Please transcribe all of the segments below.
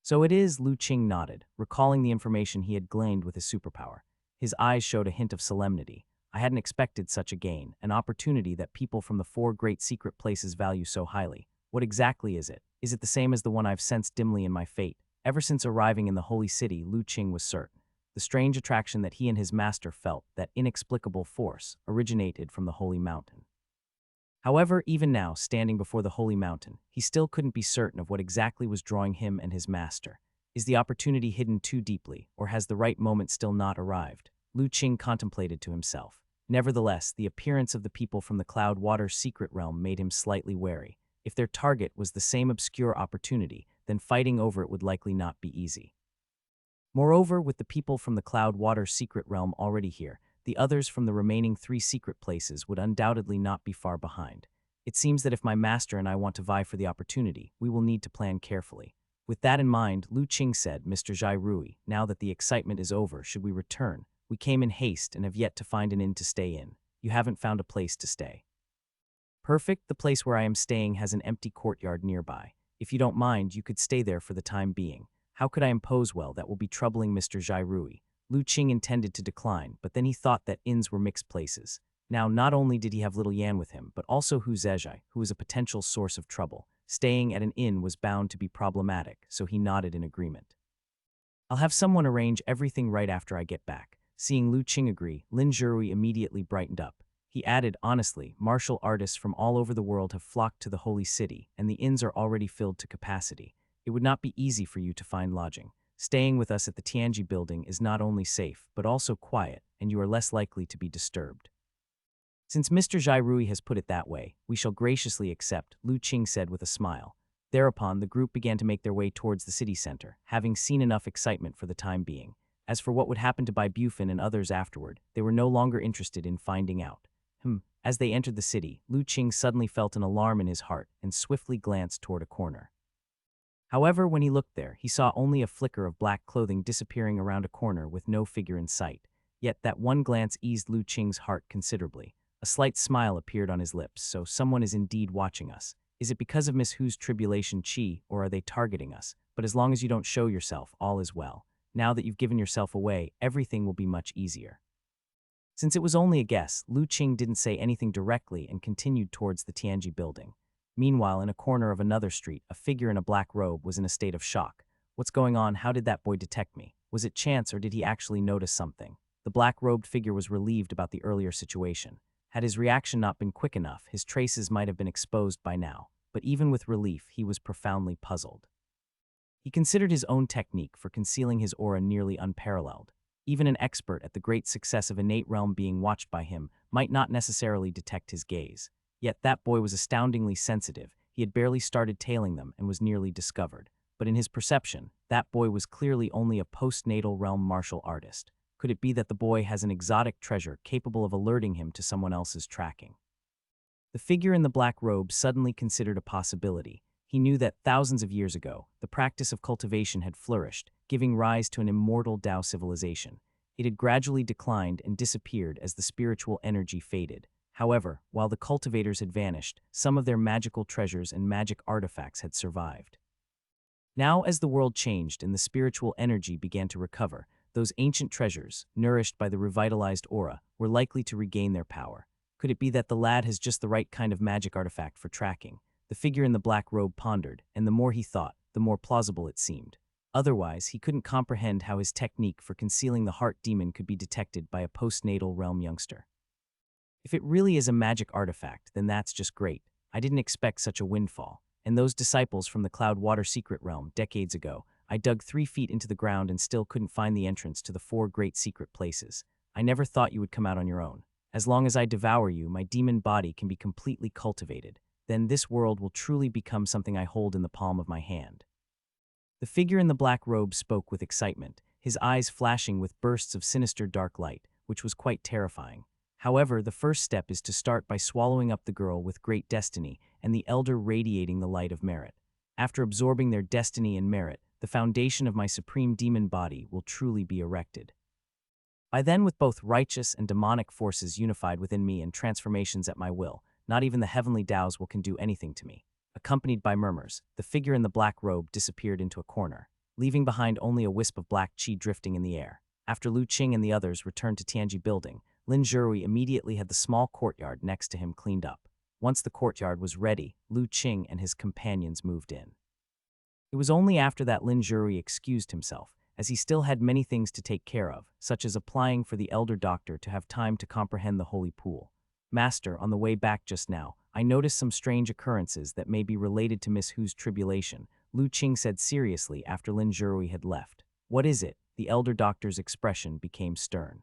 So it is, Lu Qing nodded, recalling the information he had gleaned with his superpower. His eyes showed a hint of solemnity. I hadn't expected such a gain, an opportunity that people from the four great secret places value so highly. What exactly is it? Is it the same as the one I've sensed dimly in my fate? Ever since arriving in the holy city, Lu Qing was certain. The strange attraction that he and his master felt, that inexplicable force, originated from the holy mountain. However, even now, standing before the holy mountain, he still couldn't be certain of what exactly was drawing him and his master. Is the opportunity hidden too deeply, or has the right moment still not arrived? Lu Qing contemplated to himself. Nevertheless, the appearance of the people from the Cloud Water's secret realm made him slightly wary. If their target was the same obscure opportunity, then fighting over it would likely not be easy. Moreover, with the people from the Cloud Water's secret realm already here, the others from the remaining three secret places would undoubtedly not be far behind. It seems that if my master and I want to vie for the opportunity, we will need to plan carefully. With that in mind, Lu Qing said, Mr. Zhai Rui, now that the excitement is over, should we return? We came in haste and have yet to find an inn to stay in. You haven't found a place to stay. Perfect, the place where I am staying has an empty courtyard nearby. If you don't mind, you could stay there for the time being. How could I impose well that will be troubling Mr. Zhai Rui? Lu Qing intended to decline, but then he thought that inns were mixed places. Now, not only did he have little Yan with him, but also Hu Zezhai, who was a potential source of trouble. Staying at an inn was bound to be problematic, so he nodded in agreement. I'll have someone arrange everything right after I get back. Seeing Lu Qing agree, Lin Zhirui immediately brightened up. He added, honestly, martial artists from all over the world have flocked to the holy city, and the inns are already filled to capacity. It would not be easy for you to find lodging. Staying with us at the Tianji building is not only safe, but also quiet, and you are less likely to be disturbed. Since Mr. Zhai Rui has put it that way, we shall graciously accept, Lu Qing said with a smile. Thereupon, the group began to make their way towards the city center, having seen enough excitement for the time being. As for what would happen to Bai Bufin and others afterward, they were no longer interested in finding out. As they entered the city, Lu Qing suddenly felt an alarm in his heart and swiftly glanced toward a corner. However, when he looked there, he saw only a flicker of black clothing disappearing around a corner with no figure in sight. Yet that one glance eased Lu Qing's heart considerably. A slight smile appeared on his lips, so someone is indeed watching us. Is it because of Miss Hu's tribulation chi, or are they targeting us? But as long as you don't show yourself, all is well. Now that you've given yourself away, everything will be much easier. Since it was only a guess, Lu Qing didn't say anything directly and continued towards the Tianji building. Meanwhile, in a corner of another street, a figure in a black robe was in a state of shock. What's going on? How did that boy detect me? Was it chance or did he actually notice something? The black-robed figure was relieved about the earlier situation. Had his reaction not been quick enough, his traces might have been exposed by now. But even with relief, he was profoundly puzzled. He considered his own technique for concealing his aura nearly unparalleled. Even an expert at the great success of innate realm being watched by him might not necessarily detect his gaze. Yet that boy was astoundingly sensitive. He had barely started tailing them and was nearly discovered. But in his perception, that boy was clearly only a postnatal realm martial artist. Could it be that the boy has an exotic treasure capable of alerting him to someone else's tracking? The figure in the black robe suddenly considered a possibility. He knew that thousands of years ago, the practice of cultivation had flourished, giving rise to an immortal Tao civilization. It had gradually declined and disappeared as the spiritual energy faded. However, while the cultivators had vanished, some of their magical treasures and magic artifacts had survived. Now, as the world changed and the spiritual energy began to recover, those ancient treasures, nourished by the revitalized aura, were likely to regain their power. Could it be that the lad has just the right kind of magic artifact for tracking? The figure in the black robe pondered, and the more he thought, the more plausible it seemed. Otherwise, he couldn't comprehend how his technique for concealing the heart demon could be detected by a postnatal realm youngster. If it really is a magic artifact, then that's just great. I didn't expect such a windfall. And those disciples from the Cloud Water secret realm, decades ago, I dug 3 feet into the ground and still couldn't find the entrance to the 4 great secret places. I never thought you would come out on your own. As long as I devour you, my demon body can be completely cultivated. Then this world will truly become something I hold in the palm of my hand. The figure in the black robe spoke with excitement, his eyes flashing with bursts of sinister dark light, which was quite terrifying. However, the first step is to start by swallowing up the girl with great destiny and the elder radiating the light of merit. After absorbing their destiny and merit, the foundation of my supreme demon body will truly be erected. By then, with both righteous and demonic forces unified within me and transformations at my will, not even the heavenly Taos can do anything to me. Accompanied by murmurs, the figure in the black robe disappeared into a corner. leaving behind only a wisp of black qi drifting in the air. After Lu Qing and the others returned to Tianji Building, Lin Zhirui immediately had the small courtyard next to him cleaned up. Once the courtyard was ready, Lu Qing and his companions moved in. It was only after that Lin Zhirui excused himself, as he still had many things to take care of, such as applying for the elder doctor to have time to comprehend the holy pool. Master, on the way back just now, I noticed some strange occurrences that may be related to Miss Hu's tribulation, Lu Qing said seriously after Lin Zhirui had left. What is it? The elder doctor's expression became stern.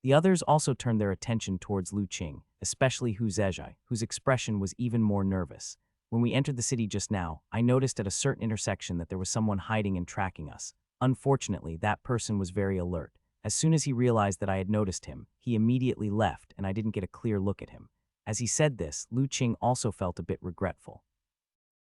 The others also turned their attention towards Lu Qing, especially Hu Zezhai, whose expression was even more nervous. When we entered the city just now, I noticed at a certain intersection that there was someone hiding and tracking us. Unfortunately, that person was very alert. As soon as he realized that I had noticed him, he immediately left and I didn't get a clear look at him. As he said this, Lu Qing also felt a bit regretful.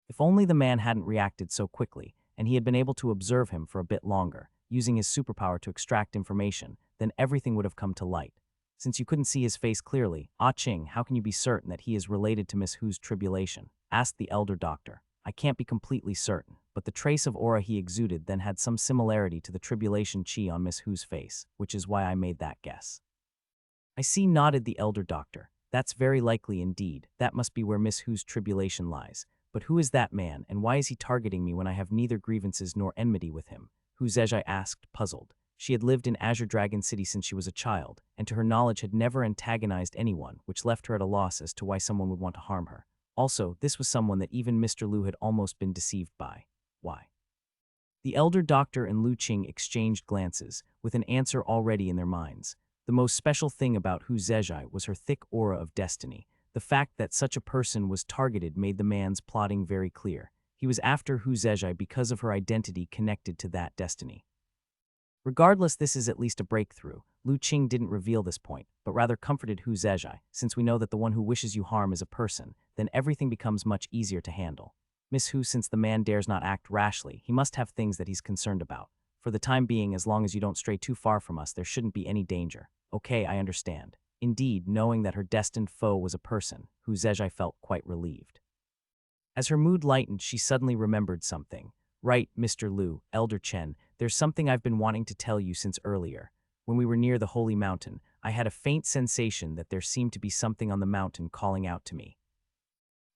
If only the man hadn't reacted so quickly, and he had been able to observe him for a bit longer, using his superpower to extract information, then everything would have come to light. Since you couldn't see his face clearly, Ah Qing, how can you be certain that he is related to Miss Hu's tribulation? Asked the elder doctor. I can't be completely certain, but the trace of aura he exuded then had some similarity to the tribulation chi on Miss Hu's face, which is why I made that guess. I see, nodded the elder doctor. That's very likely indeed. That must be where Miss Hu's tribulation lies. But who is that man, and why is he targeting me when I have neither grievances nor enmity with him? Hu Zezhai asked, puzzled. She had lived in Azure Dragon City since she was a child, and to her knowledge had never antagonized anyone, which left her at a loss as to why someone would want to harm her. Also, this was someone that even Mr. Lu had almost been deceived by. Why? The elder doctor and Lu Qing exchanged glances, with an answer already in their minds. The most special thing about Hu Zezhai was her thick aura of destiny. The fact that such a person was targeted made the man's plotting very clear. He was after Hu Zezhai because of her identity connected to that destiny. Regardless, this is at least a breakthrough. Lu Qing didn't reveal this point, but rather comforted Hu Zezhai. Since we know that the one who wishes you harm is a person, then everything becomes much easier to handle. Miss Hu, since the man dares not act rashly, he must have things that he's concerned about. For the time being, as long as you don't stray too far from us, there shouldn't be any danger. Okay, I understand. Indeed, knowing that her destined foe was a person, Hu Zezhai felt quite relieved. As her mood lightened, she suddenly remembered something. Right, Mr. Lu, Elder Chen, there's something I've been wanting to tell you since earlier. When we were near the Holy Mountain, I had a faint sensation that there seemed to be something on the mountain calling out to me.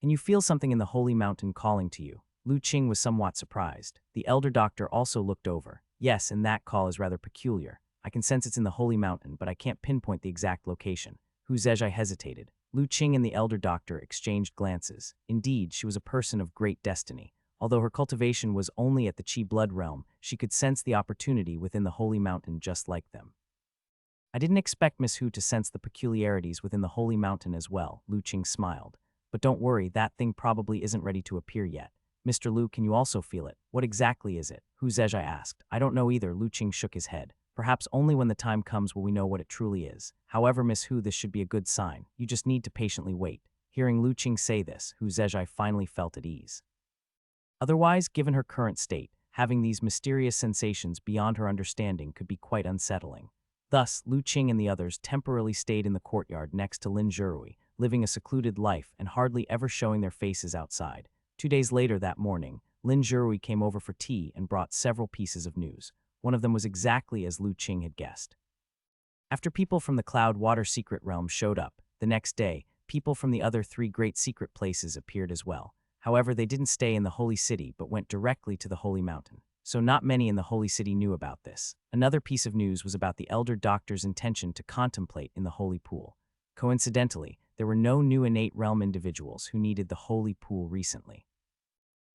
Can you feel something in the Holy Mountain calling to you? Lu Qing was somewhat surprised. The elder doctor also looked over. Yes, and that call is rather peculiar. I can sense it's in the Holy Mountain, but I can't pinpoint the exact location. Hu Zezhai hesitated. Lu Qing and the elder doctor exchanged glances. Indeed, she was a person of great destiny. Although her cultivation was only at the Qi blood realm, she could sense the opportunity within the Holy Mountain just like them. I didn't expect Miss Hu to sense the peculiarities within the Holy Mountain as well, Lu Qing smiled. But don't worry, that thing probably isn't ready to appear yet. Mr. Lu, can you also feel it? What exactly is it? Hu Zezhai asked. I don't know either, Lu Qing shook his head. Perhaps only when the time comes will we know what it truly is. However, Miss Hu, this should be a good sign. You just need to patiently wait. Hearing Lu Qing say this, Hu Zezhai finally felt at ease. Otherwise, given her current state, having these mysterious sensations beyond her understanding could be quite unsettling. Thus, Lu Qing and the others temporarily stayed in the courtyard next to Lin Zhirui, living a secluded life and hardly ever showing their faces outside. 2 days later that morning, Lin Zhirui came over for tea and brought several pieces of news. One of them was exactly as Lu Qing had guessed. After people from the Cloud Water Secret Realm showed up, the next day, people from the other 3 great secret places appeared as well. However, they didn't stay in the Holy City but went directly to the Holy Mountain. So not many in the Holy City knew about this. Another piece of news was about the elder doctor's intention to contemplate in the Holy Pool. Coincidentally, there were no new innate realm individuals who needed the Holy Pool recently.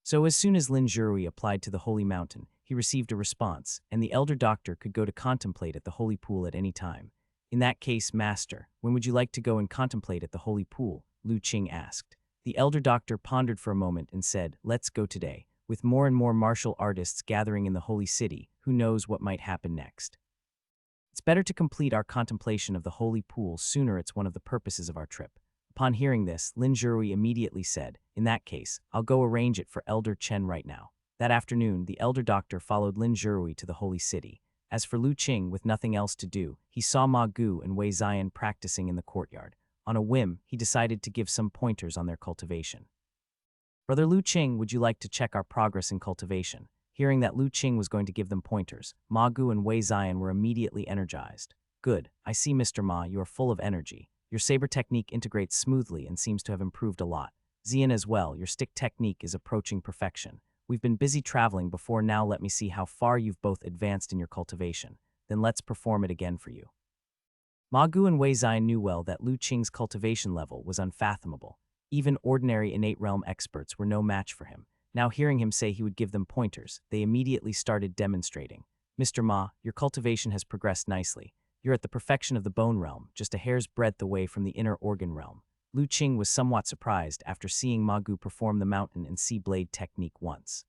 So as soon as Lin Zhirui applied to the Holy Mountain, he received a response, and the elder doctor could go to contemplate at the Holy Pool at any time. In that case, Master, when would you like to go and contemplate at the Holy Pool? Lu Qing asked. The elder doctor pondered for a moment and said, let's go today. With more and more martial artists gathering in the Holy City, who knows what might happen next? It's better to complete our contemplation of the Holy Pool sooner. It's one of the purposes of our trip. Upon hearing this, Lin Zhirui immediately said, in that case, I'll go arrange it for Elder Chen right now. That afternoon, the elder doctor followed Lin Zhirui to the Holy City. As for Lu Qing, with nothing else to do, he saw Ma Gu and Wei Ziyan practicing in the courtyard. On a whim, he decided to give some pointers on their cultivation. Brother Lu Qing, would you like to check our progress in cultivation? Hearing that Lu Qing was going to give them pointers, Ma Gu and Wei Zion were immediately energized. Good, I see, Mr. Ma, you are full of energy. Your saber technique integrates smoothly and seems to have improved a lot. Zian as well, your stick technique is approaching perfection. We've been busy traveling before, now let me see how far you've both advanced in your cultivation. Then let's perform it again for you. Ma Gu and Wei Zion knew well that Lu Qing's cultivation level was unfathomable. Even ordinary innate realm experts were no match for him. Now hearing him say he would give them pointers, they immediately started demonstrating. Mr. Ma, your cultivation has progressed nicely. You're at the perfection of the bone realm, just a hair's breadth away from the inner organ realm. Lu Qing was somewhat surprised after seeing Ma Gu perform the mountain and sea blade technique once.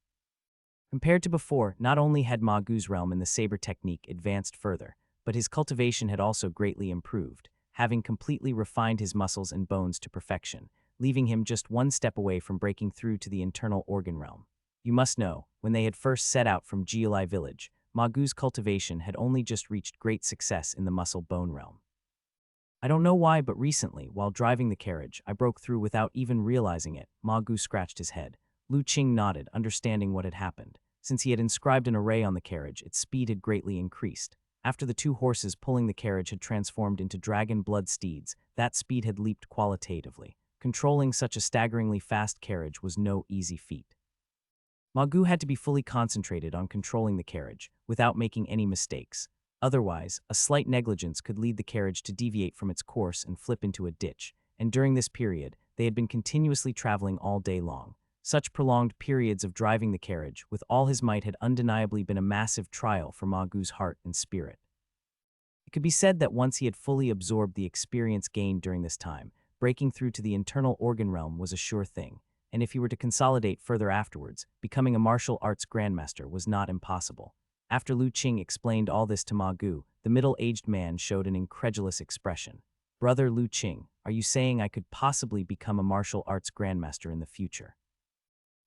Compared to before, not only had Ma Gu's realm in the saber technique advanced further, but his cultivation had also greatly improved, having completely refined his muscles and bones to perfection, leaving him just one step away from breaking through to the internal organ realm. You must know, when they had first set out from Jiulai village, Ma Gu's cultivation had only just reached great success in the muscle-bone realm. I don't know why, but recently, while driving the carriage, I broke through without even realizing it. Ma Gu scratched his head. Lu Qing nodded, understanding what had happened. Since he had inscribed an array on the carriage, its speed had greatly increased. After the two horses pulling the carriage had transformed into dragon blood steeds, that speed had leaped qualitatively. Controlling such a staggeringly fast carriage was no easy feat. Ma Gu had to be fully concentrated on controlling the carriage, without making any mistakes. Otherwise, a slight negligence could lead the carriage to deviate from its course and flip into a ditch, and during this period, they had been continuously traveling all day long. Such prolonged periods of driving the carriage with all his might had undeniably been a massive trial for Ma Gu's heart and spirit. It could be said that once he had fully absorbed the experience gained during this time, breaking through to the internal organ realm was a sure thing, and if he were to consolidate further afterwards, becoming a martial arts grandmaster was not impossible. After Lu Qing explained all this to Ma Gu, the middle-aged man showed an incredulous expression. Brother Lu Qing, are you saying I could possibly become a martial arts grandmaster in the future?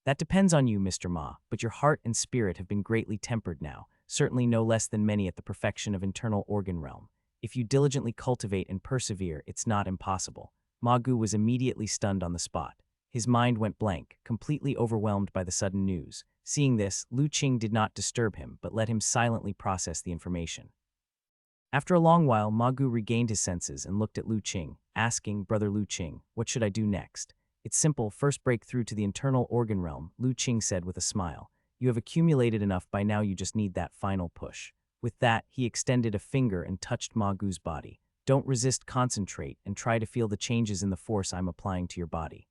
That depends on you, Mr. Ma, but your heart and spirit have been greatly tempered now, certainly no less than many at the perfection of internal organ realm. If you diligently cultivate and persevere, it's not impossible. Ma Gu was immediately stunned on the spot. His mind went blank, completely overwhelmed by the sudden news. Seeing this, Lu Qing did not disturb him, but let him silently process the information. After a long while, Ma Gu regained his senses and looked at Lu Qing, asking, Brother Lu Qing, what should I do next? It's simple, first break through to the internal organ realm, Lu Qing said with a smile. You have accumulated enough by now, you just need that final push. With that, he extended a finger and touched Ma Gu's body. Don't resist, concentrate, and try to feel the changes in the force I'm applying to your body.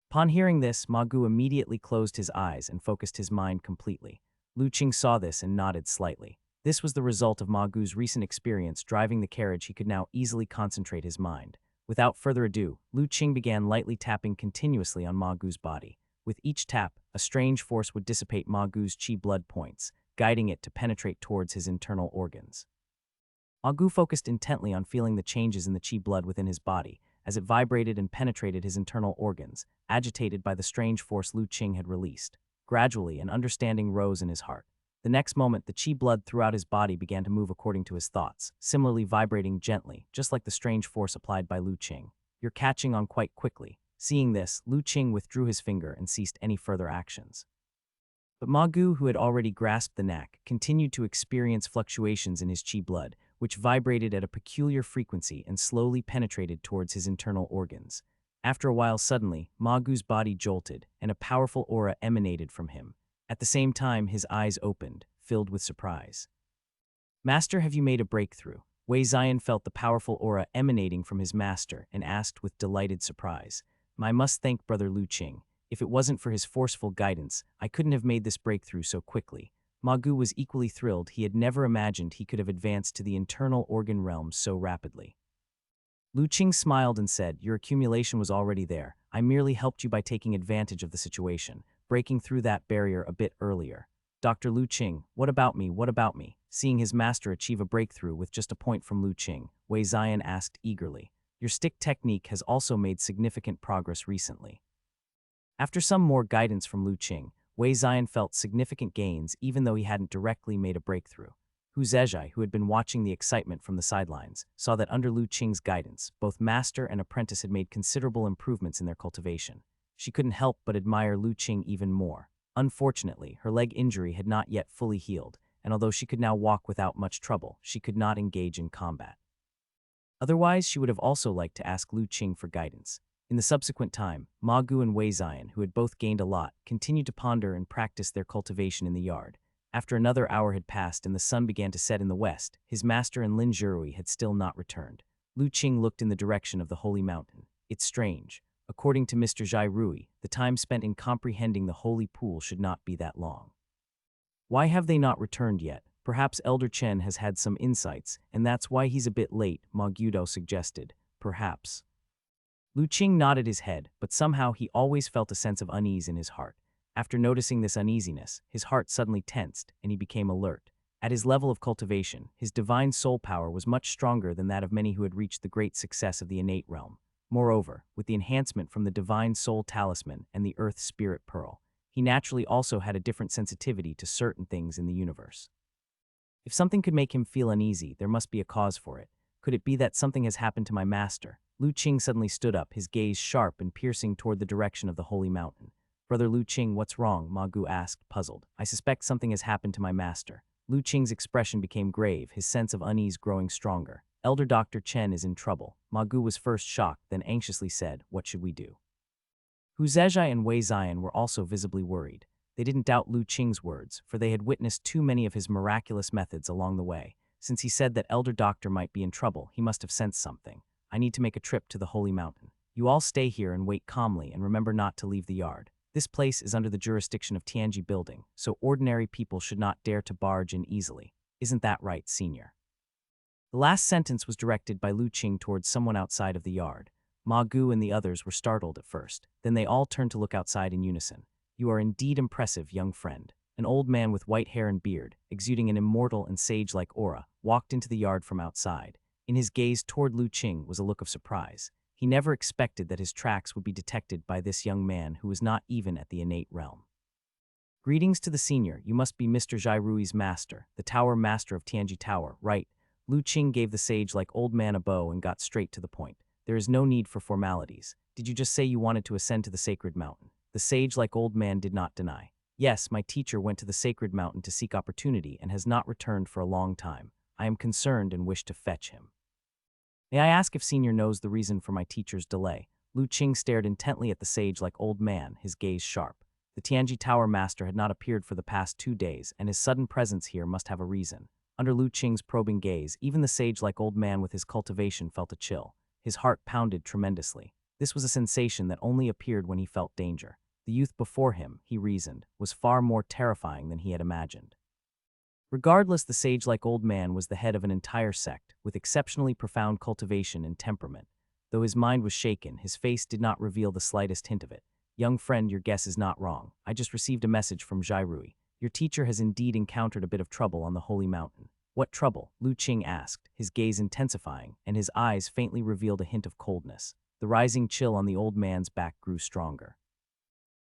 Upon hearing this, Ma Gu immediately closed his eyes and focused his mind completely. Lu Qing saw this and nodded slightly. This was the result of Ma Gu's recent experience driving the carriage. He could now easily concentrate his mind. Without further ado, Lu Qing began lightly tapping continuously on Ma Gu's body. With each tap, a strange force would dissipate Ma Gu's chi blood points, guiding it to penetrate towards his internal organs. Ma Gu focused intently on feeling the changes in the chi blood within his body, as it vibrated and penetrated his internal organs, agitated by the strange force Lu Qing had released. Gradually, an understanding rose in his heart. The next moment, the chi blood throughout his body began to move according to his thoughts, similarly vibrating gently, just like the strange force applied by Lu Qing. You're catching on quite quickly. Seeing this, Lu Qing withdrew his finger and ceased any further actions. But Ma Gu, who had already grasped the knack, continued to experience fluctuations in his chi blood, which vibrated at a peculiar frequency and slowly penetrated towards his internal organs. After a while, suddenly, Ma Gu's body jolted, and a powerful aura emanated from him. At the same time, his eyes opened, filled with surprise. Master, have you made a breakthrough? Wei Zion felt the powerful aura emanating from his master and asked with delighted surprise. I must thank Brother Lu Qing. If it wasn't for his forceful guidance, I couldn't have made this breakthrough so quickly. Ma Gu was equally thrilled. He had never imagined he could have advanced to the internal organ realm so rapidly. Lu Qing smiled and said, Your accumulation was already there. I merely helped you by taking advantage of the situation, breaking through that barrier a bit earlier. Dr. Lu Qing, what about me? What about me? Seeing his master achieve a breakthrough with just a point from Lu Qing, Wei Zion asked eagerly. Your stick technique has also made significant progress recently. After some more guidance from Lu Qing, Wei Zion felt significant gains even though he hadn't directly made a breakthrough. Hu Zezhai, who had been watching the excitement from the sidelines, saw that under Lu Qing's guidance, both master and apprentice had made considerable improvements in their cultivation. She couldn't help but admire Lu Qing even more. Unfortunately, her leg injury had not yet fully healed, and although she could now walk without much trouble, she could not engage in combat. Otherwise, she would have also liked to ask Lu Qing for guidance. In the subsequent time, Ma Gu and Wei Zion, who had both gained a lot, continued to ponder and practice their cultivation in the yard. After another hour had passed and the sun began to set in the west, his master and Lin Zhirui had still not returned. Lu Qing looked in the direction of the holy mountain. It's strange. According to Mr. Zhai Rui, the time spent in comprehending the holy pool should not be that long. Why have they not returned yet? Perhaps Elder Chen has had some insights, and that's why he's a bit late, Ma Gudo suggested. Perhaps. Lu Qing nodded his head, but somehow he always felt a sense of unease in his heart. After noticing this uneasiness, his heart suddenly tensed, and he became alert. At his level of cultivation, his divine soul power was much stronger than that of many who had reached the great success of the innate realm. Moreover, with the enhancement from the divine soul talisman and the earth spirit pearl, he naturally also had a different sensitivity to certain things in the universe. If something could make him feel uneasy, there must be a cause for it. Could it be that something has happened to my master? Lu Qing suddenly stood up, his gaze sharp and piercing toward the direction of the holy mountain. Brother Lu Qing, what's wrong? Ma Gu asked, puzzled. I suspect something has happened to my master. Lu Qing's expression became grave, his sense of unease growing stronger. Elder Dr. Chen is in trouble. Ma Gu was first shocked, then anxiously said, what should we do? Hu Zezhai and Wei Zion were also visibly worried. They didn't doubt Lu Qing's words, for they had witnessed too many of his miraculous methods along the way. Since he said that Elder Doctor might be in trouble, he must have sensed something. I need to make a trip to the holy mountain. You all stay here and wait calmly and remember not to leave the yard. This place is under the jurisdiction of Tianji Building, so ordinary people should not dare to barge in easily. Isn't that right, Senior? The last sentence was directed by Lu Qing towards someone outside of the yard. Ma Gu and the others were startled at first. Then they all turned to look outside in unison. You are indeed impressive, young friend. An old man with white hair and beard, exuding an immortal and sage-like aura, walked into the yard from outside. In his gaze toward Lu Qing was a look of surprise. He never expected that his tracks would be detected by this young man who was not even at the innate realm. Greetings to the senior. You must be Mr. Zhai Rui's master, the tower master of Tianji Tower, right? Lu Qing gave the sage-like old man a bow and got straight to the point. There is no need for formalities. Did you just say you wanted to ascend to the sacred mountain? The sage-like old man did not deny. Yes, my teacher went to the sacred mountain to seek opportunity and has not returned for a long time. I am concerned and wish to fetch him. May I ask if Senior knows the reason for my teacher's delay? Lu Qing stared intently at the sage-like old man, his gaze sharp. The Tianji Tower master had not appeared for the past 2 days, and his sudden presence here must have a reason. Under Lu Qing's probing gaze, even the sage-like old man with his cultivation felt a chill. His heart pounded tremendously. This was a sensation that only appeared when he felt danger. The youth before him, he reasoned, was far more terrifying than he had imagined. Regardless, the sage-like old man was the head of an entire sect, with exceptionally profound cultivation and temperament. Though his mind was shaken, his face did not reveal the slightest hint of it. Young friend, your guess is not wrong. I just received a message from Zhai Rui. Your teacher has indeed encountered a bit of trouble on the holy mountain. What trouble? Lu Qing asked, his gaze intensifying, and his eyes faintly revealed a hint of coldness. The rising chill on the old man's back grew stronger.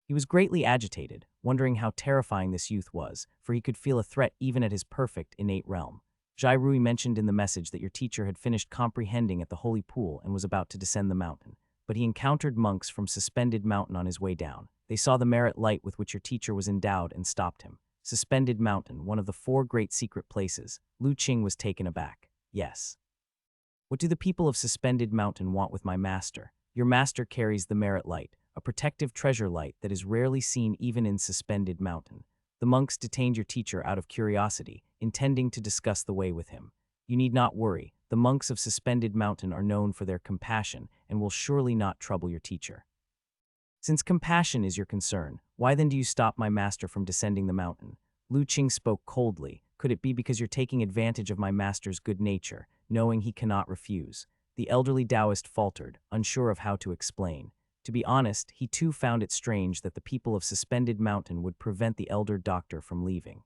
He was greatly agitated, wondering how terrifying this youth was, for he could feel a threat even at his perfect, innate realm. Zhai Rui mentioned in the message that your teacher had finished comprehending at the holy pool and was about to descend the mountain. But he encountered monks from Suspended Mountain on his way down. They saw the merit light with which your teacher was endowed and stopped him. Suspended Mountain, one of the 4 great secret places. Lu Qing was taken aback. Yes. What do the people of Suspended Mountain want with my master? Your master carries the merit light, a protective treasure light that is rarely seen even in Suspended Mountain. The monks detained your teacher out of curiosity, intending to discuss the way with him. You need not worry. The monks of Suspended Mountain are known for their compassion and will surely not trouble your teacher. Since compassion is your concern, why then do you stop my master from descending the mountain? Lu Qing spoke coldly. Could it be because you're taking advantage of my master's good nature, knowing he cannot refuse? The elderly Taoist faltered, unsure of how to explain. To be honest, he too found it strange that the people of Suspended Mountain would prevent the elder doctor from leaving.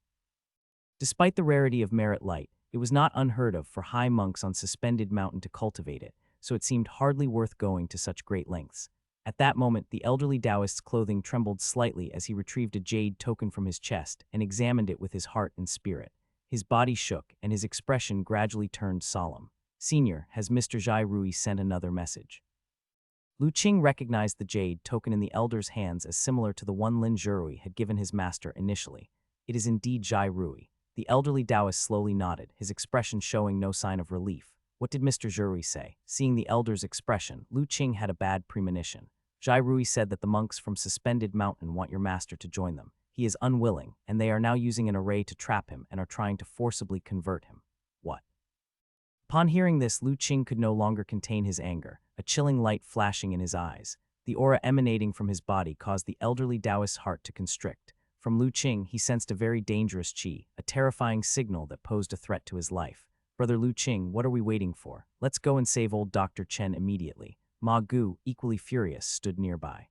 Despite the rarity of merit light, it was not unheard of for high monks on Suspended Mountain to cultivate it, so it seemed hardly worth going to such great lengths. At that moment, the elderly Taoist's clothing trembled slightly as he retrieved a jade token from his chest and examined it with his heart and spirit. His body shook, and his expression gradually turned solemn. Senior, has Mr. Zhai Rui sent another message? Lu Qing recognized the jade token in the elder's hands as similar to the one Lin Zhurui had given his master initially. It is indeed Jai Rui. The elderly Taoist slowly nodded, his expression showing no sign of relief. What did Mr. Zhurui say? Seeing the elder's expression, Lu Qing had a bad premonition. Jai Rui said that the monks from Suspended Mountain want your master to join them. He is unwilling, and they are now using an array to trap him and are trying to forcibly convert him. What? Upon hearing this, Lu Qing could no longer contain his anger, a chilling light flashing in his eyes. The aura emanating from his body caused the elderly Taoist's heart to constrict. From Lu Qing, he sensed a very dangerous qi, a terrifying signal that posed a threat to his life. Brother Lu Qing, what are we waiting for? Let's go and save old Dr. Chen immediately. Ma Gu, equally furious, stood nearby.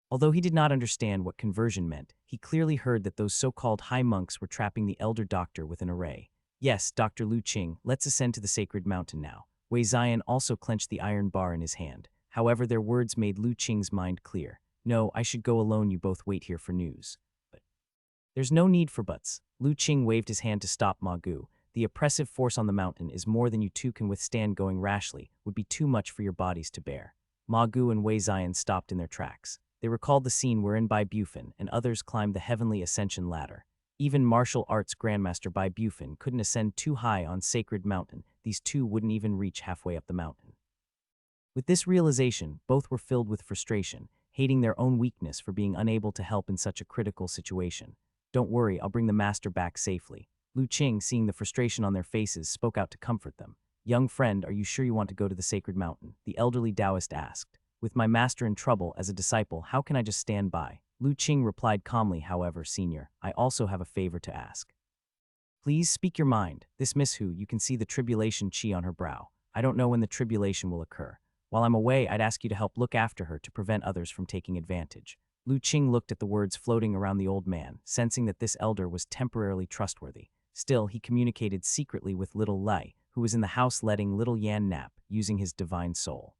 Although he did not understand what conversion meant, he clearly heard that those so-called high monks were trapping the elder doctor with an array. Yes, Dr. Lu Qing, let's ascend to the sacred mountain now. Wei Ziyan also clenched the iron bar in his hand. However, their words made Lu Qing's mind clear. No, I should go alone, you both wait here for news. But there's no need for buts. Lu Qing waved his hand to stop Ma Gu. The oppressive force on the mountain is more than you two can withstand. Going rashly would be too much for your bodies to bear. Ma Gu and Wei Ziyan stopped in their tracks. They recalled the scene wherein Bai Bufan and others climbed the heavenly ascension ladder. Even martial arts grandmaster Bai Bufan couldn't ascend too high on Sacred Mountain. These two wouldn't even reach halfway up the mountain. With this realization, both were filled with frustration, hating their own weakness for being unable to help in such a critical situation. Don't worry, I'll bring the master back safely. Lu Qing, seeing the frustration on their faces, spoke out to comfort them. Young friend, are you sure you want to go to the Sacred Mountain? The elderly Taoist asked. With my master in trouble as a disciple, how can I just stand by? Lu Qing replied calmly, however, Senior, I also have a favor to ask. Please speak your mind. This Miss Hu, you can see the tribulation chi on her brow. I don't know when the tribulation will occur. While I'm away, I'd ask you to help look after her to prevent others from taking advantage. Lu Qing looked at the words floating around the old man, sensing that this elder was temporarily trustworthy. Still, he communicated secretly with little Lai, who was in the house letting little Yan nap, using his divine soul.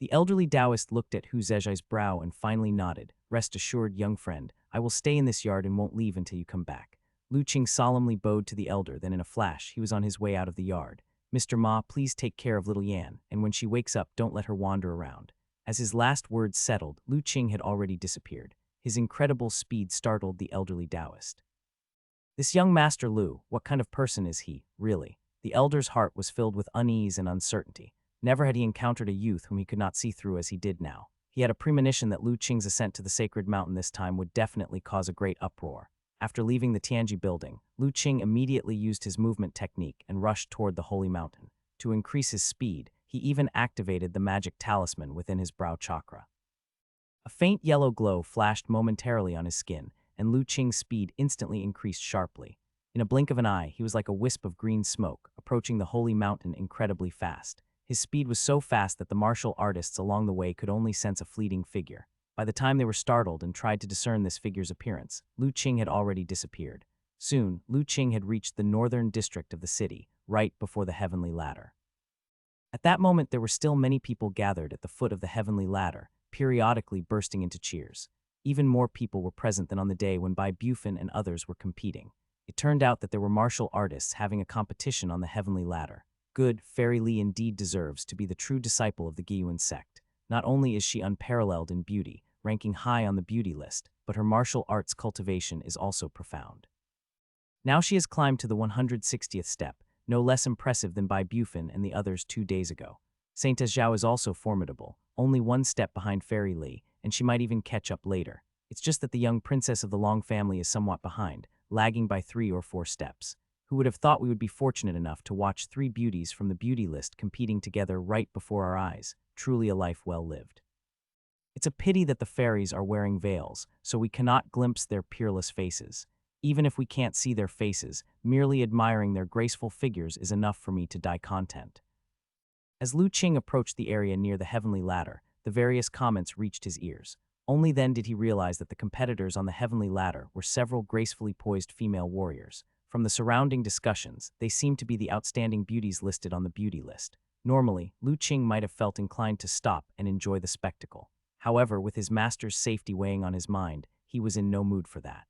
The elderly Taoist looked at Hu Zhezhai's brow and finally nodded. Rest assured, young friend, I will stay in this yard and won't leave until you come back. Lu Qing solemnly bowed to the elder, then in a flash, he was on his way out of the yard. Mr. Ma, please take care of little Yan, and when she wakes up, don't let her wander around. As his last words settled, Lu Qing had already disappeared. His incredible speed startled the elderly Taoist. This young Master Lu, what kind of person is he, really? The elder's heart was filled with unease and uncertainty. Never had he encountered a youth whom he could not see through as he did now. He had a premonition that Lu Qing's ascent to the sacred mountain this time would definitely cause a great uproar. After leaving the Tianji building, Lu Qing immediately used his movement technique and rushed toward the holy mountain. To increase his speed, he even activated the magic talisman within his brow chakra. A faint yellow glow flashed momentarily on his skin, and Lu Qing's speed instantly increased sharply. In a blink of an eye, he was like a wisp of green smoke, approaching the holy mountain incredibly fast. His speed was so fast that the martial artists along the way could only sense a fleeting figure. By the time they were startled and tried to discern this figure's appearance, Lu Qing had already disappeared. Soon, Lu Qing had reached the northern district of the city, right before the heavenly ladder. At that moment, there were still many people gathered at the foot of the heavenly ladder, periodically bursting into cheers. Even more people were present than on the day when Bai Bufan and others were competing. It turned out that there were martial artists having a competition on the heavenly ladder. Good, Fairy Li indeed deserves to be the true disciple of the Gyuan sect. Not only is she unparalleled in beauty, ranking high on the beauty list, but her martial arts cultivation is also profound. Now she has climbed to the 160th step, no less impressive than Bai Bufan and the others 2 days ago. Saint Zhao is also formidable, only 1 step behind Fairy Li, and she might even catch up later. It's just that the young princess of the Long family is somewhat behind, lagging by 3 or 4 steps. Who would have thought we would be fortunate enough to watch 3 beauties from the beauty list competing together right before our eyes? Truly a life well lived. It's a pity that the fairies are wearing veils, so we cannot glimpse their peerless faces. Even if we can't see their faces, merely admiring their graceful figures is enough for me to die content. As Lu Qing approached the area near the heavenly ladder, the various comments reached his ears. Only then did he realize that the competitors on the heavenly ladder were several gracefully poised female warriors. From the surrounding discussions, they seemed to be the outstanding beauties listed on the beauty list. Normally, Lu Qing might have felt inclined to stop and enjoy the spectacle. However, with his master's safety weighing on his mind, he was in no mood for that.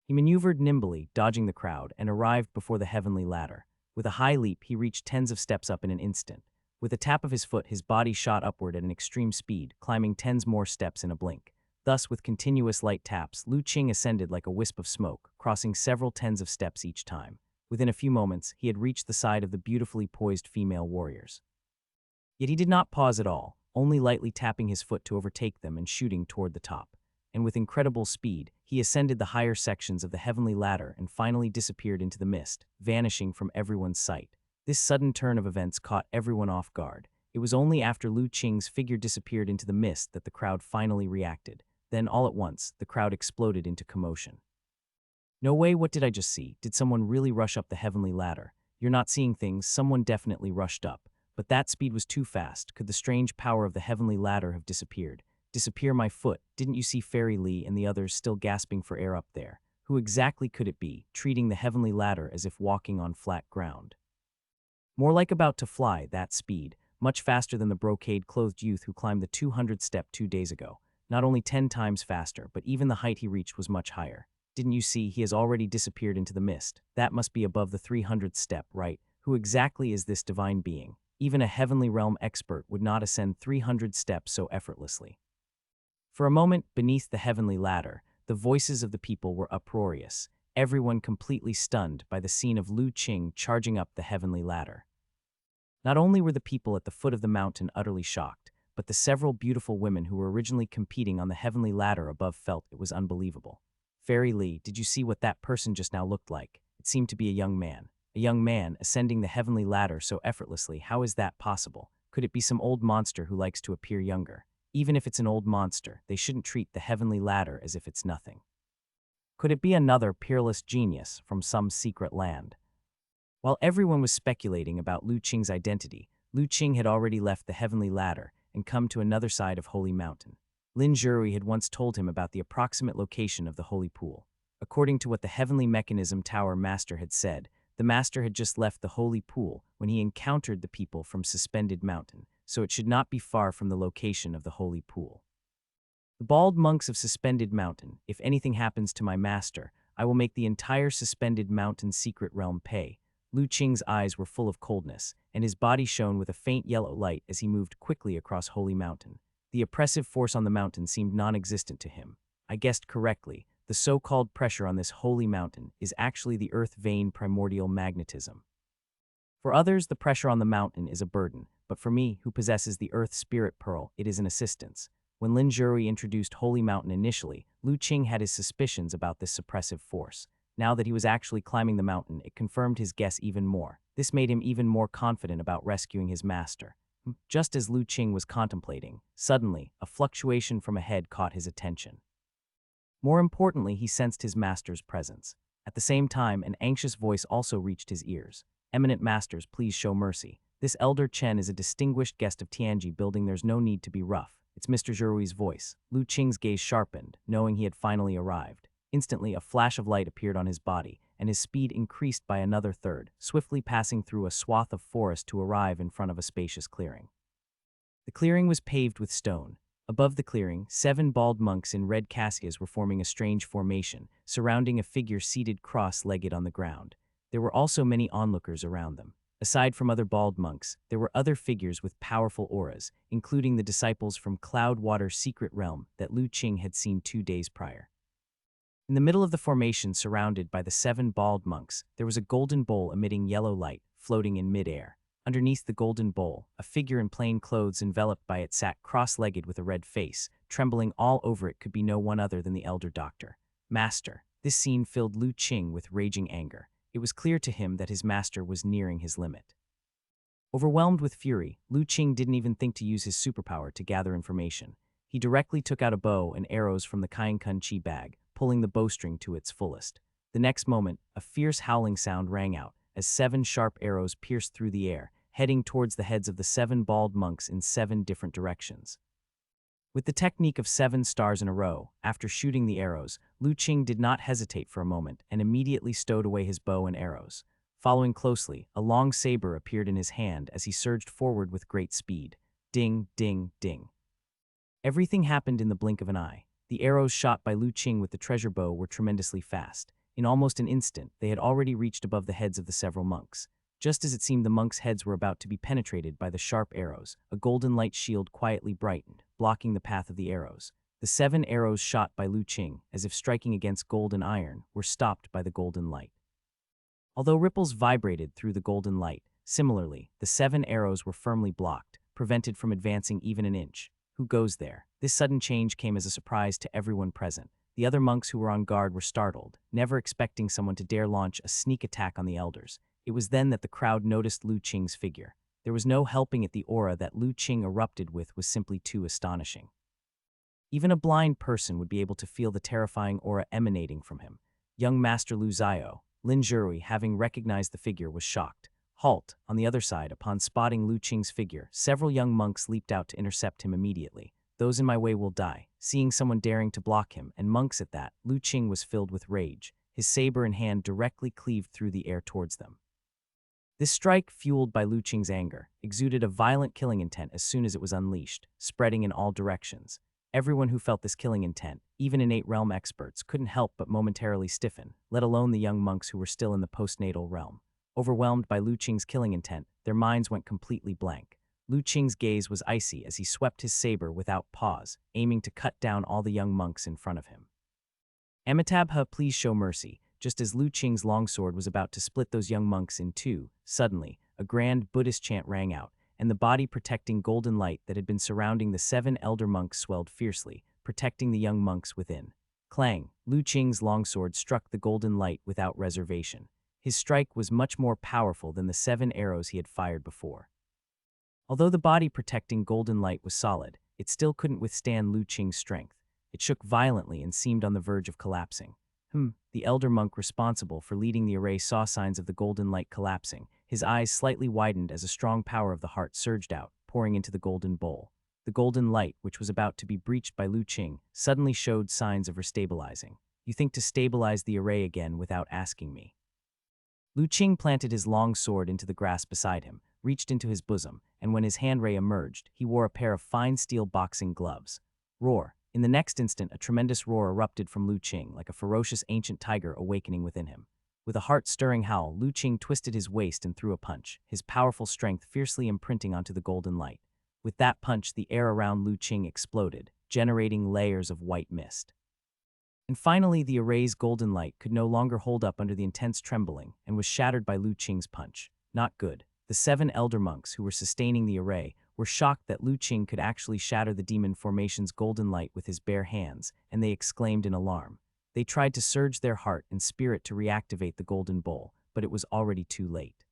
He maneuvered nimbly, dodging the crowd, and arrived before the heavenly ladder. With a high leap, he reached tens of steps up in an instant. With a tap of his foot, his body shot upward at an extreme speed, climbing tens more steps in a blink. Thus, with continuous light taps, Lu Qing ascended like a wisp of smoke, crossing several tens of steps each time. Within a few moments, he had reached the side of the beautifully poised female warriors. Yet he did not pause at all, only lightly tapping his foot to overtake them and shooting toward the top. And with incredible speed, he ascended the higher sections of the heavenly ladder and finally disappeared into the mist, vanishing from everyone's sight. This sudden turn of events caught everyone off guard. It was only after Lu Qing's figure disappeared into the mist that the crowd finally reacted. Then, all at once, the crowd exploded into commotion. No way, what did I just see? Did someone really rush up the heavenly ladder? You're not seeing things, someone definitely rushed up. But that speed was too fast. Could the strange power of the heavenly ladder have disappeared? Disappear my foot. Didn't you see Fairy Lee and the others still gasping for air up there? Who exactly could it be, treating the heavenly ladder as if walking on flat ground? More like about to fly, that speed, much faster than the brocade-clothed youth who climbed the 200-step 2 days ago. Not only 10 times faster, but even the height he reached was much higher. Didn't you see, he has already disappeared into the mist? That must be above the 300th step, right? Who exactly is this divine being? Even a heavenly realm expert would not ascend 300 steps so effortlessly. For a moment, beneath the heavenly ladder, the voices of the people were uproarious, everyone completely stunned by the scene of Lu Qing charging up the heavenly ladder. Not only were the people at the foot of the mountain utterly shocked, but the several beautiful women who were originally competing on the heavenly ladder above felt it was unbelievable. Fairy Lee, did you see what that person just now looked like? It seemed to be a young man. A young man ascending the heavenly ladder so effortlessly. How is that possible? Could it be some old monster who likes to appear younger? Even if it's an old monster, they shouldn't treat the heavenly ladder as if it's nothing. Could it be another peerless genius from some secret land? While everyone was speculating about Lu Qing's identity, Lu Qing had already left the heavenly ladder and come to another side of Holy Mountain. Lin Zhurui had once told him about the approximate location of the holy pool. According to what the Heavenly Mechanism Tower Master had said, the Master had just left the holy pool when he encountered the people from Suspended Mountain, so it should not be far from the location of the holy pool. The bald monks of Suspended Mountain, if anything happens to my master, I will make the entire Suspended Mountain secret realm pay. Lu Qing's eyes were full of coldness, and his body shone with a faint yellow light as he moved quickly across Holy Mountain. The oppressive force on the mountain seemed non-existent to him. I guessed correctly. The so-called pressure on this holy mountain is actually the earth vein primordial magnetism. For others, the pressure on the mountain is a burden, but for me, who possesses the earth spirit pearl, it is an assistance. When Lin Zhurui introduced Holy Mountain initially, Lu Qing had his suspicions about this suppressive force. Now that he was actually climbing the mountain, it confirmed his guess even more. This made him even more confident about rescuing his master. Just as Lu Qing was contemplating, suddenly, a fluctuation from ahead caught his attention. More importantly, he sensed his master's presence. At the same time, an anxious voice also reached his ears. "Eminent masters, please show mercy. This elder Chen is a distinguished guest of Tianji building. There's no need to be rough." It's Mr. Zhurui's voice. Lu Qing's gaze sharpened, knowing he had finally arrived. Instantly, a flash of light appeared on his body, and his speed increased by another third, swiftly passing through a swath of forest to arrive in front of a spacious clearing. The clearing was paved with stone. Above the clearing, 7 bald monks in red cassias were forming a strange formation, surrounding a figure seated cross-legged on the ground. There were also many onlookers around them. Aside from other bald monks, there were other figures with powerful auras, including the disciples from Cloudwater's secret realm that Lu Qing had seen 2 days prior. In the middle of the formation, surrounded by the 7 bald monks, there was a golden bowl emitting yellow light, floating in mid-air. Underneath the golden bowl, a figure in plain clothes enveloped by it sat cross-legged with a red face, trembling all over. It could be no one other than the elder doctor. Master. This scene filled Lu Qing with raging anger. It was clear to him that his master was nearing his limit. Overwhelmed with fury, Lu Qing didn't even think to use his superpower to gather information. He directly took out a bow and arrows from the Kainkun Chi bag, pulling the bowstring to its fullest. The next moment, a fierce howling sound rang out as 7 sharp arrows pierced through the air, heading towards the heads of the 7 bald monks in 7 different directions. With the technique of 7 stars in a row, after shooting the arrows, Lu Qing did not hesitate for a moment and immediately stowed away his bow and arrows. Following closely, a long saber appeared in his hand as he surged forward with great speed. Ding, ding, ding. Everything happened in the blink of an eye. The arrows shot by Lu Qing with the treasure bow were tremendously fast. In almost an instant, they had already reached above the heads of the several monks. Just as it seemed the monks' heads were about to be penetrated by the sharp arrows, a golden light shield quietly brightened, blocking the path of the arrows. The 7 arrows shot by Lu Qing, as if striking against gold and iron, were stopped by the golden light. Although ripples vibrated through the golden light, similarly, the 7 arrows were firmly blocked, prevented from advancing even an inch. Who goes there? This sudden change came as a surprise to everyone present. The other monks who were on guard were startled, never expecting someone to dare launch a sneak attack on the elders. It was then that the crowd noticed Lu Qing's figure. There was no helping it. The aura that Lu Qing erupted with was simply too astonishing. Even a blind person would be able to feel the terrifying aura emanating from him. Young Master Lu Zhao, Lin Zhurui, having recognized the figure, was shocked. Halt! On the other side, upon spotting Lu Qing's figure, several young monks leaped out to intercept him immediately. Those in my way will die. Seeing someone daring to block him, and monks at that, Lu Qing was filled with rage. His saber in hand directly cleaved through the air towards them. This strike, fueled by Lu Qing's anger, exuded a violent killing intent as soon as it was unleashed, spreading in all directions. Everyone who felt this killing intent, even innate realm experts, couldn't help but momentarily stiffen, let alone the young monks who were still in the postnatal realm. Overwhelmed by Lu Qing's killing intent, their minds went completely blank. Lu Qing's gaze was icy as he swept his saber without pause, aiming to cut down all the young monks in front of him. Amitabha, please show mercy. Just as Lu Qing's longsword was about to split those young monks in two, suddenly, a grand Buddhist chant rang out, and the body-protecting golden light that had been surrounding the 7 elder monks swelled fiercely, protecting the young monks within. Clang! Lu Qing's longsword struck the golden light without reservation. His strike was much more powerful than the 7 arrows he had fired before. Although the body-protecting golden light was solid, it still couldn't withstand Lu Qing's strength. It shook violently and seemed on the verge of collapsing. The elder monk responsible for leading the array saw signs of the golden light collapsing. His eyes slightly widened as a strong power of the heart surged out, pouring into the golden bowl. The golden light, which was about to be breached by Lu Qing, suddenly showed signs of restabilizing. You think to stabilize the array again without asking me. Lu Qing planted his long sword into the grass beside him, reached into his bosom, and when his hand ray emerged, he wore a pair of fine steel boxing gloves. Roar! In the next instant, a tremendous roar erupted from Lu Qing, like a ferocious ancient tiger awakening within him. With a heart-stirring howl, Lu Qing twisted his waist and threw a punch, his powerful strength fiercely imprinting onto the golden light. With that punch, the air around Lu Qing exploded, generating layers of white mist. And finally, the array's golden light could no longer hold up under the intense trembling and was shattered by Lu Qing's punch. Not good. The 7 elder monks who were sustaining the array were shocked that Lu Qing could actually shatter the demon formation's golden light with his bare hands, and they exclaimed in alarm. They tried to surge their heart and spirit to reactivate the golden bowl, but it was already too late.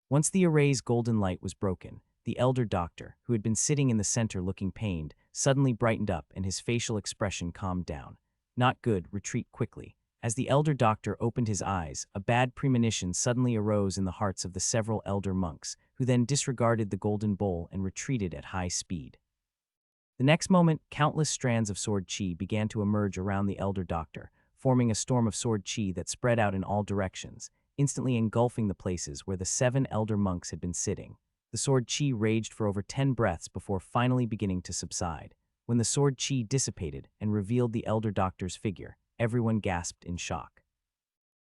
Once the array's golden light was broken, the elder doctor, who had been sitting in the center looking pained, suddenly brightened up and his facial expression calmed down. Not good, retreat quickly. As the elder doctor opened his eyes, a bad premonition suddenly arose in the hearts of the several elder monks, who then disregarded the golden bowl and retreated at high speed. The next moment, countless strands of sword chi began to emerge around the elder doctor, forming a storm of sword chi that spread out in all directions, instantly engulfing the places where the 7 elder monks had been sitting. The sword chi raged for over 10 breaths before finally beginning to subside. When the sword chi dissipated and revealed the elder doctor's figure, everyone gasped in shock.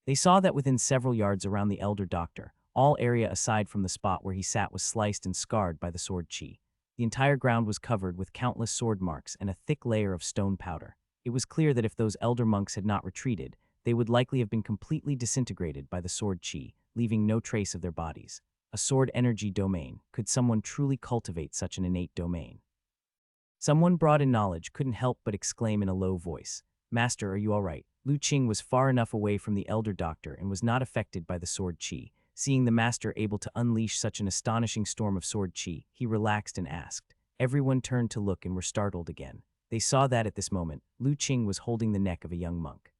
They saw that within several yards around the elder doctor, all area aside from the spot where he sat was sliced and scarred by the sword chi. The entire ground was covered with countless sword marks and a thick layer of stone powder. It was clear that if those elder monks had not retreated, they would likely have been completely disintegrated by the sword chi, leaving no trace of their bodies. A sword energy domain. Could someone truly cultivate such an innate domain? Someone broad in knowledge couldn't help but exclaim in a low voice, "Master, are you all right?" Lu Qing was far enough away from the elder doctor and was not affected by the sword chi. Seeing the master able to unleash such an astonishing storm of sword chi, he relaxed and asked. Everyone turned to look and were startled again. They saw that at this moment, Lu Qing was holding the neck of a young monk.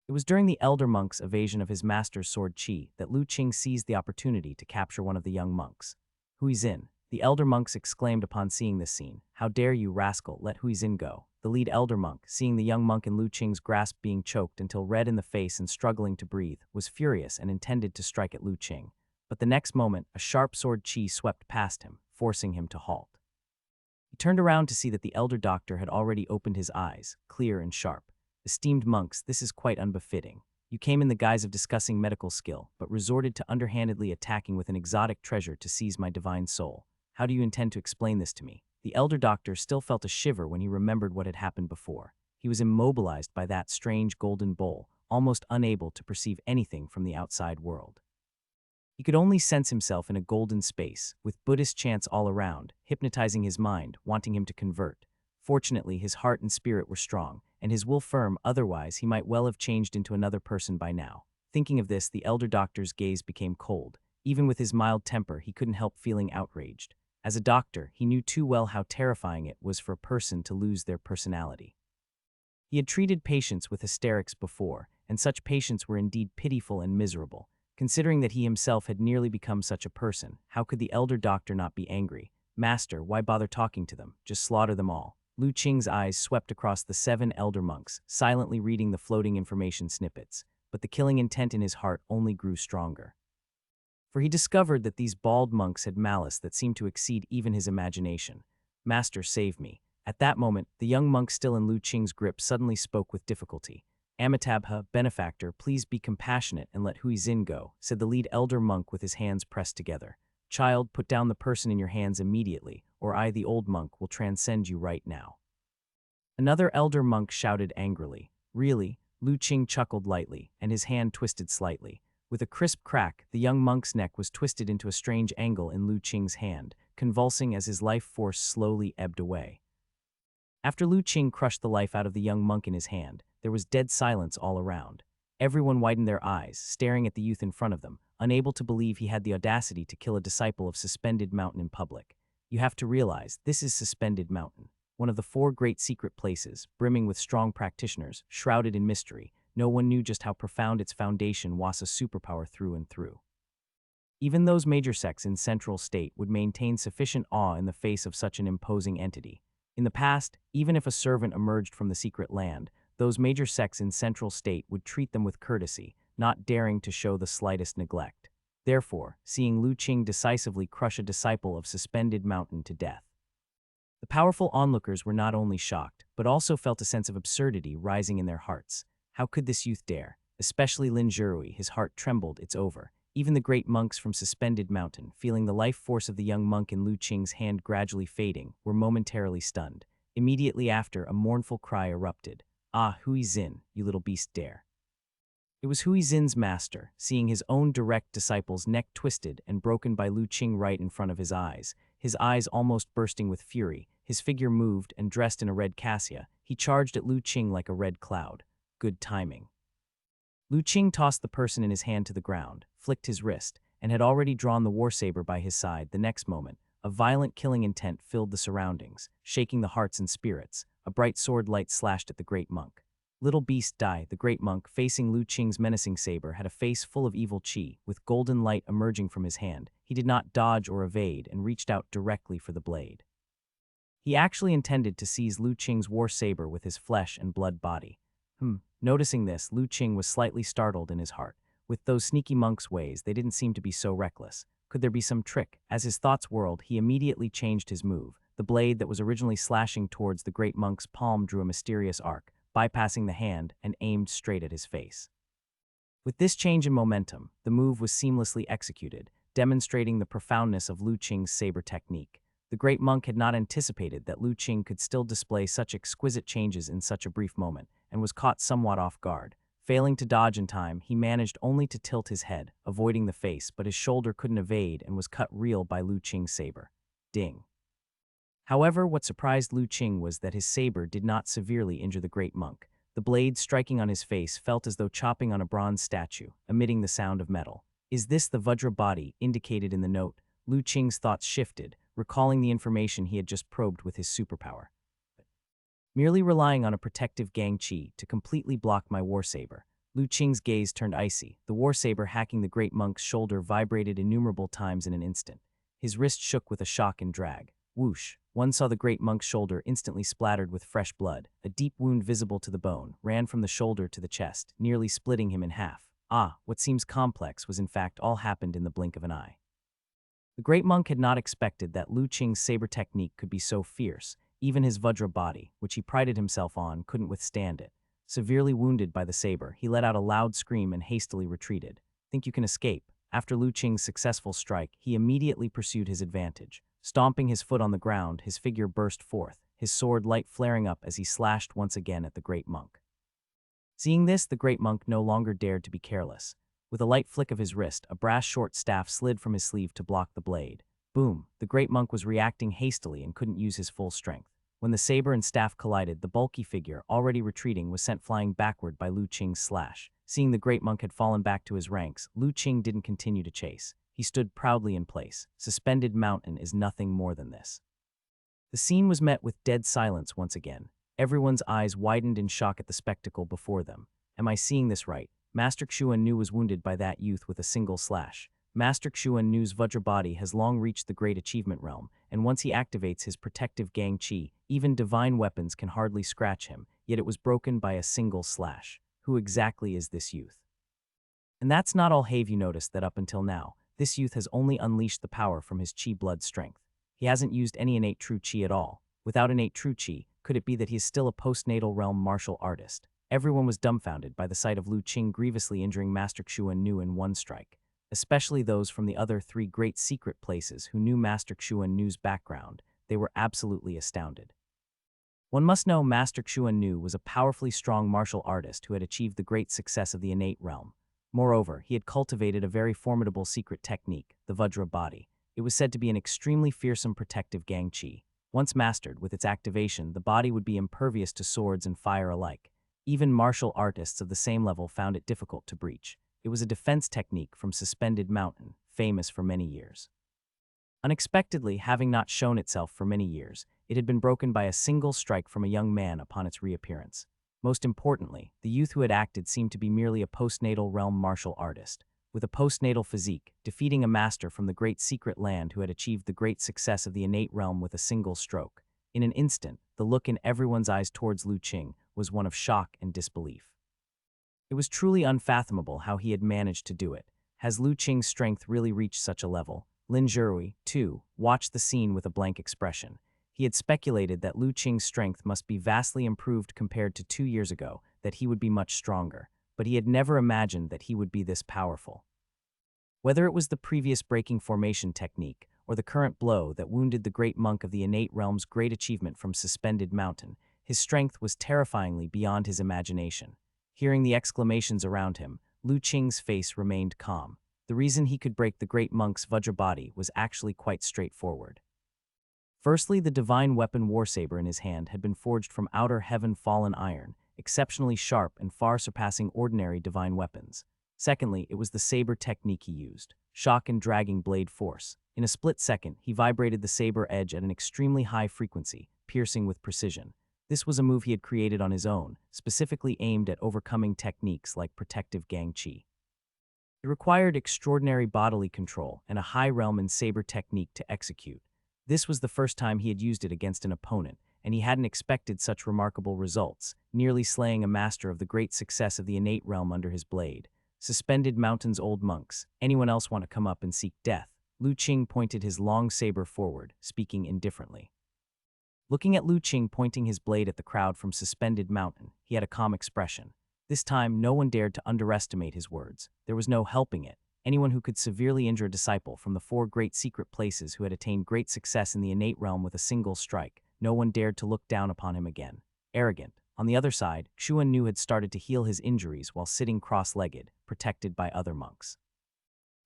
It was during the elder monk's evasion of his master's sword chi that Lu Qing seized the opportunity to capture one of the young monks. Huizin, the elder monks exclaimed upon seeing this scene. "How dare you, rascal, let Huizin go." The lead elder monk, seeing the young monk in Lu Qing's grasp being choked until red in the face and struggling to breathe, was furious and intended to strike at Lu Qing. But the next moment, a sharp sword chi swept past him, forcing him to halt. He turned around to see that the elder doctor had already opened his eyes, clear and sharp. "Esteemed monks, this is quite unbefitting. You came in the guise of discussing medical skill, but resorted to underhandedly attacking with an exotic treasure to seize my divine soul. How do you intend to explain this to me?" The elder doctor still felt a shiver when he remembered what had happened before. He was immobilized by that strange golden bowl, almost unable to perceive anything from the outside world. He could only sense himself in a golden space, with Buddhist chants all around, hypnotizing his mind, wanting him to convert. Fortunately, his heart and spirit were strong, and his will firm, otherwise he might well have changed into another person by now. Thinking of this, the elder doctor's gaze became cold. Even with his mild temper, he couldn't help feeling outraged. As a doctor, he knew too well how terrifying it was for a person to lose their personality. He had treated patients with hysterics before, and such patients were indeed pitiful and miserable. Considering that he himself had nearly become such a person, how could the elder doctor not be angry? "Master, why bother talking to them? Just slaughter them all." Lu Qing's eyes swept across the 7 elder monks, silently reading the floating information snippets, but the killing intent in his heart only grew stronger. For he discovered that these bald monks had malice that seemed to exceed even his imagination. "Master, save me." At that moment, the young monk still in Lu Qing's grip suddenly spoke with difficulty. "Amitabha, benefactor, please be compassionate and let Huizin go," said the lead elder monk with his hands pressed together. "Child, put down the person in your hands immediately, or I, the old monk, will transcend you right now." Another elder monk shouted angrily. "Really?" Lu Qing chuckled lightly, and his hand twisted slightly. With a crisp crack, the young monk's neck was twisted into a strange angle in Lu Qing's hand, convulsing as his life force slowly ebbed away. After Lu Qing crushed the life out of the young monk in his hand, there was dead silence all around. Everyone widened their eyes, staring at the youth in front of them, unable to believe he had the audacity to kill a disciple of Suspended Mountain in public. You have to realize, this is Suspended Mountain, one of the 4 great secret places, brimming with strong practitioners, shrouded in mystery. No one knew just how profound its foundation was a superpower through and through. Even those major sects in Central State would maintain sufficient awe in the face of such an imposing entity. In the past, even if a servant emerged from the secret land, those major sects in Central State would treat them with courtesy, not daring to show the slightest neglect. Therefore, seeing Lu Qing decisively crush a disciple of Suspended Mountain to death, the powerful onlookers were not only shocked, but also felt a sense of absurdity rising in their hearts. How could this youth dare? Especially Lin Zhirui, his heart trembled, it's over. Even the great monks from Suspended Mountain, feeling the life force of the young monk in Lu Qing's hand gradually fading, were momentarily stunned. Immediately after, a mournful cry erupted. "Ah, Huizin, you little beast, dare." It was Huizin's master, seeing his own direct disciple's neck twisted and broken by Lu Qing right in front of his eyes almost bursting with fury. His figure moved, and dressed in a red cassia, he charged at Lu Qing like a red cloud. Good timing. Lu Qing tossed the person in his hand to the ground, flicked his wrist, and had already drawn the war saber by his side. The next moment, a violent killing intent filled the surroundings, shaking the hearts and spirits. A bright sword light slashed at the great monk. "Little beast, die." The great monk, facing Lu Qing's menacing saber, had a face full of evil chi, with golden light emerging from his hand. He did not dodge or evade and reached out directly for the blade. He actually intended to seize Lu Qing's war saber with his flesh and blood body. Noticing this, Lu Qing was slightly startled in his heart. With those sneaky monks' ways, they didn't seem to be so reckless. Could there be some trick? As his thoughts whirled, he immediately changed his move. The blade that was originally slashing towards the great monk's palm drew a mysterious arc, bypassing the hand, and aimed straight at his face. With this change in momentum, the move was seamlessly executed, demonstrating the profoundness of Lu Qing's saber technique. The great monk had not anticipated that Lu Qing could still display such exquisite changes in such a brief moment, and was caught somewhat off guard. Failing to dodge in time, he managed only to tilt his head, avoiding the face, but his shoulder couldn't evade and was cut real by Lu Qing's saber. Ding. However, what surprised Lu Qing was that his saber did not severely injure the great monk. The blade striking on his face felt as though chopping on a bronze statue, emitting the sound of metal. Is this the Vajra body indicated in the note? Lu Qing's thoughts shifted, recalling the information he had just probed with his superpower. Merely relying on a protective gang chi to completely block my war saber. Lu Qing's gaze turned icy. The war saber hacking the great monk's shoulder vibrated innumerable times in an instant. His wrist shook with a shock and drag. Whoosh! One saw the great monk's shoulder instantly splattered with fresh blood. A deep wound visible to the bone ran from the shoulder to the chest, nearly splitting him in half. What seems complex was in fact all happened in the blink of an eye. The great monk had not expected that Lu Qing's saber technique could be so fierce. Even his Vajra body, which he prided himself on, couldn't withstand it. Severely wounded by the saber, he let out a loud scream and hastily retreated. Think you can escape? After Lu Qing's successful strike, he immediately pursued his advantage. Stomping his foot on the ground, his figure burst forth, his sword light flaring up as he slashed once again at the great monk. Seeing this, the great monk no longer dared to be careless. With a light flick of his wrist, a brass short staff slid from his sleeve to block the blade. Boom! The great monk was reacting hastily and couldn't use his full strength. When the saber and staff collided, the bulky figure, already retreating, was sent flying backward by Lu Qing's slash. Seeing the great monk had fallen back to his ranks, Lu Qing didn't continue to chase. He stood proudly in place. Suspended mountain is nothing more than this. The scene was met with dead silence once again. Everyone's eyes widened in shock at the spectacle before them. Am I seeing this right? Master Xuan Nu was wounded by that youth with a single slash. Master Xuan Nu's Vajra body has long reached the great achievement realm, and once he activates his protective Gang Qi, even divine weapons can hardly scratch him, yet it was broken by a single slash. Who exactly is this youth? And that's not all. Have you noticed that up until now, this youth has only unleashed the power from his Qi blood strength? He hasn't used any innate true Qi at all. Without innate true Qi, could it be that he is still a postnatal realm martial artist? Everyone was dumbfounded by the sight of Lu Qing grievously injuring Master Xuan Nu in one strike, especially those from the other three great secret places who knew Master Xuan Nu's background. They were absolutely astounded. One must know Master Xuan Nu was a powerfully strong martial artist who had achieved the great success of the innate realm. Moreover, he had cultivated a very formidable secret technique, the Vajra body. It was said to be an extremely fearsome protective Gang Qi. Once mastered, with its activation, the body would be impervious to swords and fire alike. Even martial artists of the same level found it difficult to breach. It was a defense technique from Suspended Mountain, famous for many years. Unexpectedly, having not shown itself for many years, it had been broken by a single strike from a young man upon its reappearance. Most importantly, the youth who had acted seemed to be merely a postnatal realm martial artist, with a postnatal physique, defeating a master from the great secret land who had achieved the great success of the innate realm with a single stroke. In an instant, the look in everyone's eyes towards Lu Qing was one of shock and disbelief. It was truly unfathomable how he had managed to do it. Has Lu Qing's strength really reached such a level? Lin Zhirui, too, watched the scene with a blank expression. He had speculated that Lu Qing's strength must be vastly improved compared to 2 years ago, that he would be much stronger, but he had never imagined that he would be this powerful. Whether it was the previous breaking formation technique or the current blow that wounded the great monk of the innate realm's great achievement from Suspended Mountain, his strength was terrifyingly beyond his imagination. Hearing the exclamations around him, Lu Qing's face remained calm. The reason he could break the great monk's Vajra body was actually quite straightforward. Firstly, the divine weapon warsaber in his hand had been forged from outer heaven fallen iron, exceptionally sharp and far surpassing ordinary divine weapons. Secondly, it was the saber technique he used, shock and dragging blade force. In a split second, he vibrated the saber edge at an extremely high frequency, piercing with precision. This was a move he had created on his own, specifically aimed at overcoming techniques like protective Gang Qi. It required extraordinary bodily control and a high realm and saber technique to execute. This was the first time he had used it against an opponent, and he hadn't expected such remarkable results, nearly slaying a master of the great success of the innate realm under his blade. Suspended Mountain's old monks. Anyone else want to come up and seek death? Lu Qing pointed his long saber forward, speaking indifferently. Looking at Lu Qing pointing his blade at the crowd from Suspended Mountain, he had a calm expression. This time, no one dared to underestimate his words. There was no helping it. Anyone who could severely injure a disciple from the 4 great secret places who had attained great success in the innate realm with a single strike, no one dared to look down upon him again. Arrogant. On the other side, Xuan Nu had started to heal his injuries while sitting cross-legged, protected by other monks.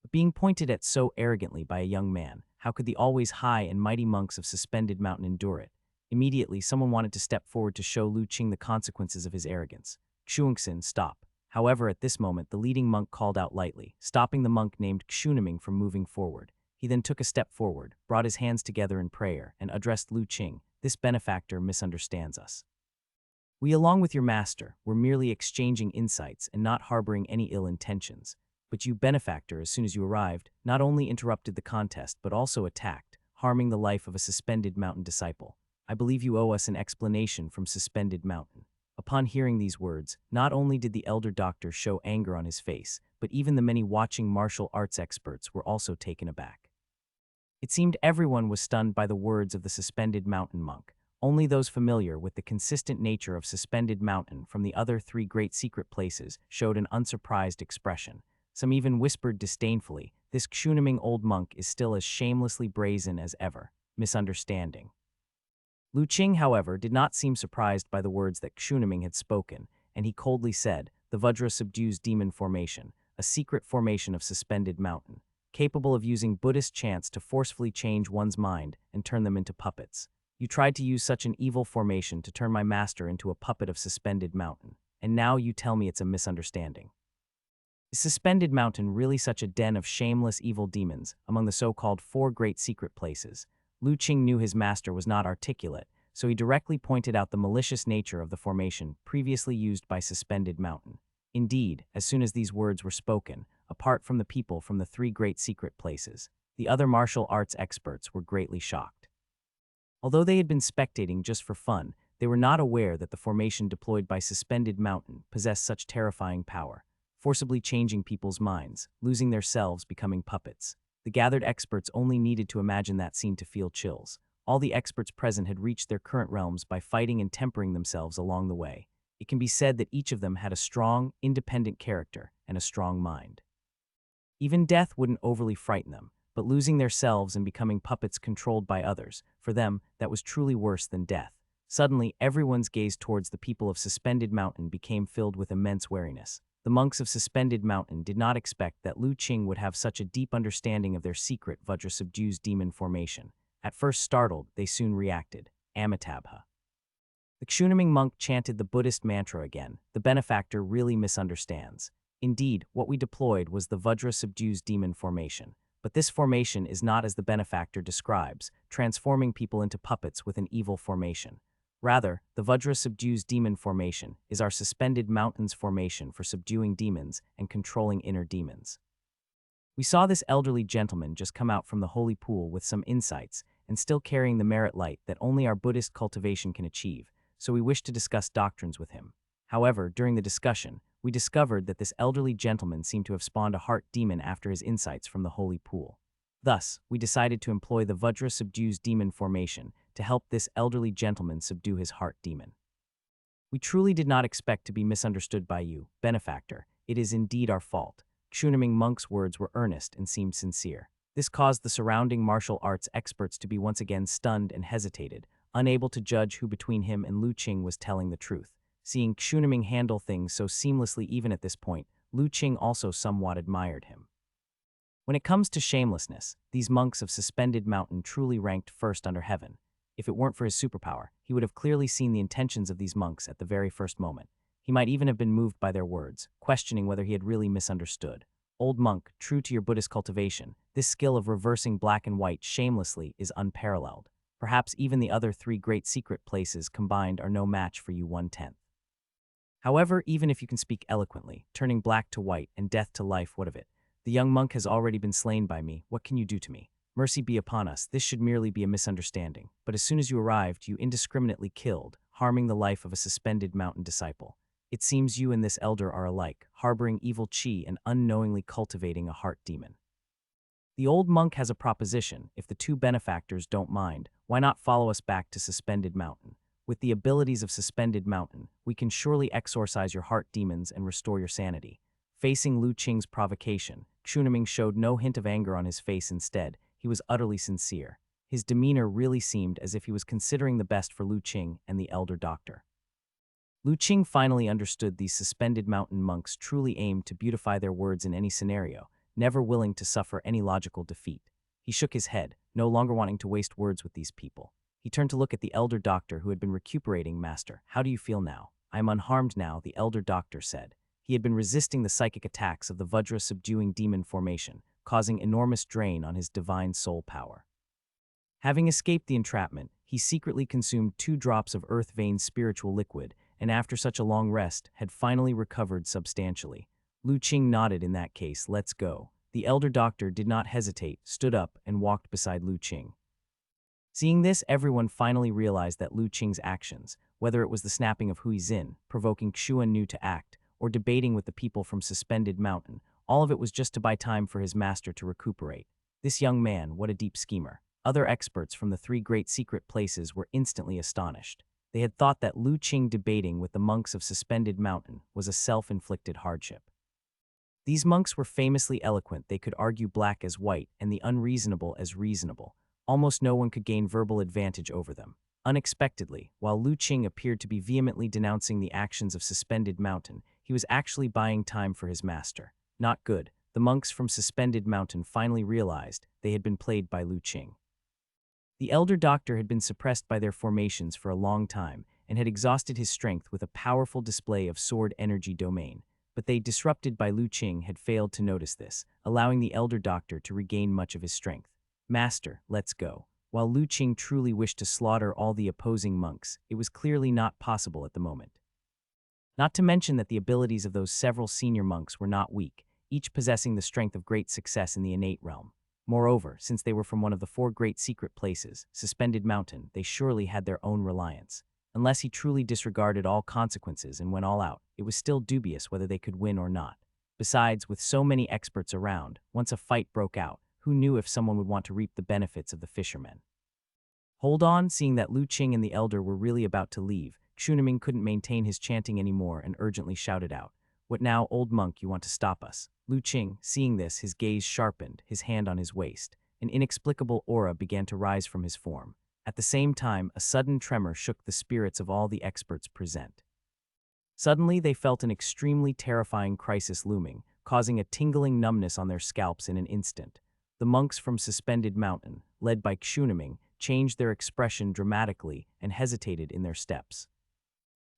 But being pointed at so arrogantly by a young man, how could the always high and mighty monks of Suspended Mountain endure it? Immediately, someone wanted to step forward to show Lu Qing the consequences of his arrogance. Xuanxin, stop. However, at this moment, the leading monk called out lightly, stopping the monk named Xuniming from moving forward. He then took a step forward, brought his hands together in prayer, and addressed Lu Qing. This benefactor misunderstands us. We, along with your master, were merely exchanging insights and not harboring any ill intentions. But you, benefactor, as soon as you arrived, not only interrupted the contest but also attacked, harming the life of a Suspended Mountain disciple. I believe you owe us an explanation from Suspended Mountain. Upon hearing these words, not only did the elder doctor show anger on his face, but even the many watching martial arts experts were also taken aback. It seemed everyone was stunned by the words of the Suspended Mountain monk. Only those familiar with the consistent nature of Suspended Mountain from the other three great secret places showed an unsurprised expression. Some even whispered disdainfully, "This Kshuneming old monk is still as shamelessly brazen as ever." Misunderstanding. Lu Qing, however, did not seem surprised by the words that Kshuneming had spoken, and he coldly said, "The Vajra subdues demon formation, a secret formation of Suspended Mountain, capable of using Buddhist chants to forcefully change one's mind and turn them into puppets. You tried to use such an evil formation to turn my master into a puppet of Suspended Mountain, and now you tell me it's a misunderstanding. Is Suspended Mountain really such a den of shameless evil demons among the so-called four great secret places?" Lu Qing knew his master was not articulate, so he directly pointed out the malicious nature of the formation previously used by Suspended Mountain. Indeed, as soon as these words were spoken, apart from the people from the three great secret places, the other martial arts experts were greatly shocked. Although they had been spectating just for fun, they were not aware that the formation deployed by Suspended Mountain possessed such terrifying power, forcibly changing people's minds, losing their selves, becoming puppets. The gathered experts only needed to imagine that scene to feel chills. All the experts present had reached their current realms by fighting and tempering themselves along the way. It can be said that each of them had a strong, independent character and a strong mind. Even death wouldn't overly frighten them, but losing their selves and becoming puppets controlled by others, for them, that was truly worse than death. Suddenly, everyone's gaze towards the people of Suspended Mountain became filled with immense wariness. The monks of Suspended Mountain did not expect that Lu Qing would have such a deep understanding of their secret Vajra subdues demon formation. At first startled, they soon reacted. Amitabha. The Kshuneming monk chanted the Buddhist mantra again. "The benefactor really misunderstands. Indeed, what we deployed was the Vajra subdues demon formation. But this formation is not as the benefactor describes, transforming people into puppets with an evil formation. Rather, the Vajra subdues demon formation is our Suspended Mountains formation for subduing demons and controlling inner demons. We saw this elderly gentleman just come out from the holy pool with some insights and still carrying the merit light that only our Buddhist cultivation can achieve, so we wished to discuss doctrines with him. However, during the discussion, we discovered that this elderly gentleman seemed to have spawned a heart demon after his insights from the holy pool. Thus, we decided to employ the Vajra subdues demon formation to help this elderly gentleman subdue his heart demon. We truly did not expect to be misunderstood by you, benefactor. It is indeed our fault." Kshuneming monk's words were earnest and seemed sincere. This caused the surrounding martial arts experts to be once again stunned and hesitated, unable to judge who between him and Lu Qing was telling the truth. Seeing Kshuneming handle things so seamlessly even at this point, Lu Qing also somewhat admired him. When it comes to shamelessness, these monks of Suspended Mountain truly ranked first under heaven. If it weren't for his superpower, he would have clearly seen the intentions of these monks at the very first moment. He might even have been moved by their words, questioning whether he had really misunderstood. "Old monk, true to your Buddhist cultivation, this skill of reversing black and white shamelessly is unparalleled. Perhaps even the other three great secret places combined are no match for you 1/10. However, even if you can speak eloquently, turning black to white and death to life, what of it? The young monk has already been slain by me. What can you do to me? Mercy be upon us, this should merely be a misunderstanding. But as soon as you arrived, you indiscriminately killed, harming the life of a Suspended Mountain disciple. It seems you and this elder are alike, harboring evil chi and unknowingly cultivating a heart demon. The old monk has a proposition. If the two benefactors don't mind, why not follow us back to Suspended Mountain? With the abilities of Suspended Mountain, we can surely exorcise your heart demons and restore your sanity." Facing Lu Qing's provocation, Kshuneming showed no hint of anger on his face. Instead, he was utterly sincere. His demeanor really seemed as if he was considering the best for Lu Qing and the elder doctor. Lu Qing finally understood these Suspended Mountain monks truly aimed to beautify their words in any scenario, never willing to suffer any logical defeat. He shook his head, no longer wanting to waste words with these people. He turned to look at the elder doctor who had been recuperating. "Master, how do you feel now?" "I am unharmed now," the elder doctor said. He had been resisting the psychic attacks of the Vajra subduing demon formation, causing enormous drain on his divine soul power. Having escaped the entrapment, he secretly consumed 2 drops of earth vein spiritual liquid, and after such a long rest, had finally recovered substantially. Lu Qing nodded. "In that case, let's go." The elder doctor did not hesitate, stood up, and walked beside Lu Qing. Seeing this, everyone finally realized that Lu Qing's actions, whether it was the snapping of Hui Xin, provoking Xuan Nu to act, or debating with the people from Suspended Mountain, all of it was just to buy time for his master to recuperate. This young man, what a deep schemer. other experts from the three great secret places were instantly astonished. They had thought that Lu Qing debating with the monks of Suspended Mountain was a self-inflicted hardship. These monks were famously eloquent. They could argue black as white and the unreasonable as reasonable. Almost no one could gain verbal advantage over them. Unexpectedly, while Lu Qing appeared to be vehemently denouncing the actions of Suspended Mountain, he was actually buying time for his master. Not good. The monks from Suspended Mountain finally realized they had been played by Lu Qing. The elder doctor had been suppressed by their formations for a long time and had exhausted his strength with a powerful display of sword energy domain. But they, disrupted by Lu Qing, had failed to notice this, allowing the elder doctor to regain much of his strength. Master, let's go. While Lu Qing truly wished to slaughter all the opposing monks, it was clearly not possible at the moment. Not to mention that the abilities of those several senior monks were not weak, each possessing the strength of great success in the innate realm. Moreover, since they were from one of the four great secret places, Suspended Mountain, they surely had their own reliance. Unless he truly disregarded all consequences and went all out, it was still dubious whether they could win or not. Besides, with so many experts around, once a fight broke out, who knew if someone would want to reap the benefits of the fishermen? Hold on, seeing that Lu Qing and the elder were really about to leave, Xuniming couldn't maintain his chanting anymore and urgently shouted out, "What now, old monk, you want to stop us?" Lu Qing, seeing this, his gaze sharpened, his hand on his waist. An inexplicable aura began to rise from his form. At the same time, a sudden tremor shook the spirits of all the experts present. Suddenly, they felt an extremely terrifying crisis looming, causing a tingling numbness on their scalps in an instant. The monks from Suspended Mountain, led by Xuniming, changed their expression dramatically and hesitated in their steps.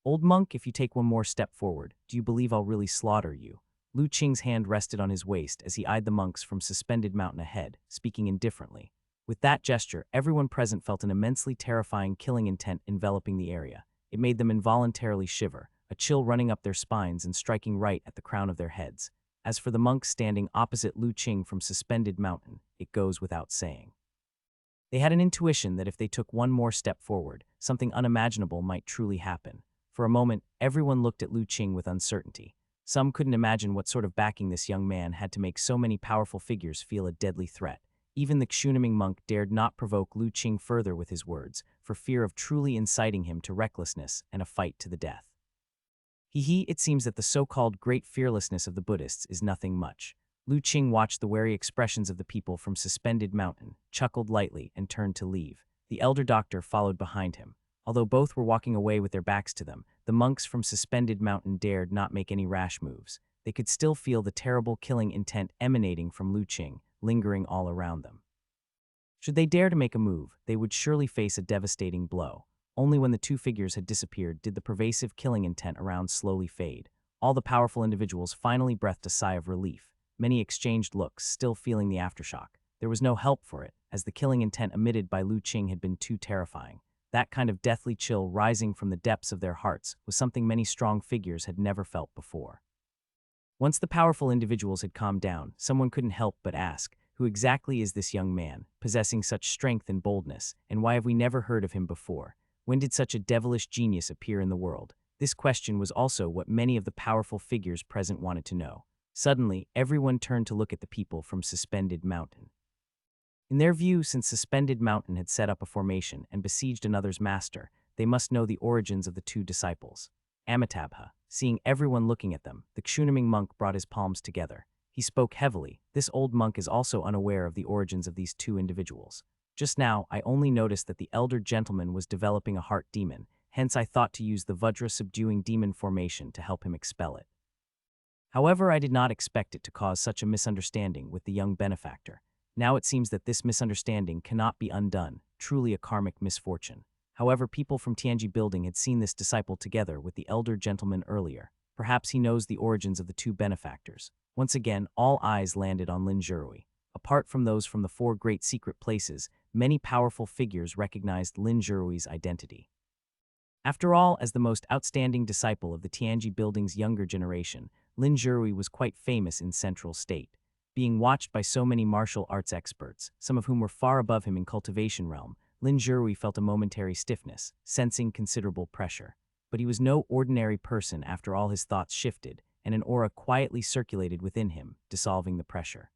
"Old monk, if you take one more step forward, do you believe I'll really slaughter you?" Lu Qing's hand rested on his waist as he eyed the monks from Suspended Mountain ahead, speaking indifferently. With that gesture, everyone present felt an immensely terrifying killing intent enveloping the area. It made them involuntarily shiver, a chill running up their spines and striking right at the crown of their heads. As for the monks standing opposite Lu Qing from Suspended Mountain, it goes without saying. They had an intuition that if they took one more step forward, something unimaginable might truly happen. For a moment, everyone looked at Lu Qing with uncertainty. Some couldn't imagine what sort of backing this young man had to make so many powerful figures feel a deadly threat. Even the Xuniming monk dared not provoke Lu Qing further with his words, for fear of truly inciting him to recklessness and a fight to the death. It seems that the so-called great fearlessness of the Buddhists is nothing much. Lu Qing watched the wary expressions of the people from Suspended Mountain, chuckled lightly, and turned to leave. The elder doctor followed behind him. Although both were walking away with their backs to them, the monks from Suspended Mountain dared not make any rash moves. They could still feel the terrible killing intent emanating from Lu Qing, lingering all around them. Should they dare to make a move, they would surely face a devastating blow. Only when the two figures had disappeared did the pervasive killing intent around slowly fade. All the powerful individuals finally breathed a sigh of relief. Many exchanged looks, still feeling the aftershock. There was no help for it, as the killing intent emitted by Lu Qing had been too terrifying. That kind of deathly chill rising from the depths of their hearts was something many strong figures had never felt before. Once the powerful individuals had calmed down, someone couldn't help but ask, who exactly is this young man, possessing such strength and boldness, and why have we never heard of him before? When did such a devilish genius appear in the world? This question was also what many of the powerful figures present wanted to know. Suddenly, everyone turned to look at the people from Suspended Mountain. In their view, since Suspended Mountain had set up a formation and besieged another's master, they must know the origins of the two disciples. Amitabha, seeing everyone looking at them, the Xuniming monk brought his palms together. He spoke heavily. This old monk is also unaware of the origins of these two individuals. Just now, I only noticed that the elder gentleman was developing a heart demon, hence I thought to use the Vajra subduing demon formation to help him expel it. However, I did not expect it to cause such a misunderstanding with the young benefactor. Now it seems that this misunderstanding cannot be undone, truly a karmic misfortune. However, people from Tianji building had seen this disciple together with the elder gentleman earlier. Perhaps he knows the origins of the two benefactors. Once again, all eyes landed on Lin Zhirui. Apart from those from the four great secret places, many powerful figures recognized Lin Zhirui's identity. After all, as the most outstanding disciple of the Tianji building's younger generation, Lin Zhirui was quite famous in Central State. Being watched by so many martial arts experts, some of whom were far above him in cultivation realm, Lin Zhirui felt a momentary stiffness, sensing considerable pressure. But he was no ordinary person after all. His thoughts shifted, and an aura quietly circulated within him, dissolving the pressure.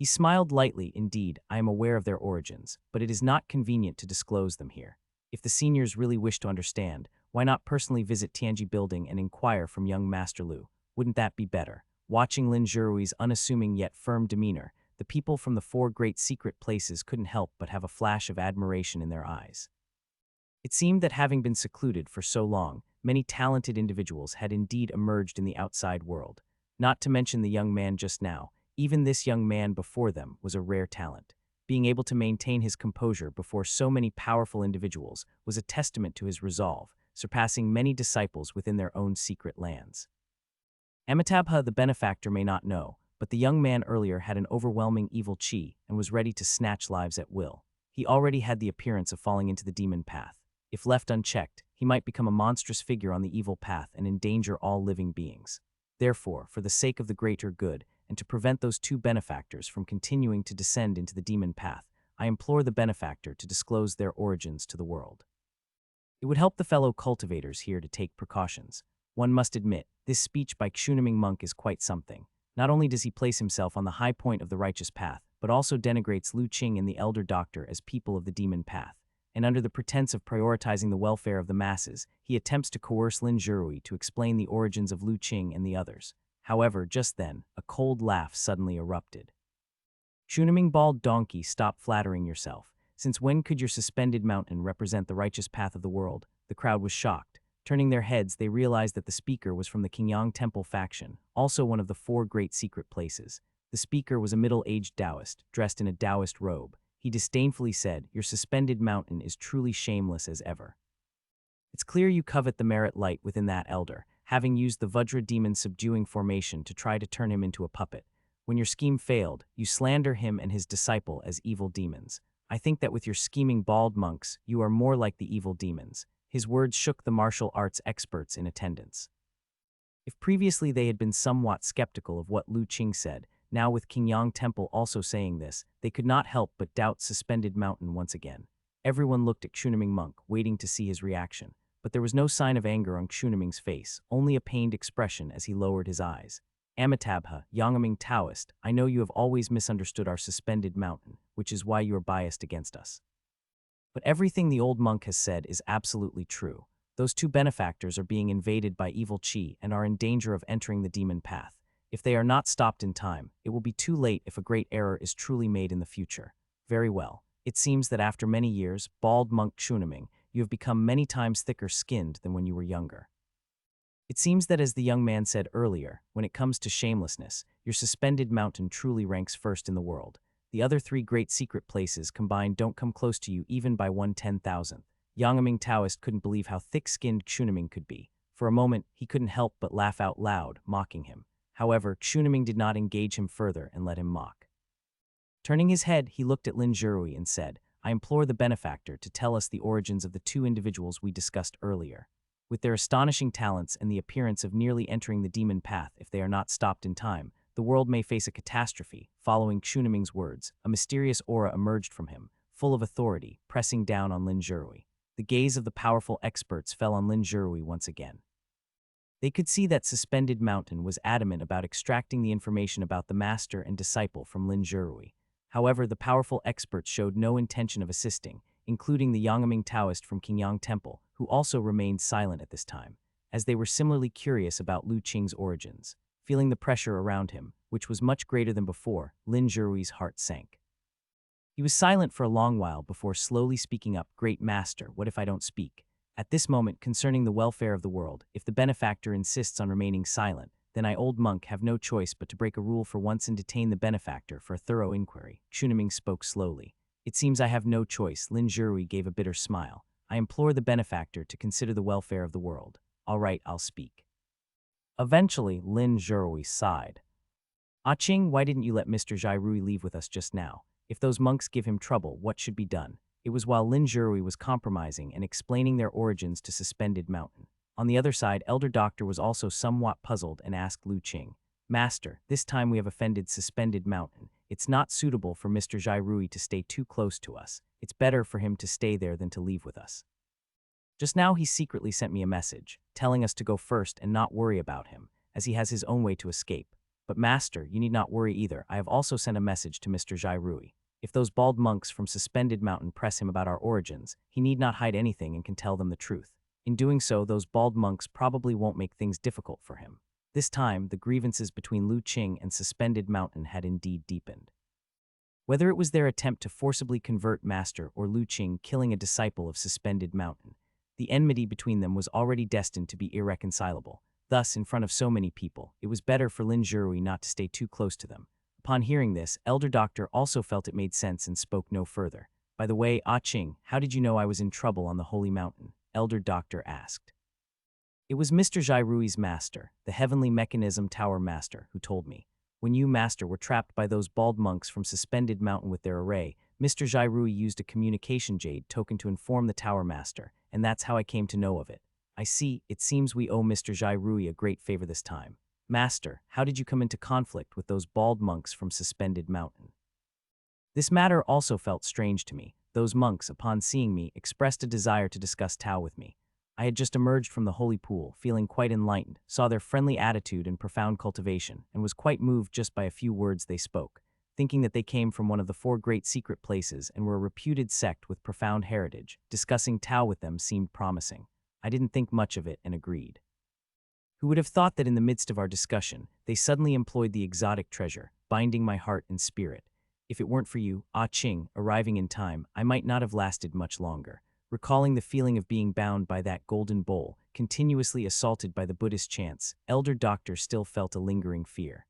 He smiled lightly. Indeed, I am aware of their origins, but it is not convenient to disclose them here. If the seniors really wish to understand, why not personally visit Tianji Building and inquire from young Master Lu? Wouldn't that be better? Watching Lin Zhirui's unassuming yet firm demeanor, the people from the four great secret places couldn't help but have a flash of admiration in their eyes. It seemed that having been secluded for so long, many talented individuals had indeed emerged in the outside world. Not to mention the young man just now, even this young man before them was a rare talent. Being able to maintain his composure before so many powerful individuals was a testament to his resolve, surpassing many disciples within their own secret lands. Amitabha the benefactor may not know, but the young man earlier had an overwhelming evil chi and was ready to snatch lives at will. He already had the appearance of falling into the demon path. If left unchecked, he might become a monstrous figure on the evil path and endanger all living beings. Therefore, for the sake of the greater good, and to prevent those two benefactors from continuing to descend into the demon path, I implore the benefactor to disclose their origins to the world. It would help the fellow cultivators here to take precautions. One must admit, this speech by Xunaming monk is quite something. Not only does he place himself on the high point of the righteous path, but also denigrates Lu Qing and the elder doctor as people of the demon path. And under the pretense of prioritizing the welfare of the masses, he attempts to coerce Lin Zhirui to explain the origins of Lu Qing and the others. However, just then, a cold laugh suddenly erupted. Xunaming bald donkey, stop flattering yourself. Since when could your suspended mountain represent the righteous path of the world? The crowd was shocked. Turning their heads, they realized that the speaker was from the Qingyang Temple faction, also one of the four great secret places. The speaker was a middle-aged Taoist, dressed in a Taoist robe. He disdainfully said, "Your suspended mountain is truly shameless as ever. It's clear you covet the merit light within that elder, having used the Vajra demon subduing formation to try to turn him into a puppet. When your scheme failed, you slander him and his disciple as evil demons. I think that with your scheming bald monks, you are more like the evil demons." His words shook the martial arts experts in attendance. If previously they had been somewhat skeptical of what Lu Qing said, now with Qingyang Temple also saying this, they could not help but doubt suspended mountain once again. Everyone looked at Xunaming monk, waiting to see his reaction, but there was no sign of anger on Xunaming's face, only a pained expression as he lowered his eyes. Amitabha, Yangaming Taoist, I know you have always misunderstood our suspended mountain, which is why you are biased against us. But everything the old monk has said is absolutely true. Those two benefactors are being invaded by evil chi and are in danger of entering the demon path. If they are not stopped in time, it will be too late if a great error is truly made in the future. Very well. It seems that after many years, bald monk Xunaming, you have become many times thicker-skinned than when you were younger. It seems that as the young man said earlier, when it comes to shamelessness, your suspended mountain truly ranks first in the world. The other three great secret places combined don't come close to you even by 1/10,000th. Yangaming Taoist couldn't believe how thick-skinned Xunaming could be. For a moment, he couldn't help but laugh out loud, mocking him. However, Xunaming did not engage him further and let him mock. Turning his head, he looked at Lin Zhirui and said, I implore the benefactor to tell us the origins of the two individuals we discussed earlier. With their astonishing talents and the appearance of nearly entering the demon path if they are not stopped in time, the world may face a catastrophe. Following Xunaming's words, a mysterious aura emerged from him, full of authority, pressing down on Lin Zhirui. The gaze of the powerful experts fell on Lin Zhirui once again. They could see that Suspended Mountain was adamant about extracting the information about the master and disciple from Lin Zhirui. However, the powerful experts showed no intention of assisting, including the Yangaming Taoist from Qingyang Temple, who also remained silent at this time, as they were similarly curious about Lu Qing's origins. Feeling the pressure around him, which was much greater than before, Lin Zhirui's heart sank. He was silent for a long while before slowly speaking up, Great Master, what if I don't speak? At this moment, concerning the welfare of the world, if the benefactor insists on remaining silent, then I, old monk, have no choice but to break a rule for once and detain the benefactor for a thorough inquiry. Xunaming spoke slowly. It seems I have no choice. Lin Zhirui gave a bitter smile. I implore the benefactor to consider the welfare of the world. All right, I'll speak. Eventually, Lin Zhirui sighed. Ah Qing, why didn't you let Mr. Zhirui leave with us just now? If those monks give him trouble, what should be done? It was while Lin Zhirui was compromising and explaining their origins to Suspended Mountain. On the other side, Elder Doctor was also somewhat puzzled and asked Lu Qing, Master, this time we have offended Suspended Mountain. It's not suitable for Mr. Zhirui to stay too close to us. It's better for him to stay there than to leave with us. Just now he secretly sent me a message, telling us to go first and not worry about him, as he has his own way to escape. But master, you need not worry either. I have also sent a message to Mr. Jairui. If those bald monks from Suspended Mountain press him about our origins, he need not hide anything and can tell them the truth. In doing so, those bald monks probably won't make things difficult for him. This time, the grievances between Lu Qing and Suspended Mountain had indeed deepened. Whether it was their attempt to forcibly convert Master or Lu Qing killing a disciple of Suspended Mountain, the enmity between them was already destined to be irreconcilable. Thus, in front of so many people, it was better for Lin Zhirui not to stay too close to them. Upon hearing this, Elder Doctor also felt it made sense and spoke no further. By the way, Ah Qing, how did you know I was in trouble on the Holy Mountain? Elder Doctor asked. It was Mr. Jairui's master, the Heavenly Mechanism Tower Master, who told me. When you, Master, were trapped by those bald monks from Suspended Mountain with their array, Mr. Jairui used a communication jade token to inform the Tower Master, and that's how I came to know of it. I see, it seems we owe Mr. Jairui a great favor this time. Master, how did you come into conflict with those bald monks from Suspended Mountain? This matter also felt strange to me. Those monks, upon seeing me, expressed a desire to discuss Tao with me. I had just emerged from the holy pool, feeling quite enlightened, saw their friendly attitude and profound cultivation, and was quite moved just by a few words they spoke, thinking that they came from one of the 4 great secret places and were a reputed sect with profound heritage. Discussing Tao with them seemed promising. I didn't think much of it and agreed. Who would have thought that in the midst of our discussion, they suddenly employed the exotic treasure, binding my heart and spirit. If it weren't for you, Ah Qing, arriving in time, I might not have lasted much longer. Recalling the feeling of being bound by that golden bowl, continuously assaulted by the Buddhist chants, Elder Doctor still felt a lingering fear.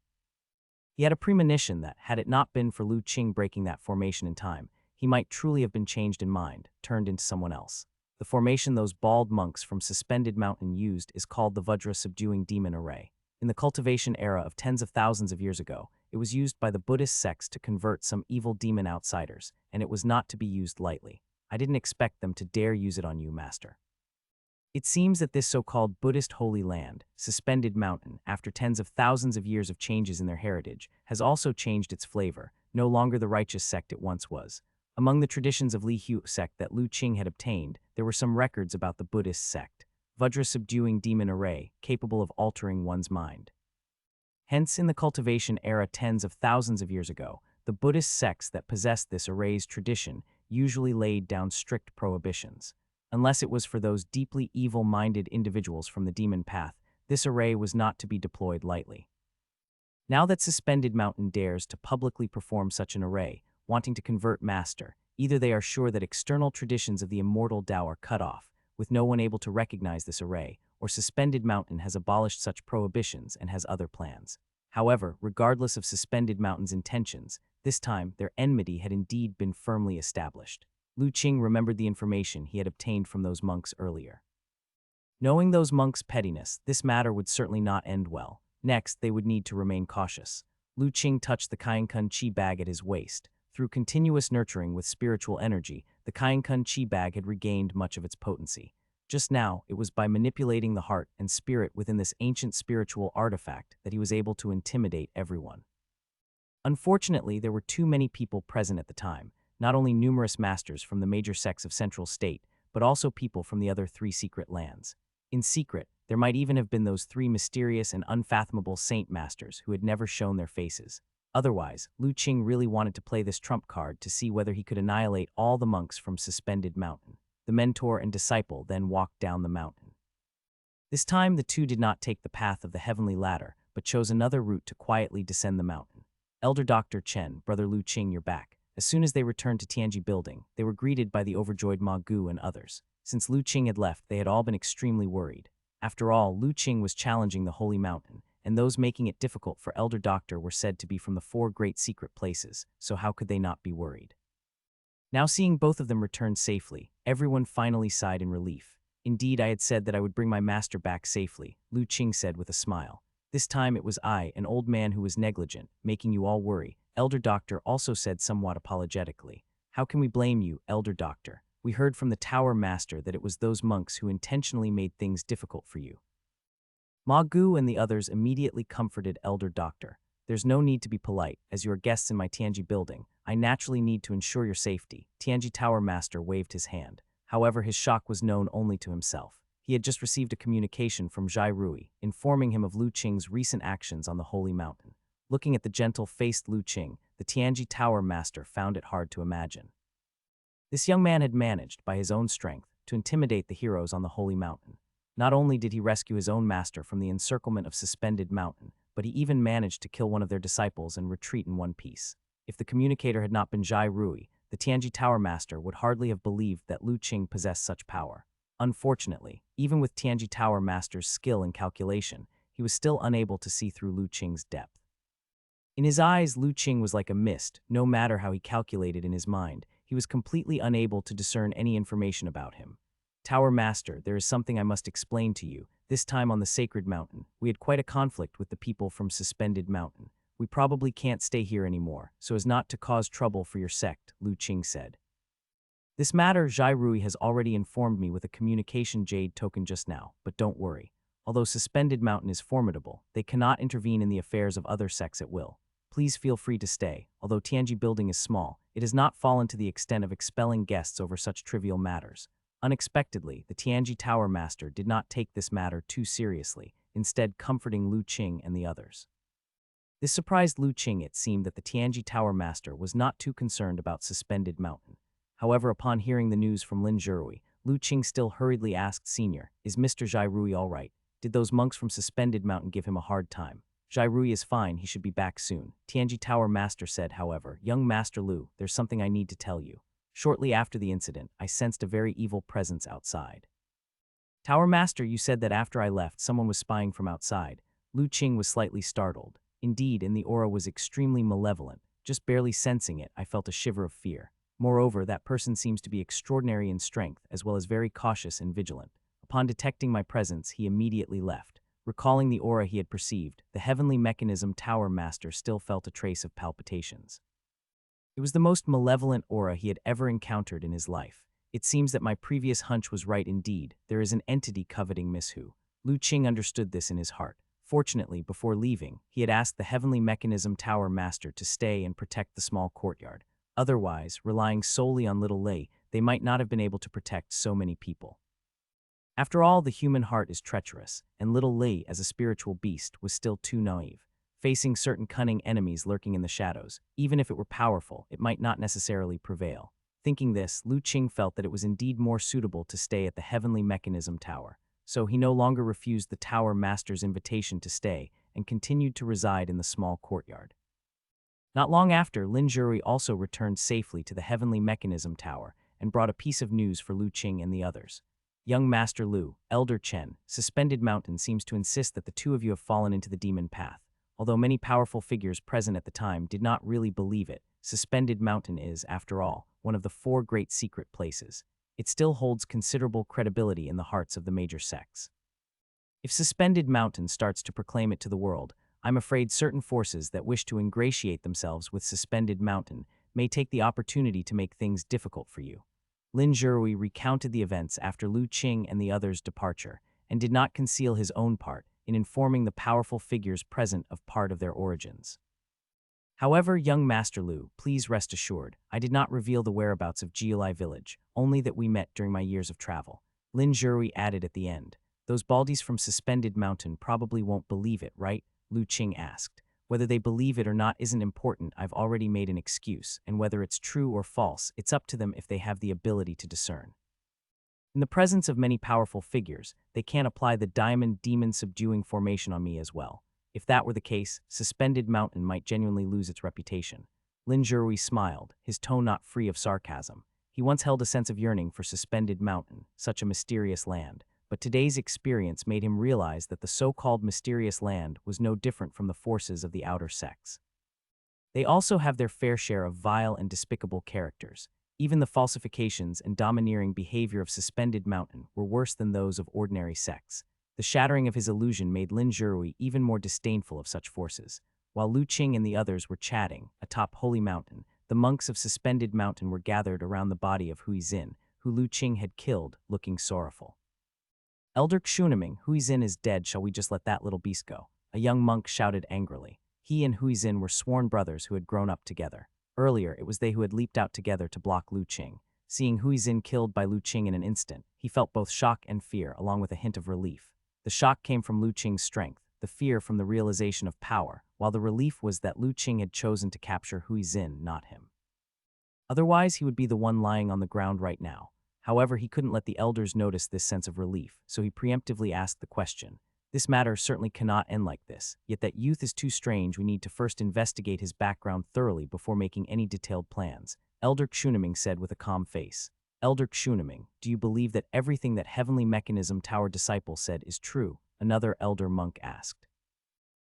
He had a premonition that, had it not been for Lu Qing breaking that formation in time, he might truly have been changed in mind, turned into someone else. The formation those bald monks from Suspended Mountain used is called the Vajra Subduing Demon Array. In the cultivation era of tens of thousands of years ago, it was used by the Buddhist sects to convert some evil demon outsiders, and it was not to be used lightly. I didn't expect them to dare use it on you, Master. It seems that this so-called Buddhist Holy Land, Suspended Mountain, after tens of thousands of years of changes in their heritage, has also changed its flavor, no longer the righteous sect it once was. Among the traditions of Li Hu sect that Lu Qing had obtained, there were some records about the Buddhist sect, Vajra Subduing Demon Array, capable of altering one's mind. Hence, in the cultivation era tens of thousands of years ago, the Buddhist sects that possessed this array's tradition usually laid down strict prohibitions. Unless it was for those deeply evil-minded individuals from the demon path, this array was not to be deployed lightly. Now that Suspended Mountain dares to publicly perform such an array, wanting to convert Master, either they are sure that external traditions of the immortal Tao are cut off, with no one able to recognize this array, or Suspended Mountain has abolished such prohibitions and has other plans. However, regardless of Suspended Mountain's intentions, this time their enmity had indeed been firmly established. Lu Qing remembered the information he had obtained from those monks earlier. Knowing those monks' pettiness, this matter would certainly not end well. Next, they would need to remain cautious. Lu Qing touched the Kainkun Chi bag at his waist. Through continuous nurturing with spiritual energy, the Kainkun Chi bag had regained much of its potency. Just now, it was by manipulating the heart and spirit within this ancient spiritual artifact that he was able to intimidate everyone. Unfortunately, there were too many people present at the time, not only numerous masters from the major sects of Central State, but also people from the other 3 secret lands. In secret, there might even have been those 3 mysterious and unfathomable saint masters who had never shown their faces. Otherwise, Lu Qing really wanted to play this trump card to see whether he could annihilate all the monks from Suspended Mountain. The mentor and disciple then walked down the mountain. This time, the 2 did not take the path of the heavenly ladder, but chose another route to quietly descend the mountain. Elder Dr. Chen, Brother Lu Qing, you're back. As soon as they returned to Tianji Building, they were greeted by the overjoyed Ma Gu and others. Since Lu Qing had left, they had all been extremely worried. After all, Lu Qing was challenging the Holy Mountain, and those making it difficult for Elder Doctor were said to be from the 4 great secret places, so how could they not be worried? Now seeing both of them return safely, everyone finally sighed in relief. Indeed, I had said that I would bring my master back safely, Lu Qing said with a smile. This time it was I, an old man who was negligent, making you all worry. Elder Doctor also said somewhat apologetically. How can we blame you, Elder Doctor? We heard from the Tower Master that it was those monks who intentionally made things difficult for you. Ma Gu and the others immediately comforted Elder Doctor. There's no need to be polite. As you are guests in my Tianji building, I naturally need to ensure your safety. Tianji Tower Master waved his hand. However, his shock was known only to himself. He had just received a communication from Jairui, informing him of Lu Qing's recent actions on the Holy Mountain. Looking at the gentle-faced Lu Qing, the Tianji Tower master found it hard to imagine. This young man had managed, by his own strength, to intimidate the heroes on the Holy Mountain. Not only did he rescue his own master from the encirclement of Suspended Mountain, but he even managed to kill one of their disciples and retreat in one piece. If the communicator had not been Zhai Rui, the Tianji Tower master would hardly have believed that Lu Qing possessed such power. Unfortunately, even with Tianji Tower master's skill and calculation, he was still unable to see through Lu Qing's depth. In his eyes, Lu Qing was like a mist. No matter how he calculated in his mind, he was completely unable to discern any information about him. Tower Master, there is something I must explain to you. This time on the Sacred Mountain, we had quite a conflict with the people from Suspended Mountain. We probably can't stay here anymore, so as not to cause trouble for your sect, Lu Qing said. This matter Zhai Rui has already informed me with a communication jade token just now, but don't worry. Although Suspended Mountain is formidable, they cannot intervene in the affairs of other sects at will. Please feel free to stay. Although Tianji building is small, it has not fallen to the extent of expelling guests over such trivial matters. Unexpectedly, the Tianji Tower Master did not take this matter too seriously, instead comforting Lu Qing and the others. This surprised Lu Qing. It seemed that the Tianji Tower Master was not too concerned about Suspended Mountain. However, upon hearing the news from Lin Zhirui, Lu Qing still hurriedly asked, Senior, is Mr. Zhai Rui all right? Did those monks from Suspended Mountain give him a hard time? Zhai Rui is fine, he should be back soon. Tianji Tower Master said, however, Young Master Lu, there's something I need to tell you. Shortly after the incident, I sensed a very evil presence outside. Tower Master, you said that after I left, someone was spying from outside. Lu Qing was slightly startled. Indeed, and the aura was extremely malevolent. Just barely sensing it, I felt a shiver of fear. Moreover, that person seems to be extraordinary in strength, as well as very cautious and vigilant. Upon detecting my presence, he immediately left. Recalling the aura he had perceived, the heavenly mechanism Tower Master still felt a trace of palpitations. It was the most malevolent aura he had ever encountered in his life. It seems that my previous hunch was right indeed. There is an entity coveting Miss Hu. Lu Qing understood this in his heart. Fortunately, before leaving, he had asked the heavenly mechanism Tower Master to stay and protect the small courtyard. Otherwise, relying solely on little Lei, they might not have been able to protect so many people. After all, the human heart is treacherous, and little Lei, as a spiritual beast, was still too naive. Facing certain cunning enemies lurking in the shadows, even if it were powerful, it might not necessarily prevail. Thinking this, Lu Qing felt that it was indeed more suitable to stay at the heavenly mechanism tower. So he no longer refused the Tower Master's invitation to stay and continued to reside in the small courtyard. Not long after, Lin Zhirui also returned safely to the heavenly mechanism tower and brought a piece of news for Lu Qing and the others. Young Master Lu, Elder Chen, Suspended Mountain seems to insist that the two of you have fallen into the demon path. Although many powerful figures present at the time did not really believe it, Suspended Mountain is, after all, one of the 4 great secret places. It still holds considerable credibility in the hearts of the major sects. If Suspended Mountain starts to proclaim it to the world, I'm afraid certain forces that wish to ingratiate themselves with Suspended Mountain may take the opportunity to make things difficult for you. Lin Zhirui recounted the events after Lu Qing and the others' departure, and did not conceal his own part in informing the powerful figures present of part of their origins. However, young Master Lu, please rest assured, I did not reveal the whereabouts of Jiulai village, only that we met during my years of travel. Lin Zhirui added at the end. Those baldies from Suspended Mountain probably won't believe it, right? Lu Qing asked. Whether they believe it or not isn't important. I've already made an excuse, and whether it's true or false, it's up to them if they have the ability to discern. In the presence of many powerful figures, they can't apply the diamond demon subduing formation on me as well. If that were the case, Suspended Mountain might genuinely lose its reputation. Lin Zhirui smiled, his tone not free of sarcasm. He once held a sense of yearning for Suspended Mountain, such a mysterious land, but today's experience made him realize that the so-called mysterious land was no different from the forces of the outer sects. They also have their fair share of vile and despicable characters. Even the falsifications and domineering behavior of Suspended Mountain were worse than those of ordinary sects. The shattering of his illusion made Lin Zhirui even more disdainful of such forces. While Lu Qing and the others were chatting, atop Holy Mountain, the monks of Suspended Mountain were gathered around the body of Huizin, who Lu Qing had killed, looking sorrowful. Elder Xuniming, Huizin is dead, shall we just let that little beast go? A young monk shouted angrily. He and Huizin were sworn brothers who had grown up together. Earlier, it was they who had leaped out together to block Lu Qing. Seeing Huizin killed by Lu Qing in an instant, he felt both shock and fear, along with a hint of relief. The shock came from Lu Qing's strength. the fear from the realization of power, while the relief was that Lu Qing had chosen to capture Hui Xin, not him. Otherwise, he would be the one lying on the ground right now. However, he couldn't let the elders notice this sense of relief, so he preemptively asked the question. This matter certainly cannot end like this, yet that youth is too strange. We need to first investigate his background thoroughly before making any detailed plans, Elder Xuniming said with a calm face. Elder Xuniming, do you believe that everything that Heavenly Mechanism Tower disciple said is true? Another elder monk asked.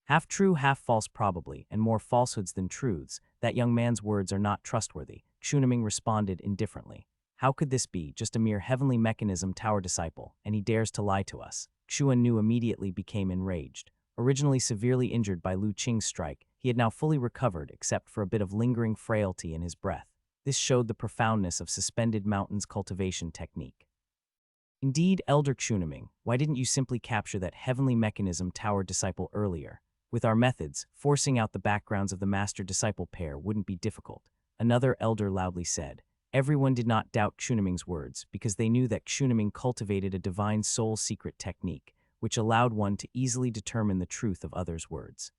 Half true, half false probably, and more falsehoods than truths. That young man's words are not trustworthy, Xuniming responded indifferently. How could this be, just a mere Heavenly Mechanism Tower disciple, and he dares to lie to us? Xuan Nu immediately became enraged. Originally severely injured by Lu Qing's strike, he had now fully recovered except for a bit of lingering frailty in his breath. This showed the profoundness of Suspended Mountain's cultivation technique. Indeed, Elder Xuniming, why didn't you simply capture that Heavenly Mechanism Tower disciple earlier? With our methods, forcing out the backgrounds of the master-disciple pair wouldn't be difficult, another elder loudly said. Everyone did not doubt Xuniming's words because they knew that Xuniming cultivated a divine soul secret technique, which allowed one to easily determine the truth of others' words.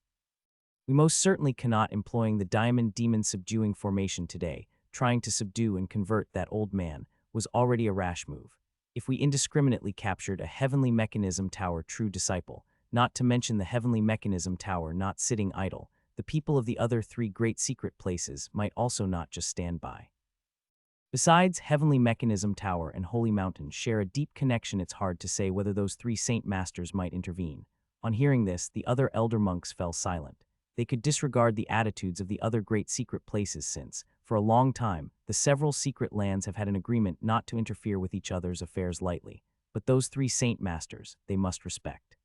We most certainly cannot employing the diamond demon subduing formation today. Trying to subdue and convert that old man was already a rash move. If we indiscriminately captured a Heavenly Mechanism Tower true disciple, not to mention the Heavenly Mechanism Tower not sitting idle, the people of the other three great secret places might also not just stand by. Besides, Heavenly Mechanism Tower and Holy Mountain share a deep connection. It's hard to say whether those three saint masters might intervene. On hearing this, the other elder monks fell silent. They could disregard the attitudes of the other great secret places since, for a long time, the several secret lands have had an agreement not to interfere with each other's affairs lightly. But those three saint masters, they must respect.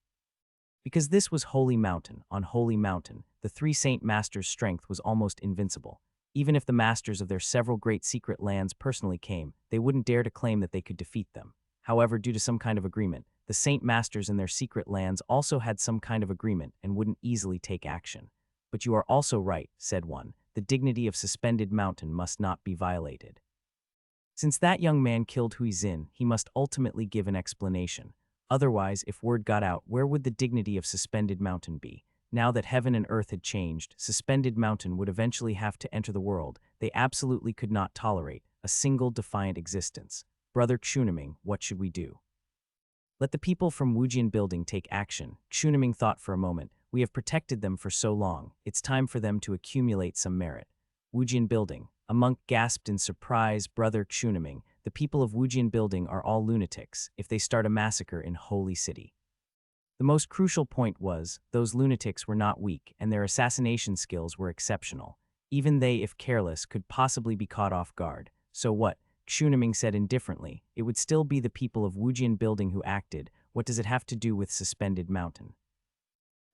Because this was Holy Mountain, on Holy Mountain, the three saint masters' strength was almost invincible. Even if the masters of their several great secret lands personally came, they wouldn't dare to claim that they could defeat them. However, due to some kind of agreement, the saint masters in their secret lands also had some kind of agreement and wouldn't easily take action. But you are also right, said one, the dignity of Suspended Mountain must not be violated. Since that young man killed Hui Xin, he must ultimately give an explanation. Otherwise, if word got out, where would the dignity of Suspended Mountain be? Now that heaven and earth had changed, Suspended Mountain would eventually have to enter the world. They absolutely could not tolerate a single defiant existence. Brother Xuniming, what should we do? Let the people from Wujian Building take action. Xuniming thought for a moment. We have protected them for so long. It's time for them to accumulate some merit. Wujian Building. A monk gasped in surprise. Brother Xuniming, the people of Wujian Building are all lunatics if they start a massacre in Holy City. The most crucial point was, those lunatics were not weak and their assassination skills were exceptional. Even they, if careless, could possibly be caught off guard. So what? Xuniming said indifferently. It would still be the people of Wujian Building who acted. What does it have to do with Suspended Mountain?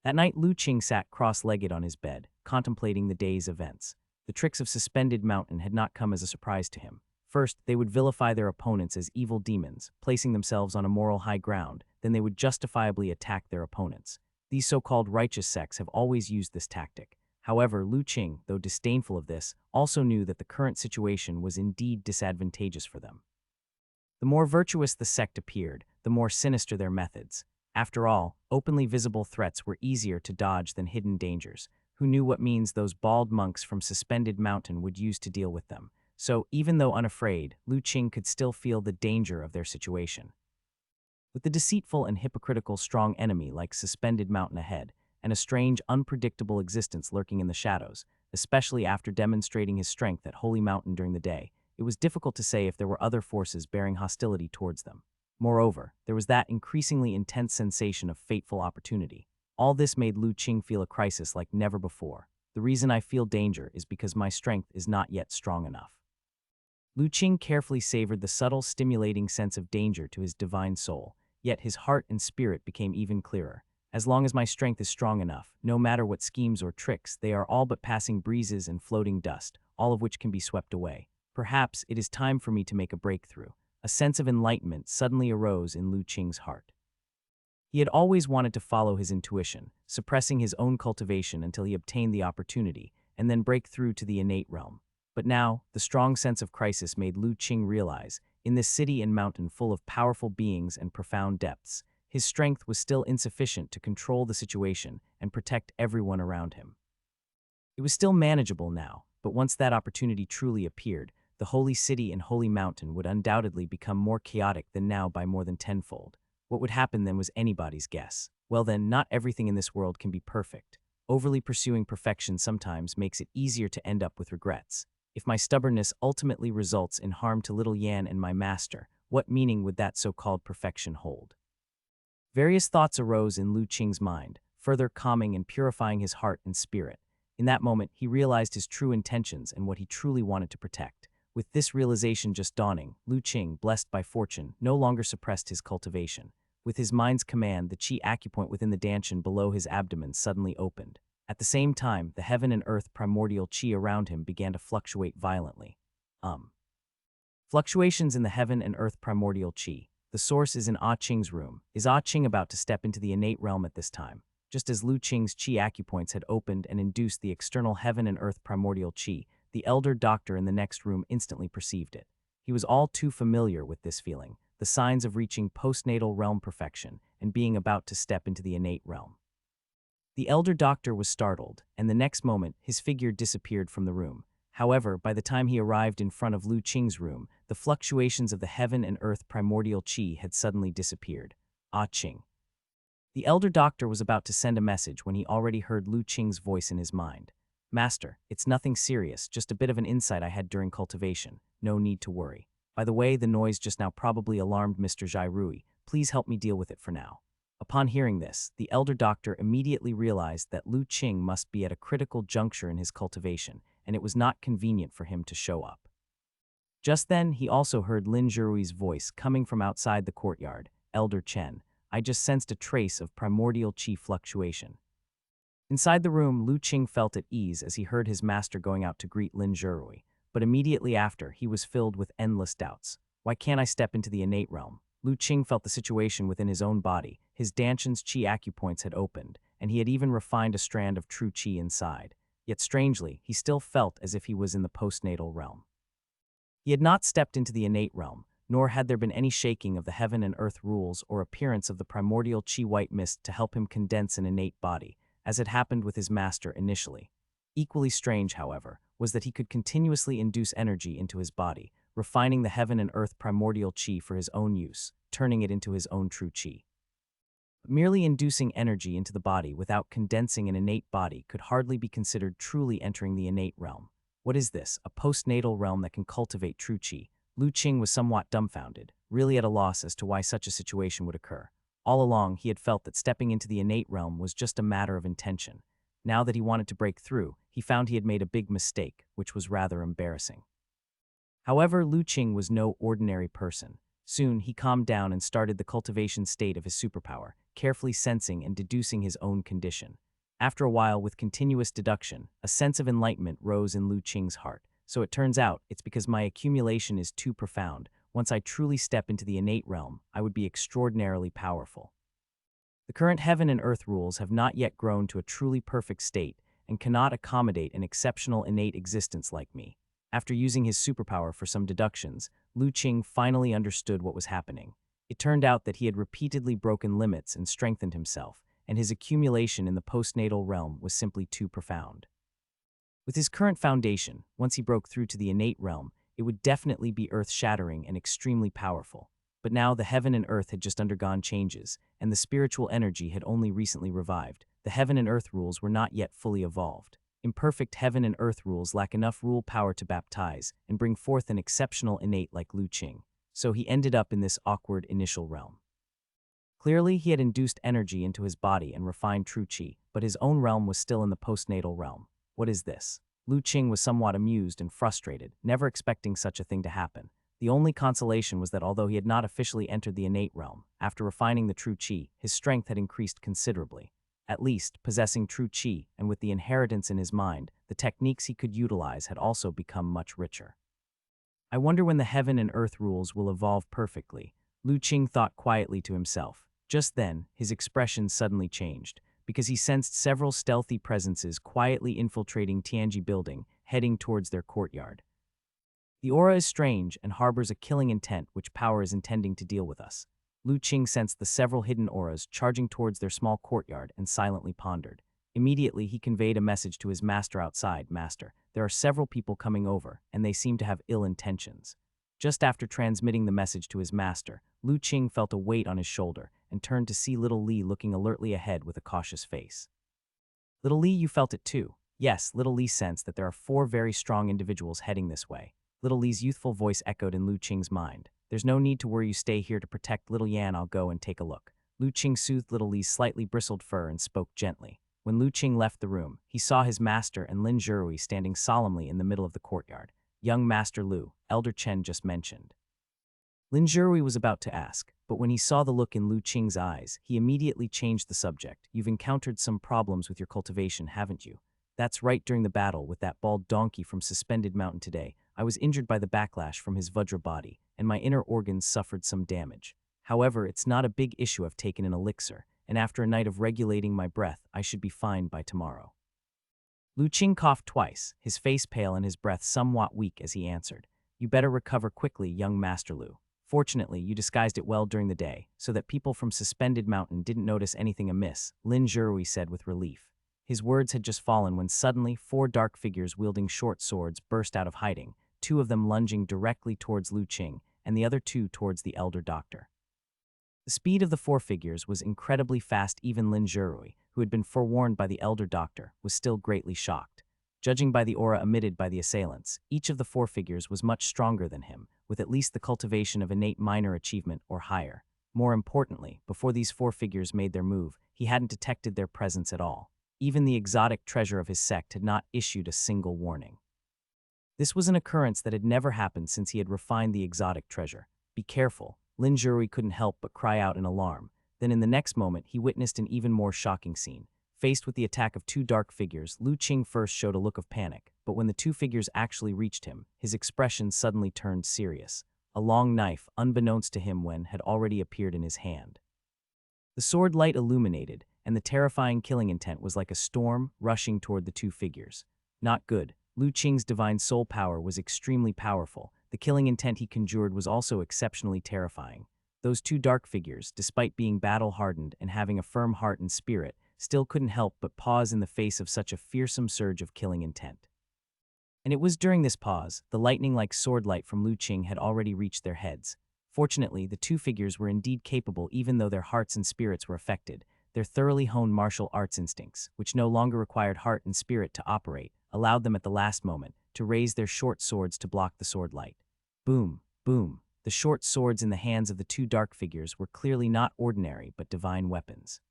That night, Lu Qing sat cross-legged on his bed, contemplating the day's events. The tricks of Suspended Mountain had not come as a surprise to him. First, they would vilify their opponents as evil demons, placing themselves on a moral high ground. Then they would justifiably attack their opponents. These so-called righteous sects have always used this tactic. However, Lu Qing, though disdainful of this, also knew that the current situation was indeed disadvantageous for them. The more virtuous the sect appeared, the more sinister their methods. After all, openly visible threats were easier to dodge than hidden dangers. Who knew what means those bald monks from Suspended Mountain would use to deal with them? So, even though unafraid, Lu Qing could still feel the danger of their situation. With the deceitful and hypocritical strong enemy like Suspended Mountain ahead, and a strange, unpredictable existence lurking in the shadows, especially after demonstrating his strength at Holy Mountain during the day, it was difficult to say if there were other forces bearing hostility towards them. Moreover, there was that increasingly intense sensation of fateful opportunity. All this made Lu Qing feel a crisis like never before. The reason I feel danger is because my strength is not yet strong enough. Lu Qing carefully savored the subtle, stimulating sense of danger to his divine soul, yet his heart and spirit became even clearer. As long as my strength is strong enough, no matter what schemes or tricks, they are all but passing breezes and floating dust, all of which can be swept away. Perhaps it is time for me to make a breakthrough. A sense of enlightenment suddenly arose in Lu Qing's heart. He had always wanted to follow his intuition, suppressing his own cultivation until he obtained the opportunity, and then break through to the innate realm. But now, the strong sense of crisis made Lu Qing realize, in this city and mountain full of powerful beings and profound depths, his strength was still insufficient to control the situation and protect everyone around him. It was still manageable now, but once that opportunity truly appeared, the holy city and holy mountain would undoubtedly become more chaotic than now by more than tenfold. What would happen then was anybody's guess. Well then, not everything in this world can be perfect. Overly pursuing perfection sometimes makes it easier to end up with regrets. If my stubbornness ultimately results in harm to little Yan and my master, what meaning would that so-called perfection hold? Various thoughts arose in Lu Qing's mind, further calming and purifying his heart and spirit. In that moment, he realized his true intentions and what he truly wanted to protect. With this realization just dawning, Lu Qing, blessed by fortune, no longer suppressed his cultivation. With his mind's command, the qi acupoint within the dantian below his abdomen suddenly opened. At the same time, the heaven and earth primordial qi around him began to fluctuate violently. Fluctuations in the heaven and earth primordial qi. The source is in Ah Qing's room. Is Ah Qing about to step into the innate realm at this time? Just as Lu Qing's qi acupoints had opened and induced the external heaven and earth primordial qi, the elder doctor in the next room instantly perceived it. He was all too familiar with this feeling, the signs of reaching postnatal realm perfection and being about to step into the innate realm. The elder doctor was startled, and the next moment his figure disappeared from the room. However, by the time he arrived in front of Lu Qing's room, the fluctuations of the heaven and earth primordial qi had suddenly disappeared. Ah Qing. The elder doctor was about to send a message when he already heard Lu Qing's voice in his mind. Master, it's nothing serious, just a bit of an insight I had during cultivation. No need to worry. By the way, the noise just now probably alarmed Mr. Zhai Rui. Please help me deal with it for now. Upon hearing this, the elder doctor immediately realized that Lu Qing must be at a critical juncture in his cultivation, and it was not convenient for him to show up. Just then, he also heard Lin Zhirui's voice coming from outside the courtyard. Elder Chen, I just sensed a trace of primordial qi fluctuation. Inside the room, Lu Qing felt at ease as he heard his master going out to greet Lin Zhirui, but immediately after, he was filled with endless doubts. Why can't I step into the innate realm? Lu Qing felt the situation within his own body. His dantian's qi acupoints had opened, and he had even refined a strand of true qi inside. Yet strangely, he still felt as if he was in the postnatal realm. He had not stepped into the innate realm, nor had there been any shaking of the heaven and earth rules or appearance of the primordial qi white mist to help him condense an innate body, as had happened with his master initially. Equally strange, however, was that he could continuously induce energy into his body, refining the heaven and earth primordial qi for his own use, turning it into his own true qi. But merely inducing energy into the body without condensing an innate body could hardly be considered truly entering the innate realm. What is this, a postnatal realm that can cultivate true qi? Lu Qing was somewhat dumbfounded, really at a loss as to why such a situation would occur. All along, he had felt that stepping into the innate realm was just a matter of intention. Now that he wanted to break through, he found he had made a big mistake, which was rather embarrassing. However, Lu Qing was no ordinary person. Soon, he calmed down and started the cultivation state of his superpower, carefully sensing and deducing his own condition. After a while, with continuous deduction, a sense of enlightenment rose in Lu Qing's heart. So it turns out, it's because my accumulation is too profound. Once I truly step into the innate realm, I would be extraordinarily powerful. The current heaven and earth rules have not yet grown to a truly perfect state and cannot accommodate an exceptional innate existence like me. After using his superpower for some deductions, Lu Qing finally understood what was happening. It turned out that he had repeatedly broken limits and strengthened himself, and his accumulation in the postnatal realm was simply too profound. With his current foundation, once he broke through to the innate realm, it would definitely be earth-shattering and extremely powerful. But now the heaven and earth had just undergone changes, and the spiritual energy had only recently revived. The heaven and earth rules were not yet fully evolved. Imperfect heaven and earth rules lack enough rule power to baptize and bring forth an exceptional innate like Lu Qing, so he ended up in this awkward initial realm. Clearly, he had induced energy into his body and refined true qi, but his own realm was still in the postnatal realm. What is this? Lu Qing was somewhat amused and frustrated, never expecting such a thing to happen. The only consolation was that although he had not officially entered the innate realm, after refining the true qi, his strength had increased considerably. At least, possessing true qi, and with the inheritance in his mind, the techniques he could utilize had also become much richer. I wonder when the heaven and earth rules will evolve perfectly, Lu Qing thought quietly to himself. Just then, his expression suddenly changed, because he sensed several stealthy presences quietly infiltrating Tianji building, heading towards their courtyard. The aura is strange and harbors a killing intent which power is intending to deal with us. Lu Qing sensed the several hidden auras charging towards their small courtyard and silently pondered. Immediately, he conveyed a message to his master outside. Master, there are several people coming over, and they seem to have ill intentions. Just after transmitting the message to his master, Lu Qing felt a weight on his shoulder and turned to see little Li looking alertly ahead with a cautious face. Little Li, you felt it too. Yes, little Li sensed that there are 4 very strong individuals heading this way. Little Li's youthful voice echoed in Lu Qing's mind. There's no need to worry, you stay here to protect little Yan, I'll go and take a look. Lu Qing soothed little Li's slightly bristled fur and spoke gently. When Lu Qing left the room, he saw his master and Lin Zhirui standing solemnly in the middle of the courtyard. Young Master Lu, Elder Chen just mentioned. Lin Zhirui was about to ask, but when he saw the look in Lu Qing's eyes, he immediately changed the subject. You've encountered some problems with your cultivation, haven't you? That's right, during the battle with that bald donkey from Suspended Mountain today, I was injured by the backlash from his Vajra body, and my inner organs suffered some damage. However, it's not a big issue. I've taken an elixir, and after a night of regulating my breath, I should be fine by tomorrow. Lu Qing coughed twice, his face pale and his breath somewhat weak as he answered. You better recover quickly, young Master Lu. Fortunately, you disguised it well during the day, so that people from Suspended Mountain didn't notice anything amiss, Lin Zhirui said with relief. His words had just fallen when suddenly 4 dark figures wielding short swords burst out of hiding, 2 of them lunging directly towards Lu Qing, and the other 2 towards the elder doctor. The speed of the 4 figures was incredibly fast. Even Lin Zhirui, who had been forewarned by the elder doctor, was still greatly shocked. Judging by the aura emitted by the assailants, each of the 4 figures was much stronger than him, with at least the cultivation of innate minor achievement or higher. More importantly, before these 4 figures made their move, he hadn't detected their presence at all. Even the exotic treasure of his sect had not issued a single warning. This was an occurrence that had never happened since he had refined the exotic treasure. Be careful, Lin Zhirui couldn't help but cry out in alarm. Then in the next moment, he witnessed an even more shocking scene. Faced with the attack of 2 dark figures, Lu Qing first showed a look of panic, but when the 2 figures actually reached him, his expression suddenly turned serious. A long knife, unbeknownst to him had already appeared in his hand. The sword light illuminated, and the terrifying killing intent was like a storm rushing toward the 2 figures. Not good. Lu Qing's divine soul power was extremely powerful. The killing intent he conjured was also exceptionally terrifying. Those 2 dark figures, despite being battle-hardened and having a firm heart and spirit, still couldn't help but pause in the face of such a fearsome surge of killing intent. And it was during this pause, the lightning-like sword light from Lu Qing had already reached their heads. Fortunately, the 2 figures were indeed capable even though their hearts and spirits were affected. Their thoroughly honed martial arts instincts, which no longer required heart and spirit to operate, allowed them at the last moment to raise their short swords to block the sword light. Boom, boom. The short swords in the hands of the 2 dark figures were clearly not ordinary but divine weapons.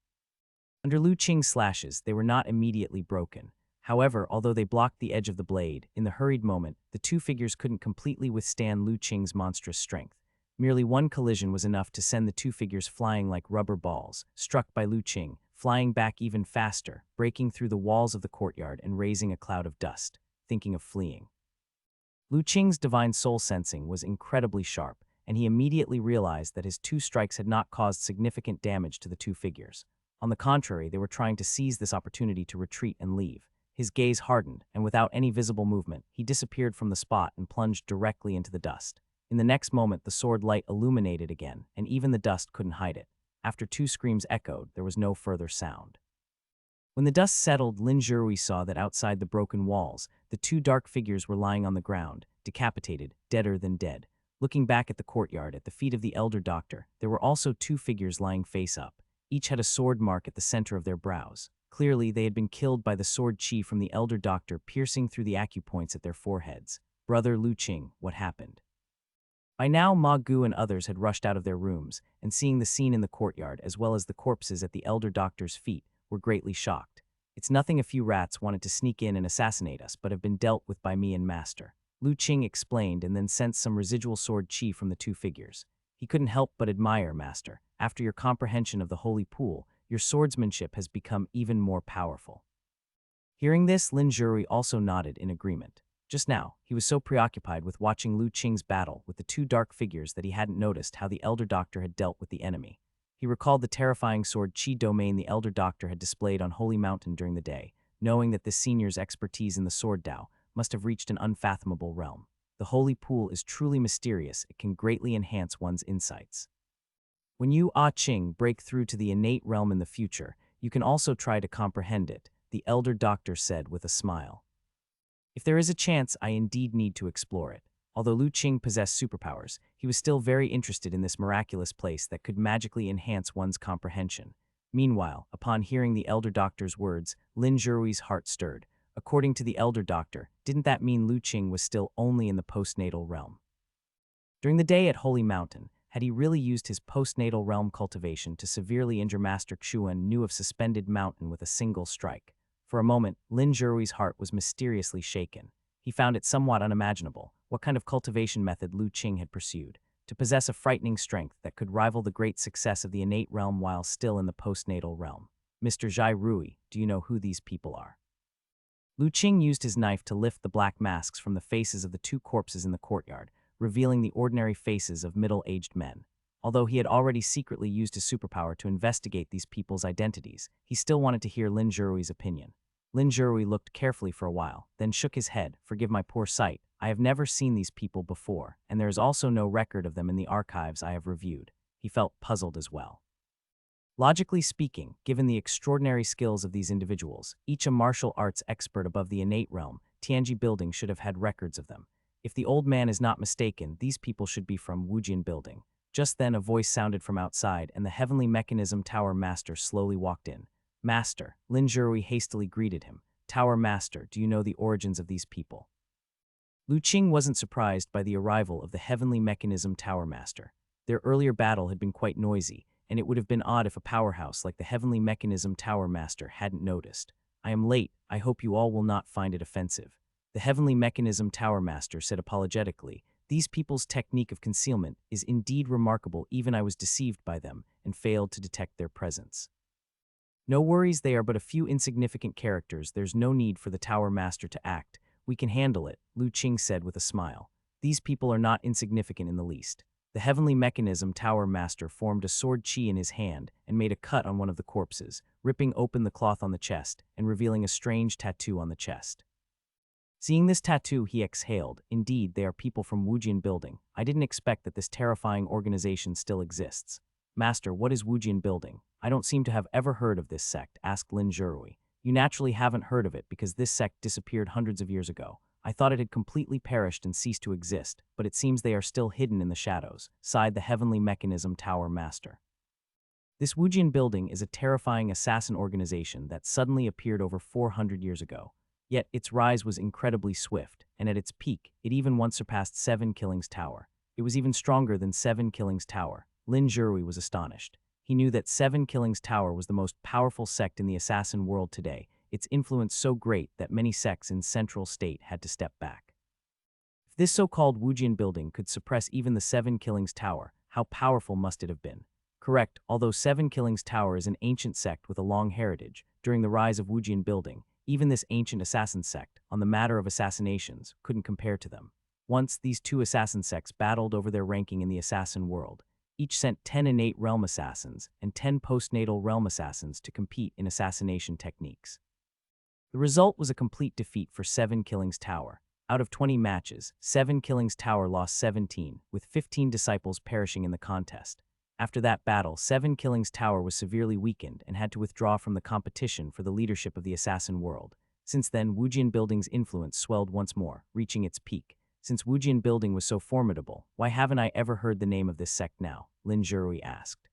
Under Lu Qing's slashes, they were not immediately broken. However, although they blocked the edge of the blade, in the hurried moment, the 2 figures couldn't completely withstand Lu Qing's monstrous strength. Merely one collision was enough to send the 2 figures flying like rubber balls, struck by Lu Qing, flying back even faster, breaking through the walls of the courtyard and raising a cloud of dust, thinking of fleeing. Lu Qing's divine soul sensing was incredibly sharp, and he immediately realized that his 2 strikes had not caused significant damage to the 2 figures. On the contrary, they were trying to seize this opportunity to retreat and leave. His gaze hardened, and without any visible movement, he disappeared from the spot and plunged directly into the dust. In the next moment, the sword light illuminated again, and even the dust couldn't hide it. After 2 screams echoed, there was no further sound. When the dust settled, Lin Zhirui saw that outside the broken walls, the 2 dark figures were lying on the ground, decapitated, deader than dead. Looking back at the courtyard at the feet of the elder doctor, there were also 2 figures lying face up. Each had a sword mark at the center of their brows. Clearly, they had been killed by the sword chi from the elder doctor piercing through the acupoints at their foreheads. Brother Lu Qing, what happened? By now, Ma Gu and others had rushed out of their rooms, and seeing the scene in the courtyard as well as the corpses at the elder doctor's feet, were greatly shocked. It's nothing a few rats wanted to sneak in and assassinate us, but have been dealt with by me and Master. Lu Qing explained and then sensed some residual sword chi from the 2 figures. He couldn't help but admire, Master. After your comprehension of the holy pool, your swordsmanship has become even more powerful. Hearing this, Lin Zhirui also nodded in agreement. Just now, he was so preoccupied with watching Lu Qing's battle with the 2 dark figures that he hadn't noticed how the elder doctor had dealt with the enemy. He recalled the terrifying sword chi domain the elder doctor had displayed on Holy Mountain during the day, knowing that this senior's expertise in the sword Dao must have reached an unfathomable realm. The holy pool is truly mysterious. It can greatly enhance one's insights. When you, Ching, break through to the innate realm in the future, you can also try to comprehend it, the elder doctor said with a smile. If there is a chance, I indeed need to explore it. Although Lu Qing possessed superpowers, he was still very interested in this miraculous place that could magically enhance one's comprehension. Meanwhile, upon hearing the elder doctor's words, Lin Zhirui's heart stirred. According to the elder doctor, didn't that mean Lu Qing was still only in the postnatal realm? During the day at Holy Mountain, had he really used his postnatal realm cultivation to severely injure Master Xuan knew of Suspended Mountain with a single strike? For a moment, Lin Zhirui's heart was mysteriously shaken. He found it somewhat unimaginable what kind of cultivation method Lu Qing had pursued, to possess a frightening strength that could rival the great success of the innate realm while still in the postnatal realm. Mr. Zhai Rui, do you know who these people are? Lu Qing used his knife to lift the black masks from the faces of the two corpses in the courtyard, revealing the ordinary faces of middle-aged men. Although he had already secretly used his superpower to investigate these people's identities, he still wanted to hear Lin Zhirui's opinion. Lin Zhirui looked carefully for a while, then shook his head. Forgive my poor sight, I have never seen these people before, and there is also no record of them in the archives I have reviewed. He felt puzzled as well. Logically speaking, given the extraordinary skills of these individuals, each a martial arts expert above the innate realm, Tianji Building should have had records of them. If the old man is not mistaken, these people should be from Wujian Building. Just then a voice sounded from outside, and the Heavenly Mechanism Tower Master slowly walked in. Master, Lin Zhiruo hastily greeted him. Tower Master, do you know the origins of these people? Lu Qing wasn't surprised by the arrival of the Heavenly Mechanism Tower Master. Their earlier battle had been quite noisy, and it would have been odd if a powerhouse like the Heavenly Mechanism Tower Master hadn't noticed. I am late, I hope you all will not find it offensive. The Heavenly Mechanism Tower Master said apologetically, these people's technique of concealment is indeed remarkable. Even I was deceived by them and failed to detect their presence. No worries, they are but a few insignificant characters. There's no need for the Tower Master to act. We can handle it, Lu Qing said with a smile. These people are not insignificant in the least. The Heavenly Mechanism Tower Master formed a sword chi in his hand and made a cut on one of the corpses, ripping open the cloth on the chest and revealing a strange tattoo on the chest. Seeing this tattoo, he exhaled. Indeed, they are people from Wujian Building. I didn't expect that this terrifying organization still exists. Master, what is Wujian Building? I don't seem to have ever heard of this sect, asked Lin Zhirui. You naturally haven't heard of it because this sect disappeared hundreds of years ago. I thought it had completely perished and ceased to exist, but it seems they are still hidden in the shadows, sighed the Heavenly Mechanism Tower Master. This Wujian Building is a terrifying assassin organization that suddenly appeared over 400 years ago. Yet its rise was incredibly swift, and at its peak, it even once surpassed Seven Killings Tower. It was even stronger than Seven Killings Tower. Lin Zhirui was astonished. He knew that Seven Killings Tower was the most powerful sect in the assassin world today, its influence so great that many sects in Central State had to step back. If this so-called Wujian Building could suppress even the Seven Killings Tower, how powerful must it have been? Correct, although Seven Killings Tower is an ancient sect with a long heritage, during the rise of Wujian Building, even this ancient assassin sect, on the matter of assassinations, couldn't compare to them. Once, these two assassin sects battled over their ranking in the assassin world. Each sent 10 innate realm assassins and 10 postnatal realm assassins to compete in assassination techniques. The result was a complete defeat for Seven Killings Tower. Out of 20 matches, Seven Killings Tower lost 17, with 15 disciples perishing in the contest. After that battle, Seven Killings Tower was severely weakened and had to withdraw from the competition for the leadership of the assassin world. Since then, Wujian Building's influence swelled once more, reaching its peak. Since Wujian Building was so formidable, why haven't I ever heard the name of this sect now? Lin Zhirui asked.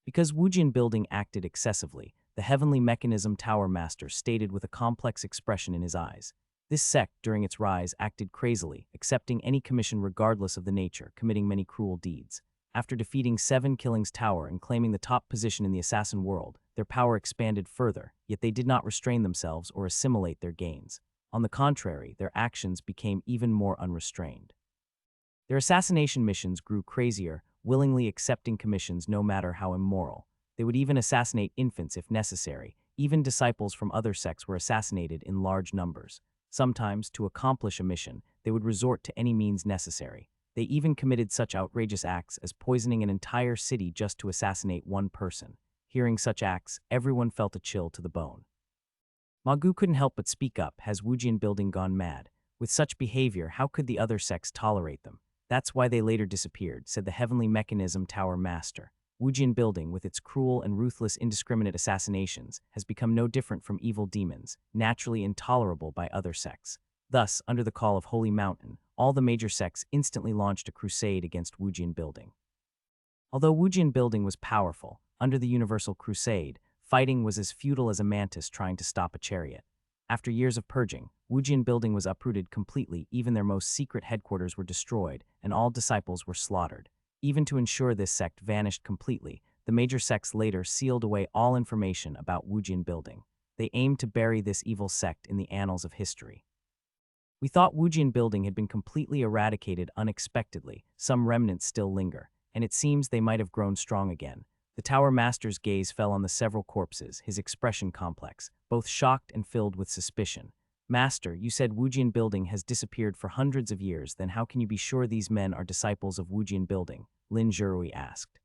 Because Wujian Building acted excessively, the Heavenly Mechanism Tower Master stated with a complex expression in his eyes. This sect, during its rise, acted crazily, accepting any commission regardless of the nature, committing many cruel deeds. After defeating Seven Killings Tower and claiming the top position in the assassin world, their power expanded further, yet they did not restrain themselves or assimilate their gains. On the contrary, their actions became even more unrestrained. Their assassination missions grew crazier, willingly accepting commissions no matter how immoral. They would even assassinate infants if necessary. Even disciples from other sects were assassinated in large numbers. Sometimes, to accomplish a mission, they would resort to any means necessary. They even committed such outrageous acts as poisoning an entire city just to assassinate one person. Hearing such acts, everyone felt a chill to the bone. Ma Gu couldn't help but speak up. Has Wujian Building gone mad? With such behavior, how could the other sects tolerate them? That's why they later disappeared, said the Heavenly Mechanism Tower Master. Wujian Building, with its cruel and ruthless indiscriminate assassinations, has become no different from evil demons, naturally intolerable by other sects. Thus, under the call of Holy Mountain, all the major sects instantly launched a crusade against Wujian Building. Although Wujian Building was powerful, under the Universal Crusade, fighting was as futile as a mantis trying to stop a chariot. After years of purging, Wujian Building was uprooted completely, even their most secret headquarters were destroyed, and all disciples were slaughtered. Even to ensure this sect vanished completely, the major sects later sealed away all information about Wujian Building. They aimed to bury this evil sect in the annals of history. We thought Wujian Building had been completely eradicated unexpectedly. Some remnants still linger, and it seems they might have grown strong again. The Tower Master's gaze fell on the several corpses, his expression complex, both shocked and filled with suspicion. Master, you said Wujian Building has disappeared for hundreds of years, then how can you be sure these men are disciples of Wujian Building? Lin Zhirui asked.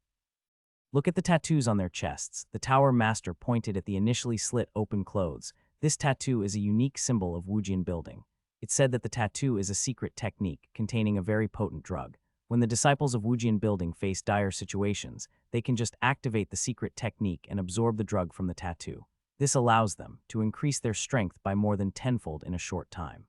Look at the tattoos on their chests. The Tower Master pointed at the initially slit open clothes. This tattoo is a unique symbol of Wujian Building. It said that the tattoo is a secret technique containing a very potent drug. When the disciples of Wujian Building face dire situations, they can just activate the secret technique and absorb the drug from the tattoo. This allows them to increase their strength by more than tenfold in a short time.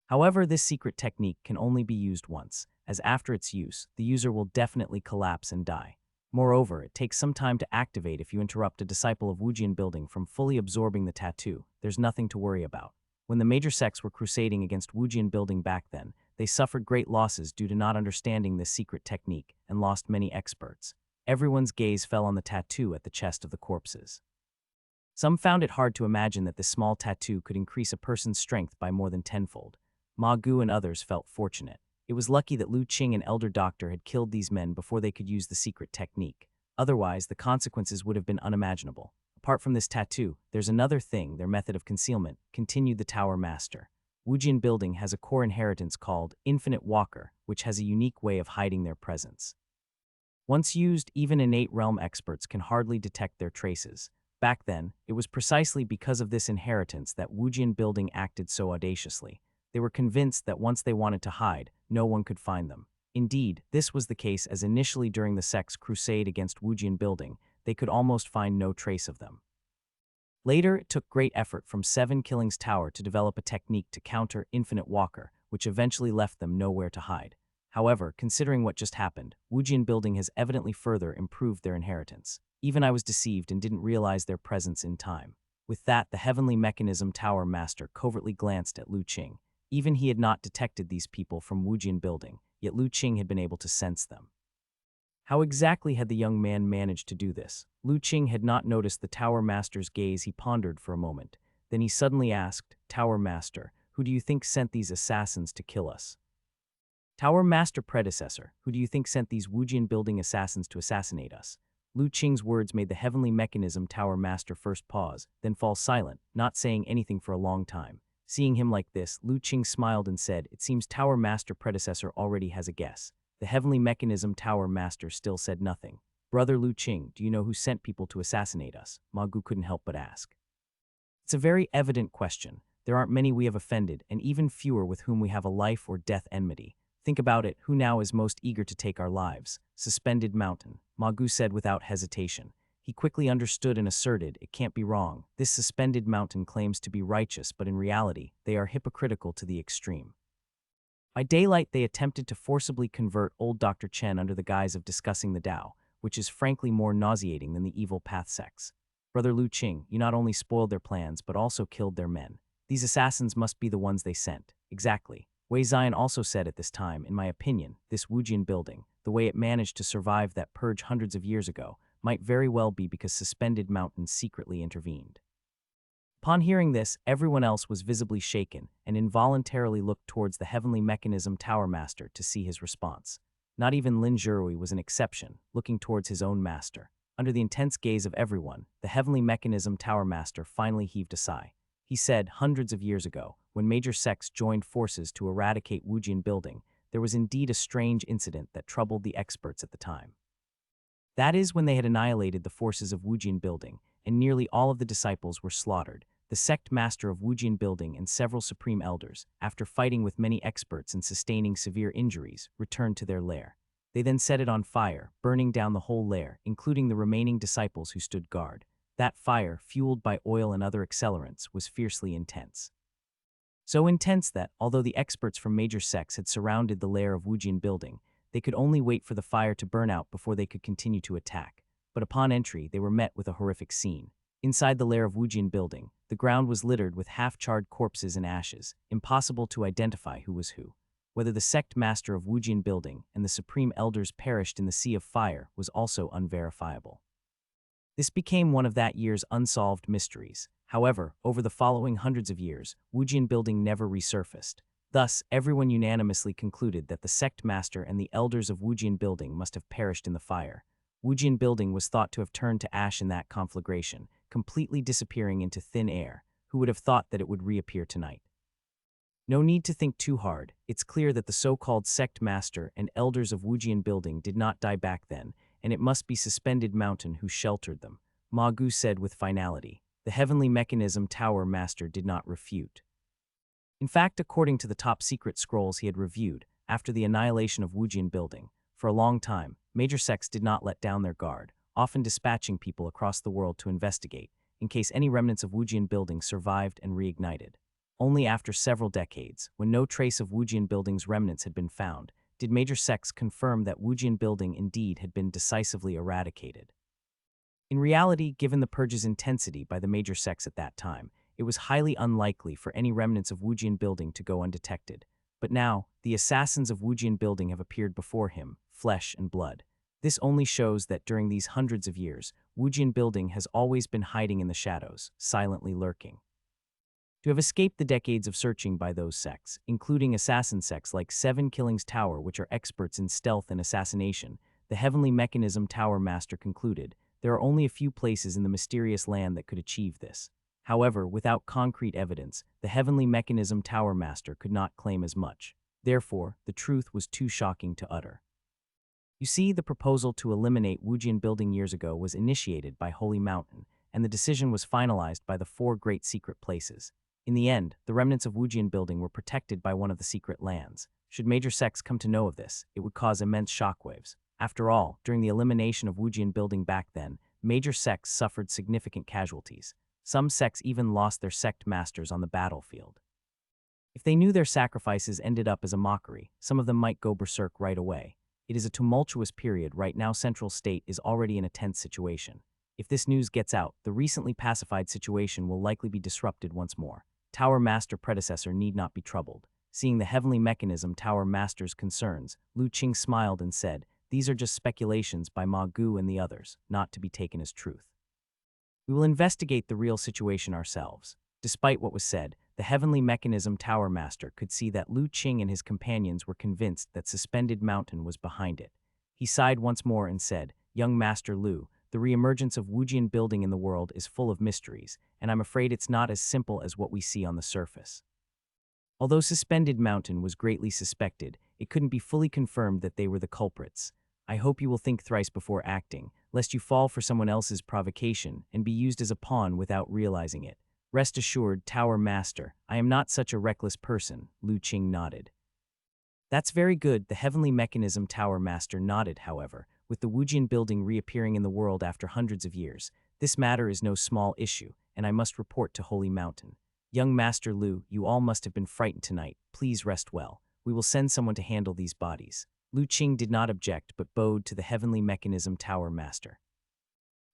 However, this secret technique can only be used once, as after its use, the user will definitely collapse and die. Moreover, it takes some time to activate. If you interrupt a disciple of Wujian Building from fully absorbing the tattoo, there's nothing to worry about. When the major sects were crusading against Wujian Building back then, they suffered great losses due to not understanding this secret technique and lost many experts. Everyone's gaze fell on the tattoo at the chest of the corpses. Some found it hard to imagine that this small tattoo could increase a person's strength by more than tenfold. Ma Gu and others felt fortunate. It was lucky that Lu Qing and Elder Doctor had killed these men before they could use the secret technique. Otherwise, the consequences would have been unimaginable. Apart from this tattoo, there's another thing, their method of concealment, continued the Tower Master. Wujian Building has a core inheritance called Infinite Walker, which has a unique way of hiding their presence. Once used, even innate realm experts can hardly detect their traces. Back then, it was precisely because of this inheritance that Wujian Building acted so audaciously. They were convinced that once they wanted to hide, no one could find them. Indeed, this was the case as initially during the sect's crusade against Wujian Building, they could almost find no trace of them. Later, it took great effort from Seven Killings Tower to develop a technique to counter Infinite Walker, which eventually left them nowhere to hide. However, considering what just happened, Wujian Building has evidently further improved their inheritance. Even I was deceived and didn't realize their presence in time. With that, the Heavenly Mechanism Tower Master covertly glanced at Lu Qing. Even he had not detected these people from Wujian Building, yet Lu Qing had been able to sense them. How exactly had the young man managed to do this? Lu Qing had not noticed the Tower Master's gaze. He pondered for a moment. Then he suddenly asked, Tower Master, who do you think sent these assassins to kill us? Tower Master Predecessor, who do you think sent these Wujian Building assassins to assassinate us? Lu Qing's words made the Heavenly Mechanism Tower Master first pause, then fall silent, not saying anything for a long time. Seeing him like this, Lu Qing smiled and said, it seems Tower Master Predecessor already has a guess. The Heavenly Mechanism Tower Master still said nothing. Brother Lu Qing, do you know who sent people to assassinate us? Ma Gu couldn't help but ask. It's a very evident question. There aren't many we have offended, and even fewer with whom we have a life or death enmity. Think about it, who now is most eager to take our lives? Suspended Mountain, Ma Gu said without hesitation. He quickly understood and asserted, it can't be wrong. This Suspended Mountain claims to be righteous, but in reality, they are hypocritical to the extreme. By daylight, they attempted to forcibly convert old Dr. Chen under the guise of discussing the Tao, which is frankly more nauseating than the evil path sects. Brother Lu Qing, you not only spoiled their plans, but also killed their men. These assassins must be the ones they sent. Exactly. Wei Zion also said at this time, in my opinion, this Wujian Building, the way it managed to survive that purge hundreds of years ago, might very well be because Suspended Mountain secretly intervened. Upon hearing this, everyone else was visibly shaken and involuntarily looked towards the Heavenly Mechanism Tower Master to see his response. Not even Lin Zhirui was an exception, looking towards his own master. Under the intense gaze of everyone, the Heavenly Mechanism Tower Master finally heaved a sigh. He said, hundreds of years ago, when major sects joined forces to eradicate Wujian Building, there was indeed a strange incident that troubled the experts at the time. That is when they had annihilated the forces of Wujian Building, and nearly all of the disciples were slaughtered. The sect master of Wujian Building and several supreme elders, after fighting with many experts and sustaining severe injuries, returned to their lair. They then set it on fire, burning down the whole lair, including the remaining disciples who stood guard. That fire, fueled by oil and other accelerants, was fiercely intense. So intense that, although the experts from major sects had surrounded the lair of Wujian building, they could only wait for the fire to burn out before they could continue to attack. But upon entry, they were met with a horrific scene. Inside the lair of Wujian building, the ground was littered with half-charred corpses and ashes, impossible to identify who was who. Whether the sect master of Wujian building and the supreme elders perished in the sea of fire was also unverifiable. This became one of that year's unsolved mysteries. However, over the following hundreds of years, Wujian building never resurfaced. Thus, everyone unanimously concluded that the sect master and the elders of Wujian building must have perished in the fire. Wujian building was thought to have turned to ash in that conflagration, completely disappearing into thin air. Who would have thought that it would reappear tonight? No need to think too hard. It's clear that the so-called sect master and elders of Wujian building did not die back then, and it must be Suspended Mountain who sheltered them, Ma Gu said with finality. The Heavenly Mechanism Tower Master did not refute. In fact, according to the top-secret scrolls he had reviewed, after the annihilation of Wujian building, for a long time, major sects did not let down their guard, often dispatching people across the world to investigate, in case any remnants of Wujian building survived and reignited. Only after several decades, when no trace of Wujian building's remnants had been found, did major sects confirm that Wujian building indeed had been decisively eradicated. In reality, given the purge's intensity by the major sects at that time, it was highly unlikely for any remnants of Wujian building to go undetected. But now, the assassins of Wujian building have appeared before him, flesh and blood. This only shows that during these hundreds of years, Wujian building has always been hiding in the shadows, silently lurking. To have escaped the decades of searching by those sects, including assassin sects like Seven Killings Tower, which are experts in stealth and assassination, the Heavenly Mechanism Tower Master concluded, there are only a few places in the mysterious land that could achieve this. However, without concrete evidence, the Heavenly Mechanism Tower Master could not claim as much. Therefore, the truth was too shocking to utter. You see, the proposal to eliminate Wujian building years ago was initiated by Holy Mountain, and the decision was finalized by the 4 great secret places. In the end, the remnants of Wujian building were protected by one of the secret lands. Should major sects come to know of this, it would cause immense shockwaves. After all, during the elimination of Wujian building back then, major sects suffered significant casualties. Some sects even lost their sect masters on the battlefield. If they knew their sacrifices ended up as a mockery, some of them might go berserk right away. It is a tumultuous period right now. Central State is already in a tense situation. If this news gets out, the recently pacified situation will likely be disrupted once more. Tower Master predecessor need not be troubled. Seeing the Heavenly Mechanism Tower Master's concerns, Lu Qing smiled and said, "These are just speculations by Ma Gu and the others, not to be taken as truth. We will investigate the real situation ourselves." Despite what was said, the Heavenly Mechanism Tower Master could see that Lu Qing and his companions were convinced that Suspended Mountain was behind it. He sighed once more and said, "Young Master Lu, the reemergence of Wujian building in the world is full of mysteries, and I'm afraid it's not as simple as what we see on the surface." Although Suspended Mountain was greatly suspected, it couldn't be fully confirmed that they were the culprits. I hope you will think thrice before acting, lest you fall for someone else's provocation and be used as a pawn without realizing it. Rest assured, Tower Master, I am not such a reckless person, Lu Qing nodded. That's very good, the Heavenly Mechanism Tower Master nodded, however, with the Wujian building reappearing in the world after hundreds of years. This matter is no small issue, and I must report to Holy Mountain. Young Master Lu, you all must have been frightened tonight. Please rest well. We will send someone to handle these bodies. Lu Qing did not object, but bowed to the Heavenly Mechanism Tower Master.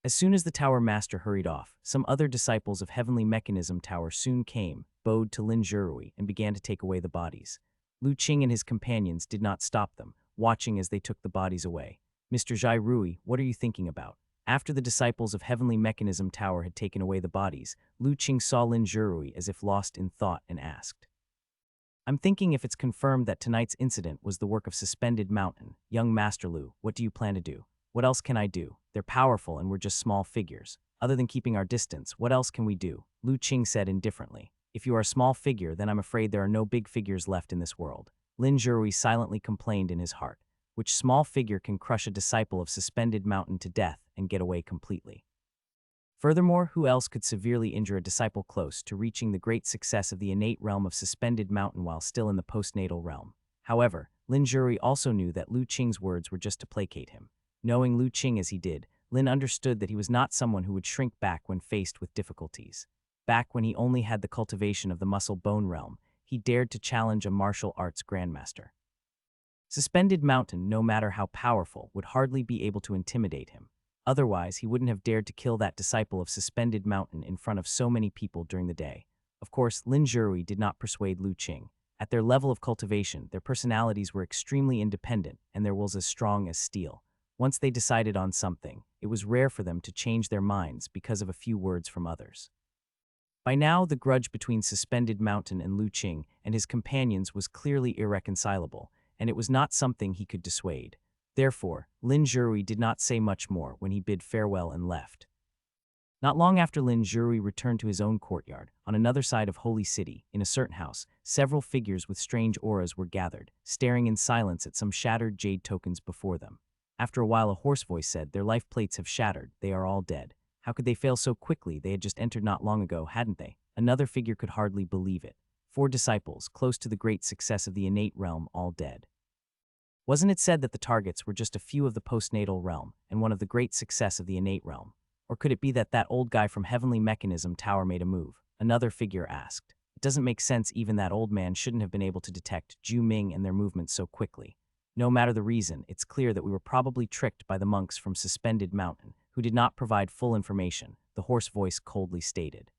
As soon as the Tower Master hurried off, some other disciples of Heavenly Mechanism Tower soon came, bowed to Lin Zhirui, and began to take away the bodies. Lu Qing and his companions did not stop them, watching as they took the bodies away. "Mr. Zhai Rui, what are you thinking about?" After the disciples of Heavenly Mechanism Tower had taken away the bodies, Lu Qing saw Lin Zhirui as if lost in thought and asked, "I'm thinking if it's confirmed that tonight's incident was the work of Suspended Mountain. Young Master Lu, what do you plan to do?" "What else can I do? They're powerful and we're just small figures. Other than keeping our distance, what else can we do?" Lu Qing said indifferently. "If you are a small figure, then I'm afraid there are no big figures left in this world." Lin Zhirui silently complained in his heart. Which small figure can crush a disciple of Suspended Mountain to death and get away completely? Furthermore, who else could severely injure a disciple close to reaching the great success of the innate realm of Suspended Mountain while still in the postnatal realm? However, Lin Zhuri also knew that Lu Qing's words were just to placate him. Knowing Lu Qing as he did, Lin understood that he was not someone who would shrink back when faced with difficulties. Back when he only had the cultivation of the muscle-bone realm, he dared to challenge a martial arts grandmaster. Suspended Mountain, no matter how powerful, would hardly be able to intimidate him. Otherwise, he wouldn't have dared to kill that disciple of Suspended Mountain in front of so many people during the day. Of course, Lin Zhuri did not persuade Lu Qing. At their level of cultivation, their personalities were extremely independent and their wills as strong as steel. Once they decided on something, it was rare for them to change their minds because of a few words from others. By now, the grudge between Suspended Mountain and Lu Qing and his companions was clearly irreconcilable, and it was not something he could dissuade. Therefore, Lin Zhuri did not say much more when he bid farewell and left. Not long after Lin Zhuri returned to his own courtyard, on another side of Holy City, in a certain house, several figures with strange auras were gathered, staring in silence at some shattered jade tokens before them. After a while, a hoarse voice said, "Their life plates have shattered, they are all dead. How could they fail so quickly? They had just entered not long ago, hadn't they?" Another figure could hardly believe it. 4 disciples, close to the great success of the innate realm, all dead. Wasn't it said that the targets were just a few of the postnatal realm and one of the great success of the innate realm? Or could it be that that old guy from Heavenly Mechanism Tower made a move? Another figure asked. It doesn't make sense. Even that old man shouldn't have been able to detect Ju Ming and their movements so quickly. No matter the reason, it's clear that we were probably tricked by the monks from Suspended Mountain, who did not provide full information, the hoarse voice coldly stated.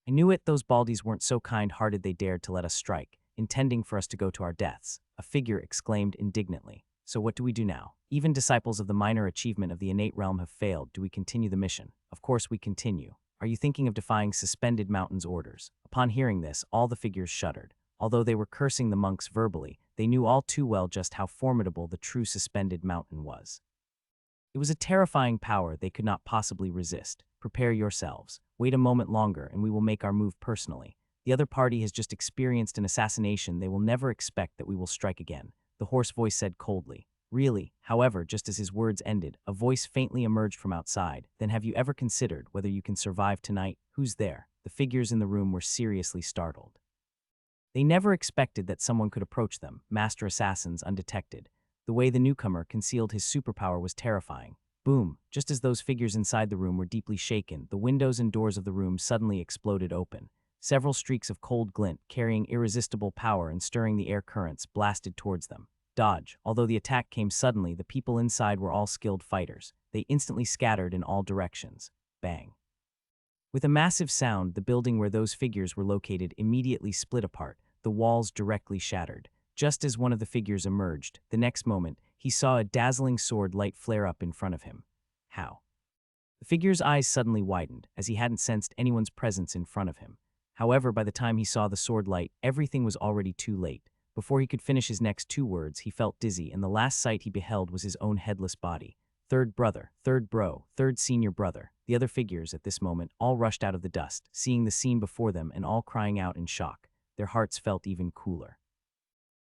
I knew it, those baldies weren't so kind-hearted they dared to let us strike, intending for us to go to our deaths, a figure exclaimed indignantly. So what do we do now? Even disciples of the minor achievement of the innate realm have failed. Do we continue the mission? Of course we continue. Are you thinking of defying Suspended Mountain's orders? Upon hearing this, all the figures shuddered. Although they were cursing the monks verbally, they knew all too well just how formidable the true Suspended Mountain was. It was a terrifying power they could not possibly resist. Prepare yourselves. Wait a moment longer and we will make our move personally. The other party has just experienced an assassination. They will never expect that we will strike again, the hoarse voice said coldly. Really, however, just as his words ended, a voice faintly emerged from outside. Then have you ever considered whether you can survive tonight? Who's there? The figures in the room were seriously startled. They never expected that someone could approach them, master assassins, undetected. The way the newcomer concealed his superpower was terrifying. Boom! Just as those figures inside the room were deeply shaken, the windows and doors of the room suddenly exploded open. Several streaks of cold glint, carrying irresistible power and stirring the air currents, blasted towards them. Dodge. Although the attack came suddenly, the people inside were all skilled fighters. They instantly scattered in all directions. Bang. With a massive sound, the building where those figures were located immediately split apart, the walls directly shattered. Just as one of the figures emerged, the next moment, he saw a dazzling sword light flare up in front of him. How? The figure's eyes suddenly widened, as he hadn't sensed anyone's presence in front of him. However, by the time he saw the sword light, everything was already too late. Before he could finish his next 2 words, he felt dizzy, and the last sight he beheld was his own headless body. Third brother, third bro, third senior brother. The other figures, at this moment, all rushed out of the dust, seeing the scene before them and all crying out in shock. Their hearts felt even cooler.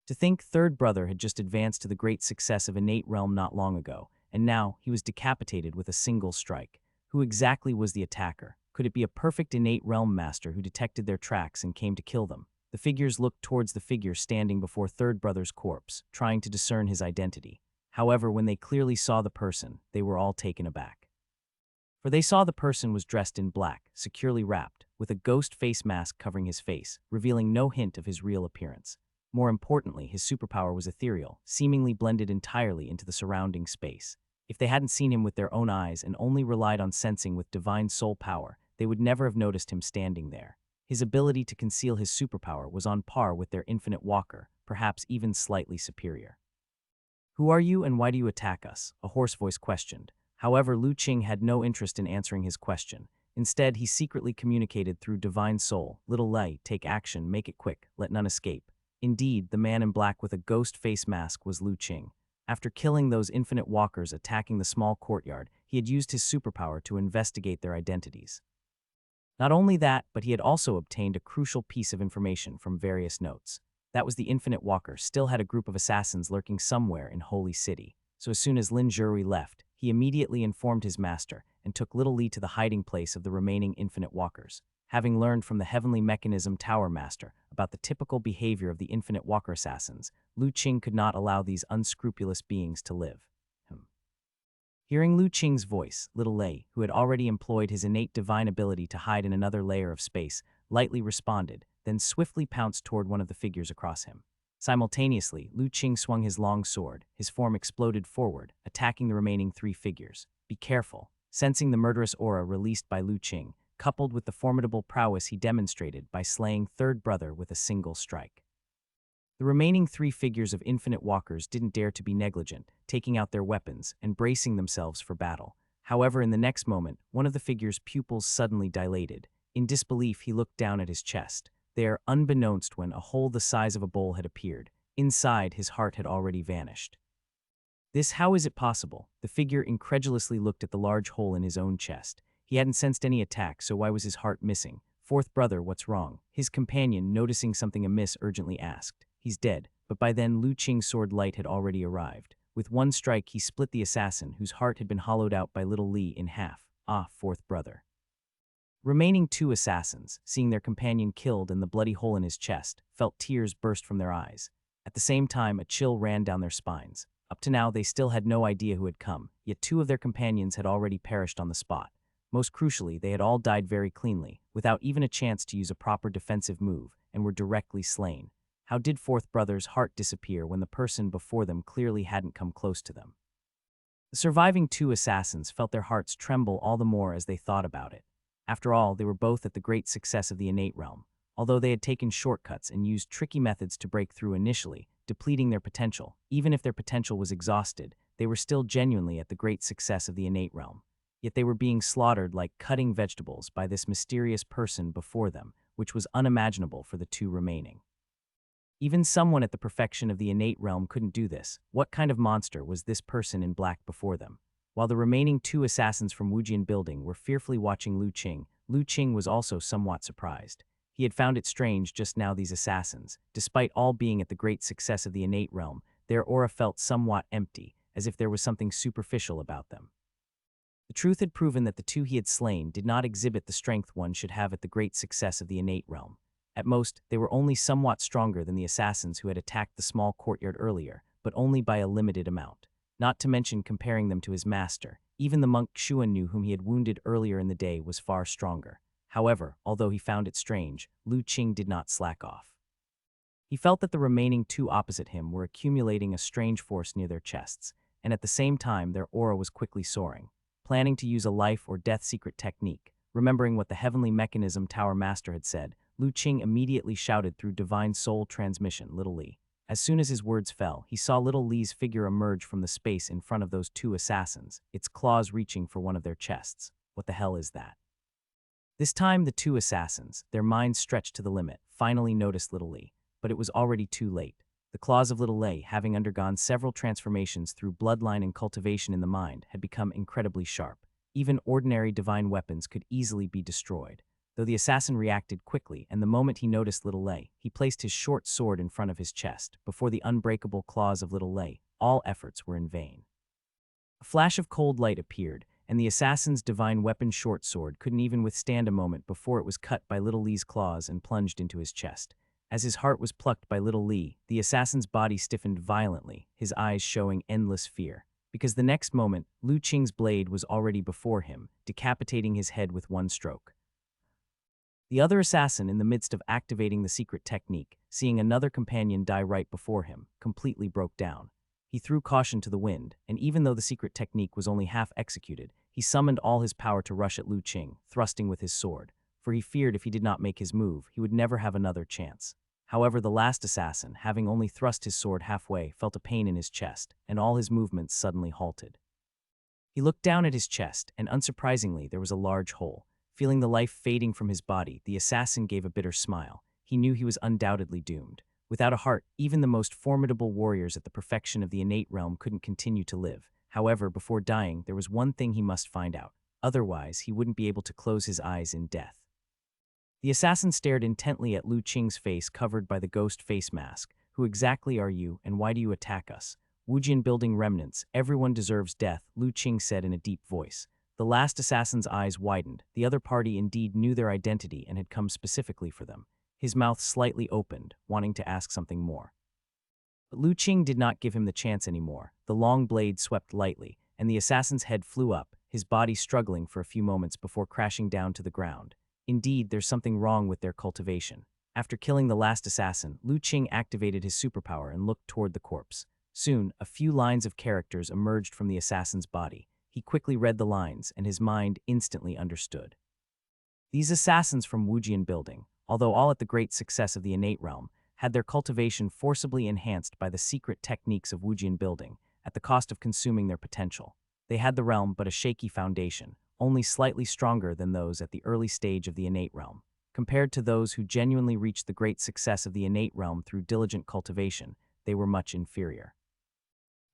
To think third brother had just advanced to the great success of innate realm not long ago, and now he was decapitated with a single strike. Who exactly was the attacker? Could it be a perfect innate realm master who detected their tracks and came to kill them? The figures looked towards the figure standing before third brother's corpse, trying to discern his identity. However, when they clearly saw the person, they were all taken aback. For they saw the person was dressed in black, securely wrapped, with a ghost face mask covering his face, revealing no hint of his real appearance. More importantly, his superpower was ethereal, seemingly blended entirely into the surrounding space. If they hadn't seen him with their own eyes and only relied on sensing with divine soul power, they would never have noticed him standing there. His ability to conceal his superpower was on par with their infinite walker, perhaps even slightly superior. Who are you and why do you attack us? A hoarse voice questioned. However, Lu Qing had no interest in answering his question. Instead, he secretly communicated through divine soul, "Little Lei, take action, make it quick, let none escape." Indeed, the man in black with a ghost face mask was Lu Qing. After killing those infinite walkers attacking the small courtyard, he had used his superpower to investigate their identities. Not only that, but he had also obtained a crucial piece of information from various notes. That was the infinite walker still had a group of assassins lurking somewhere in Holy City. So as soon as Lin Zhuri left, he immediately informed his master and took Little Li to the hiding place of the remaining infinite walkers. Having learned from the Heavenly Mechanism Tower Master about the typical behavior of the Infinite Walker assassins, Lu Qing could not allow these unscrupulous beings to live. Hearing Lu Qing's voice, little Lei, who had already employed his innate divine ability to hide in another layer of space, lightly responded, then swiftly pounced toward one of the figures across him. Simultaneously, Lu Qing swung his long sword. His form exploded forward, attacking the remaining three figures. Be careful. Sensing the murderous aura released by Lu Qing, coupled with the formidable prowess he demonstrated by slaying Third Brother with a single strike. The remaining three figures of Infinite Walkers didn't dare to be negligent, taking out their weapons and bracing themselves for battle. However, in the next moment, one of the figure's pupils suddenly dilated. In disbelief, he looked down at his chest. There, unbeknownst when, a hole the size of a bowl had appeared. Inside, his heart had already vanished. How is it possible? The figure incredulously looked at the large hole in his own chest. He hadn't sensed any attack, so why was his heart missing? Fourth brother, what's wrong? His companion, noticing something amiss, urgently asked. He's dead, but by then Lu Qing's sword light had already arrived. With one strike, he split the assassin, whose heart had been hollowed out by little Li, in half. Ah, fourth brother. Remaining two assassins, seeing their companion killed and the bloody hole in his chest, felt tears burst from their eyes. At the same time, a chill ran down their spines. Up to now, they still had no idea who had come, yet two of their companions had already perished on the spot. Most crucially, they had all died very cleanly, without even a chance to use a proper defensive move, and were directly slain. How did fourth brother's heart disappear when the person before them clearly hadn't come close to them? The surviving two assassins felt their hearts tremble all the more as they thought about it. After all, they were both at the great success of the innate realm. Although they had taken shortcuts and used tricky methods to break through initially, depleting their potential, even if their potential was exhausted, they were still genuinely at the great success of the innate realm. Yet they were being slaughtered like cutting vegetables by this mysterious person before them, which was unimaginable for the two remaining. Even someone at the perfection of the innate realm couldn't do this. What kind of monster was this person in black before them? While the remaining two assassins from Wujian building were fearfully watching Lu Qing was also somewhat surprised. He had found it strange just now these assassins, despite all being at the great success of the innate realm, their aura felt somewhat empty, as if there was something superficial about them. The truth had proven that the two he had slain did not exhibit the strength one should have at the great success of the innate realm. At most, they were only somewhat stronger than the assassins who had attacked the small courtyard earlier, but only by a limited amount. Not to mention comparing them to his master, even the monk Xuannu whom he had wounded earlier in the day was far stronger. However, although he found it strange, Lu Qing did not slack off. He felt that the remaining two opposite him were accumulating a strange force near their chests, and at the same time their aura was quickly soaring. Planning to use a life or death secret technique, remembering what the Heavenly Mechanism Tower Master had said, Lu Qing immediately shouted through Divine Soul Transmission, Little Li. As soon as his words fell, he saw Little Li's figure emerge from the space in front of those two assassins, its claws reaching for one of their chests. What the hell is that? This time, the two assassins, their minds stretched to the limit, finally noticed Little Li, but it was already too late. The claws of Little Li, having undergone several transformations through bloodline and cultivation in the mind, had become incredibly sharp. Even ordinary divine weapons could easily be destroyed. Though the assassin reacted quickly, and the moment he noticed Little Lei, he placed his short sword in front of his chest. Before the unbreakable claws of Little Lei, all efforts were in vain. A flash of cold light appeared, and the assassin's divine weapon short sword couldn't even withstand a moment before it was cut by Little Li's claws and plunged into his chest. As his heart was plucked by Little Li, the assassin's body stiffened violently, his eyes showing endless fear. Because the next moment, Lu Qing's blade was already before him, decapitating his head with one stroke. The other assassin, in the midst of activating the secret technique, seeing another companion die right before him, completely broke down. He threw caution to the wind, and even though the secret technique was only half executed, he summoned all his power to rush at Lu Qing, thrusting with his sword, for he feared if he did not make his move, he would never have another chance. However, the last assassin, having only thrust his sword halfway, felt a pain in his chest, and all his movements suddenly halted. He looked down at his chest, and unsurprisingly, there was a large hole. Feeling the life fading from his body, the assassin gave a bitter smile. He knew he was undoubtedly doomed. Without a heart, even the most formidable warriors at the perfection of the innate realm couldn't continue to live. However, before dying, there was one thing he must find out. Otherwise, he wouldn't be able to close his eyes in death. The assassin stared intently at Lu Qing's face covered by the ghost face mask. Who exactly are you, and why do you attack us? Wujian building remnants, everyone deserves death, Lu Qing said in a deep voice. The last assassin's eyes widened. The other party indeed knew their identity and had come specifically for them. His mouth slightly opened, wanting to ask something more. But Lu Qing did not give him the chance anymore. The long blade swept lightly, and the assassin's head flew up, his body struggling for a few moments before crashing down to the ground. Indeed, there's something wrong with their cultivation. After killing the last assassin, Lu Qing activated his superpower and looked toward the corpse. Soon, a few lines of characters emerged from the assassin's body. He quickly read the lines, and his mind instantly understood. These assassins from Wujian Building, although all at the great success of the innate realm, had their cultivation forcibly enhanced by the secret techniques of Wujian Building, at the cost of consuming their potential. They had the realm but a shaky foundation, only slightly stronger than those at the early stage of the innate realm. Compared to those who genuinely reached the great success of the innate realm through diligent cultivation, they were much inferior.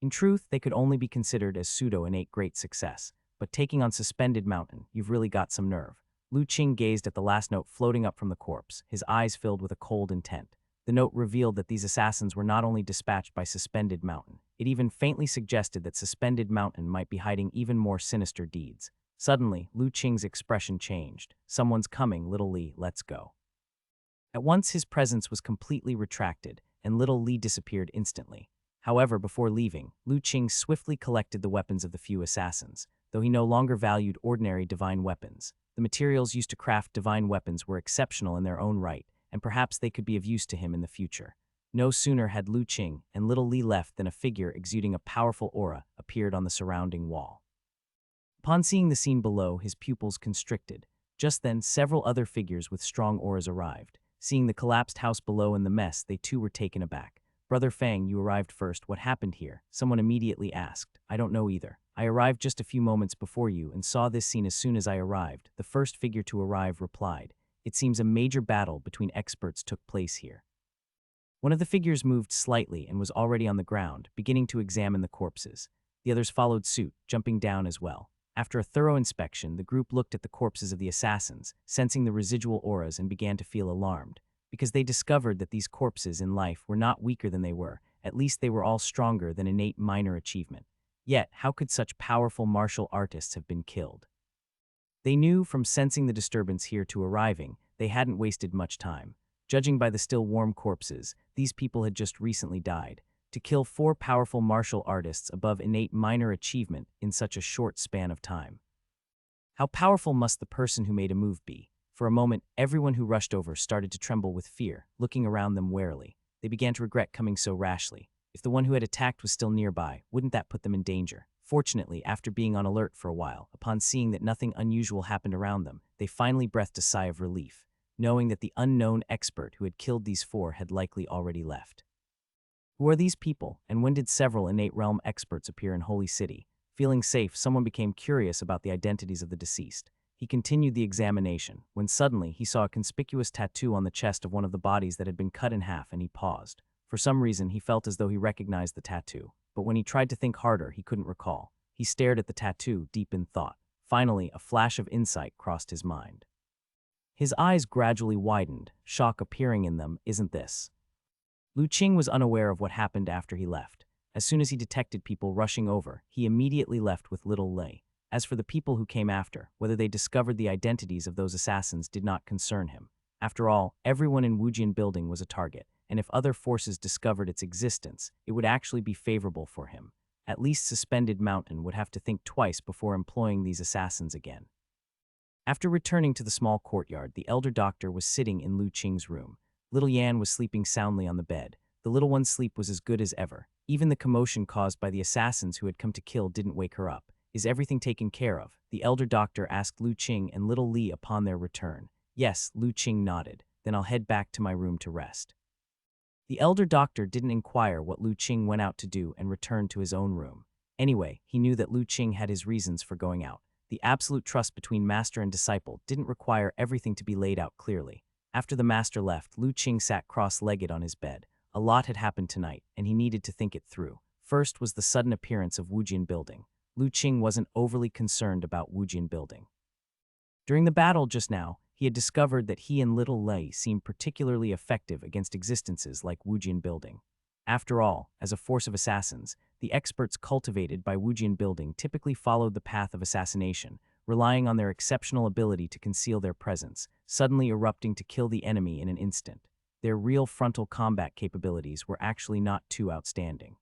In truth, they could only be considered as pseudo-innate great success, but taking on Suspended Mountain, you've really got some nerve. Lu Qing gazed at the last note floating up from the corpse, his eyes filled with a cold intent. The note revealed that these assassins were not only dispatched by Suspended Mountain, it even faintly suggested that Suspended Mountain might be hiding even more sinister deeds. Suddenly, Lu Qing's expression changed. Someone's coming, little Li, let's go. At once his presence was completely retracted, and little Li disappeared instantly. However, before leaving, Lu Qing swiftly collected the weapons of the few assassins, though he no longer valued ordinary divine weapons. The materials used to craft divine weapons were exceptional in their own right, and perhaps they could be of use to him in the future. No sooner had Lu Qing and little Li left than a figure exuding a powerful aura appeared on the surrounding wall. Upon seeing the scene below, his pupils constricted. Just then, several other figures with strong auras arrived. Seeing the collapsed house below and the mess, they too were taken aback. "Brother Fang, you arrived first. What happened here?" someone immediately asked. "I don't know either. I arrived just a few moments before you and saw this scene as soon as I arrived," the first figure to arrive replied. "It seems a major battle between experts took place here." One of the figures moved slightly and was already on the ground, beginning to examine the corpses. The others followed suit, jumping down as well. After a thorough inspection, the group looked at the corpses of the assassins, sensing the residual auras, and began to feel alarmed, because they discovered that these corpses in life were not weaker than they were. At least they were all stronger than innate minor achievement. Yet, how could such powerful martial artists have been killed? They knew from sensing the disturbance here to arriving, they hadn't wasted much time. Judging by the still warm corpses, these people had just recently died. To kill 4 powerful martial artists above innate minor achievement in such a short span of time. How powerful must the person who made a move be? For a moment, everyone who rushed over started to tremble with fear, looking around them warily. They began to regret coming so rashly. If the one who had attacked was still nearby, wouldn't that put them in danger? Fortunately, after being on alert for a while, upon seeing that nothing unusual happened around them, they finally breathed a sigh of relief, knowing that the unknown expert who had killed these 4 had likely already left. Who are these people, and when did several innate realm experts appear in Holy City? Feeling safe, someone became curious about the identities of the deceased. He continued the examination, when suddenly he saw a conspicuous tattoo on the chest of one of the bodies that had been cut in half, and he paused. For some reason, he felt as though he recognized the tattoo, but when he tried to think harder, he couldn't recall. He stared at the tattoo, deep in thought. Finally, a flash of insight crossed his mind. His eyes gradually widened, shock appearing in them. Isn't this? Lu Qing was unaware of what happened after he left. As soon as he detected people rushing over, he immediately left with little Lei. As for the people who came after, whether they discovered the identities of those assassins did not concern him. After all, everyone in Wujian Building was a target, and if other forces discovered its existence, it would actually be favorable for him. At least Suspended Mountain would have to think twice before employing these assassins again. After returning to the small courtyard, the elder doctor was sitting in Lu Qing's room. Little Yan was sleeping soundly on the bed. The little one's sleep was as good as ever. Even the commotion caused by the assassins who had come to kill didn't wake her up. "Is everything taken care of?" the elder doctor asked Lu Qing and little Li upon their return. "Yes," Lu Qing nodded. "Then I'll head back to my room to rest." The elder doctor didn't inquire what Lu Qing went out to do and returned to his own room. Anyway, he knew that Lu Qing had his reasons for going out. The absolute trust between master and disciple didn't require everything to be laid out clearly. After the master left, Lu Qing sat cross-legged on his bed. A lot had happened tonight, and he needed to think it through. First was the sudden appearance of Wujian Building. Lu Qing wasn't overly concerned about Wujian Building. During the battle just now, he had discovered that he and little Lei seemed particularly effective against existences like Wujian Building. After all, as a force of assassins, the experts cultivated by Wujian Building typically followed the path of assassination, relying on their exceptional ability to conceal their presence, suddenly erupting to kill the enemy in an instant. Their real frontal combat capabilities were actually not too outstanding.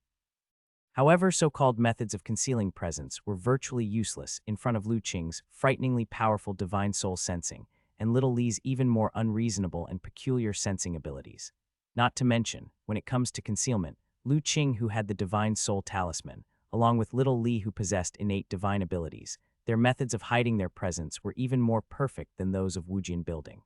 However, so-called methods of concealing presence were virtually useless in front of Lu Qing's frighteningly powerful divine soul sensing, and Little Li's even more unreasonable and peculiar sensing abilities. Not to mention, when it comes to concealment, Lu Qing, who had the divine soul talisman, along with Little Li, who possessed innate divine abilities, their methods of hiding their presence were even more perfect than those of Wujian Building.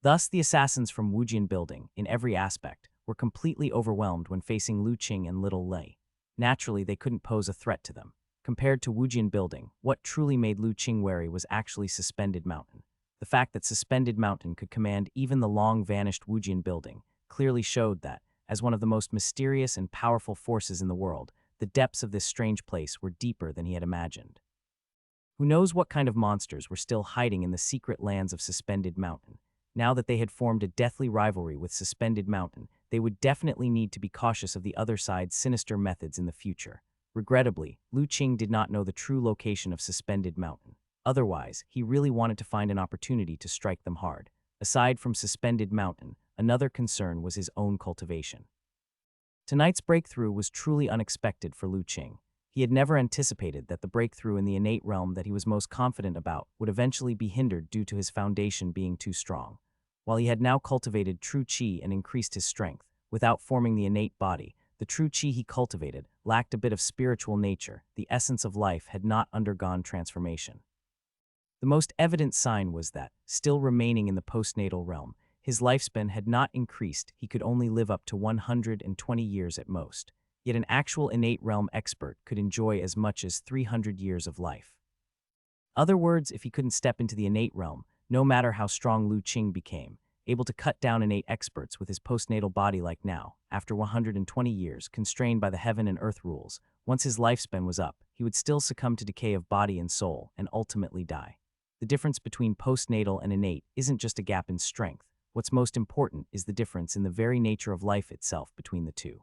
Thus, the assassins from Wujian Building, in every aspect, were completely overwhelmed when facing Lu Qing and Little Li. Naturally, they couldn't pose a threat to them. Compared to Wujian Building, what truly made Lu Qing wary was actually Suspended Mountain. The fact that Suspended Mountain could command even the long-vanished Wujian Building clearly showed that, as one of the most mysterious and powerful forces in the world, the depths of this strange place were deeper than he had imagined. Who knows what kind of monsters were still hiding in the secret lands of Suspended Mountain? Now that they had formed a deathly rivalry with Suspended Mountain, they would definitely need to be cautious of the other side's sinister methods in the future. Regrettably, Lu Qing did not know the true location of Suspended Mountain. Otherwise, he really wanted to find an opportunity to strike them hard. Aside from Suspended Mountain, another concern was his own cultivation. Tonight's breakthrough was truly unexpected for Lu Qing. He had never anticipated that the breakthrough in the innate realm that he was most confident about would eventually be hindered due to his foundation being too strong. While he had now cultivated true qi and increased his strength, without forming the innate body, the true qi he cultivated lacked a bit of spiritual nature. The essence of life had not undergone transformation. The most evident sign was that, still remaining in the postnatal realm, his lifespan had not increased. He could only live up to 120 years at most. Yet an actual innate realm expert could enjoy as much as 300 years of life. Other words, if he couldn't step into the innate realm, no matter how strong Lu Qing became, able to cut down innate experts with his postnatal body like now, after 120 years, constrained by the heaven and earth rules, once his lifespan was up, he would still succumb to decay of body and soul and ultimately die. The difference between postnatal and innate isn't just a gap in strength. What's most important is the difference in the very nature of life itself between the two.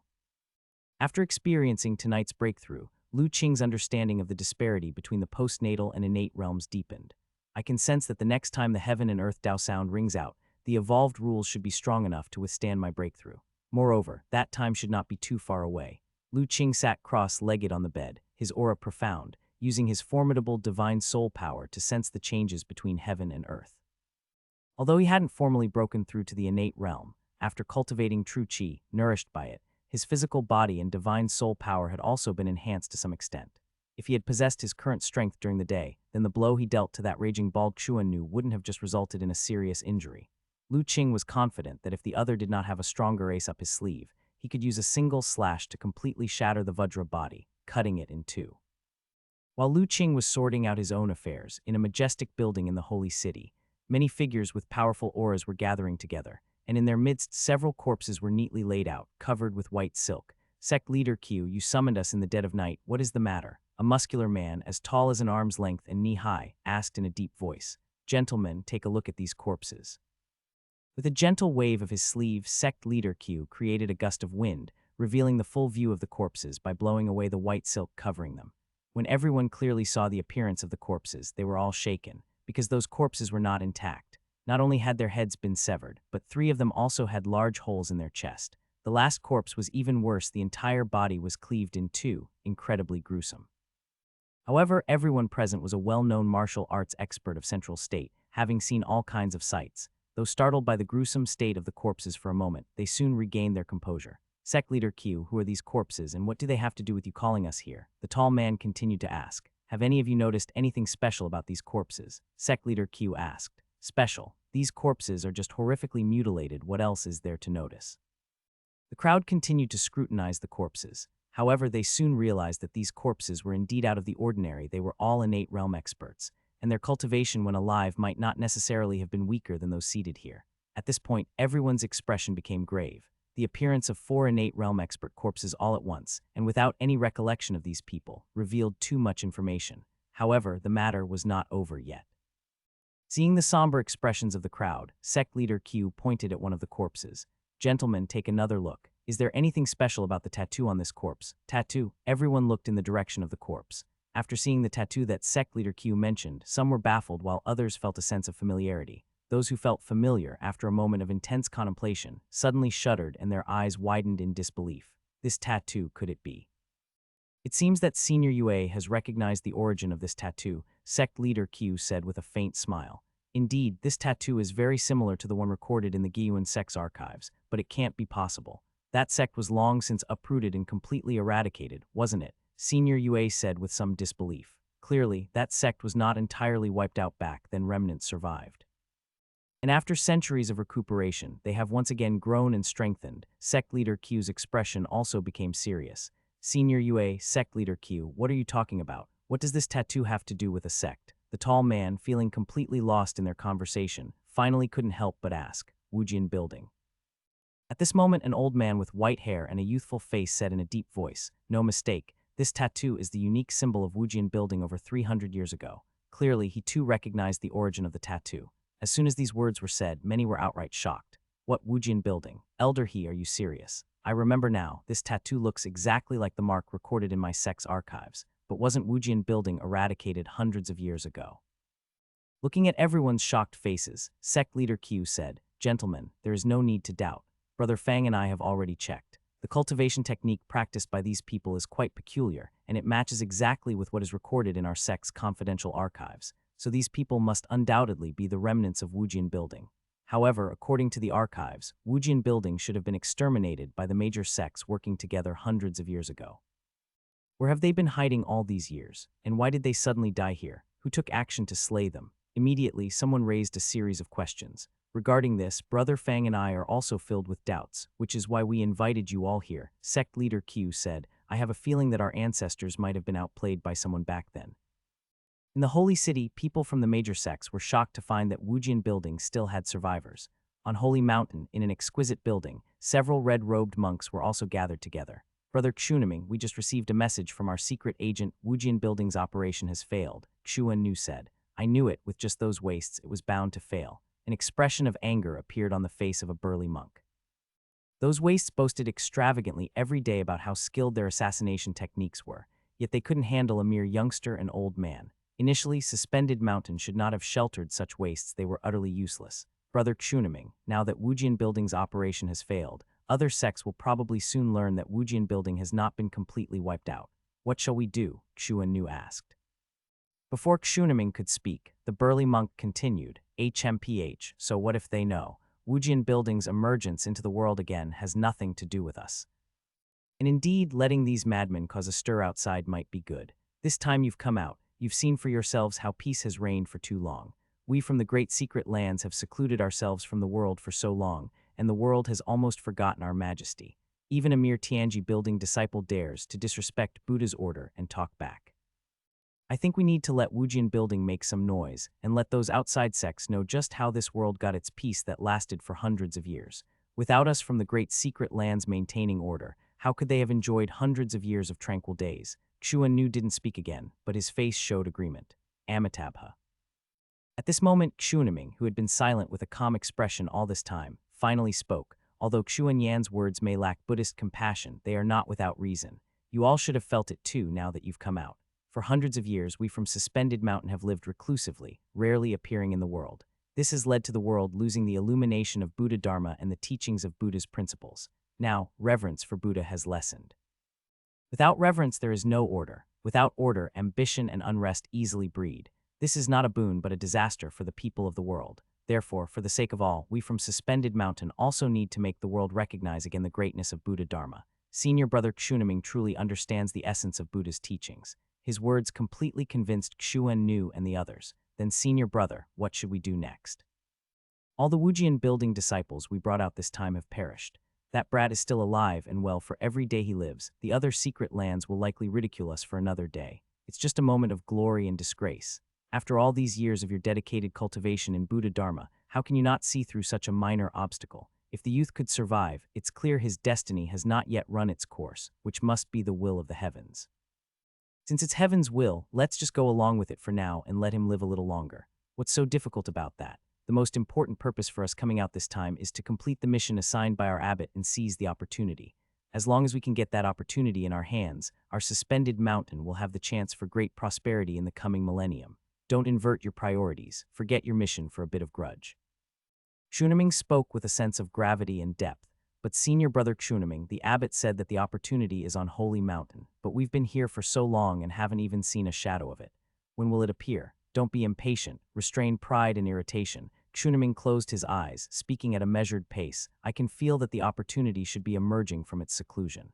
After experiencing tonight's breakthrough, Lu Qing's understanding of the disparity between the postnatal and innate realms deepened. I can sense that the next time the heaven and earth Dao sound rings out, the evolved rules should be strong enough to withstand my breakthrough. Moreover, that time should not be too far away. Lu Qing sat cross-legged on the bed, his aura profound, using his formidable divine soul power to sense the changes between heaven and earth. Although he hadn't formally broken through to the innate realm, after cultivating true qi, nourished by it, his physical body and divine soul power had also been enhanced to some extent. If he had possessed his current strength during the day, then the blow he dealt to that raging bald Xuannu wouldn't have just resulted in a serious injury. Lu Qing was confident that if the other did not have a stronger ace up his sleeve, he could use a single slash to completely shatter the Vajra body, cutting it in two. While Lu Qing was sorting out his own affairs in a majestic building in the holy city, many figures with powerful auras were gathering together, and in their midst several corpses were neatly laid out, covered with white silk. Sect leader Q, you summoned us in the dead of night. What is the matter? A muscular man, as tall as an arm's length and knee-high, asked in a deep voice. Gentlemen, take a look at these corpses. With a gentle wave of his sleeve, Sect leader Q created a gust of wind, revealing the full view of the corpses by blowing away the white silk covering them. When everyone clearly saw the appearance of the corpses, they were all shaken, because those corpses were not intact. Not only had their heads been severed, but 3 of them also had large holes in their chest. The last corpse was even worse. The entire body was cleaved in 2, incredibly gruesome. However, everyone present was a well-known martial arts expert of Central State, having seen all kinds of sights. Though startled by the gruesome state of the corpses for a moment, they soon regained their composure. Sect leader Q, who are these corpses and what do they have to do with you calling us here? The tall man continued to ask. Have any of you noticed anything special about these corpses? Sect leader Q asked. Special. These corpses are just horrifically mutilated. What else is there to notice? The crowd continued to scrutinize the corpses. However, they soon realized that these corpses were indeed out of the ordinary. They were all innate realm experts, and their cultivation when alive might not necessarily have been weaker than those seated here. At this point, everyone's expression became grave. The appearance of 4 innate realm expert corpses all at once, and without any recollection of these people, revealed too much information. However, the matter was not over yet. Seeing the somber expressions of the crowd, Sect leader Q pointed at one of the corpses. Gentlemen, take another look. Is there anything special about the tattoo on this corpse? Tattoo. Everyone looked in the direction of the corpse. After seeing the tattoo that sect leader Q mentioned, some were baffled while others felt a sense of familiarity. Those who felt familiar after a moment of intense contemplation suddenly shuddered and their eyes widened in disbelief. This tattoo, could it be? It seems that Senior UA has recognized the origin of this tattoo, sect leader Q said with a faint smile. Indeed, this tattoo is very similar to the one recorded in the Gyuan sect's archives, but it can't be possible. That sect was long since uprooted and completely eradicated, wasn't it? Senior UA said with some disbelief. Clearly, that sect was not entirely wiped out back then remnants survived. And after centuries of recuperation, they have once again grown and strengthened. Sect leader Q's expression also became serious. Senior UA, sect leader Q, what are you talking about? What does this tattoo have to do with a sect? The tall man, feeling completely lost in their conversation, finally couldn't help but ask, Wujian building. At this moment, an old man with white hair and a youthful face said in a deep voice, no mistake, this tattoo is the unique symbol of Wujian building over 300 years ago. Clearly, he too recognized the origin of the tattoo. As soon as these words were said, many were outright shocked. What Wujian building? Elder He, are you serious? I remember now, this tattoo looks exactly like the mark recorded in my sect's archives, but wasn't Wujian building eradicated hundreds of years ago? Looking at everyone's shocked faces, sect leader Q said, gentlemen, there is no need to doubt. Brother Fang and I have already checked. The cultivation technique practiced by these people is quite peculiar, and it matches exactly with what is recorded in our sect's confidential archives. So these people must undoubtedly be the remnants of Wujian building. However, according to the archives, Wujian building should have been exterminated by the major sects working together hundreds of years ago. Where have they been hiding all these years, and why did they suddenly die here? Who took action to slay them? Immediately, someone raised a series of questions. Regarding this, Brother Fang and I are also filled with doubts, which is why we invited you all here. Sect leader Q said, I have a feeling that our ancestors might have been outplayed by someone back then. In the Holy City, people from the major sects were shocked to find that Wujian building still had survivors. On Holy Mountain, in an exquisite building, several red-robed monks were also gathered together. Brother Xunaming, we just received a message from our secret agent. Wujian building's operation has failed, Xuan Nu said. I knew it, with just those wastes, it was bound to fail. An expression of anger appeared on the face of a burly monk. Those wastes boasted extravagantly every day about how skilled their assassination techniques were, yet they couldn't handle a mere youngster and old man. Initially, Suspended Mountain should not have sheltered such wastes, they were utterly useless. Brother Xunaming, now that Wujian building's operation has failed, other sects will probably soon learn that Wujian building has not been completely wiped out. What shall we do? Xuan Nu asked. Before Xunaming could speak, the burly monk continued, HMPH, so what if they know? Wujian building's emergence into the world again has nothing to do with us. And indeed, letting these madmen cause a stir outside might be good. This time you've come out, you've seen for yourselves how peace has reigned for too long. We from the great secret lands have secluded ourselves from the world for so long, and the world has almost forgotten our majesty. Even a mere Tianji building disciple dares to disrespect Buddha's order and talk back. I think we need to let Wujian building make some noise, and let those outside sects know just how this world got its peace that lasted for hundreds of years. Without us from the great secret lands maintaining order, how could they have enjoyed hundreds of years of tranquil days? Xuan Nu didn't speak again, but his face showed agreement. Amitabha. At this moment, Xunaming, who had been silent with a calm expression all this time, finally spoke. Although Xuan Yan's words may lack Buddhist compassion, they are not without reason. You all should have felt it too now that you've come out. For hundreds of years, we from Suspended Mountain have lived reclusively, rarely appearing in the world. This has led to the world losing the illumination of Buddha Dharma and the teachings of Buddha's principles. Now, reverence for Buddha has lessened. Without reverence, there is no order. Without order, ambition and unrest easily breed. This is not a boon but a disaster for the people of the world. Therefore, for the sake of all, we from Suspended Mountain also need to make the world recognize again the greatness of Buddha Dharma. Senior Brother Xunaming truly understands the essence of Buddha's teachings. His words completely convinced Xuan Nu and the others. Then, Senior Brother, what should we do next? All the Wujian building disciples we brought out this time have perished. That brat is still alive and well for every day he lives. The other secret lands will likely ridicule us for another day. It's just a moment of glory and disgrace. After all these years of your dedicated cultivation in Buddha Dharma, how can you not see through such a minor obstacle? If the youth could survive, it's clear his destiny has not yet run its course, which must be the will of the heavens. Since it's heaven's will, let's just go along with it for now and let him live a little longer. What's so difficult about that? The most important purpose for us coming out this time is to complete the mission assigned by our abbot and seize the opportunity. As long as we can get that opportunity in our hands, our suspended mountain will have the chance for great prosperity in the coming millennium. Don't invert your priorities. Forget your mission for a bit of grudge. Chunaming spoke with a sense of gravity and depth, but senior brother Chunaming, the abbot, said that the opportunity is on Holy Mountain, but we've been here for so long and haven't even seen a shadow of it. When will it appear? Don't be impatient. Restrain pride and irritation. Chunaming closed his eyes, speaking at a measured pace. I can feel that the opportunity should be emerging from its seclusion.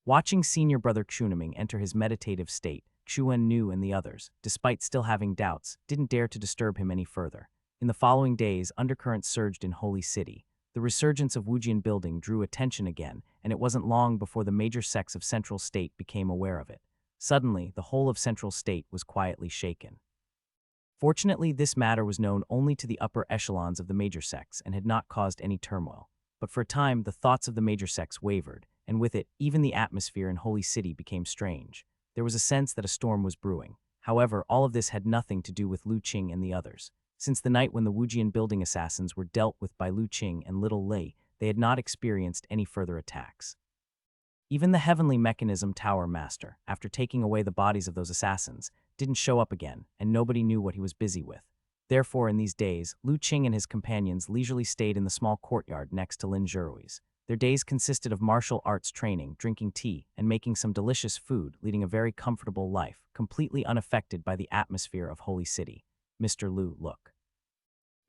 Watching senior brother Chunaming enter his meditative state, Chuan Nu and the others, despite still having doubts, didn't dare to disturb him any further. In the following days, undercurrents surged in Holy City. The resurgence of Wujian building drew attention again, and it wasn't long before the major sects of Central State became aware of it. Suddenly, the whole of Central State was quietly shaken. Fortunately, this matter was known only to the upper echelons of the major sects and had not caused any turmoil. But for a time, the thoughts of the major sects wavered, and with it, even the atmosphere in Holy City became strange. There was a sense that a storm was brewing. However, all of this had nothing to do with Lu Qing and the others. Since the night when the Wujian building assassins were dealt with by Lu Qing and Little Lei, they had not experienced any further attacks. Even the Heavenly Mechanism Tower Master, after taking away the bodies of those assassins, didn't show up again, and nobody knew what he was busy with. Therefore, in these days, Lu Qing and his companions leisurely stayed in the small courtyard next to Lin Zhirui's. Their days consisted of martial arts training, drinking tea, and making some delicious food, leading a very comfortable life, completely unaffected by the atmosphere of Holy City. Mr. Lu, look.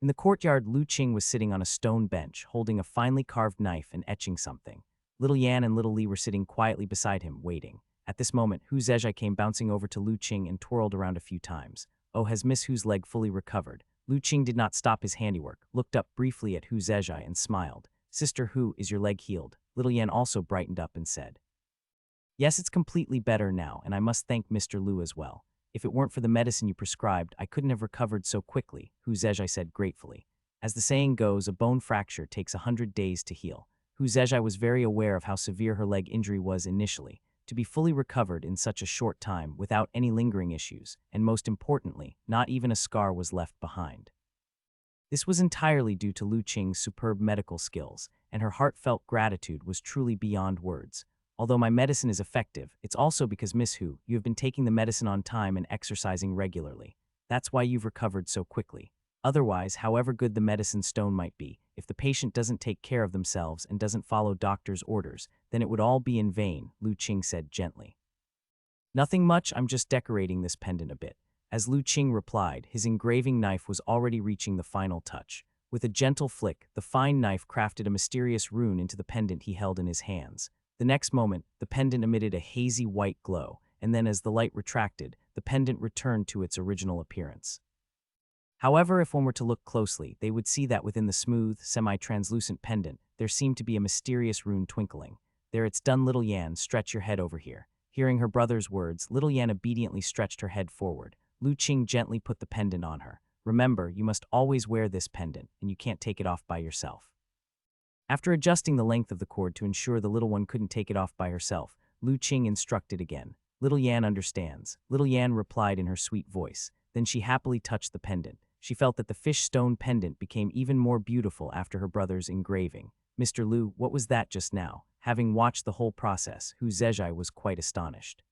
In the courtyard, Lu Qing was sitting on a stone bench, holding a finely carved knife and etching something. Little Yan and Little Li were sitting quietly beside him, waiting. At this moment, Hu Zezhai came bouncing over to Lu Qing and twirled around a few times. Oh, has Miss Hu's leg fully recovered? Lu Qing did not stop his handiwork, looked up briefly at Hu Zezhai and smiled. Sister Hu, is your leg healed? Little Yan also brightened up and said, Yes, it's completely better now, and I must thank Mr. Lu as well. If it weren't for the medicine you prescribed, I couldn't have recovered so quickly, Hu Zezhai said gratefully. As the saying goes, a bone fracture takes 100 days to heal. Hu Zezhai was very aware of how severe her leg injury was initially. To be fully recovered in such a short time without any lingering issues, and most importantly, not even a scar was left behind. This was entirely due to Lu Qing's superb medical skills, and her heartfelt gratitude was truly beyond words. Although my medicine is effective, it's also because Miss Hu, you have been taking the medicine on time and exercising regularly. That's why you've recovered so quickly. Otherwise, however good the medicine stone might be, if the patient doesn't take care of themselves and doesn't follow doctor's orders, then it would all be in vain, Lu Qing said gently. Nothing much, I'm just decorating this pendant a bit. As Lu Qing replied, his engraving knife was already reaching the final touch. With a gentle flick, the fine knife crafted a mysterious rune into the pendant he held in his hands. The next moment, the pendant emitted a hazy white glow, and then as the light retracted, the pendant returned to its original appearance. However, if one were to look closely, they would see that within the smooth, semi-translucent pendant, there seemed to be a mysterious rune twinkling. There it's done, Little Yan, stretch your head over here. Hearing her brother's words, Little Yan obediently stretched her head forward. Lu Qing gently put the pendant on her. Remember, you must always wear this pendant, and you can't take it off by yourself. After adjusting the length of the cord to ensure the little one couldn't take it off by herself, Lu Qing instructed again. Little Yan understands. Little Yan replied in her sweet voice. Then she happily touched the pendant. She felt that the fish stone pendant became even more beautiful after her brother's engraving. Mr. Lu, what was that just now? Having watched the whole process, Hu Zezhai was quite astonished.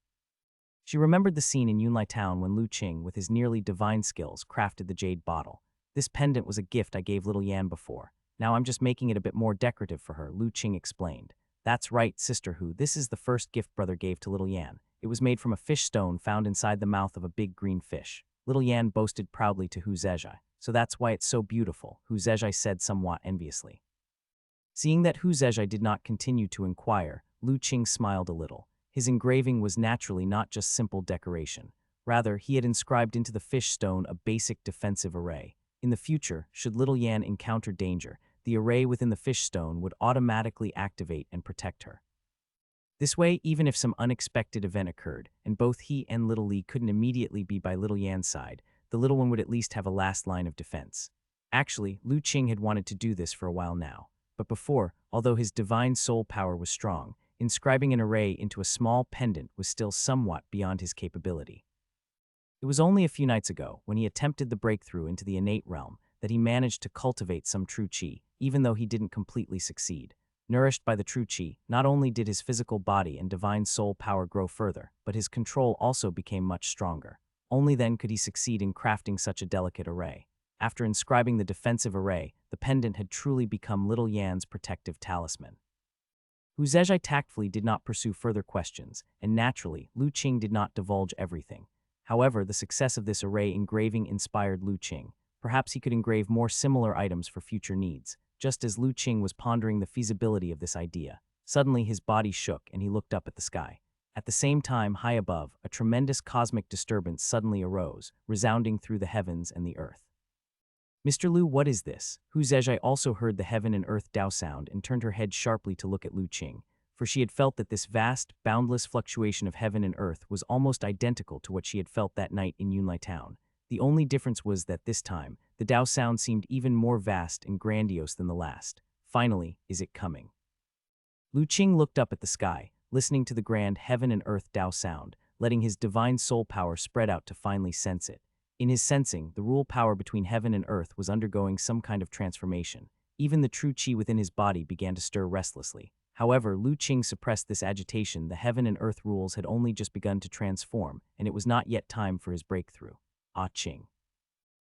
She remembered the scene in Yunlai Town when Lu Qing, with his nearly divine skills, crafted the jade bottle. This pendant was a gift I gave Little Yan before. Now I'm just making it a bit more decorative for her, Lu Qing explained. That's right, Sister Hu, this is the first gift brother gave to Little Yan. It was made from a fish stone found inside the mouth of a big green fish. Little Yan boasted proudly to Hu Zezhai. So that's why it's so beautiful, Hu Zezhai said somewhat enviously. Seeing that Hu Zezhai did not continue to inquire, Lu Qing smiled a little. His engraving was naturally not just simple decoration. Rather, he had inscribed into the fish stone a basic defensive array. In the future, should Little Yan encounter danger, the array within the fish stone would automatically activate and protect her. This way, even if some unexpected event occurred, and both he and Little Li couldn't immediately be by Little Yan's side, the little one would at least have a last line of defense. Actually, Lu Qing had wanted to do this for a while now. But before, although his divine soul power was strong, inscribing an array into a small pendant was still somewhat beyond his capability. It was only a few nights ago, when he attempted the breakthrough into the innate realm, that he managed to cultivate some true qi, even though he didn't completely succeed. Nourished by the true chi, not only did his physical body and divine soul power grow further, but his control also became much stronger. Only then could he succeed in crafting such a delicate array. After inscribing the defensive array, the pendant had truly become Little Yan's protective talisman. Hu Zezhai tactfully did not pursue further questions, and naturally, Lu Qing did not divulge everything. However, the success of this array engraving inspired Lu Qing. Perhaps he could engrave more similar items for future needs. Just as Lu Qing was pondering the feasibility of this idea, suddenly his body shook and he looked up at the sky. At the same time, high above, a tremendous cosmic disturbance suddenly arose, resounding through the heavens and the earth. Mr. Lu, what is this? Hu Zezhai also heard the heaven and earth Dao sound and turned her head sharply to look at Lu Qing, for she had felt that this vast, boundless fluctuation of heaven and earth was almost identical to what she had felt that night in Yunlai Town. The only difference was that this time, the Dao sound seemed even more vast and grandiose than the last. Finally, is it coming? Lu Qing looked up at the sky, listening to the grand heaven and earth Dao sound, letting his divine soul power spread out to finally sense it. In his sensing, the rule power between heaven and earth was undergoing some kind of transformation. Even the true chi within his body began to stir restlessly. However, Lu Qing suppressed this agitation. The heaven and earth rules had only just begun to transform, and it was not yet time for his breakthrough. Ah Qing.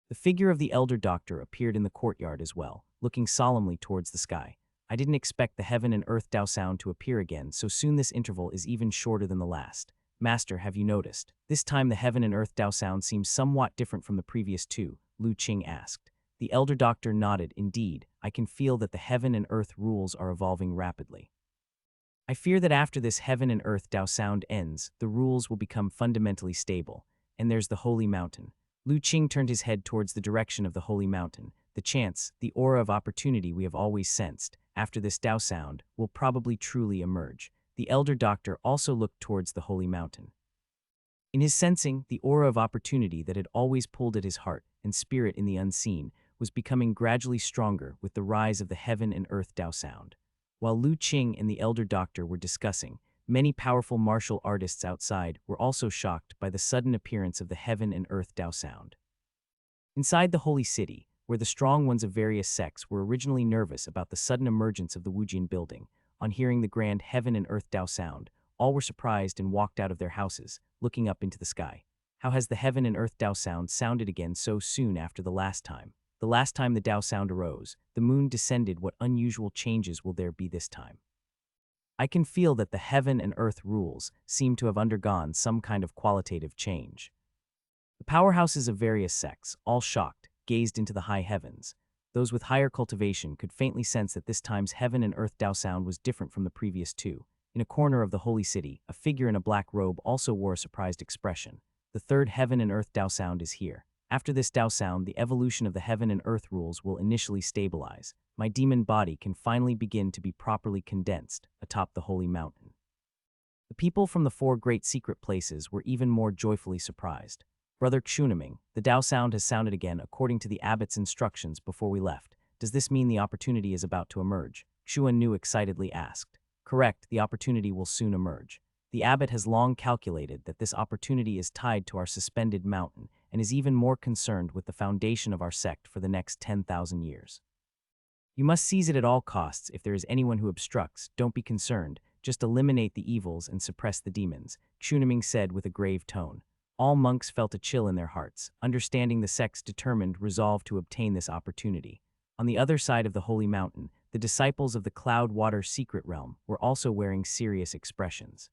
The figure of the elder doctor appeared in the courtyard as well, looking solemnly towards the sky. I didn't expect the heaven and earth Dao sound to appear again, so soon this interval is even shorter than the last. Master, have you noticed? This time the heaven and earth Dao sound seems somewhat different from the previous two, Lu Qing asked. The elder doctor nodded. Indeed, I can feel that the heaven and earth rules are evolving rapidly. I fear that after this heaven and earth Dao sound ends, the rules will become fundamentally stable. And there's the holy mountain. Lu Qing turned his head towards the direction of the holy mountain. The chance, the aura of opportunity we have always sensed, after this Dao sound, will probably truly emerge. The elder doctor also looked towards the holy mountain. In his sensing, the aura of opportunity that had always pulled at his heart and spirit in the unseen was becoming gradually stronger with the rise of the heaven and earth Dao sound. While Lu Qing and the elder doctor were discussing, many powerful martial artists outside were also shocked by the sudden appearance of the heaven and earth Dao sound. Inside the holy city, where the strong ones of various sects were originally nervous about the sudden emergence of the Wujian building, on hearing the grand heaven and earth Dao sound, all were surprised and walked out of their houses, looking up into the sky. How has the heaven and earth Dao sound sounded again so soon after the last time? The last time the Dao sound arose, the moon descended. What unusual changes will there be this time? I can feel that the heaven and earth rules seem to have undergone some kind of qualitative change. The powerhouses of various sects, all shocked, gazed into the high heavens. Those with higher cultivation could faintly sense that this time's heaven and earth Dao sound was different from the previous two. In a corner of the holy city, a figure in a black robe also wore a surprised expression. The third heaven and earth Dao sound is here. After this Dao sound, the evolution of the heaven and earth rules will initially stabilize. My demon body can finally begin to be properly condensed atop the holy mountain. The people from the four great secret places were even more joyfully surprised. Brother Xunaming, the Dao sound has sounded again according to the abbot's instructions before we left. Does this mean the opportunity is about to emerge? Xuan Nu excitedly asked. Correct, the opportunity will soon emerge. The abbot has long calculated that this opportunity is tied to our suspended mountain and is even more concerned with the foundation of our sect for the next 10,000 years. You must seize it at all costs. If there is anyone who obstructs, don't be concerned. Just eliminate the evils and suppress the demons, Xunaming said with a grave tone. All monks felt a chill in their hearts, understanding the sect's determined resolve to obtain this opportunity. On the other side of the holy mountain, the disciples of the Cloud Water secret realm were also wearing serious expressions.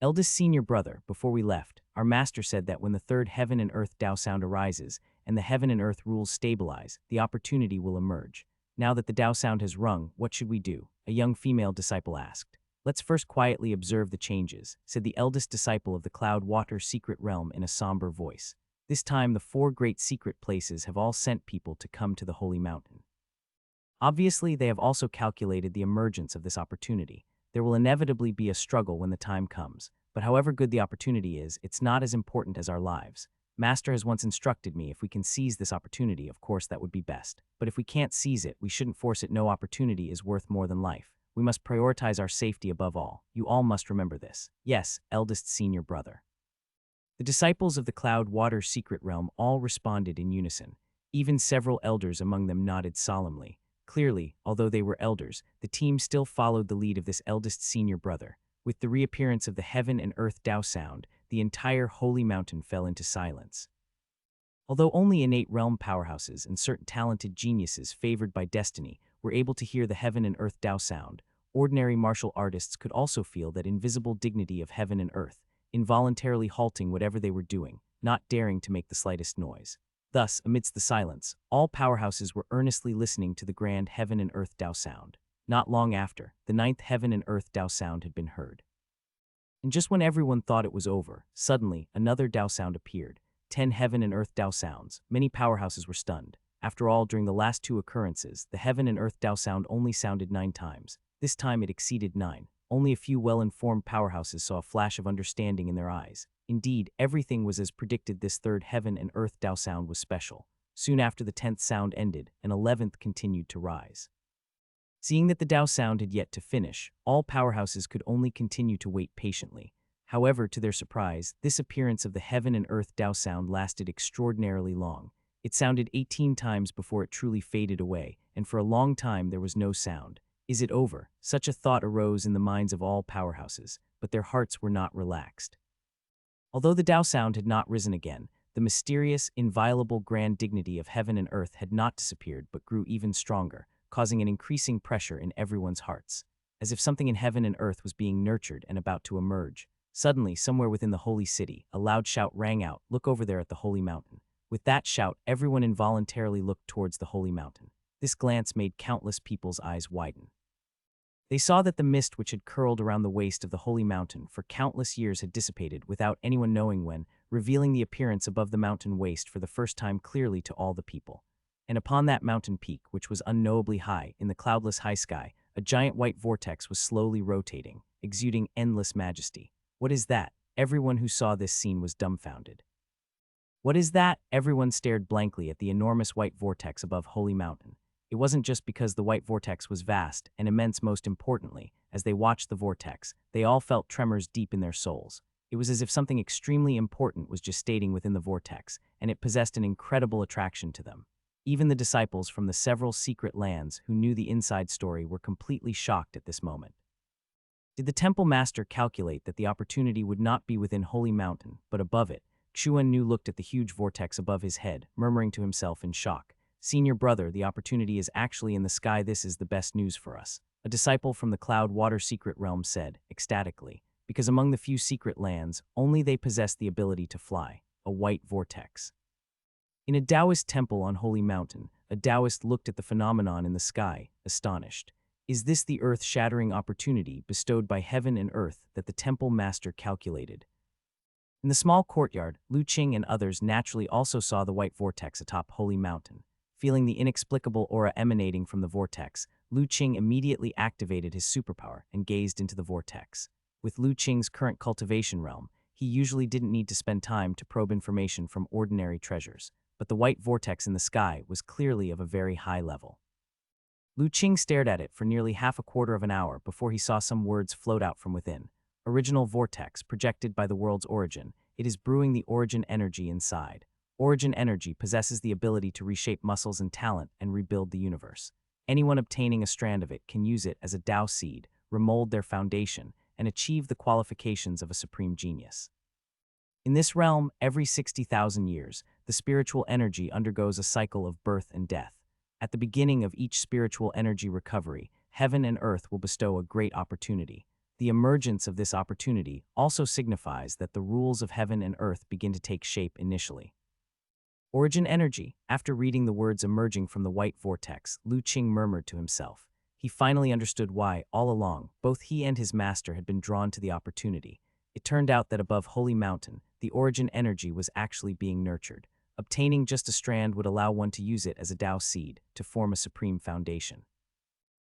Eldest senior brother, before we left, our master said that when the third heaven and earth Dao sound arises and the heaven and earth rules stabilize, the opportunity will emerge. Now that the Dao sound has rung, what should we do? A young female disciple asked. Let's first quietly observe the changes, said the eldest disciple of the Cloud Water secret realm in a somber voice. This time the four great secret places have all sent people to come to the holy mountain. Obviously, they have also calculated the emergence of this opportunity. There will inevitably be a struggle when the time comes, but however good the opportunity is, it's not as important as our lives. Master has once instructed me if we can seize this opportunity, of course that would be best. But if we can't seize it, we shouldn't force it. No opportunity is worth more than life. We must prioritize our safety above all. You all must remember this. Yes, eldest senior brother. The disciples of the Cloud Water secret realm all responded in unison. Even several elders among them nodded solemnly. Clearly, although they were elders, the team still followed the lead of this eldest senior brother. With the reappearance of the heaven and earth Tao sound, the entire holy mountain fell into silence. Although only innate realm powerhouses and certain talented geniuses favored by destiny were able to hear the heaven and earth Tao sound, ordinary martial artists could also feel that invisible dignity of heaven and earth, involuntarily halting whatever they were doing, not daring to make the slightest noise. Thus, amidst the silence, all powerhouses were earnestly listening to the grand heaven and earth Tao sound. Not long after, the ninth heaven and earth Tao sound had been heard. And just when everyone thought it was over, suddenly, another Tao sound appeared. 10 heaven and earth Tao sounds. Many powerhouses were stunned. After all, during the last two occurrences, the heaven and earth Tao sound only sounded 9 times. This time it exceeded 9. Only a few well-informed powerhouses saw a flash of understanding in their eyes. Indeed, everything was as predicted. This third heaven and earth Tao sound was special. Soon after the 10th sound ended, an 11th continued to rise. Seeing that the Tao sound had yet to finish, all powerhouses could only continue to wait patiently. However, to their surprise, this appearance of the heaven and earth Tao sound lasted extraordinarily long. It sounded 18 times before it truly faded away, and for a long time there was no sound. Is it over? Such a thought arose in the minds of all powerhouses, but their hearts were not relaxed. Although the Tao sound had not risen again, the mysterious, inviolable grand dignity of heaven and earth had not disappeared but grew even stronger, causing an increasing pressure in everyone's hearts. As if something in heaven and earth was being nurtured and about to emerge. Suddenly, somewhere within the holy city, a loud shout rang out, "Look over there at the holy mountain." With that shout, everyone involuntarily looked towards the holy mountain. This glance made countless people's eyes widen. They saw that the mist which had curled around the waist of the holy mountain for countless years had dissipated without anyone knowing when, revealing the appearance above the mountain waist for the first time clearly to all the people. And upon that mountain peak, which was unknowably high, in the cloudless high sky, a giant white vortex was slowly rotating, exuding endless majesty. What is that? Everyone who saw this scene was dumbfounded. What is that? Everyone stared blankly at the enormous white vortex above Holy Mountain. It wasn't just because the white vortex was vast and immense. Most importantly, as they watched the vortex, they all felt tremors deep in their souls. It was as if something extremely important was gestating within the vortex, and it possessed an incredible attraction to them. Even the disciples from the several secret lands who knew the inside story were completely shocked at this moment. Did the temple master calculate that the opportunity would not be within Holy Mountain, but above it? Xuan Nu looked at the huge vortex above his head, murmuring to himself in shock. "Senior brother, the opportunity is actually in the sky. This is the best news for us." A disciple from the Cloud Water secret realm said, ecstatically, because among the few secret lands, only they possess the ability to fly, a white vortex. In a Taoist temple on Holy Mountain, a Taoist looked at the phenomenon in the sky, astonished. Is this the earth-shattering opportunity bestowed by heaven and earth that the temple master calculated? In the small courtyard, Lu Qing and others naturally also saw the white vortex atop Holy Mountain. Feeling the inexplicable aura emanating from the vortex, Lu Qing immediately activated his superpower and gazed into the vortex. With Lu Qing's current cultivation realm, he usually didn't need to spend time to probe information from ordinary treasures, but the white vortex in the sky was clearly of a very high level. Lu Qing stared at it for nearly half a quarter of an hour before he saw some words float out from within. Original vortex, projected by the world's origin. It is brewing the origin energy inside. Origin energy possesses the ability to reshape muscles and talent and rebuild the universe. Anyone obtaining a strand of it can use it as a Tao seed, remold their foundation, and achieve the qualifications of a supreme genius. In this realm, every 60,000 years, the spiritual energy undergoes a cycle of birth and death. At the beginning of each spiritual energy recovery, heaven and earth will bestow a great opportunity. The emergence of this opportunity also signifies that the rules of heaven and earth begin to take shape initially. Origin energy. After reading the words emerging from the white vortex, Lu Qing murmured to himself. He finally understood why, all along, both he and his master had been drawn to the opportunity. It turned out that above Holy Mountain, the origin energy was actually being nurtured. Obtaining just a strand would allow one to use it as a Tao seed to form a supreme foundation.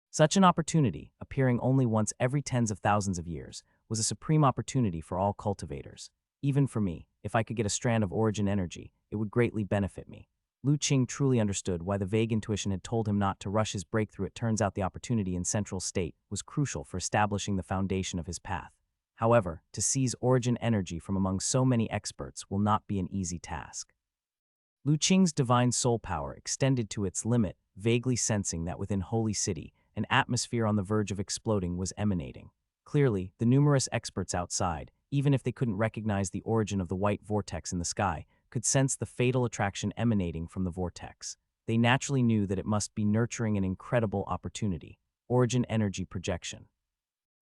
Such an opportunity, appearing only once every tens of thousands of years, was a supreme opportunity for all cultivators. Even for me, if I could get a strand of origin energy, it would greatly benefit me. Lu Qing truly understood why the vague intuition had told him not to rush his breakthrough. It turns out the opportunity in Central State was crucial for establishing the foundation of his path. However, to seize origin energy from among so many experts will not be an easy task. Lu Qing's divine soul power extended to its limit, vaguely sensing that within Holy City, an atmosphere on the verge of exploding was emanating. Clearly, the numerous experts outside, even if they couldn't recognize the origin of the white vortex in the sky, could sense the fatal attraction emanating from the vortex. They naturally knew that it must be nurturing an incredible opportunity: origin energy projection.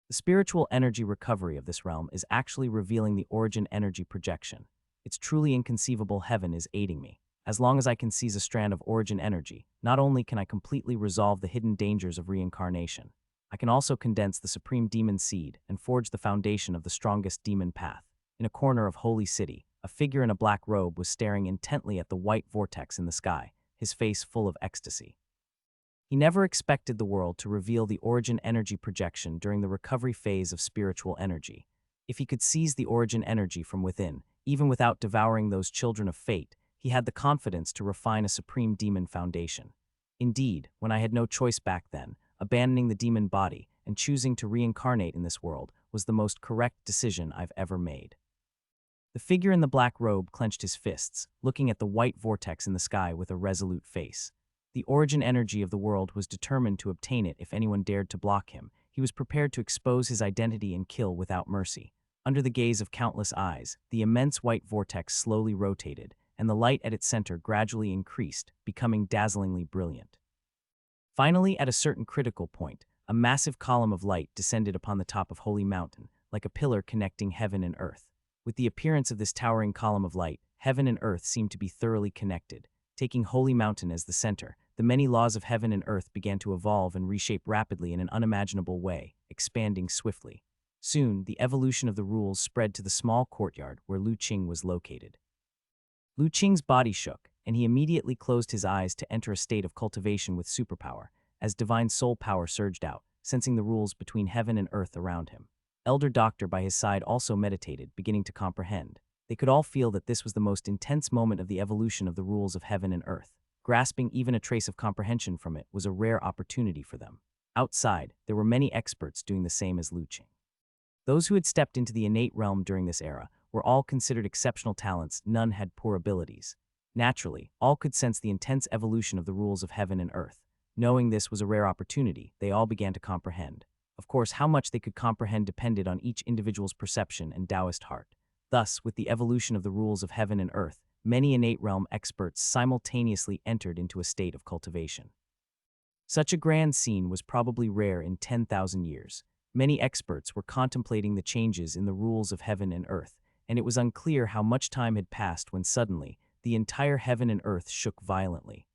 The spiritual energy recovery of this realm is actually revealing the origin energy projection. It's truly inconceivable heaven is aiding me. As long as I can seize a strand of origin energy, not only can I completely resolve the hidden dangers of reincarnation, I can also condense the supreme demon seed and forge the foundation of the strongest demon path. In a corner of Holy City, a figure in a black robe was staring intently at the white vortex in the sky, his face full of ecstasy. He never expected the world to reveal the origin energy projection during the recovery phase of spiritual energy. If he could seize the origin energy from within, even without devouring those children of fate, he had the confidence to refine a supreme demon foundation. Indeed, when I had no choice back then, abandoning the demon body and choosing to reincarnate in this world was the most correct decision I've ever made. The figure in the black robe clenched his fists, looking at the white vortex in the sky with a resolute face. The origin energy of the world was determined to obtain it if anyone dared to block him. He was prepared to expose his identity and kill without mercy. Under the gaze of countless eyes, the immense white vortex slowly rotated, and the light at its center gradually increased, becoming dazzlingly brilliant. Finally, at a certain critical point, a massive column of light descended upon the top of Holy Mountain, like a pillar connecting heaven and earth. With the appearance of this towering column of light, heaven and earth seemed to be thoroughly connected. Taking Holy Mountain as the center, the many laws of heaven and earth began to evolve and reshape rapidly in an unimaginable way, expanding swiftly. Soon, the evolution of the rules spread to the small courtyard where Lu Qing was located. Lu Qing's body shook, and he immediately closed his eyes to enter a state of cultivation with superpower, as divine soul power surged out, sensing the rules between heaven and earth around him. Elder Doctor by his side also meditated, beginning to comprehend. They could all feel that this was the most intense moment of the evolution of the rules of heaven and earth. Grasping even a trace of comprehension from it was a rare opportunity for them. Outside, there were many experts doing the same as Lu Qing. Those who had stepped into the innate realm during this era were all considered exceptional talents, none had poor abilities. Naturally, all could sense the intense evolution of the rules of heaven and earth. Knowing this was a rare opportunity, they all began to comprehend. Of course, how much they could comprehend depended on each individual's perception and Taoist heart. Thus, with the evolution of the rules of heaven and earth, many innate realm experts simultaneously entered into a state of cultivation. Such a grand scene was probably rare in 10,000 years. Many experts were contemplating the changes in the rules of heaven and earth, and it was unclear how much time had passed when suddenly, the entire heaven and earth shook violently.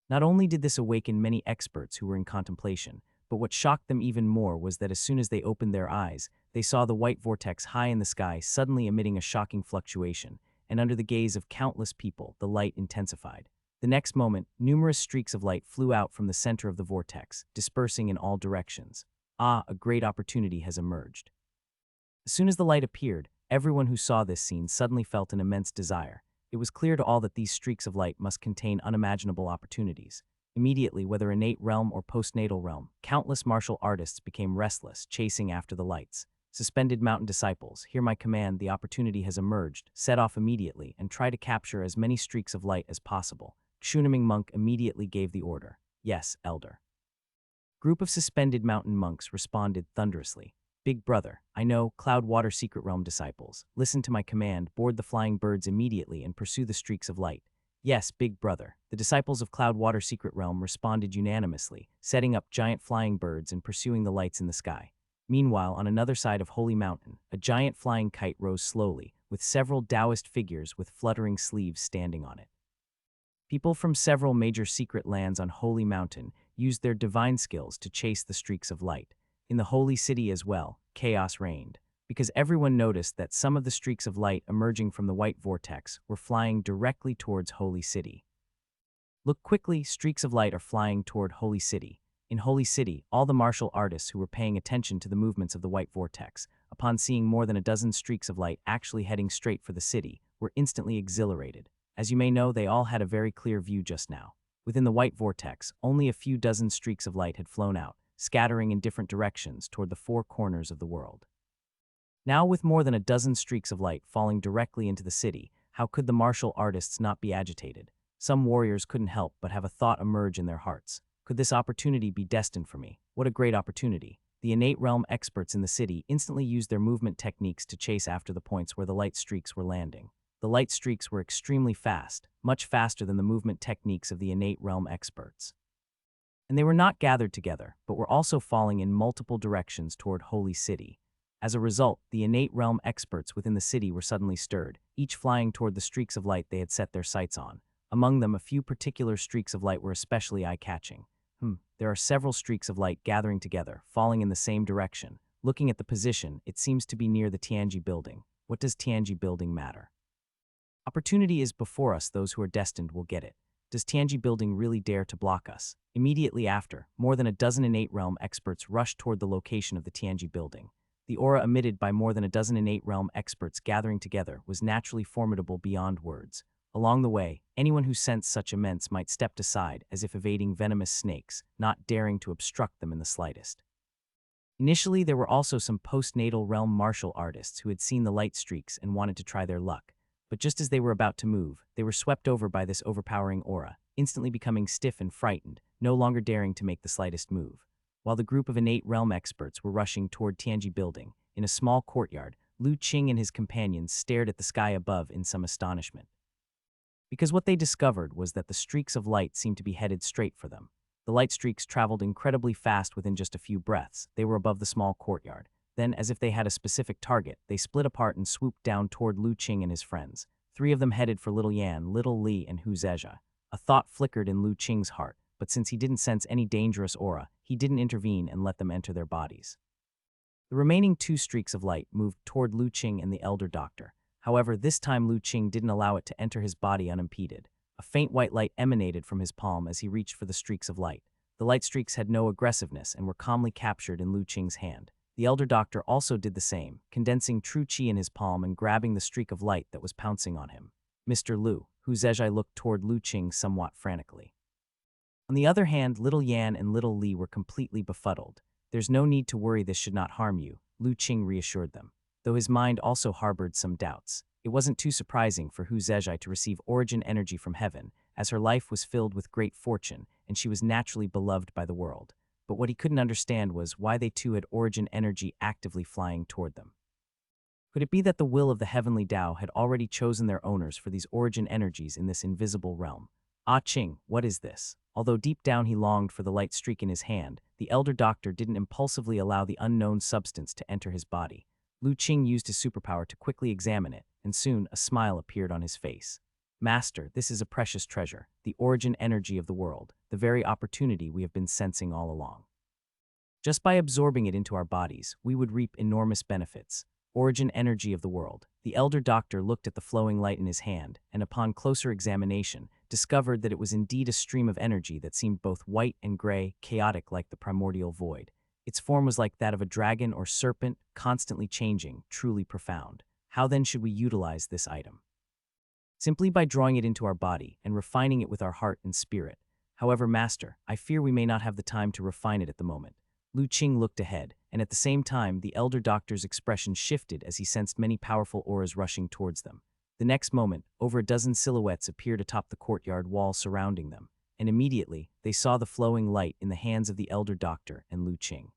Not only did this awaken many experts who were in contemplation, but what shocked them even more was that as soon as they opened their eyes, they saw the white vortex high in the sky suddenly emitting a shocking fluctuation, and under the gaze of countless people, the light intensified. The next moment, numerous streaks of light flew out from the center of the vortex, dispersing in all directions. Ah, a great opportunity has emerged. As soon as the light appeared, everyone who saw this scene suddenly felt an immense desire. It was clear to all that these streaks of light must contain unimaginable opportunities. Immediately, whether innate realm or postnatal realm, countless martial artists became restless, chasing after the lights. Suspended mountain disciples, hear my command, the opportunity has emerged, set off immediately, and try to capture as many streaks of light as possible. Shunaming monk immediately gave the order. Yes, elder. Group of suspended mountain monks responded thunderously. Big brother, I know, Cloud Water Secret Realm disciples. Listen to my command, board the flying birds immediately and pursue the streaks of light. Yes, big brother. The disciples of Cloud Water Secret Realm responded unanimously, setting up giant flying birds and pursuing the lights in the sky. Meanwhile, on another side of Holy Mountain, a giant flying kite rose slowly, with several Taoist figures with fluttering sleeves standing on it. People from several major secret lands on Holy Mountain used their divine skills to chase the streaks of light. In the Holy City as well, chaos reigned, because everyone noticed that some of the streaks of light emerging from the white vortex were flying directly towards Holy City. Look quickly, streaks of light are flying toward Holy City. In Holy City, all the martial artists who were paying attention to the movements of the white vortex, upon seeing more than a dozen streaks of light actually heading straight for the city, were instantly exhilarated. As you may know, they all had a very clear view just now. Within the white vortex, only a few dozen streaks of light had flown out, scattering in different directions toward the four corners of the world. Now, with more than a dozen streaks of light falling directly into the city, How could the martial artists not be agitated? Some warriors couldn't help but have a thought emerge in their hearts. Could this opportunity be destined for me? What a great opportunity. The innate realm experts in the city instantly used their movement techniques to chase after the points where the light streaks were landing. The light streaks were extremely fast, much faster than the movement techniques of the innate realm experts. And they were not gathered together, but were also falling in multiple directions toward Holy City. As a result, the innate realm experts within the city were suddenly stirred, each flying toward the streaks of light they had set their sights on. Among them, a few particular streaks of light were especially eye-catching. There are several streaks of light gathering together, falling in the same direction. Looking at the position, it seems to be near the Tianji building. What does Tianji building matter? Opportunity is before us. Those who are destined will get it. Does Tianji building really dare to block us? Immediately after, more than a dozen innate realm experts rushed toward the location of the Tianji building. The aura emitted by more than a dozen innate realm experts gathering together was naturally formidable beyond words. Along the way, anyone who sensed such immense might step aside as if evading venomous snakes, not daring to obstruct them in the slightest. Initially, there were also some postnatal realm martial artists who had seen the light streaks and wanted to try their luck. But just as they were about to move, they were swept over by this overpowering aura, instantly becoming stiff and frightened, no longer daring to make the slightest move. While the group of innate realm experts were rushing toward Tianji building, in a small courtyard, Lu Qing and his companions stared at the sky above in some astonishment. Because what they discovered was that the streaks of light seemed to be headed straight for them. The light streaks traveled incredibly fast within just a few breaths. They were above the small courtyard. Then, as if they had a specific target, they split apart and swooped down toward Lu Qing and his friends. 3 of them headed for Little Yan, Little Li, and Hu Zezha. A thought flickered in Lu Qing's heart, but since he didn't sense any dangerous aura, he didn't intervene and let them enter their bodies. The remaining 2 streaks of light moved toward Lu Qing and the elder doctor. However, this time Lu Qing didn't allow it to enter his body unimpeded. A faint white light emanated from his palm as he reached for the streaks of light. The light streaks had no aggressiveness and were calmly captured in Lu Qing's hand. The elder doctor also did the same, condensing true qi in his palm and grabbing the streak of light that was pouncing on him. Mr. Lu, Hu Zezhai looked toward Lu Qing somewhat frantically. On the other hand, Little Yan and Little Li were completely befuddled. There's no need to worry, this should not harm you, Lu Qing reassured them. Though his mind also harbored some doubts. It wasn't too surprising for Hu Zezhai to receive origin energy from heaven, as her life was filled with great fortune, and she was naturally beloved by the world. But what he couldn't understand was why they too had origin energy actively flying toward them. Could it be that the will of the heavenly Tao had already chosen their owners for these origin energies in this invisible realm? Ah Qing, what is this? Although deep down he longed for the light streak in his hand, the elder doctor didn't impulsively allow the unknown substance to enter his body. Lu Qing used his superpower to quickly examine it, and soon a smile appeared on his face. Master, this is a precious treasure, the origin energy of the world, the very opportunity we have been sensing all along. Just by absorbing it into our bodies, we would reap enormous benefits. Origin energy of the world. The elder doctor looked at the flowing light in his hand, and upon closer examination, discovered that it was indeed a stream of energy that seemed both white and gray, chaotic like the primordial void. Its form was like that of a dragon or serpent, constantly changing, truly profound. How then should we utilize this item? Simply by drawing it into our body and refining it with our heart and spirit. However, Master, I fear we may not have the time to refine it at the moment. Lu Qing looked ahead, and at the same time, the elder doctor's expression shifted as he sensed many powerful auras rushing towards them. The next moment, over a dozen silhouettes appeared atop the courtyard wall surrounding them, and immediately, they saw the flowing light in the hands of the elder doctor and Lu Qing.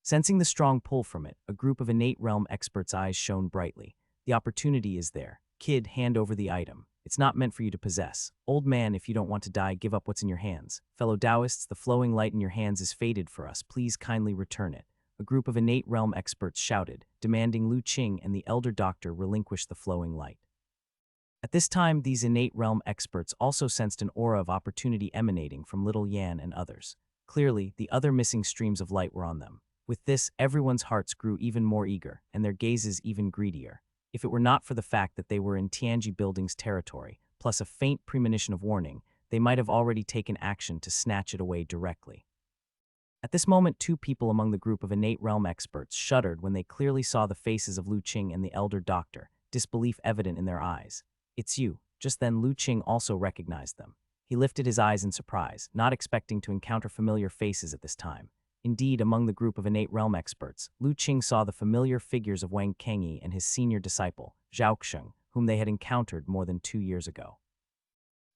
Sensing the strong pull from it, a group of innate realm experts' eyes shone brightly. The opportunity is there. Kid, hand over the item. It's not meant for you to possess. Old man, if you don't want to die, give up what's in your hands. Fellow Taoists, the flowing light in your hands is faded for us. Please kindly return it. A group of innate realm experts shouted, demanding Lu Qing and the elder doctor relinquish the flowing light. At this time, these innate realm experts also sensed an aura of opportunity emanating from Little Yan and others. Clearly, the other missing streams of light were on them. With this, everyone's hearts grew even more eager, and their gazes even greedier. If it were not for the fact that they were in Tianji Building's territory, plus a faint premonition of warning, they might have already taken action to snatch it away directly. At this moment, 2 people among the group of innate realm experts shuddered when they clearly saw the faces of Lu Qing and the elder doctor, disbelief evident in their eyes. It's you. Just then, Lu Qing also recognized them. He lifted his eyes in surprise, not expecting to encounter familiar faces at this time. Indeed, among the group of innate realm experts, Lu Qing saw the familiar figures of Wang Kangyi and his senior disciple, Zhao Xing, whom they had encountered more than 2 years ago.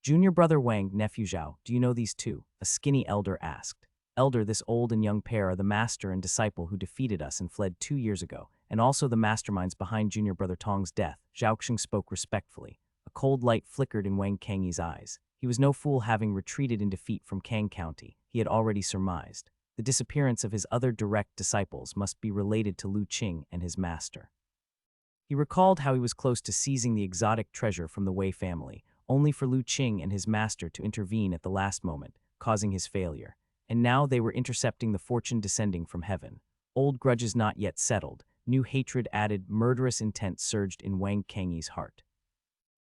Junior brother Wang, nephew Zhao, do you know these two? A skinny elder asked. Elder, this old and young pair are the master and disciple who defeated us and fled 2 years ago, and also the masterminds behind junior brother Tong's death. Zhao Xing spoke respectfully. A cold light flickered in Wang Kangyi's eyes. He was no fool, having retreated in defeat from Kang County. He had already surmised. The disappearance of his other direct disciples must be related to Lu Qing and his master. He recalled how he was close to seizing the exotic treasure from the Wei family, only for Lu Qing and his master to intervene at the last moment, causing his failure. And now they were intercepting the fortune descending from heaven. Old grudges not yet settled, new hatred added, murderous intent surged in Wang Kangyi's heart.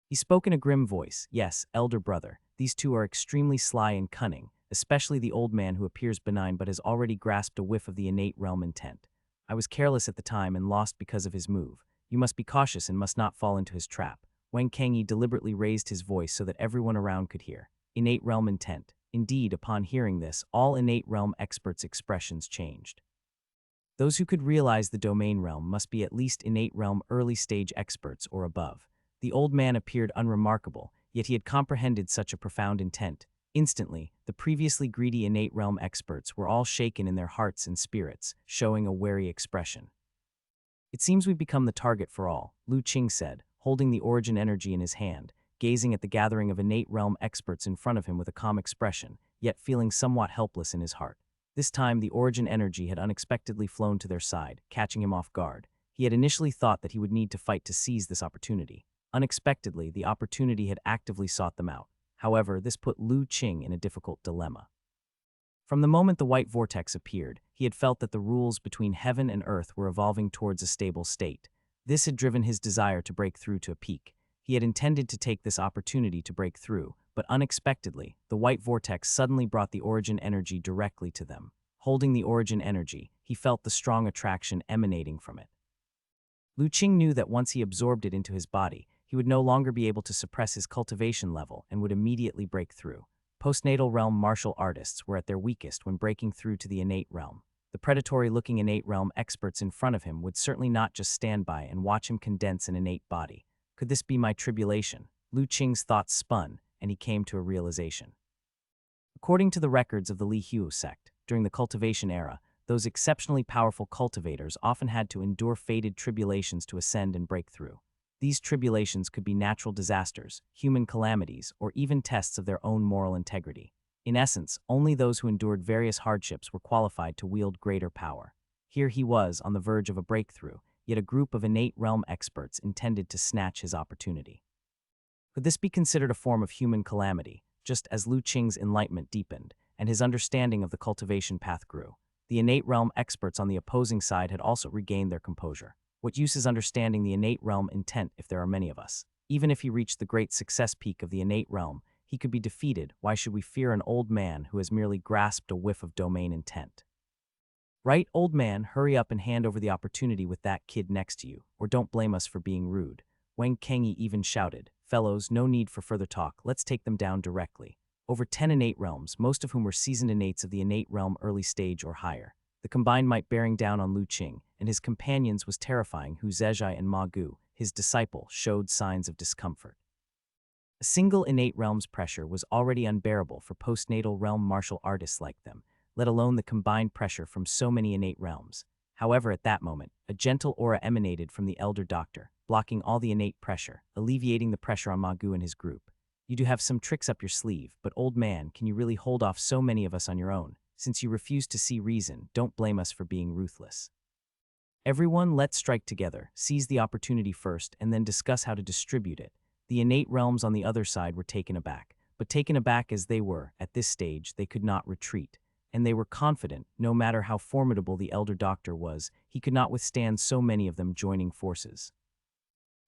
He spoke in a grim voice. Yes, elder brother, these two are extremely sly and cunning, especially the old man who appears benign but has already grasped a whiff of the innate realm intent. I was careless at the time and lost because of his move. You must be cautious and must not fall into his trap. Wang Kangyi deliberately raised his voice so that everyone around could hear. Innate realm intent. Indeed, upon hearing this, all innate realm experts' expressions changed. Those who could realize the domain realm must be at least innate realm early stage experts or above. The old man appeared unremarkable, yet he had comprehended such a profound intent. Instantly, the previously greedy innate realm experts were all shaken in their hearts and spirits, showing a wary expression. It seems we've become the target for all, Lu Qing said, holding the origin energy in his hand, gazing at the gathering of innate realm experts in front of him with a calm expression, yet feeling somewhat helpless in his heart. This time, the origin energy had unexpectedly flown to their side, catching him off guard. He had initially thought that he would need to fight to seize this opportunity. Unexpectedly, the opportunity had actively sought them out. However, this put Lu Qing in a difficult dilemma. From the moment the white vortex appeared, he had felt that the rules between heaven and earth were evolving towards a stable state. This had driven his desire to break through to a peak. He had intended to take this opportunity to break through, but unexpectedly, the white vortex suddenly brought the origin energy directly to them. Holding the origin energy, he felt the strong attraction emanating from it. Lu Qing knew that once he absorbed it into his body, he would no longer be able to suppress his cultivation level and would immediately break through. Postnatal realm martial artists were at their weakest when breaking through to the innate realm. The predatory-looking innate realm experts in front of him would certainly not just stand by and watch him condense an innate body. Could this be my tribulation? Lu Qing's thoughts spun, and he came to a realization. According to the records of the Li Hu sect, during the cultivation era, those exceptionally powerful cultivators often had to endure fated tribulations to ascend and break through. These tribulations could be natural disasters, human calamities, or even tests of their own moral integrity. In essence, only those who endured various hardships were qualified to wield greater power. Here he was on the verge of a breakthrough, yet a group of innate realm experts intended to snatch his opportunity. Could this be considered a form of human calamity, just as Lu Qing's enlightenment deepened, and his understanding of the cultivation path grew? The innate realm experts on the opposing side had also regained their composure. What use is understanding the innate realm intent if there are many of us? Even if he reached the great success peak of the innate realm, he could be defeated. Why should we fear an old man who has merely grasped a whiff of domain intent? Right, old man, hurry up and hand over the opportunity with that kid next to you, or don't blame us for being rude. Wang Kangyi even shouted, fellows, no need for further talk, let's take them down directly. Over 10 innate realms, most of whom were seasoned innates of the innate realm early stage or higher. The combined might bearing down on Lu Qing and his companions was terrifying. Hu Zezhai and Ma Gu, his disciple, showed signs of discomfort. A single innate realm's pressure was already unbearable for postnatal realm martial artists like them, let alone the combined pressure from so many innate realms. However, at that moment, a gentle aura emanated from the elder doctor, blocking all the innate pressure, alleviating the pressure on Ma Gu and his group. You do have some tricks up your sleeve, but old man, can you really hold off so many of us on your own? Since you refuse to see reason, don't blame us for being ruthless. Everyone, let's strike together, seize the opportunity first, and then discuss how to distribute it. The innate realms on the other side were taken aback, but taken aback as they were, at this stage, they could not retreat. And they were confident, no matter how formidable the elder doctor was, he could not withstand so many of them joining forces.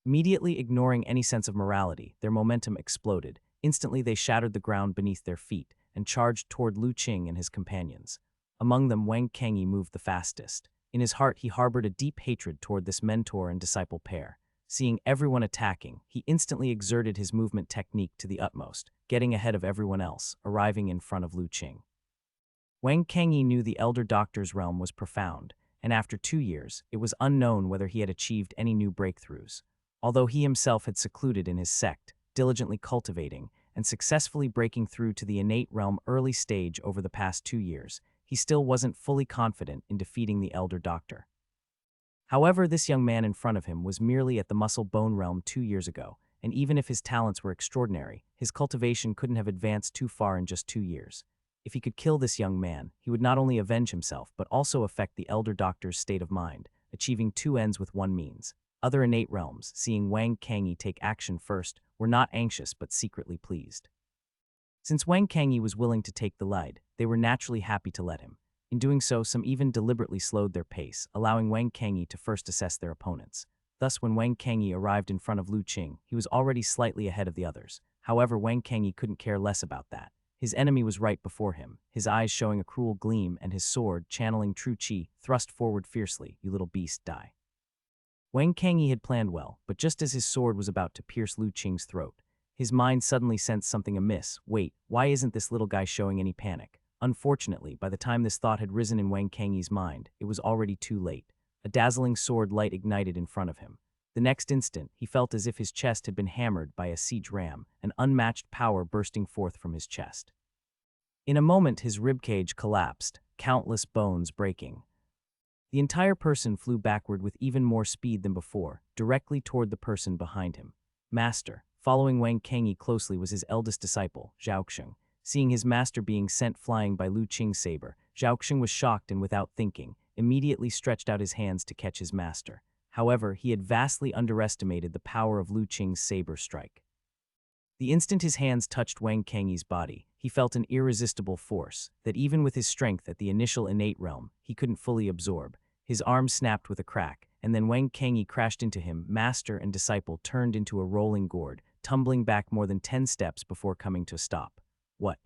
Immediately ignoring any sense of morality, their momentum exploded. Instantly they shattered the ground beneath their feet and charged toward Lu Qing and his companions. Among them, Wang Kangyi moved the fastest. In his heart, he harbored a deep hatred toward this mentor and disciple pair. Seeing everyone attacking, he instantly exerted his movement technique to the utmost, getting ahead of everyone else, arriving in front of Lu Qing. Wang Kangyi knew the elder doctor's realm was profound, and after 2 years, it was unknown whether he had achieved any new breakthroughs. Although he himself had secluded in his sect, diligently cultivating, and successfully breaking through to the innate realm early stage over the past 2 years, he still wasn't fully confident in defeating the elder doctor. However, this young man in front of him was merely at the muscle-bone realm 2 years ago, and even if his talents were extraordinary, his cultivation couldn't have advanced too far in just 2 years. If he could kill this young man, he would not only avenge himself but also affect the elder doctor's state of mind, achieving two ends with one means. Other innate realms, seeing Wang Kangyi take action first, were not anxious but secretly pleased. Since Wang Kangyi was willing to take the lead, they were naturally happy to let him. In doing so, some even deliberately slowed their pace, allowing Wang Kangyi to first assess their opponents. Thus, when Wang Kangyi arrived in front of Lu Qing, he was already slightly ahead of the others. However, Wang Kangyi couldn't care less about that. His enemy was right before him, his eyes showing a cruel gleam and his sword, channeling true qi, thrust forward fiercely. "You little beast, die." Wang Kangyi had planned well, but just as his sword was about to pierce Lu Qing's throat, his mind suddenly sensed something amiss. Wait, why isn't this little guy showing any panic? Unfortunately, by the time this thought had risen in Wang Kangyi's mind, it was already too late. A dazzling sword light ignited in front of him. The next instant, he felt as if his chest had been hammered by a siege ram, an unmatched power bursting forth from his chest. In a moment, his ribcage collapsed, countless bones breaking. The entire person flew backward with even more speed than before, directly toward the person behind him. Master, following Wang Kangyi closely, was his eldest disciple, Zhaoxing. Seeing his master being sent flying by Lu Qing's saber, Zhaoxing was shocked and, without thinking, immediately stretched out his hands to catch his master. However, he had vastly underestimated the power of Lu Qing's saber strike. The instant his hands touched Wang Kangyi's body, he felt an irresistible force that even with his strength at the initial innate realm, he couldn't fully absorb. His arm snapped with a crack, and then Wang Kangyi crashed into him. Master and disciple turned into a rolling gourd, tumbling back more than 10 steps before coming to a stop. What?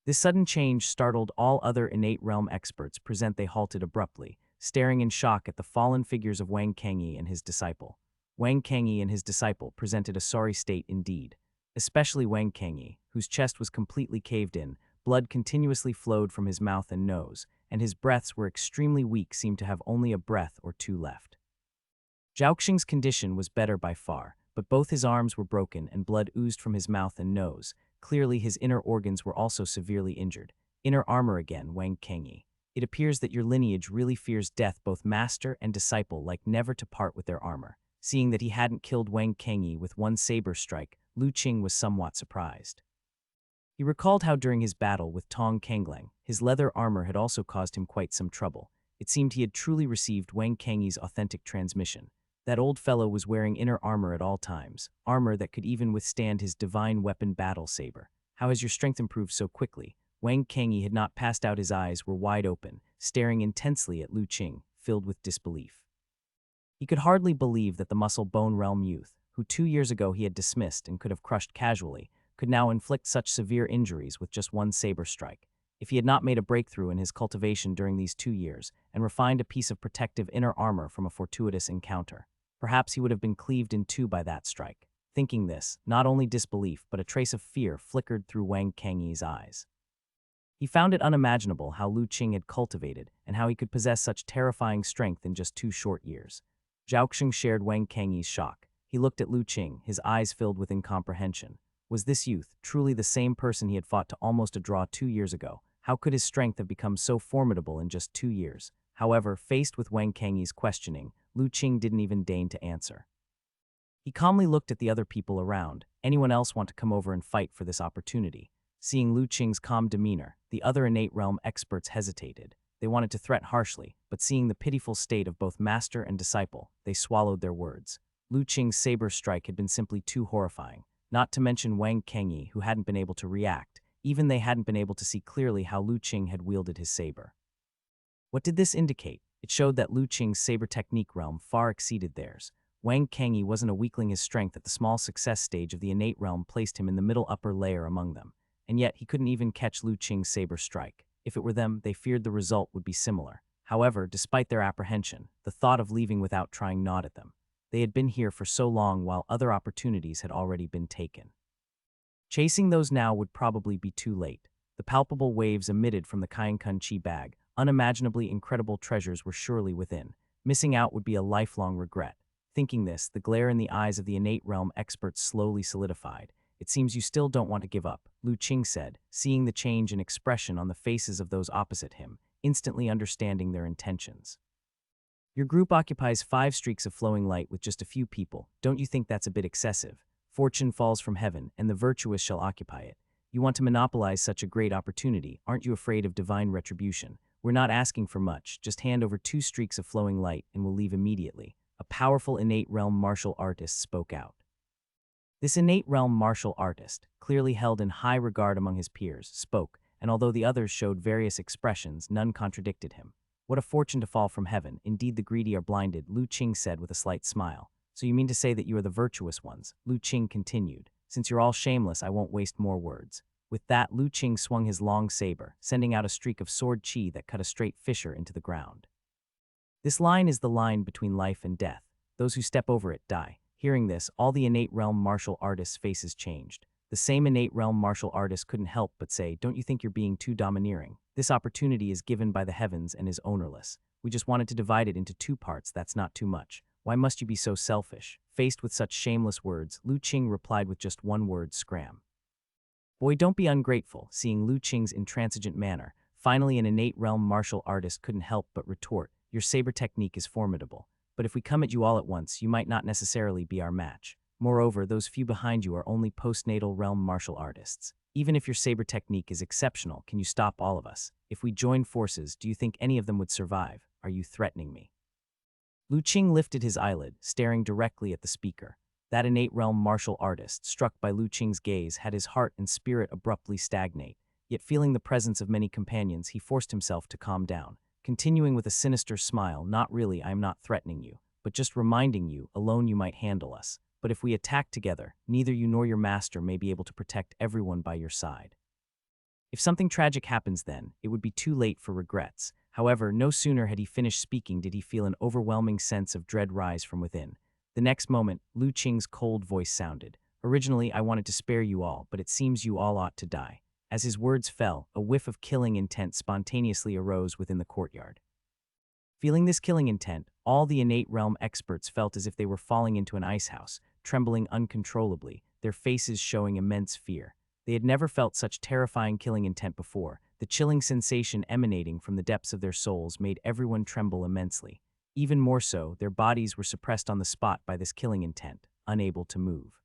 This sudden change startled all other innate realm experts present. They halted abruptly, staring in shock at the fallen figures of Wang Kangyi and his disciple. Wang Kangyi and his disciple presented a sorry state indeed. Especially Wang Kangyi, whose chest was completely caved in, blood continuously flowed from his mouth and nose, and his breaths were extremely weak, seemed to have only a breath or two left. Zhaoxing's condition was better by far, but both his arms were broken and blood oozed from his mouth and nose. Clearly, his inner organs were also severely injured. Inner armor again, Wang Kangyi. It appears that your lineage really fears death. Both master and disciple like never to part with their armor. Seeing that he hadn't killed Wang Kangyi with one saber strike, Lu Qing was somewhat surprised. He recalled how during his battle with Tong Kanglang, his leather armor had also caused him quite some trouble. It seemed he had truly received Wang Kangyi's authentic transmission. That old fellow was wearing inner armor at all times, armor that could even withstand his divine weapon battle saber. How has your strength improved so quickly? Wang Kangyi had not passed out. His eyes were wide open, staring intensely at Lu Qing, filled with disbelief. He could hardly believe that the muscle-bone realm youth, who 2 years ago he had dismissed and could have crushed casually, could now inflict such severe injuries with just one saber strike. If he had not made a breakthrough in his cultivation during these 2 years and refined a piece of protective inner armor from a fortuitous encounter, perhaps he would have been cleaved in two by that strike. Thinking this, not only disbelief but a trace of fear flickered through Wang Kangyi's eyes. He found it unimaginable how Lu Qing had cultivated and how he could possess such terrifying strength in just 2 short years. Zhaoxing shared Wang Kangyi's shock. He looked at Lu Qing, his eyes filled with incomprehension. Was this youth truly the same person he had fought to almost a draw 2 years ago? How could his strength have become so formidable in just 2 years? However, faced with Wang Kangyi's questioning, Lu Qing didn't even deign to answer. He calmly looked at the other people around. Anyone else want to come over and fight for this opportunity? Seeing Lu Qing's calm demeanor, the other innate realm experts hesitated. They wanted to threaten harshly, but seeing the pitiful state of both master and disciple, they swallowed their words. Lu Qing's saber strike had been simply too horrifying, not to mention Wang Kangyi, who hadn't been able to react. Even they hadn't been able to see clearly how Lu Qing had wielded his saber. What did this indicate? It showed that Lu Qing's saber technique realm far exceeded theirs. Wang Kangyi wasn't a weakling. His strength at the small success stage of the innate realm placed him in the middle upper layer among them, and yet he couldn't even catch Lu Qing's saber strike. If it were them, they feared the result would be similar. However, despite their apprehension, the thought of leaving without trying gnawed at them. They had been here for so long while other opportunities had already been taken. Chasing those now would probably be too late. The palpable waves emitted from the Kainkun Chi bag, unimaginably incredible treasures were surely within. Missing out would be a lifelong regret. Thinking this, the glare in the eyes of the innate realm experts slowly solidified. It seems you still don't want to give up, Lu Qing said, seeing the change in expression on the faces of those opposite him, instantly understanding their intentions. Your group occupies 5 streaks of flowing light with just a few people. Don't you think that's a bit excessive? Fortune falls from heaven, and the virtuous shall occupy it. You want to monopolize such a great opportunity. Aren't you afraid of divine retribution? We're not asking for much. Just hand over 2 streaks of flowing light and we'll leave immediately. A powerful innate realm martial artist spoke out. This innate realm martial artist, clearly held in high regard among his peers, spoke, and although the others showed various expressions, none contradicted him. What a fortune to fall from heaven. Indeed, the greedy are blinded, Lu Qing said with a slight smile. So you mean to say that you are the virtuous ones? Lu Qing continued. Since you're all shameless, I won't waste more words. With that, Lu Qing swung his long saber, sending out a streak of sword chi that cut a straight fissure into the ground. This line is the line between life and death. Those who step over it die. Hearing this, all the innate realm martial artists' faces changed. The same innate realm martial artist couldn't help but say, don't you think you're being too domineering? This opportunity is given by the heavens and is ownerless. We just wanted to divide it into 2 parts, that's not too much. Why must you be so selfish? Faced with such shameless words, Lu Qing replied with just one word, scram. Boy, don't be ungrateful. Seeing Lu Qing's intransigent manner, finally an innate realm martial artist couldn't help but retort, your saber technique is formidable. But if we come at you all at once, you might not necessarily be our match. Moreover, those few behind you are only postnatal realm martial artists. Even if your saber technique is exceptional, can you stop all of us? If we join forces, do you think any of them would survive? Are you threatening me? Lu Qing lifted his eyelid, staring directly at the speaker. That innate realm martial artist, struck by Lu Qing's gaze, had his heart and spirit abruptly stagnate. Yet feeling the presence of many companions, he forced himself to calm down. Continuing with a sinister smile, not really, I am not threatening you, but just reminding you, alone you might handle us. But if we attack together, neither you nor your master may be able to protect everyone by your side. If something tragic happens then, it would be too late for regrets. However, no sooner had he finished speaking did he feel an overwhelming sense of dread rise from within. The next moment, Lu Qing's cold voice sounded. Originally, I wanted to spare you all, but it seems you all ought to die. As his words fell, a whiff of killing intent spontaneously arose within the courtyard. Feeling this killing intent, all the innate realm experts felt as if they were falling into an icehouse, trembling uncontrollably, their faces showing immense fear. They had never felt such terrifying killing intent before. The chilling sensation emanating from the depths of their souls made everyone tremble immensely. Even more so, their bodies were suppressed on the spot by this killing intent, unable to move.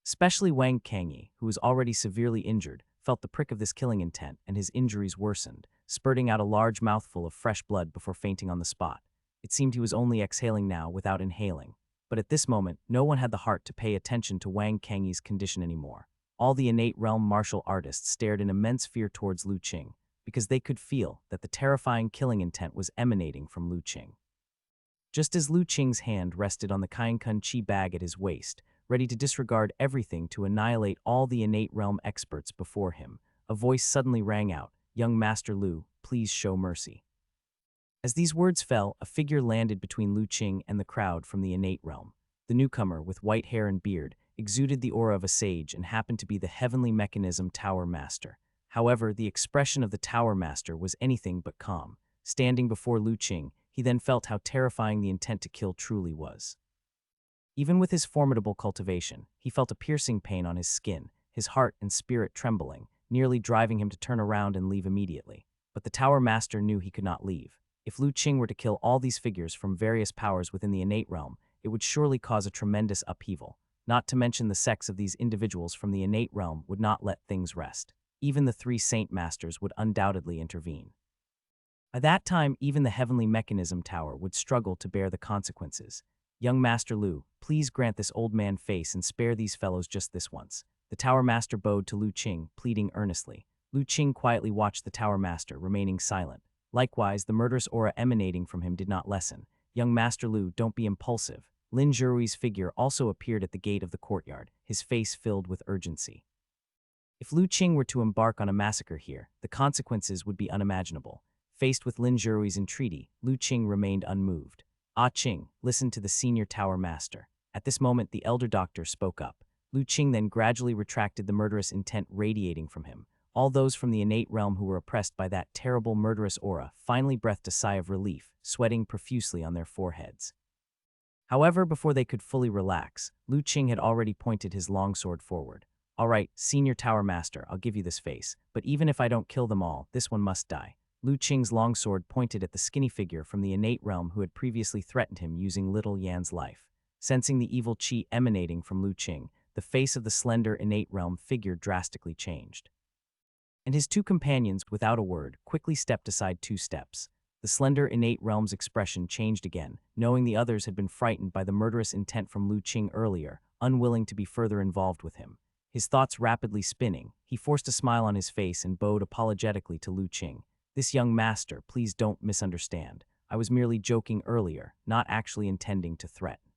Especially Wang Kangyi, who was already severely injured, felt the prick of this killing intent, and his injuries worsened, spurting out a large mouthful of fresh blood before fainting on the spot. It seemed he was only exhaling now without inhaling. But at this moment, no one had the heart to pay attention to Wang Kangyi's condition anymore. All the innate realm martial artists stared in immense fear towards Lu Qing, because they could feel that the terrifying killing intent was emanating from Lu Qing. Just as Lu Qing's hand rested on the Kainkun Chi bag at his waist, ready to disregard everything to annihilate all the innate realm experts before him, a voice suddenly rang out, "Young Master Lu, please show mercy." As these words fell, a figure landed between Lu Qing and the crowd from the innate realm. The newcomer, with white hair and beard, exuded the aura of a sage and happened to be the heavenly mechanism Tower Master. However, the expression of the Tower Master was anything but calm. Standing before Lu Qing, he then felt how terrifying the intent to kill truly was. Even with his formidable cultivation, he felt a piercing pain on his skin, his heart and spirit trembling, nearly driving him to turn around and leave immediately. But the Tower Master knew he could not leave. If Lu Qing were to kill all these figures from various powers within the innate realm, it would surely cause a tremendous upheaval. Not to mention the sex of these individuals from the innate realm would not let things rest. Even the 3 Saint Masters would undoubtedly intervene. At that time, even the heavenly mechanism tower would struggle to bear the consequences. Young Master Lu, please grant this old man face and spare these fellows just this once. The Tower Master bowed to Lu Qing, pleading earnestly. Lu Qing quietly watched the Tower Master, remaining silent. Likewise, the murderous aura emanating from him did not lessen. Young Master Lu, don't be impulsive. Lin Zhirui's figure also appeared at the gate of the courtyard, his face filled with urgency. If Lu Qing were to embark on a massacre here, the consequences would be unimaginable. Faced with Lin Zhirui's entreaty, Lu Qing remained unmoved. Ah Qing, listen to the senior Tower Master. At this moment, the elder doctor spoke up. Lu Qing then gradually retracted the murderous intent radiating from him. All those from the innate realm who were oppressed by that terrible murderous aura finally breathed a sigh of relief, sweating profusely on their foreheads. However, before they could fully relax, Lu Qing had already pointed his longsword forward. All right, Senior Tower Master, I'll give you this face, but even if I don't kill them all, this one must die. Lu Qing's longsword pointed at the skinny figure from the innate realm who had previously threatened him using little Yan's life. Sensing the evil qi emanating from Lu Qing, the face of the slender innate realm figure drastically changed. And his two companions, without a word, quickly stepped aside 2 steps. The slender innate realm's expression changed again, knowing the others had been frightened by the murderous intent from Lu Qing earlier, unwilling to be further involved with him. His thoughts rapidly spinning, he forced a smile on his face and bowed apologetically to Lu Qing. This young master, please don't misunderstand. I was merely joking earlier, not actually intending to threaten.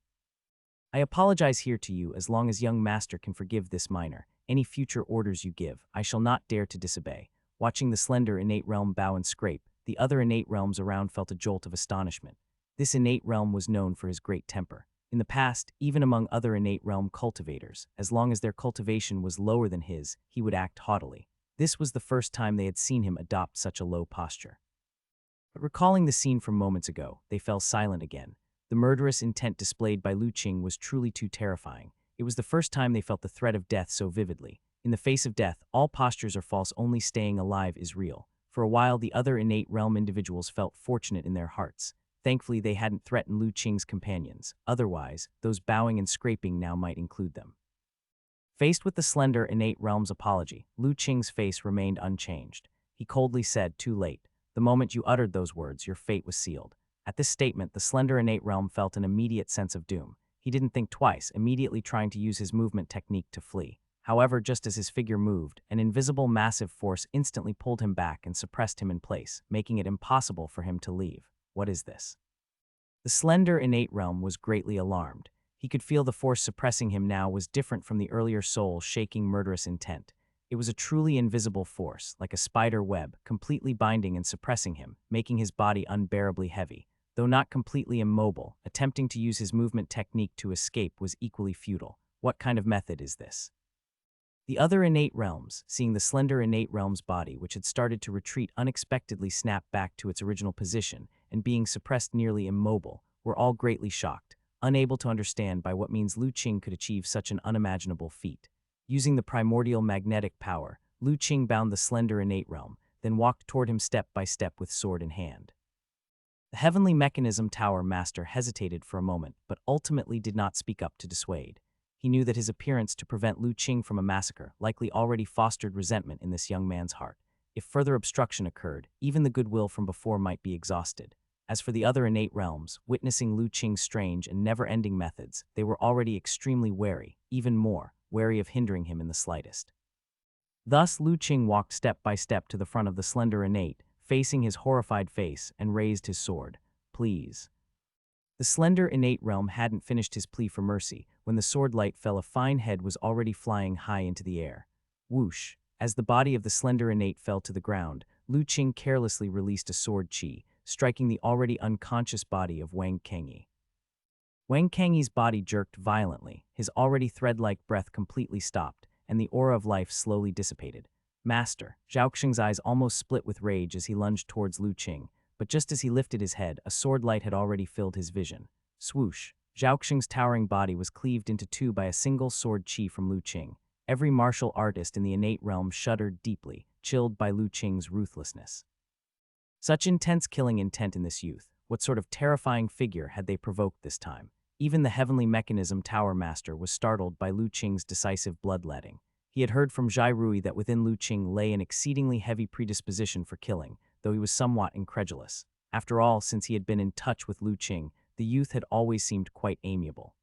I apologize here to you as long as young master can forgive this minor. Any future orders you give, I shall not dare to disobey. Watching the slender innate realm bow and scrape, the other innate realms around felt a jolt of astonishment. This innate realm was known for his great temper. In the past, even among other innate realm cultivators, as long as their cultivation was lower than his, he would act haughtily. This was the first time they had seen him adopt such a low posture. But recalling the scene from moments ago, they fell silent again. The murderous intent displayed by Lu Qing was truly too terrifying. It was the first time they felt the threat of death so vividly. In the face of death, all postures are false, only staying alive is real. For a while, the other innate realm individuals felt fortunate in their hearts. Thankfully, they hadn't threatened Lu Qing's companions. Otherwise, those bowing and scraping now might include them. Faced with the slender innate realm's apology, Lu Qing's face remained unchanged. He coldly said, "Too late. The moment you uttered those words, your fate was sealed." At this statement, the slender innate realm felt an immediate sense of doom. He didn't think twice, immediately trying to use his movement technique to flee. However, just as his figure moved, an invisible massive force instantly pulled him back and suppressed him in place, making it impossible for him to leave. What is this? The slender innate realm was greatly alarmed. He could feel the force suppressing him now was different from the earlier soul shaking murderous intent. It was a truly invisible force, like a spider web, completely binding and suppressing him, making his body unbearably heavy. Though not completely immobile, attempting to use his movement technique to escape was equally futile. What kind of method is this? The other innate realms, seeing the slender innate realm's body, which had started to retreat unexpectedly snap back to its original position and being suppressed nearly immobile, were all greatly shocked, unable to understand by what means Lu Qing could achieve such an unimaginable feat. Using the primordial magnetic power, Lu Qing bound the slender innate realm, then walked toward him step by step with sword in hand. The heavenly mechanism tower master hesitated for a moment, but ultimately did not speak up to dissuade. He knew that his appearance to prevent Lu Qing from a massacre likely already fostered resentment in this young man's heart. If further obstruction occurred, even the goodwill from before might be exhausted. As for the other innate realms, witnessing Lu Qing's strange and never-ending methods, they were already extremely wary, even more, wary of hindering him in the slightest. Thus, Lu Qing walked step by step to the front of the slender innate, facing his horrified face, and raised his sword. "Please." The slender innate realm hadn't finished his plea for mercy when the sword light fell. A fine head was already flying high into the air. Whoosh! As the body of the slender innate fell to the ground, Lu Qing carelessly released a sword chi, striking the already unconscious body of Wang Kengyi. Wang Kengyi's body jerked violently, his already thread-like breath completely stopped, and the aura of life slowly dissipated. "Master." Zhaoxing's eyes almost split with rage as he lunged towards Lu Qing, but just as he lifted his head, a sword light had already filled his vision. Swoosh! Zhaoxing's towering body was cleaved into two by a single sword chi from Lu Qing. Every martial artist in the innate realm shuddered deeply, chilled by Lu Qing's ruthlessness. Such intense killing intent in this youth. What sort of terrifying figure had they provoked this time? Even the heavenly mechanism tower master was startled by Lu Qing's decisive bloodletting. He had heard from Zhai Rui that within Lu Qing lay an exceedingly heavy predisposition for killing, though he was somewhat incredulous. After all, since he had been in touch with Lu Qing, the youth had always seemed quite amiable.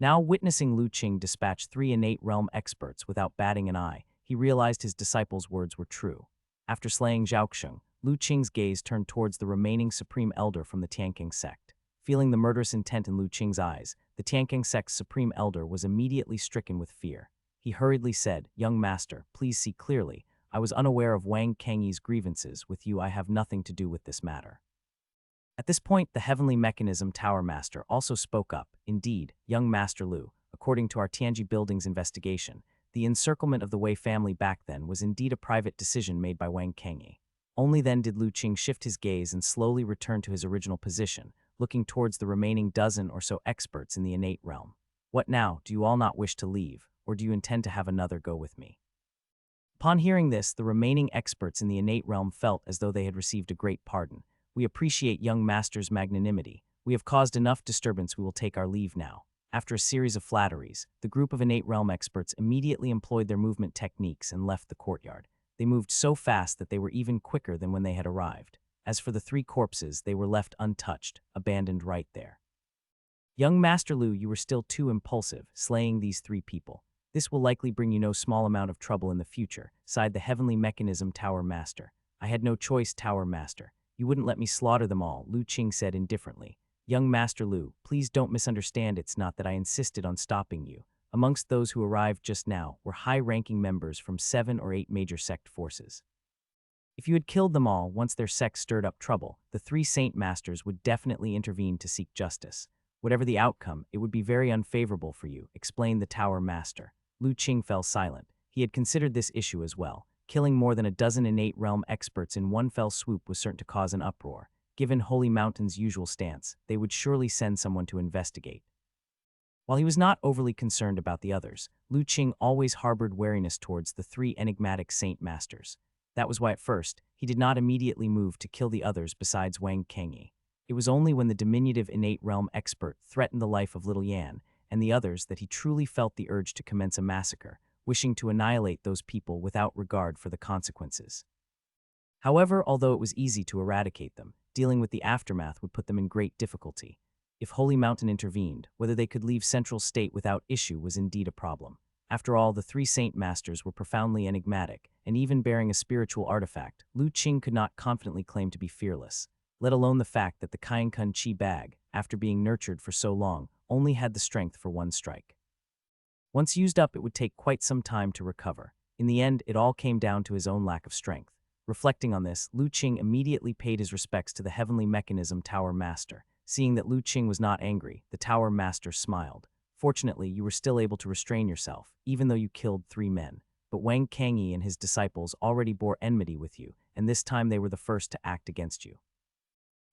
Now, witnessing Lu Qing dispatch 3 innate realm experts without batting an eye, he realized his disciple's words were true. After slaying Zhaoxing, Lu Qing's gaze turned towards the remaining supreme elder from the Tianqing sect. Feeling the murderous intent in Lu Qing's eyes, the Tianqing sect's supreme elder was immediately stricken with fear. He hurriedly said, "Young master, please see clearly. I was unaware of Wang Kengyi's grievances. With you, I have nothing to do with this matter." At this point, the heavenly mechanism tower master also spoke up. "Indeed, young Master Lu, according to our Tianji Building's investigation, the encirclement of the Wei family back then was indeed a private decision made by Wang Kengyi." Only then did Lu Qing shift his gaze and slowly return to his original position, looking towards the remaining dozen or so experts in the innate realm. What now? Do you all not wish to leave, or do you intend to have another go with me? Upon hearing this, the remaining experts in the innate realm felt as though they had received a great pardon. We appreciate young master's magnanimity. We have caused enough disturbance, we will take our leave now. After a series of flatteries, the group of innate realm experts immediately employed their movement techniques and left the courtyard. They moved so fast that they were even quicker than when they had arrived. As for the three corpses, they were left untouched, abandoned right there. Young Master Lu, you were still too impulsive, slaying these three people. This will likely bring you no small amount of trouble in the future, sighed the Heavenly Mechanism Tower Master. I had no choice, Tower Master. You wouldn't let me slaughter them all, Lu Qing said indifferently. Young Master Lu, please don't misunderstand, it's not that I insisted on stopping you. Amongst those who arrived just now were high-ranking members from 7 or 8 major sect forces. If you had killed them all once their sect stirred up trouble, the 3 Saint Masters would definitely intervene to seek justice. Whatever the outcome, it would be very unfavorable for you, explained the Tower Master. Lu Qing fell silent. He had considered this issue as well. Killing more than a dozen innate realm experts in one fell swoop was certain to cause an uproar. Given Holy Mountain's usual stance, they would surely send someone to investigate. While he was not overly concerned about the others, Lu Qing always harbored wariness towards the 3 enigmatic Saint Masters. That was why at first, he did not immediately move to kill the others besides Wang Kangyi. It was only when the diminutive innate realm expert threatened the life of Little Yan and the others that he truly felt the urge to commence a massacre, wishing to annihilate those people without regard for the consequences. However, although it was easy to eradicate them, dealing with the aftermath would put them in great difficulty. If Holy Mountain intervened, whether they could leave Central State without issue was indeed a problem. After all, the 3 Saint Masters were profoundly enigmatic, and even bearing a spiritual artifact, Lu Qing could not confidently claim to be fearless, let alone the fact that the Kainkun Chi bag, after being nurtured for so long, only had the strength for one strike. Once used up, it would take quite some time to recover. In the end, it all came down to his own lack of strength. Reflecting on this, Lu Qing immediately paid his respects to the Heavenly Mechanism Tower Master. Seeing that Lu Qing was not angry, the Tower Master smiled. Fortunately, you were still able to restrain yourself, even though you killed 3 men. But Wang Kangyi and his disciples already bore enmity with you, and this time they were the first to act against you.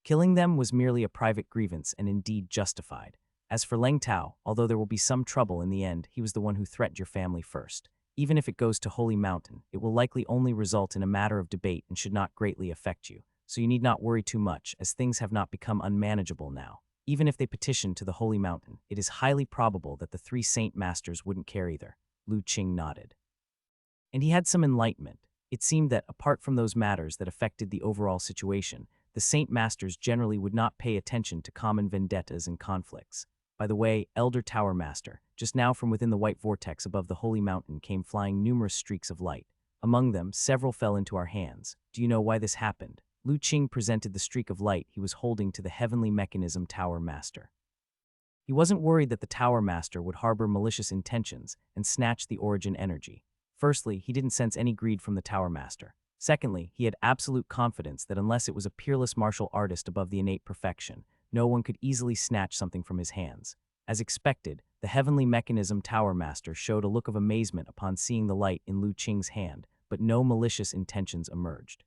Killing them was merely a private grievance and indeed justified. As for Leng Tao, although there will be some trouble in the end, he was the one who threatened your family first. Even if it goes to Holy Mountain, it will likely only result in a matter of debate and should not greatly affect you. So you need not worry too much, as things have not become unmanageable now. Even if they petition to the Holy Mountain, it is highly probable that the 3 Saint Masters wouldn't care either. Lu Qing nodded. And he had some enlightenment. It seemed that, apart from those matters that affected the overall situation, the Saint Masters generally would not pay attention to common vendettas and conflicts. By the way, Elder Tower Master, just now from within the white vortex above the Holy Mountain came flying numerous streaks of light. Among them, several fell into our hands. Do you know why this happened? Lu Qing presented the streak of light he was holding to the Heavenly Mechanism Tower Master. He wasn't worried that the Tower Master would harbor malicious intentions and snatch the origin energy. Firstly, he didn't sense any greed from the Tower Master. Secondly, he had absolute confidence that unless it was a peerless martial artist above the innate perfection, no one could easily snatch something from his hands. As expected, the Heavenly Mechanism Tower Master showed a look of amazement upon seeing the light in Lu Qing's hand, but no malicious intentions emerged.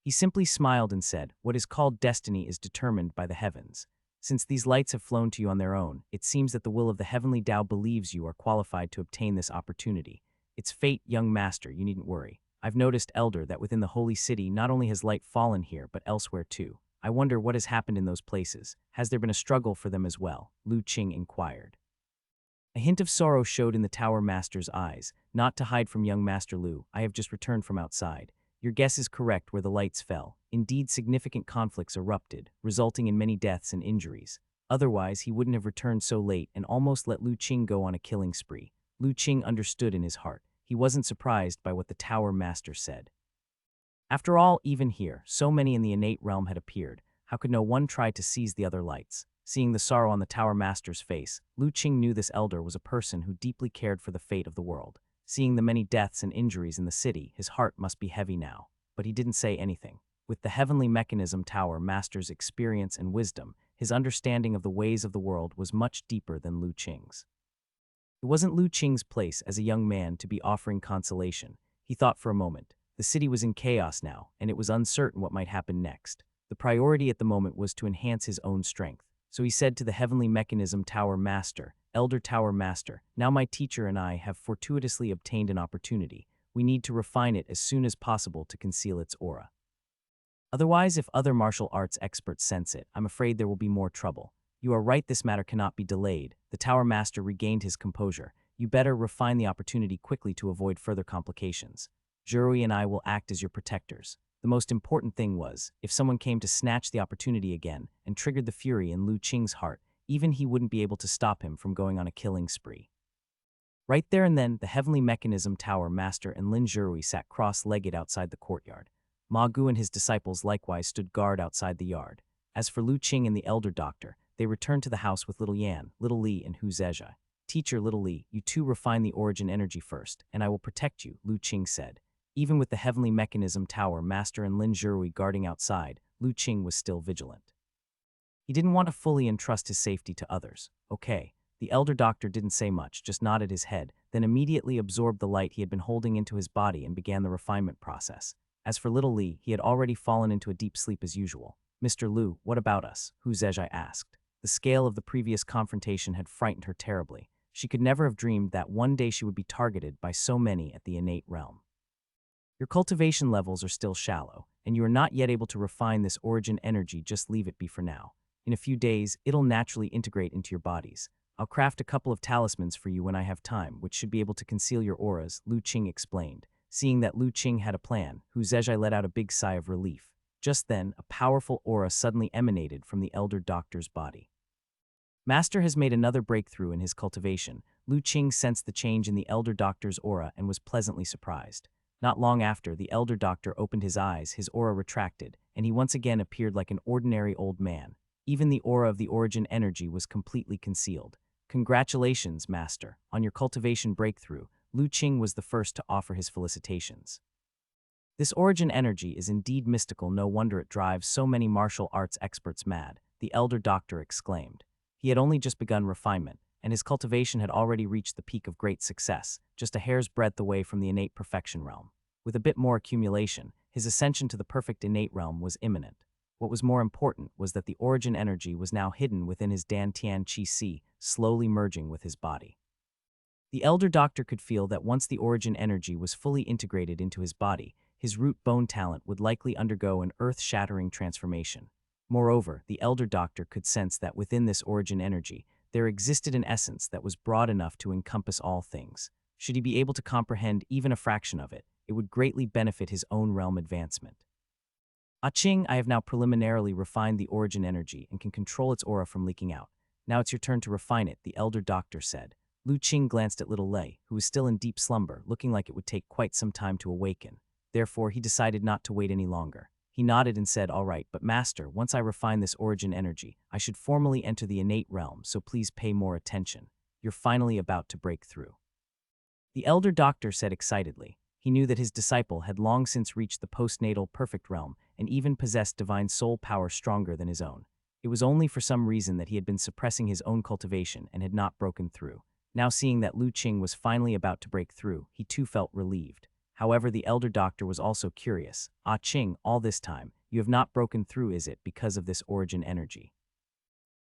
He simply smiled and said, "What is called destiny is determined by the heavens. Since these lights have flown to you on their own, it seems that the will of the Heavenly Tao believes you are qualified to obtain this opportunity. It's fate, young master, you needn't worry. I've noticed, Elder, that within the Holy City not only has light fallen here, but elsewhere too. I wonder what has happened in those places. Has there been a struggle for them as well?" Lu Qing inquired. A hint of sorrow showed in the Tower Master's eyes. "Not to hide from young Master Lu, I have just returned from outside. Your guess is correct where the lights fell. Indeed, significant conflicts erupted, resulting in many deaths and injuries. Otherwise, he wouldn't have returned so late and almost let Lu Qing go on a killing spree." Lu Qing understood in his heart. He wasn't surprised by what the Tower Master said. After all, even here, so many in the innate realm had appeared. How could no one try to seize the other lights? Seeing the sorrow on the Tower Master's face, Lu Qing knew this elder was a person who deeply cared for the fate of the world. Seeing the many deaths and injuries in the city, his heart must be heavy now. But he didn't say anything. With the Heavenly Mechanism Tower Master's experience and wisdom, his understanding of the ways of the world was much deeper than Lu Qing's. It wasn't Lu Qing's place as a young man to be offering consolation. He thought for a moment. The city was in chaos now, and it was uncertain what might happen next. The priority at the moment was to enhance his own strength. So he said to the Heavenly Mechanism Tower Master, Elder Tower Master, now my teacher and I have fortuitously obtained an opportunity. We need to refine it as soon as possible to conceal its aura. Otherwise, if other martial arts experts sense it, I'm afraid there will be more trouble. You are right, this matter cannot be delayed. The Tower Master regained his composure. You better refine the opportunity quickly to avoid further complications. Jurui and I will act as your protectors. The most important thing was, if someone came to snatch the opportunity again and triggered the fury in Lu Qing's heart, even he wouldn't be able to stop him from going on a killing spree. Right there and then, the Heavenly Mechanism Tower Master and Lin Jurui sat cross-legged outside the courtyard. Ma Gu and his disciples likewise stood guard outside the yard. As for Lu Qing and the Elder Doctor, they returned to the house with Little Yan, Little Li, and Hu Zezhi. Teacher Little Li, you two refine the origin energy first, and I will protect you, Lu Qing said. Even with the Heavenly Mechanism Tower Master and Lin Jurui guarding outside, Lu Qing was still vigilant. He didn't want to fully entrust his safety to others. Okay. The Elder Doctor didn't say much, just nodded his head, then immediately absorbed the light he had been holding into his body and began the refinement process. As for Little Li, he had already fallen into a deep sleep as usual. Mr. Lu, what about us? Hu Zezhi asked. The scale of the previous confrontation had frightened her terribly. She could never have dreamed that one day she would be targeted by so many at the innate realm. Your cultivation levels are still shallow, and you are not yet able to refine this origin energy. Just leave it be for now. In a few days, it'll naturally integrate into your bodies. I'll craft a couple of talismans for you when I have time, which should be able to conceal your auras, Lu Qing explained. Seeing that Lu Qing had a plan, Hu Zezhi let out a big sigh of relief. Just then, a powerful aura suddenly emanated from the Elder Doctor's body. Master has made another breakthrough in his cultivation. Lu Qing sensed the change in the Elder Doctor's aura and was pleasantly surprised. Not long after, the Elder Doctor opened his eyes, his aura retracted, and he once again appeared like an ordinary old man. Even the aura of the origin energy was completely concealed. Congratulations, Master, on your cultivation breakthrough. Lu Qing was the first to offer his felicitations. This origin energy is indeed mystical, no wonder it drives so many martial arts experts mad, the Elder Doctor exclaimed. He had only just begun refinement, and his cultivation had already reached the peak of great success, just a hair's breadth away from the innate perfection realm. With a bit more accumulation, his ascension to the perfect innate realm was imminent. What was more important was that the origin energy was now hidden within his Dantian Qi Si, slowly merging with his body. The Elder Doctor could feel that once the origin energy was fully integrated into his body, his root bone talent would likely undergo an earth-shattering transformation. Moreover, the Elder Doctor could sense that within this origin energy, there existed an essence that was broad enough to encompass all things. Should he be able to comprehend even a fraction of it, it would greatly benefit his own realm advancement. Qing, I have now preliminarily refined the origin energy and can control its aura from leaking out. Now it's your turn to refine it, the Elder Doctor said. Lu Qing glanced at Little Lei, who was still in deep slumber, looking like it would take quite some time to awaken. Therefore, he decided not to wait any longer. He nodded and said, all right, but Master, once I refine this origin energy, I should formally enter the innate realm, so please pay more attention. You're finally about to break through. The Elder Doctor said excitedly. He knew that his disciple had long since reached the postnatal perfect realm and even possessed divine soul power stronger than his own. It was only for some reason that he had been suppressing his own cultivation and had not broken through. Now seeing that Lu Qing was finally about to break through, he too felt relieved. However, the Elder Doctor was also curious. Qing, all this time, you have not broken through, is it because of this origin energy?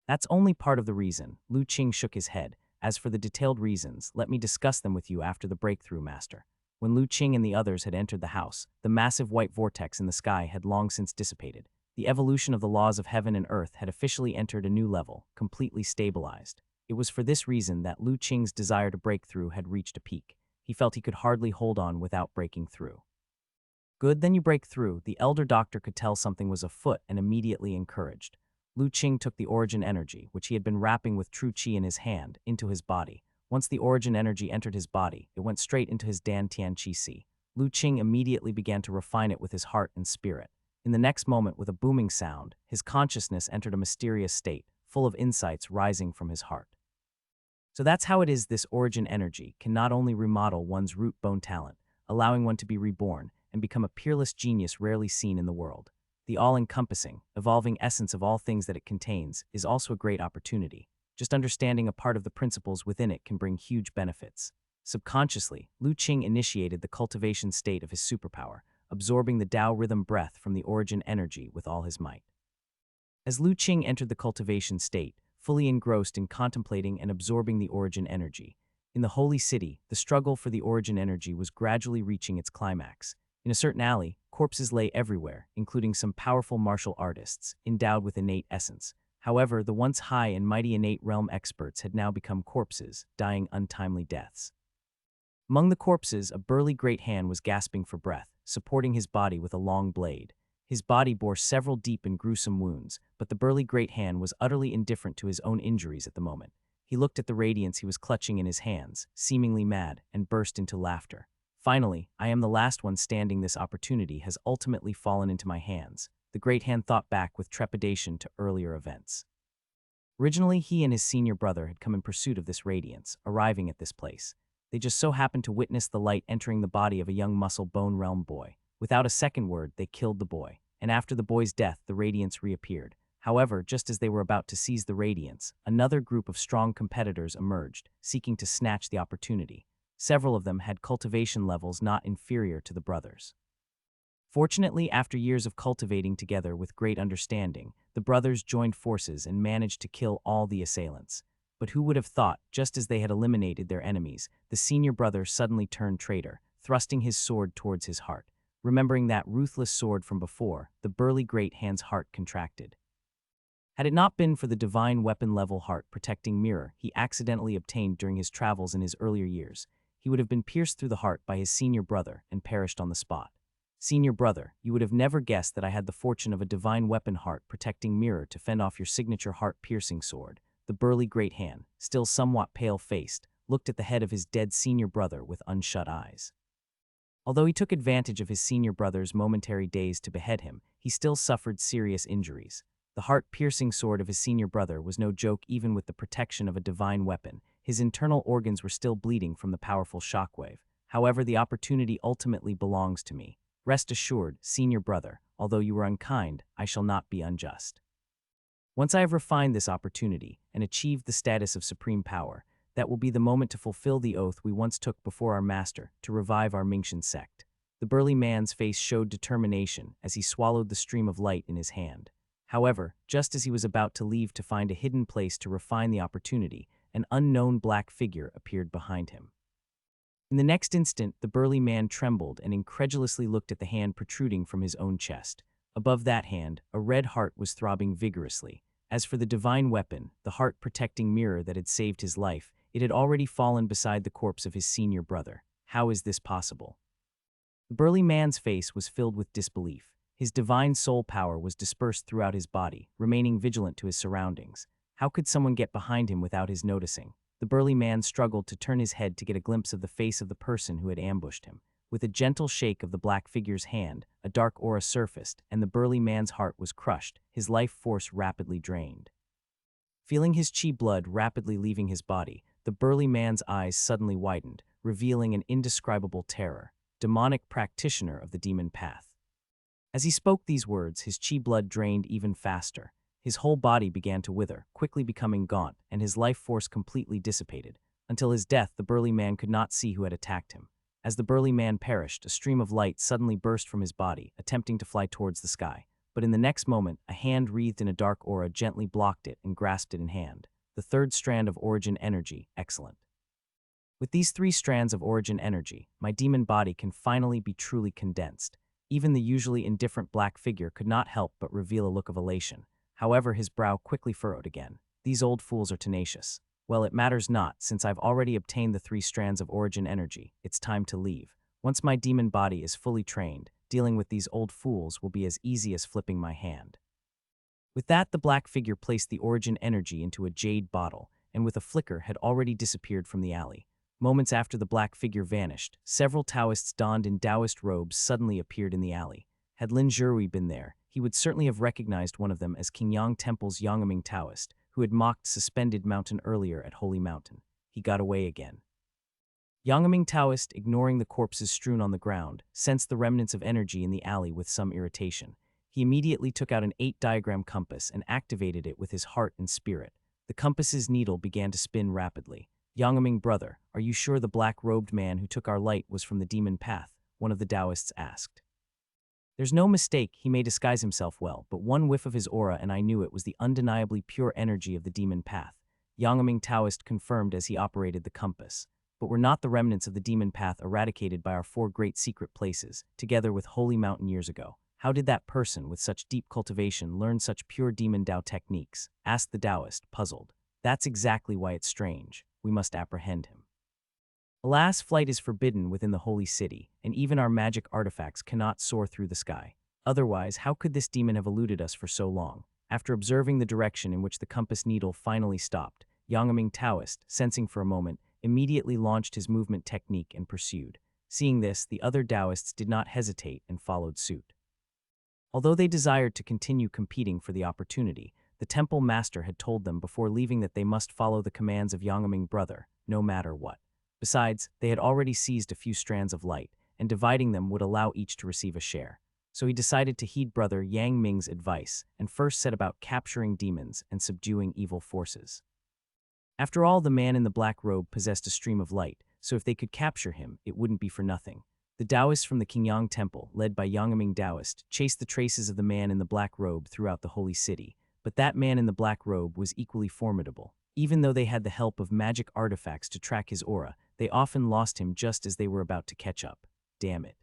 That's only part of the reason, Lu Qing shook his head. As for the detailed reasons, let me discuss them with you after the breakthrough, Master. When Lu Qing and the others had entered the house, the massive white vortex in the sky had long since dissipated. The evolution of the laws of heaven and earth had officially entered a new level, completely stabilized. It was for this reason that Lu Qing's desire to break through had reached a peak. He felt he could hardly hold on without breaking through. Good, then you break through. The Elder Doctor could tell something was afoot and immediately encouraged. Lu Qing took the origin energy, which he had been wrapping with true qi in his hand, into his body. Once the origin energy entered his body, it went straight into his Dantian Qi Si. Lu Qing immediately began to refine it with his heart and spirit. In the next moment, with a booming sound, his consciousness entered a mysterious state, full of insights rising from his heart. So that's how it is this origin energy can not only remodel one's root bone talent, allowing one to be reborn and become a peerless genius rarely seen in the world. The all-encompassing, evolving essence of all things that it contains is also a great opportunity. Just understanding a part of the principles within it can bring huge benefits. Subconsciously, Lu Qing initiated the cultivation state of his superpower, absorbing the Tao rhythm breath from the origin energy with all his might. As Lu Qing entered the cultivation state, fully engrossed in contemplating and absorbing the origin energy, in the holy city, the struggle for the origin energy was gradually reaching its climax. In a certain alley, corpses lay everywhere, including some powerful martial artists, endowed with innate essence. However, the once high and mighty innate realm experts had now become corpses, dying untimely deaths. Among the corpses, a burly great hand was gasping for breath, supporting his body with a long blade. His body bore several deep and gruesome wounds, but the burly great hand was utterly indifferent to his own injuries at the moment. He looked at the radiance he was clutching in his hands, seemingly mad, and burst into laughter. Finally, I am the last one standing. This opportunity has ultimately fallen into my hands. The great hand thought back with trepidation to earlier events. Originally, he and his senior brother had come in pursuit of this radiance, arriving at this place. They just so happened to witness the light entering the body of a young muscle bone realm boy. Without a second word, they killed the boy, and after the boy's death, the radiance reappeared. However, just as they were about to seize the radiance, another group of strong competitors emerged, seeking to snatch the opportunity. Several of them had cultivation levels not inferior to the brothers. Fortunately, after years of cultivating together with great understanding, the brothers joined forces and managed to kill all the assailants. But who would have thought, just as they had eliminated their enemies, the senior brother suddenly turned traitor, thrusting his sword towards his heart. Remembering that ruthless sword from before, the burly great hand's heart contracted. Had it not been for the divine weapon-level heart protecting mirror he accidentally obtained during his travels in his earlier years, he would have been pierced through the heart by his senior brother and perished on the spot. Senior brother, you would have never guessed that I had the fortune of a divine weapon heart protecting mirror to fend off your signature heart-piercing sword. The burly great hand, still somewhat pale-faced, looked at the head of his dead senior brother with unshut eyes. Although he took advantage of his senior brother's momentary daze to behead him, he still suffered serious injuries. The heart-piercing sword of his senior brother was no joke even with the protection of a divine weapon. His internal organs were still bleeding from the powerful shockwave. However, the opportunity ultimately belongs to me. Rest assured, senior brother, although you were unkind, I shall not be unjust. Once I have refined this opportunity and achieved the status of supreme power, that will be the moment to fulfill the oath we once took before our master, to revive our Mingxian sect. The burly man's face showed determination as he swallowed the stream of light in his hand. However, just as he was about to leave to find a hidden place to refine the opportunity, an unknown black figure appeared behind him. In the next instant, the burly man trembled and incredulously looked at the hand protruding from his own chest. Above that hand, a red heart was throbbing vigorously. As for the divine weapon, the heart-protecting mirror that had saved his life, it had already fallen beside the corpse of his senior brother. How is this possible? The burly man's face was filled with disbelief. His divine soul power was dispersed throughout his body, remaining vigilant to his surroundings. How could someone get behind him without his noticing? The burly man struggled to turn his head to get a glimpse of the face of the person who had ambushed him. With a gentle shake of the black figure's hand, a dark aura surfaced, and the burly man's heart was crushed, his life force rapidly drained. Feeling his chi blood rapidly leaving his body, the burly man's eyes suddenly widened, revealing an indescribable terror. Demonic practitioner of the demon path. As he spoke these words, his chi blood drained even faster. His whole body began to wither, quickly becoming gaunt, and his life force completely dissipated. Until his death, the burly man could not see who had attacked him. As the burly man perished, a stream of light suddenly burst from his body, attempting to fly towards the sky. But in the next moment, a hand wreathed in a dark aura gently blocked it and grasped it in hand. The third strand of origin energy, excellent. With these 3 strands of origin energy, my demon body can finally be truly condensed. Even the usually indifferent black figure could not help but reveal a look of elation. However, his brow quickly furrowed again. These old fools are tenacious. Well, it matters not, since I've already obtained the 3 strands of origin energy. It's time to leave. Once my demon body is fully trained, dealing with these old fools will be as easy as flipping my hand. With that, the black figure placed the origin energy into a jade bottle, and with a flicker had already disappeared from the alley. Moments after the black figure vanished, several Taoists donned in Taoist robes suddenly appeared in the alley. Had Lin Zhirui been there, he would certainly have recognized one of them as Qingyang Temple's Yangming Taoist, who had mocked Suspended Mountain earlier at Holy Mountain. He got away again. Yangming Taoist, ignoring the corpses strewn on the ground, sensed the remnants of energy in the alley with some irritation. He immediately took out an 8-diagram compass and activated it with his heart and spirit. The compass's needle began to spin rapidly. Yangming brother, are you sure the black-robed man who took our light was from the demon path? One of the Taoists asked. There's no mistake, he may disguise himself well, but one whiff of his aura and I knew it was the undeniably pure energy of the demon path. Yangming Taoist confirmed as he operated the compass. But were not the remnants of the demon path eradicated by our four great secret places, together with Holy Mountain years ago? How did that person with such deep cultivation learn such pure demon Tao techniques? Asked the Taoist, puzzled. That's exactly why it's strange. We must apprehend him. Alas, flight is forbidden within the holy city, and even our magic artifacts cannot soar through the sky. Otherwise, how could this demon have eluded us for so long? After observing the direction in which the compass needle finally stopped, Yangming Taoist, sensing for a moment, immediately launched his movement technique and pursued. Seeing this, the other Taoists did not hesitate and followed suit. Although they desired to continue competing for the opportunity, the temple master had told them before leaving that they must follow the commands of Yangming brother, no matter what. Besides, they had already seized a few strands of light, and dividing them would allow each to receive a share. So he decided to heed brother Yang Ming's advice and first set about capturing demons and subduing evil forces. After all, the man in the black robe possessed a stream of light, so if they could capture him, it wouldn't be for nothing. The Taoists from the Qingyang Temple, led by Yangming Taoist, chased the traces of the man in the black robe throughout the holy city. But that man in the black robe was equally formidable. Even though they had the help of magic artifacts to track his aura, they often lost him just as they were about to catch up. Damn it.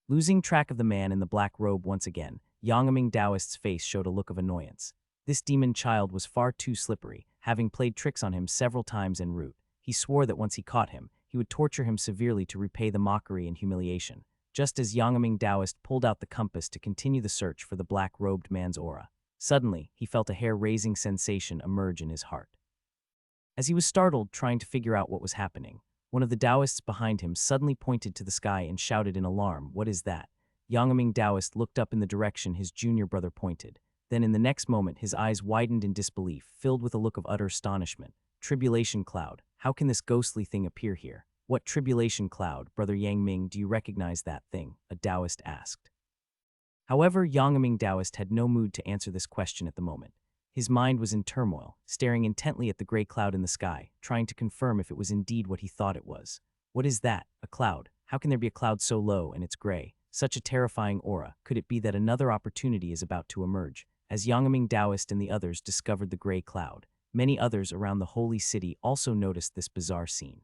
Losing track of the man in the black robe once again, Yangming Taoist's face showed a look of annoyance. This demon child was far too slippery, having played tricks on him several times en route. He swore that once he caught him, he would torture him severely to repay the mockery and humiliation. Just as Yangming Taoist pulled out the compass to continue the search for the black-robed man's aura, suddenly he felt a hair-raising sensation emerge in his heart. As he was startled, trying to figure out what was happening, one of the Taoists behind him suddenly pointed to the sky and shouted in alarm, "What is that?" Yangming Taoist looked up in the direction his junior brother pointed. Then in the next moment, his eyes widened in disbelief, filled with a look of utter astonishment. Tribulation cloud. How can this ghostly thing appear here? What tribulation cloud, Brother Yang Ming, do you recognize that thing? A Taoist asked. However, Yangming Taoist had no mood to answer this question at the moment. His mind was in turmoil, staring intently at the gray cloud in the sky, trying to confirm if it was indeed what he thought it was. What is that? A cloud? How can there be a cloud so low and it's gray? Such a terrifying aura. Could it be that another opportunity is about to emerge? As Yangming Taoist and the others discovered the gray cloud, many others around the holy city also noticed this bizarre scene.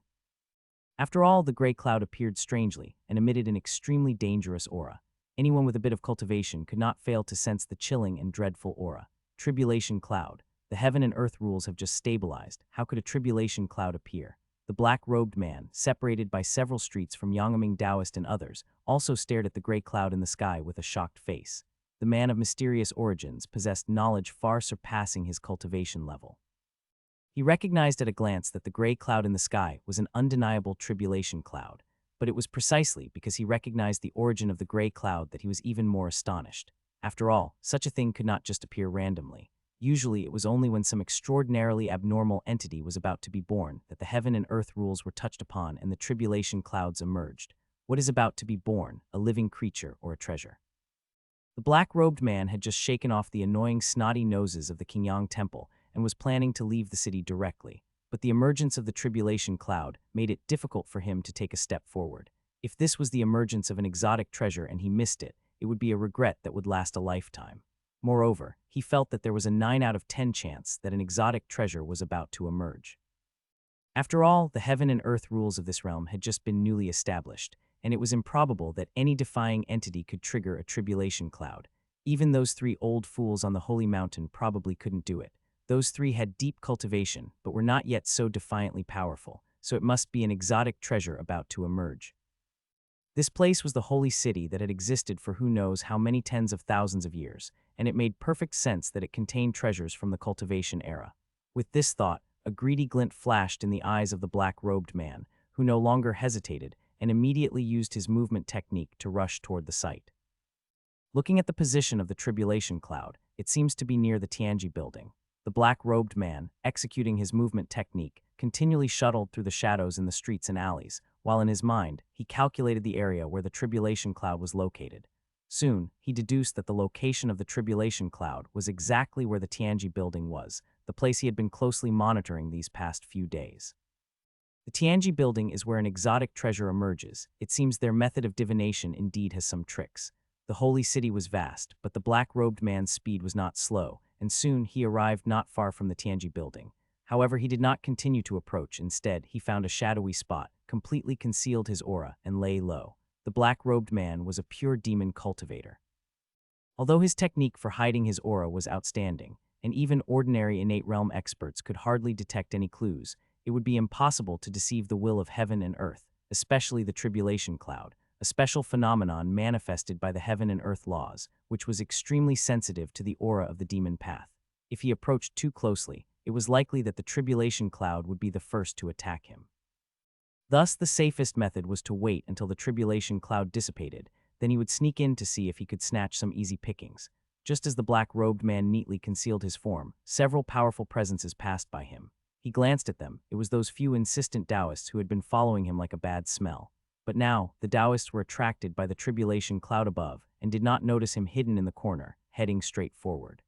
After all, the gray cloud appeared strangely and emitted an extremely dangerous aura. Anyone with a bit of cultivation could not fail to sense the chilling and dreadful aura. Tribulation cloud. The heaven and earth rules have just stabilized. How could a tribulation cloud appear? The black-robed man, separated by several streets from Yangming Taoist and others, also stared at the gray cloud in the sky with a shocked face. The man of mysterious origins possessed knowledge far surpassing his cultivation level. He recognized at a glance that the gray cloud in the sky was an undeniable tribulation cloud, but it was precisely because he recognized the origin of the gray cloud that he was even more astonished. After all, such a thing could not just appear randomly. Usually it was only when some extraordinarily abnormal entity was about to be born that the heaven and earth rules were touched upon and the tribulation clouds emerged. What is about to be born, a living creature or a treasure? The black-robed man had just shaken off the annoying snotty noses of the Qingyang Temple and was planning to leave the city directly, but the emergence of the tribulation cloud made it difficult for him to take a step forward. If this was the emergence of an exotic treasure and he missed it, it would be a regret that would last a lifetime. Moreover, he felt that there was a 9 out of 10 chance that an exotic treasure was about to emerge. After all, the heaven and earth rules of this realm had just been newly established, and it was improbable that any defying entity could trigger a tribulation cloud. Even those 3 old fools on the holy mountain probably couldn't do it. Those 3 had deep cultivation, but were not yet so defiantly powerful, so it must be an exotic treasure about to emerge. This place was the holy city that had existed for who knows how many tens of thousands of years, and it made perfect sense that it contained treasures from the cultivation era. With this thought, a greedy glint flashed in the eyes of the black-robed man, who no longer hesitated and immediately used his movement technique to rush toward the site. Looking at the position of the tribulation cloud, it seems to be near the Tianji building. The black-robed man, executing his movement technique, continually shuttled through the shadows in the streets and alleys, while in his mind, he calculated the area where the tribulation cloud was located. Soon, he deduced that the location of the tribulation cloud was exactly where the Tianji building was, the place he had been closely monitoring these past few days. The Tianji building is where an exotic treasure emerges. It seems their method of divination indeed has some tricks. The holy city was vast, but the black-robed man's speed was not slow, and soon he arrived not far from the Tianji building. However, he did not continue to approach. Instead, he found a shadowy spot, completely concealed his aura, and lay low. The black-robed man was a pure demon cultivator. Although his technique for hiding his aura was outstanding, and even ordinary innate realm experts could hardly detect any clues, it would be impossible to deceive the will of heaven and earth, especially the tribulation cloud, a special phenomenon manifested by the heaven and earth laws, which was extremely sensitive to the aura of the demon path. If he approached too closely, it was likely that the tribulation cloud would be the first to attack him. Thus, the safest method was to wait until the tribulation cloud dissipated, then he would sneak in to see if he could snatch some easy pickings. Just as the black-robed man neatly concealed his form, several powerful presences passed by him. He glanced at them. It was those few insistent Taoists who had been following him like a bad smell. But now, the Taoists were attracted by the tribulation cloud above and did not notice him hidden in the corner, heading straight forward.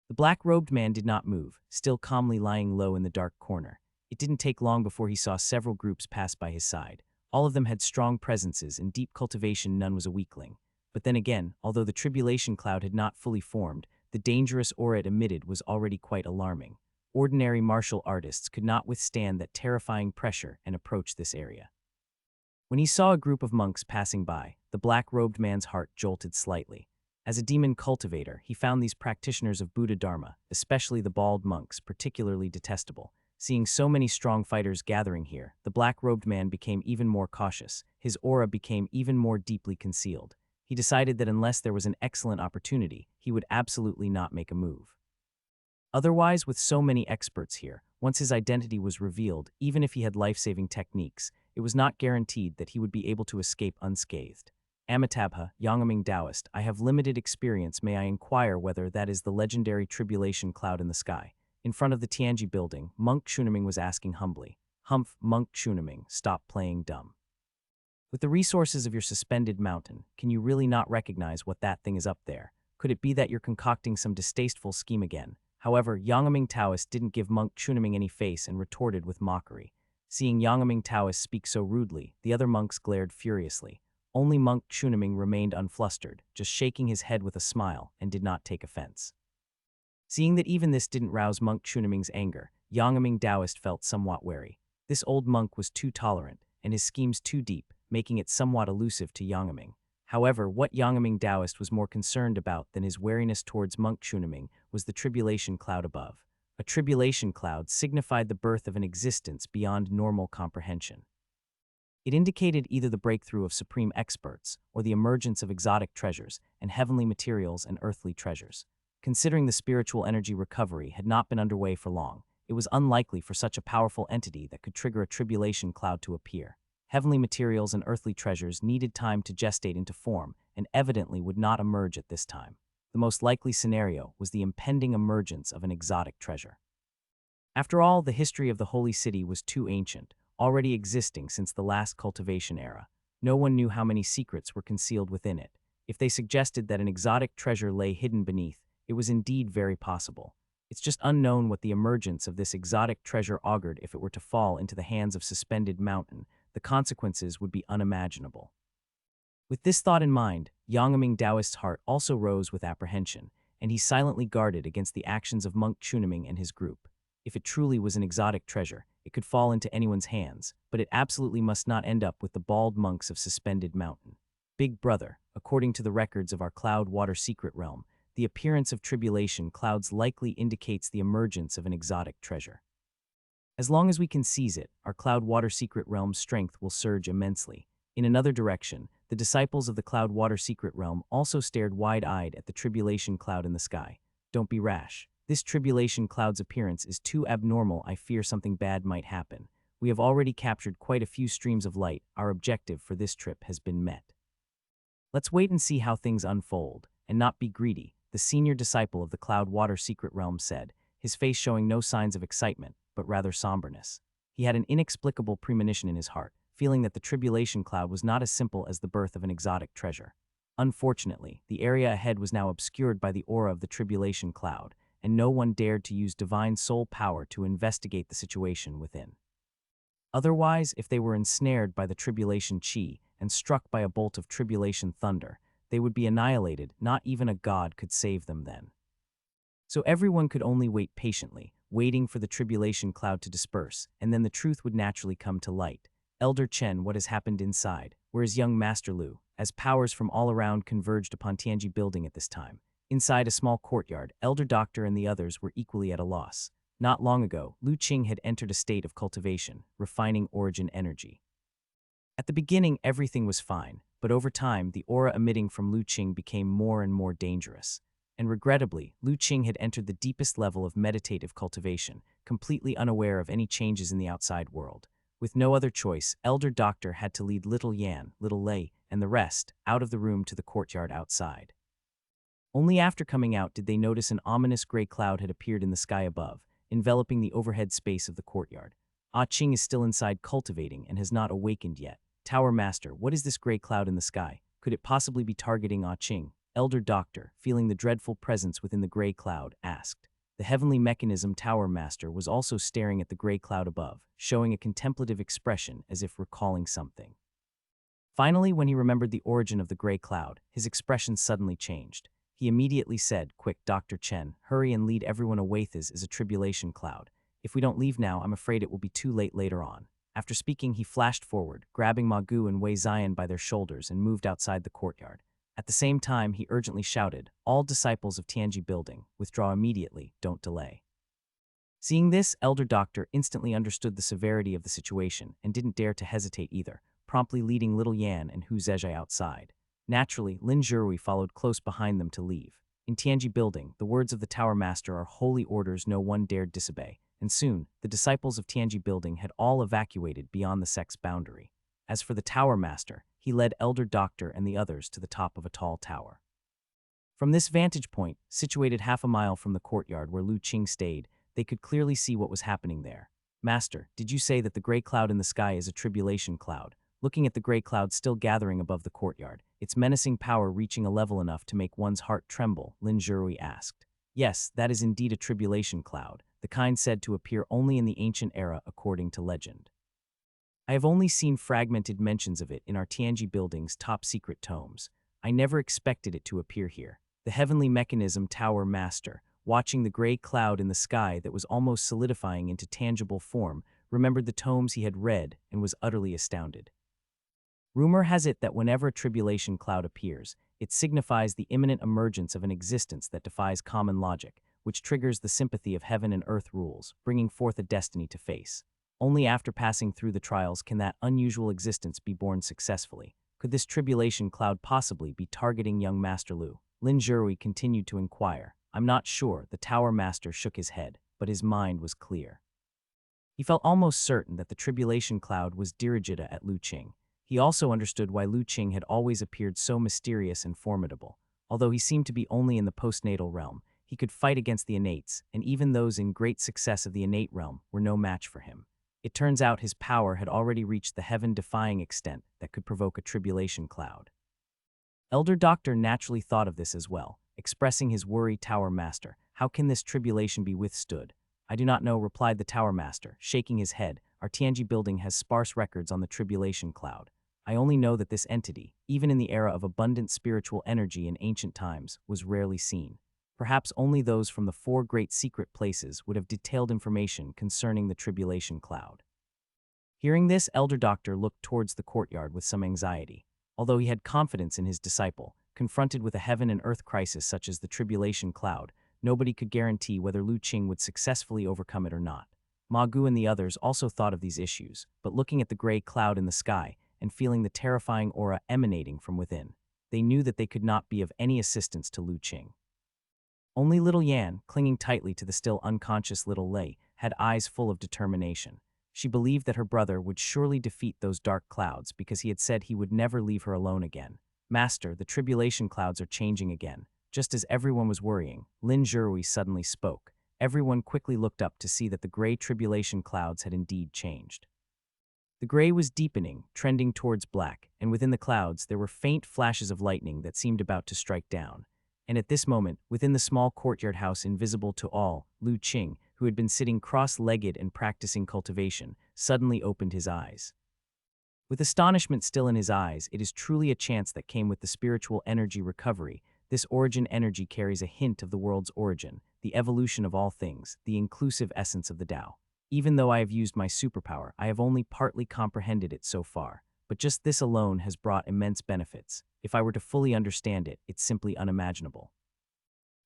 The black-robed man did not move, still calmly lying low in the dark corner. It didn't take long before he saw several groups pass by his side. All of them had strong presences and deep cultivation. None was a weakling. But then again, although the tribulation cloud had not fully formed, the dangerous aura it emitted was already quite alarming. Ordinary martial artists could not withstand that terrifying pressure and approach this area. When he saw a group of monks passing by, the black-robed man's heart jolted slightly. As a demon cultivator, he found these practitioners of Buddha Dharma, especially the bald monks, particularly detestable. Seeing so many strong fighters gathering here, the black-robed man became even more cautious. His aura became even more deeply concealed. He decided that unless there was an excellent opportunity, he would absolutely not make a move. Otherwise, with so many experts here, once his identity was revealed, even if he had life-saving techniques, it was not guaranteed that he would be able to escape unscathed. Amitabha, Yangaming Taoist, I have limited experience. May I inquire whether that is the legendary tribulation cloud in the sky? In front of the Tianji building, Monk Chunaming was asking humbly. Humph, Monk Chunaming, stop playing dumb. With the resources of your suspended mountain, can you really not recognize what that thing is up there? Could it be that you're concocting some distasteful scheme again? However, Yangaming Taoist didn't give Monk Chunaming any face and retorted with mockery. Seeing Yangaming Taoist speak so rudely, the other monks glared furiously. Only Monk Chunaming remained unflustered, just shaking his head with a smile, and did not take offense. Seeing that even this didn't rouse Monk Chunaming's anger, Yangaming Taoist felt somewhat wary. This old monk was too tolerant, and his schemes too deep, making it somewhat elusive to Yangaming. However, what Yangaming Taoist was more concerned about than his wariness towards Monk Chunaming was the tribulation cloud above. A tribulation cloud signified the birth of an existence beyond normal comprehension. It indicated either the breakthrough of supreme experts or the emergence of exotic treasures and heavenly materials and earthly treasures. Considering the spiritual energy recovery had not been underway for long, it was unlikely for such a powerful entity that could trigger a tribulation cloud to appear. Heavenly materials and earthly treasures needed time to gestate into form and evidently would not emerge at this time. The most likely scenario was the impending emergence of an exotic treasure. After all, the history of the holy city was too ancient, already existing since the last cultivation era. No one knew how many secrets were concealed within it. If they suggested that an exotic treasure lay hidden beneath, it was indeed very possible. It's just unknown what the emergence of this exotic treasure augured. If it were to fall into the hands of suspended mountain, the consequences would be unimaginable. With this thought in mind, Yangaming Taoist's heart also rose with apprehension, and he silently guarded against the actions of Monk Chunaming and his group. If it truly was an exotic treasure, it could fall into anyone's hands, but it absolutely must not end up with the bald monks of Suspended Mountain. Big Brother, according to the records of our Cloud Water Secret Realm, the appearance of tribulation clouds likely indicates the emergence of an exotic treasure. As long as we can seize it, our Cloud Water Secret Realm's strength will surge immensely. In another direction, the disciples of the Cloud Water Secret Realm also stared wide-eyed at the tribulation cloud in the sky. Don't be rash. This tribulation cloud's appearance is too abnormal. I fear something bad might happen. We have already captured quite a few streams of light. Our objective for this trip has been met. Let's wait and see how things unfold, and not be greedy, the senior disciple of the Cloud Water Secret Realm said, his face showing no signs of excitement, but rather somberness. He had an inexplicable premonition in his heart, feeling that the tribulation cloud was not as simple as the birth of an exotic treasure. Unfortunately, the area ahead was now obscured by the aura of the tribulation cloud, and no one dared to use divine soul power to investigate the situation within. Otherwise, if they were ensnared by the tribulation chi and struck by a bolt of tribulation thunder, they would be annihilated. Not even a god could save them then. So everyone could only wait patiently, waiting for the tribulation cloud to disperse, and then the truth would naturally come to light. Elder Chen, what has happened inside? Where is young Master Lu? As powers from all around converged upon Tianji building at this time. Inside a small courtyard, Elder Doctor and the others were equally at a loss. Not long ago, Lu Qing had entered a state of cultivation, refining origin energy. At the beginning, everything was fine, but over time, the aura emitting from Lu Qing became more and more dangerous. And regrettably, Lu Qing had entered the deepest level of meditative cultivation, completely unaware of any changes in the outside world. With no other choice, Elder Doctor had to lead Little Yan, Little Lei, and the rest out of the room to the courtyard outside. Only after coming out did they notice an ominous gray cloud had appeared in the sky above, enveloping the overhead space of the courtyard. Ah Qing is still inside cultivating and has not awakened yet. Tower Master, what is this gray cloud in the sky? Could it possibly be targeting Ah Qing? Elder Doctor, feeling the dreadful presence within the gray cloud, asked. The heavenly mechanism Tower Master was also staring at the gray cloud above, showing a contemplative expression as if recalling something. Finally, when he remembered the origin of the gray cloud, his expression suddenly changed. He immediately said, "Quick, Dr. Chen, hurry and lead everyone away. This is a tribulation cloud. If we don't leave now, I'm afraid it will be too late later on." After speaking, he flashed forward, grabbing Ma Gu and Wei Ziyan by their shoulders and moved outside the courtyard. At the same time, he urgently shouted, "All disciples of Tianji building, withdraw immediately, don't delay." Seeing this, Elder Doctor instantly understood the severity of the situation and didn't dare to hesitate either, promptly leading Little Yan and Hu Zezhai outside. Naturally, Lin Zhirui followed close behind them to leave. In Tianji building, the words of the Tower Master are holy orders no one dared disobey, and soon, the disciples of Tianji building had all evacuated beyond the sect's boundary. As for the Tower Master, he led Elder Doctor and the others to the top of a tall tower. From this vantage point, situated half a mile from the courtyard where Lu Qing stayed, they could clearly see what was happening there. "Master, did you say that the gray cloud in the sky is a tribulation cloud?" Looking at the gray cloud still gathering above the courtyard, its menacing power reaching a level enough to make one's heart tremble, Lin Zhirui asked. "Yes, that is indeed a tribulation cloud, the kind said to appear only in the ancient era according to legend. I have only seen fragmented mentions of it in our Tianji building's top-secret tomes. I never expected it to appear here." The heavenly mechanism Tower Master, watching the gray cloud in the sky that was almost solidifying into tangible form, remembered the tomes he had read and was utterly astounded. Rumor has it that whenever a tribulation cloud appears, it signifies the imminent emergence of an existence that defies common logic, which triggers the sympathy of heaven and earth rules, bringing forth a destiny to face. Only after passing through the trials can that unusual existence be born successfully. Could this tribulation cloud possibly be targeting young Master Lu? Lin Zhirui continued to inquire. "I'm not sure." The Tower Master shook his head, but his mind was clear. He felt almost certain that the tribulation cloud was dirigida at Lu Qing. He also understood why Lu Qing had always appeared so mysterious and formidable. Although he seemed to be only in the postnatal realm, he could fight against the innates, and even those in great success of the innate realm were no match for him. It turns out his power had already reached the heaven-defying extent that could provoke a tribulation cloud. Elder Doctor naturally thought of this as well, expressing his worry. "Tower Master, how can this tribulation be withstood?" "I do not know," replied the Tower Master, shaking his head. "Our Tianji building has sparse records on the tribulation cloud. I only know that this entity, even in the era of abundant spiritual energy in ancient times, was rarely seen. Perhaps only those from the 4 great secret places would have detailed information concerning the tribulation cloud." Hearing this, Elder Doctor looked towards the courtyard with some anxiety. Although he had confidence in his disciple, confronted with a heaven and earth crisis such as the tribulation cloud, nobody could guarantee whether Lu Qing would successfully overcome it or not. Ma Gu and the others also thought of these issues, but looking at the gray cloud in the sky and feeling the terrifying aura emanating from within, they knew that they could not be of any assistance to Lu Qing. Only Little Yan, clinging tightly to the still unconscious Little Lei, had eyes full of determination. She believed that her brother would surely defeat those dark clouds because he had said he would never leave her alone again. "Master, the tribulation clouds are changing again." Just as everyone was worrying, Lin Zhirui suddenly spoke. Everyone quickly looked up to see that the gray tribulation clouds had indeed changed. The gray was deepening, trending towards black, and within the clouds there were faint flashes of lightning that seemed about to strike down. And at this moment, within the small courtyard house invisible to all, Lu Qing, who had been sitting cross-legged and practicing cultivation, suddenly opened his eyes. With astonishment still in his eyes, it is truly a chance that came with the spiritual energy recovery. This origin energy carries a hint of the world's origin, the evolution of all things, the inclusive essence of the Tao. Even though I have used my superpower, I have only partly comprehended it so far. But just this alone has brought immense benefits. If I were to fully understand it, it's simply unimaginable.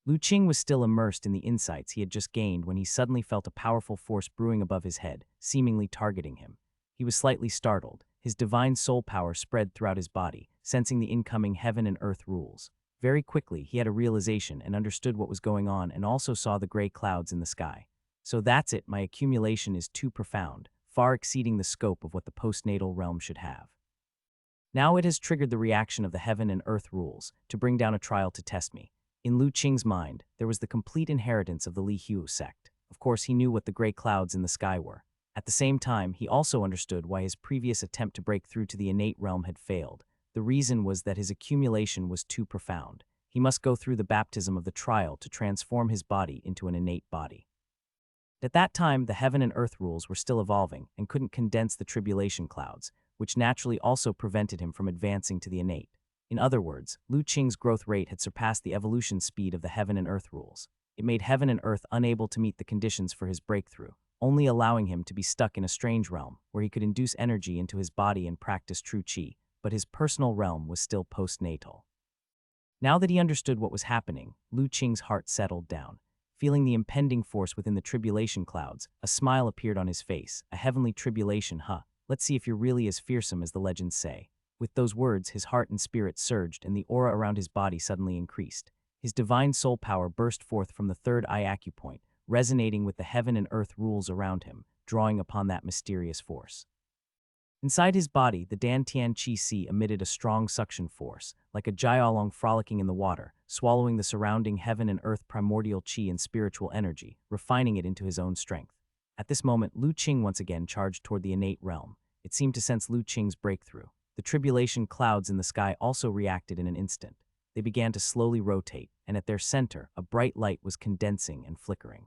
Lu Qing was still immersed in the insights he had just gained when he suddenly felt a powerful force brewing above his head, seemingly targeting him. He was slightly startled. His divine soul power spread throughout his body, sensing the incoming heaven and earth rules. Very quickly, he had a realization and understood what was going on and also saw the gray clouds in the sky. So that's it, my accumulation is too profound, far exceeding the scope of what the postnatal realm should have. Now it has triggered the reaction of the heaven and earth rules to bring down a trial to test me. In Lu Qing's mind, there was the complete inheritance of the Li Hu sect. Of course, he knew what the gray clouds in the sky were. At the same time, he also understood why his previous attempt to break through to the innate realm had failed. The reason was that his accumulation was too profound. He must go through the baptism of the trial to transform his body into an innate body. At that time, the heaven and earth rules were still evolving and couldn't condense the tribulation clouds, which naturally also prevented him from advancing to the innate. In other words, Lu Qing's growth rate had surpassed the evolution speed of the heaven and earth rules. It made heaven and earth unable to meet the conditions for his breakthrough, only allowing him to be stuck in a strange realm where he could induce energy into his body and practice true qi, but his personal realm was still postnatal. Now that he understood what was happening, Lu Qing's heart settled down. Feeling the impending force within the tribulation clouds, a smile appeared on his face, a heavenly tribulation, huh? Let's see if you're really as fearsome as the legends say. With those words, his heart and spirit surged and the aura around his body suddenly increased. His divine soul power burst forth from the third eye acupoint, resonating with the heaven and earth rules around him, drawing upon that mysterious force. Inside his body, the Dantian Qi Si emitted a strong suction force, like a Jiaolong frolicking in the water, swallowing the surrounding heaven and earth primordial qi and spiritual energy, refining it into his own strength. At this moment, Lu Qing once again charged toward the innate realm. It seemed to sense Lu Qing's breakthrough. The tribulation clouds in the sky also reacted in an instant. They began to slowly rotate, and at their center, a bright light was condensing and flickering.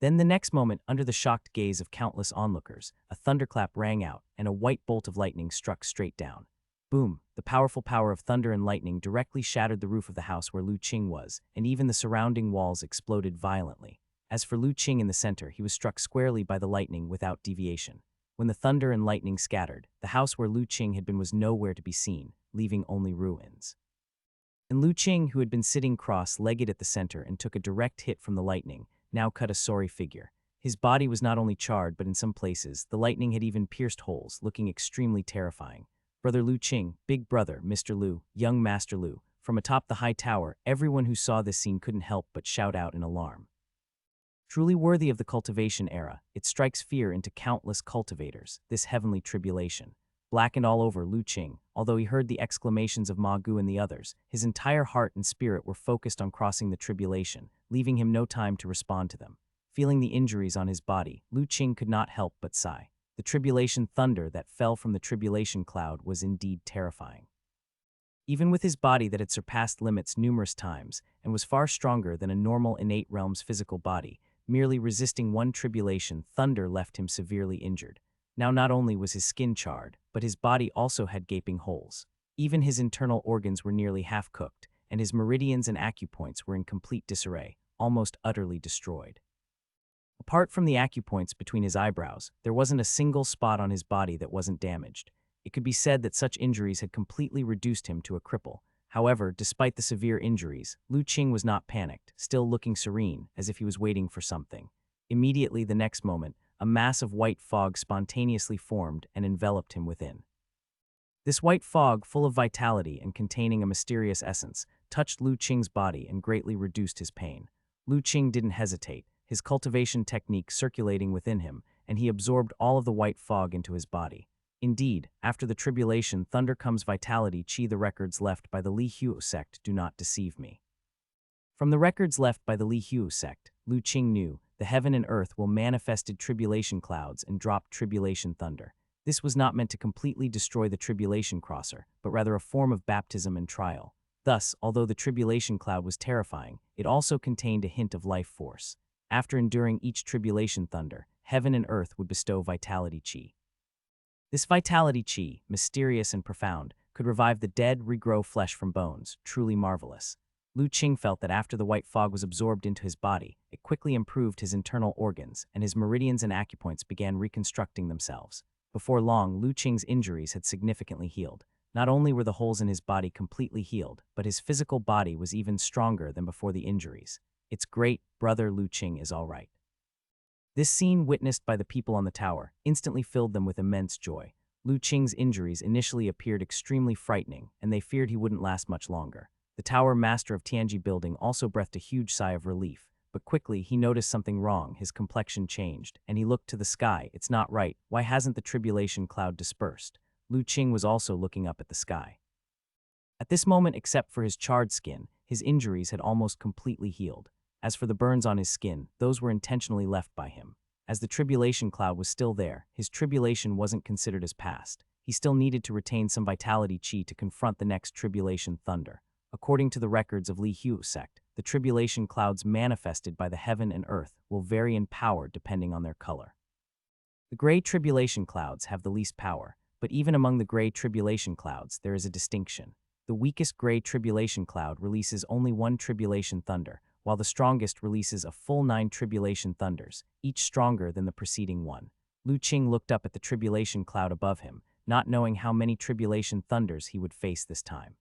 Then the next moment, under the shocked gaze of countless onlookers, a thunderclap rang out, and a white bolt of lightning struck straight down. Boom! The powerful power of thunder and lightning directly shattered the roof of the house where Lu Qing was, and even the surrounding walls exploded violently. As for Lu Qing in the center, he was struck squarely by the lightning without deviation. When the thunder and lightning scattered, the house where Lu Qing had been was nowhere to be seen, leaving only ruins. And Lu Qing, who had been sitting cross-legged at the center and took a direct hit from the lightning, now cut a sorry figure. His body was not only charred, but in some places, the lightning had even pierced holes, looking extremely terrifying. Brother Lu Qing, big brother, Mr. Lu, young Master Lu, from atop the high tower, everyone who saw this scene couldn't help but shout out in alarm. Truly worthy of the cultivation era, it strikes fear into countless cultivators, this heavenly tribulation. Blackened all over, Lu Qing, although he heard the exclamations of Ma Gu and the others, his entire heart and spirit were focused on crossing the tribulation, leaving him no time to respond to them. Feeling the injuries on his body, Lu Qing could not help but sigh. The tribulation thunder that fell from the tribulation cloud was indeed terrifying. Even with his body that had surpassed limits numerous times and was far stronger than a normal innate realm's physical body, merely resisting one tribulation thunder left him severely injured. Now not only was his skin charred, but his body also had gaping holes. Even his internal organs were nearly half-cooked, and his meridians and acupoints were in complete disarray, almost utterly destroyed. Apart from the acupoints between his eyebrows, there wasn't a single spot on his body that wasn't damaged. It could be said that such injuries had completely reduced him to a cripple. However, despite the severe injuries, Lu Qing was not panicked, still looking serene, as if he was waiting for something. Immediately the next moment, a mass of white fog spontaneously formed and enveloped him within. This white fog, full of vitality and containing a mysterious essence, touched Lu Qing's body and greatly reduced his pain. Lu Qing didn't hesitate, his cultivation technique circulating within him, and he absorbed all of the white fog into his body. Indeed, after the tribulation, thunder comes vitality. Qi, the records left by the Li Hu sect do not deceive me. From the records left by the Li Hu sect, Lu Qing knew, the heaven and earth will manifested tribulation clouds and drop tribulation thunder. This was not meant to completely destroy the tribulation crosser, but rather a form of baptism and trial. Thus, although the tribulation cloud was terrifying, it also contained a hint of life force. After enduring each tribulation thunder, heaven and earth would bestow vitality qi. This vitality chi, mysterious and profound, could revive the dead, regrow flesh from bones, truly marvelous. Lu Qing felt that after the white fog was absorbed into his body, it quickly improved his internal organs, and his meridians and acupoints began reconstructing themselves. Before long, Lu Qing's injuries had significantly healed. Not only were the holes in his body completely healed, but his physical body was even stronger than before the injuries. It's great, brother Lu Qing is all right. This scene, witnessed by the people on the tower, instantly filled them with immense joy. Lu Qing's injuries initially appeared extremely frightening, and they feared he wouldn't last much longer. The tower master of Tianji building also breathed a huge sigh of relief, but quickly he noticed something wrong. His complexion changed, and he looked to the sky. It's not right. Why hasn't the tribulation cloud dispersed? Lu Qing was also looking up at the sky. At this moment, except for his charred skin, his injuries had almost completely healed. As for the burns on his skin, those were intentionally left by him. As the tribulation cloud was still there, his tribulation wasn't considered as past. He still needed to retain some vitality chi to confront the next tribulation thunder. According to the records of Li Hu sect, the tribulation clouds manifested by the heaven and earth will vary in power depending on their color. The gray tribulation clouds have the least power, but even among the gray tribulation clouds, there is a distinction. The weakest gray tribulation cloud releases only one tribulation thunder, while the strongest releases a full 9 tribulation thunders, each stronger than the preceding one. Lu Qing looked up at the tribulation cloud above him, not knowing how many tribulation thunders he would face this time.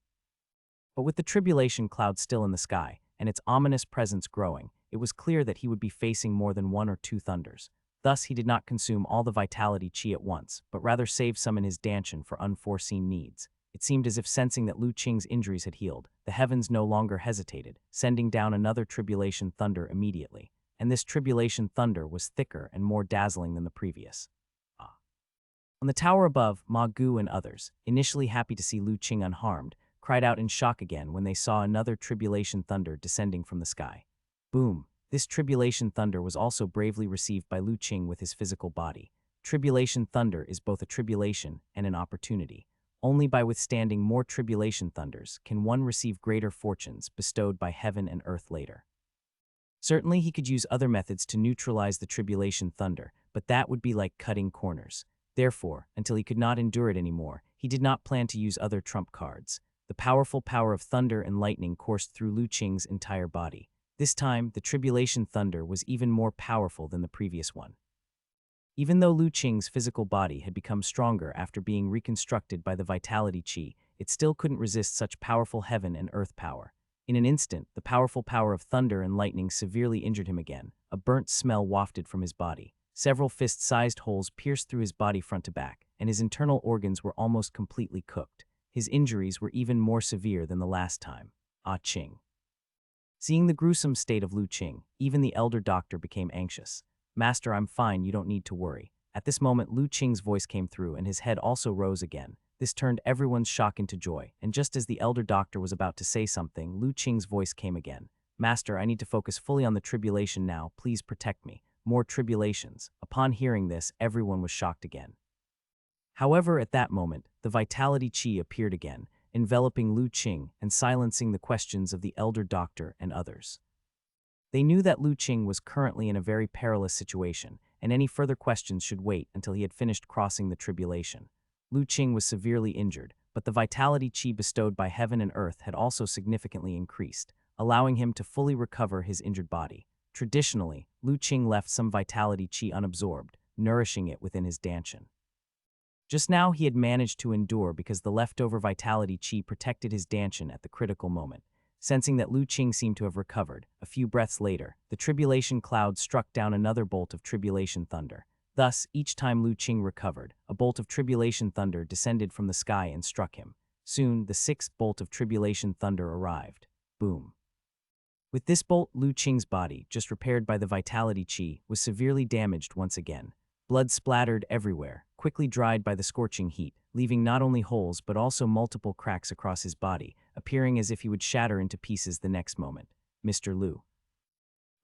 But with the tribulation cloud still in the sky, and its ominous presence growing, it was clear that he would be facing more than 1 or 2 thunders. Thus, he did not consume all the vitality chi at once, but rather saved some in his danshin for unforeseen needs. It seemed as if sensing that Lu Qing's injuries had healed, the heavens no longer hesitated, sending down another tribulation thunder immediately. And this tribulation thunder was thicker and more dazzling than the previous. On the tower above, Ma Gu and others, initially happy to see Lu Qing unharmed, cried out in shock again when they saw another tribulation thunder descending from the sky. Boom! This tribulation thunder was also bravely received by Lu Qing with his physical body. Tribulation thunder is both a tribulation and an opportunity. Only by withstanding more tribulation thunders can one receive greater fortunes bestowed by heaven and earth later. Certainly he could use other methods to neutralize the tribulation thunder, but that would be like cutting corners. Therefore, until he could not endure it anymore, he did not plan to use other trump cards. The powerful power of thunder and lightning coursed through Lu Qing's entire body. This time, the tribulation thunder was even more powerful than the previous one. Even though Lu Qing's physical body had become stronger after being reconstructed by the vitality chi, it still couldn't resist such powerful heaven and earth power. In an instant, the powerful power of thunder and lightning severely injured him again. A burnt smell wafted from his body. Several fist-sized holes pierced through his body front to back, and his internal organs were almost completely cooked. His injuries were even more severe than the last time. Ah Qing. Seeing the gruesome state of Lu Qing, even the elder doctor became anxious. Master, I'm fine, you don't need to worry. At this moment, Lu Qing's voice came through and his head also rose again. This turned everyone's shock into joy, and just as the elder doctor was about to say something, Lu Qing's voice came again. Master, I need to focus fully on the tribulation now, please protect me. More tribulations. Upon hearing this, everyone was shocked again. However, at that moment, the vitality chi appeared again, enveloping Lu Qing and silencing the questions of the elder doctor and others. They knew that Lu Qing was currently in a very perilous situation, and any further questions should wait until he had finished crossing the tribulation. Lu Qing was severely injured, but the vitality chi bestowed by heaven and earth had also significantly increased, allowing him to fully recover his injured body. Traditionally, Lu Qing left some vitality chi unabsorbed, nourishing it within his danshin. Just now he had managed to endure because the leftover vitality chi protected his danshin at the critical moment. Sensing that Lu Qing seemed to have recovered, a few breaths later, the tribulation cloud struck down another bolt of tribulation thunder. Thus, each time Lu Qing recovered, a bolt of tribulation thunder descended from the sky and struck him. Soon, the 6th bolt of tribulation thunder arrived. Boom. With this bolt, Lu Qing's body, just repaired by the vitality chi, was severely damaged once again. Blood splattered everywhere, quickly dried by the scorching heat, leaving not only holes but also multiple cracks across his body, appearing as if he would shatter into pieces the next moment. Mr. Lu.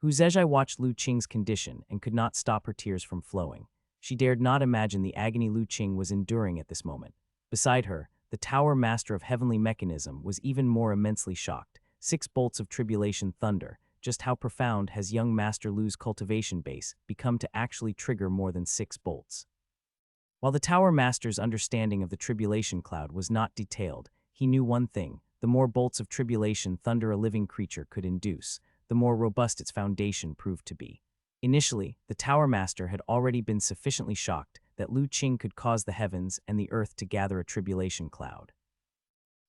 Hu Zhezhai watched Lu Qing's condition and could not stop her tears from flowing. She dared not imagine the agony Lu Qing was enduring at this moment. Beside her, the Tower Master of Heavenly Mechanism was even more immensely shocked. 6 bolts of tribulation thunder. Just how profound has young Master Lu's cultivation base become to actually trigger more than 6 bolts? While the Tower Master's understanding of the tribulation cloud was not detailed, he knew one thing: the more bolts of tribulation thunder a living creature could induce, the more robust its foundation proved to be. Initially, the Tower Master had already been sufficiently shocked that Lu Qing could cause the heavens and the earth to gather a tribulation cloud.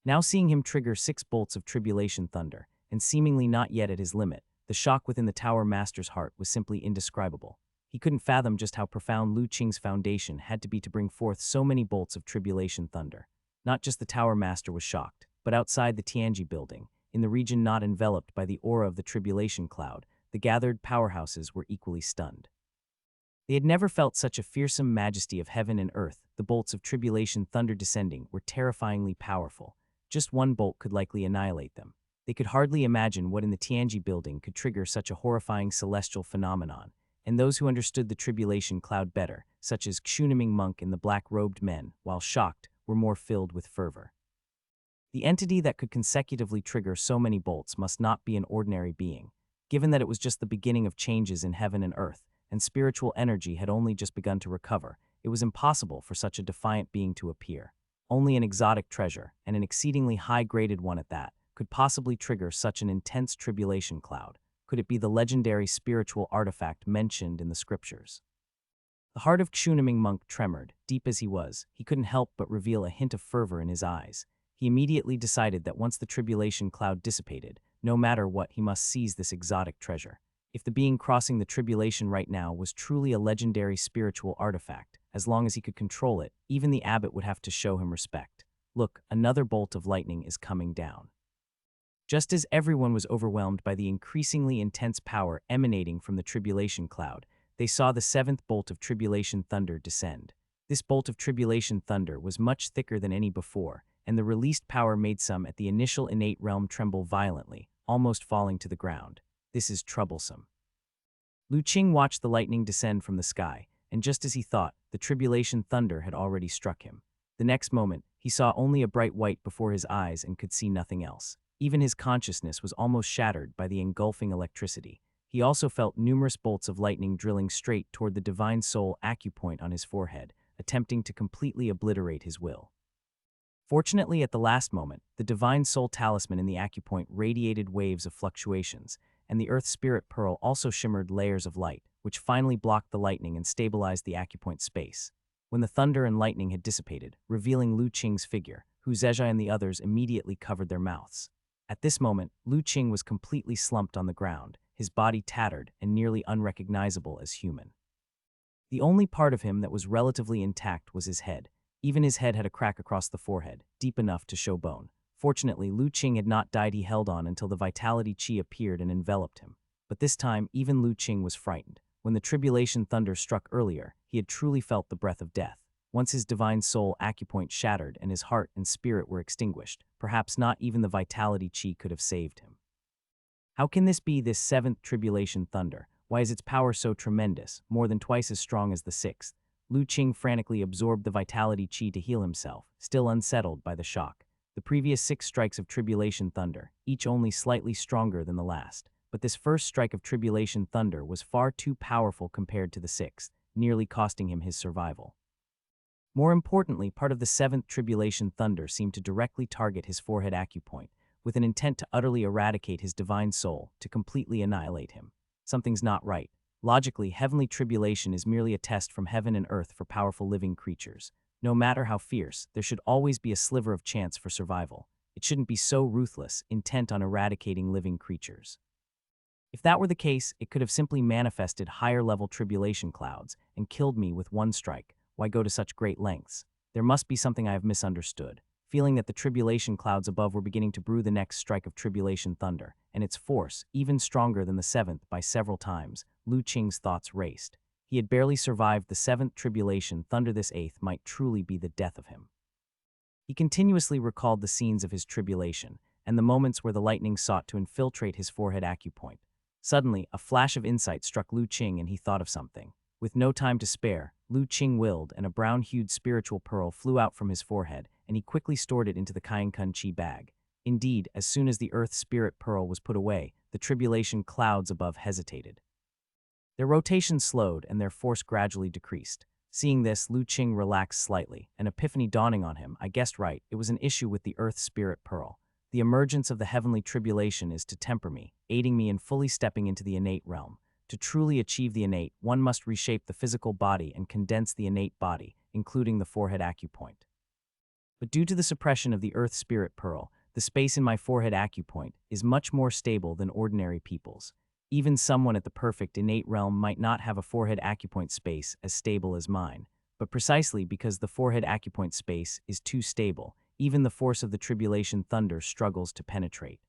Now seeing him trigger 6 bolts of tribulation thunder, and seemingly not yet at his limit, the shock within the Tower Master's heart was simply indescribable. He couldn't fathom just how profound Lu Qing's foundation had to be to bring forth so many bolts of tribulation thunder. Not just the Tower Master was shocked, but outside the Tianji building, in the region not enveloped by the aura of the tribulation cloud, the gathered powerhouses were equally stunned. They had never felt such a fearsome majesty of heaven and earth. The bolts of tribulation thunder descending were terrifyingly powerful. Just one bolt could likely annihilate them. They could hardly imagine what in the Tianji building could trigger such a horrifying celestial phenomenon, and those who understood the tribulation cloud better, such as Xunaming monk and the black-robed men, while shocked, were more filled with fervor. The entity that could consecutively trigger so many bolts must not be an ordinary being. Given that it was just the beginning of changes in heaven and earth, and spiritual energy had only just begun to recover, it was impossible for such a defiant being to appear. Only an exotic treasure, and an exceedingly high-graded one at that, could possibly trigger such an intense tribulation cloud. Could it be the legendary spiritual artifact mentioned in the scriptures? The heart of Xunaming monk tremored. Deep as he was, he couldn't help but reveal a hint of fervor in his eyes. He immediately decided that once the tribulation cloud dissipated, no matter what, he must seize this exotic treasure. If the being crossing the tribulation right now was truly a legendary spiritual artifact, as long as he could control it, even the abbot would have to show him respect. Look, another bolt of lightning is coming down. Just as everyone was overwhelmed by the increasingly intense power emanating from the tribulation cloud, they saw the 7th bolt of tribulation thunder descend. This bolt of tribulation thunder was much thicker than any before, and the released power made some at the initial innate realm tremble violently, almost falling to the ground. This is troublesome. Lu Qing watched the lightning descend from the sky, and just as he thought, the tribulation thunder had already struck him. The next moment, he saw only a bright white before his eyes and could see nothing else. Even his consciousness was almost shattered by the engulfing electricity. He also felt numerous bolts of lightning drilling straight toward the divine soul acupoint on his forehead, attempting to completely obliterate his will. Fortunately, at the last moment, the divine soul talisman in the acupoint radiated waves of fluctuations, and the earth spirit pearl also shimmered layers of light, which finally blocked the lightning and stabilized the acupoint space. When the thunder and lightning had dissipated, revealing Lu Qing's figure, Hu Zezhai and the others immediately covered their mouths. At this moment, Lu Qing was completely slumped on the ground, his body tattered and nearly unrecognizable as human. The only part of him that was relatively intact was his head. Even his head had a crack across the forehead, deep enough to show bone. Fortunately, Lu Qing had not died. He held on until the vitality chi appeared and enveloped him. But this time, even Lu Qing was frightened. When the tribulation thunder struck earlier, he had truly felt the breath of death. Once his divine soul acupoint shattered and his heart and spirit were extinguished, perhaps not even the vitality chi could have saved him. How can this be, this 7th tribulation thunder? Why is its power so tremendous, more than twice as strong as the 6th? Lu Qing frantically absorbed the vitality chi to heal himself, still unsettled by the shock. The previous 6 strikes of tribulation thunder, each only slightly stronger than the last. But this first strike of tribulation thunder was far too powerful compared to the 6th, nearly costing him his survival. More importantly, part of the 7th tribulation thunder seemed to directly target his forehead acupoint, with an intent to utterly eradicate his divine soul, to completely annihilate him. Something's not right. Logically, heavenly tribulation is merely a test from heaven and earth for powerful living creatures. No matter how fierce, there should always be a sliver of chance for survival. It shouldn't be so ruthless, intent on eradicating living creatures. If that were the case, it could have simply manifested higher-level tribulation clouds and killed me with one strike. Why go to such great lengths? There must be something I have misunderstood. Feeling that the tribulation clouds above were beginning to brew the next strike of tribulation thunder, and its force, even stronger than the 7th by several times, Lu Qing's thoughts raced. He had barely survived the 7th tribulation thunder. This 8th might truly be the death of him. He continuously recalled the scenes of his tribulation, and the moments where the lightning sought to infiltrate his forehead acupoint. Suddenly, a flash of insight struck Lu Qing and he thought of something. With no time to spare, Lu Qing willed, and a brown-hued spiritual pearl flew out from his forehead, and he quickly stored it into the Kainkun Chi bag. Indeed, as soon as the Earth Spirit Pearl was put away, the tribulation clouds above hesitated. Their rotation slowed and their force gradually decreased. Seeing this, Lu Qing relaxed slightly, an epiphany dawning on him. I guessed right, it was an issue with the Earth Spirit Pearl. The emergence of the heavenly tribulation is to temper me, aiding me in fully stepping into the innate realm. To truly achieve the innate, one must reshape the physical body and condense the innate body, including the forehead acupoint. But due to the suppression of the Earth Spirit Pearl, the space in my forehead acupoint is much more stable than ordinary people's. Even someone at the perfect innate realm might not have a forehead acupoint space as stable as mine. But precisely because the forehead acupoint space is too stable, even the force of the tribulation thunder struggles to penetrate.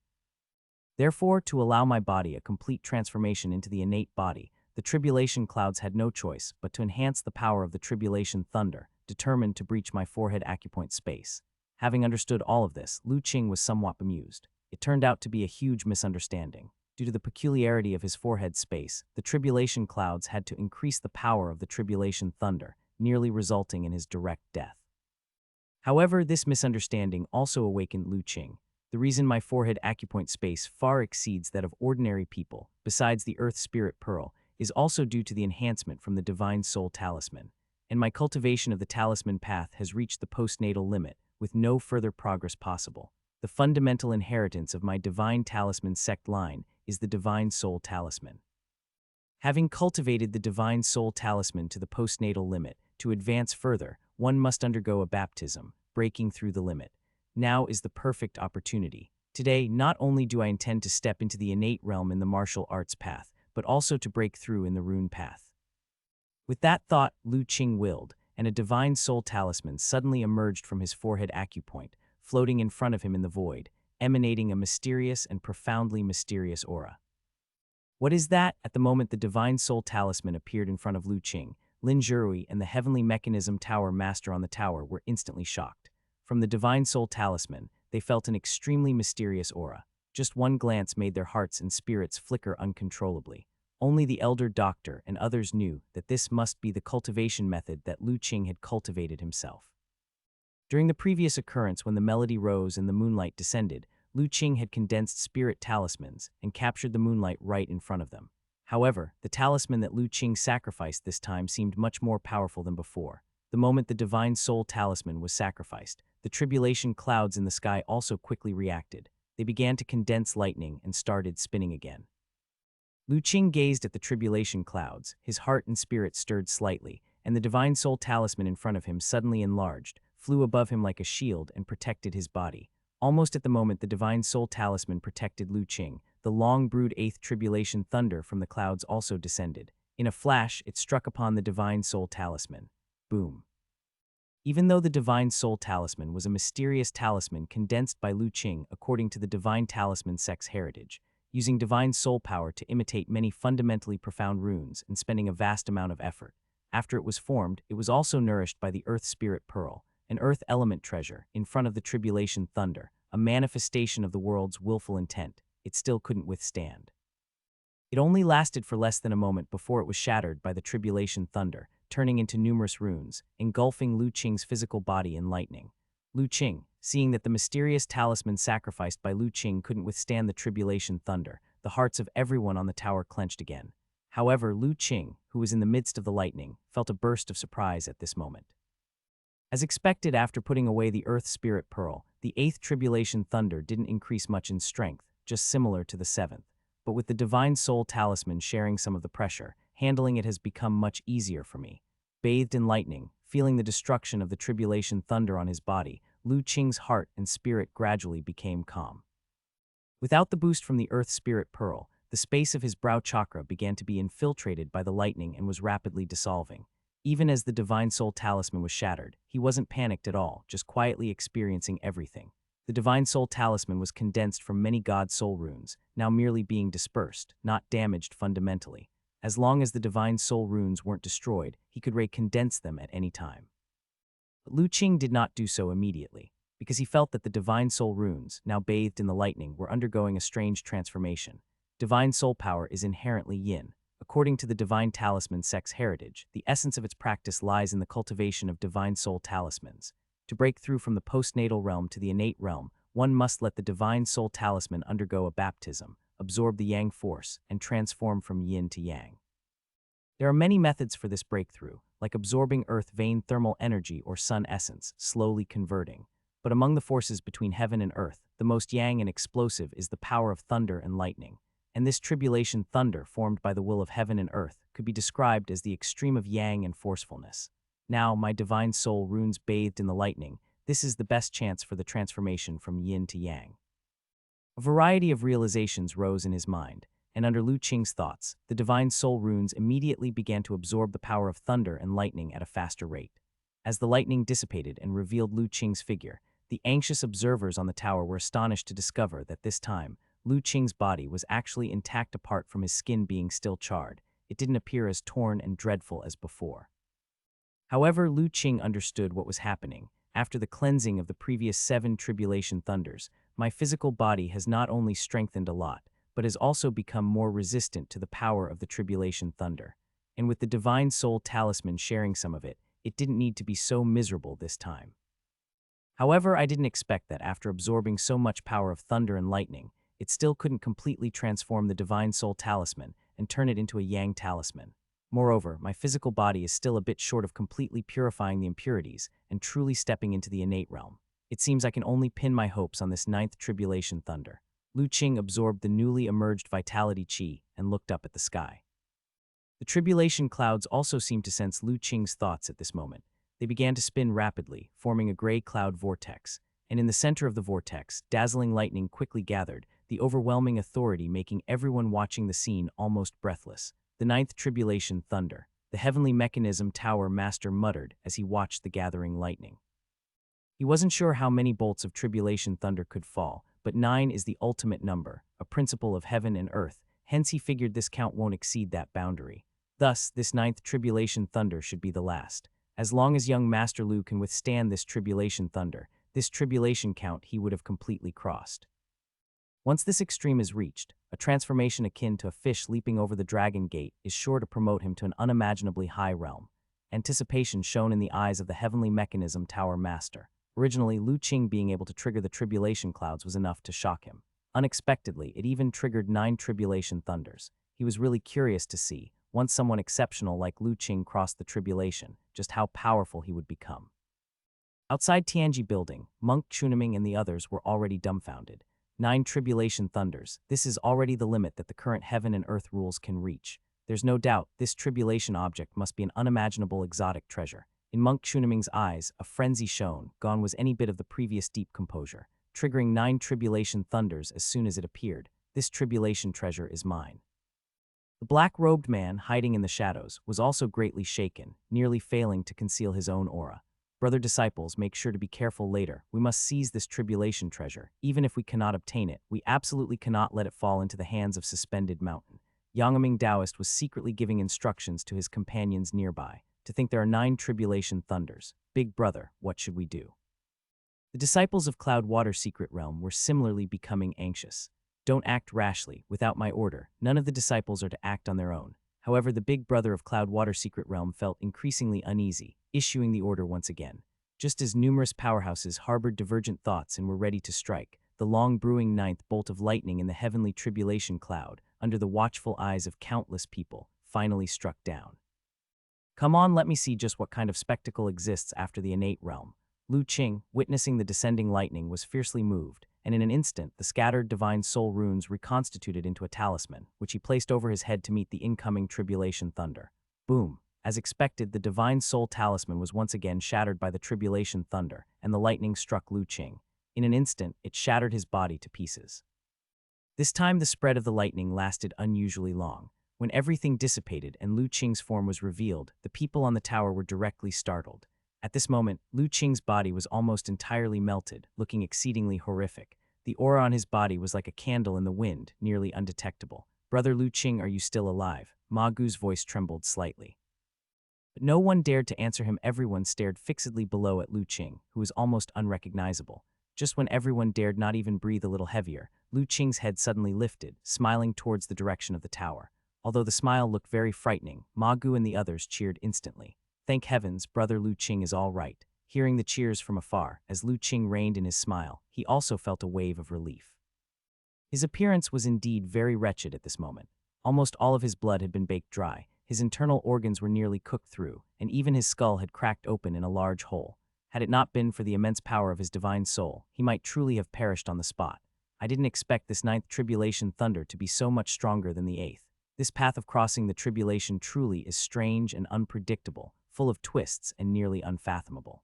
Therefore, to allow my body a complete transformation into the innate body, the tribulation clouds had no choice but to enhance the power of the tribulation thunder, determined to breach my forehead acupoint space. Having understood all of this, Lu Qing was somewhat bemused. It turned out to be a huge misunderstanding. Due to the peculiarity of his forehead space, the tribulation clouds had to increase the power of the tribulation thunder, nearly resulting in his direct death. However, this misunderstanding also awakened Lu Qing. The reason my forehead acupoint space far exceeds that of ordinary people, besides the Earth Spirit Pearl, is also due to the enhancement from the Divine Soul Talisman, and my cultivation of the talisman path has reached the postnatal limit, with no further progress possible. The fundamental inheritance of my Divine Talisman sect line is the Divine Soul Talisman. Having cultivated the Divine Soul Talisman to the postnatal limit, to advance further, one must undergo a baptism, breaking through the limit. Now is the perfect opportunity. Today, not only do I intend to step into the innate realm in the martial arts path, but also to break through in the rune path. With that thought, Lu Qing willed, and a Divine Soul Talisman suddenly emerged from his forehead acupoint, floating in front of him in the void, emanating a mysterious and profoundly mysterious aura. What is that? At the moment the Divine Soul Talisman appeared in front of Lu Qing, Lin Zhirui and the Heavenly Mechanism Tower Master on the tower were instantly shocked. From the Divine Soul Talisman, they felt an extremely mysterious aura. Just one glance made their hearts and spirits flicker uncontrollably. Only the elder doctor and others knew that this must be the cultivation method that Lu Qing had cultivated himself. During the previous occurrence when the melody rose and the moonlight descended, Lu Qing had condensed spirit talismans and captured the moonlight right in front of them. However, the talisman that Lu Qing sacrificed this time seemed much more powerful than before. The moment the Divine Soul Talisman was sacrificed, the tribulation clouds in the sky also quickly reacted. They began to condense lightning and started spinning again. Lu Qing gazed at the tribulation clouds, his heart and spirit stirred slightly, and the Divine Soul Talisman in front of him suddenly enlarged, flew above him like a shield and protected his body. Almost at the moment the Divine Soul Talisman protected Lu Qing, the long-brewed eighth tribulation thunder from the clouds also descended. In a flash, it struck upon the Divine Soul Talisman. Boom. Even though the Divine Soul Talisman was a mysterious talisman condensed by Lu Qing according to the Divine Talisman sect's heritage, using divine soul power to imitate many fundamentally profound runes and spending a vast amount of effort. After it was formed, it was also nourished by the Earth Spirit Pearl, an earth element treasure, in front of the tribulation thunder, a manifestation of the world's willful intent. It still couldn't withstand. It only lasted for less than a moment before it was shattered by the tribulation thunder, turning into numerous runes, engulfing Lu Qing's physical body in lightning. Lu Qing, seeing that the mysterious talisman sacrificed by Lu Qing couldn't withstand the tribulation thunder, the hearts of everyone on the tower clenched again. However, Lu Qing, who was in the midst of the lightning, felt a burst of surprise at this moment. As expected after putting away the Earth Spirit Pearl, the eighth tribulation thunder didn't increase much in strength, just similar to the seventh. But with the Divine Soul Talisman sharing some of the pressure, handling it has become much easier for me. Bathed in lightning, feeling the destruction of the tribulation thunder on his body, Lu Qing's heart and spirit gradually became calm. Without the boost from the Earth Spirit Pearl, the space of his brow chakra began to be infiltrated by the lightning and was rapidly dissolving. Even as the Divine Soul Talisman was shattered, he wasn't panicked at all, just quietly experiencing everything. The Divine Soul Talisman was condensed from many god soul runes, now merely being dispersed, not damaged fundamentally. As long as the Divine Soul runes weren't destroyed, he could recondense them at any time. But Lu Qing did not do so immediately, because he felt that the Divine Soul runes, now bathed in the lightning, were undergoing a strange transformation. Divine Soul power is inherently yin. According to the Divine Talisman sect's heritage, the essence of its practice lies in the cultivation of Divine Soul Talismans. To break through from the postnatal realm to the innate realm, one must let the Divine Soul Talisman undergo a baptism, absorb the yang force, and transform from yin to yang. There are many methods for this breakthrough, like absorbing earth vein thermal energy or sun essence, slowly converting. But among the forces between heaven and earth, the most yang and explosive is the power of thunder and lightning. And this tribulation thunder, formed by the will of heaven and earth, could be described as the extreme of yang and forcefulness. Now, my divine soul runes bathed in the lightning, this is the best chance for the transformation from yin to yang. A variety of realizations rose in his mind, and under Lu Qing's thoughts, the divine soul runes immediately began to absorb the power of thunder and lightning at a faster rate. As the lightning dissipated and revealed Lu Qing's figure, the anxious observers on the tower were astonished to discover that this time, Lu Qing's body was actually intact apart from his skin being still charred. It didn't appear as torn and dreadful as before. However, Lu Qing understood what was happening. After the cleansing of the previous 7 tribulation thunders, my physical body has not only strengthened a lot, but has also become more resistant to the power of the tribulation thunder. And with the divine soul talisman sharing some of it, it didn't need to be so miserable this time. However, I didn't expect that after absorbing so much power of thunder and lightning, it still couldn't completely transform the divine soul talisman and turn it into a yang talisman. Moreover, my physical body is still a bit short of completely purifying the impurities and truly stepping into the innate realm. It seems I can only pin my hopes on this 9th tribulation thunder. Lu Qing absorbed the newly emerged vitality qi and looked up at the sky. The tribulation clouds also seemed to sense Lu Qing's thoughts at this moment. They began to spin rapidly, forming a gray cloud vortex, and in the center of the vortex, dazzling lightning quickly gathered, the overwhelming authority making everyone watching the scene almost breathless. The 9th tribulation thunder, the heavenly mechanism tower master muttered as he watched the gathering lightning. He wasn't sure how many bolts of tribulation thunder could fall, but 9 is the ultimate number, a principle of heaven and earth, hence he figured this count won't exceed that boundary. Thus, this 9th tribulation thunder should be the last. As long as young Master Lu can withstand this tribulation thunder, this tribulation count he would have completely crossed. Once this extreme is reached, a transformation akin to a fish leaping over the dragon gate is sure to promote him to an unimaginably high realm. Anticipation shone in the eyes of the heavenly mechanism tower master. Originally, Lu Qing being able to trigger the tribulation clouds was enough to shock him. Unexpectedly, it even triggered 9 tribulation thunders. He was really curious to see, once someone exceptional like Lu Qing crossed the tribulation, just how powerful he would become. Outside Tianji building, Monk Chunaming and the others were already dumbfounded. 9 tribulation thunders, this is already the limit that the current heaven and earth rules can reach. There's no doubt this tribulation object must be an unimaginable exotic treasure. In Monk Chunaming's eyes, a frenzy shone, gone was any bit of the previous deep composure, triggering 9 tribulation thunders as soon as it appeared. This tribulation treasure is mine. The black-robed man, hiding in the shadows, was also greatly shaken, nearly failing to conceal his own aura. Brother disciples, make sure to be careful later. We must seize this tribulation treasure. Even if we cannot obtain it, we absolutely cannot let it fall into the hands of suspended mountain. Yangaming Taoist was secretly giving instructions to his companions nearby. To think there are 9 tribulation thunders. Big brother, what should we do? The disciples of Cloudwater Secret Realm were similarly becoming anxious. Don't act rashly, without my order. None of the disciples are to act on their own. However, the big brother of Cloudwater Secret Realm felt increasingly uneasy, issuing the order once again. Just as numerous powerhouses harbored divergent thoughts and were ready to strike, the long-brewing 9th bolt of lightning in the heavenly tribulation cloud, under the watchful eyes of countless people, finally struck down. Come on, let me see just what kind of spectacle exists after the innate realm. Lu Qing, witnessing the descending lightning, was fiercely moved, and in an instant the scattered divine soul runes reconstituted into a talisman, which he placed over his head to meet the incoming tribulation thunder. Boom! As expected, the divine soul talisman was once again shattered by the tribulation thunder, and the lightning struck Lu Qing. In an instant, it shattered his body to pieces. This time the spread of the lightning lasted unusually long. When everything dissipated and Lu Qing's form was revealed, the people on the tower were directly startled. At this moment, Lu Qing's body was almost entirely melted, looking exceedingly horrific. The aura on his body was like a candle in the wind, nearly undetectable. Brother Lu Qing, are you still alive? Ma Gu's voice trembled slightly. But no one dared to answer him. Everyone stared fixedly below at Lu Qing, who was almost unrecognizable. Just when everyone dared not even breathe a little heavier, Lu Qing's head suddenly lifted, smiling towards the direction of the tower. Although the smile looked very frightening, Ma Gu and the others cheered instantly. Thank heavens, brother Lu Qing is all right. Hearing the cheers from afar, as Lu Qing reined in his smile, he also felt a wave of relief. His appearance was indeed very wretched at this moment. Almost all of his blood had been baked dry. His internal organs were nearly cooked through, and even his skull had cracked open in a large hole. Had it not been for the immense power of his divine soul, he might truly have perished on the spot. I didn't expect this ninth tribulation thunder to be so much stronger than the eighth. This path of crossing the tribulation truly is strange and unpredictable, full of twists and nearly unfathomable.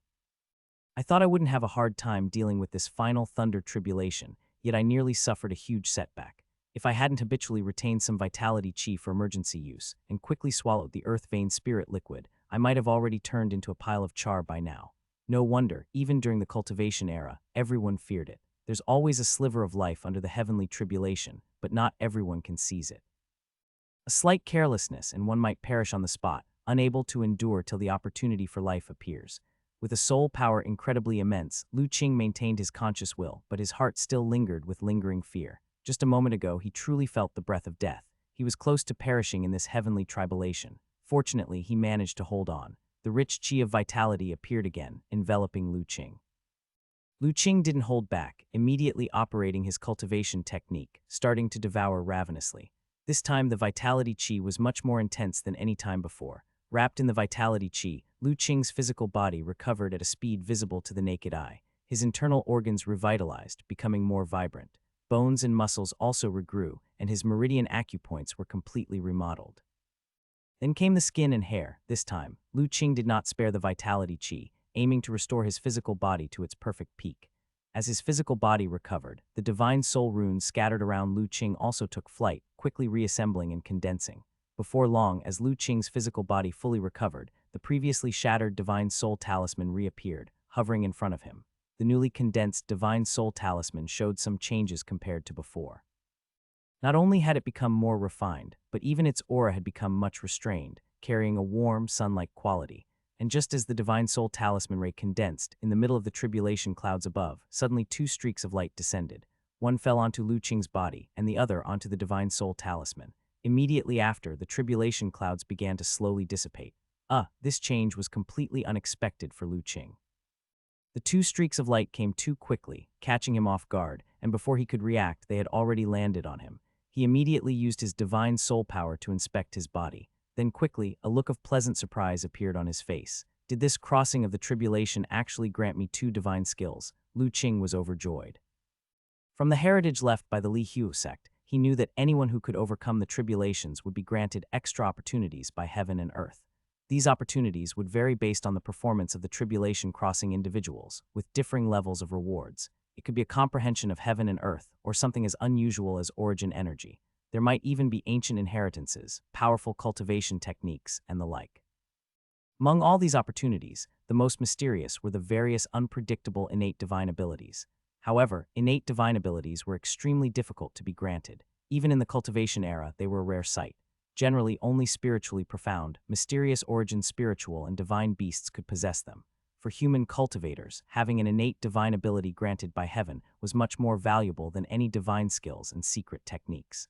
I thought I wouldn't have a hard time dealing with this final thunder tribulation, yet I nearly suffered a huge setback. If I hadn't habitually retained some vitality chi for emergency use and quickly swallowed the earth vein spirit liquid, I might have already turned into a pile of char by now. No wonder, even during the cultivation era, everyone feared it. There's always a sliver of life under the heavenly tribulation, but not everyone can seize it. A slight carelessness and one might perish on the spot, unable to endure till the opportunity for life appears. With a soul power incredibly immense, Lu Qing maintained his conscious will, but his heart still lingered with lingering fear. Just a moment ago, he truly felt the breath of death. He was close to perishing in this heavenly tribulation. Fortunately, he managed to hold on. The rich chi of vitality appeared again, enveloping Lu Qing. Lu Qing didn't hold back, immediately operating his cultivation technique, starting to devour ravenously. This time, the vitality chi was much more intense than any time before. Wrapped in the vitality chi, Lu Qing's physical body recovered at a speed visible to the naked eye. His internal organs revitalized, becoming more vibrant. Bones and muscles also regrew, and his meridian acupoints were completely remodeled. Then came the skin and hair. This time, Lu Qing did not spare the vitality chi, aiming to restore his physical body to its perfect peak. As his physical body recovered, the divine soul runes scattered around Lu Qing also took flight, quickly reassembling and condensing. Before long, as Lu Qing's physical body fully recovered, the previously shattered divine soul talisman reappeared, hovering in front of him. The newly condensed divine soul talisman showed some changes compared to before. Not only had it become more refined, but even its aura had become much restrained, carrying a warm, sun-like quality. And just as the divine soul talisman ray condensed, in the middle of the tribulation clouds above, suddenly two streaks of light descended. One fell onto Lu Qing's body, and the other onto the divine soul talisman. Immediately after, the tribulation clouds began to slowly dissipate. This change was completely unexpected for Lu Qing. The two streaks of light came too quickly, catching him off guard, and before he could react, they had already landed on him. He immediately used his divine soul power to inspect his body. Then quickly, a look of pleasant surprise appeared on his face. Did this crossing of the tribulation actually grant me two divine skills? Lu Qing was overjoyed. From the heritage left by the Li Hu sect, he knew that anyone who could overcome the tribulations would be granted extra opportunities by heaven and earth. These opportunities would vary based on the performance of the tribulation crossing individuals, with differing levels of rewards. It could be a comprehension of heaven and earth, or something as unusual as origin energy. There might even be ancient inheritances, powerful cultivation techniques, and the like. Among all these opportunities, the most mysterious were the various unpredictable innate divine abilities. However, innate divine abilities were extremely difficult to be granted. Even in the cultivation era, they were a rare sight. Generally, only spiritually profound, mysterious origin spiritual and divine beasts could possess them. For human cultivators, having an innate divine ability granted by heaven was much more valuable than any divine skills and secret techniques.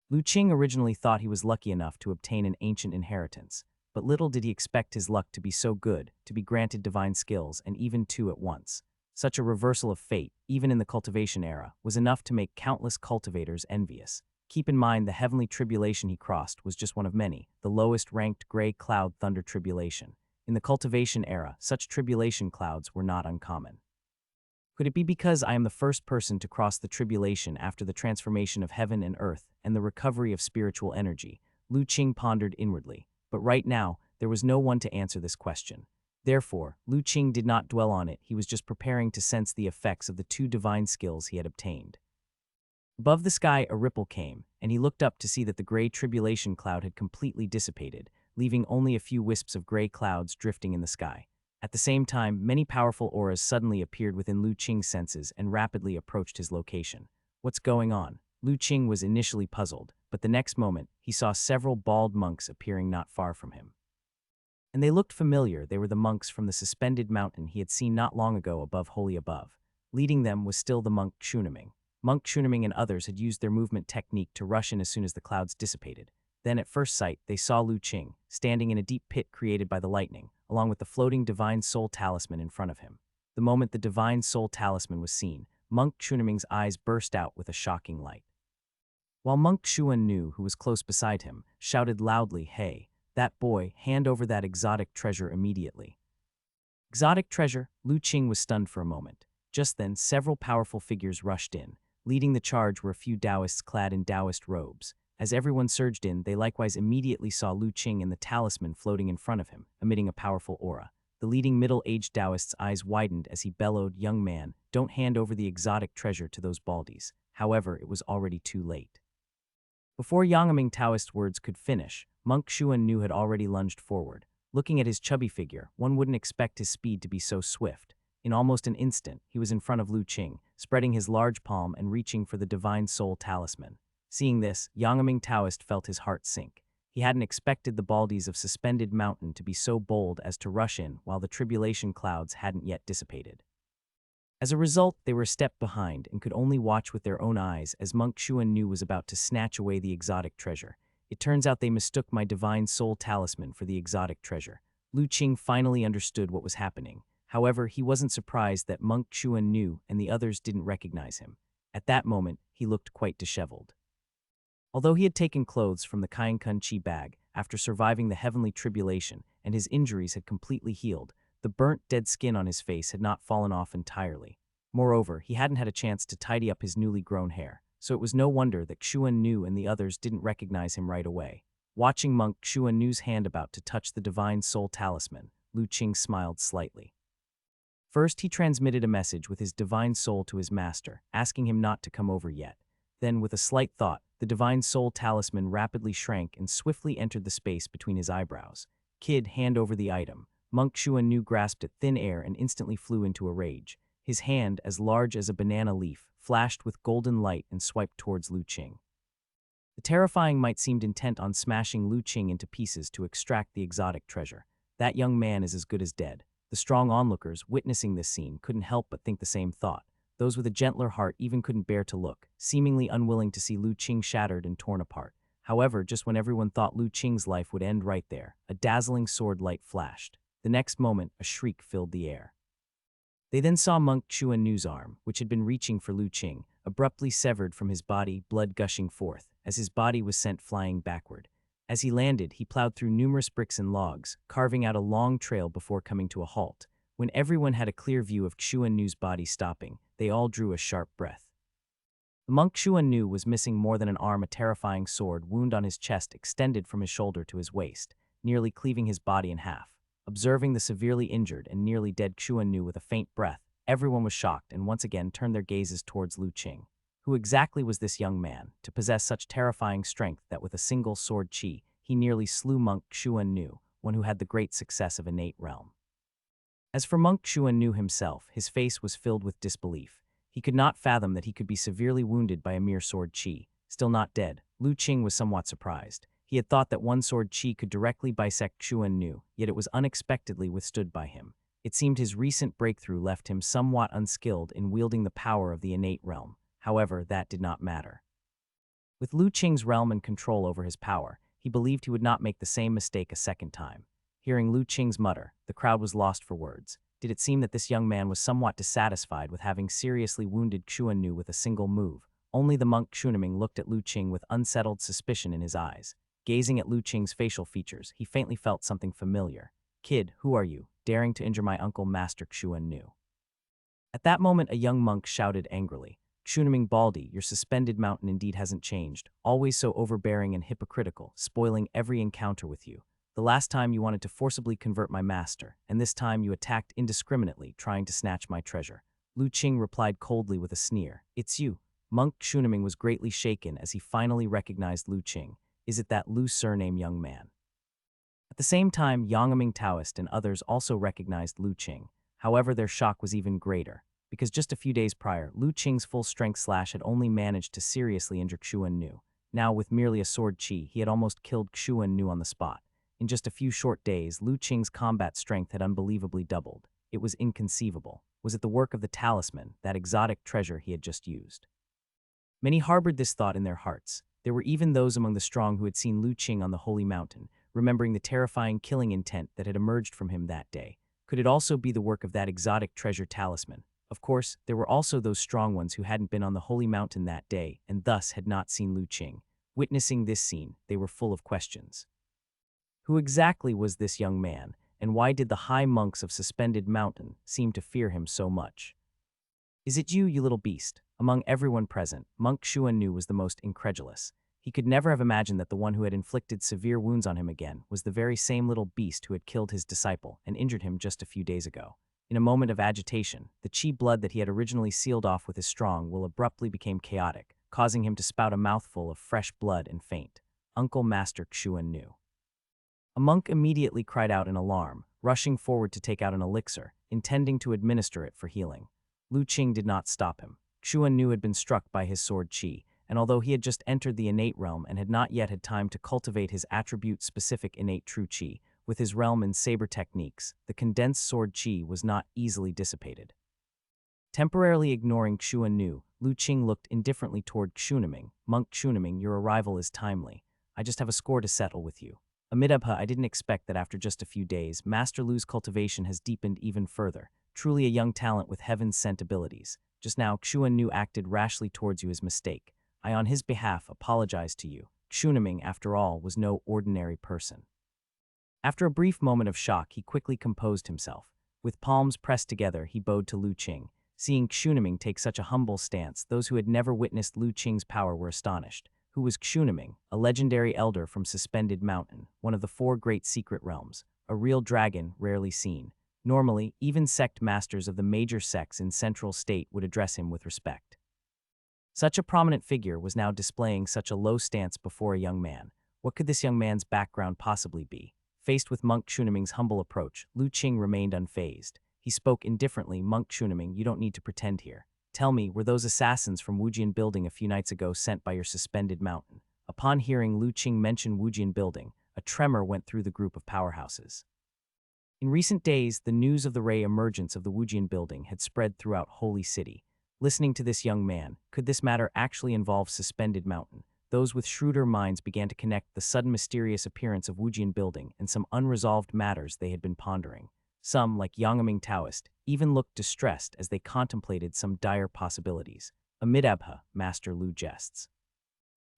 Lu Qing originally thought he was lucky enough to obtain an ancient inheritance, but little did he expect his luck to be so good, to be granted divine skills and even two at once. Such a reversal of fate, even in the cultivation era, was enough to make countless cultivators envious. Keep in mind the heavenly tribulation he crossed was just one of many, the lowest ranked gray cloud thunder tribulation. In the cultivation era, such tribulation clouds were not uncommon. Could it be because I am the first person to cross the tribulation after the transformation of heaven and earth and the recovery of spiritual energy? Lu Qing pondered inwardly, but right now, there was no one to answer this question. Therefore, Lu Qing did not dwell on it, he was just preparing to sense the effects of the two divine skills he had obtained. Above the sky, a ripple came, and he looked up to see that the gray tribulation cloud had completely dissipated, leaving only a few wisps of gray clouds drifting in the sky. At the same time, many powerful auras suddenly appeared within Lu Qing's senses and rapidly approached his location. What's going on? Lu Qing was initially puzzled, but the next moment, he saw several bald monks appearing not far from him. And they looked familiar. They were the monks from the suspended mountain he had seen not long ago above Holy Above. Leading them was still the monk Chunaming. Monk Chunaming and others had used their movement technique to rush in as soon as the clouds dissipated. Then at first sight, they saw Lu Qing, standing in a deep pit created by the lightning, along with the floating divine soul talisman in front of him. The moment the divine soul talisman was seen, Monk Chunaming's eyes burst out with a shocking light. while Monk Xuannu, who was close beside him, shouted loudly, "Hey, that boy, hand over that exotic treasure immediately." Exotic treasure? Lu Qing was stunned for a moment. Just then, several powerful figures rushed in. Leading the charge were a few Taoists clad in Taoist robes. As everyone surged in, they likewise immediately saw Lu Qing and the talisman floating in front of him, emitting a powerful aura. The leading middle-aged Taoist's eyes widened as he bellowed, "Young man, don't hand over the exotic treasure to those baldies." However, it was already too late. Before Yangming Taoist's words could finish, Monk Xuannu had already lunged forward. Looking at his chubby figure, one wouldn't expect his speed to be so swift. In almost an instant, he was in front of Lu Qing, spreading his large palm and reaching for the Divine Soul Talisman. Seeing this, Yangming Taoist felt his heart sink. He hadn't expected the baldies of Suspended Mountain to be so bold as to rush in while the tribulation clouds hadn't yet dissipated. As a result, they were a step behind and could only watch with their own eyes as Monk Xuannu was about to snatch away the exotic treasure. It turns out they mistook my Divine Soul Talisman for the exotic treasure. Lu Qing finally understood what was happening. However, he wasn't surprised that Monk Xuannu and the others didn't recognize him. At that moment, he looked quite disheveled. Although he had taken clothes from the Kainkun Chi bag after surviving the heavenly tribulation and his injuries had completely healed, the burnt, dead skin on his face had not fallen off entirely. Moreover, he hadn't had a chance to tidy up his newly grown hair, so it was no wonder that Xuannu and the others didn't recognize him right away. Watching Monk Xuannu's hand about to touch the Divine Soul Talisman, Lu Qing smiled slightly. First, he transmitted a message with his divine soul to his master, asking him not to come over yet. Then, with a slight thought, the Divine Soul Talisman rapidly shrank and swiftly entered the space between his eyebrows. "Kid, hand over the item." Monk Xuannu grasped at thin air and instantly flew into a rage. His hand, as large as a banana leaf, flashed with golden light and swiped towards Lu Qing. The terrifying might seemed intent on smashing Lu Qing into pieces to extract the exotic treasure. That young man is as good as dead. The strong onlookers, witnessing this scene, couldn't help but think the same thought. Those with a gentler heart even couldn't bear to look, seemingly unwilling to see Lu Qing shattered and torn apart. However, just when everyone thought Lu Qing's life would end right there, a dazzling sword light flashed. The next moment, a shriek filled the air. They then saw Monk Xuannu's arm, which had been reaching for Lu Qing, abruptly severed from his body, blood gushing forth, as his body was sent flying backward. As he landed, he plowed through numerous bricks and logs, carving out a long trail before coming to a halt. When everyone had a clear view of Xuannu's body stopping, they all drew a sharp breath. The Monk Xuannu was missing more than an arm. A terrifying sword wound on his chest extended from his shoulder to his waist, nearly cleaving his body in half. Observing the severely injured and nearly dead Xuannu with a faint breath, everyone was shocked and once again turned their gazes towards Lu Qing. Who exactly was this young man, to possess such terrifying strength that with a single sword chi, he nearly slew Monk Xuannu, one who had the great success of innate realm? As for Monk Xuannu himself, his face was filled with disbelief. He could not fathom that he could be severely wounded by a mere sword chi. Still not dead, Lu Qing was somewhat surprised. He had thought that one sword chi could directly bisect Xuannu, yet it was unexpectedly withstood by him. It seemed his recent breakthrough left him somewhat unskilled in wielding the power of the innate realm. However, that did not matter. With Lu Qing's realm and control over his power, he believed he would not make the same mistake a second time. Hearing Lu Qing's mutter, the crowd was lost for words. Did it seem that this young man was somewhat dissatisfied with having seriously wounded Xuannu with a single move? Only the monk Xuanming looked at Lu Qing with unsettled suspicion in his eyes. Gazing at Lu Qing's facial features, he faintly felt something familiar. "Kid, who are you, daring to injure my uncle Master Xuannu?" At that moment, a young monk shouted angrily, "Xuanming Baldi, your Suspended Mountain indeed hasn't changed, always so overbearing and hypocritical, spoiling every encounter with you. The last time you wanted to forcibly convert my master, and this time you attacked indiscriminately, trying to snatch my treasure." Lu Qing replied coldly with a sneer, "It's you." Monk Xuanming was greatly shaken as he finally recognized Lu Qing. "Is it that Lu surname young man?" At the same time, Yangming Taoist and others also recognized Lu Qing. However, their shock was even greater, because just a few days prior, Lu Qing's full-strength slash had only managed to seriously injure Xuannu. Now, with merely a sword chi, he had almost killed Xuannu on the spot. In just a few short days, Lu Qing's combat strength had unbelievably doubled. It was inconceivable. Was it the work of the talisman, that exotic treasure he had just used? Many harbored this thought in their hearts. There were even those among the strong who had seen Lu Qing on the holy mountain, remembering the terrifying killing intent that had emerged from him that day. Could it also be the work of that exotic treasure talisman? Of course, there were also those strong ones who hadn't been on the holy mountain that day and thus had not seen Lu Qing. Witnessing this scene, they were full of questions. Who exactly was this young man, and why did the high monks of Suspended Mountain seem to fear him so much? Is it you, you little beast? Among everyone present, Monk Xuannu was the most incredulous. He could never have imagined that the one who had inflicted severe wounds on him again was the very same little beast who had killed his disciple and injured him just a few days ago. In a moment of agitation, the qi blood that he had originally sealed off with his strong will abruptly became chaotic, causing him to spout a mouthful of fresh blood and faint. Uncle Master Xuannu. A monk immediately cried out in alarm, rushing forward to take out an elixir, intending to administer it for healing. Lu Qing did not stop him. Xuannu had been struck by his sword qi, and although he had just entered the innate realm and had not yet had time to cultivate his attribute-specific innate true qi, with his realm and saber techniques, the condensed sword qi was not easily dissipated. Temporarily ignoring Xuannu, Lu Qing looked indifferently toward Xuniming. Monk Xuniming, your arrival is timely. I just have a score to settle with you. Amidabha, I didn't expect that after just a few days, Master Lu's cultivation has deepened even further. Truly a young talent with heaven-sent abilities. Just now, Xuannu acted rashly towards you as mistake. I on his behalf apologize to you. Xuniming, after all, was no ordinary person. After a brief moment of shock, he quickly composed himself. With palms pressed together, he bowed to Lu Qing. Seeing Xuniming take such a humble stance, those who had never witnessed Lu Qing's power were astonished. Who was Xuniming? A legendary elder from Suspended Mountain, one of the 4 great secret realms, a real dragon rarely seen. Normally, even sect masters of the major sects in Central State would address him with respect. Such a prominent figure was now displaying such a low stance before a young man. What could this young man's background possibly be? Faced with Monk Xuniming's humble approach, Lu Qing remained unfazed. He spoke indifferently. Monk Xuniming, you don't need to pretend here. Tell me, were those assassins from Wujian Building a few nights ago sent by your Suspended Mountain? Upon hearing Lu Qing mention Wujian Building, a tremor went through the group of powerhouses. In recent days, the news of the re-emergence of the Wujian Building had spread throughout Holy City. Listening to this young man, could this matter actually involve Suspended Mountain? Those with shrewder minds began to connect the sudden mysterious appearance of Wujian Building and some unresolved matters they had been pondering. Some, like Yangaming Taoist, even looked distressed as they contemplated some dire possibilities. Amidabha, Master Lu jests.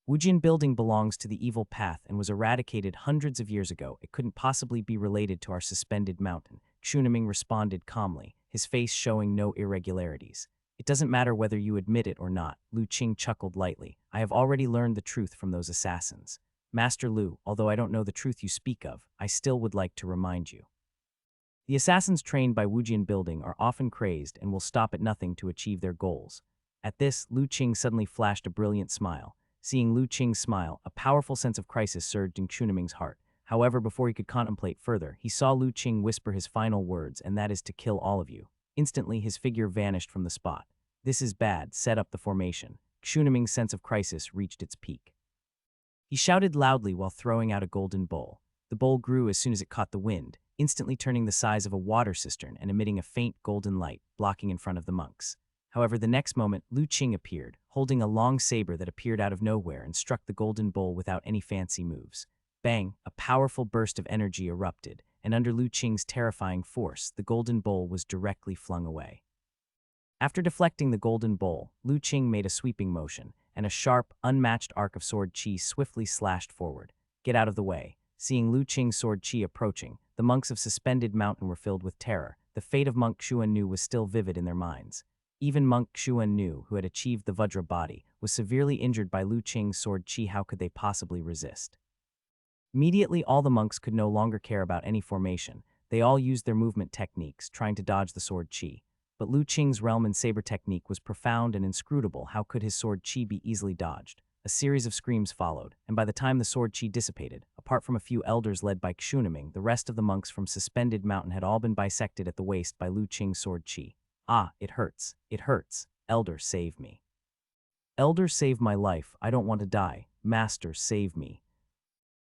Wujian Building belongs to the evil path and was eradicated hundreds of years ago. It couldn't possibly be related to our Suspended Mountain. Xuniming responded calmly, his face showing no irregularities. It doesn't matter whether you admit it or not, Lu Qing chuckled lightly. I have already learned the truth from those assassins. Master Lu, although I don't know the truth you speak of, I still would like to remind you. The assassins trained by Wujian Building are often crazed and will stop at nothing to achieve their goals. At this, Lu Qing suddenly flashed a brilliant smile. Seeing Lu Qing's smile, a powerful sense of crisis surged in Xuniming's heart. However, before he could contemplate further, he saw Lu Qing whisper his final words, and that is to kill all of you. Instantly, his figure vanished from the spot. This is bad, set up the formation. Xuniming's sense of crisis reached its peak. He shouted loudly while throwing out a golden bowl. The bowl grew as soon as it caught the wind, instantly turning the size of a water cistern and emitting a faint golden light, blocking in front of the monks. However, the next moment, Lu Qing appeared, holding a long saber that appeared out of nowhere and struck the golden bowl without any fancy moves. Bang! A powerful burst of energy erupted, and under Lu Qing's terrifying force, the golden bowl was directly flung away. After deflecting the golden bowl, Lu Qing made a sweeping motion, and a sharp, unmatched arc of sword qi swiftly slashed forward. Get out of the way. Seeing Lu Qing's sword qi approaching, the monks of Suspended Mountain were filled with terror. The fate of Monk Xuannu was still vivid in their minds. Even Monk Xuannu, who had achieved the Vajra body, was severely injured by Lu Qing's sword qi. How could they possibly resist? Immediately, all the monks could no longer care about any formation. They all used their movement techniques, trying to dodge the sword qi. But Lu Qing's realm and saber technique was profound and inscrutable. How could his sword qi be easily dodged? A series of screams followed, and by the time the sword qi dissipated, apart from a few elders led by Xuniming, the rest of the monks from Suspended Mountain had all been bisected at the waist by Lu Qing's sword qi. Ah, it hurts. It hurts. Elder, save me. Elder, save my life. I don't want to die. Master, save me.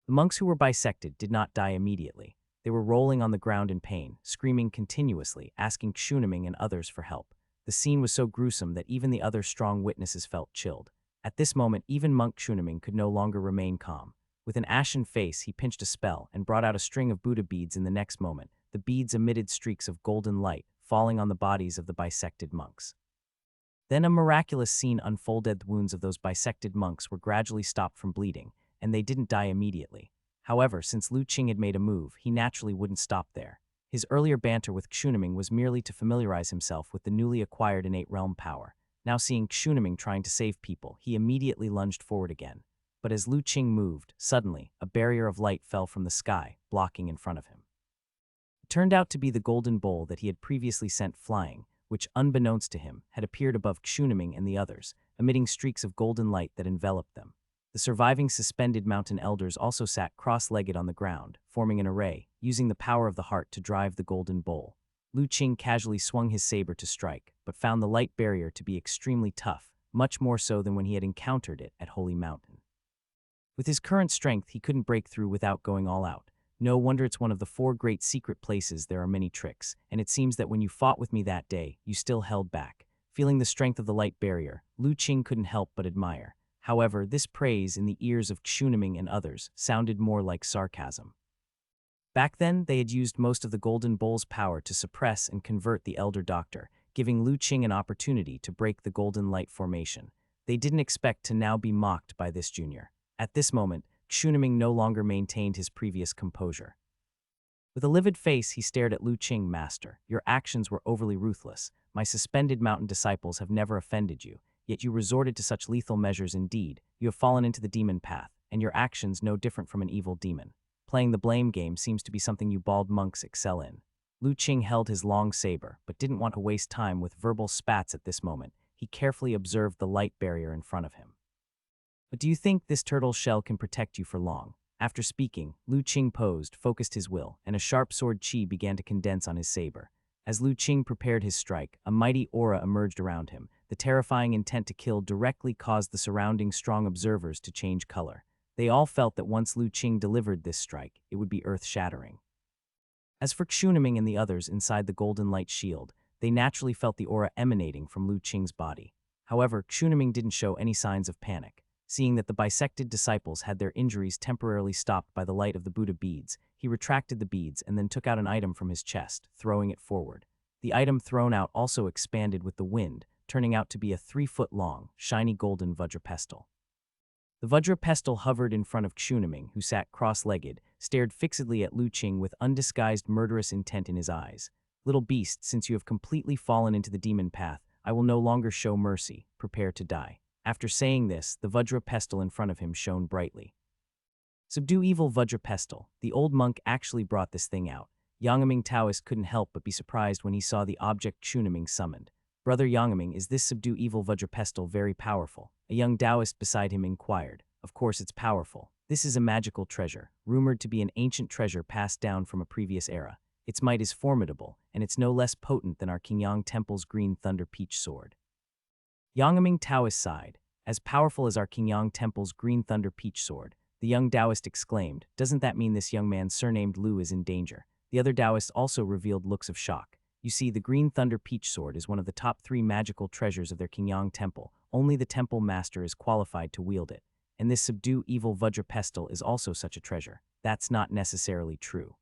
The monks who were bisected did not die immediately. They were rolling on the ground in pain, screaming continuously, asking Xuniming and others for help. The scene was so gruesome that even the other strong witnesses felt chilled. At this moment, even Monk Xuniming could no longer remain calm. With an ashen face, he pinched a spell and brought out a string of Buddha beads. In the next moment, the beads emitted streaks of golden light, falling on the bodies of the bisected monks. Then a miraculous scene unfolded. The wounds of those bisected monks were gradually stopped from bleeding, and they didn't die immediately. However, since Lu Qing had made a move, he naturally wouldn't stop there. His earlier banter with Xuniming was merely to familiarize himself with the newly acquired innate realm power. Now seeing Xuniming trying to save people, he immediately lunged forward again. But as Lu Qing moved, suddenly, a barrier of light fell from the sky, blocking in front of him. It turned out to be the golden bowl that he had previously sent flying, which, unbeknownst to him, had appeared above Xuniming and the others, emitting streaks of golden light that enveloped them. The surviving suspended mountain elders also sat cross-legged on the ground, forming an array, using the power of the heart to drive the golden bowl. Lu Qing casually swung his saber to strike, but found the light barrier to be extremely tough, much more so than when he had encountered it at Holy Mountain. With his current strength, he couldn't break through without going all out. No wonder it's one of the 4 great secret places. There are many tricks, and it seems that when you fought with me that day, you still held back. Feeling the strength of the light barrier, Lu Qing couldn't help but admire. However, this praise in the ears of Xuniming and others sounded more like sarcasm. Back then, they had used most of the Golden Bowl's power to suppress and convert the Elder Doctor, giving Lu Qing an opportunity to break the Golden Light formation. They didn't expect to now be mocked by this junior. At this moment, Xuniming no longer maintained his previous composure. With a livid face, he stared at Lu Qing. Master, your actions were overly ruthless. My suspended mountain disciples have never offended you, yet you resorted to such lethal measures. Indeed, you have fallen into the demon path, and your actions no different from an evil demon. Playing the blame game seems to be something you bald monks excel in. Lu Qing held his long saber, but didn't want to waste time with verbal spats at this moment. He carefully observed the light barrier in front of him. But do you think this turtle shell can protect you for long? After speaking, Lu Qing posed, focused his will, and a sharp sword chi began to condense on his saber. As Lu Qing prepared his strike, a mighty aura emerged around him. The terrifying intent to kill directly caused the surrounding strong observers to change color. They all felt that once Lu Qing delivered this strike, it would be earth-shattering. As for Xuniming and the others inside the golden light shield, they naturally felt the aura emanating from Lu Qing's body. However, Xuniming didn't show any signs of panic. Seeing that the bisected disciples had their injuries temporarily stopped by the light of the Buddha beads, he retracted the beads and then took out an item from his chest, throwing it forward. The item thrown out also expanded with the wind, turning out to be a 3-foot-long, shiny golden Vajra pestle. The Vajra pestle hovered in front of Xuniming, who sat cross-legged, stared fixedly at Lu Qing with undisguised murderous intent in his eyes. Little beast, since you have completely fallen into the demon path, I will no longer show mercy. Prepare to die. After saying this, the Vajra pestle in front of him shone brightly. Subdue evil Vajra pestle. The old monk actually brought this thing out. Yangaming Taoist couldn't help but be surprised when he saw the object Xuniming summoned. Brother Yangaming, is this subdue evil Vajra pestle very powerful? A young Taoist beside him inquired. Of course it's powerful. This is a magical treasure, rumored to be an ancient treasure passed down from a previous era. Its might is formidable, and it's no less potent than our Qingyang Temple's green thunder peach sword. Yangaming Taoist sighed. As powerful as our Qingyang Temple's green thunder peach sword, the young Taoist exclaimed, doesn't that mean this young man surnamed Lu is in danger? The other Taoists also revealed looks of shock. You see, the green thunder peach sword is one of the top 3 magical treasures of their Qingyang Temple. Only the temple master is qualified to wield it. And this subdue evil Vajra pestle is also such a treasure. That's not necessarily true.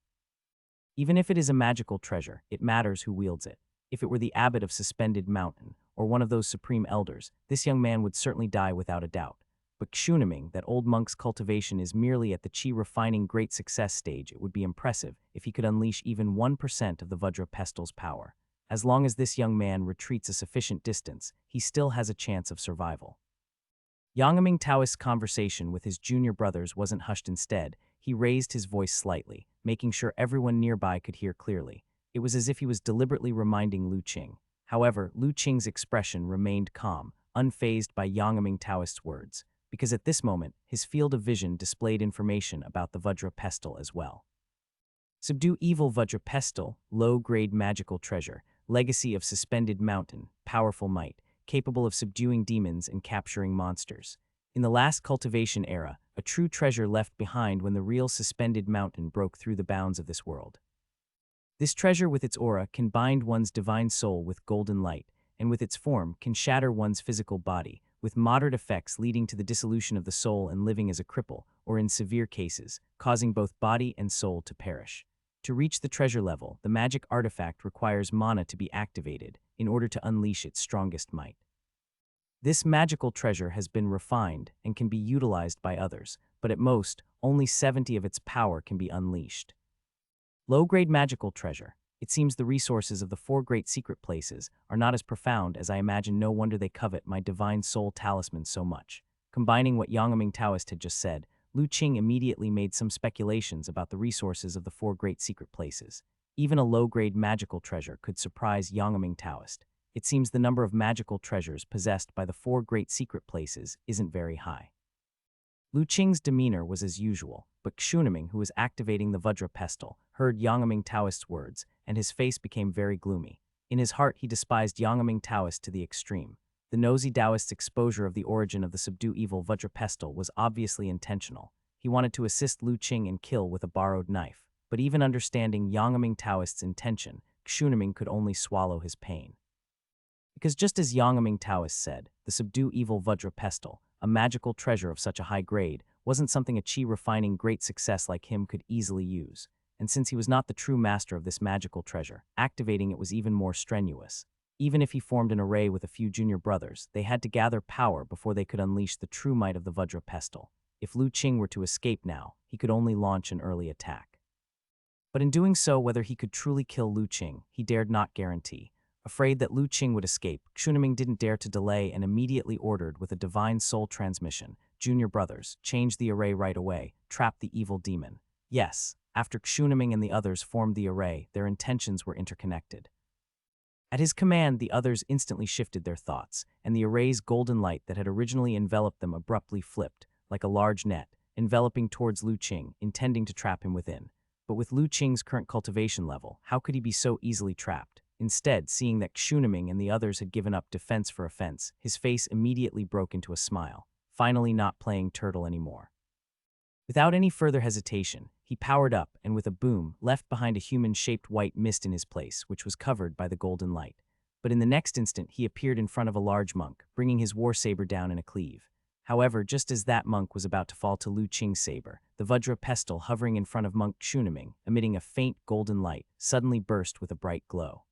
Even if it is a magical treasure, it matters who wields it. If it were the abbot of Suspended Mountain, or one of those supreme elders, this young man would certainly die without a doubt. But Xuniming, that old monk's cultivation is merely at the chi-refining great success stage. It would be impressive if he could unleash even 1% of the Vajra pestle's power. As long as this young man retreats a sufficient distance, he still has a chance of survival. Yangaming Taoist's conversation with his junior brothers wasn't hushed. Instead, he raised his voice slightly, making sure everyone nearby could hear clearly. It was as if he was deliberately reminding Lu Qing. However, Lu Qing's expression remained calm, unfazed by Yangaming Taoist's words, because at this moment, his field of vision displayed information about the Vajra pestle as well. Subdue evil Vajra pestle, low-grade magical treasure, legacy of Suspended Mountain, powerful might, capable of subduing demons and capturing monsters. In the last cultivation era, a true treasure left behind when the real Suspended Mountain broke through the bounds of this world. This treasure with its aura can bind one's divine soul with golden light, and with its form can shatter one's physical body, with moderate effects leading to the dissolution of the soul and living as a cripple, or in severe cases, causing both body and soul to perish. To reach the treasure level, the magic artifact requires mana to be activated in order to unleash its strongest might. This magical treasure has been refined and can be utilized by others, but at most, only 70 of its power can be unleashed. Low-grade magical treasure. It seems the resources of the 4 great secret places are not as profound as I imagine. No wonder they covet my divine soul talisman so much. Combining what Yang Taoist had just said, Lu Qing immediately made some speculations about the resources of the 4 great secret places. Even a low-grade magical treasure could surprise Yang Taoist. It seems the number of magical treasures possessed by the 4 great secret places isn't very high. Lu Qing's demeanor was as usual, but Xunaming, who was activating the Vajra pestle, heard Yang Taoist's words, and his face became very gloomy. In his heart, he despised Yang Taoist to the extreme. The nosy Taoist's exposure of the origin of the subdue evil Vajra pestle was obviously intentional. He wanted to assist Lu Qing and kill with a borrowed knife, but even understanding Yang Taoist's intention, Xunaming could only swallow his pain. Because just as Yang Taoist said, the subdue evil Vajra pestle, a magical treasure of such a high grade, wasn't something a chi-refining great success like him could easily use. And since he was not the true master of this magical treasure, activating it was even more strenuous. Even if he formed an array with a few junior brothers, they had to gather power before they could unleash the true might of the Vajra pestle. If Lu Qing were to escape now, he could only launch an early attack. But in doing so, whether he could truly kill Lu Qing, he dared not guarantee. Afraid that Lu Qing would escape, Xunaming didn't dare to delay and immediately ordered with a divine soul transmission, junior brothers, change the array right away, trap the evil demon. Yes, after Xunaming and the others formed the array, their intentions were interconnected. At his command, the others instantly shifted their thoughts, and the array's golden light that had originally enveloped them abruptly flipped, like a large net, enveloping towards Lu Qing, intending to trap him within. But with Lu Qing's current cultivation level, how could he be so easily trapped? Instead, seeing that Xunaming and the others had given up defense for offense, his face immediately broke into a smile, finally not playing turtle anymore. Without any further hesitation, he powered up and with a boom, left behind a human-shaped white mist in his place, which was covered by the golden light. But in the next instant, he appeared in front of a large monk, bringing his war saber down in a cleave. However, just as that monk was about to fall to Lu Qing's saber, the Vajra pestle hovering in front of monk Xunaming, emitting a faint golden light, suddenly burst with a bright glow.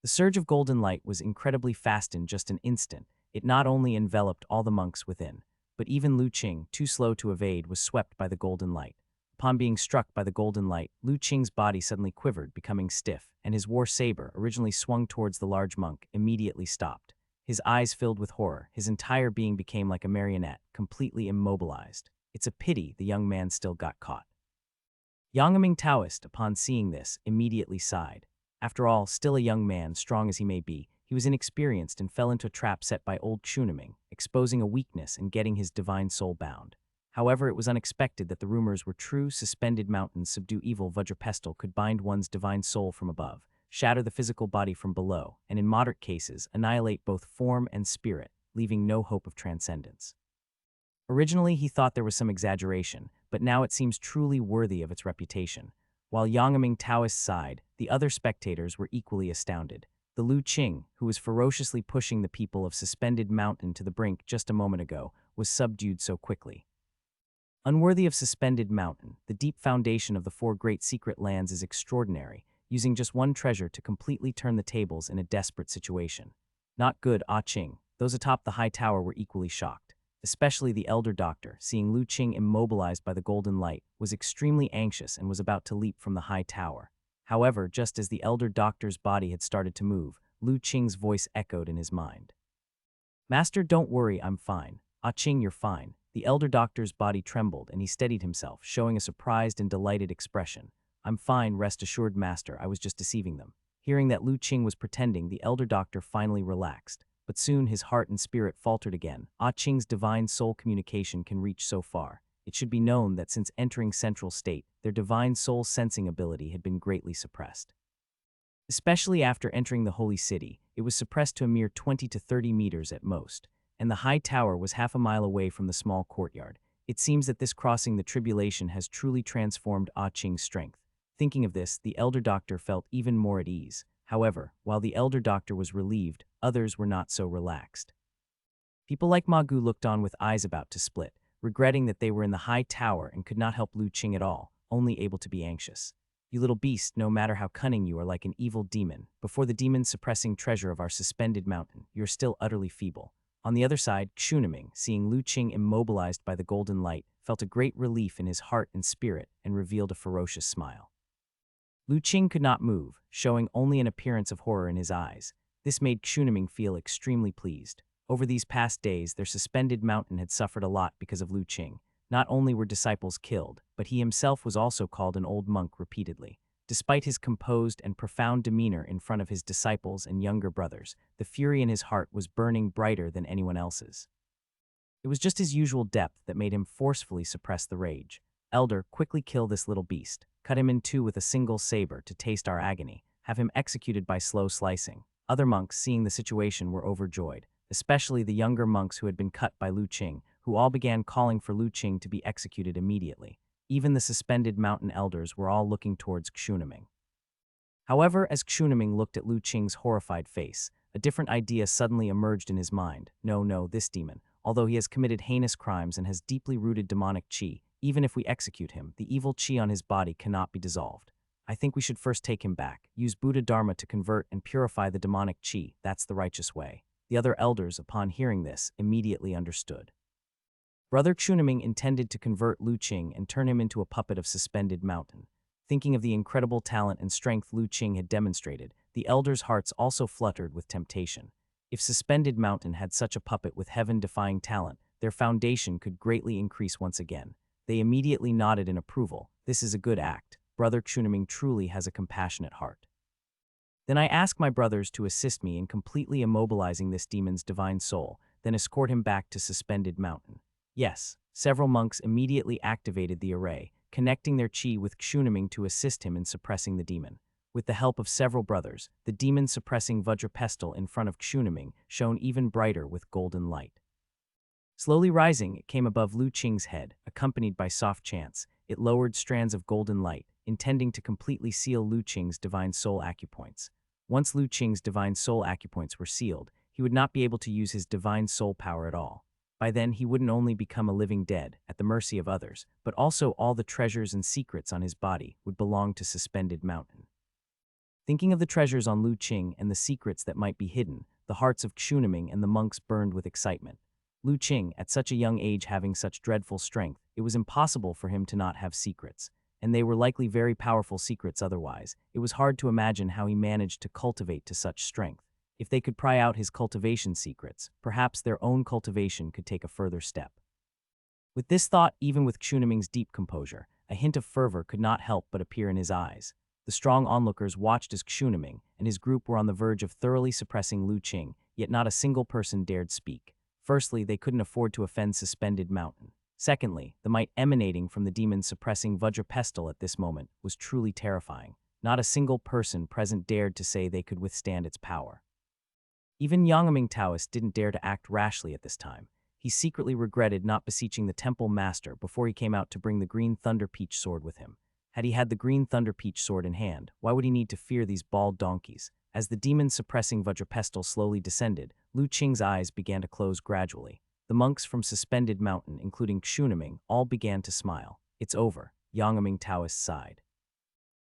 The surge of golden light was incredibly fast. In just an instant, it not only enveloped all the monks within, but even Lu Qing, too slow to evade, was swept by the golden light. Upon being struck by the golden light, Lu Qing's body suddenly quivered, becoming stiff, and his war saber, originally swung towards the large monk, immediately stopped. His eyes filled with horror, his entire being became like a marionette, completely immobilized. It's a pity the young man still got caught. Yang Taoist, upon seeing this, immediately sighed. After all, still a young man, strong as he may be, he was inexperienced and fell into a trap set by old Xunaming, exposing a weakness and getting his divine soul bound. However, it was unexpected that the rumors were true. Suspended mountains subdue evil Vajra pestle could bind one's divine soul from above, shatter the physical body from below, and in moderate cases, annihilate both form and spirit, leaving no hope of transcendence. Originally, he thought there was some exaggeration, but now it seems truly worthy of its reputation. While Yang Taoist sighed, the other spectators were equally astounded. The Lu Qing, who was ferociously pushing the people of Suspended Mountain to the brink just a moment ago, was subdued so quickly. Unworthy of Suspended Mountain, the deep foundation of the 4 great secret lands is extraordinary, using just one treasure to completely turn the tables in a desperate situation. Not good, Ah Qing. Those atop the high tower were equally shocked. Especially the elder doctor, seeing Lu Qing immobilized by the golden light, was extremely anxious and was about to leap from the high tower. However, just as the elder doctor's body had started to move, Lu Qing's voice echoed in his mind. "Master, don't worry, I'm fine. Ah Qing, you're fine." The elder doctor's body trembled and he steadied himself, showing a surprised and delighted expression. "I'm fine, rest assured, Master, I was just deceiving them." Hearing that Lu Qing was pretending, the elder doctor finally relaxed. But soon his heart and spirit faltered again. Ah Qing's divine soul communication can reach so far. It should be known that since entering Central State, their divine soul sensing ability had been greatly suppressed. Especially after entering the Holy City, it was suppressed to a mere 20 to 30 meters at most, and the high tower was half a mile away from the small courtyard. It seems that this crossing the tribulation has truly transformed Ah Qing's strength. Thinking of this, the elder doctor felt even more at ease. However, while the elder doctor was relieved, others were not so relaxed. People like Ma Gu looked on with eyes about to split, regretting that they were in the high tower and could not help Lu Qing at all, only able to be anxious. You little beast, no matter how cunning you are like an evil demon, before the demon-suppressing treasure of our suspended mountain, you're still utterly feeble. On the other side, Xuniming, seeing Lu Qing immobilized by the golden light, felt a great relief in his heart and spirit and revealed a ferocious smile. Lu Qing could not move, showing only an appearance of horror in his eyes. This made Xuniming feel extremely pleased. Over these past days, their suspended mountain had suffered a lot because of Lu Qing. Not only were disciples killed, but he himself was also called an old monk repeatedly. Despite his composed and profound demeanor in front of his disciples and younger brothers, the fury in his heart was burning brighter than anyone else's. It was just his usual depth that made him forcefully suppress the rage. Elder, quickly kill this little beast. Cut him in two with a single saber to taste our agony. Have him executed by slow slicing. Other monks, seeing the situation, were overjoyed, especially the younger monks who had been cut by Lu Qing, who all began calling for Lu Qing to be executed immediately. Even the suspended mountain elders were all looking towards Xuniming. However, as Xuniming looked at Lu Qing's horrified face, a different idea suddenly emerged in his mind. No, this demon, although he has committed heinous crimes and has deeply rooted demonic qi, even if we execute him, the evil qi on his body cannot be dissolved. I think we should first take him back, use Buddha Dharma to convert and purify the demonic qi. That's the righteous way. The other elders, upon hearing this, immediately understood. Brother Xuniming intended to convert Lu Qing and turn him into a puppet of suspended mountain. Thinking of the incredible talent and strength Lu Qing had demonstrated, the elders' hearts also fluttered with temptation. If suspended mountain had such a puppet with heaven-defying talent, their foundation could greatly increase once again. They immediately nodded in approval. This is a good act. Brother Xuniming truly has a compassionate heart. Then I ask my brothers to assist me in completely immobilizing this demon's divine soul, then escort him back to suspended mountain. Yes, several monks immediately activated the array, connecting their qi with Xuniming to assist him in suppressing the demon. With the help of several brothers, the demon-suppressing Vajrapestle in front of Xuniming shone even brighter with golden light. Slowly rising, it came above Lu Qing's head, accompanied by soft chants. It lowered strands of golden light, intending to completely seal Lu Qing's divine soul acupoints. Once Lu Qing's divine soul acupoints were sealed, he would not be able to use his divine soul power at all. By then, he wouldn't only become a living dead, at the mercy of others, but also all the treasures and secrets on his body would belong to Suspended Mountain. Thinking of the treasures on Lu Qing and the secrets that might be hidden, the hearts of Xuniming and the monks burned with excitement. Lu Qing, at such a young age having such dreadful strength, it was impossible for him to not have secrets, and they were likely very powerful secrets otherwise. It was hard to imagine how he managed to cultivate to such strength. If they could pry out his cultivation secrets, perhaps their own cultivation could take a further step. With this thought, even with Xuniming's deep composure, a hint of fervor could not help but appear in his eyes. The strong onlookers watched as Xuniming and his group were on the verge of thoroughly suppressing Lu Qing, yet not a single person dared speak. Firstly, they couldn't afford to offend Suspended Mountain. Secondly, the might emanating from the demon-suppressing Vajrapestle at this moment was truly terrifying. Not a single person present dared to say they could withstand its power. Even Yangming Taoist didn't dare to act rashly at this time. He secretly regretted not beseeching the temple master before he came out to bring the green Thunder Peach sword with him. Had he had the green Thunder Peach sword in hand, why would he need to fear these bald donkeys? As the demon-suppressing Vajrapestle slowly descended, Lu Qing's eyes began to close gradually. The monks from Suspended Mountain, including Xuniming, all began to smile. It's over, Yangming Taoist sighed.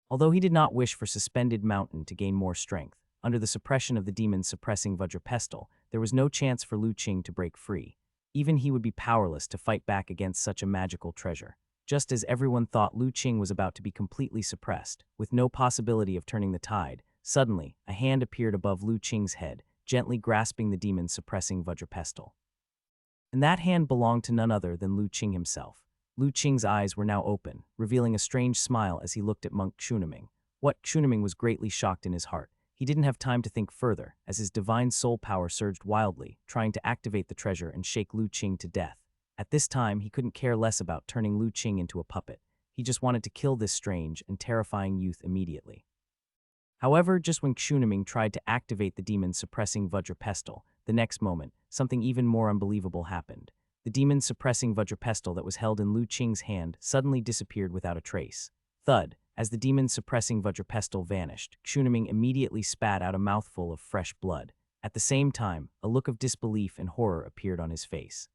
Although he did not wish for Suspended Mountain to gain more strength, under the suppression of the demon-suppressing Vajrapestle, there was no chance for Lu Qing to break free. Even he would be powerless to fight back against such a magical treasure. Just as everyone thought Lu Qing was about to be completely suppressed, with no possibility of turning the tide, suddenly, a hand appeared above Lu Qing's head, gently grasping the demon-suppressing Vajrapestle. And that hand belonged to none other than Lu Qing himself. Lu Qing's eyes were now open, revealing a strange smile as he looked at monk Xuniming. Xuniming was greatly shocked in his heart. He didn't have time to think further, as his divine soul power surged wildly, trying to activate the treasure and shake Lu Qing to death. At this time, he couldn't care less about turning Lu Qing into a puppet. He just wanted to kill this strange and terrifying youth immediately. However, just when Xuniming tried to activate the demon-suppressing Vajrapestle, the next moment, something even more unbelievable happened. The demon-suppressing Vajrapestle that was held in Lu Qing's hand suddenly disappeared without a trace. Thud! As the demon-suppressing Vajrapestle vanished, Xuniming immediately spat out a mouthful of fresh blood. At the same time, a look of disbelief and horror appeared on his face.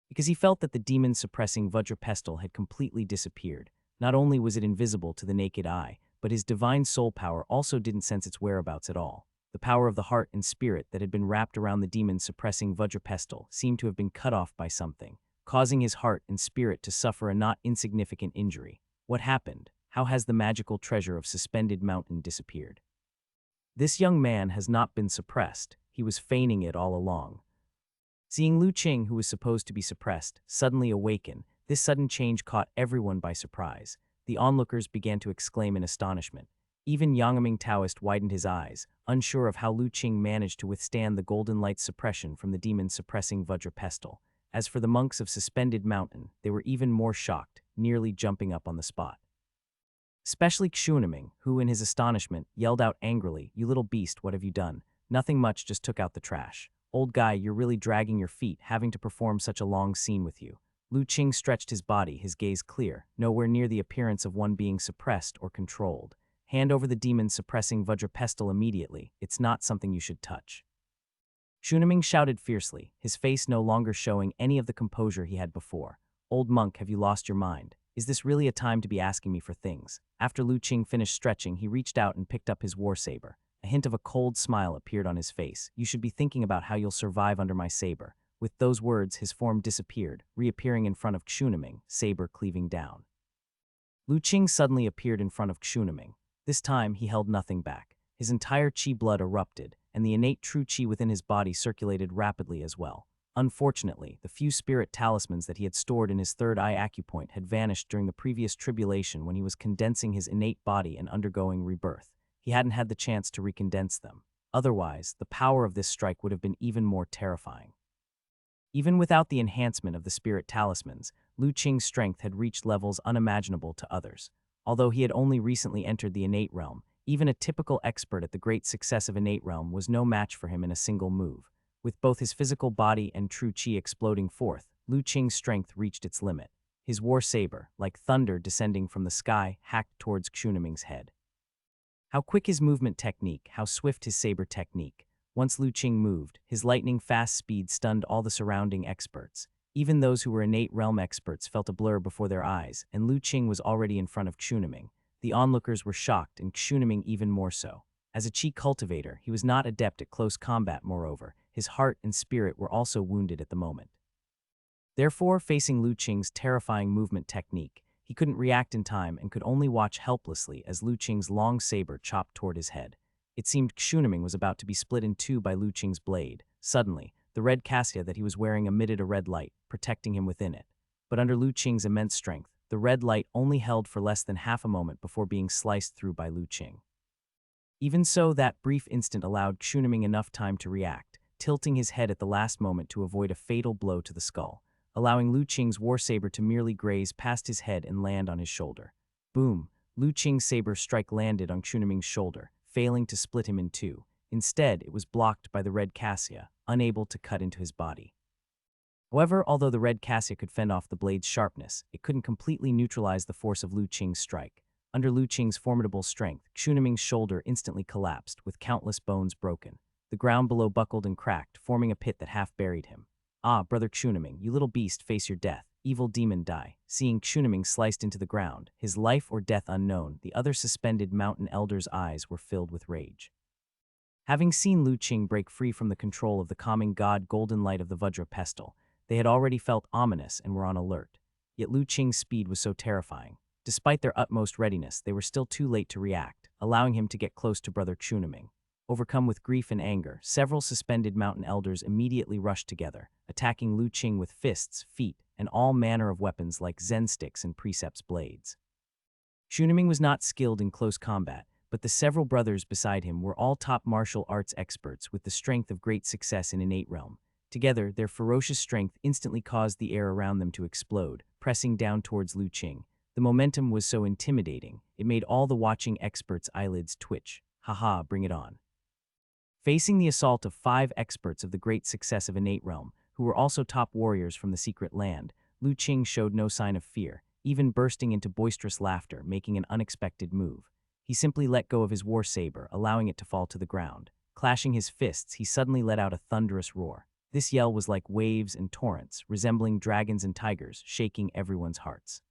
Because he felt that the demon-suppressing Vajrapestle had completely disappeared, Not only was it invisible to the naked eye, but his divine soul power also didn't sense its whereabouts at all. The power of the heart and spirit that had been wrapped around the demon's suppressing Vajrapestal seemed to have been cut off by something, causing his heart and spirit to suffer a not insignificant injury. What happened? How has the magical treasure of Suspended Mountain disappeared? This young man has not been suppressed. He was feigning it all along. Seeing Lu Qing, who was supposed to be suppressed, suddenly awaken, this sudden change caught everyone by surprise. The onlookers began to exclaim in astonishment. Even Yangming Taoist widened his eyes, unsure of how Lu Qing managed to withstand the golden light's suppression from the demon's suppressing Vajrapestal. As for the monks of Suspended Mountain, they were even more shocked, nearly jumping up on the spot. Especially Xunaming, who, in his astonishment, yelled out angrily, "You little beast, what have you done?" "Nothing much, just took out the trash." "Old guy, you're really dragging your feet, having to perform such a long scene with you." Lu Qing stretched his body, his gaze clear, nowhere near the appearance of one being suppressed or controlled. "Hand over the demon suppressing Vajrapestal immediately. It's not something you should touch." Xunaming shouted fiercely, his face no longer showing any of the composure he had before. "Old monk, have you lost your mind? Is this really a time to be asking me for things?" After Lu Qing finished stretching, he reached out and picked up his war saber. A hint of a cold smile appeared on his face. "You should be thinking about how you'll survive under my saber." With those words, his form disappeared, reappearing in front of Xunaming, saber cleaving down. Lu Qing suddenly appeared in front of Xunaming. This time, he held nothing back. His entire qi blood erupted, and the innate true qi within his body circulated rapidly as well. Unfortunately, the few spirit talismans that he had stored in his third eye acupoint had vanished during the previous tribulation when he was condensing his innate body and undergoing rebirth. He hadn't had the chance to recondense them. Otherwise, the power of this strike would have been even more terrifying. Even without the enhancement of the spirit talismans, Lu Qing's strength had reached levels unimaginable to others. Although he had only recently entered the innate realm, even a typical expert at the great success of innate realm was no match for him in a single move. With both his physical body and true qi exploding forth, Lu Qing's strength reached its limit. His war saber, like thunder descending from the sky, hacked towards Xunaming's head. How quick his movement technique, how swift his saber technique. Once Lu Qing moved, his lightning-fast speed stunned all the surrounding experts. Even those who were innate realm experts felt a blur before their eyes, and Lu Qing was already in front of Xunaming. The onlookers were shocked, and Xunaming even more so. As a qi cultivator, he was not adept at close combat, moreover. His heart and spirit were also wounded at the moment. Therefore, facing Lu Qing's terrifying movement technique, he couldn't react in time and could only watch helplessly as Lu Qing's long saber chopped toward his head. It seemed Xunaming was about to be split in two by Lu Qing's blade. Suddenly, the red cassia that he was wearing emitted a red light, protecting him within it. But under Lu Qing's immense strength, the red light only held for less than half a moment before being sliced through by Lu Qing. Even so, that brief instant allowed Xunaming enough time to react, tilting his head at the last moment to avoid a fatal blow to the skull, allowing Lu Qing's war saber to merely graze past his head and land on his shoulder. Boom! Lu Qing's saber strike landed on Xunaming's shoulder, failing to split him in two. Instead, it was blocked by the red cassia, unable to cut into his body. However, although the red cassia could fend off the blade's sharpness, it couldn't completely neutralize the force of Lu Qing's strike. Under Lu Qing's formidable strength, Xunaming's shoulder instantly collapsed, with countless bones broken. The ground below buckled and cracked, forming a pit that half buried him. "Ah, brother Xunaming, you little beast, face your death. Evil demon, die." Seeing Xunaming sliced into the ground, his life or death unknown, the other Suspended Mountain elders' eyes were filled with rage. Having seen Lu Qing break free from the control of the calming god golden light of the Vajrapestal, they had already felt ominous and were on alert. Yet Lu Qing's speed was so terrifying. Despite their utmost readiness, they were still too late to react, allowing him to get close to brother Xunaming. Overcome with grief and anger, several Suspended Mountain elders immediately rushed together, attacking Lu Qing with fists, feet, and all manner of weapons like Zen sticks and Precepts blades. Xunaming was not skilled in close combat, but the several brothers beside him were all top martial arts experts with the strength of great success in innate realm. Together, their ferocious strength instantly caused the air around them to explode, pressing down towards Lu Qing. The momentum was so intimidating, it made all the watching experts' eyelids twitch. Haha, bring it on. Facing the assault of 5 experts of the great success of innate realm, who were also top warriors from the secret land, Lu Qing showed no sign of fear, even bursting into boisterous laughter, making an unexpected move. He simply let go of his war saber, allowing it to fall to the ground. Clashing his fists, he suddenly let out a thunderous roar. This yell was like waves and torrents, resembling dragons and tigers, shaking everyone's hearts.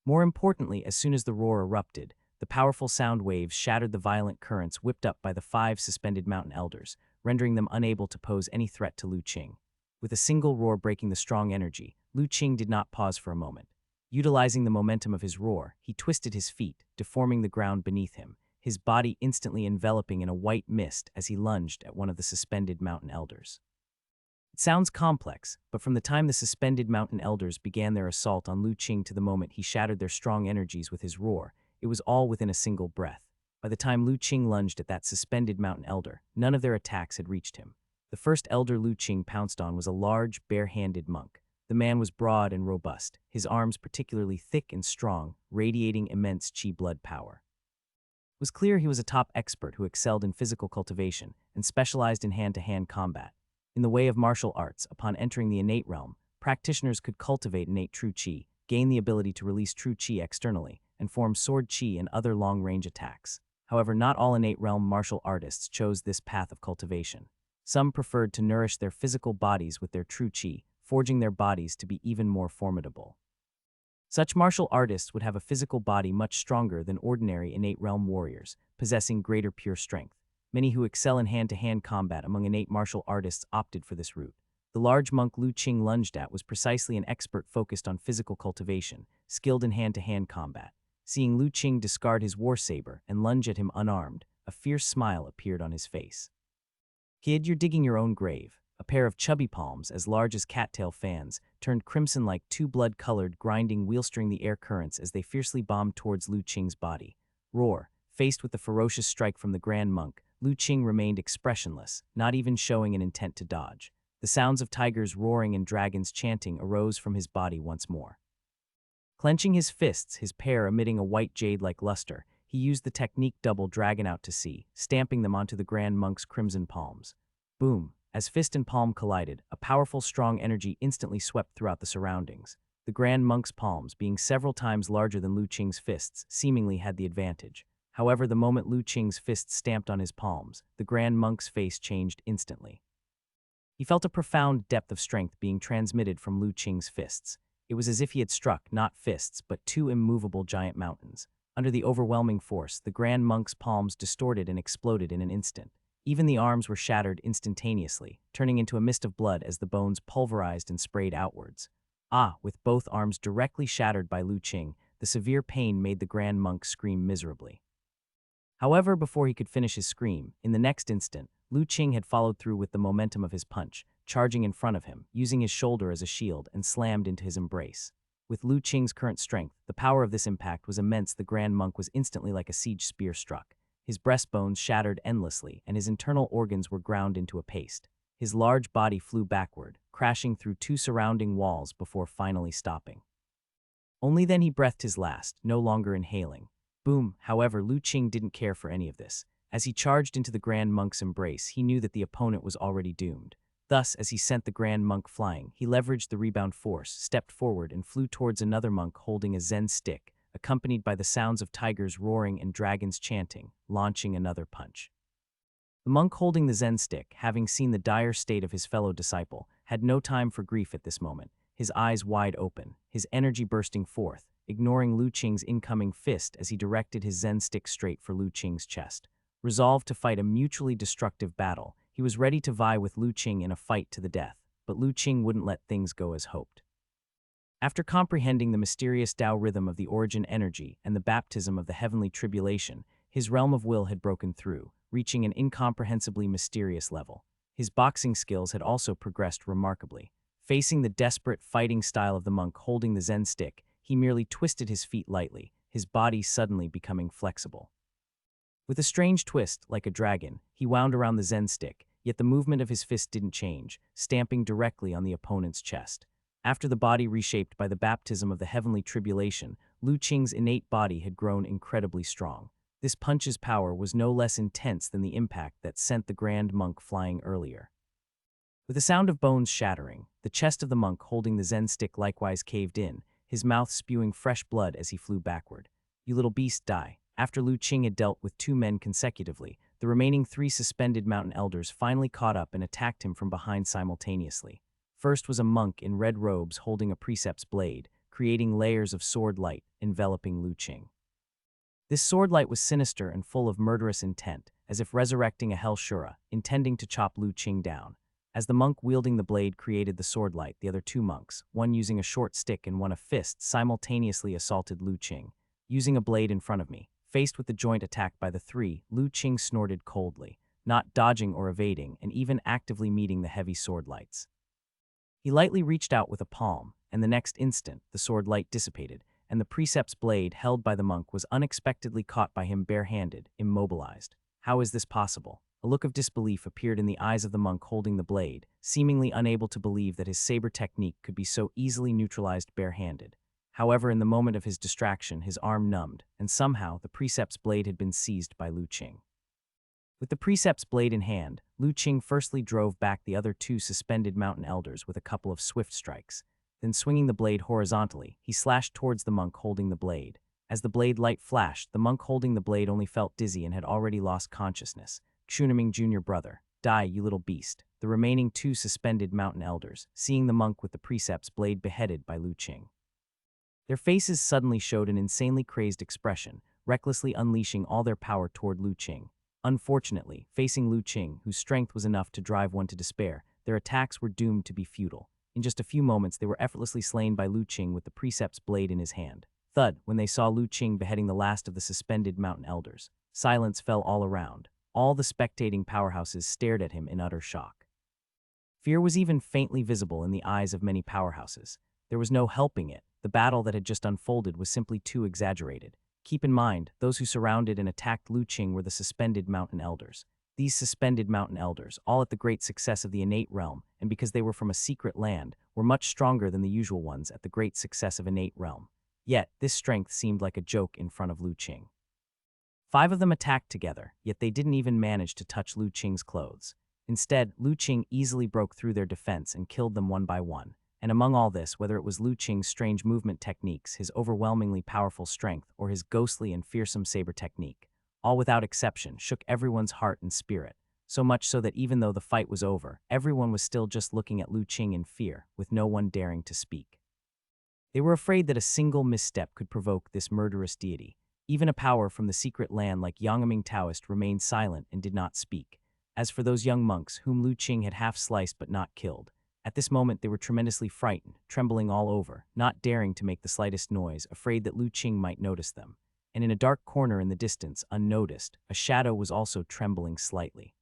More importantly, as soon as the roar erupted, the powerful sound waves shattered the violent currents whipped up by the 5 suspended mountain elders, rendering them unable to pose any threat to Lu Qing. With a single roar breaking the strong energy, Lu Qing did not pause for a moment. Utilizing the momentum of his roar, he twisted his feet, deforming the ground beneath him, his body instantly enveloping in a white mist as he lunged at one of the suspended mountain elders. It sounds complex, but from the time the suspended mountain elders began their assault on Lu Qing to the moment he shattered their strong energies with his roar, it was all within a single breath. By the time Lu Qing lunged at that suspended mountain elder, none of their attacks had reached him. The first elder Lu Qing pounced on was a large, bare-handed monk. The man was broad and robust, his arms particularly thick and strong, radiating immense chi blood power. It was clear he was a top expert who excelled in physical cultivation and specialized in hand-to-hand combat. In the way of martial arts, upon entering the innate realm, practitioners could cultivate innate true chi, gain the ability to release true chi externally, and form sword chi and other long-range attacks. However, not all innate realm martial artists chose this path of cultivation. Some preferred to nourish their physical bodies with their true chi, forging their bodies to be even more formidable. Such martial artists would have a physical body much stronger than ordinary innate realm warriors, possessing greater pure strength. Many who excel in hand-to-hand combat among innate martial artists opted for this route. The large monk Lu Qing lunged at was precisely an expert focused on physical cultivation, skilled in hand-to-hand combat. Seeing Lu Qing discard his war saber and lunge at him unarmed, a fierce smile appeared on his face. "Kid, you're digging your own grave." A pair of chubby palms, as large as cattail fans, turned crimson like two blood-colored, grinding wheelstring the air currents as they fiercely bombed towards Lu Qing's body. Roar. Faced with the ferocious strike from the Grand Monk, Lu Qing remained expressionless, not even showing an intent to dodge. The sounds of tigers roaring and dragons chanting arose from his body once more. Clenching his fists, his pair emitting a white jade-like luster, he used the technique double dragon out to sea, stamping them onto the Grand Monk's crimson palms. Boom! As fist and palm collided, a powerful, strong energy instantly swept throughout the surroundings. The Grand Monk's palms, being several times larger than Lu Qing's fists, seemingly had the advantage. However, the moment Lu Qing's fists stamped on his palms, the Grand Monk's face changed instantly. He felt a profound depth of strength being transmitted from Lu Qing's fists. It was as if he had struck, not fists, but two immovable giant mountains. Under the overwhelming force, the Grand Monk's palms distorted and exploded in an instant. Even the arms were shattered instantaneously, turning into a mist of blood as the bones pulverized and sprayed outwards. With both arms directly shattered by Lu Qing, the severe pain made the Grand Monk scream miserably. However, before he could finish his scream, in the next instant, Lu Qing had followed through with the momentum of his punch, charging in front of him, using his shoulder as a shield, and slammed into his embrace. With Lu Qing's current strength, the power of this impact was immense. The Grand Monk was instantly like a siege spear struck. His breastbones shattered endlessly, and his internal organs were ground into a paste. His large body flew backward, crashing through two surrounding walls before finally stopping. Only then he breathed his last, no longer inhaling. Boom! However, Lu Qing didn't care for any of this. As he charged into the Grand Monk's embrace, he knew that the opponent was already doomed. Thus, as he sent the Grand Monk flying, he leveraged the rebound force, stepped forward, and flew towards another monk holding a Zen stick, accompanied by the sounds of tigers roaring and dragons chanting, launching another punch. The monk holding the Zen stick, having seen the dire state of his fellow disciple, had no time for grief at this moment, his eyes wide open, his energy bursting forth, ignoring Lu Qing's incoming fist as he directed his Zen stick straight for Lu Qing's chest. Resolved to fight a mutually destructive battle, he was ready to vie with Lu Qing in a fight to the death, but Lu Qing wouldn't let things go as hoped. After comprehending the mysterious Tao rhythm of the origin energy and the baptism of the heavenly tribulation, his realm of will had broken through, reaching an incomprehensibly mysterious level. His boxing skills had also progressed remarkably. Facing the desperate fighting style of the monk holding the Zen stick, he merely twisted his feet lightly, his body suddenly becoming flexible. With a strange twist, like a dragon, he wound around the Zen stick, yet the movement of his fist didn't change, stamping directly on the opponent's chest. After the body reshaped by the baptism of the heavenly tribulation, Lu Qing's innate body had grown incredibly strong. This punch's power was no less intense than the impact that sent the Grand Monk flying earlier. With the sound of bones shattering, the chest of the monk holding the Zen stick likewise caved in, his mouth spewing fresh blood as he flew backward. "You little beast, die." After Lu Qing had dealt with two men consecutively, the remaining three suspended mountain elders finally caught up and attacked him from behind simultaneously. First was a monk in red robes holding a precept's blade, creating layers of sword light enveloping Lu Qing. This sword light was sinister and full of murderous intent, as if resurrecting a Hell Shura, intending to chop Lu Qing down. As the monk wielding the blade created the sword light, the other two monks, one using a short stick and one a fist, simultaneously assaulted Lu Qing. Using a blade in front of me, faced with the joint attack by the three, Lu Qing snorted coldly, not dodging or evading, and even actively meeting the heavy sword lights. He lightly reached out with a palm, and the next instant, the sword light dissipated, and the precept's blade held by the monk was unexpectedly caught by him bare-handed, immobilized. How is this possible? A look of disbelief appeared in the eyes of the monk holding the blade, seemingly unable to believe that his saber technique could be so easily neutralized bare-handed. However, in the moment of his distraction, his arm numbed, and somehow the precept's blade had been seized by Lu Qing. With the precept's blade in hand, Lu Qing firstly drove back the other two suspended mountain elders with a couple of swift strikes. Then swinging the blade horizontally, he slashed towards the monk holding the blade. As the blade light flashed, the monk holding the blade only felt dizzy and had already lost consciousness. Chunaming Jr. brother, die, you little beast. The remaining two suspended mountain elders, seeing the monk with the precept's blade beheaded by Lu Qing. Their faces suddenly showed an insanely crazed expression, recklessly unleashing all their power toward Lu Qing. Unfortunately, facing Lu Qing, whose strength was enough to drive one to despair, their attacks were doomed to be futile. In just a few moments, they were effortlessly slain by Lu Qing with the precept's blade in his hand. Thud, when they saw Lu Qing beheading the last of the suspended mountain elders. Silence fell all around. All the spectating powerhouses stared at him in utter shock. Fear was even faintly visible in the eyes of many powerhouses. There was no helping it. The battle that had just unfolded was simply too exaggerated. Keep in mind, those who surrounded and attacked Lu Qing were the suspended mountain elders. These suspended mountain elders, all at the great success of the innate realm, and because they were from a secret land, were much stronger than the usual ones at the great success of innate realm. Yet, this strength seemed like a joke in front of Lu Qing. 5 of them attacked together, yet they didn't even manage to touch Lu Qing's clothes. Instead, Lu Qing easily broke through their defense and killed them one by one. And among all this, whether it was Lu Qing's strange movement techniques, his overwhelmingly powerful strength, or his ghostly and fearsome saber technique, all without exception shook everyone's heart and spirit, so much so that even though the fight was over, everyone was still just looking at Lu Qing in fear, with no one daring to speak. They were afraid that a single misstep could provoke this murderous deity. Even a power from the secret land like Yangming Taoist remained silent and did not speak. As for those young monks whom Lu Qing had half sliced but not killed, at this moment they were tremendously frightened, trembling all over, not daring to make the slightest noise, afraid that Lu Qing might notice them. And in a dark corner in the distance, unnoticed, a shadow was also trembling slightly.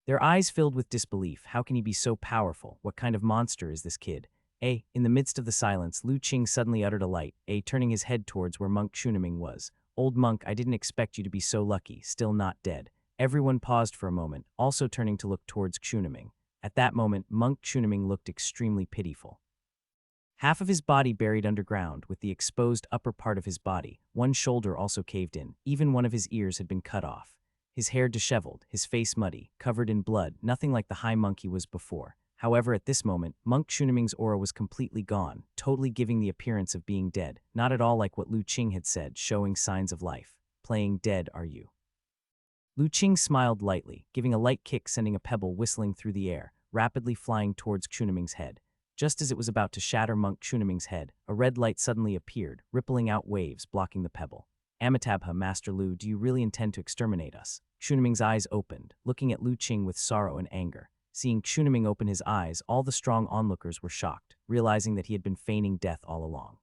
Their eyes filled with disbelief. How can he be so powerful? What kind of monster is this kid? In the midst of the silence, Lu Qing suddenly uttered a light, turning his head towards where Monk Chunaming was. Old monk, I didn't expect you to be so lucky, still not dead. Everyone paused for a moment, also turning to look towards Chunaming. At that moment, Monk Chunaming looked extremely pitiful. Half of his body buried underground, with the exposed upper part of his body, one shoulder also caved in, even one of his ears had been cut off. His hair disheveled, his face muddy, covered in blood, nothing like the high monk he was before. However, at this moment, Monk Chunaming's aura was completely gone, totally giving the appearance of being dead, not at all like what Lu Qing had said, showing signs of life. Playing dead, are you? Lu Qing smiled lightly, giving a light kick, sending a pebble whistling through the air, rapidly flying towards Chunaming's head. Just as it was about to shatter Monk Chunaming's head, a red light suddenly appeared, rippling out waves, blocking the pebble. Amitabha, Master Lu, do you really intend to exterminate us? Chunaming's eyes opened, looking at Lu Qing with sorrow and anger. Seeing Chunaming open his eyes, all the strong onlookers were shocked, realizing that he had been feigning death all along.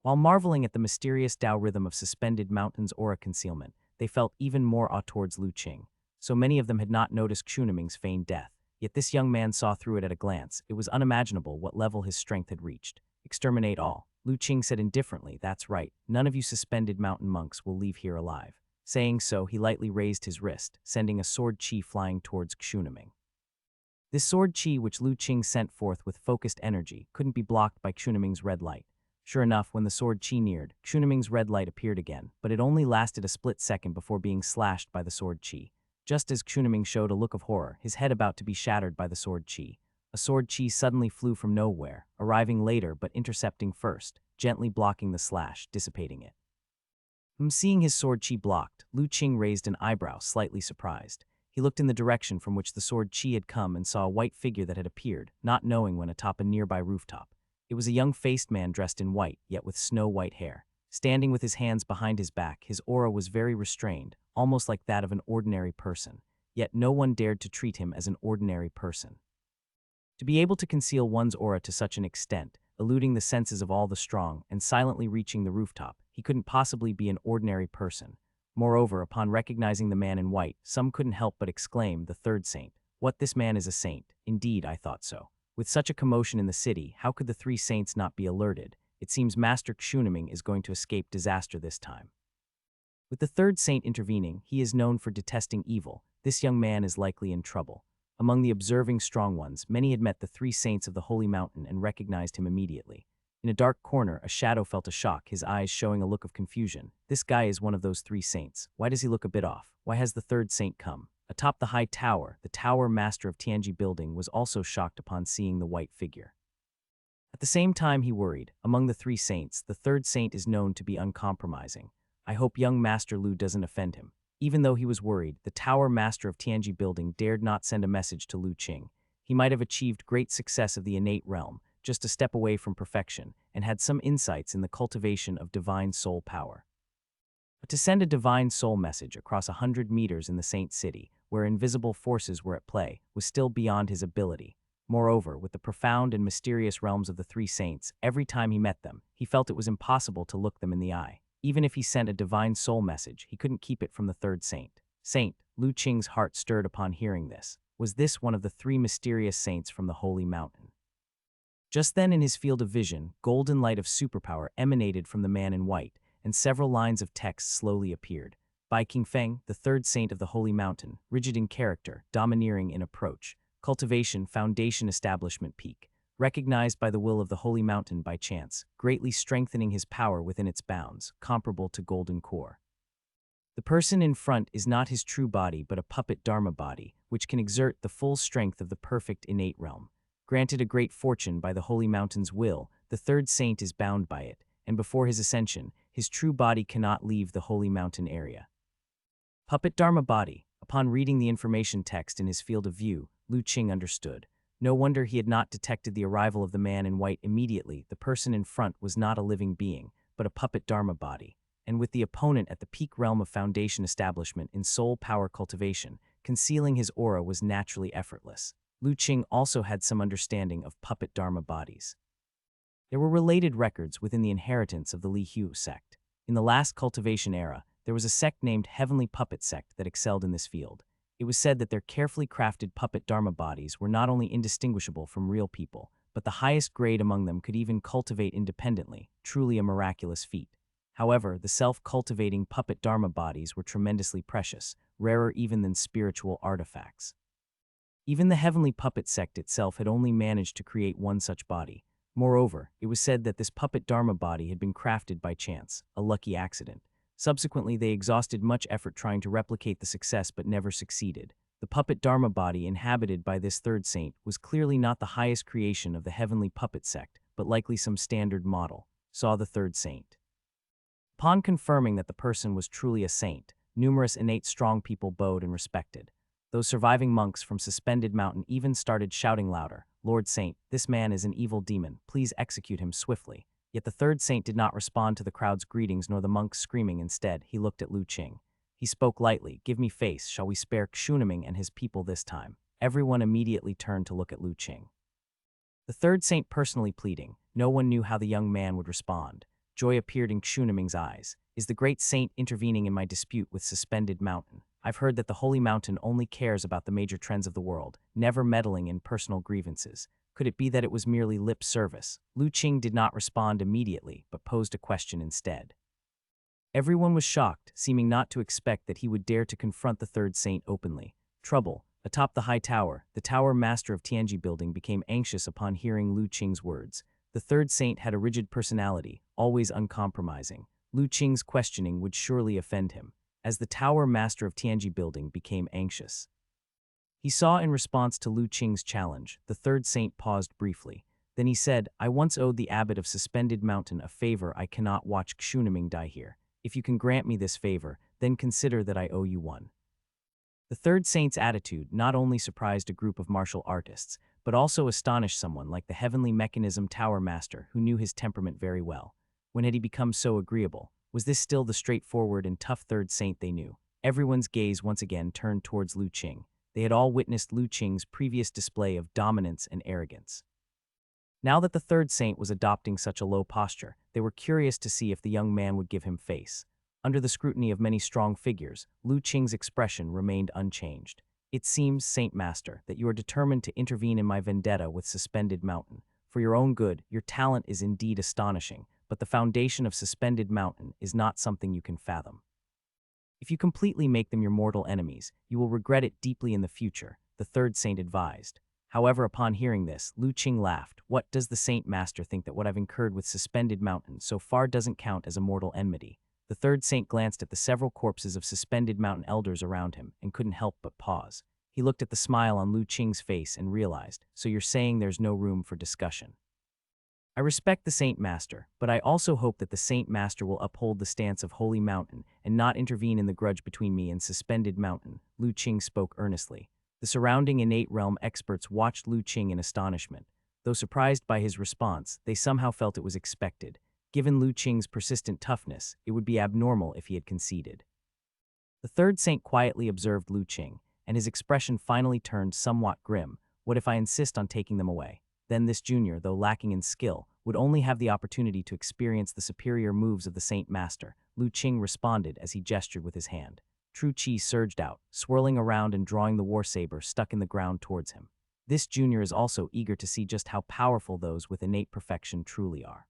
While marveling at the mysterious Tao rhythm of suspended mountains' aura concealment, they felt even more awe towards Lu Qing. So many of them had not noticed Chunaming's feigned death, yet this young man saw through it at a glance. It was unimaginable what level his strength had reached. Exterminate all. Lu Qing said indifferently, that's right, none of you suspended mountain monks will leave here alive. Saying so, he lightly raised his wrist, sending a sword chi flying towards Chunaming. This sword chi, which Lu Qing sent forth with focused energy, couldn't be blocked by Chunaming's red light. Sure enough, when the sword chi neared, Chunaming's red light appeared again, but it only lasted a split second before being slashed by the sword chi. Just as Chunaming showed a look of horror, his head about to be shattered by the sword chi, a sword chi suddenly flew from nowhere, arriving later but intercepting first, gently blocking the slash, dissipating it. Seeing his sword chi blocked, Lu Qing raised an eyebrow, slightly surprised. He looked in the direction from which the sword chi had come and saw a white figure that had appeared, not knowing when atop a nearby rooftop. It was a young-faced man dressed in white, yet with snow-white hair. Standing with his hands behind his back, his aura was very restrained, almost like that of an ordinary person. Yet no one dared to treat him as an ordinary person. To be able to conceal one's aura to such an extent, eluding the senses of all the strong, and silently reaching the rooftop, he couldn't possibly be an ordinary person. Moreover, upon recognizing the man in white, some couldn't help but exclaim, "The third saint. What, this man is a saint? Indeed, I thought so." With such a commotion in the city, how could the three saints not be alerted? It seems Master Kshuneming is going to escape disaster this time. With the third saint intervening, he is known for detesting evil. This young man is likely in trouble. Among the observing strong ones, many had met the three saints of the Holy Mountain and recognized him immediately. In a dark corner, a shadow felt a shock, his eyes showing a look of confusion. This guy is one of those three saints. Why does he look a bit off? Why has the third saint come? Atop the high tower, the tower master of Tianji building was also shocked upon seeing the white figure. At the same time he worried. Among the three saints, the third saint is known to be uncompromising. I hope young Master Lu doesn't offend him. Even though he was worried, the tower master of Tianji building dared not send a message to Lu Qing. He might have achieved great success of the innate realm, just a step away from perfection, and had some insights in the cultivation of divine soul power. But to send a divine soul message across 100 meters in the Saint City, where invisible forces were at play, was still beyond his ability. Moreover, with the profound and mysterious realms of the three saints, every time he met them, he felt it was impossible to look them in the eye. Even if he sent a divine soul message, he couldn't keep it from the third saint. Lu Qing's heart stirred upon hearing this. Was this one of the three mysterious saints from the Holy Mountain? Just then in his field of vision, golden light of superpower emanated from the man in white, and several lines of text slowly appeared. By King Feng, the third saint of the Holy Mountain, rigid in character, domineering in approach, cultivation, foundation, establishment, peak, recognized by the will of the Holy Mountain by chance, greatly strengthening his power within its bounds, comparable to golden core. The person in front is not his true body but a puppet Dharma body, which can exert the full strength of the perfect innate realm. Granted a great fortune by the Holy Mountain's will, the third saint is bound by it, and before his ascension, his true body cannot leave the Holy Mountain area. Puppet Dharma body. Upon reading the information text in his field of view, Lu Qing understood. No wonder he had not detected the arrival of the man in white immediately. The person in front was not a living being, but a puppet Dharma body. And with the opponent at the peak realm of foundation establishment in soul power cultivation, concealing his aura was naturally effortless. Lu Qing also had some understanding of puppet Dharma bodies. There were related records within the inheritance of the Li Hu sect. In the last cultivation era, there was a sect named Heavenly Puppet Sect that excelled in this field. It was said that their carefully crafted puppet Dharma bodies were not only indistinguishable from real people, but the highest grade among them could even cultivate independently, truly a miraculous feat. However, the self-cultivating puppet Dharma bodies were tremendously precious, rarer even than spiritual artifacts. Even the Heavenly Puppet Sect itself had only managed to create one such body. Moreover, it was said that this puppet Dharma body had been crafted by chance, a lucky accident. Subsequently, they exhausted much effort trying to replicate the success but never succeeded. The puppet Dharma body inhabited by this third saint was clearly not the highest creation of the Heavenly Puppet Sect, but likely some standard model, saw the third saint. Upon confirming that the person was truly a saint, numerous innate strong people bowed and respected. Those surviving monks from Suspended Mountain even started shouting louder, "Lord Saint, this man is an evil demon, please execute him swiftly." Yet the third saint did not respond to the crowd's greetings nor the monks' screaming. Instead, he looked at Lu Qing. He spoke lightly, "Give me face, shall we spare Kshuneming and his people this time?" Everyone immediately turned to look at Lu Qing. The third saint personally pleading. No one knew how the young man would respond. Joy appeared in Kshuneming's eyes. Is the great saint intervening in my dispute with Suspended Mountain? I've heard that the Holy Mountain only cares about the major trends of the world, never meddling in personal grievances. Could it be that it was merely lip service? Lu Qing did not respond immediately, but posed a question instead. Everyone was shocked, seeming not to expect that he would dare to confront the third saint openly. Trouble. Atop the high tower, the tower master of Tianji building became anxious upon hearing Lu Qing's words. The third saint had a rigid personality, always uncompromising. Lu Qing's questioning would surely offend him. As the tower master of Tianji building became anxious, he saw in response to Lu Qing's challenge, the third saint paused briefly. Then he said, "I once owed the abbot of Suspended Mountain a favor. I cannot watch Kshuneming die here. If you can grant me this favor, then consider that I owe you one." The third saint's attitude not only surprised a group of martial artists, but also astonish someone like the heavenly mechanism tower master who knew his temperament very well. When had he become so agreeable? Was this still the straightforward and tough third saint they knew? Everyone's gaze once again turned towards Lu Qing. They had all witnessed Lu Qing's previous display of dominance and arrogance. Now that the third saint was adopting such a low posture, they were curious to see if the young man would give him face. Under the scrutiny of many strong figures, Lu Qing's expression remained unchanged. It seems, Saint Master, that you are determined to intervene in my vendetta with Suspended Mountain. For your own good, your talent is indeed astonishing, but the foundation of Suspended Mountain is not something you can fathom. If you completely make them your mortal enemies, you will regret it deeply in the future, the third saint advised. However, upon hearing this, Lu Qing laughed. What does the Saint Master think that what I've incurred with Suspended Mountain so far doesn't count as a mortal enmity? The third saint glanced at the several corpses of Suspended Mountain elders around him and couldn't help but pause. He looked at the smile on Lu Qing's face and realized, so you're saying there's no room for discussion. I respect the Saint Master, but I also hope that the Saint Master will uphold the stance of Holy Mountain and not intervene in the grudge between me and Suspended Mountain, Lu Qing spoke earnestly. The surrounding innate realm experts watched Lu Qing in astonishment. Though surprised by his response, they somehow felt it was expected. Given Lu Qing's persistent toughness, it would be abnormal if he had conceded. The third saint quietly observed Lu Qing, and his expression finally turned somewhat grim. What if I insist on taking them away? Then this junior, though lacking in skill, would only have the opportunity to experience the superior moves of the Saint Master. Lu Qing responded as he gestured with his hand. True Qi surged out, swirling around and drawing the war saber stuck in the ground towards him. This junior is also eager to see just how powerful those with innate perfection truly are.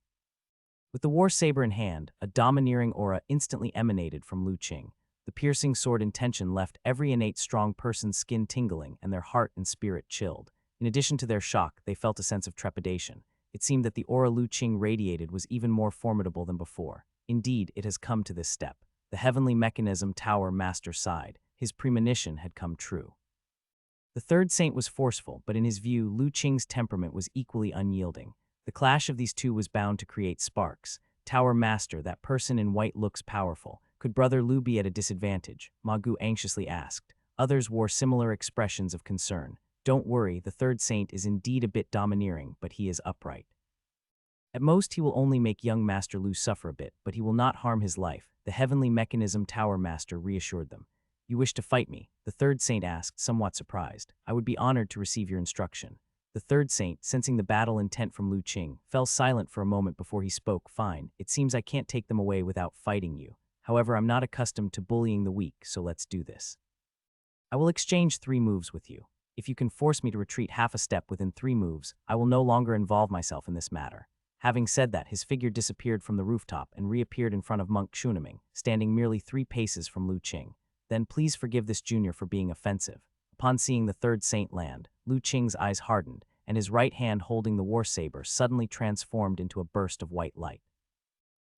With the war saber in hand, a domineering aura instantly emanated from Lu Qing. The piercing sword intention left every innate strong person's skin tingling and their heart and spirit chilled. In addition to their shock, they felt a sense of trepidation. It seemed that the aura Lu Qing radiated was even more formidable than before. Indeed, it has come to this step. The heavenly mechanism tower master sighed. His premonition had come true. The third saint was forceful, but in his view, Lu Qing's temperament was equally unyielding. The clash of these two was bound to create sparks. Tower master, that person in white looks powerful. Could Brother Lu be at a disadvantage? Ma Gu anxiously asked. Others wore similar expressions of concern. Don't worry, the third saint is indeed a bit domineering, but he is upright. At most, he will only make young Master Lu suffer a bit, but he will not harm his life, the heavenly mechanism tower master reassured them. You wish to fight me? The third saint asked, somewhat surprised. I would be honored to receive your instruction. The third saint, sensing the battle intent from Lu Qing, fell silent for a moment before he spoke. Fine, it seems I can't take them away without fighting you. However, I'm not accustomed to bullying the weak, so let's do this. I will exchange 3 moves with you. If you can force me to retreat half a step within 3 moves, I will no longer involve myself in this matter. Having said that, his figure disappeared from the rooftop and reappeared in front of Monk Chunaming, standing merely 3 paces from Lu Qing. Then please forgive this junior for being offensive. Upon seeing the third saint land, Lu Qing's eyes hardened, and his right hand holding the war saber suddenly transformed into a burst of white light.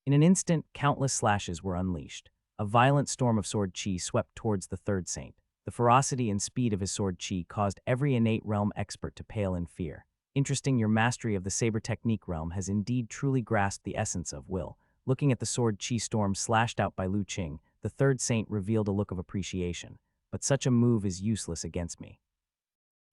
In an instant, countless slashes were unleashed. A violent storm of sword chi swept towards the third saint. The ferocity and speed of his sword chi caused every innate realm expert to pale in fear. Interesting, your mastery of the saber technique realm has indeed truly grasped the essence of will. Looking at the sword chi storm slashed out by Lu Qing, the third saint revealed a look of appreciation. But such a move is useless against me.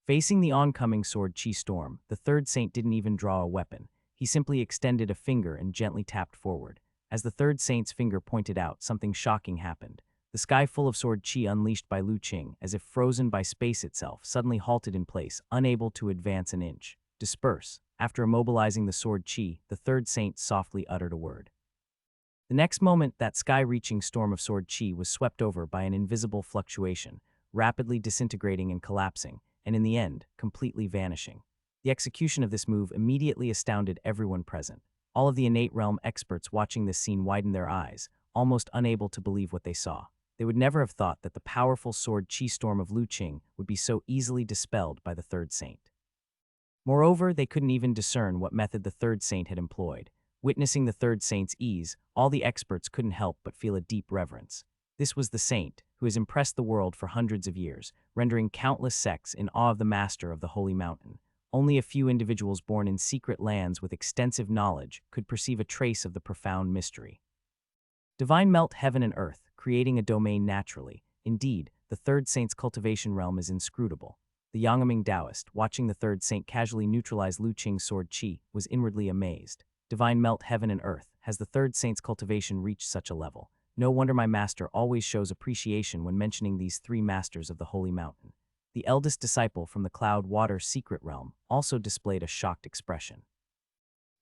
Facing the oncoming sword chi storm, the third saint didn't even draw a weapon. He simply extended a finger and gently tapped forward. As the third saint's finger pointed out, something shocking happened. The sky full of sword chi unleashed by Lu Qing, as if frozen by space itself, suddenly halted in place, unable to advance an inch. Disperse. After immobilizing the sword chi, the third saint softly uttered a word. The next moment, that sky-reaching storm of sword chi was swept over by an invisible fluctuation, rapidly disintegrating and collapsing, and in the end, completely vanishing. The execution of this move immediately astounded everyone present. All of the innate realm experts watching this scene widened their eyes, almost unable to believe what they saw. They would never have thought that the powerful sword chi storm of Lu Qing would be so easily dispelled by the third saint. Moreover, they couldn't even discern what method the third saint had employed. Witnessing the third saint's ease, all the experts couldn't help but feel a deep reverence. This was the saint who has impressed the world for hundreds of years, rendering countless sects in awe of the master of the holy mountain. Only a few individuals born in secret lands with extensive knowledge could perceive a trace of the profound mystery. Divine melt heaven and earth, creating a domain naturally. Indeed, the third saint's cultivation realm is inscrutable. The the Yangming Taoist, watching the third saint casually neutralize Lu Qing's sword qi, was inwardly amazed. Divine melt heaven and earth. Has the third saint's cultivation reached such a level? No wonder my master always shows appreciation when mentioning these three masters of the holy mountain. The eldest disciple from the cloud-water secret realm also displayed a shocked expression.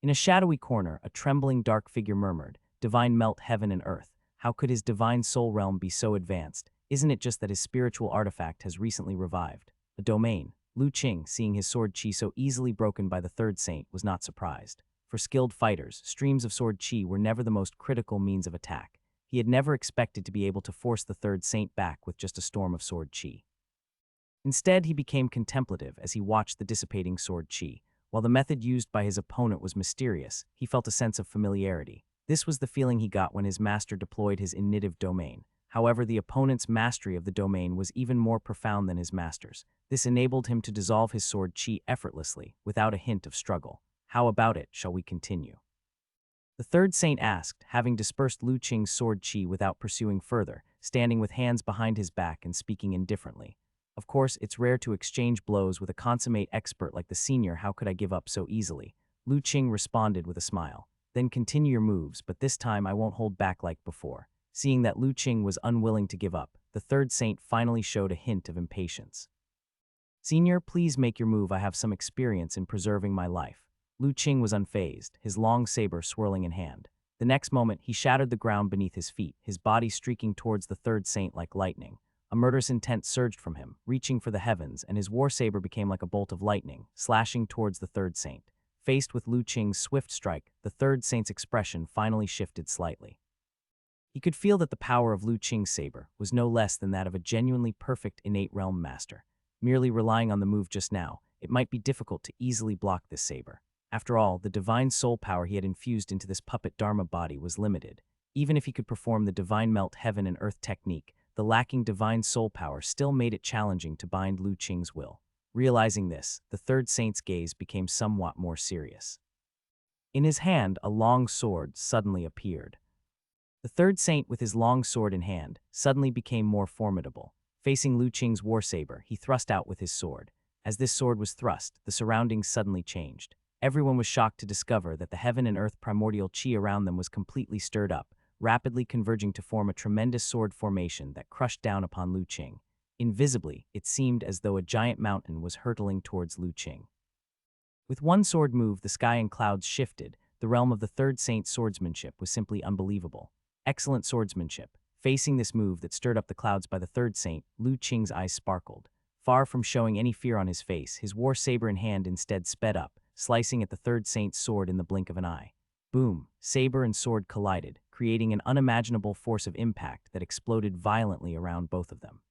In a shadowy corner, a trembling dark figure murmured, "Divine melt heaven and earth. How could his divine soul realm be so advanced? Isn't it just that his spiritual artifact has recently revived?" A domain. Lu Qing, seeing his sword qi so easily broken by the third saint, was not surprised. For skilled fighters, streams of sword qi were never the most critical means of attack. He had never expected to be able to force the third saint back with just a storm of sword qi. Instead, he became contemplative as he watched the dissipating sword qi. While the method used by his opponent was mysterious, he felt a sense of familiarity. This was the feeling he got when his master deployed his initiative domain. However, the opponent's mastery of the domain was even more profound than his master's. This enabled him to dissolve his sword qi effortlessly, without a hint of struggle. How about it, shall we continue? The third saint asked, having dispersed Lu Qing's sword qi without pursuing further, standing with hands behind his back and speaking indifferently. Of course, it's rare to exchange blows with a consummate expert like the senior. How could I give up so easily? Lu Qing responded with a smile. Then continue your moves, but this time I won't hold back like before. Seeing that Lu Qing was unwilling to give up, the third saint finally showed a hint of impatience. "Senior, please make your move. I have some experience in preserving my life." Lu Qing was unfazed, his long saber swirling in hand. The next moment, he shattered the ground beneath his feet, his body streaking towards the third saint like lightning. A murderous intent surged from him, reaching for the heavens, and his war saber became like a bolt of lightning, slashing towards the third saint. Faced with Lu Qing's swift strike, the third saint's expression finally shifted slightly. He could feel that the power of Lu Qing's saber was no less than that of a genuinely perfect innate realm master. Merely relying on the move just now, it might be difficult to easily block this saber. After all, the divine soul power he had infused into this puppet Dharma body was limited. Even if he could perform the divine melt heaven and earth technique, the lacking divine soul power still made it challenging to bind Lu Qing's will. Realizing this, the third saint's gaze became somewhat more serious. In his hand, a long sword suddenly appeared. The third saint, with his long sword in hand, suddenly became more formidable. Facing Lu Qing's war saber, he thrust out with his sword. As this sword was thrust, the surroundings suddenly changed. Everyone was shocked to discover that the heaven and earth primordial qi around them was completely stirred up, rapidly converging to form a tremendous sword formation that crushed down upon Lu Qing. Invisibly, it seemed as though a giant mountain was hurtling towards Lu Qing. With one sword move, the sky and clouds shifted. The realm of the third saint's swordsmanship was simply unbelievable. Excellent swordsmanship. Facing this move that stirred up the clouds by the third saint, Lu Qing's eyes sparkled. Far from showing any fear on his face, his war saber in hand instead sped up, slicing at the third saint's sword in the blink of an eye. Boom! Saber and sword collided, creating an unimaginable force of impact that exploded violently around both of them.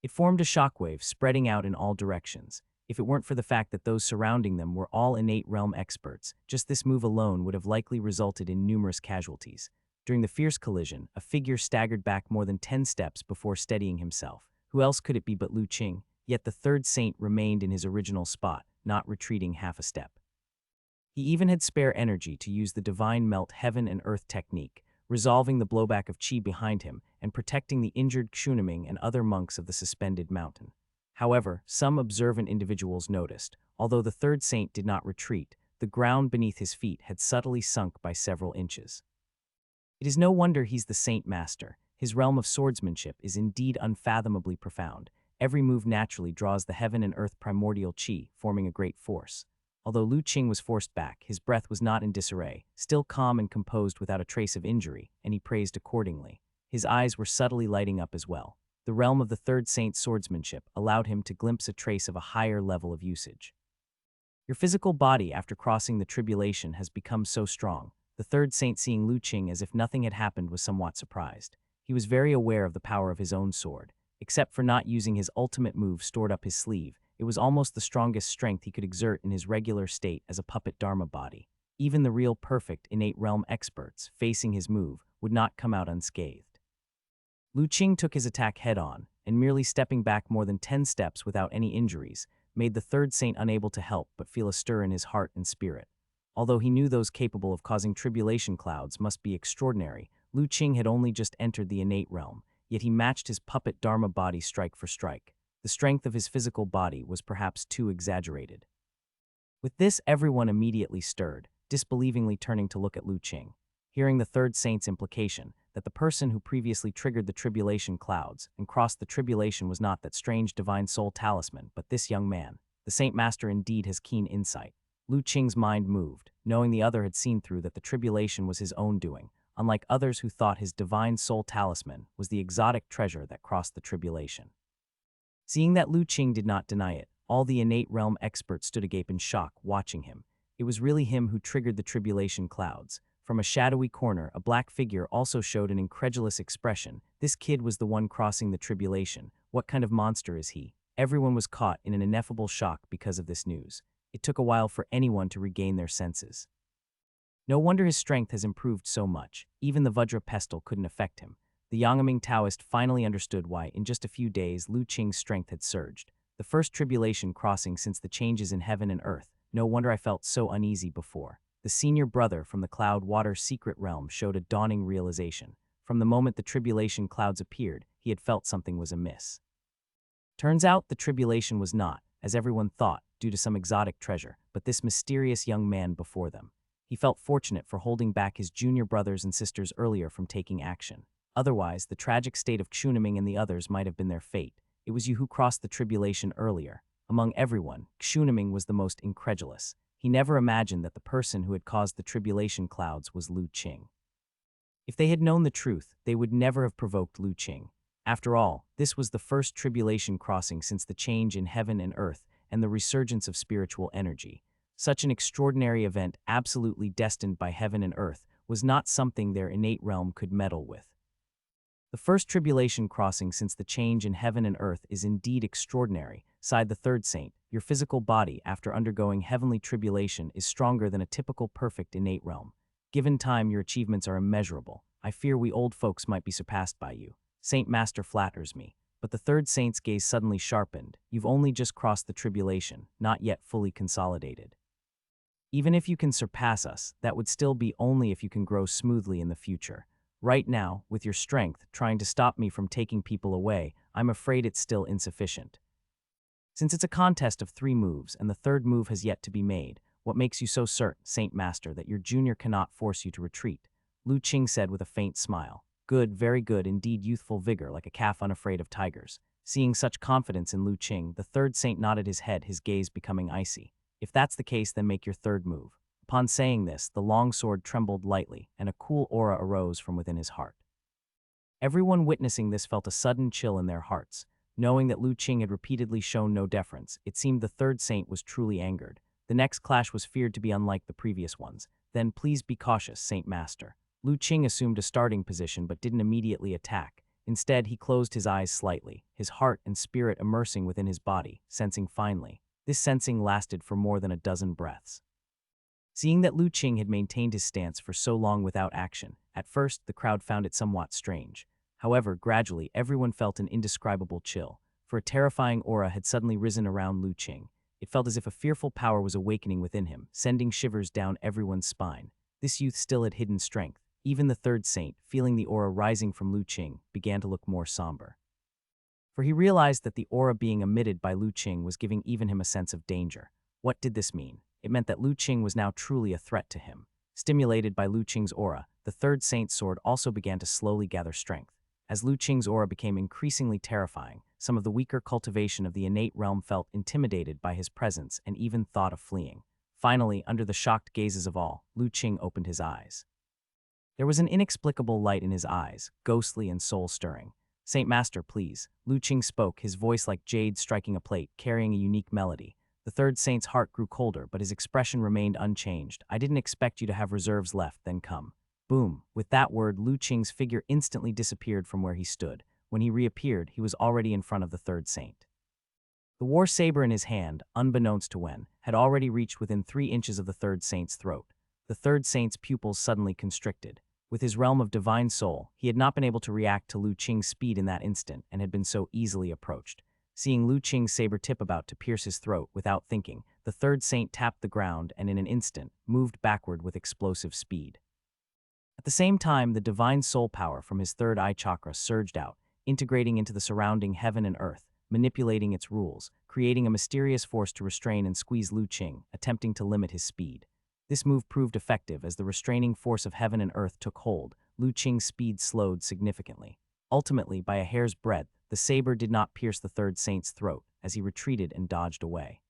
It formed a shockwave, spreading out in all directions. If it weren't for the fact that those surrounding them were all innate realm experts, just this move alone would have likely resulted in numerous casualties. During the fierce collision, a figure staggered back more than 10 steps before steadying himself. Who else could it be but Lu Qing? Yet the third saint remained in his original spot, not retreating half a step. He even had spare energy to use the divine melt heaven and earth technique, resolving the blowback of qi behind him and protecting the injured Xunaming and other monks of the suspended mountain. However, some observant individuals noticed, although the third saint did not retreat, the ground beneath his feet had subtly sunk by several inches. It is no wonder he's the saint master. His realm of swordsmanship is indeed unfathomably profound. Every move naturally draws the heaven and earth primordial qi, forming a great force. Although Lu Qing was forced back, his breath was not in disarray, still calm and composed without a trace of injury, and he praised accordingly. His eyes were subtly lighting up as well. The realm of the third saint's swordsmanship allowed him to glimpse a trace of a higher level of usage. Your physical body after crossing the tribulation has become so strong. The third saint, seeing Lu Qing as if nothing had happened, was somewhat surprised. He was very aware of the power of his own sword. Except for not using his ultimate move stored up his sleeve, it was almost the strongest strength he could exert in his regular state as a puppet Dharma body. Even the real perfect innate realm experts, facing his move, would not come out unscathed. Lu Qing took his attack head-on, and merely stepping back more than 10 steps without any injuries, made the third saint unable to help but feel a stir in his heart and spirit. Although he knew those capable of causing tribulation clouds must be extraordinary, Lu Qing had only just entered the innate realm, yet he matched his puppet Dharma body strike for strike. The strength of his physical body was perhaps too exaggerated. With this, everyone immediately stirred, disbelievingly turning to look at Lu Qing. Hearing the third saint's implication, that the person who previously triggered the tribulation clouds and crossed the tribulation was not that strange divine soul talisman, but this young man. The Saint Master indeed has keen insight. Lu Qing's mind moved, knowing the other had seen through that the tribulation was his own doing, unlike others who thought his divine soul talisman was the exotic treasure that crossed the tribulation. Seeing that Lu Qing did not deny it, all the innate realm experts stood agape in shock, watching him. It was really him who triggered the tribulation clouds. From a shadowy corner, a black figure also showed an incredulous expression. This kid was the one crossing the tribulation. What kind of monster is he? Everyone was caught in an ineffable shock because of this news. It took a while for anyone to regain their senses. No wonder his strength has improved so much. Even the Vajra pestle couldn't affect him. The Yangming Taoist finally understood why, in just a few days, Lu Qing's strength had surged. The first tribulation crossing since the changes in heaven and earth. No wonder I felt so uneasy before. The senior brother from the Cloud Water secret realm showed a dawning realization. From the moment the tribulation clouds appeared, he had felt something was amiss. Turns out the tribulation was not, as everyone thought, due to some exotic treasure, but this mysterious young man before them. He felt fortunate for holding back his junior brothers and sisters earlier from taking action. Otherwise, the tragic state of Xuniming and the others might have been their fate. It was you who crossed the tribulation earlier. Among everyone, Xuniming was the most incredulous. He never imagined that the person who had caused the tribulation clouds was Lu Qing. If they had known the truth, they would never have provoked Lu Qing. After all, this was the first tribulation crossing since the change in heaven and earth and the resurgence of spiritual energy. Such an extraordinary event, absolutely destined by heaven and earth, was not something their innate realm could meddle with. The first tribulation crossing since the change in heaven and earth is indeed extraordinary, sighed the third saint. Your physical body, after undergoing heavenly tribulation, is stronger than a typical perfect innate realm. Given time, your achievements are immeasurable. I fear we old folks might be surpassed by you. Saint Master flatters me. But the third saint's gaze suddenly sharpened. You've only just crossed the tribulation, not yet fully consolidated. Even if you can surpass us, that would still be only if you can grow smoothly in the future. Right now, with your strength, trying to stop me from taking people away, I'm afraid it's still insufficient. Since it's a contest of 3 moves and the third move has yet to be made, what makes you so certain, Saint Master, that your junior cannot force you to retreat? Lu Qing said with a faint smile. Good, very good, indeed youthful vigor, like a calf unafraid of tigers. Seeing such confidence in Lu Qing, the third saint nodded his head, his gaze becoming icy. If that's the case, then make your third move. Upon saying this, the long sword trembled lightly, and a cool aura arose from within his heart. Everyone witnessing this felt a sudden chill in their hearts. Knowing that Lu Qing had repeatedly shown no deference, it seemed the third saint was truly angered. The next clash was feared to be unlike the previous ones. Then please be cautious, Saint Master. Lu Qing assumed a starting position but didn't immediately attack. Instead, he closed his eyes slightly, his heart and spirit immersing within his body, sensing finely. This sensing lasted for more than a dozen breaths. Seeing that Lu Qing had maintained his stance for so long without action, at first the crowd found it somewhat strange. However, gradually everyone felt an indescribable chill, for a terrifying aura had suddenly risen around Lu Qing. It felt as if a fearful power was awakening within him, sending shivers down everyone's spine. This youth still had hidden strength. Even the third saint, feeling the aura rising from Lu Qing, began to look more somber. For he realized that the aura being emitted by Lu Qing was giving even him a sense of danger. What did this mean? It meant that Lu Qing was now truly a threat to him. Stimulated by Lu Qing's aura, the third saint's sword also began to slowly gather strength. As Lu Qing's aura became increasingly terrifying, some of the weaker cultivation of the innate realm felt intimidated by his presence and even thought of fleeing. Finally, under the shocked gazes of all, Lu Qing opened his eyes. There was an inexplicable light in his eyes, ghostly and soul-stirring. Saint Master, please. Lu Qing spoke, his voice like jade striking a plate, carrying a unique melody. The third saint's heart grew colder, but his expression remained unchanged. I didn't expect you to have reserves left, then come. Boom. With that word, Lu Qing's figure instantly disappeared from where he stood. When he reappeared, he was already in front of the third saint. The war saber in his hand, unbeknownst to Wen, had already reached within 3 inches of the third saint's throat. The third saint's pupils suddenly constricted. With his realm of divine soul, he had not been able to react to Lu Qing's speed in that instant and had been so easily approached. Seeing Lu Qing's saber tip about to pierce his throat without thinking, the third saint tapped the ground and in an instant moved backward with explosive speed. At the same time, the divine soul power from his third eye chakra surged out, integrating into the surrounding heaven and earth. manipulating its rules, creating a mysterious force to restrain and squeeze Lu Qing, attempting to limit his speed. This move proved effective as the restraining force of heaven and earth took hold. Lu Qing's speed slowed significantly. Ultimately, by a hair's breadth, the saber did not pierce the third saint's throat as he retreated and dodged away.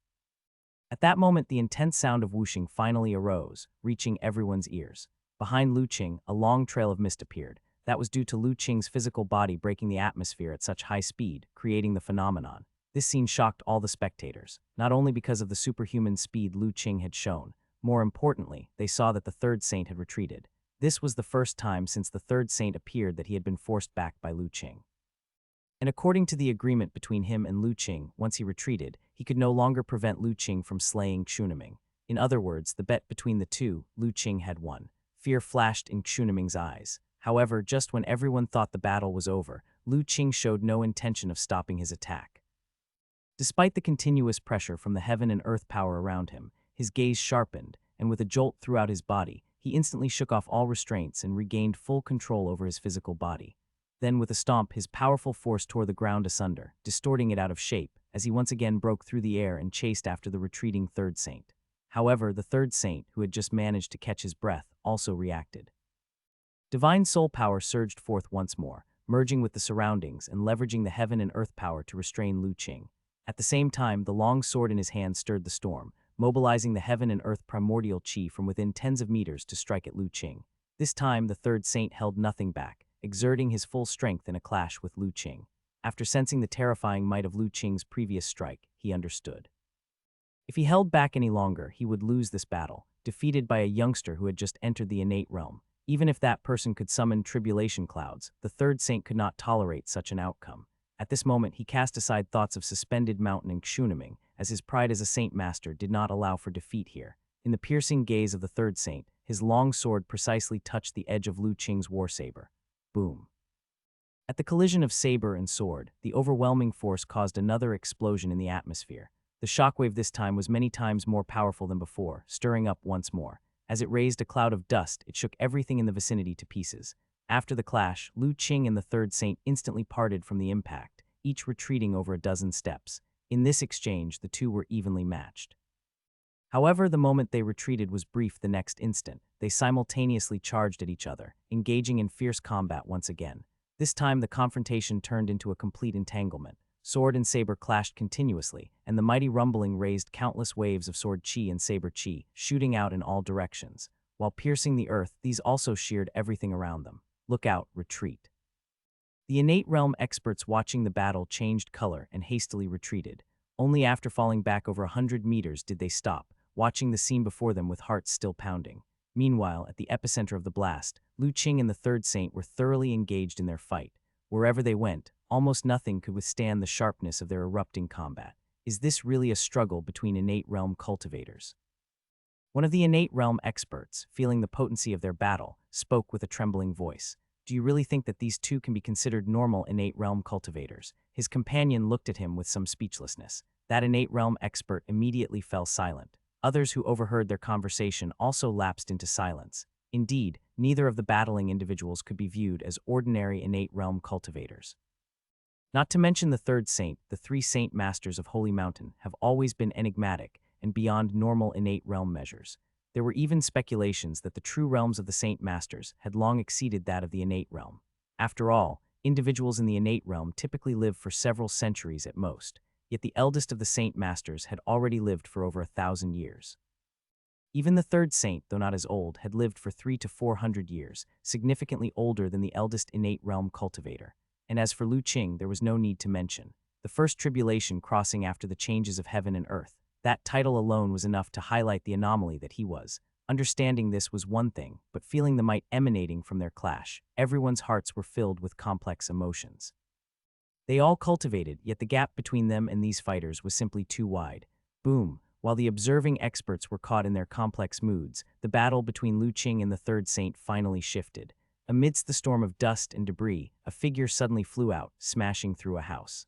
At that moment, the intense sound of whooshing finally arose, reaching everyone's ears. Behind Lu Qing, a long trail of mist appeared. That was due to Lu Qing's physical body breaking the atmosphere at such high speed, creating the phenomenon. This scene shocked all the spectators, not only because of the superhuman speed Lu Qing had shown. More importantly, they saw that the third saint had retreated. This was the first time since the third saint appeared that he had been forced back by Lu Qing. And according to the agreement between him and Lu Qing, once he retreated, he could no longer prevent Lu Qing from slaying Xuniming. In other words, the bet between the two, Lu Qing had won. Fear flashed in Xuniming's eyes. However, just when everyone thought the battle was over, Lu Qing showed no intention of stopping his attack. Despite the continuous pressure from the heaven and earth power around him, his gaze sharpened, and with a jolt throughout his body, he instantly shook off all restraints and regained full control over his physical body. Then, with a stomp, his powerful force tore the ground asunder, distorting it out of shape, as he once again broke through the air and chased after the retreating third saint. However, the third saint, who had just managed to catch his breath, also reacted. Divine soul power surged forth once more, merging with the surroundings and leveraging the heaven and earth power to restrain Lu Qing. At the same time, the long sword in his hand stirred the storm, mobilizing the heaven and earth primordial chi from within tens of meters to strike at Lu Qing. This time, the third saint held nothing back, exerting his full strength in a clash with Lu Qing. After sensing the terrifying might of Lu Qing's previous strike, he understood. If he held back any longer, he would lose this battle, defeated by a youngster who had just entered the innate realm. Even if that person could summon tribulation clouds, the third saint could not tolerate such an outcome. At this moment, he cast aside thoughts of suspended mountain and Xuniming, as his pride as a saint master did not allow for defeat here. In the piercing gaze of the third saint, his long sword precisely touched the edge of Lu Qing's war saber. Boom. At the collision of saber and sword, the overwhelming force caused another explosion in the atmosphere. The shockwave this time was many times more powerful than before, stirring up once more. As it raised a cloud of dust, it shook everything in the vicinity to pieces. After the clash, Lu Qing and the third saint instantly parted from the impact, each retreating over a dozen steps. In this exchange, the two were evenly matched. However, the moment they retreated was brief. The next instant, they simultaneously charged at each other, engaging in fierce combat once again. This time, the confrontation turned into a complete entanglement. Sword and saber clashed continuously, and the mighty rumbling raised countless waves of sword chi and saber chi, shooting out in all directions. While piercing the earth, these also sheared everything around them. Look out, retreat. The innate realm experts watching the battle changed color and hastily retreated. Only after falling back over 100 meters did they stop, watching the scene before them with hearts still pounding. Meanwhile, at the epicenter of the blast, Lu Qing and the third saint were thoroughly engaged in their fight. Wherever they went, almost nothing could withstand the sharpness of their erupting combat. Is this really a struggle between innate realm cultivators? One of the innate realm experts, feeling the potency of their battle, spoke with a trembling voice. Do you really think that these two can be considered normal innate realm cultivators? His companion looked at him with some speechlessness. That innate realm expert immediately fell silent. Others who overheard their conversation also lapsed into silence. Indeed, neither of the battling individuals could be viewed as ordinary innate realm cultivators. Not to mention the third saint, the three saint masters of Holy Mountain have always been enigmatic and beyond normal innate realm measures. There were even speculations that the true realms of the saint masters had long exceeded that of the innate realm. After all, individuals in the innate realm typically live for several centuries at most, yet the eldest of the saint masters had already lived for over 1,000 years. Even the third saint, though not as old, had lived for 300 to 400 years, significantly older than the eldest innate realm cultivator. And as for Lu Qing, there was no need to mention. The first tribulation crossing after the changes of heaven and earth, that title alone was enough to highlight the anomaly that he was. Understanding this was one thing, but feeling the might emanating from their clash, everyone's hearts were filled with complex emotions. They all cultivated, yet the gap between them and these fighters was simply too wide. Boom! While the observing experts were caught in their complex moods, the battle between Lu Qing and the third saint finally shifted. Amidst the storm of dust and debris, a figure suddenly flew out, smashing through a house.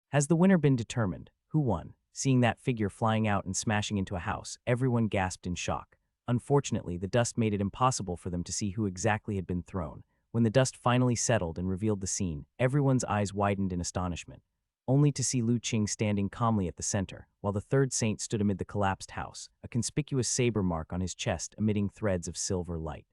Has the winner been determined? Who won? Seeing that figure flying out and smashing into a house, everyone gasped in shock. Unfortunately, the dust made it impossible for them to see who exactly had been thrown. When the dust finally settled and revealed the scene, everyone's eyes widened in astonishment. only to see Lu Qing standing calmly at the center, while the third saint stood amid the collapsed house, a conspicuous saber mark on his chest emitting threads of silver light.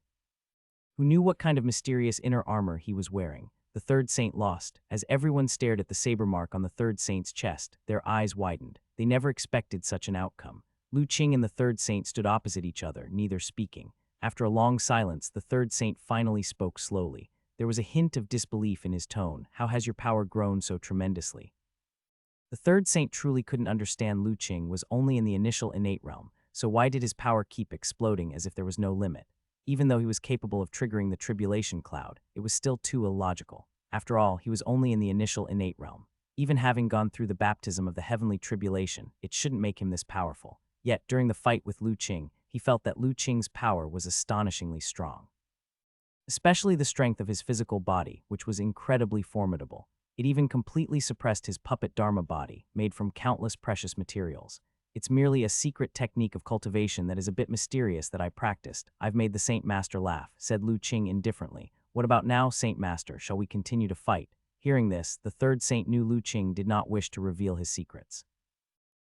Who knew what kind of mysterious inner armor he was wearing? The third saint lost. As everyone stared at the saber mark on the third saint's chest, their eyes widened. They never expected such an outcome. Lu Qing and the third saint stood opposite each other, neither speaking. After a long silence, the third saint finally spoke slowly. There was a hint of disbelief in his tone. How has your power grown so tremendously? The third saint truly couldn't understand Lu Qing was only in the initial innate realm, so why did his power keep exploding as if there was no limit? Even though he was capable of triggering the tribulation cloud, it was still too illogical. After all, he was only in the initial innate realm. Even having gone through the baptism of the heavenly tribulation, it shouldn't make him this powerful. Yet, during the fight with Lu Qing, he felt that Lu Qing's power was astonishingly strong. Especially the strength of his physical body, which was incredibly formidable. It even completely suppressed his puppet Dharma body, made from countless precious materials. It's merely a secret technique of cultivation that is a bit mysterious that I practiced. I've made the Saint Master laugh, said Lu Qing indifferently. What about now, Saint Master? Shall we continue to fight? Hearing this, the third saint knew Lu Qing did not wish to reveal his secrets.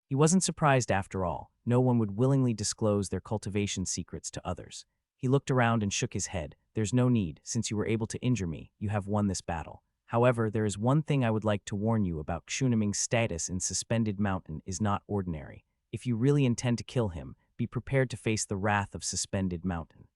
He wasn't surprised after all. No one would willingly disclose their cultivation secrets to others. He looked around and shook his head. There's no need. Since you were able to injure me, you have won this battle. However, there is one thing I would like to warn you about. Xuniming's status in Suspended Mountain is not ordinary. If you really intend to kill him, be prepared to face the wrath of Suspended Mountain.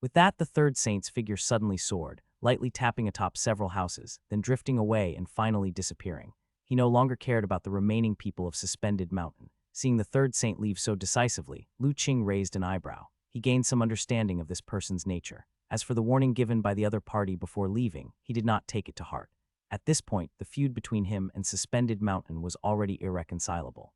With that, the third saint's figure suddenly soared, lightly tapping atop several houses, then drifting away and finally disappearing. He no longer cared about the remaining people of Suspended Mountain. Seeing the third saint leave so decisively, Lu Qing raised an eyebrow. He gained some understanding of this person's nature. As for the warning given by the other party before leaving, he did not take it to heart. At this point, the feud between him and Suspended Mountain was already irreconcilable.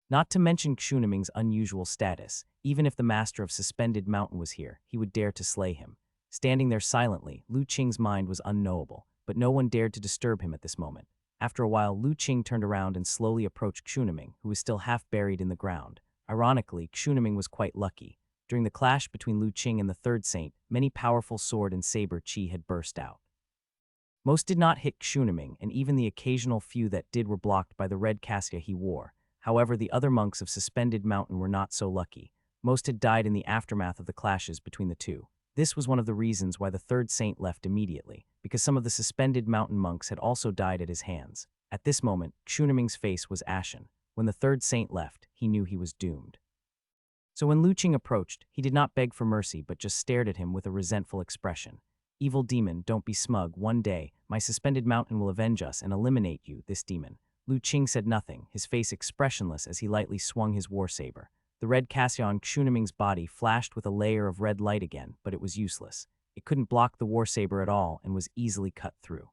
Not to mention Xuniming's unusual status, even if the master of Suspended Mountain was here, he would dare to slay him. Standing there silently, Lu Qing's mind was unknowable, but no one dared to disturb him at this moment. After a while, Lu Qing turned around and slowly approached Xuniming, who was still half buried in the ground. Ironically, Xuniming was quite lucky. During the clash between Lu Qing and the third saint, many powerful sword and saber chi had burst out. Most did not hit Xuniming, and even the occasional few that did were blocked by the red cassia he wore. However, the other monks of Suspended Mountain were not so lucky. Most had died in the aftermath of the clashes between the two. This was one of the reasons why the third saint left immediately, because some of the Suspended Mountain monks had also died at his hands. At this moment, Xuniming's face was ashen. When the third saint left, he knew he was doomed. So when Lu Qing approached, he did not beg for mercy but just stared at him with a resentful expression. Evil demon, don't be smug. One day, my Suspended Mountain will avenge us and eliminate you, this demon. Lu Qing said nothing, his face expressionless as he lightly swung his war saber. The red cassia on Xuniming's body flashed with a layer of red light again, but it was useless. It couldn't block the war saber at all and was easily cut through.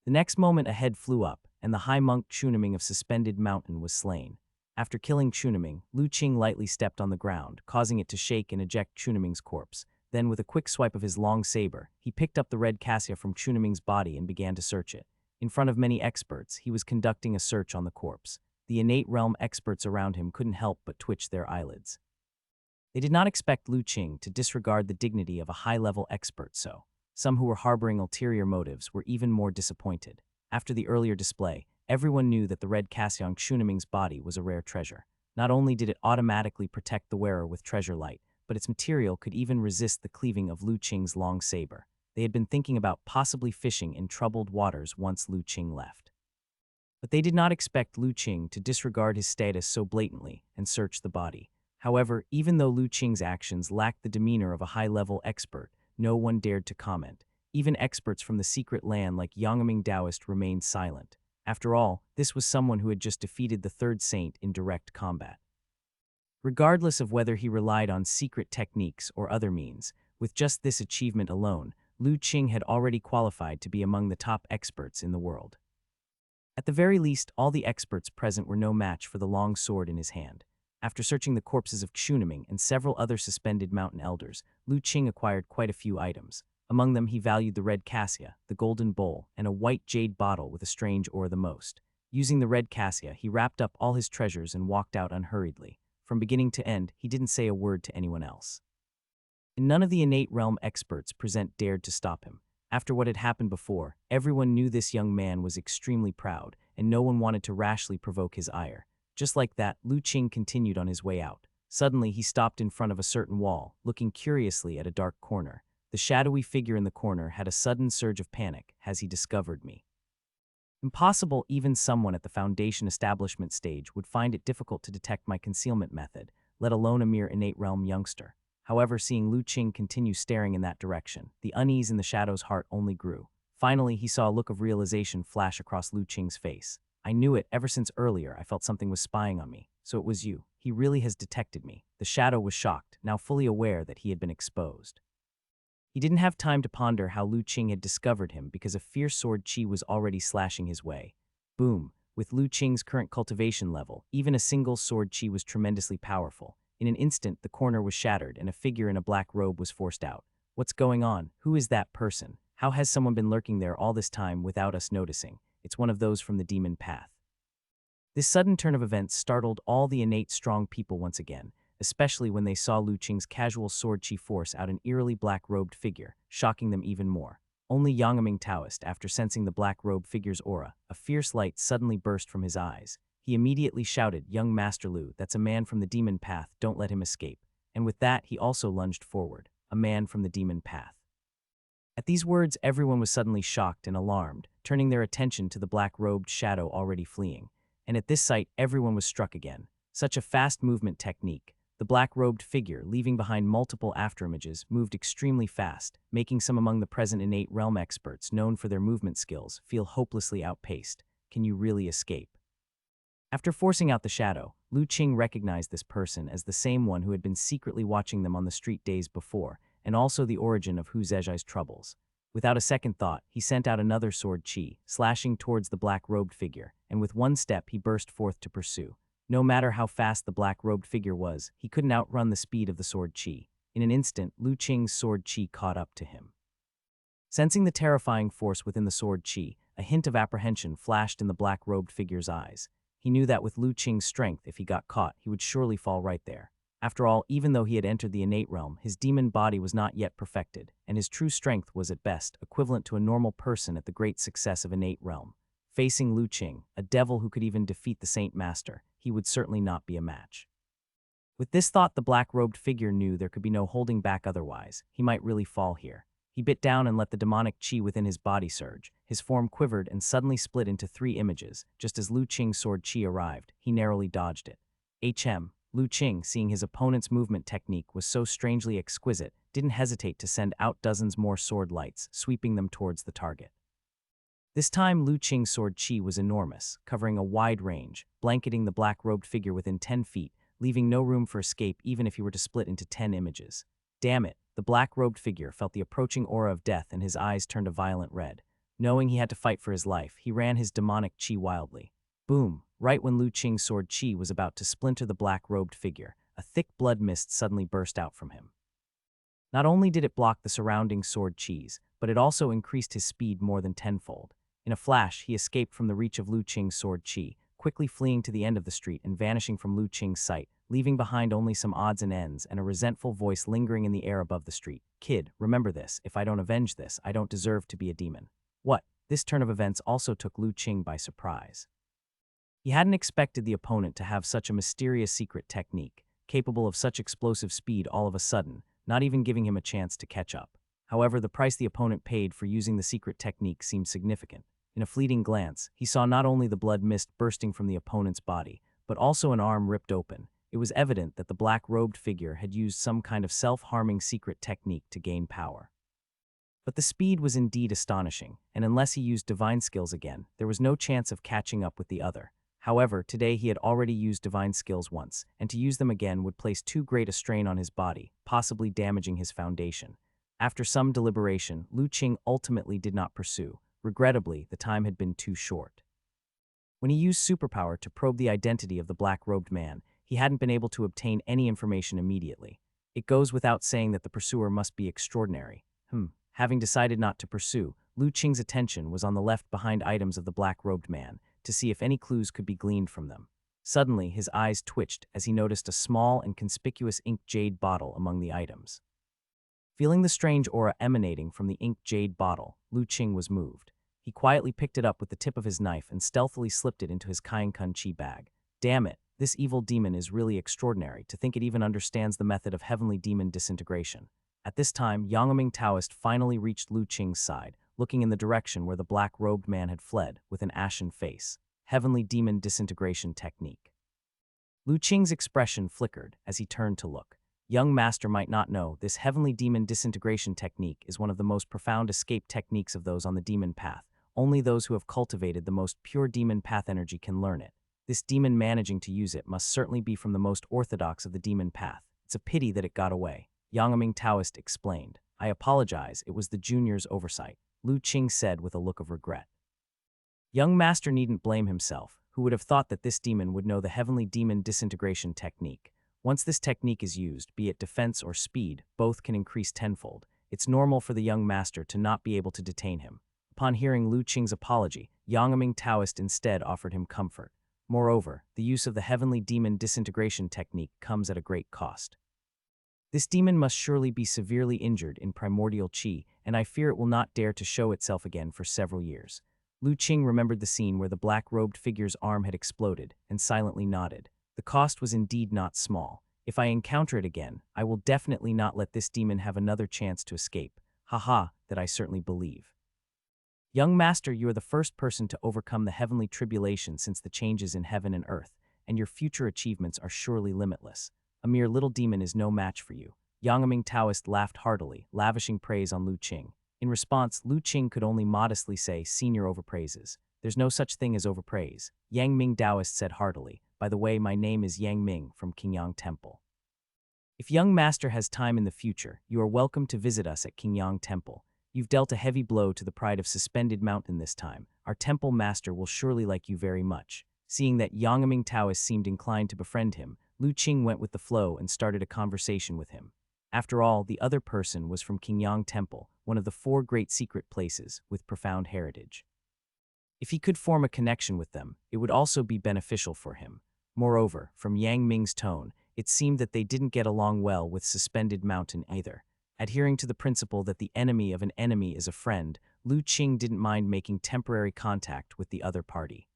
The next moment a head flew up, and the high monk Xuniming of Suspended Mountain was slain. After killing Xuniming, Lu Qing lightly stepped on the ground, causing it to shake and eject Xuniming's corpse. Then, with a quick swipe of his long saber, he picked up the red cassia from Xuniming's body and began to search it. In front of many experts, he was conducting a search on the corpse. The innate realm experts around him couldn't help but twitch their eyelids. They did not expect Lu Qing to disregard the dignity of a high-level expert, so some who were harboring ulterior motives were even more disappointed. After the earlier display, everyone knew that the red cassia on Xuniming's body was a rare treasure. Not only did it automatically protect the wearer with treasure light, but its material could even resist the cleaving of Lu Qing's long saber. They had been thinking about possibly fishing in troubled waters once Lu Qing left. But they did not expect Lu Qing to disregard his status so blatantly and search the body. However, even though Lu Qing's actions lacked the demeanor of a high-level expert, no one dared to comment. Even experts from the secret land like Yangming Taoist remained silent. After all, this was someone who had just defeated the third saint in direct combat. Regardless of whether he relied on secret techniques or other means, with just this achievement alone, Lu Qing had already qualified to be among the top experts in the world. At the very least, all the experts present were no match for the long sword in his hand. After searching the corpses of Xuniming and several other Suspended Mountain elders, Lu Qing acquired quite a few items. Among them, he valued the red cassia, the golden bowl, and a white jade bottle with a strange ore the most. Using the red cassia, he wrapped up all his treasures and walked out unhurriedly. From beginning to end, he didn't say a word to anyone else. And none of the innate realm experts present dared to stop him. After what had happened before, everyone knew this young man was extremely proud, and no one wanted to rashly provoke his ire. Just like that, Lu Qing continued on his way out. Suddenly, he stopped in front of a certain wall, looking curiously at a dark corner. The shadowy figure in the corner had a sudden surge of panic as he discovered me. Impossible, even someone at the foundation establishment stage would find it difficult to detect my concealment method, let alone a mere innate realm youngster. However, seeing Lu Qing continue staring in that direction, the unease in the shadow's heart only grew. Finally, he saw a look of realization flash across Lu Qing's face. I knew it ever since earlier. I felt something was spying on me. So it was you. He really has detected me. The shadow was shocked, now fully aware that he had been exposed. He didn't have time to ponder how Lu Qing had discovered him because a fierce sword chi was already slashing his way. Boom! With Lu Qing's current cultivation level, even a single sword chi was tremendously powerful. In an instant, the corner was shattered and a figure in a black robe was forced out. What's going on? Who is that person? How has someone been lurking there all this time without us noticing? It's one of those from the demon path. This sudden turn of events startled all the innate strong people once again, especially when they saw Lu Qing's casual sword chi force out an eerily black-robed figure, shocking them even more. Only Yangming Taoist, after sensing the black-robed figure's aura, a fierce light suddenly burst from his eyes. He immediately shouted, "Young Master Lu, that's a man from the demon path, don't let him escape." And with that, he also lunged forward, a man from the demon path. At these words, everyone was suddenly shocked and alarmed, turning their attention to the black-robed shadow already fleeing. And at this sight, everyone was struck again. Such a fast movement technique. The black-robed figure, leaving behind multiple afterimages, moved extremely fast, making some among the present innate realm experts known for their movement skills feel hopelessly outpaced. Can you really escape? After forcing out the shadow, Lu Qing recognized this person as the same one who had been secretly watching them on the street days before, and also the origin of Hu Zhezhai's troubles. Without a second thought, he sent out another sword chi, slashing towards the black-robed figure, and with one step he burst forth to pursue. No matter how fast the black-robed figure was, he couldn't outrun the speed of the sword chi. In an instant, Lu Qing's sword chi caught up to him. Sensing the terrifying force within the sword chi, a hint of apprehension flashed in the black-robed figure's eyes. He knew that with Lu Qing's strength, if he got caught, he would surely fall right there. After all, even though he had entered the innate realm, his demon body was not yet perfected, and his true strength was at best equivalent to a normal person at the great success of innate realm. Facing Lu Qing, a devil who could even defeat the Saint Master, he would certainly not be a match. With this thought, the black-robed figure knew there could be no holding back otherwise. He might really fall here. He bit down and let the demonic chi within his body surge. His form quivered and suddenly split into 3 images. Just as Lu Qing's sword chi arrived, he narrowly dodged it. Lu Qing, seeing his opponent's movement technique was so strangely exquisite, didn't hesitate to send out dozens more sword lights, sweeping them towards the target. This time, Lu Qing's sword chi was enormous, covering a wide range, blanketing the black-robed figure within 10 feet, leaving no room for escape even if he were to split into 10 images. Damn it, the black-robed figure felt the approaching aura of death and his eyes turned a violent red. Knowing he had to fight for his life, he ran his demonic chi wildly. Boom! Right when Lu Qing's sword chi was about to splinter the black-robed figure, a thick blood mist suddenly burst out from him. Not only did it block the surrounding sword chis, but it also increased his speed more than tenfold. In a flash, he escaped from the reach of Lu Qing's sword chi, quickly fleeing to the end of the street and vanishing from Lu Qing's sight, leaving behind only some odds and ends and a resentful voice lingering in the air above the street. "Kid, remember this. If I don't avenge this, I don't deserve to be a demon." What? This turn of events also took Lu Qing by surprise. He hadn't expected the opponent to have such a mysterious secret technique, capable of such explosive speed all of a sudden, not even giving him a chance to catch up. However, the price the opponent paid for using the secret technique seemed significant. In a fleeting glance, he saw not only the blood mist bursting from the opponent's body, but also an arm ripped open. It was evident that the black-robed figure had used some kind of self-harming secret technique to gain power. But the speed was indeed astonishing, and unless he used divine skills again, there was no chance of catching up with the other. However, today he had already used divine skills once, and to use them again would place too great a strain on his body, possibly damaging his foundation. After some deliberation, Lu Qing ultimately did not pursue. Regrettably, the time had been too short. When he used superpower to probe the identity of the black-robed man, he hadn't been able to obtain any information immediately. It goes without saying that the pursuer must be extraordinary. Having decided not to pursue, Lu Qing's attention was on the left-behind items of the black-robed man, to see if any clues could be gleaned from them. Suddenly, his eyes twitched as he noticed a small and conspicuous ink jade bottle among the items. Feeling the strange aura emanating from the ink jade bottle, Lu Qing was moved. He quietly picked it up with the tip of his knife and stealthily slipped it into his Kainkun Chi bag. Damn it, this evil demon is really extraordinary to think it even understands the method of heavenly demon disintegration. At this time, Yangming Taoist finally reached Lu Qing's side, looking in the direction where the black-robed man had fled, with an ashen face. Heavenly demon disintegration technique. Lu Qing's expression flickered as he turned to look. Young master might not know, this heavenly demon disintegration technique is one of the most profound escape techniques of those on the demon path. Only those who have cultivated the most pure demon path energy can learn it. This demon managing to use it must certainly be from the most orthodox of the demon path. It's a pity that it got away. Yangming Taoist explained. I apologize, it was the junior's oversight, Lu Qing said with a look of regret. Young master needn't blame himself. Who would have thought that this demon would know the heavenly demon disintegration technique? Once this technique is used, be it defense or speed, both can increase tenfold. It's normal for the young master to not be able to detain him. Upon hearing Lu Qing's apology, Yangming Taoist instead offered him comfort. Moreover, the use of the heavenly demon disintegration technique comes at a great cost. This demon must surely be severely injured in primordial chi, and I fear it will not dare to show itself again for several years. Lu Qing remembered the scene where the black-robed figure's arm had exploded and silently nodded. The cost was indeed not small. If I encounter it again, I will definitely not let this demon have another chance to escape. Haha, that I certainly believe. Young master, you are the first person to overcome the heavenly tribulation since the changes in heaven and earth, and your future achievements are surely limitless. A mere little demon is no match for you. Yangming Taoist laughed heartily, lavishing praise on Lu Qing. In response, Lu Qing could only modestly say, senior overpraises. There's no such thing as overpraise. Yang Ming Taoist said heartily, by the way, my name is Yang Ming from Qingyang Temple. If young master has time in the future, you are welcome to visit us at Qingyang Temple. You've dealt a heavy blow to the pride of Suspended Mountain this time. Our temple master will surely like you very much. Seeing that Yangming Taoist seemed inclined to befriend him, Lu Qing went with the flow and started a conversation with him. After all, the other person was from Qingyang Temple, one of the 4 great secret places with profound heritage. If he could form a connection with them, it would also be beneficial for him. Moreover, from Yang Ming's tone, it seemed that they didn't get along well with Suspended Mountain either. Adhering to the principle that the enemy of an enemy is a friend, Lu Qing didn't mind making temporary contact with the other party.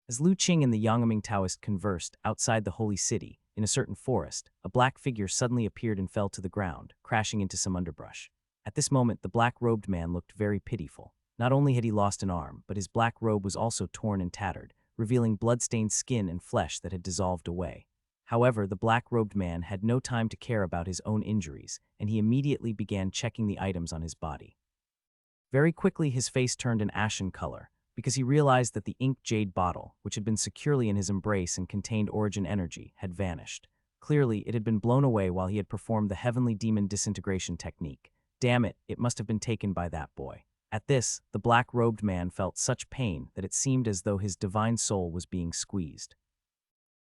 As Lu Qing and the Yangming Taoist conversed outside the holy city, in a certain forest, a black figure suddenly appeared and fell to the ground, crashing into some underbrush. At this moment, the black-robed man looked very pitiful. Not only had he lost an arm, but his black robe was also torn and tattered, revealing blood-stained skin and flesh that had dissolved away. However, the black-robed man had no time to care about his own injuries, and he immediately began checking the items on his body. Very quickly, his face turned an ashen color, because he realized that the ink jade bottle, which had been securely in his embrace and contained origin energy, had vanished. Clearly, it had been blown away while he had performed the heavenly demon disintegration technique. Damn it, it must have been taken by that boy. At this, the black-robed man felt such pain that it seemed as though his divine soul was being squeezed.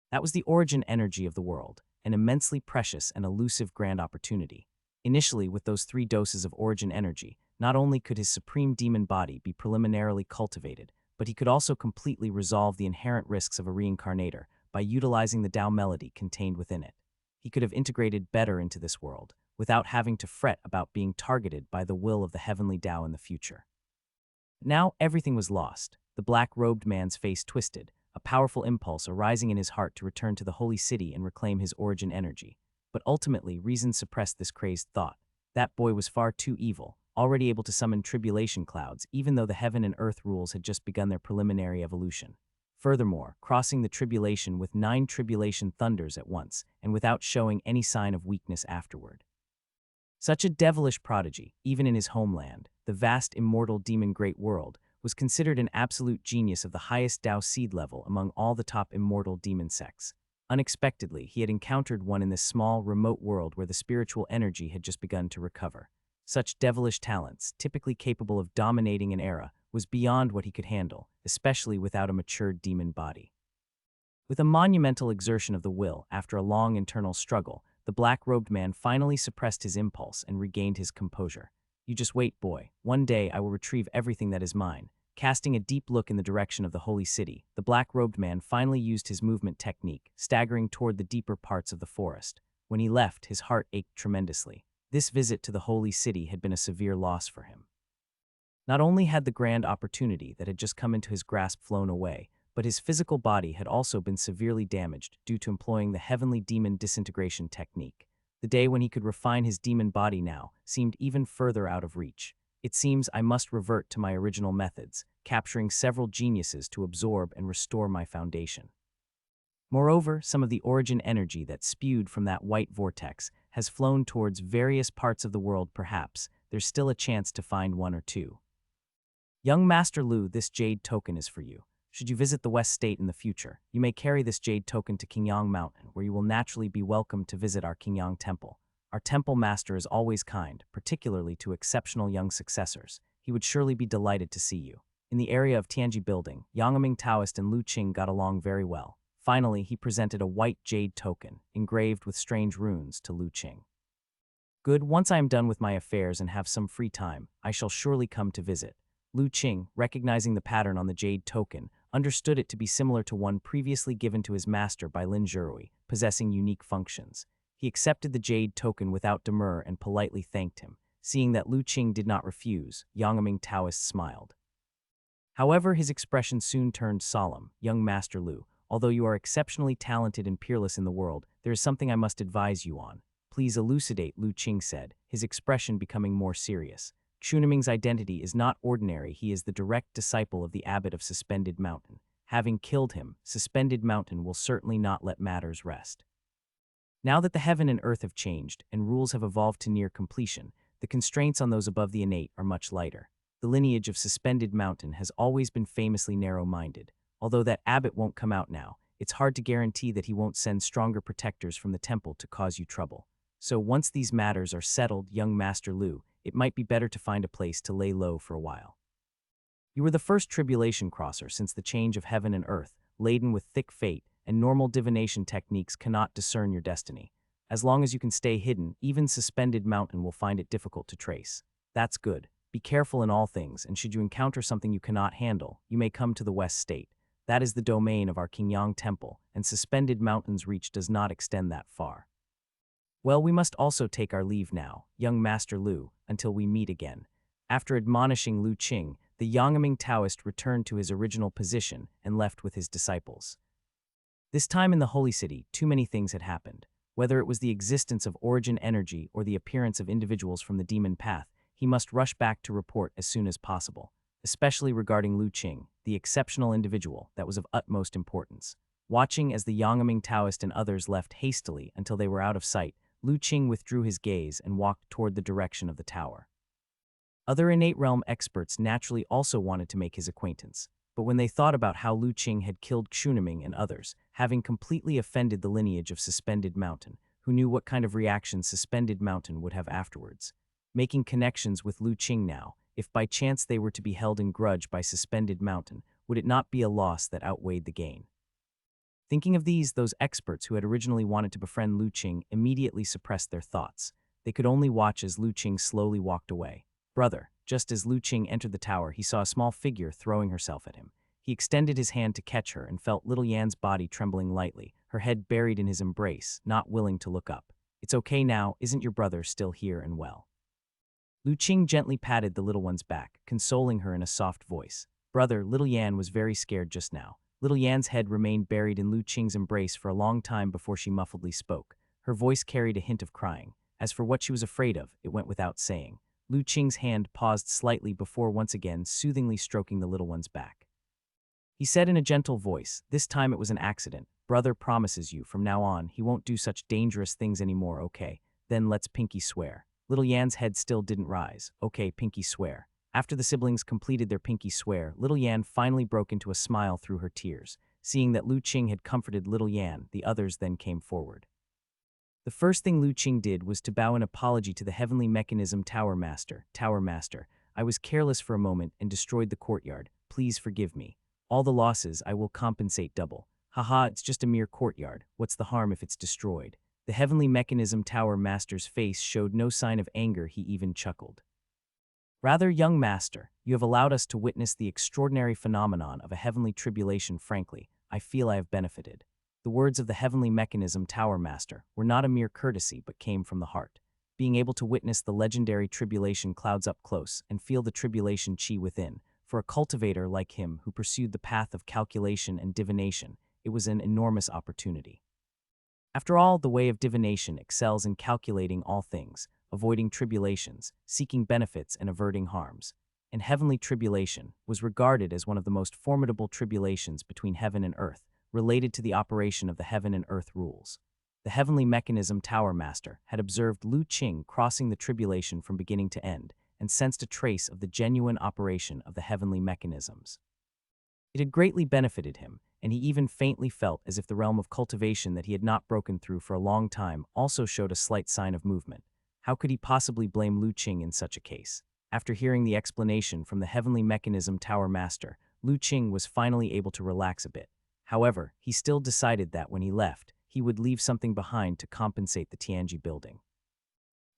That was the origin energy of the world, an immensely precious and elusive grand opportunity. Initially, with those 3 doses of origin energy, not only could his supreme demon body be preliminarily cultivated, but he could also completely resolve the inherent risks of a reincarnator by utilizing the Tao melody contained within it. He could have integrated better into this world, without having to fret about being targeted by the will of the heavenly Tao in the future. Now everything was lost. The black-robed man's face twisted, a powerful impulse arising in his heart to return to the holy city and reclaim his origin energy. But ultimately, reason suppressed this crazed thought. That boy was far too evil, already able to summon tribulation clouds, even though the heaven and earth rules had just begun their preliminary evolution. Furthermore, crossing the tribulation with 9 tribulation thunders at once, and without showing any sign of weakness afterward. Such a devilish prodigy, even in his homeland, the vast immortal demon great world, was considered an absolute genius of the highest Tao seed level among all the top immortal demon sects. Unexpectedly, he had encountered one in this small, remote world where the spiritual energy had just begun to recover. Such devilish talents, typically capable of dominating an era, was beyond what he could handle, especially without a matured demon body. With a monumental exertion of the will, after a long internal struggle, the black-robed man finally suppressed his impulse and regained his composure. You just wait, boy. One day I will retrieve everything that is mine. Casting a deep look in the direction of the holy city, the black-robed man finally used his movement technique, staggering toward the deeper parts of the forest. When he left, his heart ached tremendously. This visit to the holy city had been a severe loss for him. Not only had the grand opportunity that had just come into his grasp flown away, but his physical body had also been severely damaged due to employing the heavenly demon disintegration technique. The day when he could refine his demon body now seemed even further out of reach. It seems I must revert to my original methods, capturing several geniuses to absorb and restore my foundation. Moreover, some of the origin energy that spewed from that white vortex has flown towards various parts of the world. Perhaps there's still a chance to find one or two. Young Master Lu, this jade token is for you. Should you visit the West State in the future, you may carry this jade token to Qingyang Mountain, where you will naturally be welcomed to visit our Qingyang Temple. Our temple master is always kind, particularly to exceptional young successors. He would surely be delighted to see you. In the area of Tianji Building, Yang Aming Taoist and Lu Qing got along very well. Finally, he presented a white jade token, engraved with strange runes, to Lu Qing. Good, once I am done with my affairs and have some free time, I shall surely come to visit. Lu Qing, recognizing the pattern on the jade token, understood it to be similar to one previously given to his master by Lin Zhirui, possessing unique functions. He accepted the jade token without demur and politely thanked him. Seeing that Lu Qing did not refuse, Yang Aming Taoist smiled. However, his expression soon turned solemn. Young Master Lu, although you are exceptionally talented and peerless in the world, there is something I must advise you on. Please elucidate, Lu Qing said, his expression becoming more serious. Xuniming's identity is not ordinary. He is the direct disciple of the abbot of Suspended Mountain. Having killed him, Suspended Mountain will certainly not let matters rest. Now that the heaven and earth have changed and rules have evolved to near completion, the constraints on those above the innate are much lighter. The lineage of Suspended Mountain has always been famously narrow-minded. Although that abbot won't come out now, it's hard to guarantee that he won't send stronger protectors from the temple to cause you trouble. So once these matters are settled, young Master Lu, it might be better to find a place to lay low for a while. You were the first tribulation crosser since the change of heaven and earth, laden with thick fate, and normal divination techniques cannot discern your destiny. As long as you can stay hidden, even Suspended Mountain will find it difficult to trace. That's good. Be careful in all things, and should you encounter something you cannot handle, you may come to the West State. That is the domain of our Qingyang Temple, and Suspended Mountain's reach does not extend that far. Well, we must also take our leave now, young Master Lu, until we meet again. After admonishing Lu Qing, the Yang Aming Taoist returned to his original position and left with his disciples. This time in the Holy City, too many things had happened. Whether it was the existence of origin energy or the appearance of individuals from the demon path, he must rush back to report as soon as possible, especially regarding Lu Qing, the exceptional individual that was of utmost importance. Watching as the Yang Aming Taoist and others left hastily until they were out of sight, Lu Qing withdrew his gaze and walked toward the direction of the tower. Other innate realm experts naturally also wanted to make his acquaintance, but when they thought about how Lu Qing had killed Xuniming and others, having completely offended the lineage of Suspended Mountain, who knew what kind of reaction Suspended Mountain would have afterwards. Making connections with Lu Qing now, if by chance they were to be held in grudge by Suspended Mountain, would it not be a loss that outweighed the gain? Thinking of those experts who had originally wanted to befriend Lu Qing immediately suppressed their thoughts. They could only watch as Lu Qing slowly walked away. Brother, just as Lu Qing entered the tower, he saw a small figure throwing herself at him. He extended his hand to catch her and felt little Yan's body trembling lightly, her head buried in his embrace, not willing to look up. It's okay now, isn't your brother still here and well? Lu Qing gently patted the little one's back, consoling her in a soft voice. Brother, little Yan was very scared just now. Little Yan's head remained buried in Lu Qing's embrace for a long time before she muffledly spoke. Her voice carried a hint of crying. As for what she was afraid of, it went without saying. Lu Qing's hand paused slightly before once again soothingly stroking the little one's back. He said in a gentle voice, this time it was an accident. Brother promises you, from now on, he won't do such dangerous things anymore, okay? Then let's Pinky swear. Little Yan's head still didn't rise. Okay, Pinky swear. After the siblings completed their pinky swear, little Yan finally broke into a smile through her tears. Seeing that Lu Qing had comforted little Yan, the others then came forward. The first thing Lu Qing did was to bow an apology to the Heavenly Mechanism Tower Master. Tower Master, I was careless for a moment and destroyed the courtyard. Please forgive me. All the losses I will compensate double. Haha, it's just a mere courtyard. What's the harm if it's destroyed? The Heavenly Mechanism Tower Master's face showed no sign of anger. He even chuckled. Rather, young master, you have allowed us to witness the extraordinary phenomenon of a heavenly tribulation. Frankly, I feel I have benefited. The words of the Heavenly Mechanism Tower Master were not a mere courtesy but came from the heart. being able to witness the legendary tribulation clouds up close and feel the tribulation chi within. For a cultivator like him who pursued the path of calculation and divination, it was an enormous opportunity. After all, the way of divination excels in calculating all things, avoiding tribulations, seeking benefits and averting harms. And heavenly tribulation was regarded as one of the most formidable tribulations between heaven and earth, related to the operation of the heaven and earth rules. The heavenly mechanism Tower Master had observed Lu Qing crossing the tribulation from beginning to end, and sensed a trace of the genuine operation of the heavenly mechanisms. It had greatly benefited him, and he even faintly felt as if the realm of cultivation that he had not broken through for a long time also showed a slight sign of movement. How could he possibly blame Lu Qing in such a case? After hearing the explanation from the heavenly mechanism Tower Master, Lu Qing was finally able to relax a bit. However, he still decided that when he left, he would leave something behind to compensate the Tianji building.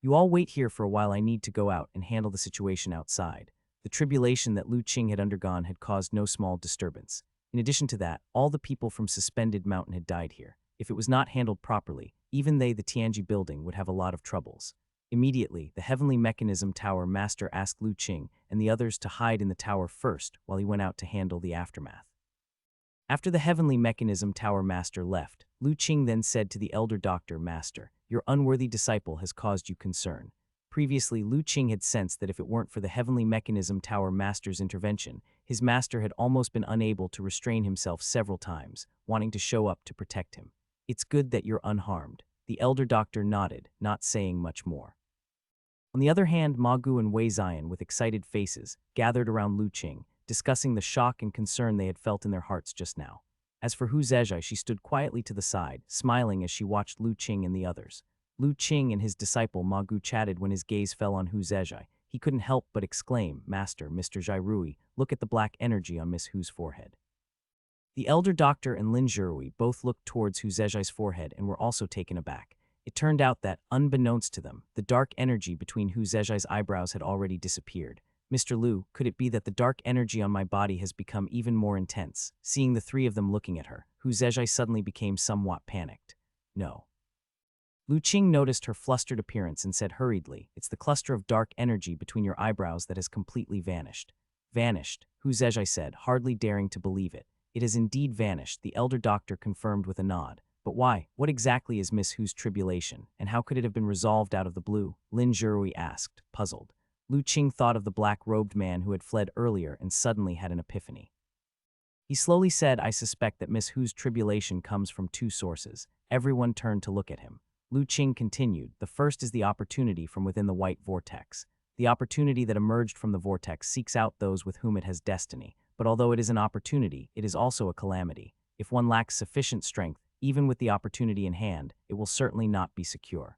You all wait here for a while. I need to go out and handle the situation outside. The tribulation that Lu Qing had undergone had caused no small disturbance. In addition to that, all the people from Suspended Mountain had died here. If it was not handled properly, even they, the Tianji building, would have a lot of troubles. Immediately, the heavenly mechanism Tower Master asked Lu Qing and the others to hide in the tower first while he went out to handle the aftermath. After the heavenly mechanism Tower Master left, Lu Qing then said to the elder doctor, "Master, your unworthy disciple has caused you concern." Previously, Lu Qing had sensed that if it weren't for the heavenly mechanism Tower Master's intervention, his master had almost been unable to restrain himself several times, wanting to show up to protect him. "It's good that you're unharmed." The elder doctor nodded, not saying much more. On the other hand, Ma Gu and Wei Zion, with excited faces, gathered around Lu Qing, discussing the shock and concern they had felt in their hearts just now. As for Hu Zezhai, she stood quietly to the side, smiling as she watched Lu Qing and the others. Lu Qing and his disciple Ma Gu chatted when his gaze fell on Hu Zezhai. He couldn't help but exclaim, "Master, Mr. Jairui, look at the black energy on Miss Hu's forehead." The elder doctor and Lin Zhirui both looked towards Hu Zezhai's forehead and were also taken aback. It turned out that, unbeknownst to them, the dark energy between Hu Zezhai's eyebrows had already disappeared. "Mr. Lu, could it be that the dark energy on my body has become even more intense?" Seeing the three of them looking at her, Hu Zezhai suddenly became somewhat panicked. "No." Lu Qing noticed her flustered appearance and said hurriedly, "It's the cluster of dark energy between your eyebrows that has completely vanished." "Vanished," Hu Zezhai said, hardly daring to believe it. "It has indeed vanished," the elder doctor confirmed with a nod. "But why? What exactly is Miss Hu's tribulation, and how could it have been resolved out of the blue?" Lin Zhirui asked, puzzled. Lu Qing thought of the black-robed man who had fled earlier and suddenly had an epiphany. He slowly said, "I suspect that Miss Hu's tribulation comes from two sources." Everyone turned to look at him. Lu Qing continued, "The first is the opportunity from within the white vortex. The opportunity that emerged from the vortex seeks out those with whom it has destiny, but although it is an opportunity, it is also a calamity. If one lacks sufficient strength, even with the opportunity in hand, it will certainly not be secure.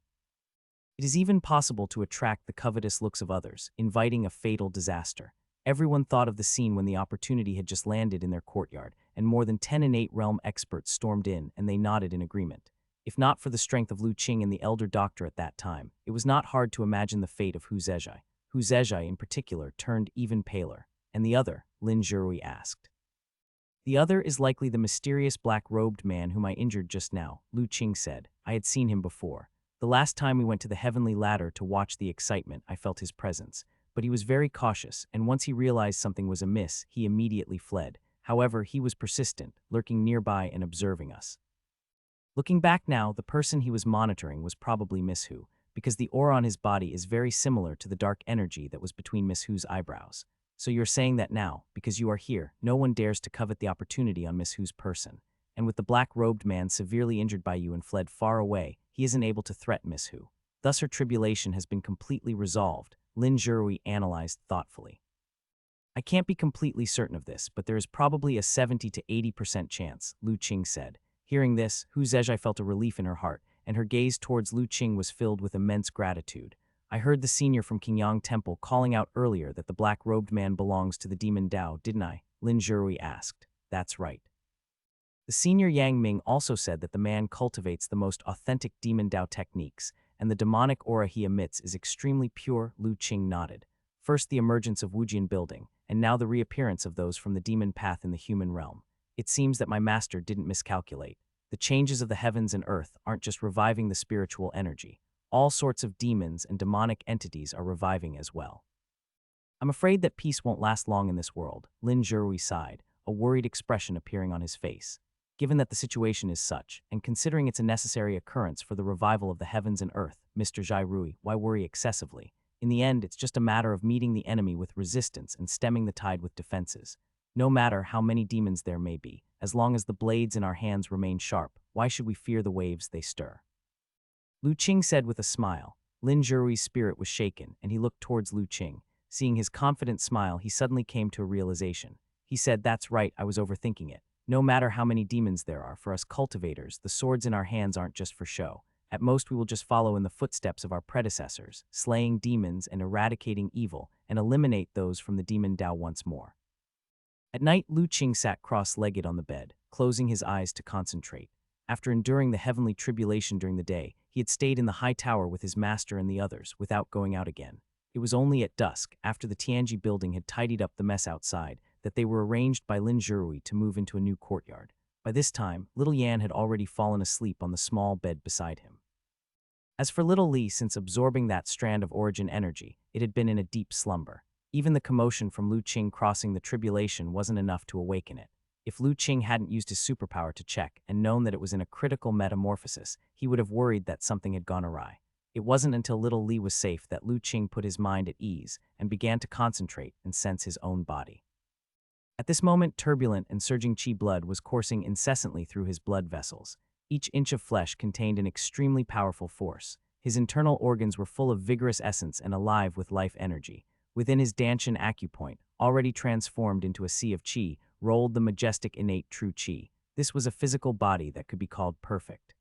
It is even possible to attract the covetous looks of others, inviting a fatal disaster." Everyone thought of the scene when the opportunity had just landed in their courtyard, and more than 10 innate realm experts stormed in, and they nodded in agreement. If not for the strength of Lu Qing and the elder doctor at that time, it was not hard to imagine the fate of Hu Zezhai. Hu Zezhai, in particular, turned even paler. "And the other?" Lin Zhirui asked. "The other is likely the mysterious black-robed man whom I injured just now," Lu Qing said. "I had seen him before. The last time we went to the heavenly ladder to watch the excitement, I felt his presence. But he was very cautious, and once he realized something was amiss, he immediately fled. However, he was persistent, lurking nearby and observing us. Looking back now, the person he was monitoring was probably Miss Hu, because the aura on his body is very similar to the dark energy that was between Miss Hu's eyebrows. So you're saying that now, because you are here, no one dares to covet the opportunity on Miss Hu's person. And with the black-robed man severely injured by you and fled far away, he isn't able to threaten Miss Hu. Thus her tribulation has been completely resolved," Lin Zhirui analyzed thoughtfully. "I can't be completely certain of this, but there is probably a 70 to 80% chance," Lu Qing said. Hearing this, Hu Zezhai felt a relief in her heart, and her gaze towards Lu Qing was filled with immense gratitude. "I heard the senior from Qingyang Temple calling out earlier that the black-robed man belongs to the demon Dao, didn't I?" Lin Zhirui asked. "That's right." The senior Yang Ming also said that the man cultivates the most authentic demon Dao techniques, and the demonic aura he emits is extremely pure. Lu Qing nodded. First the emergence of Wujian building, and now the reappearance of those from the demon path in the human realm. It seems that my master didn't miscalculate. The changes of the heavens and earth aren't just reviving the spiritual energy. All sorts of demons and demonic entities are reviving as well. I'm afraid that peace won't last long in this world, Lin Zhirui sighed, a worried expression appearing on his face. Given that the situation is such, and considering it's a necessary occurrence for the revival of the heavens and earth, Mr. Zhirui, why worry excessively? In the end, it's just a matter of meeting the enemy with resistance and stemming the tide with defenses. No matter how many demons there may be, as long as the blades in our hands remain sharp, why should we fear the waves they stir? Lu Qing said with a smile. Lin Zhirui's spirit was shaken, and he looked towards Lu Qing. Seeing his confident smile, he suddenly came to a realization. He said, "That's right, I was overthinking it. No matter how many demons there are, for us cultivators, the swords in our hands aren't just for show. At most, we will just follow in the footsteps of our predecessors, slaying demons and eradicating evil, and eliminate those from the demon Dao once more." At night, Lu Qing sat cross-legged on the bed, closing his eyes to concentrate. After enduring the heavenly tribulation during the day, he had stayed in the high tower with his master and the others, without going out again. It was only at dusk, after the Tianji building had tidied up the mess outside, that they were arranged by Lin Zhirui to move into a new courtyard. By this time, little Yan had already fallen asleep on the small bed beside him. As for little Li, since absorbing that strand of origin energy, it had been in a deep slumber. Even the commotion from Lu Qing crossing the tribulation wasn't enough to awaken it. If Lu Qing hadn't used his superpower to check and known that it was in a critical metamorphosis, he would have worried that something had gone awry. It wasn't until little Li was safe that Lu Qing put his mind at ease and began to concentrate and sense his own body. At this moment, turbulent and surging qi blood was coursing incessantly through his blood vessels. Each inch of flesh contained an extremely powerful force. His internal organs were full of vigorous essence and alive with life energy. Within his Danshan acupoint, already transformed into a sea of qi, rolled the majestic innate true qi. This was a physical body that could be called perfect.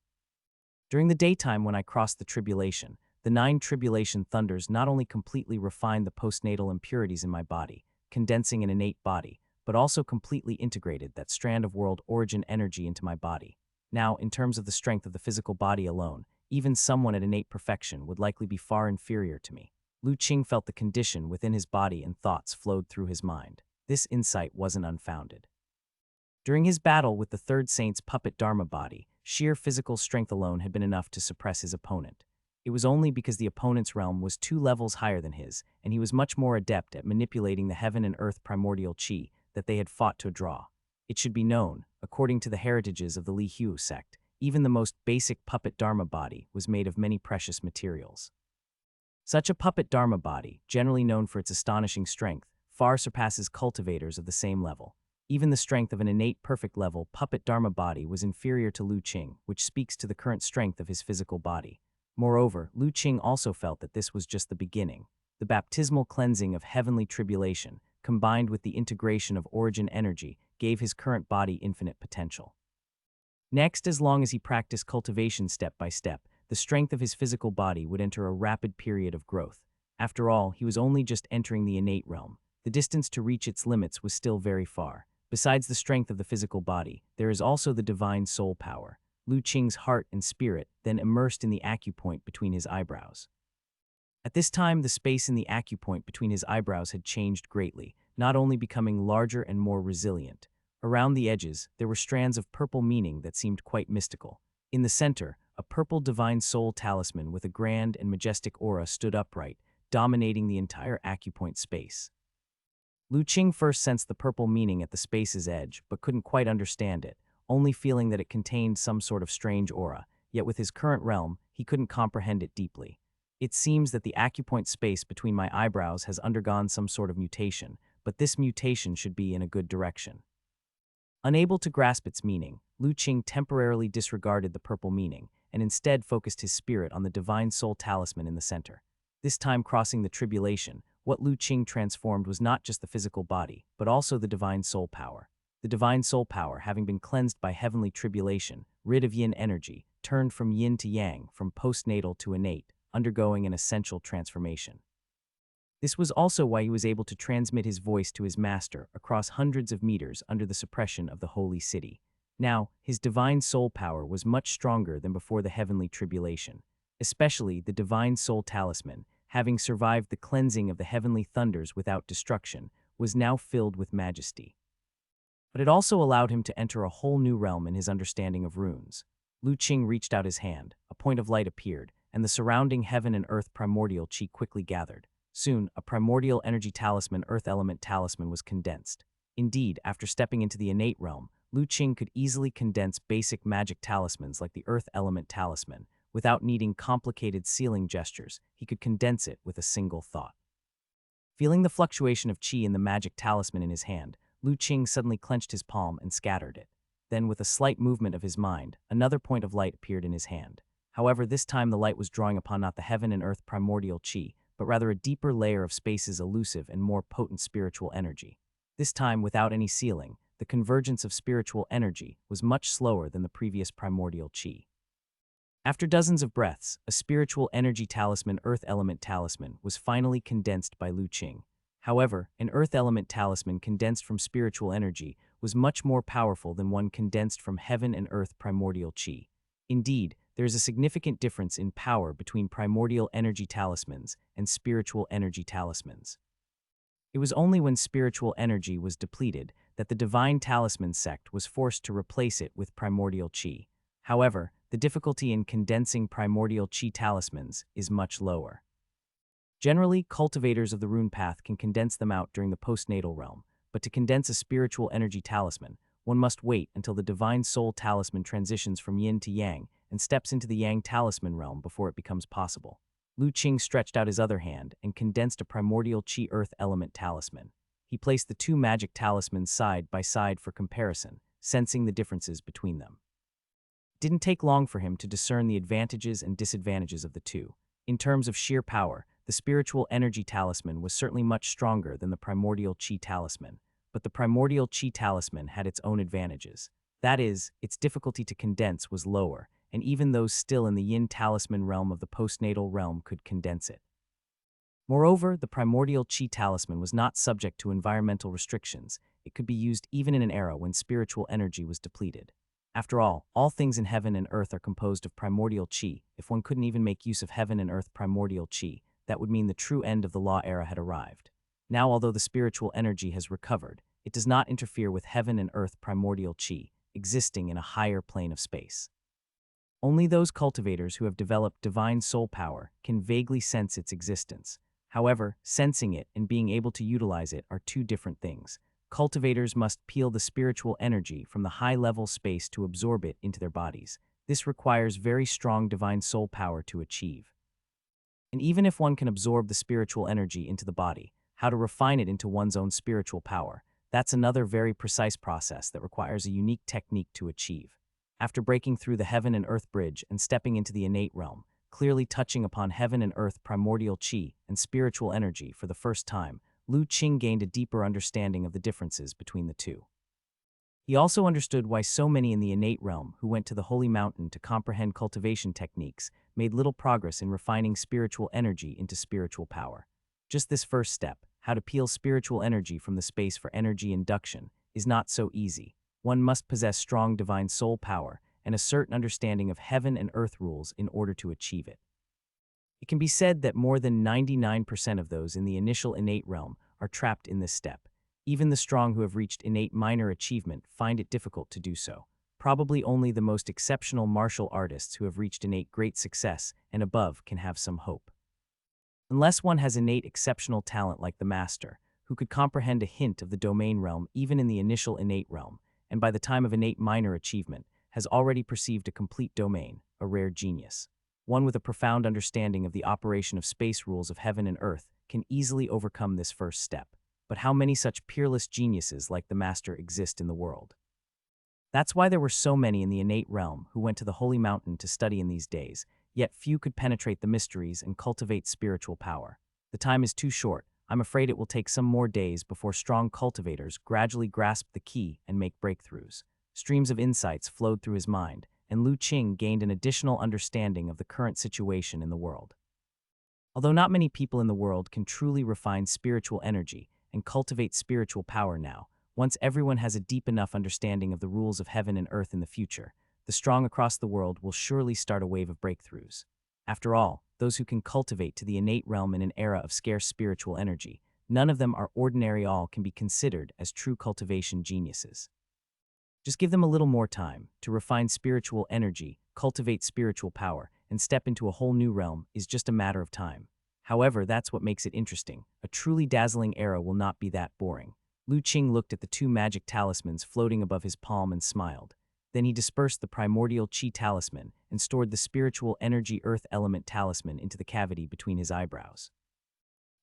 During the daytime when I crossed the tribulation, the 9 tribulation thunders not only completely refined the postnatal impurities in my body, condensing an innate body, but also completely integrated that strand of world origin energy into my body. Now, in terms of the strength of the physical body alone, even someone at innate perfection would likely be far inferior to me. Lu Qing felt the condition within his body and thoughts flowed through his mind. This insight wasn't unfounded. During his battle with the Third Saint's puppet Dharma body, sheer physical strength alone had been enough to suppress his opponent. It was only because the opponent's realm was 2 levels higher than his, and he was much more adept at manipulating the heaven and earth primordial qi, that they had fought to a draw. It should be known, according to the heritages of the Li Hu sect, even the most basic puppet Dharma body was made of many precious materials. Such a puppet Dharma body, generally known for its astonishing strength, far surpasses cultivators of the same level. Even the strength of an innate perfect level puppet Dharma body was inferior to Lu Qing, which speaks to the current strength of his physical body. Moreover, Lu Qing also felt that this was just the beginning. The baptismal cleansing of heavenly tribulation, combined with the integration of origin energy, gave his current body infinite potential. Next, as long as he practiced cultivation step by step, the strength of his physical body would enter a rapid period of growth. After all, he was only just entering the innate realm. The distance to reach its limits was still very far. Besides the strength of the physical body, there is also the divine soul power. Lu Qing's heart and spirit then immersed in the acupoint between his eyebrows. At this time, the space in the acupoint between his eyebrows had changed greatly, not only becoming larger and more resilient. Around the edges, there were strands of purple meaning that seemed quite mystical. In the center, a purple divine soul talisman with a grand and majestic aura stood upright, dominating the entire acupoint space. Lu Qing first sensed the purple meaning at the space's edge, but couldn't quite understand it, only feeling that it contained some sort of strange aura, yet with his current realm, he couldn't comprehend it deeply. It seems that the acupoint space between my eyebrows has undergone some sort of mutation, but this mutation should be in a good direction. Unable to grasp its meaning, Lu Qing temporarily disregarded the purple meaning, and instead focused his spirit on the divine soul talisman in the center. This time crossing the tribulation, what Lu Qing transformed was not just the physical body, but also the divine soul power. The divine soul power, having been cleansed by heavenly tribulation, rid of yin energy, turned from yin to yang, from postnatal to innate, undergoing an essential transformation. This was also why he was able to transmit his voice to his master across hundreds of meters under the suppression of the holy city. Now, his divine soul power was much stronger than before the heavenly tribulation, especially the divine soul talisman, having survived the cleansing of the heavenly thunders without destruction, was now filled with majesty. But it also allowed him to enter a whole new realm in his understanding of runes. Lu Qing reached out his hand, a point of light appeared, and the surrounding heaven and earth primordial chi quickly gathered. Soon, a primordial energy talisman, earth element talisman, was condensed. Indeed, after stepping into the innate realm, Lu Qing could easily condense basic magic talismans like the earth element talisman. Without needing complicated sealing gestures, he could condense it with a single thought. Feeling the fluctuation of qi in the magic talisman in his hand, Lu Qing suddenly clenched his palm and scattered it. Then, with a slight movement of his mind, another point of light appeared in his hand. However, this time the light was drawing upon not the heaven and earth primordial qi, but rather a deeper layer of space's elusive and more potent spiritual energy. This time, without any sealing, the convergence of spiritual energy was much slower than the previous primordial qi. After dozens of breaths, a spiritual energy talisman, earth element talisman, was finally condensed by Lu Qing. However, an earth element talisman condensed from spiritual energy was much more powerful than one condensed from heaven and earth primordial qi. Indeed, there is a significant difference in power between primordial energy talismans and spiritual energy talismans. It was only when spiritual energy was depleted that the divine talisman sect was forced to replace it with primordial qi. However, the difficulty in condensing primordial qi talismans is much lower. Generally, cultivators of the rune path can condense them out during the postnatal realm, but to condense a spiritual energy talisman, one must wait until the divine soul talisman transitions from yin to yang and steps into the yang talisman realm before it becomes possible. Lu Qing stretched out his other hand and condensed a primordial qi earth element talisman. He placed the two magic talismans side by side for comparison, sensing the differences between them. It didn't take long for him to discern the advantages and disadvantages of the two. In terms of sheer power, the spiritual energy talisman was certainly much stronger than the primordial qi talisman, but the primordial qi talisman had its own advantages. That is, its difficulty to condense was lower, and even those still in the yin talisman realm of the postnatal realm could condense it. Moreover, the primordial qi talisman was not subject to environmental restrictions. It could be used even in an era when spiritual energy was depleted. After all things in heaven and earth are composed of primordial qi. If one couldn't even make use of heaven and earth primordial qi, that would mean the true end of the law era had arrived. Now, although the spiritual energy has recovered, it does not interfere with heaven and earth primordial qi, existing in a higher plane of space. Only those cultivators who have developed divine soul power can vaguely sense its existence. However, sensing it and being able to utilize it are two different things. Cultivators must peel the spiritual energy from the high-level space to absorb it into their bodies. This requires very strong divine soul power to achieve. And even if one can absorb the spiritual energy into the body, how to refine it into one's own spiritual power, that's another very precise process that requires a unique technique to achieve. After breaking through the heaven and earth bridge and stepping into the innate realm, clearly touching upon heaven and earth primordial qi and spiritual energy for the first time, Lu Qing gained a deeper understanding of the differences between the two. He also understood why so many in the innate realm who went to the holy mountain to comprehend cultivation techniques made little progress in refining spiritual energy into spiritual power. Just this first step, how to peel spiritual energy from the space for energy induction, is not so easy. One must possess strong divine soul power and a certain understanding of heaven and earth rules in order to achieve it. It can be said that more than 99% of those in the initial innate realm are trapped in this step. Even the strong who have reached innate minor achievement find it difficult to do so. Probably only the most exceptional martial artists who have reached innate great success and above can have some hope. Unless one has innate exceptional talent like the master, who could comprehend a hint of the domain realm even in the initial innate realm, and by the time of innate minor achievement, has already perceived a complete domain, a rare genius. One with a profound understanding of the operation of space rules of heaven and earth can easily overcome this first step. But how many such peerless geniuses like the master exist in the world? That's why there were so many in the innate realm who went to the holy mountain to study in these days, yet few could penetrate the mysteries and cultivate spiritual power. The time is too short. I'm afraid it will take some more days before strong cultivators gradually grasp the key and make breakthroughs. Streams of insights flowed through his mind, and Lu Qing gained an additional understanding of the current situation in the world. Although not many people in the world can truly refine spiritual energy and cultivate spiritual power now, once everyone has a deep enough understanding of the rules of heaven and earth in the future, the strong across the world will surely start a wave of breakthroughs. After all, those who can cultivate to the innate realm in an era of scarce spiritual energy, none of them are ordinary, all can be considered as true cultivation geniuses. Just give them a little more time to refine spiritual energy, cultivate spiritual power, and step into a whole new realm is just a matter of time. However, that's what makes it interesting. A truly dazzling era will not be that boring. Lu Qing looked at the two magic talismans floating above his palm and smiled. Then he dispersed the primordial Qi talisman and stored the spiritual energy earth element talisman into the cavity between his eyebrows.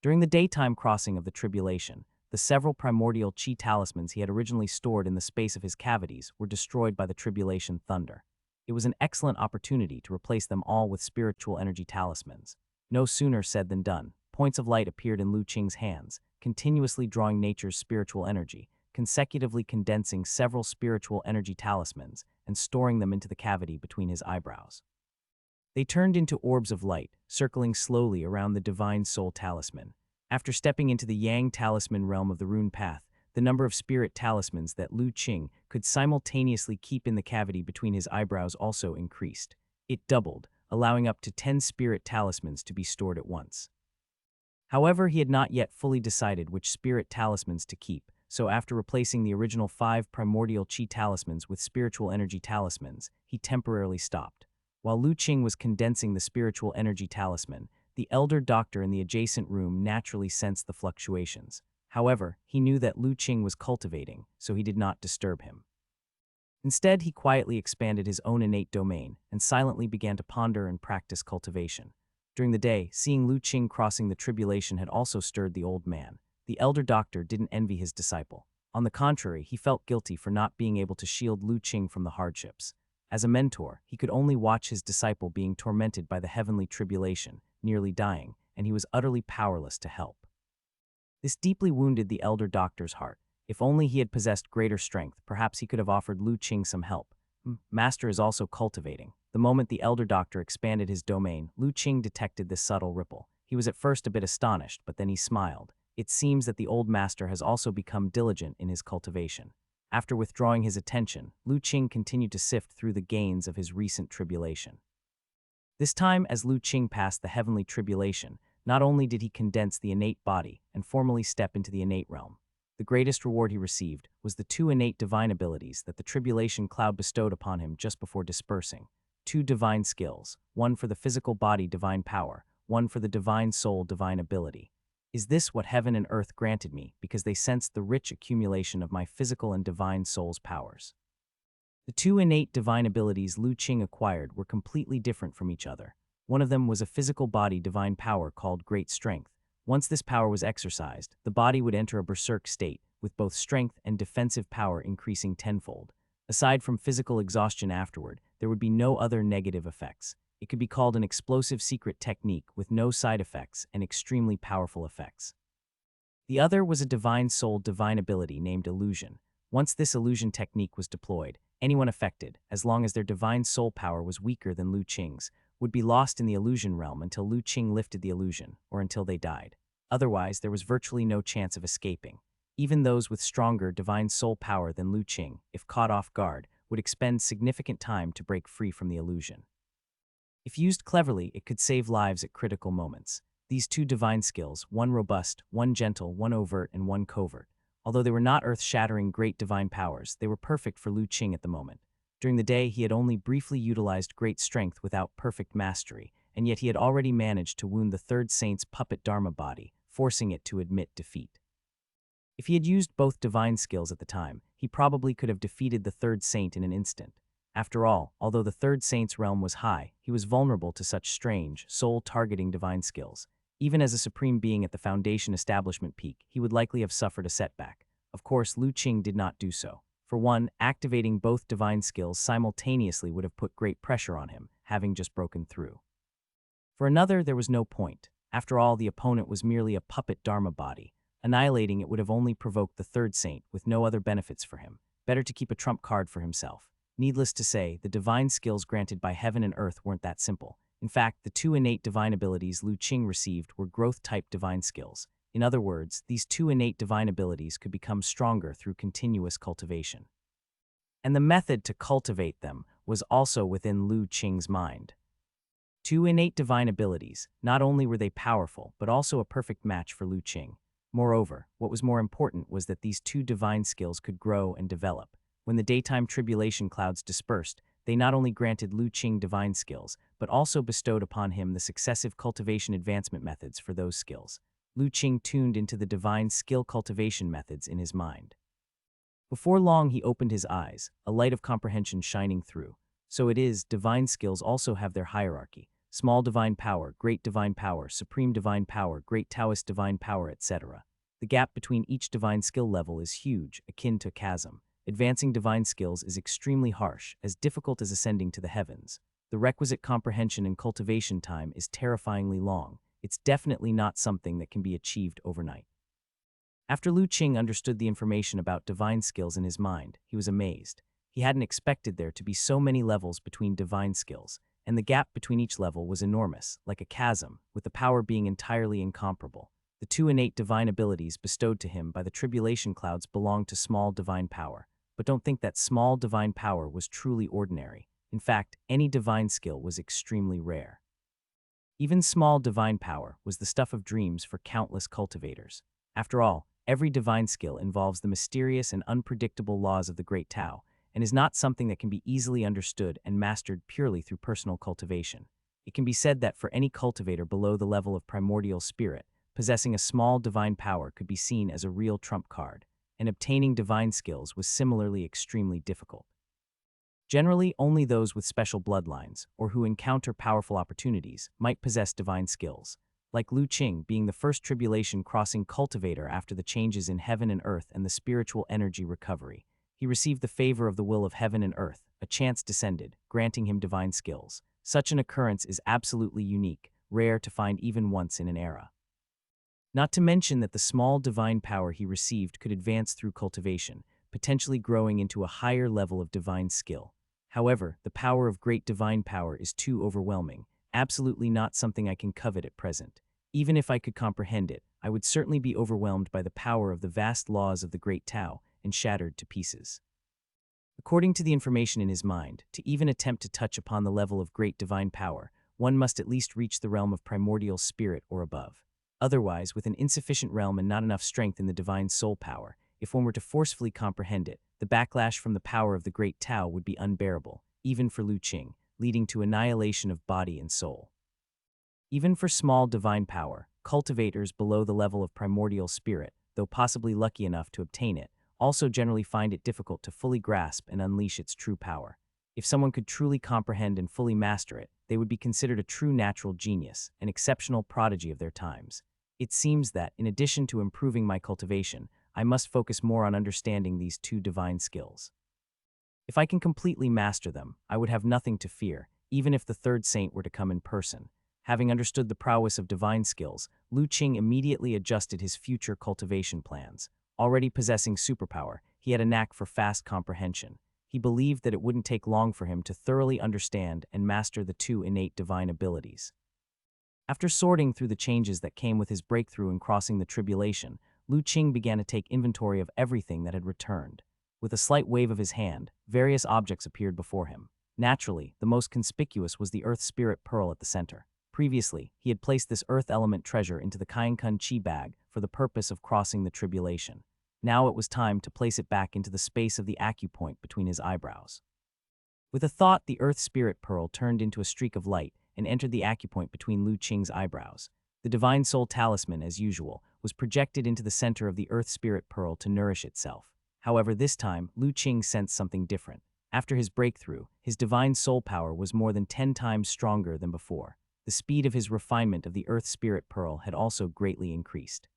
During the daytime crossing of the tribulation, the several primordial Qi talismans he had originally stored in the space of his cavities were destroyed by the tribulation thunder. It was an excellent opportunity to replace them all with spiritual energy talismans. No sooner said than done. Points of light appeared in Lu Qing's hands, continuously drawing nature's spiritual energy, consecutively condensing several spiritual energy talismans and storing them into the cavity between his eyebrows. They turned into orbs of light, circling slowly around the divine soul talisman. After stepping into the Yang talisman realm of the rune path, the number of spirit talismans that Lu Qing could simultaneously keep in the cavity between his eyebrows also increased. It doubled, allowing up to 10 spirit talismans to be stored at once. However, he had not yet fully decided which spirit talismans to keep, so after replacing the original 5 primordial Qi talismans with spiritual energy talismans, he temporarily stopped. While Lu Qing was condensing the spiritual energy talisman, the elder doctor in the adjacent room naturally sensed the fluctuations. However, he knew that Lu Qing was cultivating, so he did not disturb him. Instead, he quietly expanded his own innate domain and silently began to ponder and practice cultivation. During the day, seeing Lu Qing crossing the tribulation had also stirred the old man. The elder doctor didn't envy his disciple. On the contrary, he felt guilty for not being able to shield Lu Qing from the hardships. As a mentor, he could only watch his disciple being tormented by the heavenly tribulation, nearly dying, and he was utterly powerless to help. This deeply wounded the elder doctor's heart. If only he had possessed greater strength, perhaps he could have offered Lu Qing some help. Master is also cultivating. The moment the elder doctor expanded his domain, Lu Qing detected this subtle ripple. He was at first a bit astonished, but then he smiled. It seems that the old master has also become diligent in his cultivation. After withdrawing his attention, Lu Qing continued to sift through the gains of his recent tribulation. This time, as Lu Qing passed the heavenly tribulation, not only did he condense the innate body and formally step into the innate realm, the greatest reward he received was the 2 innate divine abilities that the tribulation cloud bestowed upon him just before dispersing. 2 divine skills, one for the physical body divine power, one for the divine soul divine ability. Is this what heaven and earth granted me because they sensed the rich accumulation of my physical and divine soul's powers? The 2 innate divine abilities Lu Qing acquired were completely different from each other. One of them was a physical body divine power called Great Strength. Once this power was exercised, the body would enter a berserk state, with both strength and defensive power increasing tenfold. Aside from physical exhaustion afterward, there would be no other negative effects. It could be called an explosive secret technique with no side effects and extremely powerful effects. The other was a divine soul divine ability named Illusion. Once this illusion technique was deployed, anyone affected, as long as their divine soul power was weaker than Lu Qing's, would be lost in the illusion realm until Lu Qing lifted the illusion, or until they died. Otherwise, there was virtually no chance of escaping. Even those with stronger divine soul power than Lu Qing, if caught off guard, would expend significant time to break free from the illusion. If used cleverly, it could save lives at critical moments. These 2 divine skills, one robust, one gentle, one overt, and one covert. Although they were not earth-shattering great divine powers, they were perfect for Lu Qing at the moment. During the day, he had only briefly utilized great strength without perfect mastery, and yet he had already managed to wound the third saint's puppet Dharma body, forcing it to admit defeat. If he had used both divine skills at the time, he probably could have defeated the third saint in an instant. After all, although the third saint's realm was high, he was vulnerable to such strange, soul-targeting divine skills. Even as a supreme being at the Foundation establishment peak, he would likely have suffered a setback. Of course, Lu Qing did not do so. For one, activating both divine skills simultaneously would have put great pressure on him, having just broken through. For another, there was no point. After all, the opponent was merely a puppet Dharma body. Annihilating it would have only provoked the third saint, with no other benefits for him. Better to keep a trump card for himself. Needless to say, the divine skills granted by heaven and earth weren't that simple. In fact, the 2 innate divine abilities Lu Qing received were growth-type divine skills. In other words, these 2 innate divine abilities could become stronger through continuous cultivation. And the method to cultivate them was also within Lu Qing's mind. 2 innate divine abilities, not only were they powerful, but also a perfect match for Lu Qing. Moreover, what was more important was that these 2 divine skills could grow and develop. When the daytime tribulation clouds dispersed, They not only granted Lu Qing divine skills, but also bestowed upon him the successive cultivation advancement methods for those skills. Lu Qing tuned into the divine skill cultivation methods in his mind. Before long he opened his eyes, a light of comprehension shining through. So it is, divine skills also have their hierarchy. Small divine power, great divine power, supreme divine power, great Taoist divine power, etc. The gap between each divine skill level is huge, akin to a chasm. Advancing divine skills is extremely harsh, as difficult as ascending to the heavens. The requisite comprehension and cultivation time is terrifyingly long. It's definitely not something that can be achieved overnight. After Lu Qing understood the information about divine skills in his mind, he was amazed. He hadn't expected there to be so many levels between divine skills, and the gap between each level was enormous, like a chasm, with the power being entirely incomparable. The two innate divine abilities bestowed to him by the tribulation clouds belonged to small divine power, but don't think that small divine power was truly ordinary. In fact, any divine skill was extremely rare. Even small divine power was the stuff of dreams for countless cultivators. After all, every divine skill involves the mysterious and unpredictable laws of the Great Tao, and is not something that can be easily understood and mastered purely through personal cultivation. It can be said that for any cultivator below the level of primordial spirit, possessing a small divine power could be seen as a real trump card, and obtaining divine skills was similarly extremely difficult. Generally, only those with special bloodlines, or who encounter powerful opportunities, might possess divine skills. Like Lu Qing being the first tribulation-crossing cultivator after the changes in heaven and earth and the spiritual energy recovery, he received the favor of the will of heaven and earth, a chance descended, granting him divine skills. Such an occurrence is absolutely unique, rare to find even once in an era. Not to mention that the small divine power he received could advance through cultivation, potentially growing into a higher level of divine skill. However, the power of great divine power is too overwhelming, absolutely not something I can covet at present. Even if I could comprehend it, I would certainly be overwhelmed by the power of the vast laws of the Great Tao and shattered to pieces. According to the information in his mind, to even attempt to touch upon the level of great divine power, one must at least reach the realm of primordial spirit or above. Otherwise, with an insufficient realm and not enough strength in the divine soul power, if one were to forcefully comprehend it, the backlash from the power of the Great Tao would be unbearable, even for Lu Qing, leading to annihilation of body and soul. Even for small divine power, cultivators below the level of primordial spirit, though possibly lucky enough to obtain it, also generally find it difficult to fully grasp and unleash its true power. If someone could truly comprehend and fully master it, they would be considered a true natural genius, an exceptional prodigy of their times. It seems that, in addition to improving my cultivation, I must focus more on understanding these two divine skills. If I can completely master them, I would have nothing to fear, even if the third saint were to come in person. Having understood the prowess of divine skills, Lu Qing immediately adjusted his future cultivation plans. Already possessing superpower, he had a knack for fast comprehension. He believed that it wouldn't take long for him to thoroughly understand and master the two innate divine abilities. After sorting through the changes that came with his breakthrough in crossing the tribulation, Lu Qing began to take inventory of everything that had returned. With a slight wave of his hand, various objects appeared before him. Naturally, the most conspicuous was the Earth Spirit Pearl at the center. Previously, he had placed this Earth element treasure into the Kainkun Chi bag for the purpose of crossing the tribulation. Now it was time to place it back into the space of the acupoint between his eyebrows. With a thought, the Earth Spirit Pearl turned into a streak of light and entered the acupoint between Lu Qing's eyebrows. The Divine Soul Talisman, as usual, was projected into the center of the Earth Spirit Pearl to nourish itself. However, this time, Lu Qing sensed something different. After his breakthrough, his divine soul power was more than 10 times stronger than before. The speed of his refinement of the Earth Spirit Pearl had also greatly increased.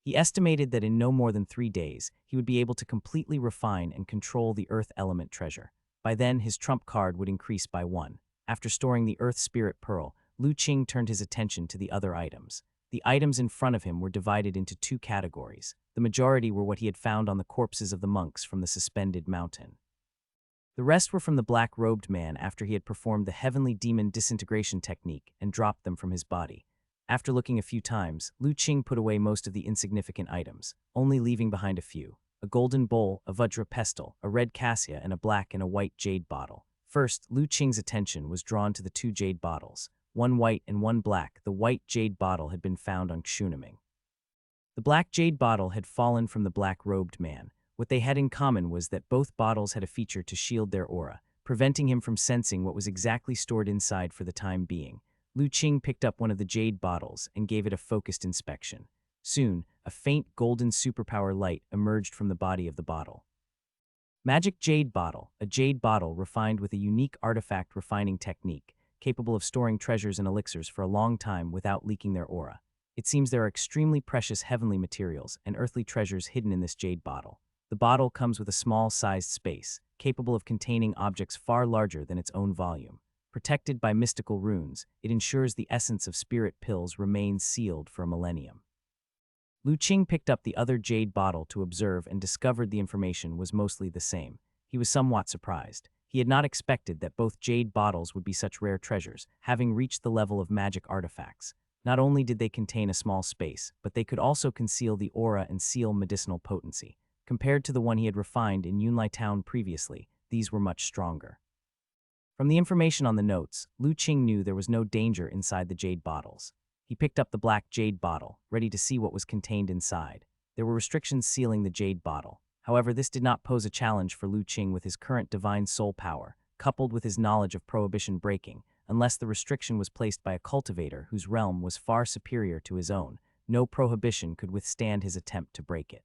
He estimated that in no more than 3 days, he would be able to completely refine and control the Earth element treasure. By then, his trump card would increase by 1. After storing the Earth Spirit Pearl, Lu Qing turned his attention to the other items. The items in front of him were divided into 2 categories. The majority were what he had found on the corpses of the monks from the suspended mountain. The rest were from the black-robed man after he had performed the heavenly demon disintegration technique and dropped them from his body. After looking a few times, Lu Qing put away most of the insignificant items, only leaving behind a few: a golden bowl, a vajra pestle, a red cassia, and a black and a white jade bottle. First, Lu Qing's attention was drawn to the 2 jade bottles, one white and one black. The white jade bottle had been found on Xunaming. The black jade bottle had fallen from the black-robed man. What they had in common was that both bottles had a feature to shield their aura, preventing him from sensing what was exactly stored inside for the time being. Lu Qing picked up one of the jade bottles and gave it a focused inspection. Soon, a faint golden superpower light emerged from the body of the bottle. Magic Jade Bottle, a jade bottle refined with a unique artifact refining technique, capable of storing treasures and elixirs for a long time without leaking their aura. It seems there are extremely precious heavenly materials and earthly treasures hidden in this jade bottle. The bottle comes with a small-sized space, capable of containing objects far larger than its own volume. Protected by mystical runes, it ensures the essence of spirit pills remains sealed for a millennium. Lu Qing picked up the other jade bottle to observe and discovered the information was mostly the same. He was somewhat surprised. He had not expected that both jade bottles would be such rare treasures, having reached the level of magic artifacts. Not only did they contain a small space, but they could also conceal the aura and seal medicinal potency. Compared to the one he had refined in Yunlai Town previously, these were much stronger. From the information on the notes, Lu Qing knew there was no danger inside the jade bottles. He picked up the black jade bottle, ready to see what was contained inside. There were restrictions sealing the jade bottle. However, this did not pose a challenge for Lu Qing with his current divine soul power, coupled with his knowledge of prohibition breaking. Unless the restriction was placed by a cultivator whose realm was far superior to his own, no prohibition could withstand his attempt to break it.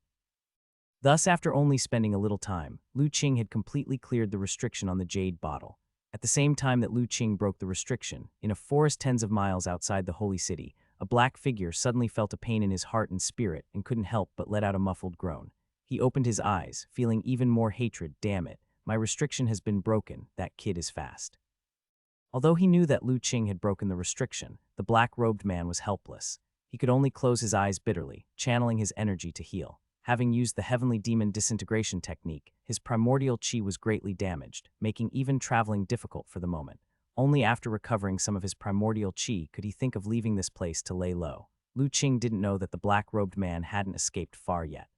Thus, after only spending a little time, Lu Qing had completely cleared the restriction on the jade bottle. At the same time that Lu Qing broke the restriction, in a forest tens of miles outside the holy city, a black figure suddenly felt a pain in his heart and spirit and couldn't help but let out a muffled groan. He opened his eyes, feeling even more hatred. Damn it, my restriction has been broken, that kid is fast. Although he knew that Lu Qing had broken the restriction, the black-robed man was helpless. He could only close his eyes bitterly, channeling his energy to heal. Having used the heavenly demon disintegration technique, his primordial chi was greatly damaged, making even traveling difficult for the moment. Only after recovering some of his primordial chi could he think of leaving this place to lay low. Lu Qing didn't know that the black-robed man hadn't escaped far yet.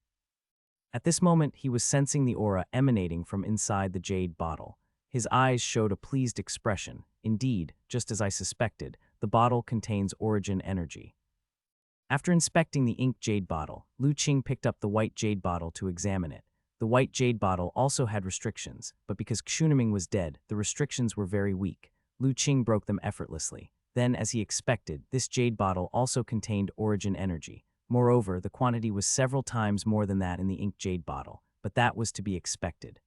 At this moment, he was sensing the aura emanating from inside the jade bottle. His eyes showed a pleased expression. Indeed, just as I suspected, the bottle contains origin energy. After inspecting the ink jade bottle, Lu Qing picked up the white jade bottle to examine it. The white jade bottle also had restrictions, but because Xuniming was dead, the restrictions were very weak. Lu Qing broke them effortlessly. Then, as he expected, this jade bottle also contained origin energy. Moreover, the quantity was several times more than that in the ink jade bottle, but that was to be expected.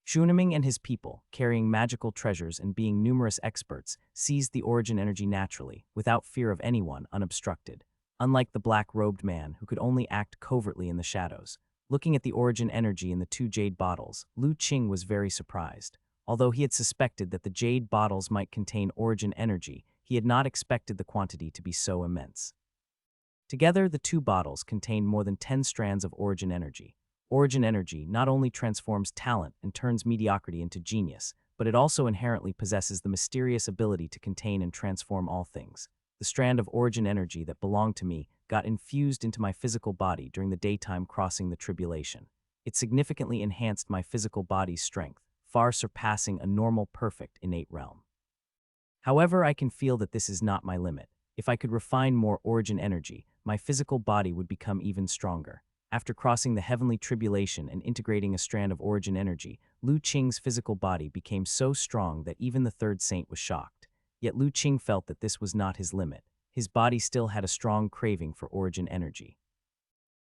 Xuniming and his people, carrying magical treasures and being numerous experts, seized the origin energy naturally, without fear of anyone, unobstructed. Unlike the black-robed man, who could only act covertly in the shadows. Looking at the origin energy in the two jade bottles, Lu Qing was very surprised. Although he had suspected that the jade bottles might contain origin energy, he had not expected the quantity to be so immense. Together, the two bottles contained more than 10 strands of origin energy. Origin energy not only transforms talent and turns mediocrity into genius, but it also inherently possesses the mysterious ability to contain and transform all things. The strand of origin energy that belonged to me got infused into my physical body during the daytime crossing the tribulation. It significantly enhanced my physical body's strength, far surpassing a normal perfect innate realm. However, I can feel that this is not my limit. If I could refine more origin energy, my physical body would become even stronger. After crossing the heavenly tribulation and integrating a strand of origin energy, Lu Qing's physical body became so strong that even the third saint was shocked. Yet Lu Qing felt that this was not his limit. His body still had a strong craving for origin energy.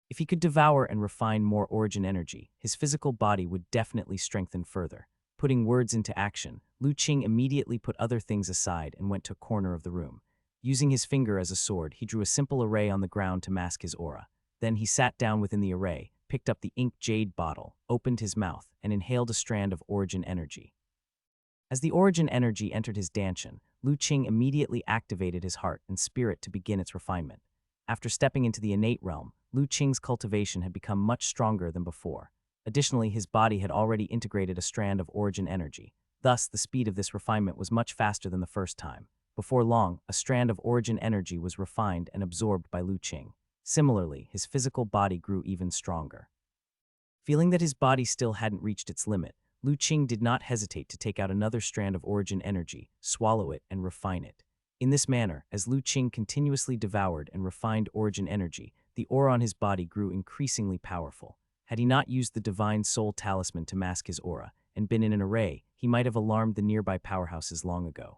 If he could devour and refine more origin energy, his physical body would definitely strengthen further. Putting words into action, Lu Qing immediately put other things aside and went to a corner of the room. Using his finger as a sword, he drew a simple array on the ground to mask his aura. Then he sat down within the array, picked up the ink jade bottle, opened his mouth, and inhaled a strand of origin energy. As the origin energy entered his dantian, Lu Qing immediately activated his heart and spirit to begin its refinement. After stepping into the innate realm, Lu Qing's cultivation had become much stronger than before. Additionally, his body had already integrated a strand of origin energy. Thus, the speed of this refinement was much faster than the first time. Before long, a strand of origin energy was refined and absorbed by Lu Qing. Similarly, his physical body grew even stronger. Feeling that his body still hadn't reached its limit, Lu Qing did not hesitate to take out another strand of origin energy, swallow it, and refine it. In this manner, as Lu Qing continuously devoured and refined origin energy, the aura on his body grew increasingly powerful. Had he not used the divine soul talisman to mask his aura, and been in an array, he might have alarmed the nearby powerhouses long ago.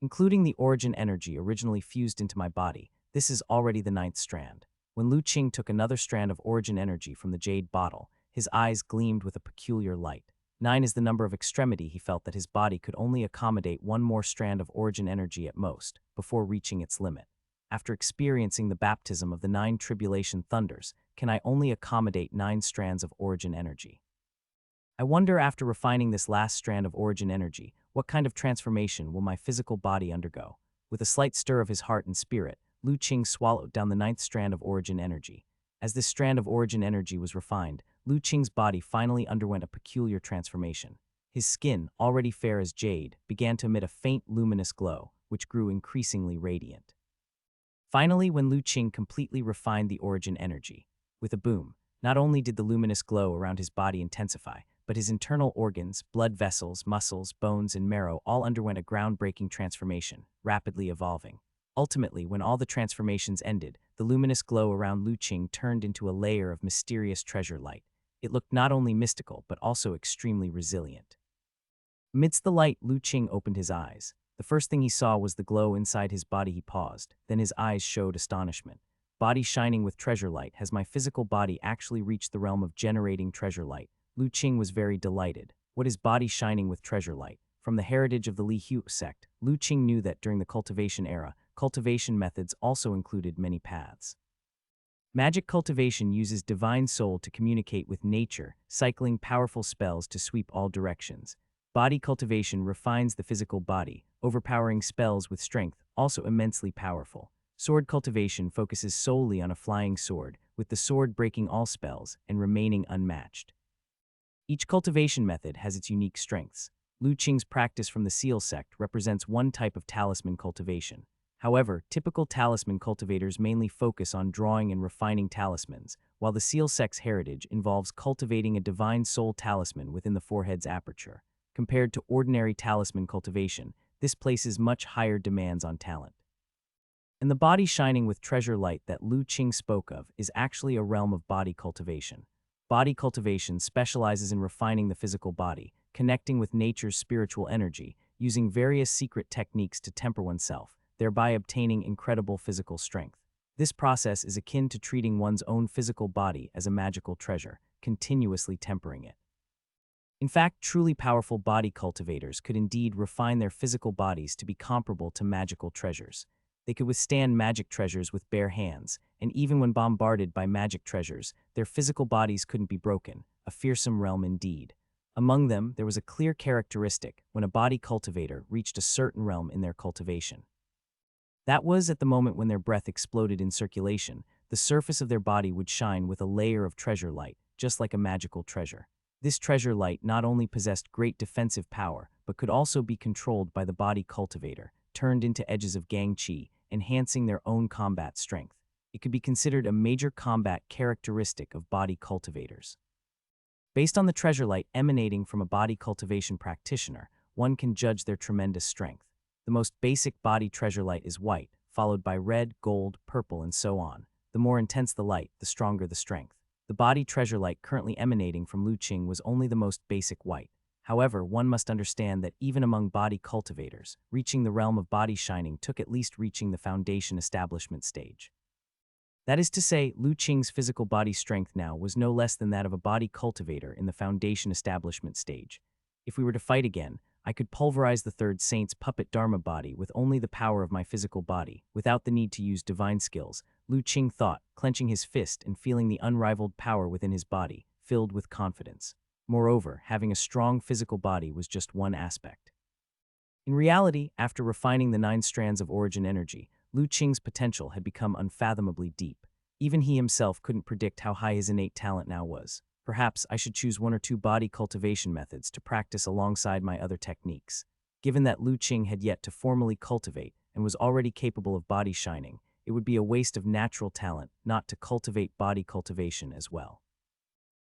Including the origin energy originally fused into my body, this is already the ninth strand. When Lu Qing took another strand of origin energy from the jade bottle, his eyes gleamed with a peculiar light. 9 is the number of extremity he felt that his body could only accommodate one more strand of origin energy at most, before reaching its limit. After experiencing the baptism of the 9 tribulation thunders, can I only accommodate 9 strands of origin energy? I wonder, after refining this last strand of origin energy, what kind of transformation will my physical body undergo? With a slight stir of his heart and spirit, Lu Qing swallowed down the 9th strand of origin energy. As this strand of origin energy was refined, Lu Qing's body finally underwent a peculiar transformation. His skin, already fair as jade, began to emit a faint luminous glow, which grew increasingly radiant. Finally, when Lu Qing completely refined the origin energy, with a boom, not only did the luminous glow around his body intensify, but his internal organs, blood vessels, muscles, bones, and marrow all underwent a groundbreaking transformation, rapidly evolving. Ultimately, when all the transformations ended, the luminous glow around Lu Qing turned into a layer of mysterious treasure light. It looked not only mystical, but also extremely resilient. Amidst the light, Lu Qing opened his eyes. The first thing he saw was the glow inside his body. He paused, then his eyes showed astonishment. Body shining with treasure light. Has my physical body actually reached the realm of generating treasure light? Lu Qing was very delighted. What is body shining with treasure light? From the heritage of the Li Hu sect, Lu Qing knew that during the cultivation era, cultivation methods also included many paths. Magic cultivation uses divine soul to communicate with nature, cycling powerful spells to sweep all directions. Body cultivation refines the physical body, overpowering spells with strength, also immensely powerful. Sword cultivation focuses solely on a flying sword, with the sword breaking all spells and remaining unmatched. Each cultivation method has its unique strengths. Lu Qing's practice from the Seal sect represents one type of talisman cultivation. However, typical talisman cultivators mainly focus on drawing and refining talismans, while the Seal sect's heritage involves cultivating a divine soul talisman within the forehead's aperture. Compared to ordinary talisman cultivation, this places much higher demands on talent. And the body shining with treasure light that Lu Qing spoke of is actually a realm of body cultivation. Body cultivation specializes in refining the physical body, connecting with nature's spiritual energy, using various secret techniques to temper oneself, thereby obtaining incredible physical strength. This process is akin to treating one's own physical body as a magical treasure, continuously tempering it. In fact, truly powerful body cultivators could indeed refine their physical bodies to be comparable to magical treasures. They could withstand magic treasures with bare hands, and even when bombarded by magic treasures, their physical bodies couldn't be broken, a fearsome realm indeed. Among them, there was a clear characteristic when a body cultivator reached a certain realm in their cultivation. That was at the moment when their breath exploded in circulation, the surface of their body would shine with a layer of treasure light, just like a magical treasure. This treasure light not only possessed great defensive power, but could also be controlled by the body cultivator, turned into edges of gang qi, enhancing their own combat strength. It could be considered a major combat characteristic of body cultivators. Based on the treasure light emanating from a body cultivation practitioner, one can judge their tremendous strength. The most basic body treasure light is white, followed by red, gold, purple, and so on. The more intense the light, the stronger the strength. The body treasure light currently emanating from Lu Qing was only the most basic white. However, one must understand that even among body cultivators, reaching the realm of body shining took at least reaching the foundation establishment stage. That is to say, Lu Qing's physical body strength now was no less than that of a body cultivator in the foundation establishment stage. If we were to fight again, I could pulverize the third saint's puppet dharma body with only the power of my physical body, without the need to use divine skills, Lu Qing thought, clenching his fist and feeling the unrivaled power within his body, filled with confidence. Moreover, having a strong physical body was just one aspect. In reality, after refining the 9 strands of origin energy, Lu Qing's potential had become unfathomably deep. Even he himself couldn't predict how high his innate talent now was. Perhaps I should choose 1 or 2 body cultivation methods to practice alongside my other techniques. Given that Lu Qing had yet to formally cultivate and was already capable of body shining, it would be a waste of natural talent not to cultivate body cultivation as well.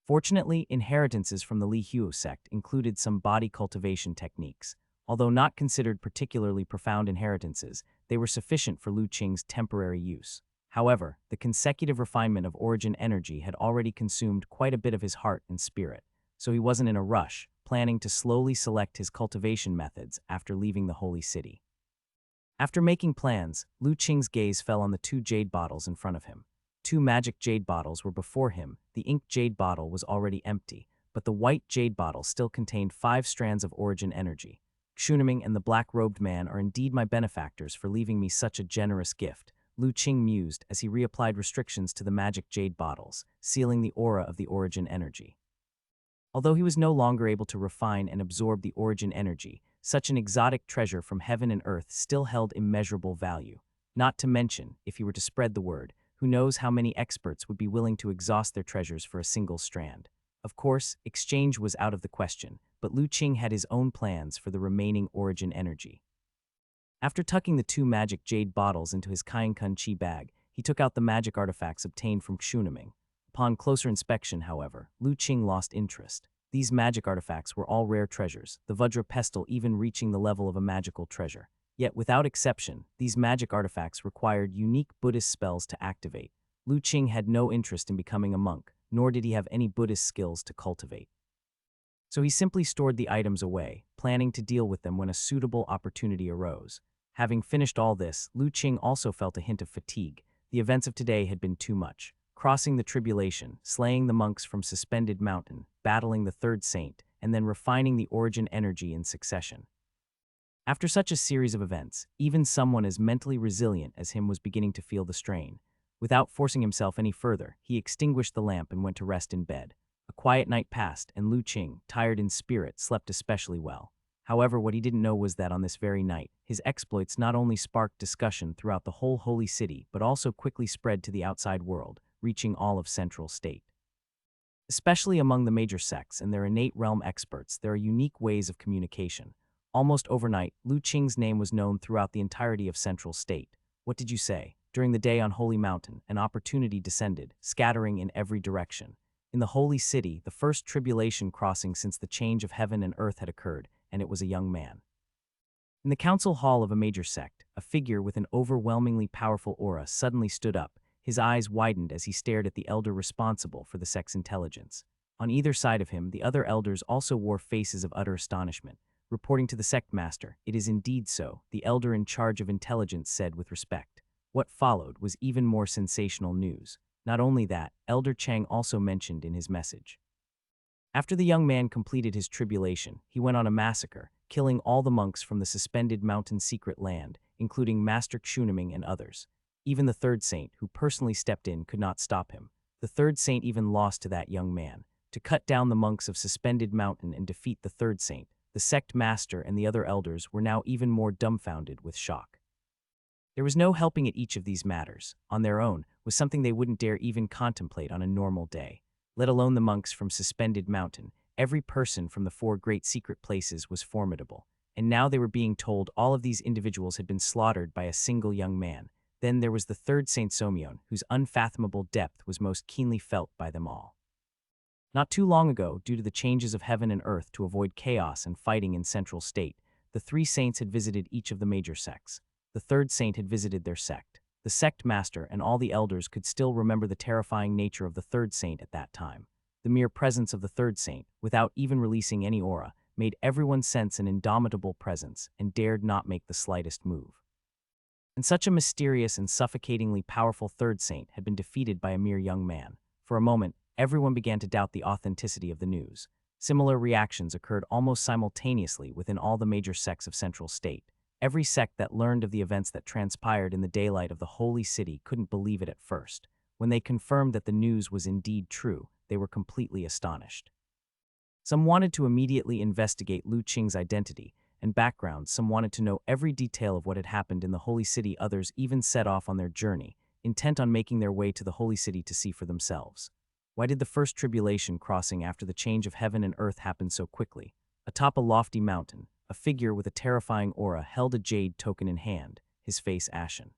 Fortunately, inheritances from the Li Hu sect included some body cultivation techniques. Although not considered particularly profound inheritances, they were sufficient for Lu Qing's temporary use. However, the consecutive refinement of origin energy had already consumed quite a bit of his heart and spirit, so he wasn't in a rush. planning to slowly select his cultivation methods after leaving the holy city. After making plans, Lu Qing's gaze fell on the two jade bottles in front of him. Two magic jade bottles were before him. The ink jade bottle was already empty, but the white jade bottle still contained 5 strands of origin energy. Xuniming and the black-robed man are indeed my benefactors for leaving me such a generous gift, Lu Qing mused as he reapplied restrictions to the magic jade bottles, sealing the aura of the origin energy. Although he was no longer able to refine and absorb the origin energy, such an exotic treasure from heaven and earth still held immeasurable value. Not to mention, if he were to spread the word, who knows how many experts would be willing to exhaust their treasures for a single strand. Of course, exchange was out of the question, but Lu Qing had his own plans for the remaining origin energy. After tucking the 2 magic jade bottles into his Kainkun Chi bag, he took out the magic artifacts obtained from Xuniming. Upon closer inspection, however, Lu Qing lost interest. These magic artifacts were all rare treasures, the Vajra pestle even reaching the level of a magical treasure. Yet, without exception, these magic artifacts required unique Buddhist spells to activate. Lu Qing had no interest in becoming a monk, nor did he have any Buddhist skills to cultivate. So he simply stored the items away, planning to deal with them when a suitable opportunity arose. Having finished all this, Lu Qing also felt a hint of fatigue. The events of today had been too much. Crossing the tribulation, slaying the monks from Suspended Mountain, battling the third saint, and then refining the origin energy in succession. After such a series of events, even someone as mentally resilient as him was beginning to feel the strain. Without forcing himself any further, he extinguished the lamp and went to rest in bed. A quiet night passed, and Lu Qing, tired in spirit, slept especially well. However, what he didn't know was that on this very night, his exploits not only sparked discussion throughout the whole holy city, but also quickly spread to the outside world, reaching all of Central State. Especially among the major sects and their innate realm experts, there are unique ways of communication. Almost overnight, Lu Qing's name was known throughout the entirety of Central State. What did you say? During the day on Holy Mountain, an opportunity descended, scattering in every direction. In the holy city, the first tribulation crossing since the change of heaven and earth had occurred, and it was a young man. In the council hall of a major sect, a figure with an overwhelmingly powerful aura suddenly stood up. His eyes widened as he stared at the elder responsible for the sect's intelligence. On either side of him, the other elders also wore faces of utter astonishment. Reporting to the sect master, "It is indeed so," the elder in charge of intelligence said with respect. What followed was even more sensational news. Not only that, Elder Chang also mentioned in his message. After the young man completed his tribulation, he went on a massacre, killing all the monks from the Suspended Mountain secret land, including Master Xuniming and others. Even the third saint, who personally stepped in, could not stop him. The third saint even lost to that young man. To cut down the monks of Suspended Mountain and defeat the third saint, the sect master and the other elders were now even more dumbfounded with shock. There was no helping at each of these matters, on their own, was something they wouldn't dare even contemplate on a normal day. Let alone the monks from Suspended Mountain, every person from the 4 great secret places was formidable. And now they were being told all of these individuals had been slaughtered by a single young man. Then there was the third Saint Somyeon, whose unfathomable depth was most keenly felt by them all. Not too long ago, due to the changes of heaven and earth to avoid chaos and fighting in Central State, the 3 saints had visited each of the major sects. The third saint had visited their sect. The sect master and all the elders could still remember the terrifying nature of the third saint at that time. The mere presence of the third saint, without even releasing any aura, made everyone sense an indomitable presence and dared not make the slightest move. And such a mysterious and suffocatingly powerful third saint had been defeated by a mere young man. For a moment, everyone began to doubt the authenticity of the news. Similar reactions occurred almost simultaneously within all the major sects of Central State. Every sect that learned of the events that transpired in the daylight of the holy city couldn't believe it at first. When they confirmed that the news was indeed true, they were completely astonished. Some wanted to immediately investigate Lu Qing's identity and background. Some wanted to know every detail of what had happened in the holy city. Others even set off on their journey, intent on making their way to the holy city to see for themselves. Why did the first tribulation crossing after the change of heaven and earth happen so quickly? Atop a lofty mountain, a figure with a terrifying aura held a jade token in hand, his face ashen.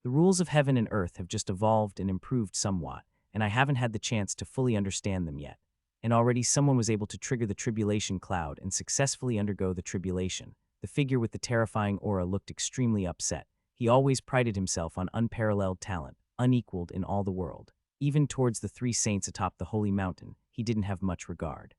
The rules of heaven and earth have just evolved and improved somewhat, and I haven't had the chance to fully understand them yet. And already someone was able to trigger the tribulation cloud and successfully undergo the tribulation. The figure with the terrifying aura looked extremely upset. He always prided himself on unparalleled talent, unequaled in all the world. Even towards the 3 saints atop the holy mountain, he didn't have much regard.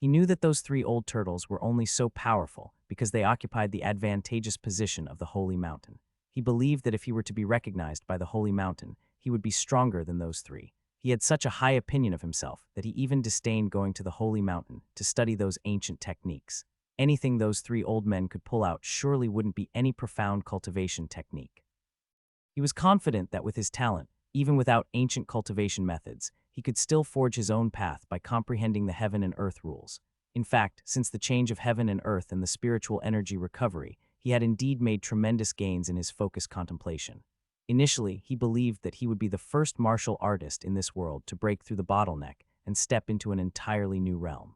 He knew that those three old turtles were only so powerful because they occupied the advantageous position of the Holy Mountain. He believed that if he were to be recognized by the Holy Mountain, he would be stronger than those three. He had such a high opinion of himself that he even disdained going to the Holy Mountain to study those ancient techniques. Anything those three old men could pull out surely wouldn't be any profound cultivation technique. He was confident that with his talent, even without ancient cultivation methods, he could still forge his own path by comprehending the heaven and earth rules. In fact, since the change of heaven and earth and the spiritual energy recovery, he had indeed made tremendous gains in his focused contemplation. Initially, he believed that he would be the first martial artist in this world to break through the bottleneck and step into an entirely new realm.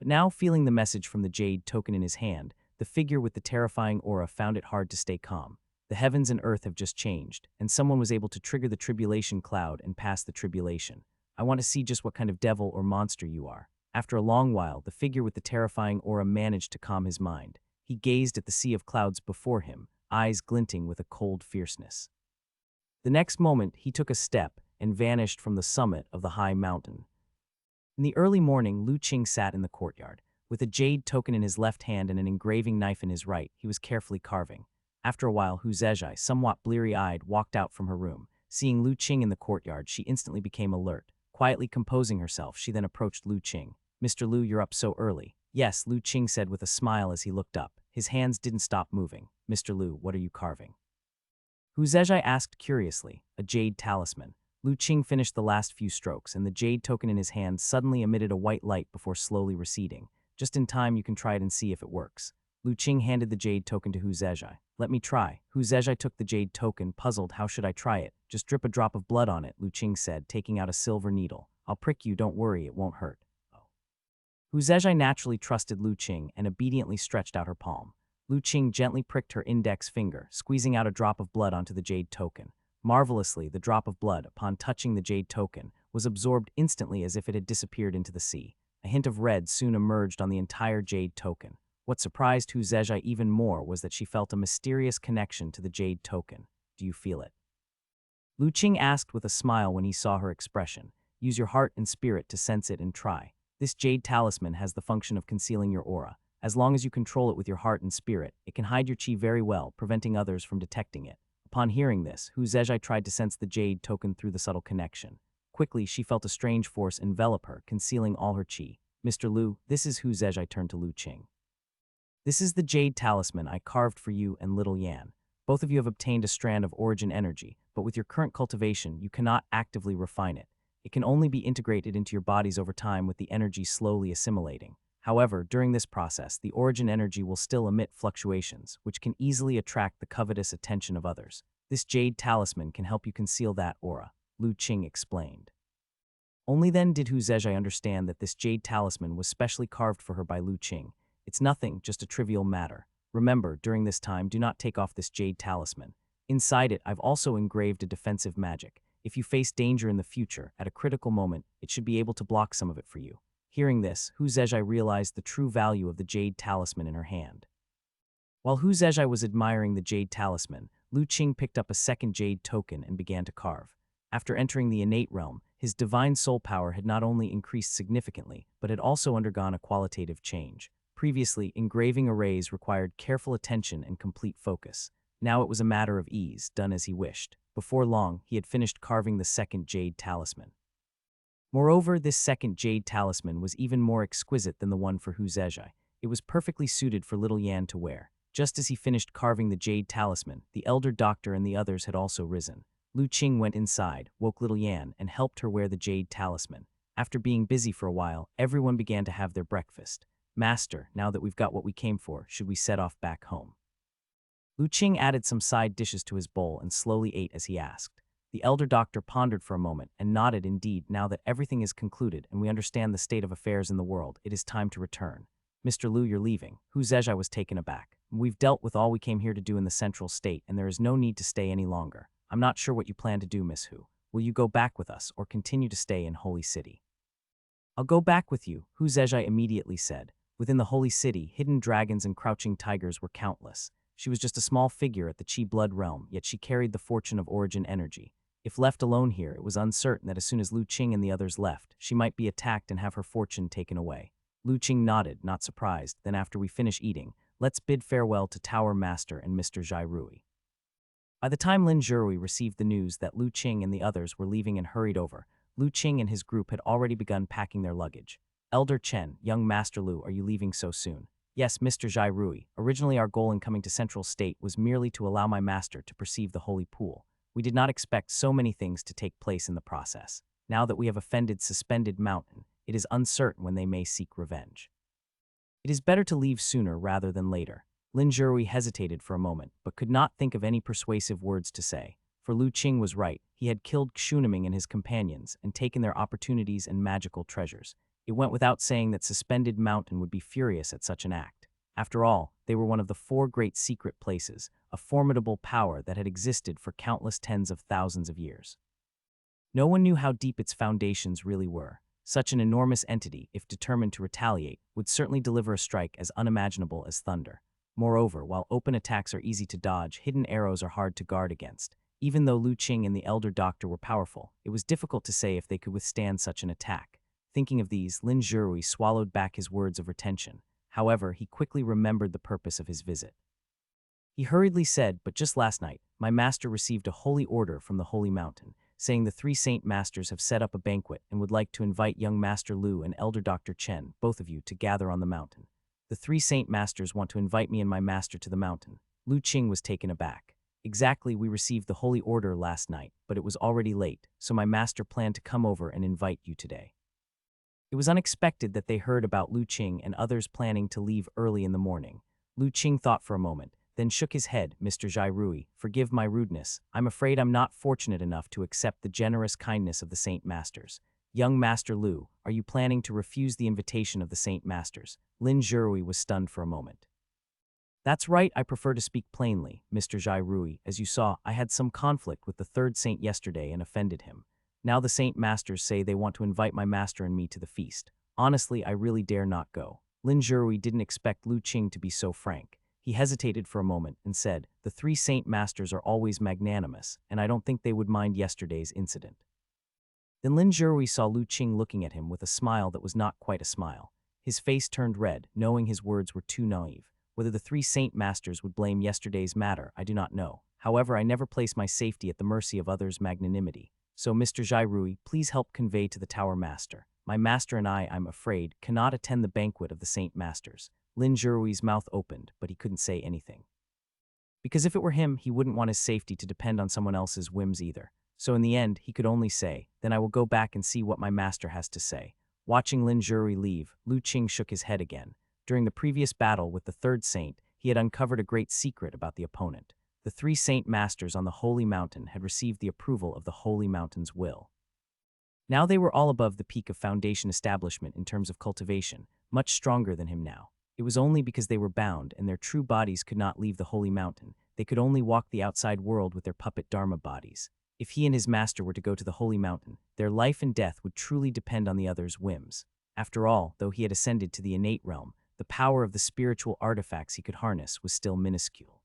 But now, feeling the message from the jade token in his hand, the figure with the terrifying aura found it hard to stay calm. The heavens and earth have just changed, and someone was able to trigger the tribulation cloud and pass the tribulation. I want to see just what kind of devil or monster you are. After a long while, the figure with the terrifying aura managed to calm his mind. He gazed at the sea of clouds before him, eyes glinting with a cold fierceness. The next moment, he took a step and vanished from the summit of the high mountain. In the early morning, Lu Qing sat in the courtyard. With a jade token in his left hand and an engraving knife in his right, he was carefully carving. After a while, Hu Zezhai, somewhat bleary-eyed, walked out from her room. Seeing Lu Qing in the courtyard, she instantly became alert. Quietly composing herself, she then approached Lu Qing. "Mr. Lu, you're up so early." "Yes," Lu Qing said with a smile as he looked up. His hands didn't stop moving. "Mr. Lu, what are you carving?" Hu Zezhai asked curiously. "A jade talisman." Lu Qing finished the last few strokes, and the jade token in his hand suddenly emitted a white light before slowly receding. "Just in time, you can try it and see if it works." Lu Qing handed the jade token to Hu Zezhai. "Let me try." Hu Zezhai took the jade token, puzzled. "How should I try it?" "Just drip a drop of blood on it," Lu Qing said, taking out a silver needle. "I'll prick you, don't worry, it won't hurt." Hu Zezhai naturally trusted Lu Qing and obediently stretched out her palm. Lu Qing gently pricked her index finger, squeezing out a drop of blood onto the jade token. Marvelously, the drop of blood, upon touching the jade token, was absorbed instantly as if it had disappeared into the sea. A hint of red soon emerged on the entire jade token. What surprised Hu Zezhai even more was that she felt a mysterious connection to the jade token. "Do you feel it?" Lu Qing asked with a smile when he saw her expression. "Use your heart and spirit to sense it and try. This jade talisman has the function of concealing your aura. As long as you control it with your heart and spirit, it can hide your chi very well, preventing others from detecting it." Upon hearing this, Hu Zezhai tried to sense the jade token through the subtle connection. Quickly, she felt a strange force envelop her, concealing all her chi. "Mr. Lu," this is Hu Zezhai turned to Lu Qing. "This is the jade talisman I carved for you and little Yan. Both of you have obtained a strand of origin energy, but with your current cultivation, you cannot actively refine it. It can only be integrated into your bodies over time with the energy slowly assimilating. However, during this process, the origin energy will still emit fluctuations, which can easily attract the covetous attention of others. This jade talisman can help you conceal that aura," Lu Qing explained. Only then did Hu Zezhai understand that this jade talisman was specially carved for her by Lu Qing. "It's nothing, just a trivial matter. Remember, during this time, do not take off this jade talisman. Inside it, I've also engraved a defensive magic. If you face danger in the future, at a critical moment, it should be able to block some of it for you." Hearing this, Hu Zezhai realized the true value of the jade talisman in her hand. While Hu Zezhai was admiring the jade talisman, Lu Qing picked up a second jade token and began to carve. After entering the innate realm, his divine soul power had not only increased significantly, but had also undergone a qualitative change. Previously, engraving arrays required careful attention and complete focus. Now it was a matter of ease, done as he wished. Before long, he had finished carving the second jade talisman. Moreover, this second jade talisman was even more exquisite than the one for Hu Zezhai. It was perfectly suited for little Yan to wear. Just as he finished carving the jade talisman, the elder doctor and the others had also risen. Lu Qing went inside, woke little Yan, and helped her wear the jade talisman. After being busy for a while, everyone began to have their breakfast. "Master, now that we've got what we came for, should we set off back home?" Lu Qing added some side dishes to his bowl and slowly ate as he asked. The elder doctor pondered for a moment and nodded. "Indeed, now that everything is concluded and we understand the state of affairs in the world, it is time to return." "Mr. Lu, you're leaving." Hu Zezhai was taken aback. "We've dealt with all we came here to do in the central state, and there is no need to stay any longer. I'm not sure what you plan to do, Miss Hu. Will you go back with us or continue to stay in Holy City?" "I'll go back with you," Hu Zezhai immediately said. Within the Holy City, hidden dragons and crouching tigers were countless. She was just a small figure at the Chi blood realm, yet she carried the fortune of origin energy. If left alone here, it was uncertain that as soon as Lu Qing and the others left, she might be attacked and have her fortune taken away. Lu Qing nodded, not surprised. Then after we finish eating, let's bid farewell to Tower Master and Mr. Zhai Rui. By the time Lin Zhirui received the news that Lu Qing and the others were leaving and hurried over, Lu Qing and his group had already begun packing their luggage. Elder Chen, young Master Lu, are you leaving so soon? Yes, Mr. Zhai Rui. Originally our goal in coming to Central State was merely to allow my master to perceive the holy pool. We did not expect so many things to take place in the process. Now that we have offended Suspended Mountain, it is uncertain when they may seek revenge. It is better to leave sooner rather than later. Lin Zhirui hesitated for a moment, but could not think of any persuasive words to say. For Lu Qing was right. He had killed Xuniming and his companions and taken their opportunities and magical treasures. It went without saying that Suspended Mountain would be furious at such an act. After all, they were one of the 4 great secret places, a formidable power that had existed for countless tens of thousands of years. No one knew how deep its foundations really were. Such an enormous entity, if determined to retaliate, would certainly deliver a strike as unimaginable as thunder. Moreover, while open attacks are easy to dodge, hidden arrows are hard to guard against. Even though Lu Qing and the Elder Doctor were powerful, it was difficult to say if they could withstand such an attack. Thinking of these, Lin Zhirui swallowed back his words of retention. However, he quickly remembered the purpose of his visit. He hurriedly said, but just last night, my master received a holy order from the Holy Mountain, saying the 3 Saint Masters have set up a banquet and would like to invite young Master Lu and Elder Dr. Chen, both of you, to gather on the mountain. The 3 Saint Masters want to invite me and my master to the mountain. Lu Qing was taken aback. Exactly, we received the holy order last night, but it was already late, so my master planned to come over and invite you today. It was unexpected that they heard about Lu Qing and others planning to leave early in the morning. Lu Qing thought for a moment, then shook his head. Mr. Zhai Rui, forgive my rudeness. I'm afraid I'm not fortunate enough to accept the generous kindness of the Saint Masters. Young Master Lu, are you planning to refuse the invitation of the Saint Masters? Lin Zhirui was stunned for a moment. That's right, I prefer to speak plainly, Mr. Zhai Rui. As you saw, I had some conflict with the 3rd Saint yesterday and offended him. Now the Saint Masters say they want to invite my master and me to the feast. Honestly, I really dare not go. Lin Zhirui didn't expect Lu Qing to be so frank. He hesitated for a moment and said, the 3 Saint Masters are always magnanimous, and I don't think they would mind yesterday's incident. Then Lin Zhirui saw Lu Qing looking at him with a smile that was not quite a smile. His face turned red, knowing his words were too naive. Whether the 3 Saint Masters would blame yesterday's matter, I do not know. However, I never place my safety at the mercy of others' magnanimity. So, Mr. Zhai Rui, please help convey to the Tower Master. My master and I'm afraid, cannot attend the banquet of the Saint Masters. Lin Zhirui's mouth opened, but he couldn't say anything. Because if it were him, he wouldn't want his safety to depend on someone else's whims either. So in the end, he could only say, then I will go back and see what my master has to say. Watching Lin Zhirui leave, Lu Qing shook his head again. During the previous battle with the 3rd Saint, he had uncovered a great secret about the opponent. The 3 Saint Masters on the Holy Mountain had received the approval of the Holy Mountain's will. Now they were all above the peak of Foundation establishment in terms of cultivation, much stronger than him now. It was only because they were bound and their true bodies could not leave the Holy Mountain. They could only walk the outside world with their puppet Dharma bodies. If he and his master were to go to the Holy Mountain, their life and death would truly depend on the other's whims. After all, though he had ascended to the innate realm, the power of the spiritual artifacts he could harness was still minuscule.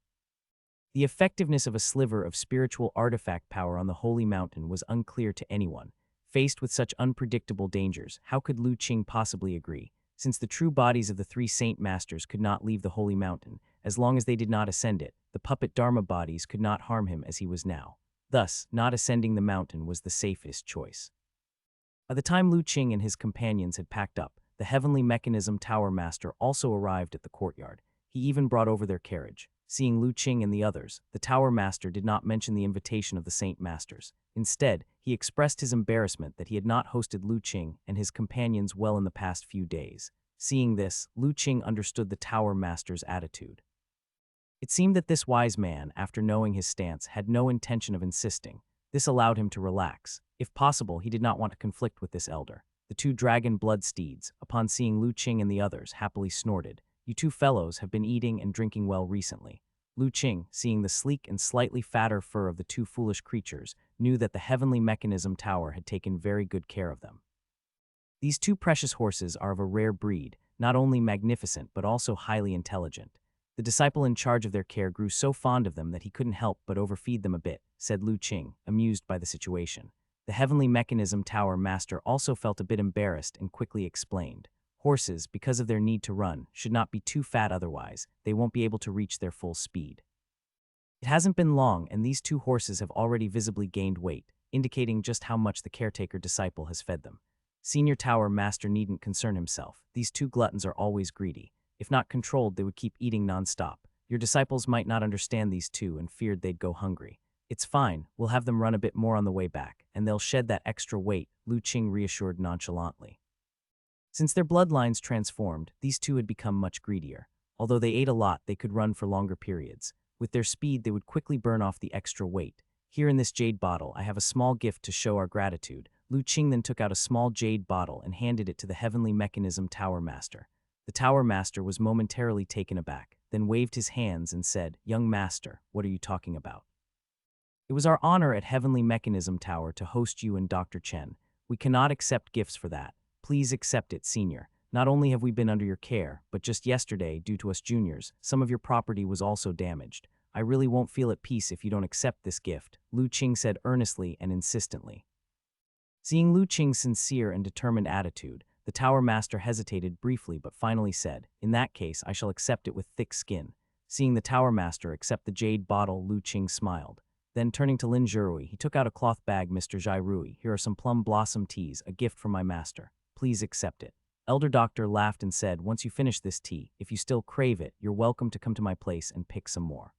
The effectiveness of a sliver of spiritual artifact power on the Holy Mountain was unclear to anyone. Faced with such unpredictable dangers, how could Lu Qing possibly agree? Since the true bodies of the 3 Saint Masters could not leave the Holy Mountain, as long as they did not ascend it, the puppet Dharma bodies could not harm him as he was now. Thus, not ascending the mountain was the safest choice. By the time Lu Qing and his companions had packed up, the Heavenly Mechanism Tower Master also arrived at the courtyard. He even brought over their carriage. Seeing Lu Qing and the others, the Tower Master did not mention the invitation of the Saint Masters. Instead, he expressed his embarrassment that he had not hosted Lu Qing and his companions well in the past few days. Seeing this, Lu Qing understood the Tower Master's attitude. It seemed that this wise man, after knowing his stance, had no intention of insisting. This allowed him to relax. If possible, he did not want to conflict with this elder. The 2 dragon blood steeds, upon seeing Lu Qing and the others, happily snorted. You 2 fellows have been eating and drinking well recently. Lu Qing, seeing the sleek and slightly fatter fur of the 2 foolish creatures, knew that the Heavenly Mechanism Tower had taken very good care of them. These 2 precious horses are of a rare breed, not only magnificent but also highly intelligent. The disciple in charge of their care grew so fond of them that he couldn't help but overfeed them a bit, said Lu Qing, amused by the situation. The Heavenly Mechanism Tower Master also felt a bit embarrassed and quickly explained. Horses, because of their need to run, should not be too fat otherwise, they won't be able to reach their full speed. It hasn't been long and these two horses have already visibly gained weight, indicating just how much the caretaker disciple has fed them. Senior Tower Master needn't concern himself. These two gluttons are always greedy. If not controlled, they would keep eating nonstop. Your disciples might not understand these two and feared they'd go hungry. It's fine, we'll have them run a bit more on the way back, and they'll shed that extra weight, Lu Qing reassured nonchalantly. Since their bloodlines transformed, these two had become much greedier. Although they ate a lot, they could run for longer periods. With their speed, they would quickly burn off the extra weight. Here in this jade bottle, I have a small gift to show our gratitude. Lu Qing then took out a small jade bottle and handed it to the Heavenly Mechanism Tower Master. The Tower Master was momentarily taken aback, then waved his hands and said, "Young Master, what are you talking about?" "It was our honor at Heavenly Mechanism Tower to host you and Dr. Chen. We cannot accept gifts for that. Please accept it, Senior. Not only have we been under your care, but just yesterday, due to us juniors, some of your property was also damaged. I really won't feel at peace if you don't accept this gift," Lu Qing said earnestly and insistently. Seeing Lu Qing's sincere and determined attitude, the Tower Master hesitated briefly but finally said, "In that case, I shall accept it with thick skin." Seeing the Tower Master accept the jade bottle, Lu Qing smiled. Then, turning to Lin Zhirui, he took out a cloth bag. "Mr. Zhairui, here are some plum blossom teas, a gift from my master. Please accept it." Elder Doctor laughed and said, "Once you finish this tea, if you still crave it, you're welcome to come to my place and pick some more."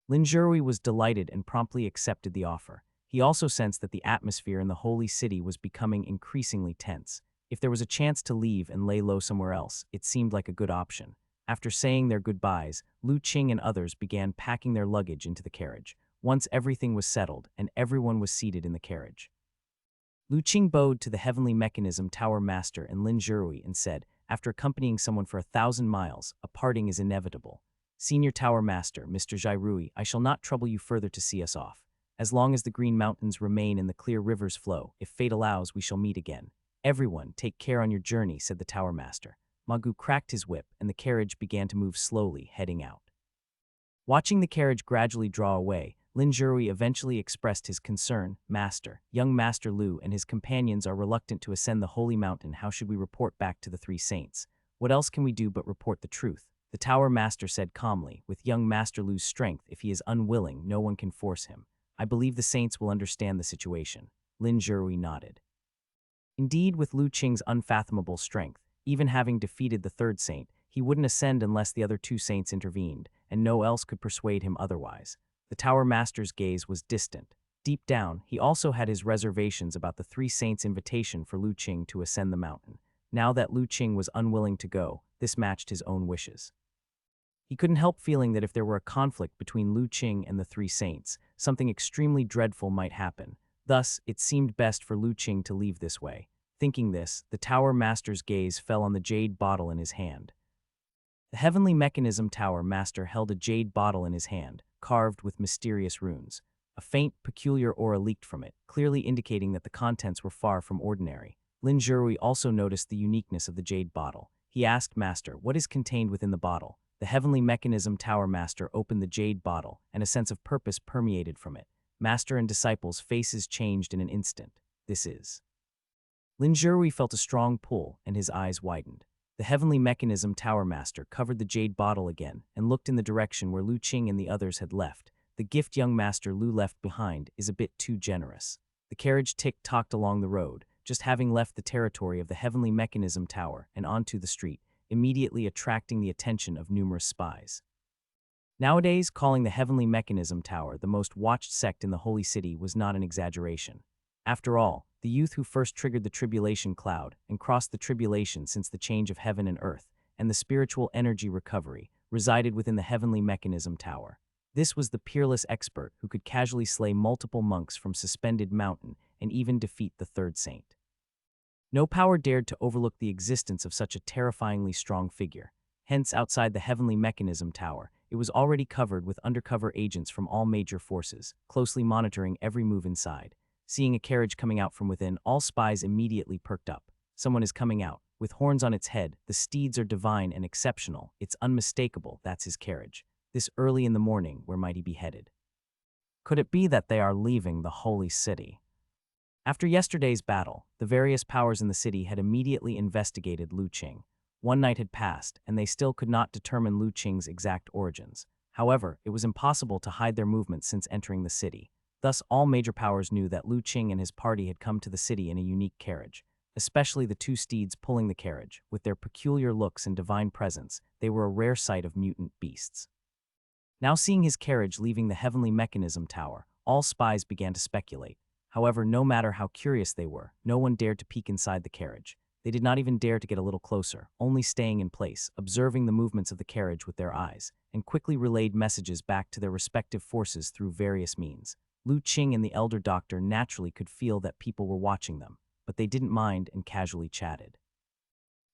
Lin Zhirui was delighted and promptly accepted the offer. He also sensed that the atmosphere in the holy city was becoming increasingly tense. If there was a chance to leave and lay low somewhere else, it seemed like a good option. After saying their goodbyes, Lu Qing and others began packing their luggage into the carriage. Once everything was settled and everyone was seated in the carriage, Lu Qing bowed to the Heavenly Mechanism Tower Master and Lin Zhirui and said, "After accompanying someone for 1,000 miles, a parting is inevitable. Senior Tower Master, Mr. Zhairui, I shall not trouble you further to see us off. As long as the green mountains remain and the clear rivers flow, if fate allows, we shall meet again. Everyone, take care on your journey," said the Tower Master. Magu cracked his whip and the carriage began to move slowly, heading out. Watching the carriage gradually draw away, Lin Zhirui eventually expressed his concern. "Master, young Master Lu and his companions are reluctant to ascend the holy mountain. How should we report back to the three saints? What else can we do but report the truth?" The Tower Master said calmly, "With young Master Lu's strength, if he is unwilling, no one can force him. I believe the saints will understand the situation." Lin Zhirui nodded. Indeed, with Lu Qing's unfathomable strength, even having defeated the third saint, he wouldn't ascend unless the other two saints intervened, and no else could persuade him otherwise. The Tower Master's gaze was distant. Deep down, he also had his reservations about the three saints' invitation for Lu Qing to ascend the mountain. Now that Lu Qing was unwilling to go, this matched his own wishes. He couldn't help feeling that if there were a conflict between Lu Qing and the three saints, something extremely dreadful might happen. Thus, it seemed best for Lu Qing to leave this way. Thinking this, the Tower Master's gaze fell on the jade bottle in his hand. The Heavenly Mechanism Tower Master held a jade bottle in his hand, carved with mysterious runes. A faint, peculiar aura leaked from it, clearly indicating that the contents were far from ordinary. Lin Zhirui also noticed the uniqueness of the jade bottle. He asked, "Master, what is contained within the bottle?" The Heavenly Mechanism Tower Master opened the jade bottle, and a sense of purpose permeated from it. Master and disciples' faces changed in an instant. "This is..." Lin Zhirui felt a strong pull, and his eyes widened. The Heavenly Mechanism Tower Master covered the jade bottle again and looked in the direction where Lu Qing and the others had left. "The gift young Master Lu left behind is a bit too generous." The carriage tick-tocked along the road, just having left the territory of the Heavenly Mechanism Tower and onto the street, immediately attracting the attention of numerous spies. Nowadays, calling the Heavenly Mechanism Tower the most watched sect in the Holy City was not an exaggeration. After all, the youth who first triggered the tribulation cloud and crossed the tribulation since the change of heaven and earth, and the spiritual energy recovery, resided within the Heavenly Mechanism Tower. This was the peerless expert who could casually slay multiple monks from Suspended Mountain and even defeat the third saint. No power dared to overlook the existence of such a terrifyingly strong figure. Hence, outside the Heavenly Mechanism Tower, it was already covered with undercover agents from all major forces, closely monitoring every move inside. Seeing a carriage coming out from within, all spies immediately perked up. Someone is coming out. With horns on its head, the steeds are divine and exceptional. It's unmistakable, that's his carriage. This early in the morning, where might he be headed? Could it be that they are leaving the holy city? After yesterday's battle, the various powers in the city had immediately investigated Lu Qing. One night had passed, and they still could not determine Lu Qing's exact origins. However, it was impossible to hide their movements since entering the city. Thus, all major powers knew that Lu Qing and his party had come to the city in a unique carriage. Especially the two steeds pulling the carriage, with their peculiar looks and divine presence, they were a rare sight of mutant beasts. Now seeing his carriage leaving the heavenly mechanism tower, all spies began to speculate. However, no matter how curious they were, no one dared to peek inside the carriage. They did not even dare to get a little closer, only staying in place, observing the movements of the carriage with their eyes, and quickly relayed messages back to their respective forces through various means. Lu Qing and the elder doctor naturally could feel that people were watching them, but they didn't mind and casually chatted.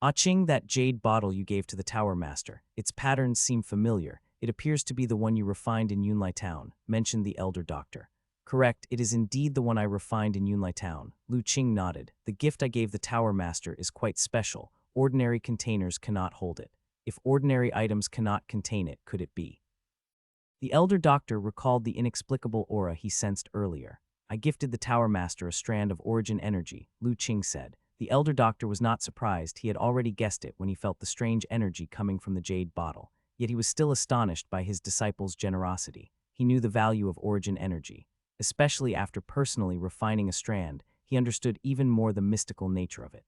Ah Qing, that jade bottle you gave to the tower master, its patterns seem familiar. It appears to be the one you refined in Yunlai Town, mentioned the elder doctor. Correct, it is indeed the one I refined in Yunlai Town. Lu Qing nodded. The gift I gave the tower master is quite special. Ordinary containers cannot hold it. If ordinary items cannot contain it, could it be? The elder doctor recalled the inexplicable aura he sensed earlier. I gifted the tower master a strand of origin energy, Lu Qing said. The elder doctor was not surprised. He had already guessed it when he felt the strange energy coming from the jade bottle. Yet he was still astonished by his disciple's generosity. He knew the value of origin energy. Especially after personally refining a strand, he understood even more the mystical nature of it.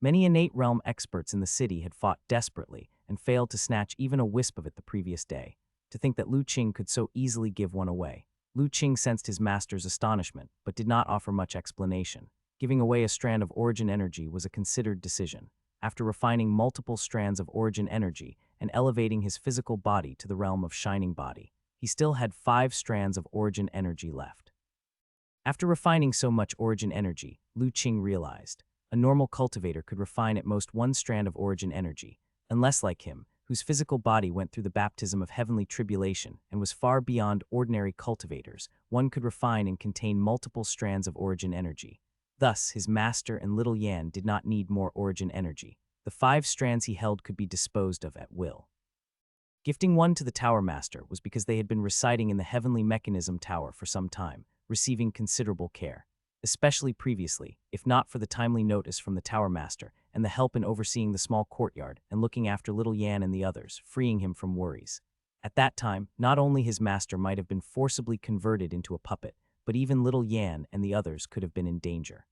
Many innate realm experts in the city had fought desperately and failed to snatch even a wisp of it the previous day. To think that Lu Qing could so easily give one away. Lu Qing sensed his master's astonishment, but did not offer much explanation. Giving away a strand of origin energy was a considered decision. After refining multiple strands of origin energy and elevating his physical body to the realm of shining body, he still had 5 strands of origin energy left. After refining so much origin energy, Lu Qing realized a normal cultivator could refine at most 1 strand of origin energy, unless like him, whose physical body went through the baptism of heavenly tribulation and was far beyond ordinary cultivators, one could refine and contain multiple strands of origin energy. Thus, his master and little Yan did not need more origin energy. The 5 strands he held could be disposed of at will. Gifting one to the tower master was because they had been residing in the heavenly mechanism tower for some time, receiving considerable care. Especially previously, if not for the timely notice from the tower master and the help in overseeing the small courtyard and looking after little Yan and the others, freeing him from worries. At that time, not only his master might have been forcibly converted into a puppet, but even little Yan and the others could have been in danger.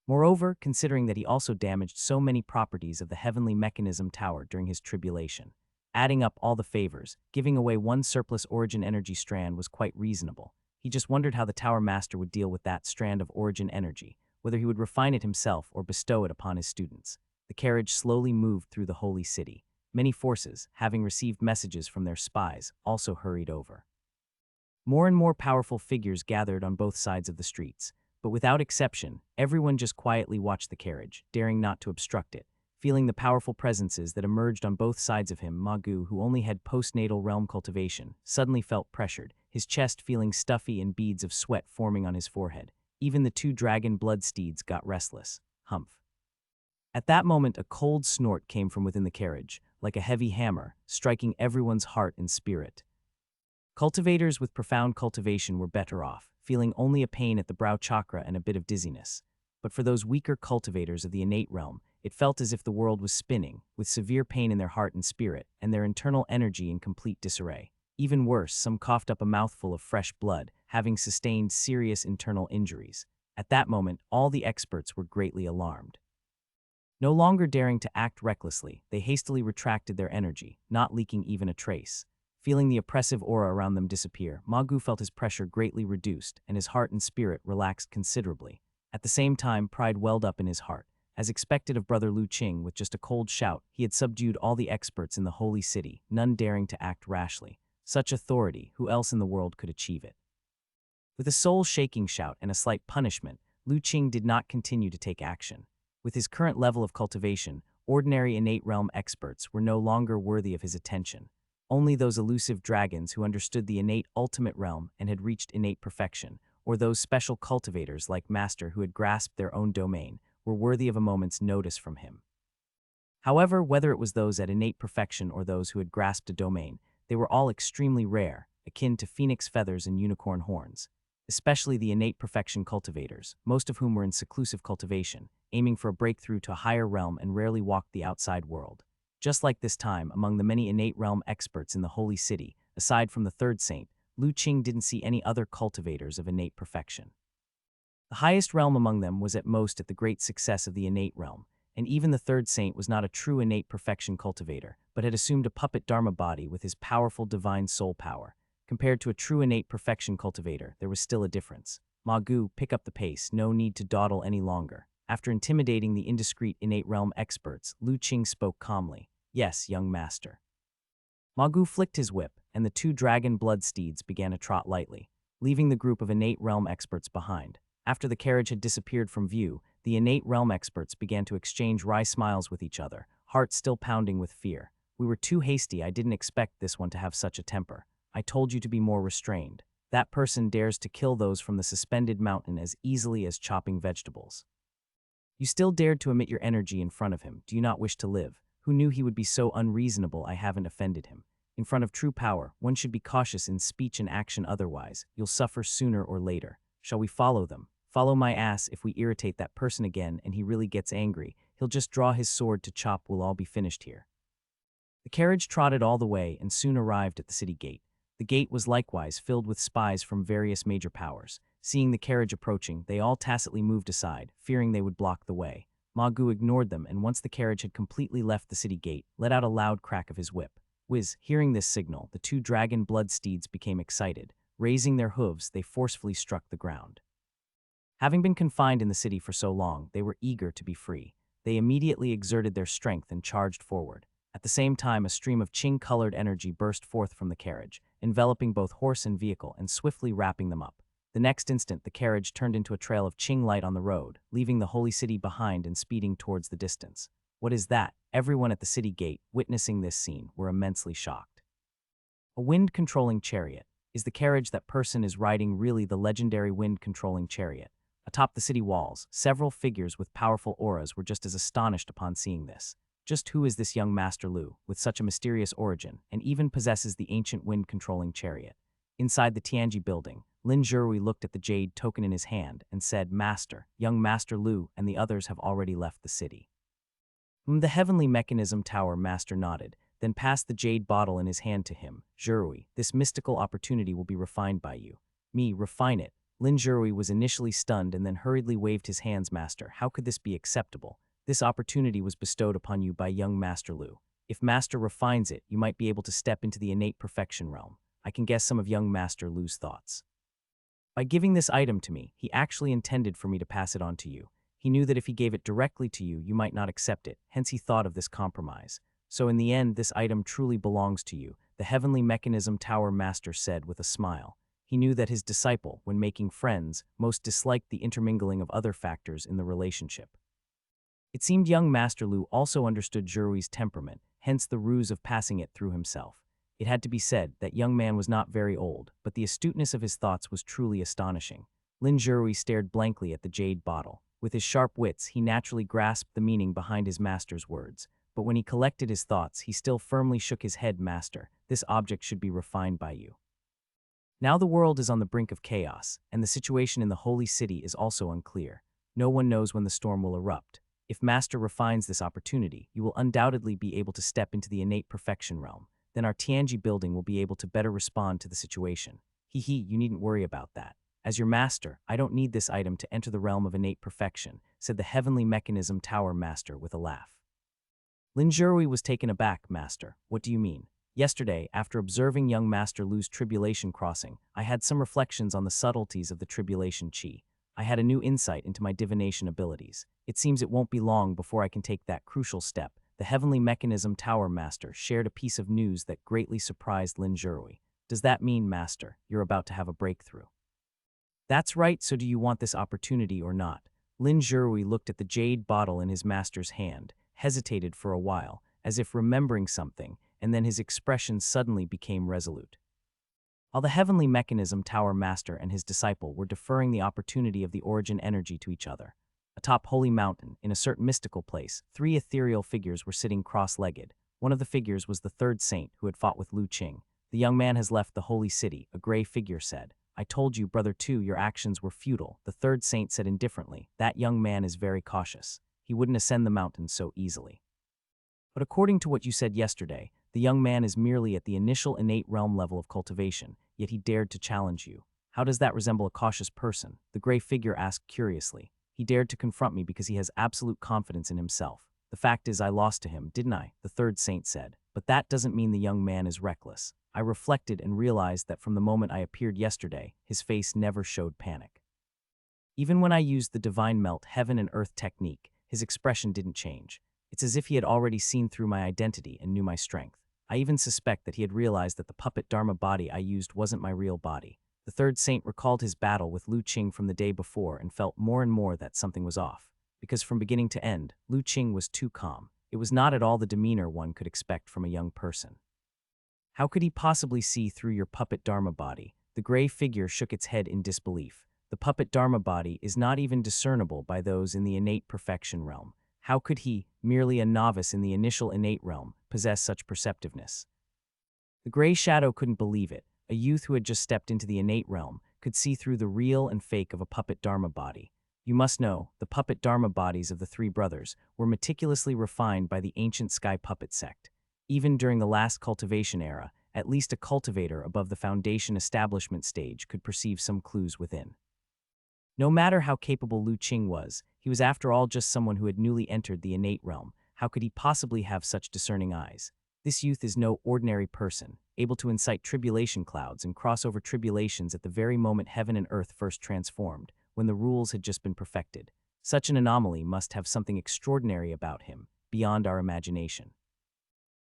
Moreover, considering that he also damaged so many properties of the heavenly mechanism tower during his tribulation, adding up all the favors, giving away 1 surplus origin energy strand was quite reasonable. He just wondered how the tower master would deal with that strand of origin energy, whether he would refine it himself or bestow it upon his students. The carriage slowly moved through the holy city. Many forces, having received messages from their spies, also hurried over. More and more powerful figures gathered on both sides of the streets, but without exception, everyone just quietly watched the carriage, daring not to obstruct it. Feeling the powerful presences that emerged on both sides of him, Magu, who only had postnatal realm cultivation, suddenly felt pressured, his chest feeling stuffy and beads of sweat forming on his forehead. Even the 2 dragon blood steeds got restless. Humph. At that moment, a cold snort came from within the carriage, like a heavy hammer, striking everyone's heart and spirit. Cultivators with profound cultivation were better off, feeling only a pain at the brow chakra and a bit of dizziness. But for those weaker cultivators of the innate realm, it felt as if the world was spinning, with severe pain in their heart and spirit, and their internal energy in complete disarray. Even worse, some coughed up a mouthful of fresh blood, having sustained serious internal injuries. At that moment, all the experts were greatly alarmed. No longer daring to act recklessly, they hastily retracted their energy, not leaking even a trace. Feeling the oppressive aura around them disappear, Magu felt his pressure greatly reduced, and his heart and spirit relaxed considerably. At the same time, pride welled up in his heart. As expected of brother Lu Qing, with just a cold shout, he had subdued all the experts in the holy city, none daring to act rashly. Such authority, who else in the world could achieve it? With a soul-shaking shout and a slight punishment, Lu Qing did not continue to take action. With his current level of cultivation, ordinary innate realm experts were no longer worthy of his attention. Only those elusive dragons who understood the innate ultimate realm and had reached innate perfection, or those special cultivators like Master who had grasped their own domain, were worthy of a moment's notice from him. However, whether it was those at innate perfection or those who had grasped a domain, they were all extremely rare, akin to phoenix feathers and unicorn horns. especially the innate perfection cultivators, most of whom were in seclusive cultivation, aiming for a breakthrough to a higher realm and rarely walked the outside world. Just like this time, among the many innate realm experts in the Holy City, aside from the third saint, Lu Qing didn't see any other cultivators of innate perfection. The highest realm among them was at most at the great success of the innate realm, and even the third saint was not a true innate perfection cultivator, but had assumed a puppet dharma body with his powerful divine soul power. Compared to a true innate perfection cultivator, there was still a difference. Ma Gu, pick up the pace, no need to dawdle any longer. After intimidating the indiscreet innate realm experts, Lu Qing spoke calmly. Yes, young master. Ma Gu flicked his whip, and the two dragon blood steeds began to trot lightly, leaving the group of innate realm experts behind. After the carriage had disappeared from view, the innate realm experts began to exchange wry smiles with each other, hearts still pounding with fear. We were too hasty, I didn't expect this one to have such a temper. I told you to be more restrained. That person dares to kill those from the suspended mountain as easily as chopping vegetables. You still dared to emit your energy in front of him. Do you not wish to live? Who knew he would be so unreasonable? I haven't offended him. In front of true power, one should be cautious in speech and action, otherwise, you'll suffer sooner or later. Shall we follow them? Follow my ass. If we irritate that person again and he really gets angry, he'll just draw his sword to chop. We'll all be finished here. The carriage trotted all the way and soon arrived at the city gate. The gate was likewise filled with spies from various major powers. Seeing the carriage approaching, they all tacitly moved aside, fearing they would block the way. Ma Gu ignored them, and once the carriage had completely left the city gate, let out a loud crack of his whip. Whiz, hearing this signal, the two dragon blood steeds became excited. Raising their hooves, they forcefully struck the ground. Having been confined in the city for so long, they were eager to be free. They immediately exerted their strength and charged forward. At the same time, a stream of Qing-colored energy burst forth from the carriage, enveloping both horse and vehicle and swiftly wrapping them up. The next instant, the carriage turned into a trail of Qing light on the road, leaving the holy city behind and speeding towards the distance. What is that? Everyone at the city gate, witnessing this scene, were immensely shocked. A wind-controlling chariot. Is the carriage that person is riding really the legendary wind-controlling chariot? Atop the city walls, several figures with powerful auras were just as astonished upon seeing this. Just who is this young Master Lu, with such a mysterious origin, and even possesses the ancient wind-controlling chariot? Inside the Tianji building, Lin Zhirui looked at the jade token in his hand and said, Master, young Master Lu and the others have already left the city. The heavenly mechanism tower master nodded, then passed the jade bottle in his hand to him. Zhirui, this mystical opportunity will be refined by you. Me, refine it. Lin Zhirui was initially stunned and then hurriedly waved his hands. Master, how could this be acceptable? This opportunity was bestowed upon you by young Master Lu. If Master refines it, you might be able to step into the innate perfection realm. I can guess some of young Master Lu's thoughts. By giving this item to me, he actually intended for me to pass it on to you. He knew that if he gave it directly to you, you might not accept it, hence he thought of this compromise. So in the end, this item truly belongs to you, the heavenly mechanism tower master said with a smile. He knew that his disciple, when making friends, most disliked the intermingling of other factors in the relationship. It seemed young Master Lu also understood Zhirui's temperament, hence the ruse of passing it through himself. It had to be said that young man was not very old, but the astuteness of his thoughts was truly astonishing. Lin Zhirui stared blankly at the jade bottle. With his sharp wits, he naturally grasped the meaning behind his master's words. But when he collected his thoughts, he still firmly shook his head. Master, this object should be refined by you. Now the world is on the brink of chaos, and the situation in the holy city is also unclear. No one knows when the storm will erupt. If Master refines this opportunity, you will undoubtedly be able to step into the innate perfection realm. Then our Tianji building will be able to better respond to the situation. You needn't worry about that. As your master, I don't need this item to enter the realm of innate perfection, said the heavenly mechanism tower master with a laugh. Lin Zhirui was taken aback. Master, what do you mean? Yesterday, after observing young Master Lu's tribulation crossing, I had some reflections on the subtleties of the tribulation chi. I had a new insight into my divination abilities. It seems it won't be long before I can take that crucial step. The heavenly mechanism tower master shared a piece of news that greatly surprised Lin Zhirui. Does that mean, Master, you're about to have a breakthrough? That's right, so do you want this opportunity or not? Lin Zhirui looked at the jade bottle in his master's hand, hesitated for a while, as if remembering something, and then his expression suddenly became resolute. While the heavenly mechanism tower master and his disciple were deferring the opportunity of the origin energy to each other, atop Holy Mountain, in a certain mystical place, 3 ethereal figures were sitting cross-legged. One of the figures was the third saint who had fought with Lu Qing. The young man has left the holy city, a gray figure said. I told you, brother two, your actions were futile. The third saint said indifferently, that young man is very cautious. He wouldn't ascend the mountain so easily. But according to what you said yesterday, the young man is merely at the initial innate realm level of cultivation, yet he dared to challenge you. How does that resemble a cautious person? The gray figure asked curiously. He dared to confront me because he has absolute confidence in himself. The fact is, I lost to him, didn't I? The third saint said. But that doesn't mean the young man is reckless. I reflected and realized that from the moment I appeared yesterday, his face never showed panic. Even when I used the divine melt heaven and earth technique, his expression didn't change. It's as if he had already seen through my identity and knew my strength. I even suspect that he had realized that the puppet Dharma body I used wasn't my real body. The third saint recalled his battle with Lu Qing from the day before and felt more and more that something was off. Because from beginning to end, Lu Qing was too calm. It was not at all the demeanor one could expect from a young person. How could he possibly see through your puppet Dharma body? The gray figure shook its head in disbelief. The puppet Dharma body is not even discernible by those in the innate perfection realm. How could he, merely a novice in the initial innate realm, possess such perceptiveness? The gray shadow couldn't believe it. A youth who had just stepped into the innate realm could see through the real and fake of a puppet Dharma body. You must know, the puppet Dharma bodies of the three brothers were meticulously refined by the ancient sky puppet sect. Even during the last cultivation era, at least a cultivator above the foundation establishment stage could perceive some clues within. No matter how capable Lu Qing was, he was after all just someone who had newly entered the innate realm. How could he possibly have such discerning eyes? This youth is no ordinary person, able to incite tribulation clouds and cross over tribulations at the very moment heaven and earth first transformed, when the rules had just been perfected. Such an anomaly must have something extraordinary about him, beyond our imagination.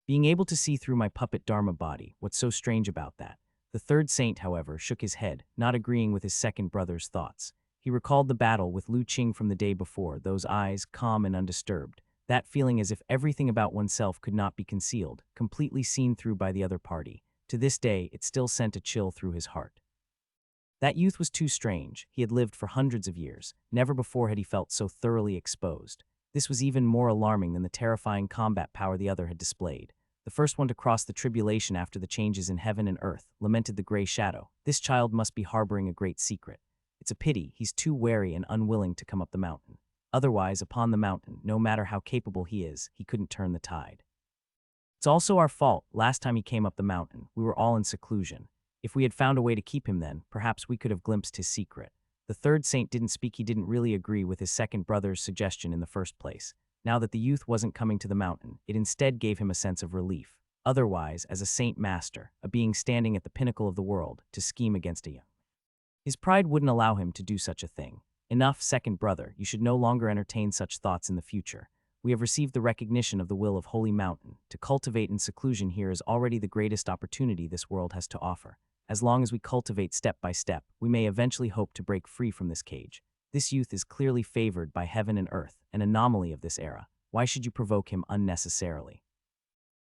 Being able to see through my puppet Dharma body, what's so strange about that? The third saint, however, shook his head, not agreeing with his second brother's thoughts. He recalled the battle with Lu Qing from the day before, those eyes calm and undisturbed, that feeling as if everything about oneself could not be concealed, completely seen through by the other party. To this day, it still sent a chill through his heart. That youth was too strange. He had lived for hundreds of years. Never before had he felt so thoroughly exposed. This was even more alarming than the terrifying combat power the other had displayed. The first one to cross the tribulation after the changes in heaven and earth, lamented the gray shadow. This child must be harboring a great secret. It's a pity he's too wary and unwilling to come up the mountain. Otherwise, upon the mountain, no matter how capable he is, he couldn't turn the tide. It's also our fault. Last time he came up the mountain, we were all in seclusion. If we had found a way to keep him then, perhaps we could have glimpsed his secret. The third saint didn't speak. He didn't really agree with his second brother's suggestion in the first place. Now that the youth wasn't coming to the mountain, it instead gave him a sense of relief. Otherwise, as a saint master, a being standing at the pinnacle of the world, to scheme against a young. His pride wouldn't allow him to do such a thing. Enough, second brother, you should no longer entertain such thoughts in the future. We have received the recognition of the will of Holy Mountain. To cultivate in seclusion here is already the greatest opportunity this world has to offer. As long as we cultivate step by step, we may eventually hope to break free from this cage. This youth is clearly favored by heaven and earth, an anomaly of this era. Why should you provoke him unnecessarily?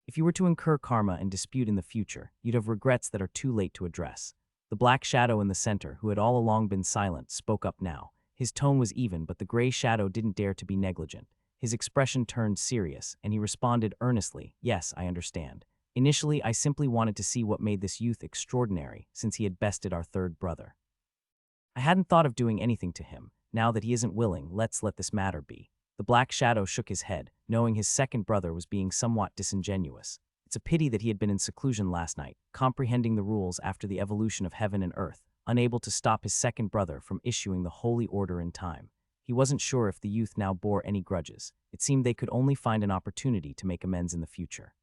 If you were to incur karma and dispute in the future, you'd have regrets that are too late to address. The black shadow in the center, who had all along been silent, spoke up now. His tone was even, but the gray shadow didn't dare to be negligent. His expression turned serious, and he responded earnestly, "Yes, I understand. Initially, I simply wanted to see what made this youth extraordinary, since he had bested our third brother. I hadn't thought of doing anything to him. Now that he isn't willing, let's let this matter be." The black shadow shook his head, knowing his second brother was being somewhat disingenuous. It's a pity that he had been in seclusion last night, comprehending the rules after the evolution of heaven and earth, unable to stop his second brother from issuing the holy order in time. He wasn't sure if the youth now bore any grudges. It seemed they could only find an opportunity to make amends in the future.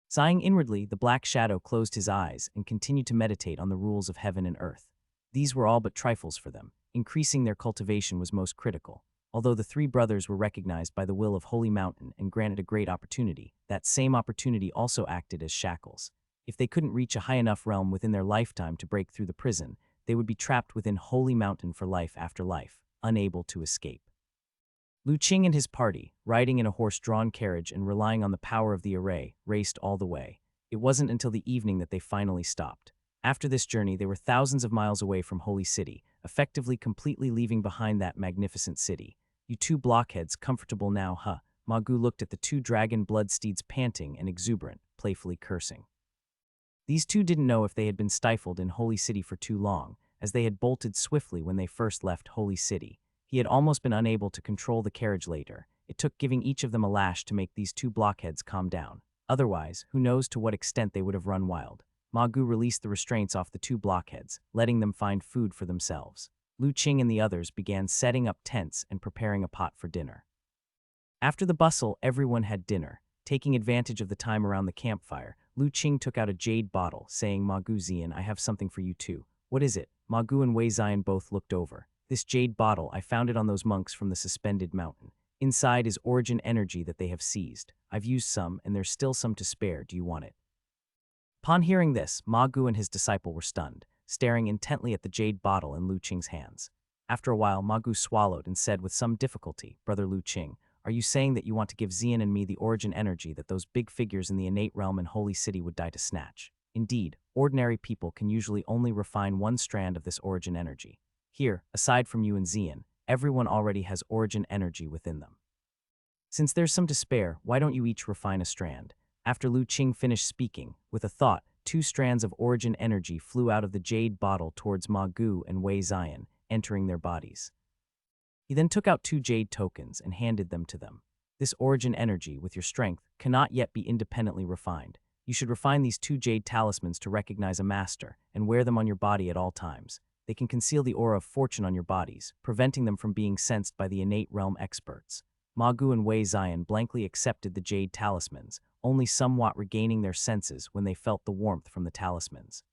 Sighing inwardly, the black shadow closed his eyes and continued to meditate on the rules of heaven and earth. These were all but trifles for them. Increasing their cultivation was most critical. Although the three brothers were recognized by the will of Holy Mountain and granted a great opportunity, that same opportunity also acted as shackles. If they couldn't reach a high enough realm within their lifetime to break through the prison, they would be trapped within Holy Mountain for life after life, unable to escape. Lu Qing and his party, riding in a horse-drawn carriage and relying on the power of the array, raced all the way. It wasn't until the evening that they finally stopped. After this journey, they were thousands of miles away from Holy City, effectively completely leaving behind that magnificent city. "You two blockheads, comfortable now, huh?" Magu looked at the two dragon blood steeds panting and exuberant, playfully cursing. These two didn't know if they had been stifled in Holy City for too long, as they had bolted swiftly when they first left Holy City. He had almost been unable to control the carriage later. It took giving each of them a lash to make these two blockheads calm down. Otherwise, who knows to what extent they would have run wild. Ma Gu released the restraints off the two blockheads, letting them find food for themselves. Lu Qing and the others began setting up tents and preparing a pot for dinner. After the bustle, everyone had dinner. Taking advantage of the time around the campfire, Lu Qing took out a jade bottle, saying, "Ma Gu Zian, I have something for you too." "What is it?" Ma Gu and Wei Zian both looked over. "This jade bottle, I found it on those monks from the suspended mountain. Inside is origin energy that they have seized. I've used some, and there's still some to spare. Do you want it?" Upon hearing this, Ma Gu and his disciple were stunned, staring intently at the jade bottle in Lu Qing's hands. After a while, Ma Gu swallowed and said with some difficulty, "Brother Lu Qing, are you saying that you want to give Xian and me the origin energy that those big figures in the innate realm and holy city would die to snatch? Indeed, ordinary people can usually only refine one strand of this origin energy. Here, aside from you and Xian, everyone already has origin energy within them. Since there's some to spare, why don't you each refine a strand?" After Lu Qing finished speaking, with a thought, 2 strands of origin energy flew out of the jade bottle towards Ma Gu and Wei Zian, entering their bodies. He then took out 2 jade tokens and handed them to them. "This origin energy, with your strength, cannot yet be independently refined. You should refine these 2 jade talismans to recognize a master and wear them on your body at all times. They can conceal the aura of fortune on your bodies, preventing them from being sensed by the innate realm experts." Ma Gu and Wei Zian blankly accepted the jade talismans, only somewhat regaining their senses when they felt the warmth from the talismans.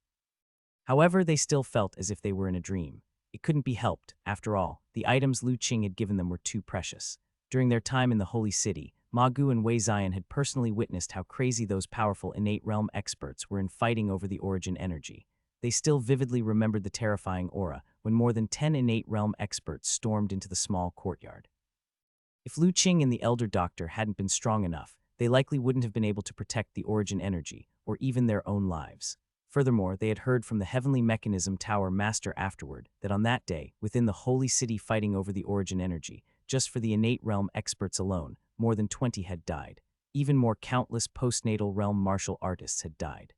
However, they still felt as if they were in a dream. It couldn't be helped. After all, the items Lu Qing had given them were too precious. During their time in the Holy City, Ma Gu and Wei Zian had personally witnessed how crazy those powerful innate realm experts were in fighting over the origin energy. They still vividly remembered the terrifying aura when more than 10 innate realm experts stormed into the small courtyard. If Lu Qing and the Elder Doctor hadn't been strong enough, they likely wouldn't have been able to protect the origin energy, or even their own lives. Furthermore, they had heard from the Heavenly Mechanism Tower Master afterward that on that day, within the Holy City fighting over the origin energy, just for the innate realm experts alone, more than 20 had died. Even more countless postnatal realm martial artists had died.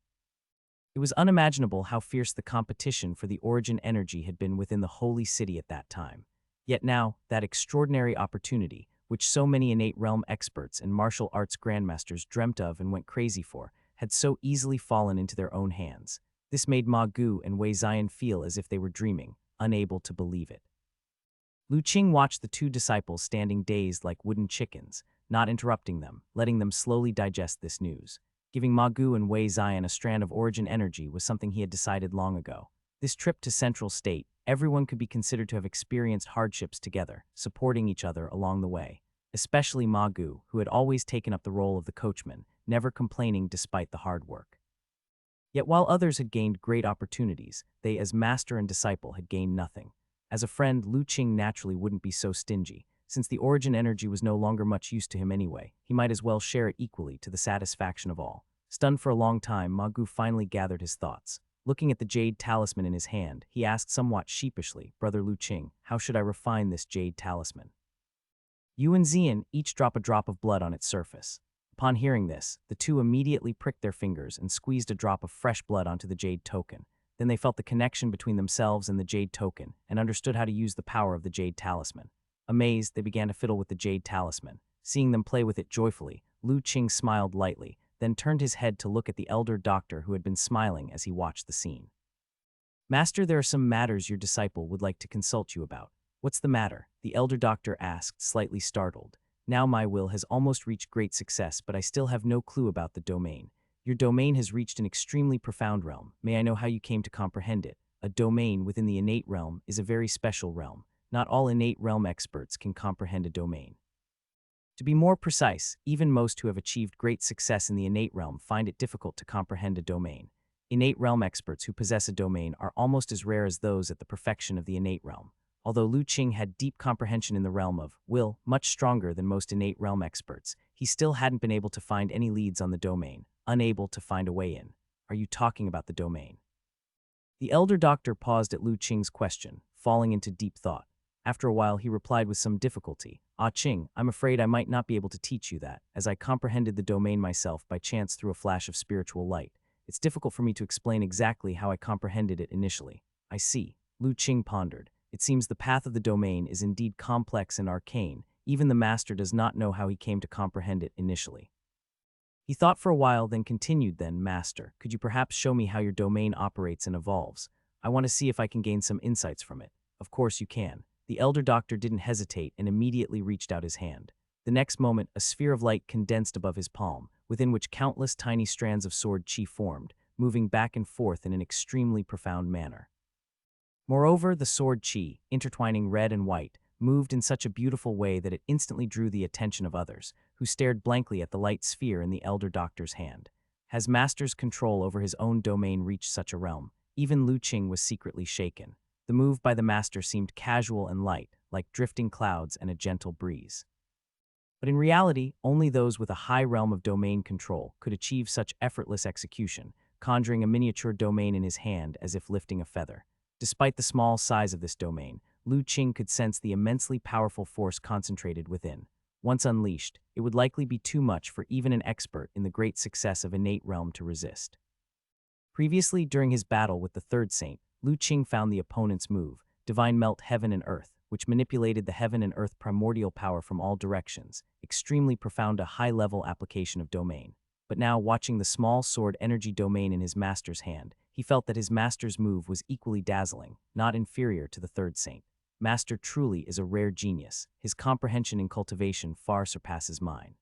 It was unimaginable how fierce the competition for the origin energy had been within the Holy City at that time. Yet now, that extraordinary opportunity, which so many innate realm experts and martial arts grandmasters dreamt of and went crazy for, had so easily fallen into their own hands. This made Ma Gu and Wei Zian feel as if they were dreaming, unable to believe it. Lu Qing watched the 2 disciples standing dazed like wooden chickens, not interrupting them, letting them slowly digest this news. Giving Ma Gu and Wei Zian a strand of origin energy was something he had decided long ago. This trip to Central State, everyone could be considered to have experienced hardships together, supporting each other along the way. Especially Ma Gu, who had always taken up the role of the coachman, never complaining despite the hard work. Yet while others had gained great opportunities, they as master and disciple had gained nothing. As a friend, Lu Qing naturally wouldn't be so stingy. Since the origin energy was no longer much use to him anyway, he might as well share it equally to the satisfaction of all. Stunned for a long time, Ma Gu finally gathered his thoughts. Looking at the jade talisman in his hand, he asked somewhat sheepishly, "Brother Lu Qing, how should I refine this jade talisman?" "You and Xian each drop a drop of blood on its surface." Upon hearing this, the 2 immediately pricked their fingers and squeezed a drop of fresh blood onto the jade token. Then they felt the connection between themselves and the jade token and understood how to use the power of the jade talisman. Amazed, they began to fiddle with the jade talisman. Seeing them play with it joyfully, Lu Qing smiled lightly, then turned his head to look at the Elder Doctor who had been smiling as he watched the scene. "Master, there are some matters your disciple would like to consult you about." "What's the matter?" the Elder Doctor asked, slightly startled. "Now my will has almost reached great success, but I still have no clue about the domain. Your domain has reached an extremely profound realm. May I know how you came to comprehend it?" A domain within the innate realm is a very special realm. Not all innate realm experts can comprehend a domain. To be more precise, even most who have achieved great success in the innate realm find it difficult to comprehend a domain. Innate realm experts who possess a domain are almost as rare as those at the perfection of the innate realm. Although Lu Qing had deep comprehension in the realm of will, much stronger than most innate realm experts, he still hadn't been able to find any leads on the domain, unable to find a way in. "Are you talking about the domain?" The Elder Doctor paused at Lu Qing's question, falling into deep thought. After a while, he replied with some difficulty, "Ah Qing, I'm afraid I might not be able to teach you that, as I comprehended the domain myself by chance through a flash of spiritual light. It's difficult for me to explain exactly how I comprehended it initially." "I see. Lu Qing pondered. It seems the path of the domain is indeed complex and arcane. Even the master does not know how he came to comprehend it initially. He thought for a while, then continued, "Then, master, could you perhaps show me how your domain operates and evolves? I want to see if I can gain some insights from it." "Of course you can." The elder doctor didn't hesitate and immediately reached out his hand. The next moment, a sphere of light condensed above his palm, within which countless tiny strands of sword chi formed, moving back and forth in an extremely profound manner. Moreover, the sword chi, intertwining red and white, moved in such a beautiful way that it instantly drew the attention of others, who stared blankly at the light sphere in the elder doctor's hand. Has master's control over his own domain reached such a realm? Even Lu Qing was secretly shaken. The move by the master seemed casual and light, like drifting clouds and a gentle breeze. But in reality, only those with a high realm of domain control could achieve such effortless execution, conjuring a miniature domain in his hand as if lifting a feather. Despite the small size of this domain, Lu Qing could sense the immensely powerful force concentrated within. Once unleashed, it would likely be too much for even an expert in the great success of innate realm to resist. Previously, during his battle with the third saint, Lu Qing found the opponent's move, Divine Melt Heaven and Earth, which manipulated the heaven and earth primordial power from all directions, extremely profound, a high-level application of domain. But now, watching the small sword energy domain in his master's hand, he felt that his master's move was equally dazzling, not inferior to the third saint. Master truly is a rare genius. His comprehension and cultivation far surpasses mine.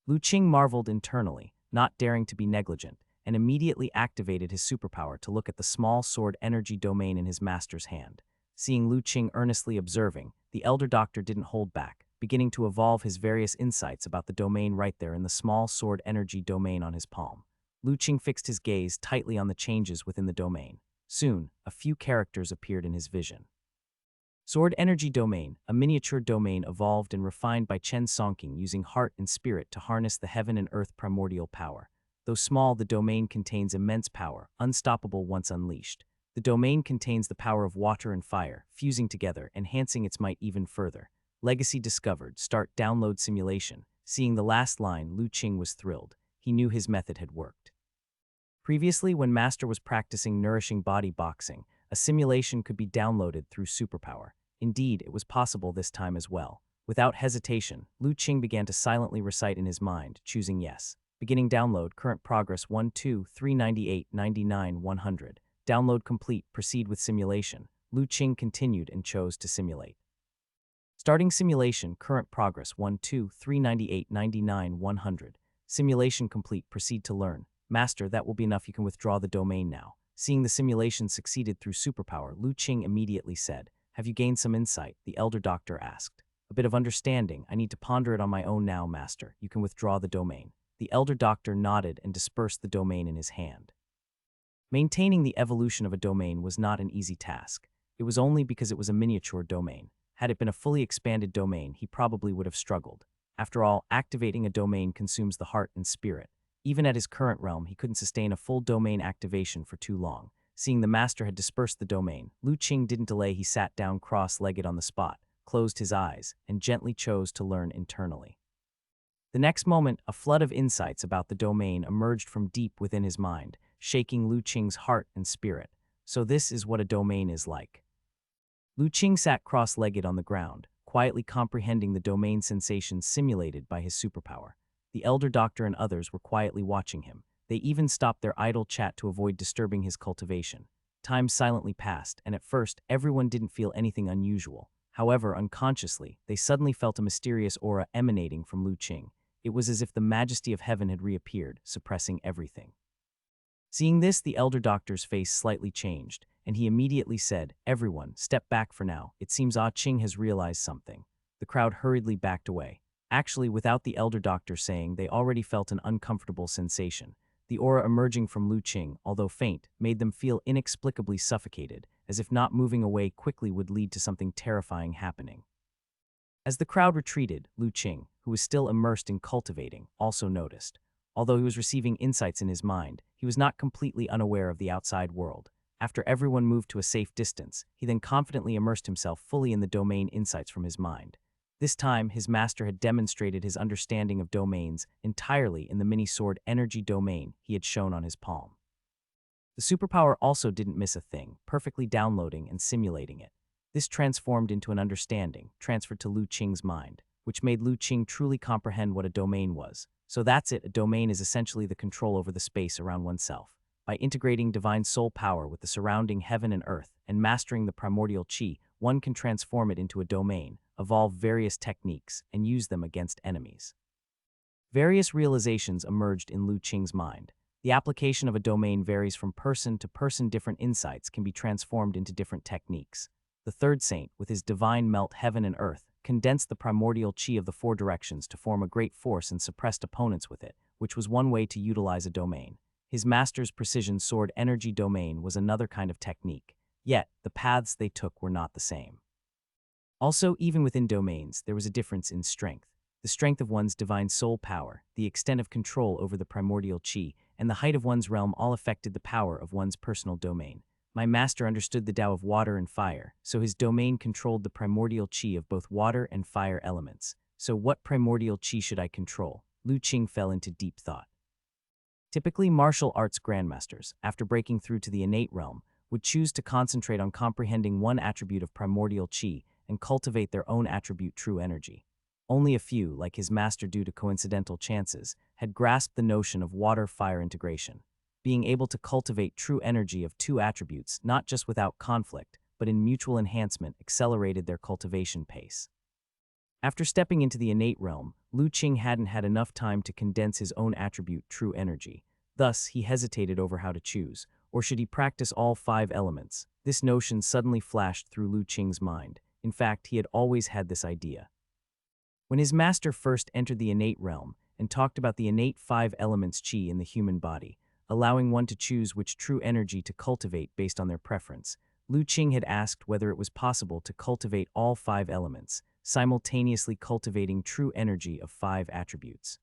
Lu Qing marveled internally, not daring to be negligent, and immediately activated his superpower to look at the small sword energy domain in his master's hand. Seeing Lu Qing earnestly observing, the elder doctor didn't hold back, beginning to evolve his various insights about the domain right there in the small sword energy domain on his palm. Lu Qing fixed his gaze tightly on the changes within the domain. Soon, a few characters appeared in his vision. Sword Energy Domain, a miniature domain evolved and refined by Chen Songqing using heart and spirit to harness the heaven and earth primordial power. Though small, the domain contains immense power, unstoppable once unleashed. The domain contains the power of water and fire, fusing together, enhancing its might even further. Legacy discovered. Start download simulation. Seeing the last line, Lu Qing was thrilled. He knew his method had worked. Previously, when Master was practicing nourishing body boxing, a simulation could be downloaded through superpower. Indeed, it was possible this time as well. Without hesitation, Lu Qing began to silently recite in his mind, choosing yes. Beginning download, current progress 1, 2, 398, 99, 100. Download complete, proceed with simulation. Lu Qing continued and chose to simulate. Starting simulation, current progress 1, 2, 398, 99, 100. Simulation complete, proceed to learn. Master, that will be enough, you can withdraw the domain now. Seeing the simulation succeeded through superpower, Lu Qing immediately said, "Have you gained some insight?" the elder doctor asked. "A bit of understanding. I need to ponder it on my own now, master. You can withdraw the domain." The elder doctor nodded and dispersed the domain in his hand. Maintaining the evolution of a domain was not an easy task. It was only because it was a miniature domain. Had it been a fully expanded domain, he probably would have struggled. After all, activating a domain consumes the heart and spirit. Even at his current realm, he couldn't sustain a full domain activation for too long. Seeing the master had dispersed the domain, Lu Qing didn't delay. He sat down cross-legged on the spot, closed his eyes, and gently chose to learn internally. The next moment, a flood of insights about the domain emerged from deep within his mind, shaking Lu Qing's heart and spirit. So this is what a domain is like. Lu Qing sat cross-legged on the ground, quietly comprehending the domain sensations simulated by his superpower. The elder doctor and others were quietly watching him. They even stopped their idle chat to avoid disturbing his cultivation. Time silently passed, and at first, everyone didn't feel anything unusual. However, unconsciously, they suddenly felt a mysterious aura emanating from Lu Qing. It was as if the majesty of heaven had reappeared, suppressing everything. Seeing this, the elder doctor's face slightly changed, and he immediately said, "Everyone, step back for now. It seems Ah Qing has realized something." The crowd hurriedly backed away. Actually, without the elder doctor saying, they already felt an uncomfortable sensation. The aura emerging from Lu Qing, although faint, made them feel inexplicably suffocated, as if not moving away quickly would lead to something terrifying happening. As the crowd retreated, Lu Qing, who was still immersed in cultivating, also noticed. Although he was receiving insights in his mind, he was not completely unaware of the outside world. After everyone moved to a safe distance, he then confidently immersed himself fully in the domain insights from his mind. This time, his master had demonstrated his understanding of domains entirely in the mini-sword energy domain he had shown on his palm. The superpower also didn't miss a thing, perfectly downloading and simulating it. This transformed into an understanding, transferred to Lu Qing's mind, which made Lu Qing truly comprehend what a domain was. So that's it, a domain is essentially the control over the space around oneself. By integrating divine soul power with the surrounding heaven and earth and mastering the primordial qi, one can transform it into a domain, evolve various techniques, and use them against enemies. Various realizations emerged in Lu Qing's mind. The application of a domain varies from person to person. Different insights can be transformed into different techniques. The third saint, with his divine melt heaven and earth, condensed the primordial qi of the four directions to form a great force and suppressed opponents with it, which was one way to utilize a domain. His master's precision sword energy domain was another kind of technique, yet the paths they took were not the same. Also, even within domains, there was a difference in strength. The strength of one's divine soul power, the extent of control over the primordial qi, and the height of one's realm all affected the power of one's personal domain. My master understood the Tao of water and fire, so his domain controlled the primordial qi of both water and fire elements. So what primordial qi should I control? Lu Qing fell into deep thought. Typically, martial arts grandmasters, after breaking through to the innate realm, would choose to concentrate on comprehending one attribute of primordial qi and cultivate their own attribute true energy. Only a few, like his master due to coincidental chances, had grasped the notion of water-fire integration. Being able to cultivate true energy of two attributes, not just without conflict, but in mutual enhancement, accelerated their cultivation pace. After stepping into the innate realm, Lu Qing hadn't had enough time to condense his own attribute true energy. Thus, he hesitated over how to choose, or should he practice all 5 elements? This notion suddenly flashed through Lu Qing's mind. In fact, he had always had this idea. When his master first entered the innate realm and talked about the innate 5 elements qi in the human body, allowing one to choose which true energy to cultivate based on their preference, Lu Qing had asked whether it was possible to cultivate all 5 elements, simultaneously cultivating true energy of 5 attributes.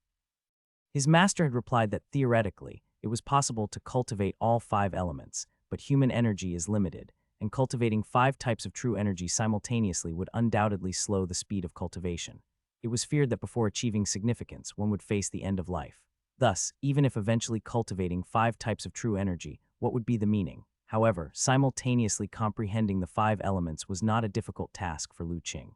His master had replied that theoretically, it was possible to cultivate all 5 elements, but human energy is limited, and cultivating 5 types of true energy simultaneously would undoubtedly slow the speed of cultivation. It was feared that before achieving significance, one would face the end of life. Thus, even if eventually cultivating 5 types of true energy, what would be the meaning? However, simultaneously comprehending the 5 elements was not a difficult task for Lu Qing.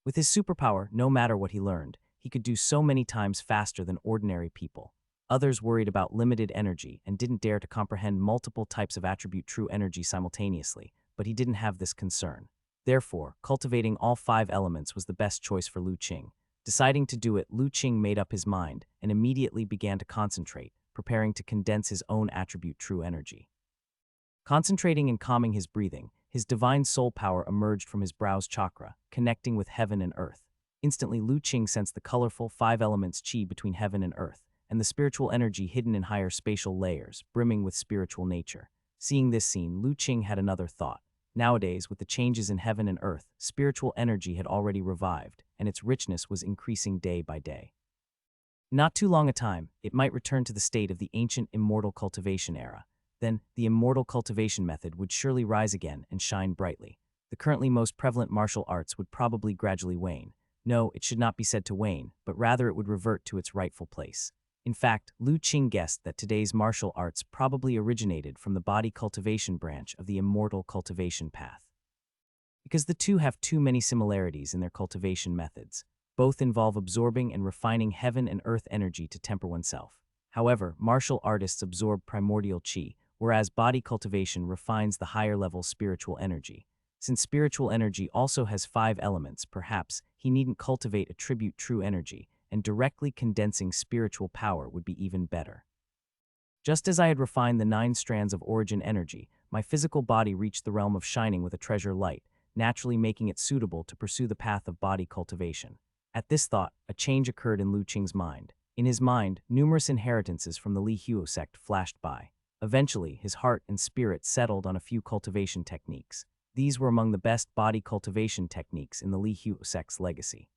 With his superpower, no matter what he learned, he could do so many times faster than ordinary people. Others worried about limited energy and didn't dare to comprehend multiple types of attribute true energy simultaneously, but he didn't have this concern. Therefore, cultivating all 5 elements was the best choice for Lu Qing. Deciding to do it, Lu Qing made up his mind and immediately began to concentrate, preparing to condense his own attribute true energy. Concentrating and calming his breathing, his divine soul power emerged from his brow's chakra, connecting with heaven and earth. Instantly, Lu Qing sensed the colorful 5 elements qi between heaven and earth, and the spiritual energy hidden in higher spatial layers, brimming with spiritual nature. Seeing this scene, Lu Qing had another thought. Nowadays, with the changes in heaven and earth, spiritual energy had already revived, and its richness was increasing day by day. Not too long a time, it might return to the state of the ancient immortal cultivation era. Then, the immortal cultivation method would surely rise again and shine brightly. The currently most prevalent martial arts would probably gradually wane. No, it should not be said to wane, but rather it would revert to its rightful place. In fact, Lu Qing guessed that today's martial arts probably originated from the body cultivation branch of the immortal cultivation path. Because the two have too many similarities in their cultivation methods. Both involve absorbing and refining heaven and earth energy to temper oneself. However, martial artists absorb primordial qi, whereas body cultivation refines the higher-level spiritual energy. Since spiritual energy also has 5 elements, perhaps he needn't cultivate attribute true energy, and directly condensing spiritual power would be even better. Just as I had refined the 9 strands of origin energy, my physical body reached the realm of shining with a treasure light, naturally making it suitable to pursue the path of body cultivation. At this thought, a change occurred in Lu Qing's mind. In his mind, numerous inheritances from the Li Huo sect flashed by. Eventually, his heart and spirit settled on a few cultivation techniques. These were among the best body cultivation techniques in the Li Huo sect's legacy.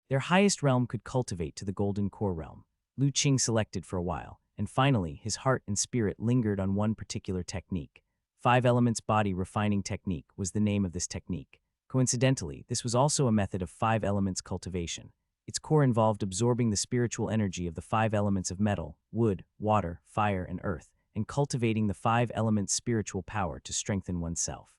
Their highest realm could cultivate to the golden core realm. Lu Qing selected for a while, and finally, his heart and spirit lingered on one particular technique. 5 elements body refining technique was the name of this technique. Coincidentally, this was also a method of 5 elements cultivation. Its core involved absorbing the spiritual energy of the 5 elements of metal, wood, water, fire, and earth, and cultivating the 5 elements spiritual power to strengthen oneself.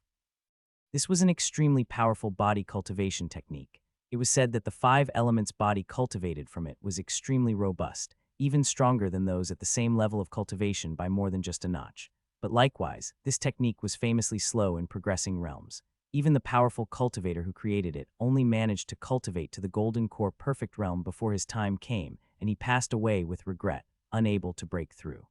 This was an extremely powerful body cultivation technique. It was said that the 5 elements body cultivated from it was extremely robust, even stronger than those at the same level of cultivation by more than just a notch. But likewise, this technique was famously slow in progressing realms. Even the powerful cultivator who created it only managed to cultivate to the golden core perfect realm before his time came, and he passed away with regret, unable to break through.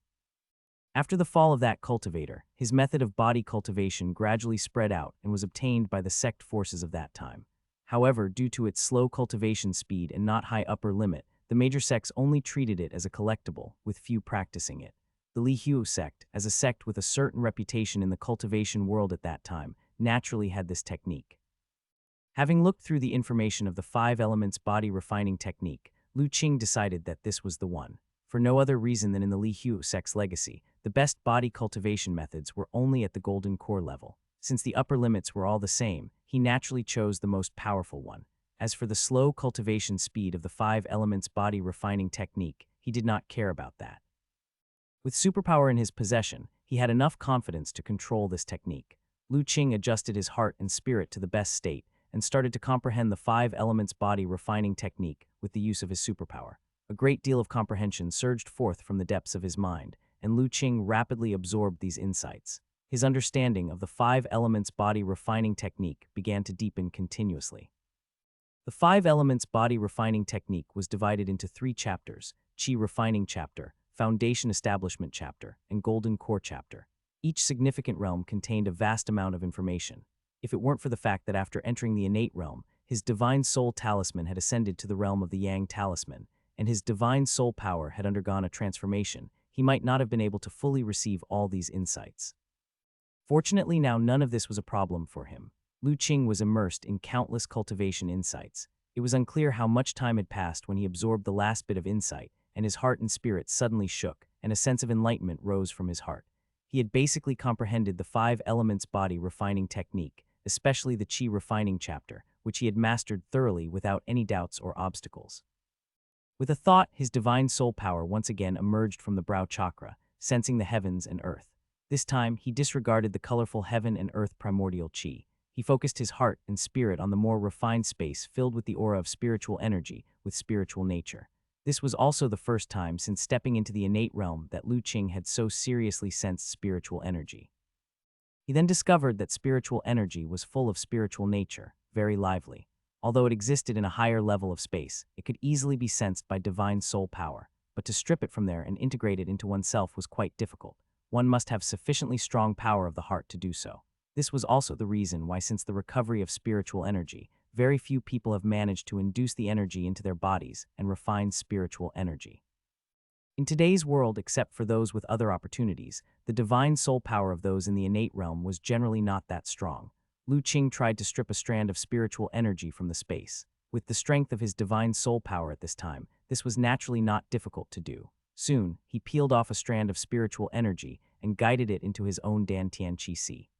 After the fall of that cultivator, his method of body cultivation gradually spread out and was obtained by the sect forces of that time. However, due to its slow cultivation speed and not high upper limit, the major sects only treated it as a collectible, with few practicing it. The Li Hu sect, as a sect with a certain reputation in the cultivation world at that time, naturally had this technique. Having looked through the information of the 5 elements body refining technique, Lu Qing decided that this was the one. For no other reason than in the Li Hu sect's legacy, the best body cultivation methods were only at the golden core level. Since the upper limits were all the same, he naturally chose the most powerful one. As for the slow cultivation speed of the 5 elements body refining technique, he did not care about that. With superpower in his possession, he had enough confidence to control this technique. Lu Qing adjusted his heart and spirit to the best state and started to comprehend the 5 elements body refining technique with the use of his superpower. A great deal of comprehension surged forth from the depths of his mind, and Lu Qing rapidly absorbed these insights. His understanding of the 5 elements body refining technique began to deepen continuously. The 5 elements body refining technique was divided into 3 chapters: Qi refining chapter, foundation establishment chapter, and golden core chapter. Each significant realm contained a vast amount of information. If it weren't for the fact that after entering the innate realm, his divine soul talisman had ascended to the realm of the Yang talisman, and his divine soul power had undergone a transformation, he might not have been able to fully receive all these insights. Fortunately, now none of this was a problem for him. Lu Qing was immersed in countless cultivation insights. It was unclear how much time had passed when he absorbed the last bit of insight, and his heart and spirit suddenly shook, and a sense of enlightenment rose from his heart. He had basically comprehended the 5 elements body refining technique, especially the Qi refining chapter, which he had mastered thoroughly without any doubts or obstacles. With a thought, his divine soul power once again emerged from the brow chakra, sensing the heavens and earth. This time, he disregarded the colorful heaven and earth primordial Qi. He focused his heart and spirit on the more refined space filled with the aura of spiritual energy, with spiritual nature. This was also the first time since stepping into the innate realm that Lu Qing had so seriously sensed spiritual energy. He then discovered that spiritual energy was full of spiritual nature, very lively. Although it existed in a higher level of space, it could easily be sensed by divine soul power, but to strip it from there and integrate it into oneself was quite difficult. One must have sufficiently strong power of the heart to do so. This was also the reason why, since the recovery of spiritual energy, very few people have managed to induce the energy into their bodies and refine spiritual energy. In today's world, except for those with other opportunities, the divine soul power of those in the innate realm was generally not that strong. Lu Qing tried to strip a strand of spiritual energy from the space. With the strength of his divine soul power at this time, this was naturally not difficult to do. Soon, he peeled off a strand of spiritual energy and guided it into his own Dantian Qi Si.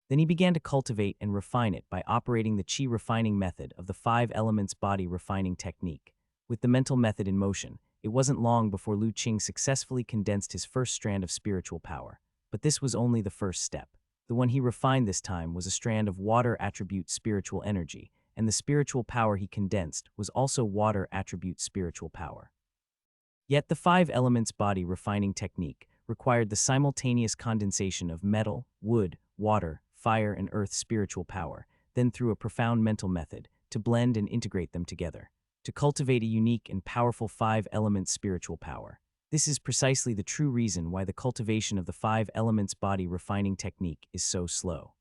Then he began to cultivate and refine it by operating the Qi refining method of the 5 elements body refining technique. With the mental method in motion, it wasn't long before Lu Qing successfully condensed his first strand of spiritual power. But this was only the first step. The one he refined this time was a strand of water attribute spiritual energy, and the spiritual power he condensed was also water attribute spiritual power. Yet the 5 elements body refining technique required the simultaneous condensation of metal, wood, water, fire, and earth spiritual power, then through a profound mental method, to blend and integrate them together, to cultivate a unique and powerful 5 element spiritual power. This is precisely the true reason why the cultivation of the 5 elements body refining technique is so slow.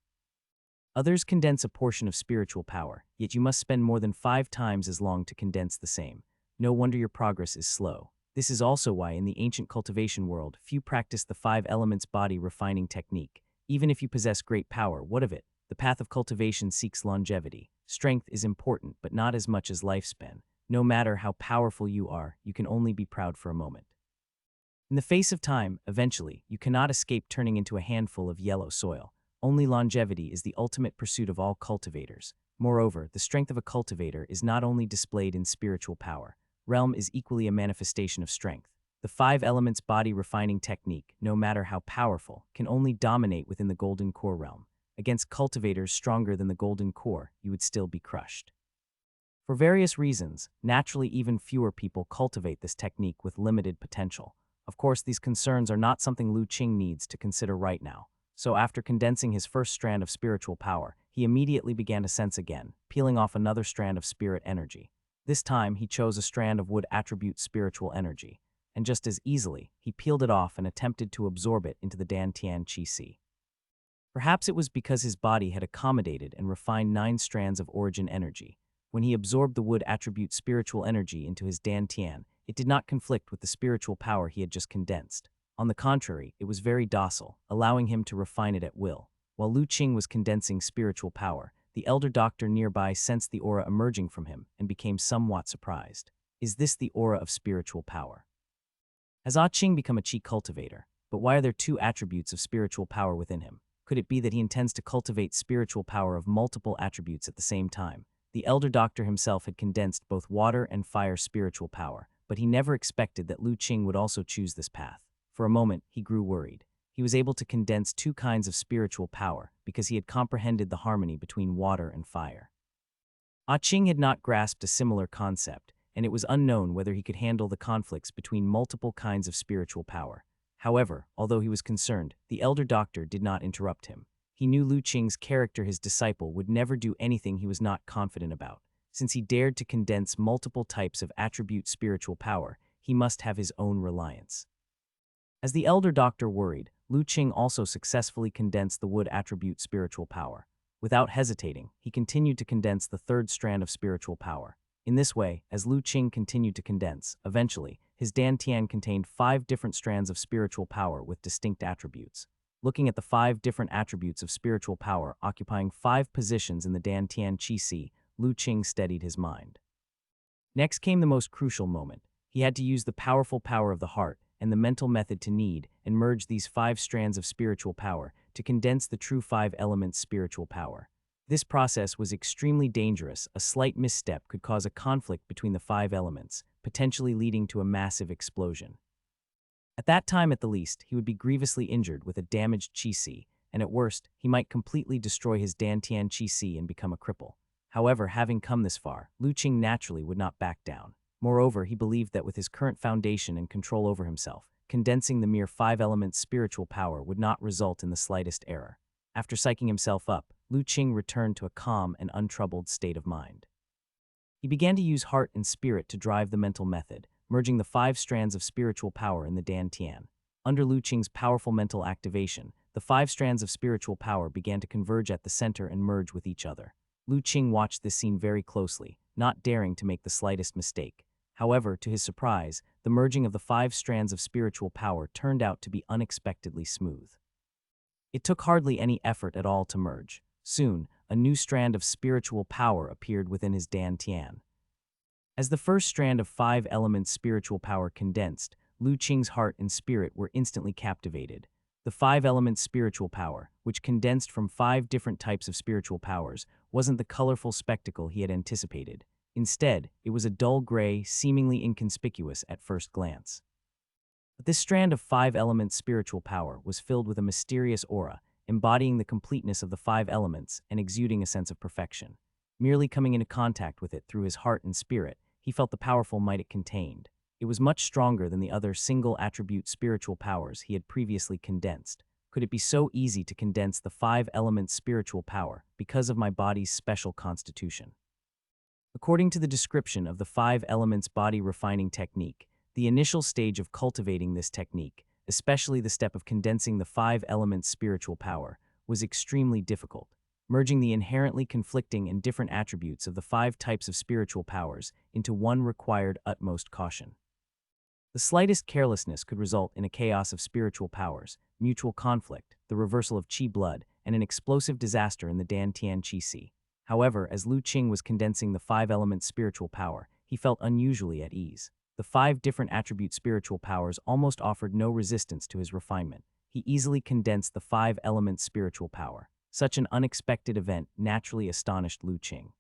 Others condense a portion of spiritual power, yet you must spend more than 5 times as long to condense the same. No wonder your progress is slow. This is also why in the ancient cultivation world, few practiced the 5 elements body refining technique. Even if you possess great power, what of it? The path of cultivation seeks longevity. Strength is important, but not as much as lifespan. No matter how powerful you are, you can only be proud for a moment. In the face of time, eventually, you cannot escape turning into a handful of yellow soil. Only longevity is the ultimate pursuit of all cultivators. Moreover, the strength of a cultivator is not only displayed in spiritual power. Realm is equally a manifestation of strength. The five elements body refining technique, no matter how powerful, can only dominate within the golden core realm. Against cultivators stronger than the golden core, you would still be crushed. For various reasons, naturally even fewer people cultivate this technique with limited potential. Of course, these concerns are not something Lu Qing needs to consider right now. So after condensing his first strand of spiritual power, he immediately began to sense again, peeling off another strand of spirit energy. This time, he chose a strand of wood attribute spiritual energy, and just as easily, he peeled it off and attempted to absorb it into the Dantian Qi Si. Perhaps it was because his body had accommodated and refined 9 strands of origin energy. When he absorbed the wood attribute spiritual energy into his Dantian, it did not conflict with the spiritual power he had just condensed. On the contrary, it was very docile, allowing him to refine it at will. While Lu Qing was condensing spiritual power, the elder doctor nearby sensed the aura emerging from him and became somewhat surprised. Is this the aura of spiritual power? Has Ah Qing become a Qi cultivator? But why are there 2 attributes of spiritual power within him? Could it be that he intends to cultivate spiritual power of multiple attributes at the same time? The elder doctor himself had condensed both water and fire spiritual power, but he never expected that Lu Qing would also choose this path. For a moment, he grew worried. He was able to condense 2 kinds of spiritual power because he had comprehended the harmony between water and fire. Ah Qing had not grasped a similar concept, and it was unknown whether he could handle the conflicts between multiple kinds of spiritual power. However, although he was concerned, the elder doctor did not interrupt him. He knew Lu Qing's character, his disciple, would never do anything he was not confident about. Since he dared to condense multiple types of attribute spiritual power, he must have his own reliance. As the elder doctor worried, Lu Qing also successfully condensed the wood attribute spiritual power. Without hesitating, he continued to condense the 3rd strand of spiritual power. In this way, as Lu Qing continued to condense, eventually, his Dantian contained 5 different strands of spiritual power with distinct attributes. Looking at the 5 different attributes of spiritual power occupying 5 positions in the Dantian Qi Si, Lu Qing steadied his mind. Next came the most crucial moment. He had to use the powerful power of the heart and the mental method to knead and merge these 5 strands of spiritual power to condense the true 5 elements spiritual power. This process was extremely dangerous. A slight misstep could cause a conflict between the 5 elements, potentially leading to a massive explosion. At that time, at the least, he would be grievously injured with a damaged Qi Si, and at worst, he might completely destroy his Dantian Qi Si and become a cripple. However, having come this far, Lu Qing naturally would not back down. Moreover, he believed that with his current foundation and control over himself, condensing the mere 5 elements spiritual power would not result in the slightest error. After psyching himself up, Lu Qing returned to a calm and untroubled state of mind. He began to use heart and spirit to drive the mental method, merging the 5 strands of spiritual power in the Dantian. Under Lu Qing's powerful mental activation, the 5 strands of spiritual power began to converge at the center and merge with each other. Lu Qing watched this scene very closely, not daring to make the slightest mistake. However, to his surprise, the merging of the 5 strands of spiritual power turned out to be unexpectedly smooth. It took hardly any effort at all to merge. Soon, a new strand of spiritual power appeared within his Dantian. As the first strand of 5 elements spiritual power condensed, Lu Qing's heart and spirit were instantly captivated. The 5 elements spiritual power, which condensed from 5 different types of spiritual powers, wasn't the colorful spectacle he had anticipated. Instead, it was a dull gray, seemingly inconspicuous at first glance. But this strand of 5 elements spiritual power was filled with a mysterious aura, embodying the completeness of the 5 elements and exuding a sense of perfection. Merely coming into contact with it through his heart and spirit, he felt the powerful might it contained. It was much stronger than the other single-attribute spiritual powers he had previously condensed. Could it be so easy to condense the 5 elements spiritual power because of my body's special constitution? According to the description of the 5 elements body refining technique, the initial stage of cultivating this technique, especially the step of condensing the 5 elements spiritual power, was extremely difficult. Merging the inherently conflicting and different attributes of the 5 types of spiritual powers into one required utmost caution. The slightest carelessness could result in a chaos of spiritual powers, mutual conflict, the reversal of Qi blood, and an explosive disaster in the Dantian Qi Si. However, as Lu Qing was condensing the 5 elements spiritual power, he felt unusually at ease. The 5 different attribute spiritual powers almost offered no resistance to his refinement. He easily condensed the 5 elements spiritual power. Such an unexpected event naturally astonished Lu Qing.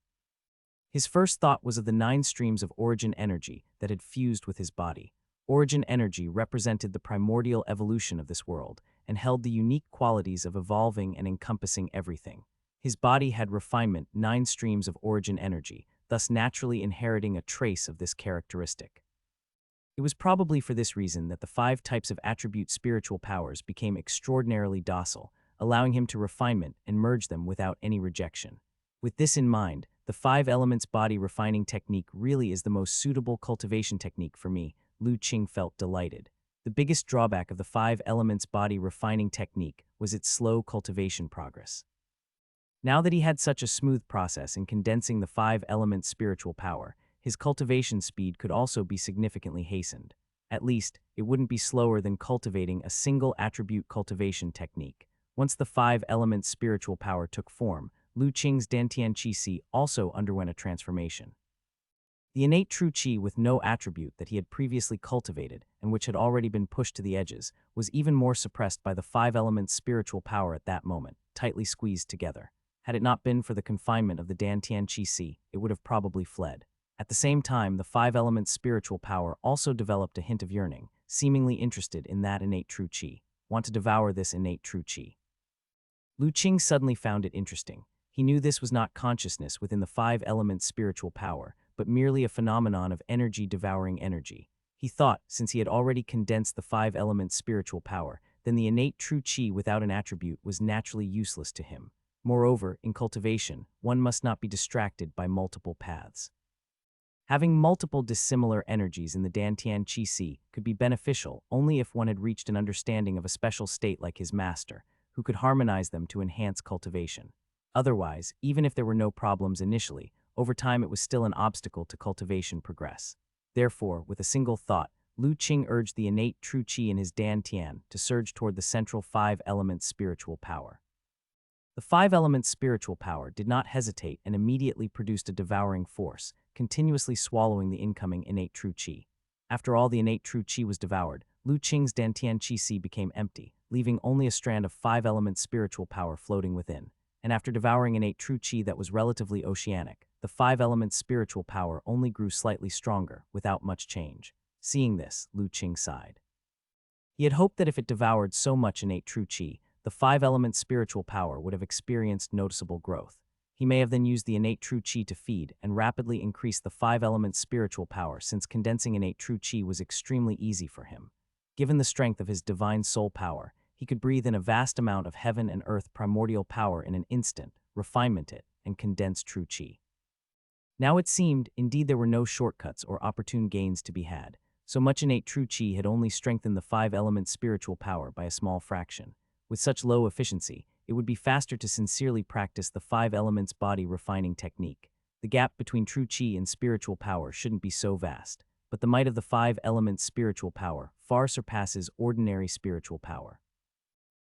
His first thought was of the 9 streams of origin energy that had fused with his body. Origin energy represented the primordial evolution of this world and held the unique qualities of evolving and encompassing everything. His body had refinement, 9 streams of origin energy, thus naturally inheriting a trace of this characteristic. It was probably for this reason that the 5 types of attribute spiritual powers became extraordinarily docile, allowing him to refinement and merge them without any rejection. With this in mind, the 5 elements body refining technique really is the most suitable cultivation technique for me. Lu Qing felt delighted. The biggest drawback of the 5 elements body refining technique was its slow cultivation progress. Now that he had such a smooth process in condensing the 5 elements spiritual power, his cultivation speed could also be significantly hastened. At least, it wouldn't be slower than cultivating a single attribute cultivation technique. Once the 5 elements spiritual power took form, Lu Qing's Dantian Qi Si also underwent a transformation. The innate true qi with no attribute that he had previously cultivated and which had already been pushed to the edges was even more suppressed by the 5 elements spiritual power at that moment, tightly squeezed together. Had it not been for the confinement of the Dantian Qi Si, it would have probably fled. At the same time, the 5 elements spiritual power also developed a hint of yearning, seemingly interested in that innate true qi, want to devour this innate true qi. Lu Qing suddenly found it interesting. He knew this was not consciousness within the 5 elements spiritual power, but merely a phenomenon of energy devouring energy. He thought, since he had already condensed the 5 elements spiritual power, then the innate true qi without an attribute was naturally useless to him. Moreover, in cultivation, one must not be distracted by multiple paths. Having multiple dissimilar energies in the Dantian Qi Si could be beneficial only if one had reached an understanding of a special state like his master, who could harmonize them to enhance cultivation. Otherwise, even if there were no problems initially, over time it was still an obstacle to cultivation progress. Therefore, with a single thought, Lu Qing urged the innate true qi in his Dantian to surge toward the central 5 elements spiritual power. The 5 elements spiritual power did not hesitate and immediately produced a devouring force, continuously swallowing the incoming innate true qi. After all the innate true qi was devoured, Lu Qing's Dantian Qi Si became empty, leaving only a strand of 5 elements spiritual power floating within. And after devouring innate true qi that was relatively oceanic, the 5 elements spiritual power only grew slightly stronger, without much change. Seeing this, Lu Qing sighed. He had hoped that if it devoured so much innate true qi, the 5 elements spiritual power would have experienced noticeable growth. He may have then used the innate true qi to feed and rapidly increase the 5 elements spiritual power, since condensing innate true qi was extremely easy for him. Given the strength of his divine soul power, he could breathe in a vast amount of heaven and earth primordial power in an instant, refinement it, and condense true qi. Now it seemed, indeed, there were no shortcuts or opportune gains to be had. So much innate true qi had only strengthened the 5 elements spiritual power by a small fraction. With such low efficiency, it would be faster to sincerely practice the 5 elements body refining technique. The gap between true qi and spiritual power shouldn't be so vast, but the might of the 5 elements spiritual power far surpasses ordinary spiritual power.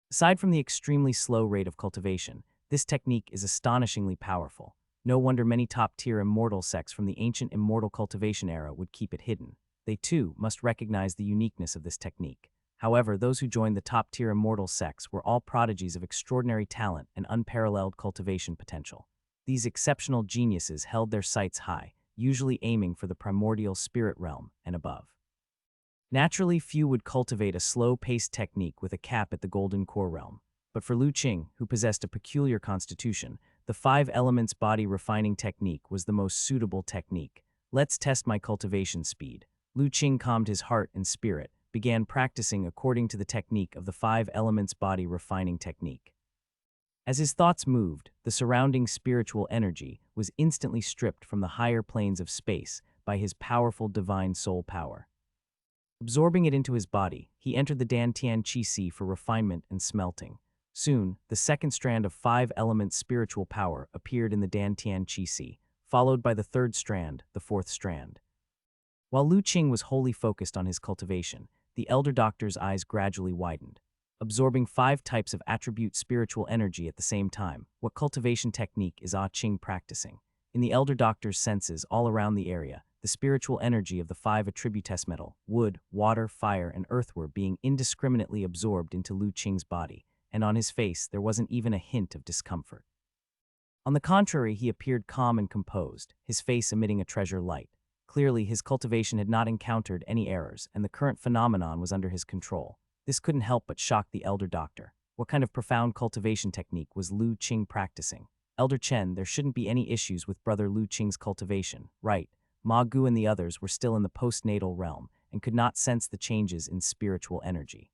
Aside from the extremely slow rate of cultivation, this technique is astonishingly powerful. No wonder many top-tier immortal sects from the ancient immortal cultivation era would keep it hidden. They too must recognize the uniqueness of this technique. However, those who joined the top-tier immortal sects were all prodigies of extraordinary talent and unparalleled cultivation potential. These exceptional geniuses held their sights high, usually aiming for the primordial spirit realm and above. Naturally, few would cultivate a slow-paced technique with a cap at the golden core realm. But for Lu Qing, who possessed a peculiar constitution, the 5 elements body refining technique was the most suitable technique. Let's test my cultivation speed. Lu Qing calmed his heart and spirit, began practicing according to the technique of the 5 elements body refining technique. As his thoughts moved, the surrounding spiritual energy was instantly stripped from the higher planes of space by his powerful divine soul power. Absorbing it into his body, he entered the Dantian Qi Si for refinement and smelting. Soon, the second strand of 5 elements spiritual power appeared in the Dantian Qi Si, followed by the third strand, the fourth strand. While Lu Qing was wholly focused on his cultivation, the elder doctor's eyes gradually widened. Absorbing 5 types of attribute spiritual energy at the same time, what cultivation technique is Qing practicing? In the elder doctor's senses all around the area, the spiritual energy of the 5 attributes metal, wood, water, fire, and earth were being indiscriminately absorbed into Lu Qing's body, and on his face there wasn't even a hint of discomfort. On the contrary, he appeared calm and composed, his face emitting a treasure light. Clearly, his cultivation had not encountered any errors, and the current phenomenon was under his control. This couldn't help but shock the elder doctor. What kind of profound cultivation technique was Lu Qing practicing? Elder Chen, there shouldn't be any issues with brother Lu Qing's cultivation, right? Ma Gu and the others were still in the postnatal realm and could not sense the changes in spiritual energy.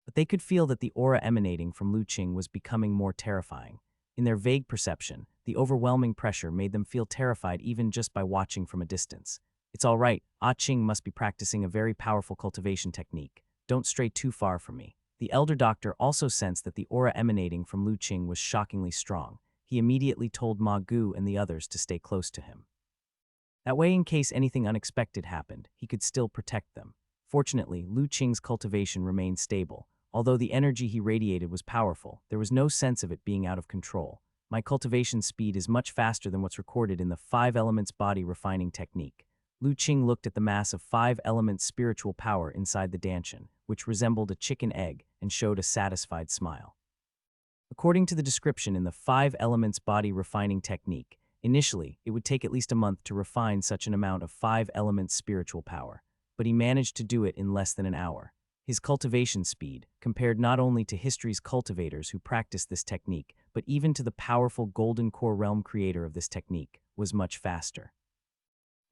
But they could feel that the aura emanating from Lu Qing was becoming more terrifying. In their vague perception, the overwhelming pressure made them feel terrified even just by watching from a distance. It's all right, Ah Qing must be practicing a very powerful cultivation technique. Don't stray too far from me. The elder doctor also sensed that the aura emanating from Lu Qing was shockingly strong. He immediately told Ma Gu and the others to stay close to him. That way, in case anything unexpected happened, he could still protect them. Fortunately, Lu Qing's cultivation remained stable. Although the energy he radiated was powerful, there was no sense of it being out of control. My cultivation speed is much faster than what's recorded in the 5 elements body refining technique. Lu Qing looked at the mass of 5 elements spiritual power inside the Danshan, which resembled a chicken egg, and showed a satisfied smile. According to the description in the 5 elements body refining technique, initially, it would take at least a month to refine such an amount of 5 elements spiritual power, but he managed to do it in less than an hour. His cultivation speed, compared not only to history's cultivators who practiced this technique, but even to the powerful Golden Core Realm creator of this technique, was much faster.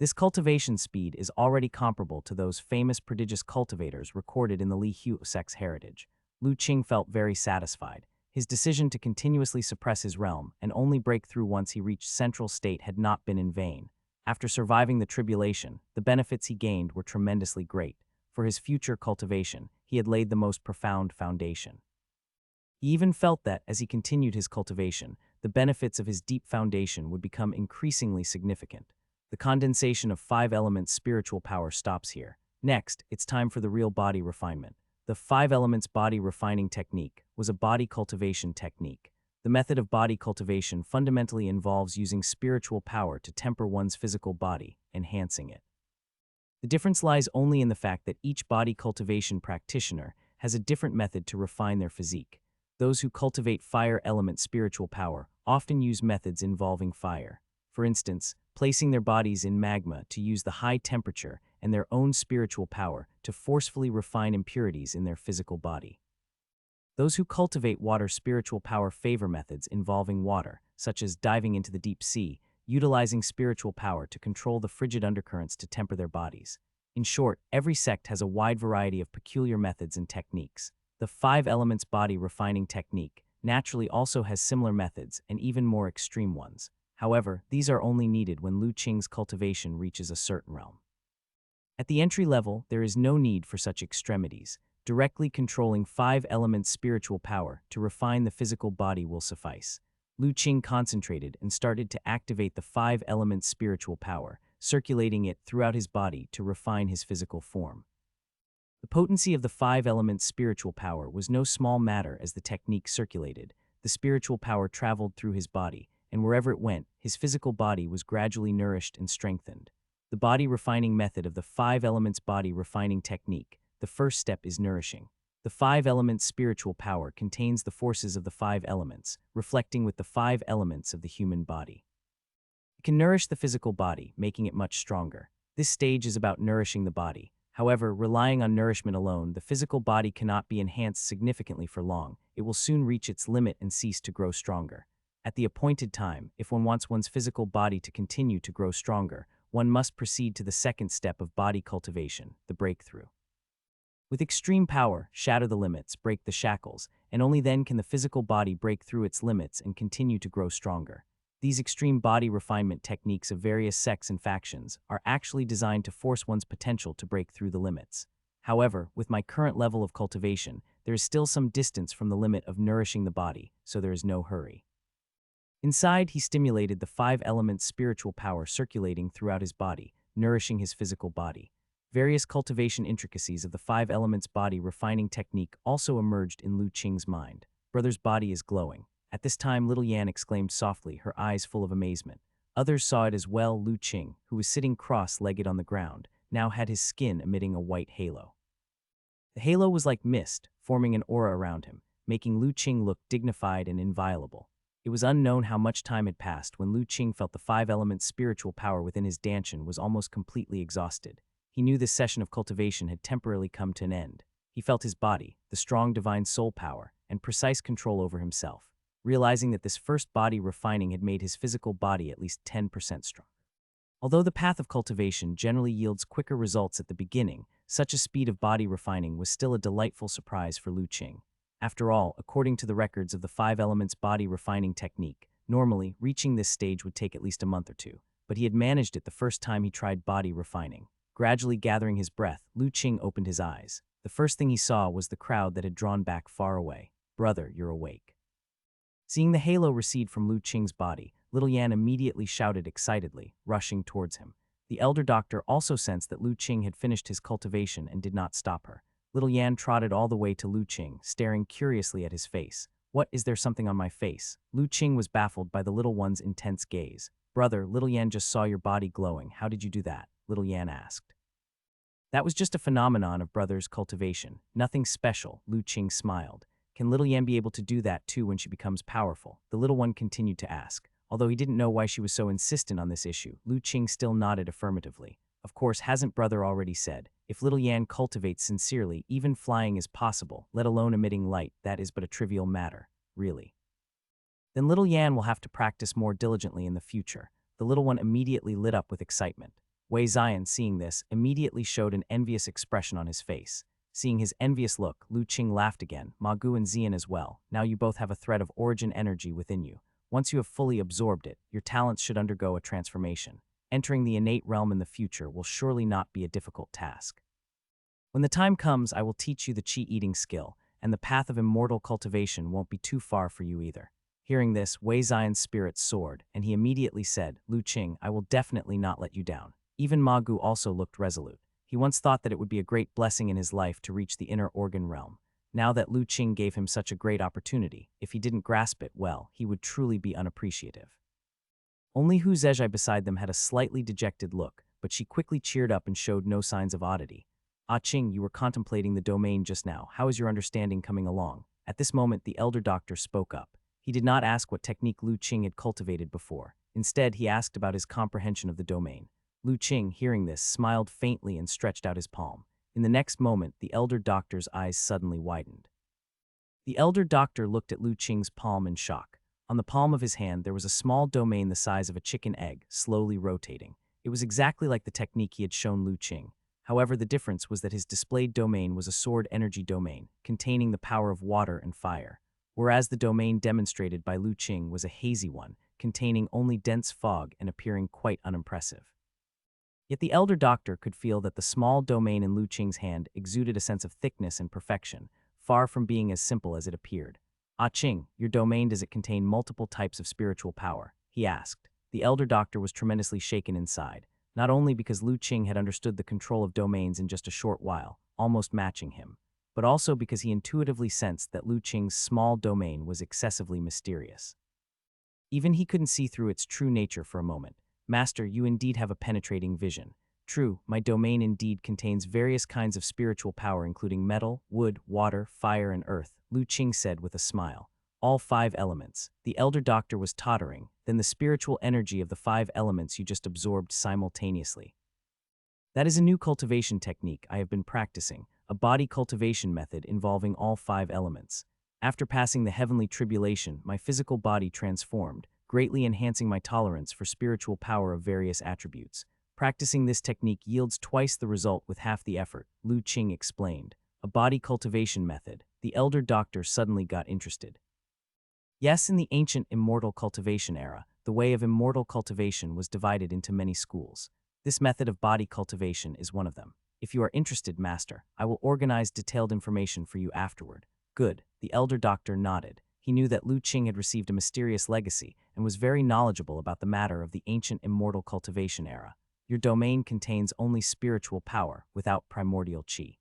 This cultivation speed is already comparable to those famous prodigious cultivators recorded in the Li Husek's heritage. Lu Qing felt very satisfied. His decision to continuously suppress his realm and only break through once he reached central state had not been in vain. After surviving the tribulation, the benefits he gained were tremendously great. For his future cultivation, he had laid the most profound foundation. He even felt that, as he continued his cultivation, the benefits of his deep foundation would become increasingly significant. The condensation of 5 elements spiritual power stops here. Next, it's time for the real body refinement. The 5 elements body refining technique was a body cultivation technique. The method of body cultivation fundamentally involves using spiritual power to temper one's physical body, enhancing it. The difference lies only in the fact that each body cultivation practitioner has a different method to refine their physique. Those who cultivate fire element spiritual power often use methods involving fire. For instance, placing their bodies in magma to use the high temperature and their own spiritual power to forcefully refine impurities in their physical body. Those who cultivate water spiritual power favor methods involving water, such as diving into the deep sea, utilizing spiritual power to control the frigid undercurrents to temper their bodies. In short, every sect has a wide variety of peculiar methods and techniques. The 5 elements body refining technique naturally also has similar methods and even more extreme ones. However, these are only needed when Lu Qing's cultivation reaches a certain realm. At the entry level, there is no need for such extremities. Directly controlling 5 elements spiritual power to refine the physical body will suffice. Lu Qing concentrated and started to activate the 5 elements spiritual power, circulating it throughout his body to refine his physical form. The potency of the 5 elements spiritual power was no small matter as the technique circulated. The spiritual power traveled through his body, and wherever it went, his physical body was gradually nourished and strengthened. The body refining method of the 5 elements body refining technique. The first step is nourishing. The 5 elements spiritual power contains the forces of the 5 elements, reflecting with the 5 elements of the human body. It can nourish the physical body, making it much stronger. This stage is about nourishing the body. However, relying on nourishment alone, the physical body cannot be enhanced significantly for long. It will soon reach its limit and cease to grow stronger. At the appointed time, if one wants one's physical body to continue to grow stronger, one must proceed to the second step of body cultivation, the breakthrough. With extreme power, shatter the limits, break the shackles, and only then can the physical body break through its limits and continue to grow stronger. These extreme body refinement techniques of various sects and factions are actually designed to force one's potential to break through the limits. However, with my current level of cultivation, there is still some distance from the limit of nourishing the body, so there is no hurry. Inside, he stimulated the 5 elements spiritual power circulating throughout his body, nourishing his physical body. Various cultivation intricacies of the 5 elements body refining technique also emerged in Lu Qing's mind. Brother's body is glowing. At this time, little Yan exclaimed softly, her eyes full of amazement. Others saw it as well. Lu Qing, who was sitting cross-legged on the ground, now had his skin emitting a white halo. The halo was like mist, forming an aura around him, making Lu Qing look dignified and inviolable. It was unknown how much time had passed when Lu Qing felt the five-element spiritual power within his dantian was almost completely exhausted. He knew this session of cultivation had temporarily come to an end. He felt his body, the strong divine soul power, and precise control over himself, realizing that this first body refining had made his physical body at least 10% strong. Although the path of cultivation generally yields quicker results at the beginning, such a speed of body refining was still a delightful surprise for Lu Qing. After all, according to the records of the five elements body refining technique, normally, reaching this stage would take at least a month or two, but he had managed it the first time he tried body refining. Gradually gathering his breath, Lu Qing opened his eyes. The first thing he saw was the crowd that had drawn back far away. "Brother, you're awake." Seeing the halo recede from Lu Qing's body, little Yan immediately shouted excitedly, rushing towards him. The elder doctor also sensed that Lu Qing had finished his cultivation and did not stop her. Little Yan trotted all the way to Lu Qing, staring curiously at his face. "What, is there something on my face?" Lu Qing was baffled by the little one's intense gaze. "Brother, little Yan just saw your body glowing. How did you do that?" little Yan asked. "That was just a phenomenon of brother's cultivation. Nothing special," Lu Qing smiled. "Can little Yan be able to do that too when she becomes powerful?" the little one continued to ask. Although he didn't know why she was so insistent on this issue, Lu Qing still nodded affirmatively. Of course, hasn't brother already said, if little Yan cultivates sincerely, even flying is possible, let alone emitting light, that is but a trivial matter, really. Then little Yan will have to practice more diligently in the future. The little one immediately lit up with excitement. Wei Zion, seeing this, immediately showed an envious expression on his face. Seeing his envious look, Lu Qing laughed again, Ma Gu and Xian as well. "Now you both have a thread of origin energy within you. Once you have fully absorbed it, your talents should undergo a transformation. Entering the innate realm in the future will surely not be a difficult task. When the time comes, I will teach you the chi-eating skill, and the path of immortal cultivation won't be too far for you either." Hearing this, Wei Zion's spirits soared, and he immediately said, "Lu Qing, I will definitely not let you down." Even Ma Gu also looked resolute. He once thought that it would be a great blessing in his life to reach the inner organ realm. Now that Lu Qing gave him such a great opportunity, if he didn't grasp it well, he would truly be unappreciative. Only Hu Zezhai beside them had a slightly dejected look, but she quickly cheered up and showed no signs of oddity. "Ah Qing, you were contemplating the domain just now. How is your understanding coming along?" At this moment, the elder doctor spoke up. He did not ask what technique Lu Qing had cultivated before. Instead, he asked about his comprehension of the domain. Lu Qing, hearing this, smiled faintly and stretched out his palm. In the next moment, the elder doctor's eyes suddenly widened. The elder doctor looked at Lu Qing's palm in shock. On the palm of his hand, there was a small domain the size of a chicken egg, slowly rotating. It was exactly like the technique he had shown Lu Qing. However, the difference was that his displayed domain was a sword energy domain, containing the power of water and fire, whereas the domain demonstrated by Lu Qing was a hazy one, containing only dense fog and appearing quite unimpressive. Yet the elder doctor could feel that the small domain in Lu Qing's hand exuded a sense of thickness and perfection, far from being as simple as it appeared. "Ah Qing, your domain, does it contain multiple types of spiritual power?" he asked. The elder doctor was tremendously shaken inside, not only because Lu Qing had understood the control of domains in just a short while, almost matching him, but also because he intuitively sensed that Lu Qing's small domain was excessively mysterious. Even he couldn't see through its true nature for a moment. "Master, you indeed have a penetrating vision. True, my domain indeed contains various kinds of spiritual power including metal, wood, water, fire, and earth," Lu Qing said with a smile. "All five elements." The elder doctor was tottering. "Then the spiritual energy of the five elements you just absorbed simultaneously." "That is a new cultivation technique I have been practicing, a body cultivation method involving all five elements. After passing the heavenly tribulation, my physical body transformed, greatly enhancing my tolerance for spiritual power of various attributes. Practicing this technique yields twice the result with half the effort," Lu Qing explained. "A body cultivation method." The elder doctor suddenly got interested. Yes, in the ancient immortal cultivation era, the way of immortal cultivation was divided into many schools. This method of body cultivation is one of them. If you are interested, Master, I will organize detailed information for you afterward. Good. The elder doctor nodded. He knew that Lu Qing had received a mysterious legacy and was very knowledgeable about the matter of the ancient immortal cultivation era. Your domain contains only spiritual power, without primordial qi.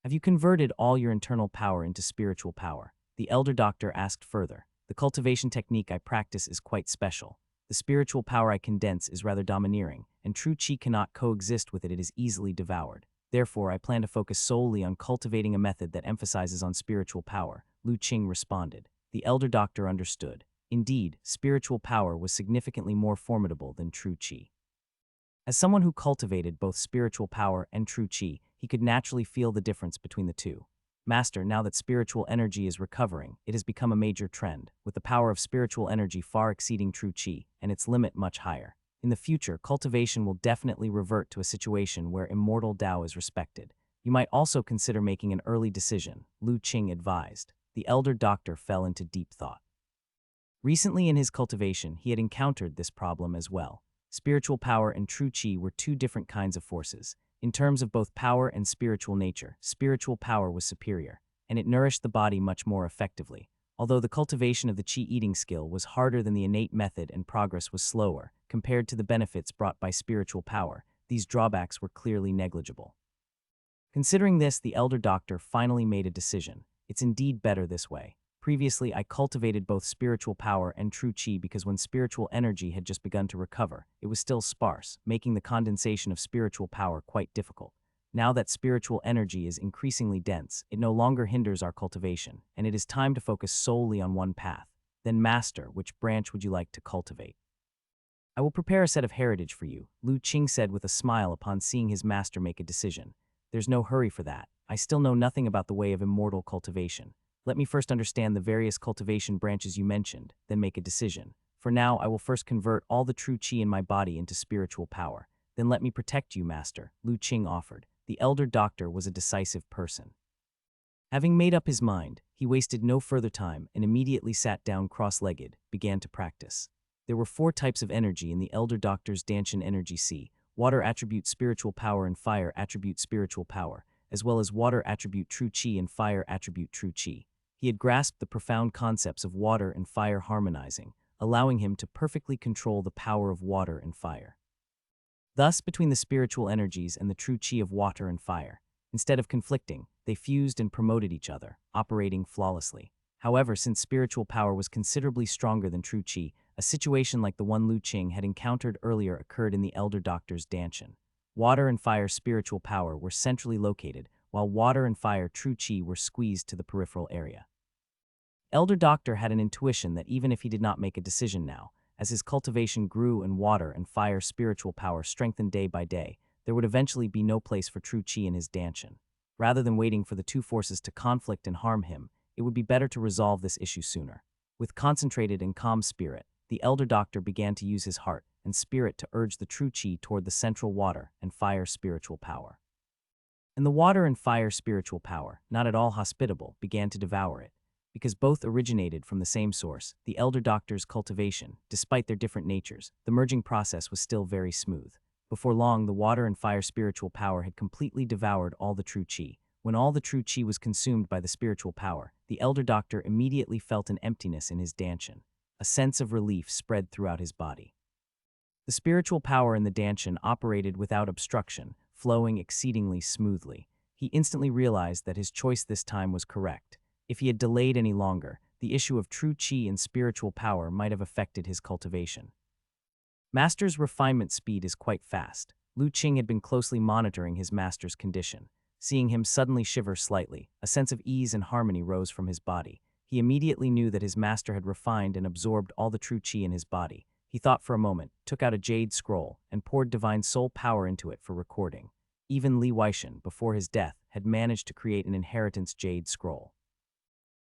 Have you converted all your internal power into spiritual power? The elder doctor asked further. The cultivation technique I practice is quite special. The spiritual power I condense is rather domineering, and true qi cannot coexist with it. It is easily devoured. Therefore, I plan to focus solely on cultivating a method that emphasizes on spiritual power, Lu Qing responded. The elder doctor understood. Indeed, spiritual power was significantly more formidable than true qi. As someone who cultivated both spiritual power and true qi, he could naturally feel the difference between the two. Master, now that spiritual energy is recovering, it has become a major trend, with the power of spiritual energy far exceeding true qi, and its limit much higher. In the future, cultivation will definitely revert to a situation where immortal Tao is respected. You might also consider making an early decision, Lu Qing advised. The elder doctor fell into deep thought. Recently in his cultivation, he had encountered this problem as well. Spiritual power and true qi were two different kinds of forces. In terms of both power and spiritual nature, spiritual power was superior, and it nourished the body much more effectively. Although the cultivation of the qi eating skill was harder than the innate method and progress was slower, compared to the benefits brought by spiritual power, these drawbacks were clearly negligible. Considering this, the elder doctor finally made a decision. It's indeed better this way. Previously, I cultivated both spiritual power and true qi because when spiritual energy had just begun to recover, it was still sparse, making the condensation of spiritual power quite difficult. Now that spiritual energy is increasingly dense, it no longer hinders our cultivation, and it is time to focus solely on one path. Then, Master, which branch would you like to cultivate? I will prepare a set of heritage for you, Lu Qing said with a smile upon seeing his master make a decision. There's no hurry for that. I still know nothing about the way of immortal cultivation. Let me first understand the various cultivation branches you mentioned, then make a decision. For now, I will first convert all the true qi in my body into spiritual power. Then let me protect you, Master, Lu Qing offered. The elder doctor was a decisive person. Having made up his mind, he wasted no further time and immediately sat down cross-legged, began to practice. There were 4 types of energy in the elder doctor's Danshan energy C: water attribute spiritual power and fire attribute spiritual power, as well as water attribute true qi and fire attribute true qi. He had grasped the profound concepts of water and fire harmonizing, allowing him to perfectly control the power of water and fire. Thus, between the spiritual energies and the true qi of water and fire, instead of conflicting, they fused and promoted each other, operating flawlessly. However, since spiritual power was considerably stronger than true qi, a situation like the one Lu Qing had encountered earlier occurred in the elder doctor's Danshan. Water and fire spiritual power were centrally located, while water and fire true qi were squeezed to the peripheral area. Elder Doctor had an intuition that even if he did not make a decision now, as his cultivation grew and water and fire spiritual power strengthened day by day, there would eventually be no place for true qi in his Danshan. Rather than waiting for the two forces to conflict and harm him, it would be better to resolve this issue sooner. With concentrated and calm spirit, the elder doctor began to use his heart and spirit to urge the true qi toward the central water and fire spiritual power. And the water and fire spiritual power, not at all hospitable, began to devour it. Because both originated from the same source, the elder doctor's cultivation, despite their different natures, the merging process was still very smooth. Before long, the water and fire spiritual power had completely devoured all the true qi. When all the true qi was consumed by the spiritual power, the elder doctor immediately felt an emptiness in his Danshan. A sense of relief spread throughout his body. The spiritual power in the Danshan operated without obstruction, flowing exceedingly smoothly. He instantly realized that his choice this time was correct. If he had delayed any longer, the issue of true qi and spiritual power might have affected his cultivation. Master's refinement speed is quite fast. Lu Qing had been closely monitoring his master's condition. Seeing him suddenly shiver slightly, a sense of ease and harmony rose from his body. He immediately knew that his master had refined and absorbed all the true qi in his body. He thought for a moment, took out a jade scroll, and poured divine soul power into it for recording. Even Li Weishan, before his death, had managed to create an inheritance jade scroll.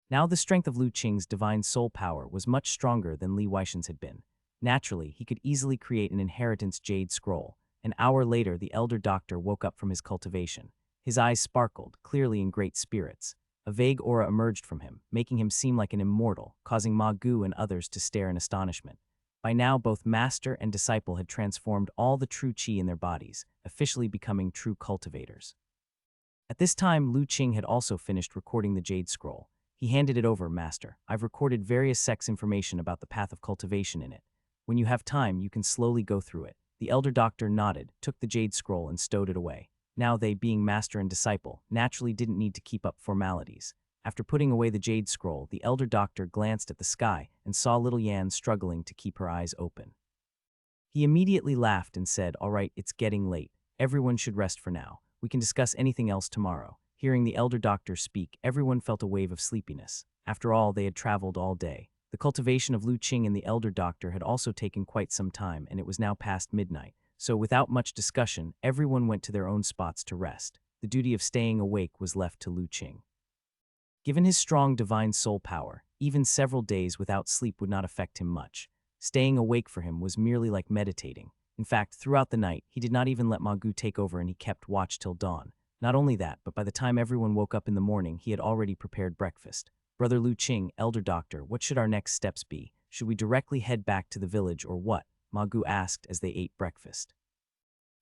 Now the strength of Lu Qing's divine soul power was much stronger than Li Weishan's had been. Naturally, he could easily create an inheritance jade scroll. An hour later, the elder doctor woke up from his cultivation. His eyes sparkled, clearly in great spirits. A vague aura emerged from him, making him seem like an immortal, causing Ma Gu and others to stare in astonishment. By now, both master and disciple had transformed all the true qi in their bodies, officially becoming true cultivators. At this time, Lu Qing had also finished recording the jade scroll. He handed it over, Master. I've recorded various sects information about the path of cultivation in it. When you have time, you can slowly go through it. The elder doctor nodded, took the jade scroll and stowed it away. Now they, being master and disciple, naturally didn't need to keep up formalities. After putting away the jade scroll, the elder doctor glanced at the sky and saw little Yan struggling to keep her eyes open. He immediately laughed and said, "All right, it's getting late. Everyone should rest for now. We can discuss anything else tomorrow." Hearing the elder doctor speak, everyone felt a wave of sleepiness. After all, they had traveled all day. The cultivation of Lu Qing and the elder doctor had also taken quite some time, and it was now past midnight. So without much discussion, everyone went to their own spots to rest. The duty of staying awake was left to Lu Qing. Given his strong divine soul power, even several days without sleep would not affect him much. Staying awake for him was merely like meditating. In fact, throughout the night, he did not even let Ma Gu take over, and he kept watch till dawn. Not only that, but by the time everyone woke up in the morning, he had already prepared breakfast. Brother Lu Qing, elder doctor, what should our next steps be? Should we directly head back to the village or what? Ma Gu asked as they ate breakfast.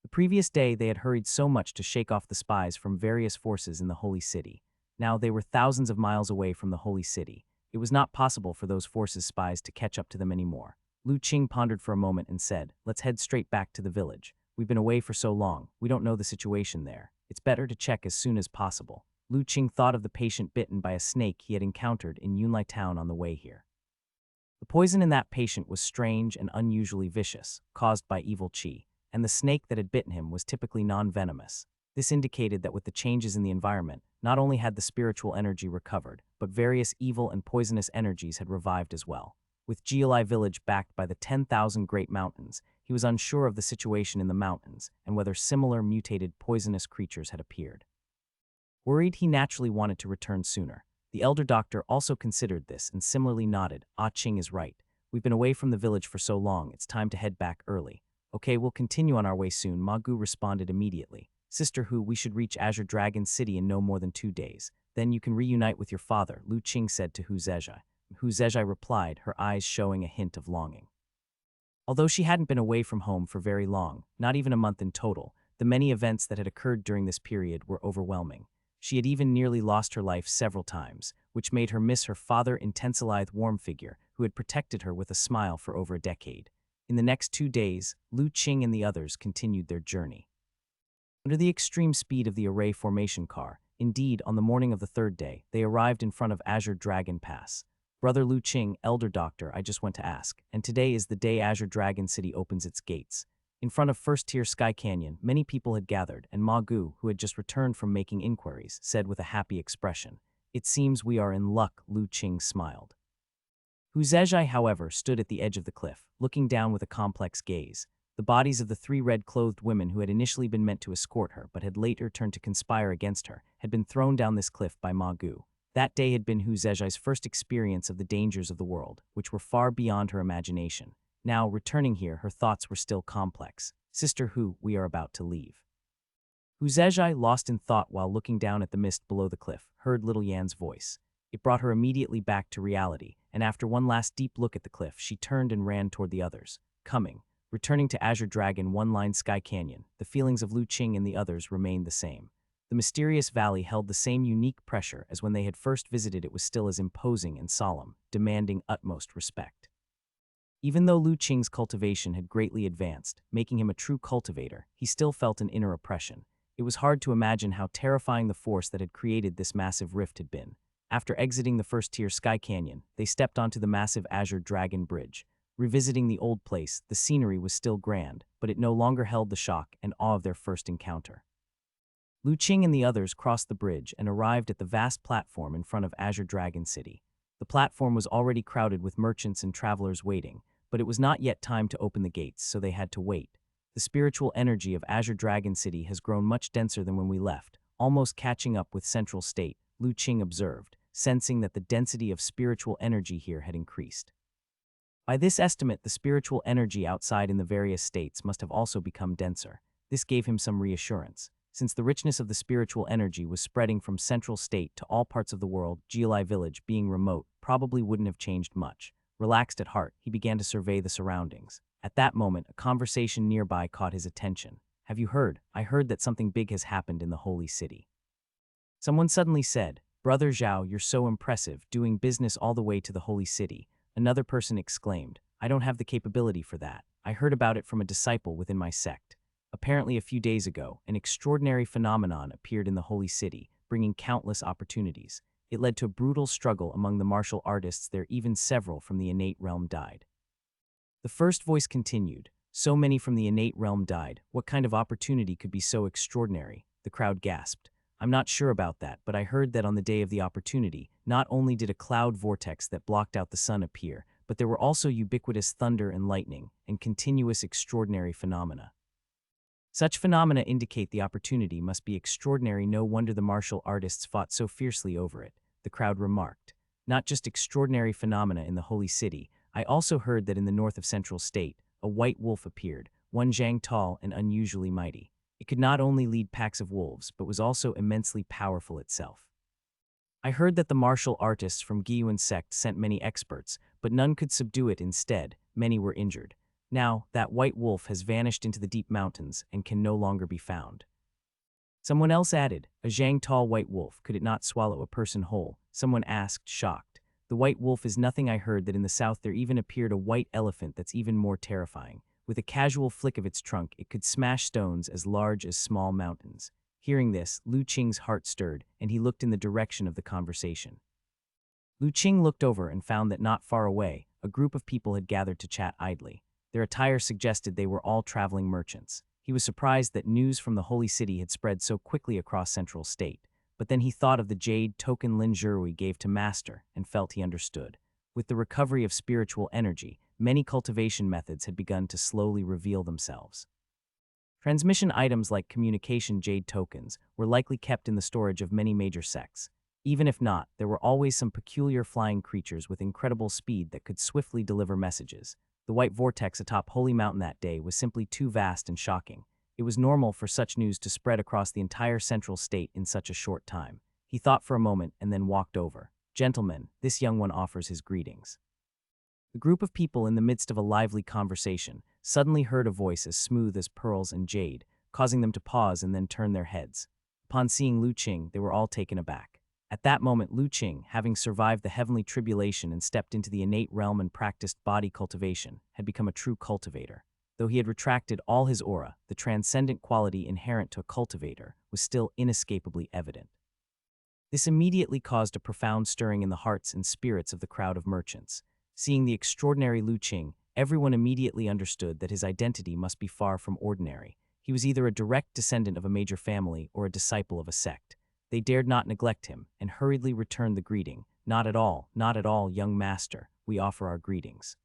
The previous day, they had hurried so much to shake off the spies from various forces in the holy city. Now they were thousands of miles away from the holy city. It was not possible for those forces' spies to catch up to them anymore. Lu Qing pondered for a moment and said, "Let's head straight back to the village. We've been away for so long, we don't know the situation there. It's better to check as soon as possible." Lu Qing thought of the patient bitten by a snake he had encountered in Yunlai town on the way here. The poison in that patient was strange and unusually vicious, caused by evil qi, and the snake that had bitten him was typically non-venomous. This indicated that with the changes in the environment, not only had the spiritual energy recovered, but various evil and poisonous energies had revived as well. With Jialai village backed by the 10,000 Great Mountains, he was unsure of the situation in the mountains and whether similar mutated poisonous creatures had appeared. Worried, he naturally wanted to return sooner. The elder doctor also considered this and similarly nodded. Ah Qing is right. We've been away from the village for so long, it's time to head back early. Okay, we'll continue on our way soon, Ma Gu responded immediately. Sister Hu, we should reach Azure Dragon City in no more than 2 days. Then you can reunite with your father, Lu Qing said to Hu Zezhai. Hu Zezhai replied, her eyes showing a hint of longing. Although she hadn't been away from home for very long, not even a month in total, the many events that had occurred during this period were overwhelming. She had even nearly lost her life several times, which made her miss her father intense-lithe warm figure who had protected her with a smile for over a decade. In the next 2 days, Lu Qing and the others continued their journey. Under the extreme speed of the array formation car, indeed, on the morning of the 3rd day, they arrived in front of Azure Dragon Pass. Brother Lu Qing, elder doctor, I just went to ask, and today is the day Azure Dragon City opens its gates. In front of first-tier Sky Canyon, many people had gathered, and Ma Gu, who had just returned from making inquiries, said with a happy expression, "It seems we are in luck," Lu Qing smiled. Hu Zezhai, however, stood at the edge of the cliff, looking down with a complex gaze. The bodies of the 3 red-clothed women who had initially been meant to escort her but had later turned to conspire against her had been thrown down this cliff by Ma Gu. That day had been Hu Zezhai's first experience of the dangers of the world, which were far beyond her imagination. Now, returning here, her thoughts were still complex. Sister Hu, we are about to leave. Hu Zezhai, lost in thought while looking down at the mist below the cliff, heard little Yan's voice. It brought her immediately back to reality, and after one last deep look at the cliff, she turned and ran toward the others. Returning to Azure Dragon One-Line Sky Canyon, the feelings of Lu Qing and the others remained the same. The mysterious valley held the same unique pressure as when they had first visited. It was still as imposing and solemn, demanding utmost respect. Even though Lu Qing's cultivation had greatly advanced, making him a true cultivator, he still felt an inner oppression. It was hard to imagine how terrifying the force that had created this massive rift had been. After exiting the first-tier Sky Canyon, they stepped onto the massive Azure Dragon Bridge. Revisiting the old place, the scenery was still grand, but it no longer held the shock and awe of their first encounter. Lu Qing and the others crossed the bridge and arrived at the vast platform in front of Azure Dragon City. The platform was already crowded with merchants and travelers waiting, but it was not yet time to open the gates, so they had to wait. The spiritual energy of Azure Dragon City has grown much denser than when we left, almost catching up with Central State, Lu Qing observed, sensing that the density of spiritual energy here had increased. By this estimate, the spiritual energy outside in the various states must have also become denser. This gave him some reassurance. Since the richness of the spiritual energy was spreading from Central State to all parts of the world, Jialai village, being remote, probably wouldn't have changed much. Relaxed at heart, he began to survey the surroundings. At that moment, a conversation nearby caught his attention. "Have you heard? I heard that something big has happened in the holy city." Someone suddenly said, "Brother Zhao, you're so impressive, doing business all the way to the holy city." Another person exclaimed, "I don't have the capability for that. I heard about it from a disciple within my sect." Apparently a few days ago, an extraordinary phenomenon appeared in the holy city, bringing countless opportunities. It led to a brutal struggle among the martial artists there, even several from the innate realm died. The first voice continued, "So many from the innate realm died. What kind of opportunity could be so extraordinary?" The crowd gasped. I'm not sure about that, but I heard that on the day of the opportunity, not only did a cloud vortex that blocked out the sun appear, but there were also ubiquitous thunder and lightning, and continuous extraordinary phenomena. Such phenomena indicate the opportunity must be extraordinary. No wonder the martial artists fought so fiercely over it, the crowd remarked. Not just extraordinary phenomena in the holy city, I also heard that in the north of Central State, a white wolf appeared, one zhang tall and unusually mighty. It could not only lead packs of wolves, but was also immensely powerful itself. I heard that the martial artists from Gyuan sect sent many experts, but none could subdue it. Instead, many were injured. Now, that white wolf has vanished into the deep mountains and can no longer be found. Someone else added, a zhang tall white wolf, could it not swallow a person whole? Someone asked, shocked. The white wolf is nothing. I heard that in the south there even appeared a white elephant that's even more terrifying. With a casual flick of its trunk, it could smash stones as large as small mountains. Hearing this, Lu Qing's heart stirred, and he looked in the direction of the conversation. Lu Qing looked over and found that not far away, a group of people had gathered to chat idly. Their attire suggested they were all traveling merchants. He was surprised that news from the holy city had spread so quickly across Central State, but then he thought of the jade token Lin Zhurui gave to Master and felt he understood. With the recovery of spiritual energy, many cultivation methods had begun to slowly reveal themselves. Transmission items like communication jade tokens were likely kept in the storage of many major sects. Even if not, there were always some peculiar flying creatures with incredible speed that could swiftly deliver messages. The white vortex atop Holy Mountain that day was simply too vast and shocking. It was normal for such news to spread across the entire Central State in such a short time. He thought for a moment and then walked over. Gentlemen, this young one offers his greetings. The group of people in the midst of a lively conversation suddenly heard a voice as smooth as pearls and jade, causing them to pause and then turn their heads. Upon seeing Lu Qing, they were all taken aback. At that moment, Lu Qing, having survived the heavenly tribulation and stepped into the innate realm and practiced body cultivation, had become a true cultivator. Though he had retracted all his aura, the transcendent quality inherent to a cultivator was still inescapably evident. This immediately caused a profound stirring in the hearts and spirits of the crowd of merchants. Seeing the extraordinary Lu Qing, everyone immediately understood that his identity must be far from ordinary. He was either a direct descendant of a major family or a disciple of a sect. They dared not neglect him, and hurriedly returned the greeting. Not at all, young master. We offer our greetings.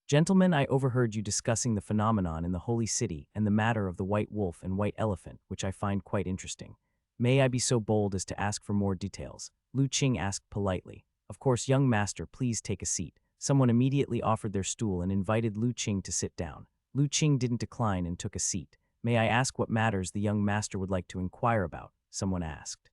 Gentlemen, I overheard you discussing the phenomenon in the holy city and the matter of the white wolf and white elephant, which I find quite interesting. May I be so bold as to ask for more details? Lu Qing asked politely. Of course, young master, please take a seat. Someone immediately offered their stool and invited Lu Qing to sit down. Lu Qing didn't decline and took a seat. May I ask what matters the young master would like to inquire about? Someone asked.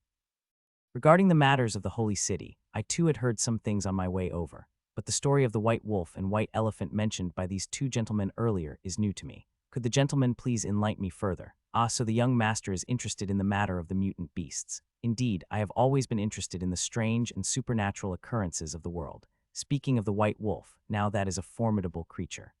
Regarding the matters of the holy city, I too had heard some things on my way over, but the story of the white wolf and white elephant mentioned by these two gentlemen earlier is new to me. Could the gentleman please enlighten me further? Ah, so the young master is interested in the matter of the mutant beasts. Indeed, I have always been interested in the strange and supernatural occurrences of the world. Speaking of the white wolf, now that is a formidable creature.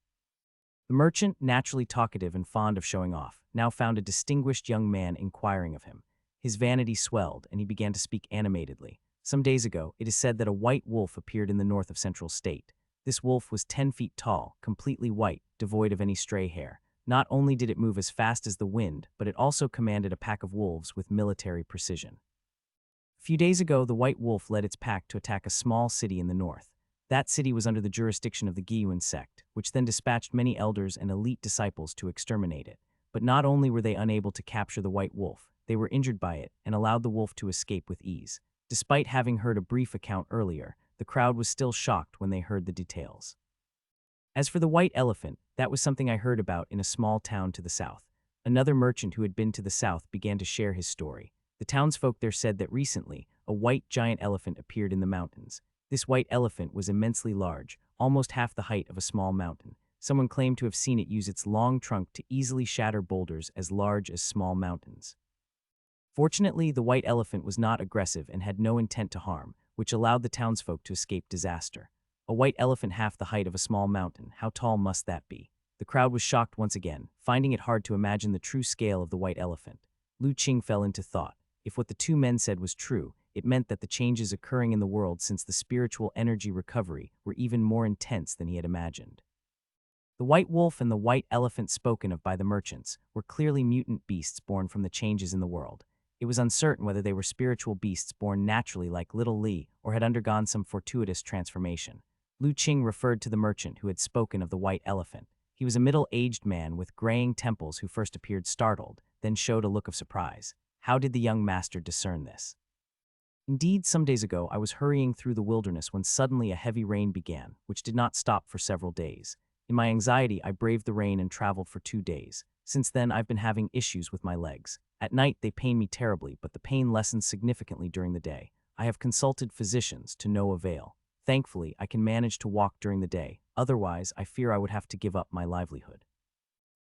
The merchant, naturally talkative and fond of showing off, now found a distinguished young man inquiring of him. His vanity swelled, and he began to speak animatedly. Some days ago, it is said that a white wolf appeared in the north of Central State. This wolf was 10 feet tall, completely white, devoid of any stray hair. Not only did it move as fast as the wind, but it also commanded a pack of wolves with military precision. A few days ago, the white wolf led its pack to attack a small city in the north. That city was under the jurisdiction of the Gyuan sect, which then dispatched many elders and elite disciples to exterminate it. But not only were they unable to capture the white wolf, they were injured by it and allowed the wolf to escape with ease. Despite having heard a brief account earlier, the crowd was still shocked when they heard the details. As for the white elephant, that was something I heard about in a small town to the south. Another merchant who had been to the south began to share his story. The townsfolk there said that recently, a white giant elephant appeared in the mountains. This white elephant was immensely large, almost half the height of a small mountain. Someone claimed to have seen it use its long trunk to easily shatter boulders as large as small mountains. Fortunately, the white elephant was not aggressive and had no intent to harm, which allowed the townsfolk to escape disaster. A white elephant half the height of a small mountain, how tall must that be? The crowd was shocked once again, finding it hard to imagine the true scale of the white elephant. Lu Qing fell into thought. If what the two men said was true, it meant that the changes occurring in the world since the spiritual energy recovery were even more intense than he had imagined. The white wolf and the white elephant spoken of by the merchants were clearly mutant beasts born from the changes in the world. It was uncertain whether they were spiritual beasts born naturally like little Li or had undergone some fortuitous transformation. Lu Qing referred to the merchant who had spoken of the white elephant. He was a middle-aged man with graying temples who first appeared startled, then showed a look of surprise. How did the young master discern this? Indeed, some days ago I was hurrying through the wilderness when suddenly a heavy rain began, which did not stop for several days. In my anxiety, I braved the rain and traveled for 2 days. Since then, I've been having issues with my legs. At night, they pain me terribly, but the pain lessens significantly during the day. I have consulted physicians to no avail. Thankfully, I can manage to walk during the day. Otherwise, I fear I would have to give up my livelihood.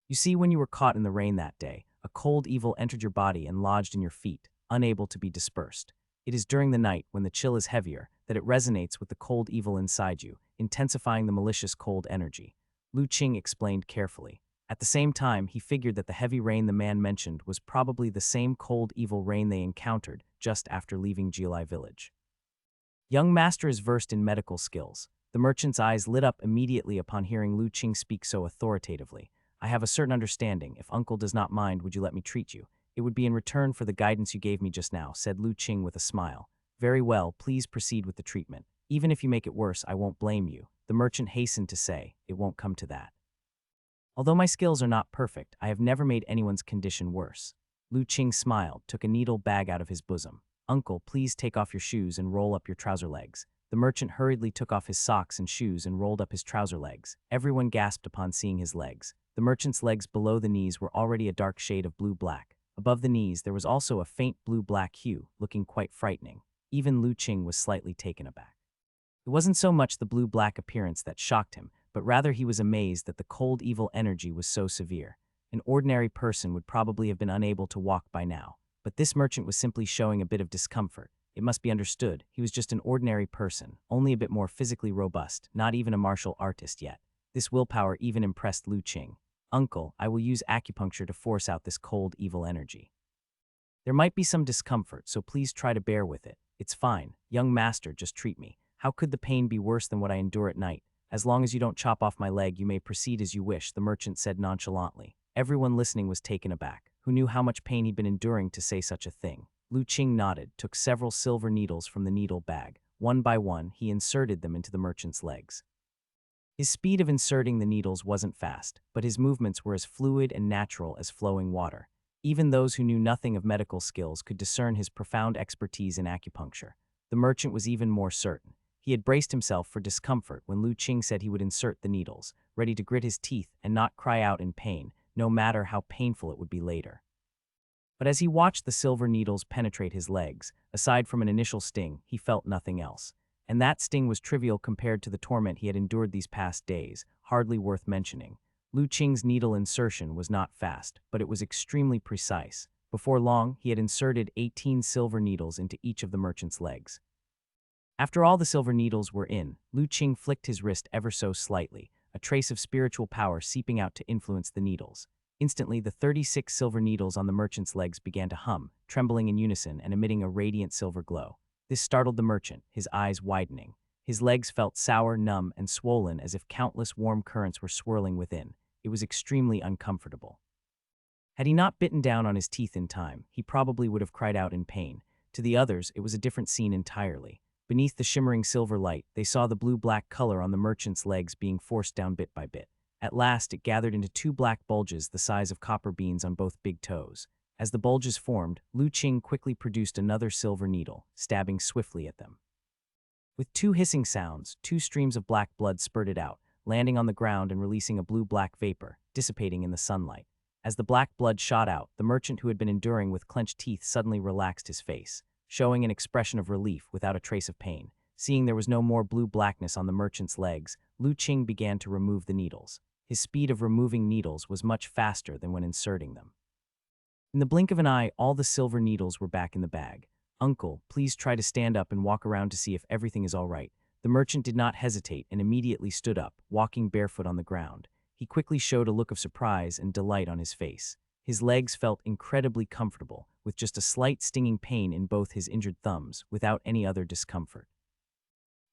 You see, when you were caught in the rain that day, a cold evil entered your body and lodged in your feet, unable to be dispersed. It is during the night, when the chill is heavier, that it resonates with the cold evil inside you, intensifying the malicious cold energy. Lu Qing explained carefully. At the same time, he figured that the heavy rain the man mentioned was probably the same cold evil rain they encountered just after leaving Jilai village. Young master is versed in medical skills. The merchant's eyes lit up immediately upon hearing Lu Qing speak so authoritatively. I have a certain understanding. If uncle does not mind, would you let me treat you? It would be in return for the guidance you gave me just now, said Lu Qing with a smile. Very well, please proceed with the treatment. Even if you make it worse, I won't blame you. The merchant hastened to say, it won't come to that. Although my skills are not perfect, I have never made anyone's condition worse. Lu Qing smiled, took a needle bag out of his bosom. Uncle, please take off your shoes and roll up your trouser legs. The merchant hurriedly took off his socks and shoes and rolled up his trouser legs. Everyone gasped upon seeing his legs. The merchant's legs below the knees were already a dark shade of blue-black. Above the knees, there was also a faint blue-black hue, looking quite frightening. Even Lu Qing was slightly taken aback. It wasn't so much the blue-black appearance that shocked him, but rather he was amazed that the cold evil energy was so severe. An ordinary person would probably have been unable to walk by now, but this merchant was simply showing a bit of discomfort. It must be understood, he was just an ordinary person, only a bit more physically robust, not even a martial artist yet. This willpower even impressed Lu Qing. Uncle, I will use acupuncture to force out this cold evil energy. There might be some discomfort, so please try to bear with it. It's fine. Young master, just treat me. How could the pain be worse than what I endure at night? As long as you don't chop off my leg, you may proceed as you wish, the merchant said nonchalantly. Everyone listening was taken aback. Who knew how much pain he'd been enduring to say such a thing? Lu Qing nodded, took several silver needles from the needle bag. One by one, he inserted them into the merchant's legs. His speed of inserting the needles wasn't fast, but his movements were as fluid and natural as flowing water. Even those who knew nothing of medical skills could discern his profound expertise in acupuncture. The merchant was even more certain. He had braced himself for discomfort when Lu Qing said he would insert the needles, ready to grit his teeth and not cry out in pain, no matter how painful it would be later. But as he watched the silver needles penetrate his legs, aside from an initial sting, he felt nothing else. And that sting was trivial compared to the torment he had endured these past days, hardly worth mentioning. Lu Qing's needle insertion was not fast, but it was extremely precise. Before long, he had inserted 18 silver needles into each of the merchant's legs. After all the silver needles were in, Lu Qing flicked his wrist ever so slightly, a trace of spiritual power seeping out to influence the needles. Instantly, the 36 silver needles on the merchant's legs began to hum, trembling in unison and emitting a radiant silver glow. This startled the merchant, his eyes widening. His legs felt sour, numb, and swollen as if countless warm currents were swirling within. It was extremely uncomfortable. Had he not bitten down on his teeth in time, he probably would have cried out in pain. To the others, it was a different scene entirely. Beneath the shimmering silver light, they saw the blue-black color on the merchant's legs being forced down bit by bit. At last, it gathered into 2 black bulges the size of copper beans on both big toes. As the bulges formed, Lu Qing quickly produced another silver needle, stabbing swiftly at them. With 2 hissing sounds, 2 streams of black blood spurted out, landing on the ground and releasing a blue-black vapor, dissipating in the sunlight. As the black blood shot out, the merchant who had been enduring with clenched teeth suddenly relaxed his face, showing an expression of relief without a trace of pain. Seeing there was no more blue-blackness on the merchant's legs, Lu Qing began to remove the needles. His speed of removing needles was much faster than when inserting them. In the blink of an eye, all the silver needles were back in the bag. Uncle, please try to stand up and walk around to see if everything is all right. The merchant did not hesitate and immediately stood up, walking barefoot on the ground. He quickly showed a look of surprise and delight on his face. His legs felt incredibly comfortable, with just a slight stinging pain in both his injured thumbs, without any other discomfort.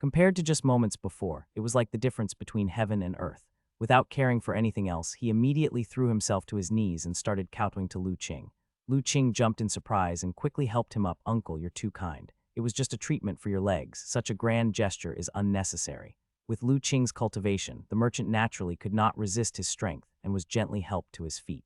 Compared to just moments before, it was like the difference between heaven and earth. Without caring for anything else, he immediately threw himself to his knees and started kowtowing to Lu Qing. Lu Qing jumped in surprise and quickly helped him up. Uncle, you're too kind. It was just a treatment for your legs. Such a grand gesture is unnecessary. With Lu Qing's cultivation, the merchant naturally could not resist his strength and was gently helped to his feet.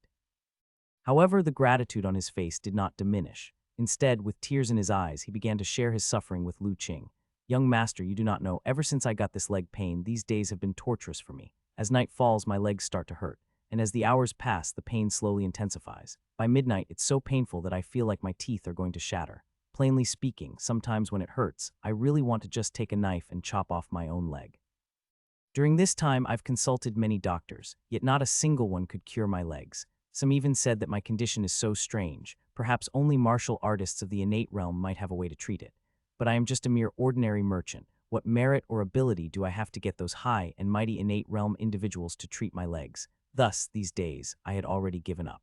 However, the gratitude on his face did not diminish. Instead, with tears in his eyes, he began to share his suffering with Lu Qing. Young master, you do not know, ever since I got this leg pain, these days have been torturous for me. As night falls, my legs start to hurt, and as the hours pass, the pain slowly intensifies. By midnight, it's so painful that I feel like my teeth are going to shatter. Plainly speaking, sometimes when it hurts, I really want to just take a knife and chop off my own leg. During this time, I've consulted many doctors, yet not a single one could cure my legs. Some even said that my condition is so strange, perhaps only martial artists of the innate realm might have a way to treat it. But I am just a mere ordinary merchant. What merit or ability do I have to get those high and mighty innate realm individuals to treat my legs? Thus, these days, I had already given up.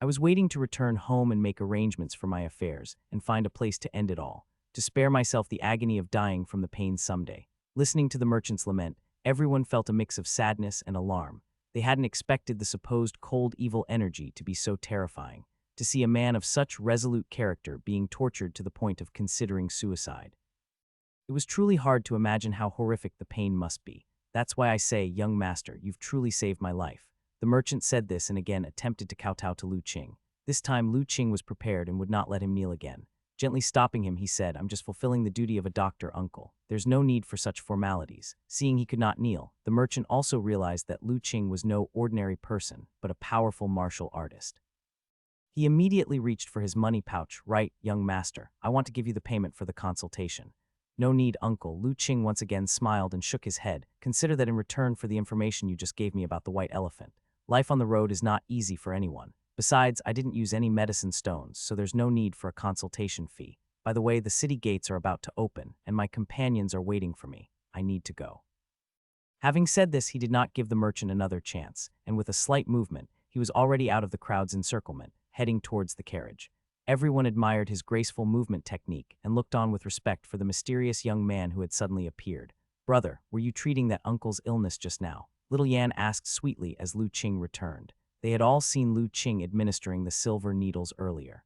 I was waiting to return home and make arrangements for my affairs and find a place to end it all, to spare myself the agony of dying from the pain someday. Listening to the merchant's lament, everyone felt a mix of sadness and alarm. They hadn't expected the supposed cold evil energy to be so terrifying, to see a man of such resolute character being tortured to the point of considering suicide. It was truly hard to imagine how horrific the pain must be. That's why I say, young master, you've truly saved my life. The merchant said this and again attempted to kowtow to Lu Qing. This time Lu Qing was prepared and would not let him kneel again. Gently stopping him, he said, I'm just fulfilling the duty of a doctor, uncle. There's no need for such formalities. Seeing he could not kneel, the merchant also realized that Lu Qing was no ordinary person, but a powerful martial artist. He immediately reached for his money pouch. Right, young master, I want to give you the payment for the consultation. No need, uncle. Lu Qing once again smiled and shook his head. Consider that in return for the information you just gave me about the white elephant. Life on the road is not easy for anyone. Besides, I didn't use any medicine stones, so there's no need for a consultation fee. By the way, the city gates are about to open, and my companions are waiting for me. I need to go. Having said this, he did not give the merchant another chance, and with a slight movement, he was already out of the crowd's encirclement, heading towards the carriage. Everyone admired his graceful movement technique and looked on with respect for the mysterious young man who had suddenly appeared. Brother, were you treating that uncle's illness just now? Little Yan asked sweetly as Lu Qing returned. They had all seen Lu Qing administering the silver needles earlier.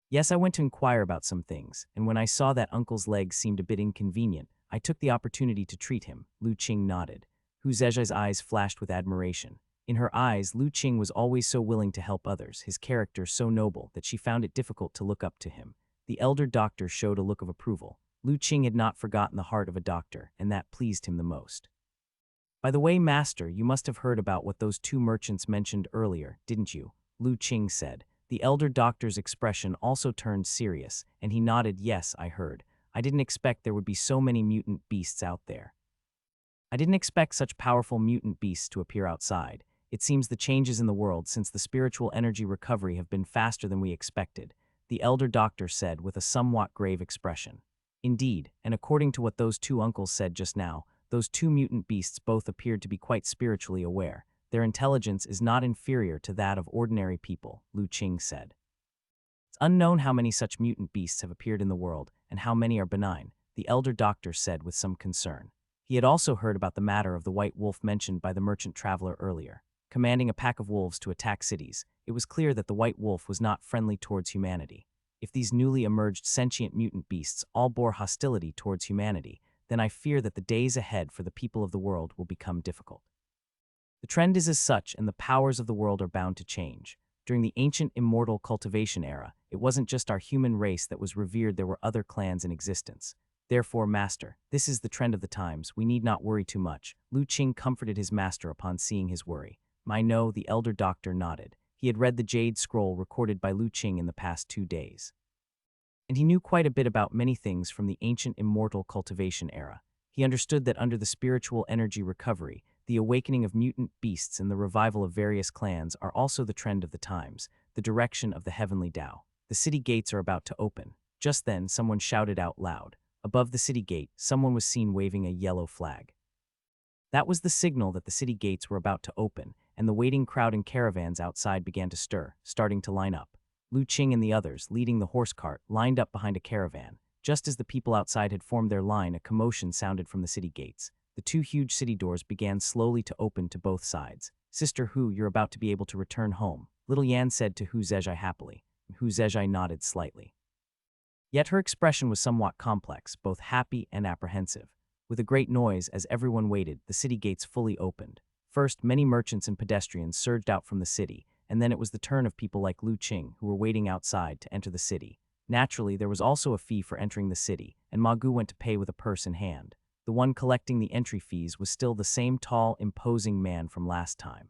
Yes, I went to inquire about some things, and when I saw that uncle's legs seemed a bit inconvenient, I took the opportunity to treat him. Lu Qing nodded. Hu Zhezhai's eyes flashed with admiration. In her eyes, Lu Qing was always so willing to help others, his character so noble that she found it difficult to look up to him. The elder doctor showed a look of approval. Lu Qing had not forgotten the heart of a doctor, and that pleased him the most. By the way, master, you must have heard about what those two merchants mentioned earlier, didn't you? Lu Qing said. The elder doctor's expression also turned serious, and he nodded. Yes, I heard. I didn't expect there would be so many mutant beasts out there. I didn't expect such powerful mutant beasts to appear outside. It seems the changes in the world since the spiritual energy recovery have been faster than we expected, the elder doctor said with a somewhat grave expression. Indeed, and according to what those two uncles said just now, those two mutant beasts both appeared to be quite spiritually aware. Their intelligence is not inferior to that of ordinary people, Lu Qing said. It's unknown how many such mutant beasts have appeared in the world and how many are benign, the elder doctor said with some concern. He had also heard about the matter of the white wolf mentioned by the merchant traveler earlier. Commanding a pack of wolves to attack cities, it was clear that the white wolf was not friendly towards humanity. If these newly emerged sentient mutant beasts all bore hostility towards humanity, then I fear that the days ahead for the people of the world will become difficult. The trend is as such, and the powers of the world are bound to change. During the ancient immortal cultivation era, it wasn't just our human race that was revered, there were other clans in existence. Therefore, master, this is the trend of the times, we need not worry too much. Lu Qing comforted his master upon seeing his worry. No, the elder doctor nodded. He had read the jade scroll recorded by Lu Qing in the past 2 days. And he knew quite a bit about many things from the ancient immortal cultivation era. He understood that under the spiritual energy recovery, the awakening of mutant beasts and the revival of various clans are also the trend of the times, the direction of the heavenly Tao. The city gates are about to open. Just then, someone shouted out loud. Above the city gate, someone was seen waving a yellow flag. That was the signal that the city gates were about to open, and the waiting crowd in caravans outside began to stir, starting to line up. Lu Qing and the others, leading the horse cart, lined up behind a caravan. Just as the people outside had formed their line, a commotion sounded from the city gates. The two huge city doors began slowly to open to both sides. Sister Hu, you're about to be able to return home, little Yan said to Hu Zezhai happily. Hu Zezhai nodded slightly. Yet her expression was somewhat complex, both happy and apprehensive. With a great noise, as everyone waited, the city gates fully opened. First, many merchants and pedestrians surged out from the city, and then it was the turn of people like Lu Qing, who were waiting outside, to enter the city. Naturally, there was also a fee for entering the city, and Ma Gu went to pay with a purse in hand. The one collecting the entry fees was still the same tall, imposing man from last time.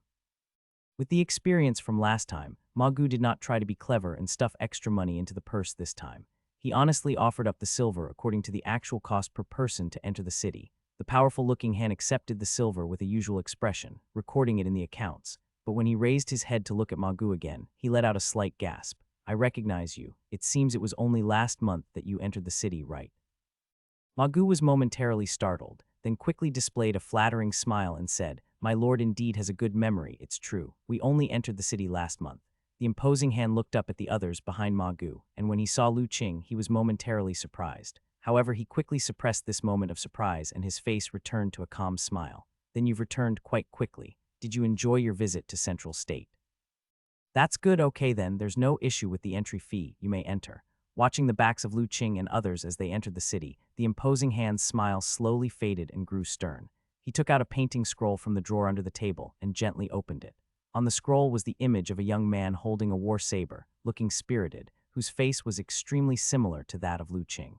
With the experience from last time, Ma Gu did not try to be clever and stuff extra money into the purse this time. He honestly offered up the silver according to the actual cost per person to enter the city. The powerful-looking Han accepted the silver with a usual expression, recording it in the accounts. But when he raised his head to look at Ma Gu again, he let out a slight gasp. I recognize you. It seems it was only last month that you entered the city, right? Ma Gu was momentarily startled, then quickly displayed a flattering smile and said, My lord indeed has a good memory, it's true. We only entered the city last month. The imposing Han looked up at the others behind Ma Gu, and when he saw Lu Qing, he was momentarily surprised. However, he quickly suppressed this moment of surprise and his face returned to a calm smile. Then you've returned quite quickly. Did you enjoy your visit to Central State? That's good, okay then, there's no issue with the entry fee, you may enter. Watching the backs of Lu Qing and others as they entered the city, the imposing Han's smile slowly faded and grew stern. He took out a painting scroll from the drawer under the table and gently opened it. On the scroll was the image of a young man holding a war saber, looking spirited, whose face was extremely similar to that of Lu Qing.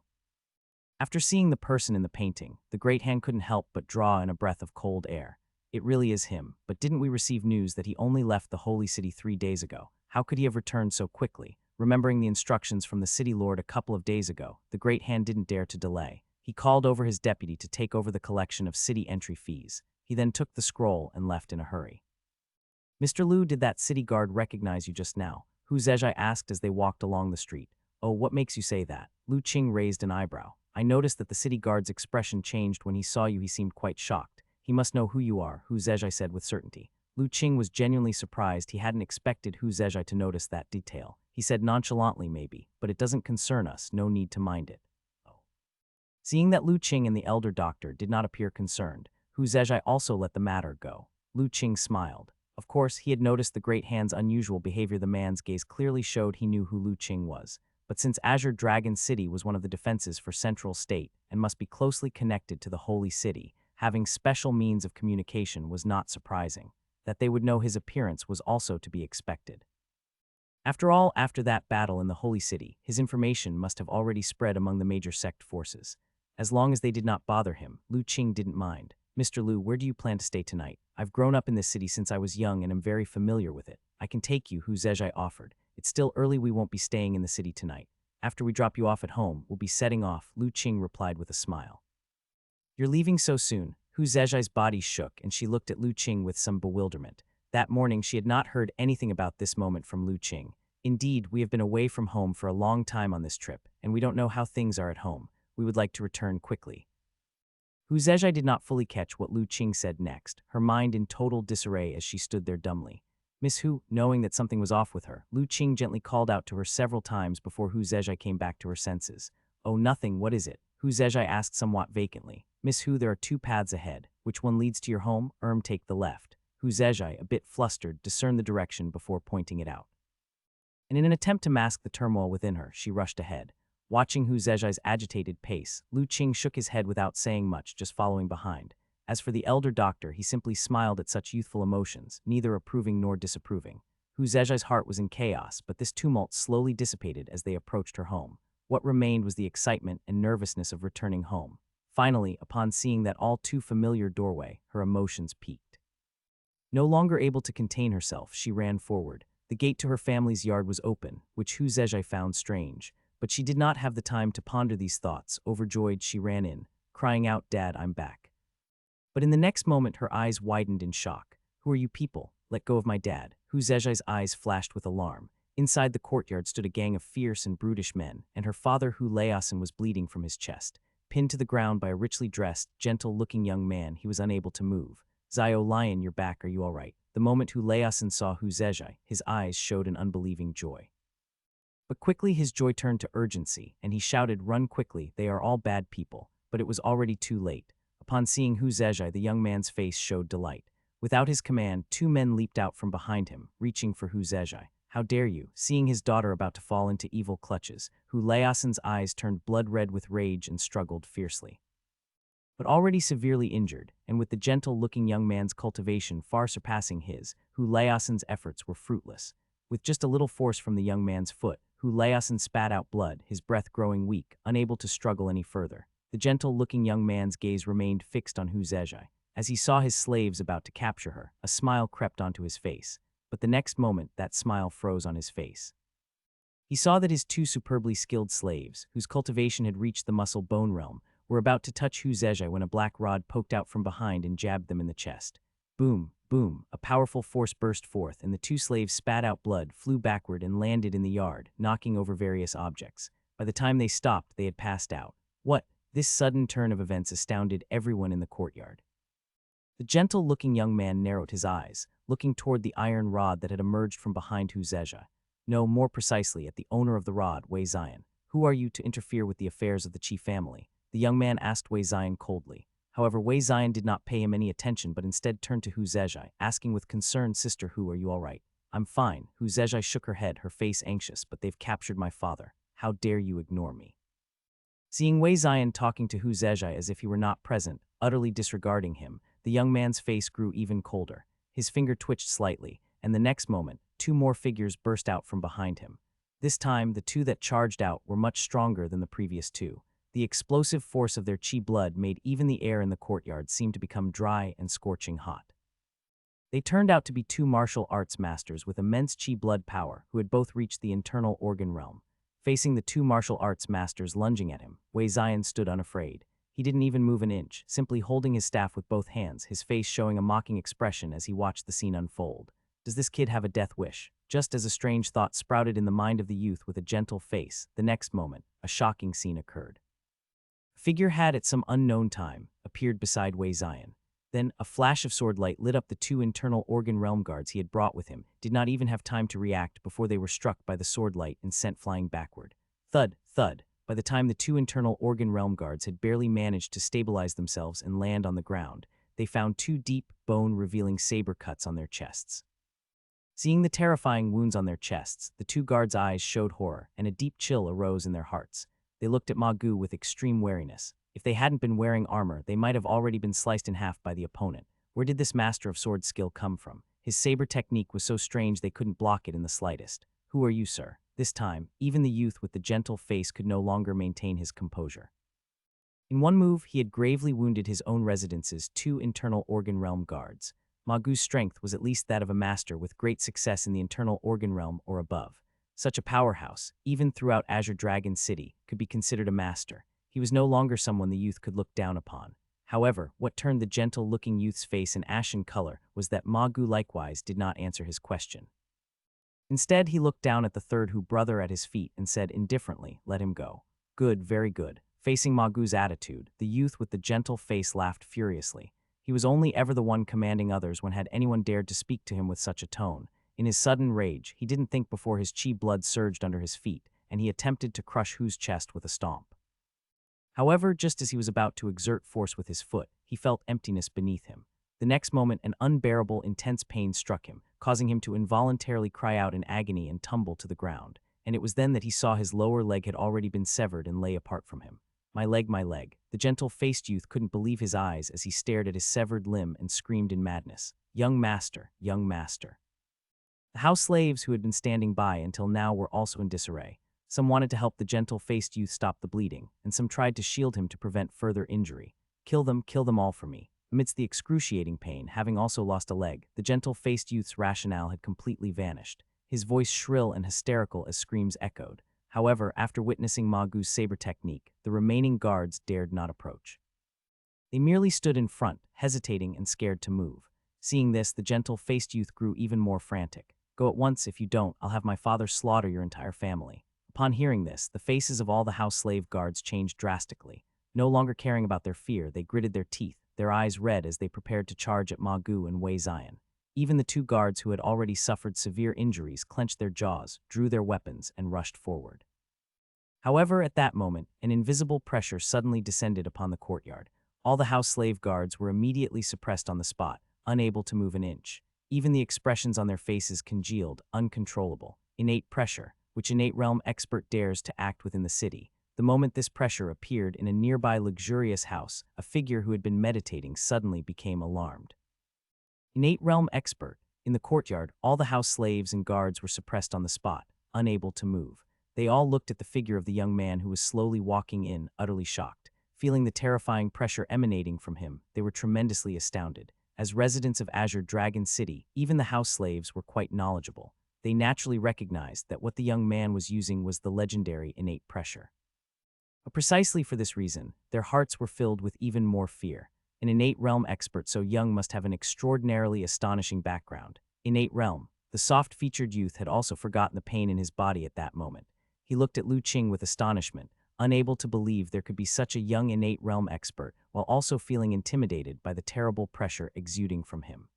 After seeing the person in the painting, the great Han couldn't help but draw in a breath of cold air. It really is him, but didn't we receive news that he only left the holy city 3 days ago? How could he have returned so quickly? Remembering the instructions from the city lord a couple of days ago, the great Han didn't dare to delay. He called over his deputy to take over the collection of city entry fees. He then took the scroll and left in a hurry. Mr. Lu, did that city guard recognize you just now? Hu Zezhai asked as they walked along the street. Oh, what makes you say that? Lu Qing raised an eyebrow. I noticed that the city guard's expression changed when he saw you. He seemed quite shocked. He must know who you are, Hu Zezhai said with certainty. Lu Qing was genuinely surprised. He hadn't expected Hu Zezhai to notice that detail. He said nonchalantly maybe, but it doesn't concern us, no need to mind it. Oh. Seeing that Lu Qing and the elder doctor did not appear concerned, Hu Zezhai also let the matter go. Lu Qing smiled. Of course, he had noticed the great Han's unusual behavior. The man's gaze clearly showed he knew who Lu Qing was. But since Azure Dragon City was one of the defenses for Central State and must be closely connected to the Holy City, having special means of communication was not surprising. That they would know his appearance was also to be expected. After all, after that battle in the Holy City, his information must have already spread among the major sect forces. As long as they did not bother him, Lu Qing didn't mind. Mr. Lu, where do you plan to stay tonight? I've grown up in this city since I was young and am very familiar with it. I can take you, Hu Zezhai offered. It's still early, we won't be staying in the city tonight. After we drop you off at home, we'll be setting off, Lu Qing replied with a smile. You're leaving so soon? Hu Zezhai's body shook and she looked at Lu Qing with some bewilderment. That morning she had not heard anything about this moment from Lu Qing. Indeed, we have been away from home for a long time on this trip, and we don't know how things are at home. We would like to return quickly. Hu Zezhai did not fully catch what Lu Qing said next, her mind in total disarray as she stood there dumbly. Miss Hu, knowing that something was off with her, Lu Qing gently called out to her several times before Hu Zezhai came back to her senses. Oh, nothing, what is it? Hu Zezhai asked somewhat vacantly. Miss Hu, there are 2 paths ahead. Which one leads to your home? Take the left. Hu Zezhai, a bit flustered, discerned the direction before pointing it out. And in an attempt to mask the turmoil within her, she rushed ahead. Watching Hu Zezhai's agitated pace, Lu Qing shook his head without saying much, just following behind. As for the elder doctor, he simply smiled at such youthful emotions, neither approving nor disapproving. Hu Zezhai's heart was in chaos, but this tumult slowly dissipated as they approached her home. What remained was the excitement and nervousness of returning home. Finally, upon seeing that all too familiar doorway, her emotions peaked. No longer able to contain herself, she ran forward. The gate to her family's yard was open, which Hu Zezhai found strange. But she did not have the time to ponder these thoughts. Overjoyed, she ran in, crying out, Dad, I'm back. But in the next moment, her eyes widened in shock. Who are you people? Let go of my dad. Hu Zezhai's eyes flashed with alarm. Inside the courtyard stood a gang of fierce and brutish men, and her father Hu Laosin was bleeding from his chest. Pinned to the ground by a richly dressed, gentle-looking young man, he was unable to move. Zio Lion, you're back, are you all right? The moment Hu Laosin saw Hu Zezhai, his eyes showed an unbelieving joy. But quickly his joy turned to urgency, and he shouted, Run quickly, they are all bad people. But it was already too late. Upon seeing Hu Zezhai, the young man's face showed delight. Without his command, two men leaped out from behind him, reaching for Hu Zezhai. How dare you? Seeing his daughter about to fall into evil clutches, Hu Laosan's eyes turned blood-red with rage and struggled fiercely. But already severely injured, and with the gentle-looking young man's cultivation far surpassing his, Hu Laosan's efforts were fruitless. With just a little force from the young man's foot, Hu Laosan spat out blood, his breath growing weak, unable to struggle any further. The gentle-looking young man's gaze remained fixed on Hu Zezhai. As he saw his slaves about to capture her, a smile crept onto his face. But the next moment, that smile froze on his face. He saw that his two superbly skilled slaves, whose cultivation had reached the muscle-bone realm, were about to touch Hu Zezhai when a black rod poked out from behind and jabbed them in the chest. Boom, boom, a powerful force burst forth, and the two slaves spat out blood, flew backward, and landed in the yard, knocking over various objects. By the time they stopped, they had passed out. What? This sudden turn of events astounded everyone in the courtyard. The gentle-looking young man narrowed his eyes, looking toward the iron rod that had emerged from behind Hu Zezhai. No, more precisely, at the owner of the rod, Wei Zion. Who are you to interfere with the affairs of the Qi family? The young man asked Wei Zion coldly. However, Wei Zion did not pay him any attention but instead turned to Hu Zezhai, asking with concern, "Sister Hu, are you all right?" "I'm fine." Hu Zezhai shook her head, her face anxious, "But they've captured my father. How dare you ignore me?" Seeing Wei Zion talking to Hu Zezhai as if he were not present, utterly disregarding him, the young man's face grew even colder. His finger twitched slightly, and the next moment, two more figures burst out from behind him. This time, the two that charged out were much stronger than the previous two. The explosive force of their qi blood made even the air in the courtyard seem to become dry and scorching hot. They turned out to be two martial arts masters with immense qi blood power who had both reached the internal organ realm. Facing the two martial arts masters lunging at him, Wei Zion stood unafraid. He didn't even move an inch, simply holding his staff with both hands, his face showing a mocking expression as he watched the scene unfold. Does this kid have a death wish? Just as a strange thought sprouted in the mind of the youth with a gentle face, the next moment, a shocking scene occurred. A figure had at some unknown time appeared beside Wei Zion. Then, a flash of sword light lit up the two internal organ realm guards he had brought with him, did not even have time to react before they were struck by the sword light and sent flying backward. Thud, thud. By the time the two internal organ realm guards had barely managed to stabilize themselves and land on the ground, they found two deep, bone-revealing saber cuts on their chests. Seeing the terrifying wounds on their chests, the two guards' eyes showed horror, and a deep chill arose in their hearts. They looked at Ma Gu with extreme wariness. If they hadn't been wearing armor, they might have already been sliced in half by the opponent. Where did this master of sword skill come from? His saber technique was so strange they couldn't block it in the slightest. Who are you, sir? This time, even the youth with the gentle face could no longer maintain his composure. In one move, he had gravely wounded his own residence's two internal organ realm guards. Ma Gu's strength was at least that of a master with great success in the internal organ realm or above. Such a powerhouse, even throughout Azure Dragon City, could be considered a master. He was no longer someone the youth could look down upon. However, what turned the gentle-looking youth's face an ashen color was that Ma Gu likewise did not answer his question. Instead, he looked down at the third Hu brother at his feet and said indifferently, "Let him go." "Good, very good." Facing Ma Gu's attitude, the youth with the gentle face laughed furiously. He was only ever the one commanding others when had anyone dared to speak to him with such a tone. In his sudden rage, he didn't think before his qi blood surged under his feet, and he attempted to crush Hu's chest with a stomp. However, just as he was about to exert force with his foot, he felt emptiness beneath him. The next moment, an unbearable, intense pain struck him, causing him to involuntarily cry out in agony and tumble to the ground. And it was then that he saw his lower leg had already been severed and lay apart from him. My leg, my leg." The gentle-faced youth couldn't believe his eyes as he stared at his severed limb and screamed in madness. "Young master, young master." The house slaves who had been standing by until now were also in disarray. Some wanted to help the gentle-faced youth stop the bleeding, and some tried to shield him to prevent further injury. Kill them all for me." Amidst the excruciating pain, having also lost a leg, the gentle-faced youth's rationale had completely vanished, his voice shrill and hysterical as screams echoed. However, after witnessing Ma Gu's saber technique, the remaining guards dared not approach. They merely stood in front, hesitating and scared to move. Seeing this, the gentle-faced youth grew even more frantic. "Go at once. If you don't, I'll have my father slaughter your entire family." Upon hearing this, the faces of all the house slave guards changed drastically. No longer caring about their fear, they gritted their teeth, their eyes red as they prepared to charge at Ma Gu and Wei Zion. Even the two guards who had already suffered severe injuries clenched their jaws, drew their weapons, and rushed forward. However, at that moment, an invisible pressure suddenly descended upon the courtyard. All the house slave guards were immediately suppressed on the spot, unable to move an inch. Even the expressions on their faces congealed, uncontrollable. Innate pressure, which innate realm expert dares to act within the city. The moment this pressure appeared in a nearby luxurious house, a figure who had been meditating suddenly became alarmed. Innate realm expert. In the courtyard, all the house slaves and guards were suppressed on the spot, unable to move. They all looked at the figure of the young man who was slowly walking in, utterly shocked. Feeling the terrifying pressure emanating from him, they were tremendously astounded. As residents of Azure Dragon City, even the house slaves were quite knowledgeable. They naturally recognized that what the young man was using was the legendary innate pressure. But precisely for this reason, their hearts were filled with even more fear. An innate realm expert so young must have an extraordinarily astonishing background. Innate realm. The soft-featured youth had also forgotten the pain in his body at that moment. He looked at Lu Qing with astonishment, unable to believe there could be such a young innate realm expert, while also feeling intimidated by the terrible pressure exuding from him.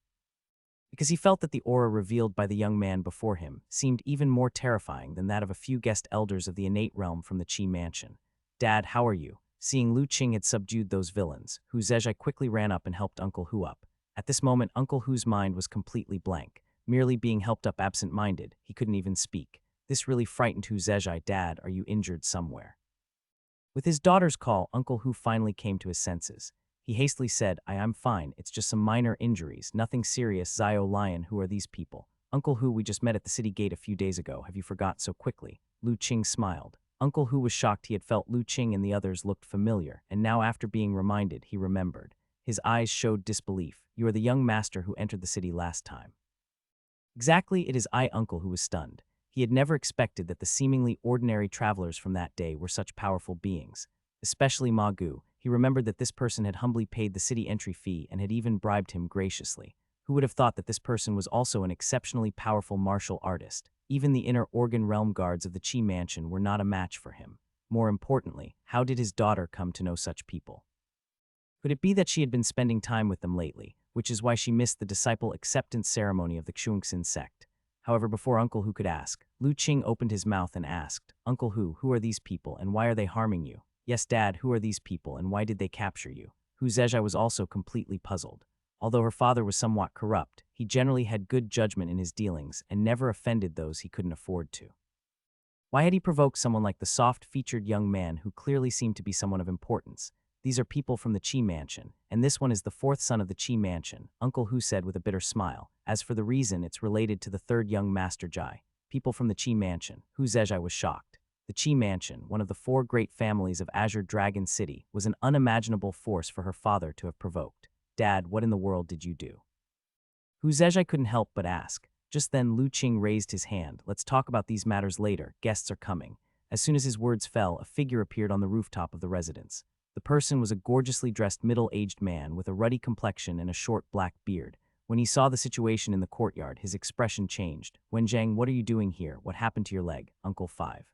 Because he felt that the aura revealed by the young man before him seemed even more terrifying than that of a few guest elders of the innate realm from the Qi mansion. "Dad, how are you?" Seeing Lu Qing had subdued those villains, Hu Zezhai quickly ran up and helped Uncle Hu up. At this moment, Uncle Hu's mind was completely blank. Merely being helped up absent-minded, he couldn't even speak. This really frightened Hu Zezhai. "Dad, are you injured somewhere?" With his daughter's call, Uncle Hu finally came to his senses. He hastily said, I'm fine, it's just some minor injuries, nothing serious." "Zio Lion, who are these people?" "Uncle Hu, we just met at the city gate a few days ago. Have you forgot so quickly?" Lu Qing smiled. Uncle Hu was shocked. He had felt Lu Qing and the others looked familiar, and now after being reminded, he remembered. His eyes showed disbelief. "You are the young master who entered the city last time." "Exactly, it is I." Uncle Hu was stunned. He had never expected that the seemingly ordinary travelers from that day were such powerful beings. Especially Ma Gu. He remembered that this person had humbly paid the city entry fee and had even bribed him graciously. Who would have thought that this person was also an exceptionally powerful martial artist? Even the inner organ realm guards of the Qi mansion were not a match for him. More importantly, how did his daughter come to know such people? Could it be that she had been spending time with them lately, which is why she missed the disciple acceptance ceremony of the Xuanxin sect? However, before Uncle Hu could ask, Lu Qing opened his mouth and asked, "Uncle Hu, who are these people and why are they harming you?" "Yes, Dad, who are these people and why did they capture you?" Hu Zezhai was also completely puzzled. Although her father was somewhat corrupt, he generally had good judgment in his dealings and never offended those he couldn't afford to. Why had he provoked someone like the soft-featured young man who clearly seemed to be someone of importance? "These are people from the Qi mansion, and this one is the fourth son of the Qi mansion," Uncle Hu said with a bitter smile. "As for the reason, it's related to the third young master Jai." "People from the Qi mansion." Hu Zezhai was shocked. The Qi mansion, one of the four great families of Azure Dragon City, was an unimaginable force for her father to have provoked. "Dad, what in the world did you do?" Hu Zezhai couldn't help but ask. Just then Lu Qing raised his hand. "Let's talk about these matters later. Guests are coming." As soon as his words fell, a figure appeared on the rooftop of the residence. The person was a gorgeously dressed middle-aged man with a ruddy complexion and a short black beard. When he saw the situation in the courtyard, his expression changed. "Wenjiang, what are you doing here? What happened to your leg?" "Uncle 5.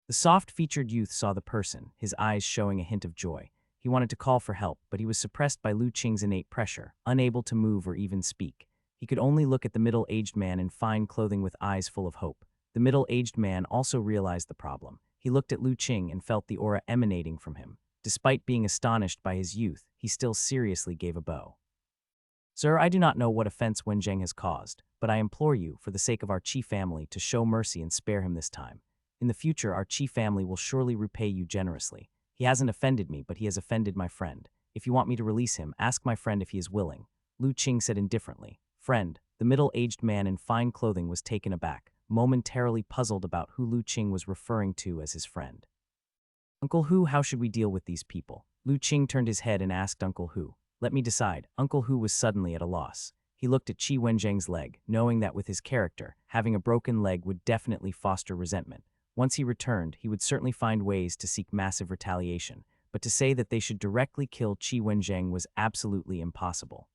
The soft-featured youth saw the person, his eyes showing a hint of joy. He wanted to call for help, but he was suppressed by Lu Qing's innate pressure, unable to move or even speak. He could only look at the middle-aged man in fine clothing with eyes full of hope. The middle-aged man also realized the problem. He looked at Lu Qing and felt the aura emanating from him. Despite being astonished by his youth, he still seriously gave a bow. "Sir, I do not know what offense Wenjiang has caused, but I implore you, for the sake of our Qi family, to show mercy and spare him this time. In the future, our Qi family will surely repay you generously. He hasn't offended me, but he has offended my friend. If you want me to release him, ask my friend if he is willing." Lu Qing said indifferently. "Friend." The middle-aged man in fine clothing was taken aback, momentarily puzzled about who Lu Qing was referring to as his friend. "Uncle Hu, how should we deal with these people?" Lu Qing turned his head and asked Uncle Hu. "Let me decide." Uncle Hu was suddenly at a loss. He looked at Qi Wenjiang's leg, knowing that with his character, having a broken leg would definitely foster resentment. Once he returned, he would certainly find ways to seek massive retaliation, but to say that they should directly kill Qi Wenjiang was absolutely impossible.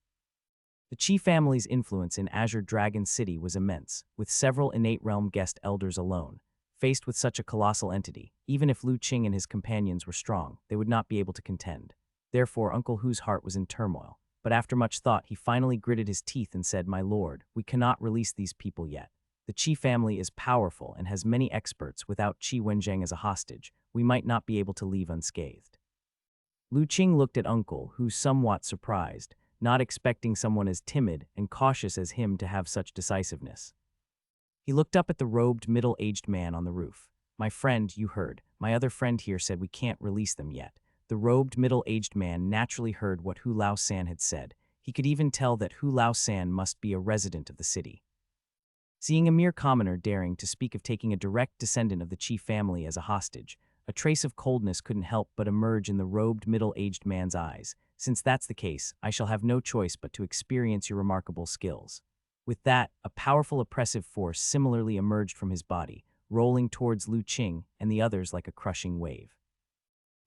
The Qi family's influence in Azure Dragon City was immense, with several innate realm guest elders alone. Faced with such a colossal entity, even if Lu Qing and his companions were strong, they would not be able to contend. Therefore, Uncle Hu's heart was in turmoil. But after much thought, he finally gritted his teeth and said, "My lord, we cannot release these people yet. The Qi family is powerful and has many experts. Without Qi Wenjiang as a hostage, we might not be able to leave unscathed." Lu Qing looked at Uncle Hu somewhat surprised. not expecting someone as timid and cautious as him to have such decisiveness. He looked up at the robed, middle-aged man on the roof. "My friend, you heard. My other friend here said we can't release them yet." The robed, middle-aged man naturally heard what Hu Lao-san had said. He could even tell that Hu Lao-san must be a resident of the city. Seeing a mere commoner daring to speak of taking a direct descendant of the chief family as a hostage, a trace of coldness couldn't help but emerge in the robed, middle-aged man's eyes. "Since that's the case, I shall have no choice but to experience your remarkable skills." With that, a powerful oppressive force similarly emerged from his body, rolling towards Lu Qing and the others like a crushing wave.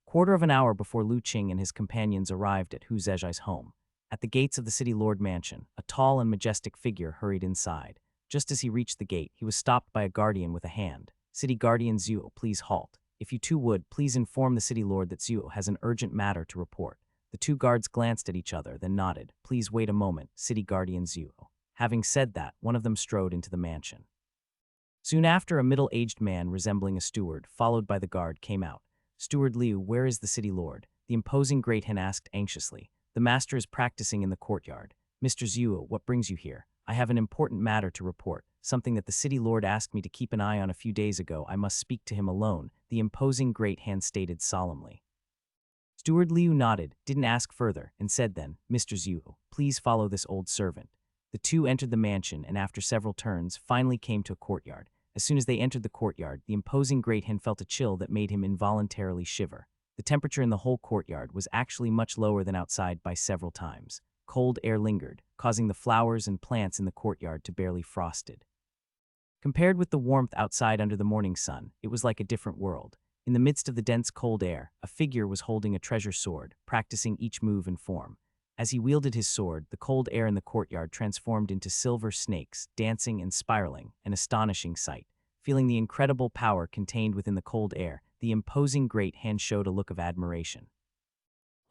Quarter of an hour before Lu Qing and his companions arrived at Hu Zhezhai's home. At the gates of the city lord mansion, a tall and majestic figure hurried inside. Just as he reached the gate, he was stopped by a guardian with a hand. "City Guardian Zhuo, please halt. If you two would, please inform the city lord that Zhuo has an urgent matter to report." The two guards glanced at each other, then nodded. "Please wait a moment, City Guardian Zhuo." Having said that, one of them strode into the mansion. Soon after, a middle-aged man resembling a steward, followed by the guard, came out. "Steward Liu, where is the city lord?" the imposing great hen asked anxiously. "The master is practicing in the courtyard." "Mr. Zhuo, what brings you here?" "I have an important matter to report, something that the city lord asked me to keep an eye on a few days ago. I must speak to him alone," the imposing great hand stated solemnly. Steward Liu nodded, didn't ask further, and said then, "Mr. Zhuo, please follow this old servant." The two entered the mansion and after several turns finally came to a courtyard. As soon as they entered the courtyard, the imposing great hen felt a chill that made him involuntarily shiver. The temperature in the whole courtyard was actually much lower than outside by several times. Cold air lingered, causing the flowers and plants in the courtyard to barely frosted. Compared with the warmth outside under the morning sun, it was like a different world. In the midst of the dense cold air, a figure was holding a treasure sword, practicing each move and form. As he wielded his sword, the cold air in the courtyard transformed into silver snakes, dancing and spiraling, an astonishing sight. Feeling the incredible power contained within the cold air, the imposing great hand showed a look of admiration.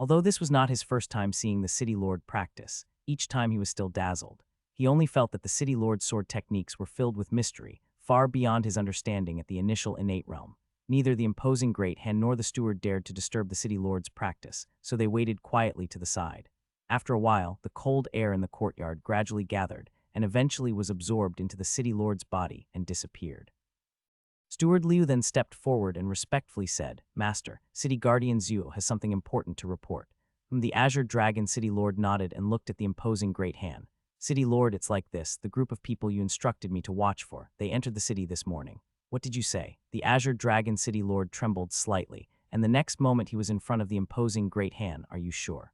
Although this was not his first time seeing the city lord practice, each time he was still dazzled. He only felt that the city lord's sword techniques were filled with mystery, far beyond his understanding at the initial innate realm. Neither the imposing great hand nor the steward dared to disturb the city lord's practice, so they waited quietly to the side. After a while, the cold air in the courtyard gradually gathered and eventually was absorbed into the city lord's body and disappeared. Steward Liu then stepped forward and respectfully said, "Master, City Guardian Zhuo has something important to report." The Azure Dragon City Lord nodded and looked at the imposing great hand. "City Lord, it's like this, the group of people you instructed me to watch for, they entered the city this morning." "What did you say?" The Azure Dragon City Lord trembled slightly, and the next moment he was in front of the imposing great hand. "Are you sure?"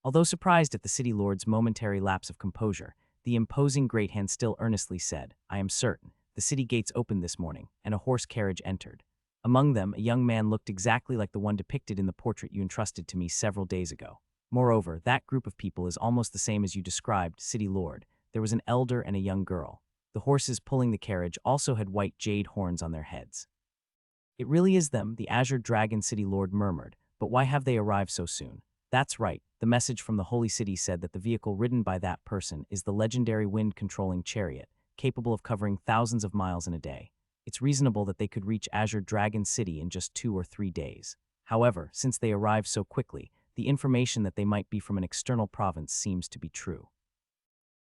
Although surprised at the city lord's momentary lapse of composure, the imposing great hand still earnestly said, "I am certain. The city gates opened this morning, and a horse carriage entered. Among them, a young man looked exactly like the one depicted in the portrait you entrusted to me several days ago. Moreover, that group of people is almost the same as you described, City Lord. There was an elder and a young girl. The horses pulling the carriage also had white jade horns on their heads." "It really is them," the Azure Dragon City Lord murmured, "but why have they arrived so soon?" "That's right. The message from the Holy City said that the vehicle ridden by that person is the legendary wind-controlling chariot, capable of covering thousands of miles in a day. It's reasonable that they could reach Azure Dragon City in just 2 or 3 days. However, since they arrived so quickly, the information that they might be from an external province seems to be true."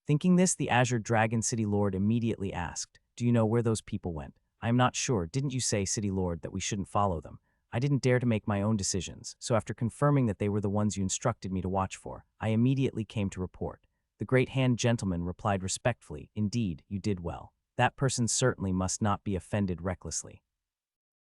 Thinking this, the Azure Dragon City Lord immediately asked, "Do you know where those people went?" "I am not sure. Didn't you say, City Lord, that we shouldn't follow them?" "I didn't dare to make my own decisions, so after confirming that they were the ones you instructed me to watch for, I immediately came to report." The great hand gentleman replied respectfully, "Indeed, you did well. That person certainly must not be offended recklessly.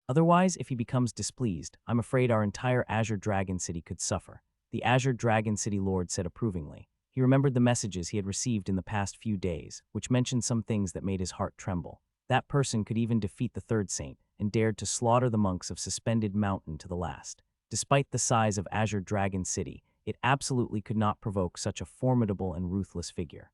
Otherwise, if he becomes displeased, I'm afraid our entire Azure Dragon City could suffer." The Azure Dragon City Lord said approvingly. He remembered the messages he had received in the past few days, which mentioned some things that made his heart tremble. That person could even defeat the third saint, and dared to slaughter the monks of Suspended Mountain to the last. Despite the size of Azure Dragon City, it absolutely could not provoke such a formidable and ruthless figure.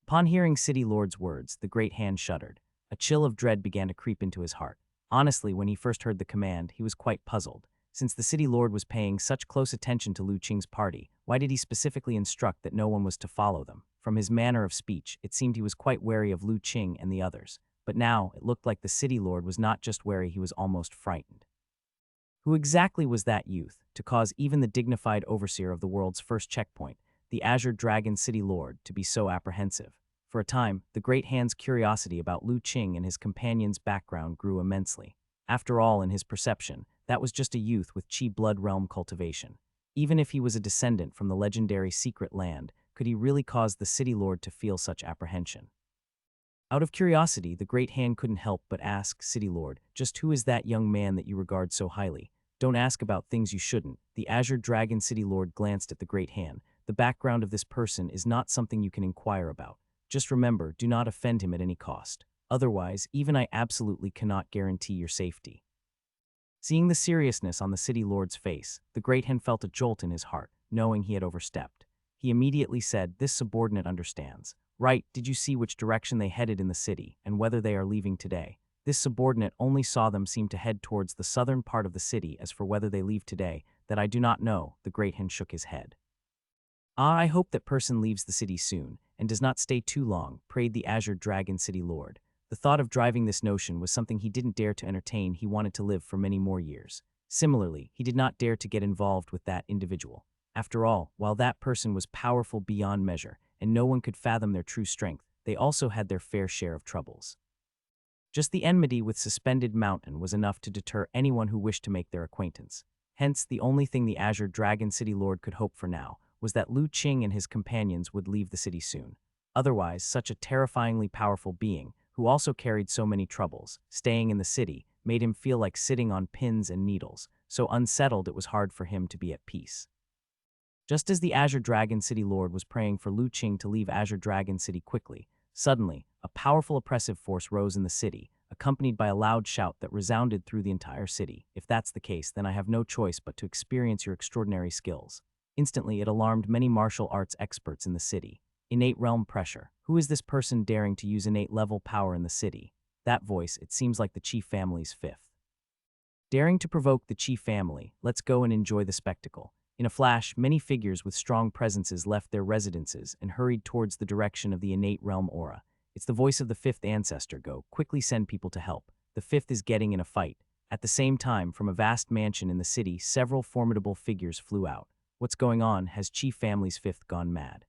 Upon hearing City Lord's words, the great hand shuddered. A chill of dread began to creep into his heart. Honestly, when he first heard the command, he was quite puzzled. Since the City Lord was paying such close attention to Lu Qing's party, why did he specifically instruct that no one was to follow them? From his manner of speech, it seemed he was quite wary of Lu Qing and the others. But now, it looked like the City Lord was not just wary, he was almost frightened. Who exactly was that youth, to cause even the dignified overseer of the world's first checkpoint, the Azure Dragon City Lord, to be so apprehensive. For a time, the Great Hand's curiosity about Lu Qing and his companion's background grew immensely. After all, in his perception, that was just a youth with Qi blood realm cultivation. Even if he was a descendant from the legendary secret land, could he really cause the City Lord to feel such apprehension? Out of curiosity, the Great Hand couldn't help but ask, City Lord, just who is that young man that you regard so highly? Don't ask about things you shouldn't. The Azure Dragon City Lord glanced at the Great Hand. The background of this person is not something you can inquire about. Just remember, do not offend him at any cost. Otherwise, even I absolutely cannot guarantee your safety. Seeing the seriousness on the City Lord's face, the Great Hand felt a jolt in his heart, knowing he had overstepped. He immediately said, this subordinate understands. Right, did you see which direction they headed in the city, and whether they are leaving today? This subordinate only saw them seem to head towards the southern part of the city. As for whether they leave today, that I do not know, the Great Hand shook his head. I hope that person leaves the city soon, and does not stay too long, prayed the Azure Dragon City Lord. The thought of driving this notion was something he didn't dare to entertain. He wanted to live for many more years. Similarly, he did not dare to get involved with that individual. After all, while that person was powerful beyond measure, and no one could fathom their true strength, they also had their fair share of troubles. Just the enmity with Suspended Mountain was enough to deter anyone who wished to make their acquaintance. Hence, the only thing the Azure Dragon City Lord could hope for now was that Lu Qing and his companions would leave the city soon. Otherwise, such a terrifyingly powerful being, who also carried so many troubles, staying in the city, made him feel like sitting on pins and needles, so unsettled it was hard for him to be at peace. Just as the Azure Dragon City Lord was praying for Lu Qing to leave Azure Dragon City quickly, suddenly, a powerful oppressive force rose in the city, accompanied by a loud shout that resounded through the entire city. If that's the case, then I have no choice but to experience your extraordinary skills. Instantly, it alarmed many martial arts experts in the city. Innate realm pressure. Who is this person daring to use innate level power in the city? That voice, it seems like the Qi family's fifth. Daring to provoke the Qi family, let's go and enjoy the spectacle. In a flash, many figures with strong presences left their residences and hurried towards the direction of the innate realm aura. It's the voice of the fifth ancestor. Go, quickly send people to help. The fifth is getting in a fight. At the same time, from a vast mansion in the city, several formidable figures flew out. What's going on? Has Qi family's fifth gone mad?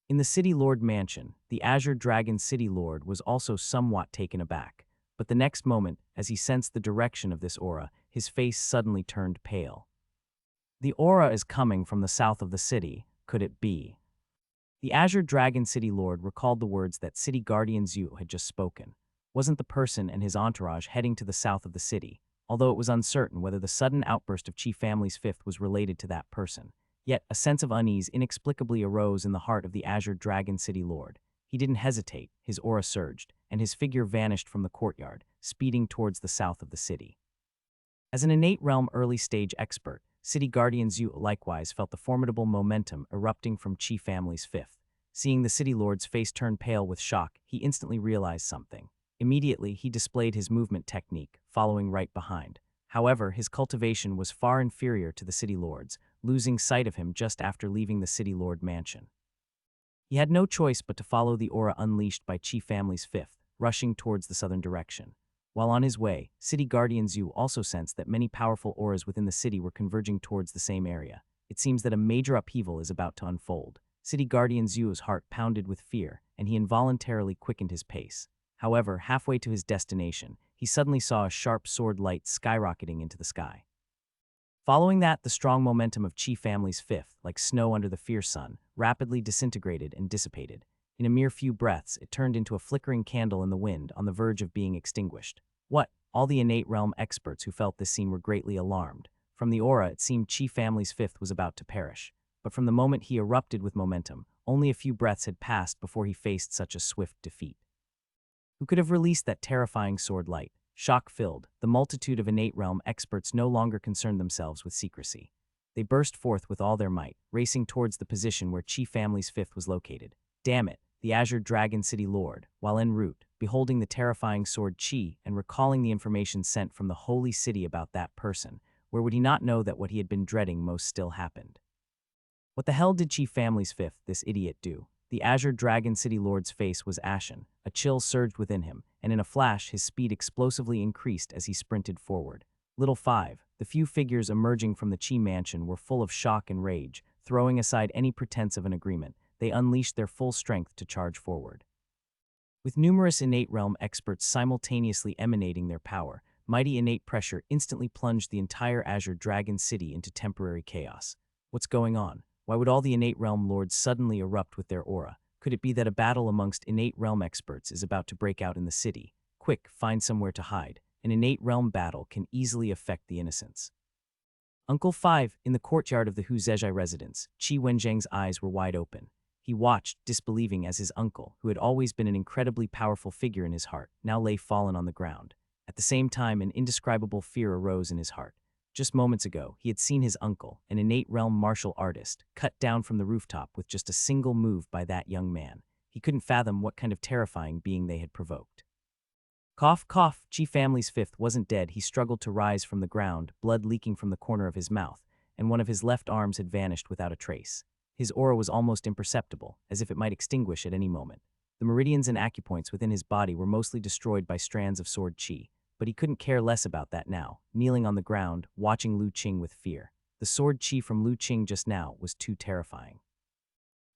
In the City Lord mansion, the Azure Dragon City Lord was also somewhat taken aback. But the next moment, as he sensed the direction of this aura, his face suddenly turned pale. The aura is coming from the south of the city. Could it be? The Azure Dragon City Lord recalled the words that City Guardian Zhu had just spoken. Wasn't the person and his entourage heading to the south of the city? Although it was uncertain whether the sudden outburst of Qi family's fifth was related to that person. Yet, a sense of unease inexplicably arose in the heart of the Azure Dragon City Lord. He didn't hesitate, his aura surged, and his figure vanished from the courtyard, speeding towards the south of the city. As an innate realm early-stage expert, City Guardian Zhu likewise felt the formidable momentum erupting from Qi family's fifth. Seeing the City Lord's face turn pale with shock, he instantly realized something. Immediately, he displayed his movement technique, following right behind. However, his cultivation was far inferior to the City Lord's, losing sight of him just after leaving the City Lord mansion. He had no choice but to follow the aura unleashed by Qi family's fifth, rushing towards the southern direction. While on his way, City Guardian Zhu also sensed that many powerful auras within the city were converging towards the same area. It seems that a major upheaval is about to unfold. City Guardian Zhu's heart pounded with fear, and he involuntarily quickened his pace. However, halfway to his destination, he suddenly saw a sharp sword light skyrocketing into the sky. Following that, the strong momentum of Qi family's fifth, like snow under the fierce sun, rapidly disintegrated and dissipated. In a mere few breaths, it turned into a flickering candle in the wind on the verge of being extinguished. What? All the innate realm experts who felt this scene were greatly alarmed. From the aura, it seemed Qi family's fifth was about to perish. But from the moment he erupted with momentum, only a few breaths had passed before he faced such a swift defeat. Who could have released that terrifying sword light? Shock-filled, the multitude of innate realm experts no longer concerned themselves with secrecy. They burst forth with all their might, racing towards the position where Qi family's fifth was located. Damn it, the Azure Dragon City Lord, while en route, beholding the terrifying sword Qi and recalling the information sent from the holy city about that person, where would he not know that what he had been dreading most still happened? What the hell did Qi family's fifth, this idiot, do? The Azure Dragon City Lord's face was ashen, a chill surged within him, and in a flash his speed explosively increased as he sprinted forward. Little 5, the few figures emerging from the Qi mansion were full of shock and rage, Throwing aside any pretense of an agreement, they unleashed their full strength to charge forward. With numerous innate realm experts simultaneously emanating their power, mighty innate pressure instantly plunged the entire Azure Dragon City into temporary chaos. What's going on? Why would all the innate realm lords suddenly erupt with their aura? Could it be that a battle amongst innate realm experts is about to break out in the city? Quick, find somewhere to hide. An innate realm battle can easily affect the innocents. Uncle 5, in the courtyard of the Huzezhai residence, Qi Wenzheng's eyes were wide open. He watched, disbelieving, as his uncle, who had always been an incredibly powerful figure in his heart, now lay fallen on the ground. At the same time, an indescribable fear arose in his heart. Just moments ago, he had seen his uncle, an innate realm martial artist, cut down from the rooftop with just a single move by that young man. He couldn't fathom what kind of terrifying being they had provoked. Cough, cough, Qi Family's fifth wasn't dead. He struggled to rise from the ground, blood leaking from the corner of his mouth, and one of his left arms had vanished without a trace. His aura was almost imperceptible, as if it might extinguish at any moment. The meridians and acupoints within his body were mostly destroyed by strands of sword qi, but he couldn't care less about that now, kneeling on the ground, watching Lu Qing with fear. The sword qi from Lu Qing just now was too terrifying.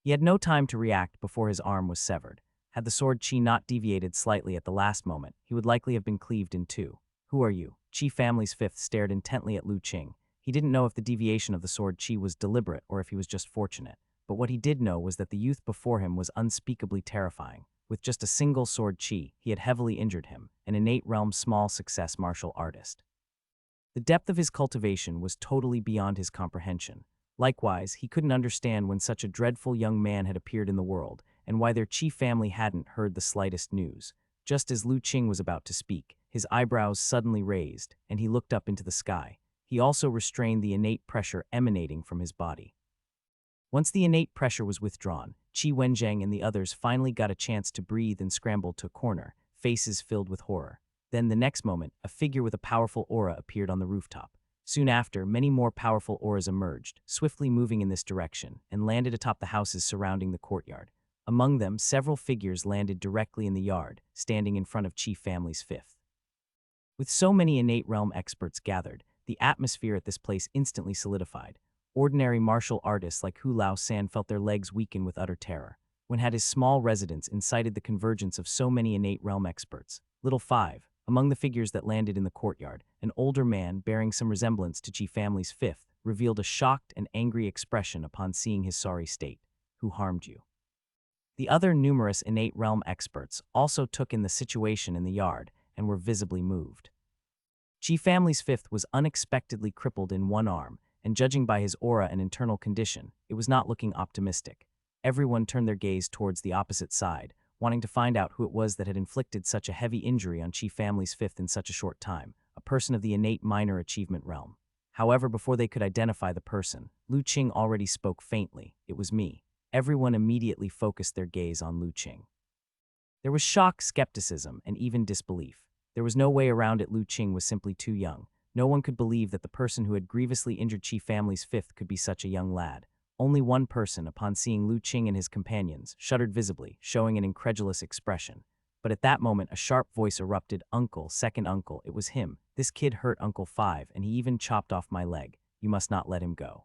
He had no time to react before his arm was severed. Had the sword qi not deviated slightly at the last moment, he would likely have been cleaved in two. Who are you? Qi Family's fifth stared intently at Lu Qing. He didn't know if the deviation of the sword qi was deliberate or if he was just fortunate. But what he did know was that the youth before him was unspeakably terrifying. With just a single sword qi, he had heavily injured him, an innate realm small success martial artist. The depth of his cultivation was totally beyond his comprehension. Likewise, he couldn't understand when such a dreadful young man had appeared in the world, and why their Qi family hadn't heard the slightest news. Just as Lu Qing was about to speak, his eyebrows suddenly raised, and he looked up into the sky. He also restrained the innate pressure emanating from his body. Once the innate pressure was withdrawn, Qi Wenzheng and the others finally got a chance to breathe and scrambled to a corner, faces filled with horror. Then the next moment, a figure with a powerful aura appeared on the rooftop. Soon after, many more powerful auras emerged, swiftly moving in this direction, and landed atop the houses surrounding the courtyard. Among them, several figures landed directly in the yard, standing in front of Qi Family's fifth. With so many innate realm experts gathered, the atmosphere at this place instantly solidified. Ordinary martial artists like Hu Lao San felt their legs weaken with utter terror. When had his small residence incited the convergence of so many innate realm experts? Little 5, among the figures that landed in the courtyard, an older man bearing some resemblance to Qi Family's fifth revealed a shocked and angry expression upon seeing his sorry state. Who harmed you? The other numerous innate realm experts also took in the situation in the yard and were visibly moved. Qi Family's fifth was unexpectedly crippled in one arm, and judging by his aura and internal condition, it was not looking optimistic. Everyone turned their gaze towards the opposite side, wanting to find out who it was that had inflicted such a heavy injury on Qi Family's fifth in such a short time, a person of the innate minor achievement realm. However, before they could identify the person, Lu Qing already spoke faintly. It was me. Everyone immediately focused their gaze on Lu Qing. There was shock, skepticism, and even disbelief. There was no way around it. Lu Qing was simply too young. No one could believe that the person who had grievously injured Qi Family's fifth could be such a young lad. Only one person, upon seeing Lu Qing and his companions, shuddered visibly, showing an incredulous expression. But at that moment, a sharp voice erupted. Uncle, second uncle, it was him. This kid hurt Uncle 5, and he even chopped off my leg. You must not let him go.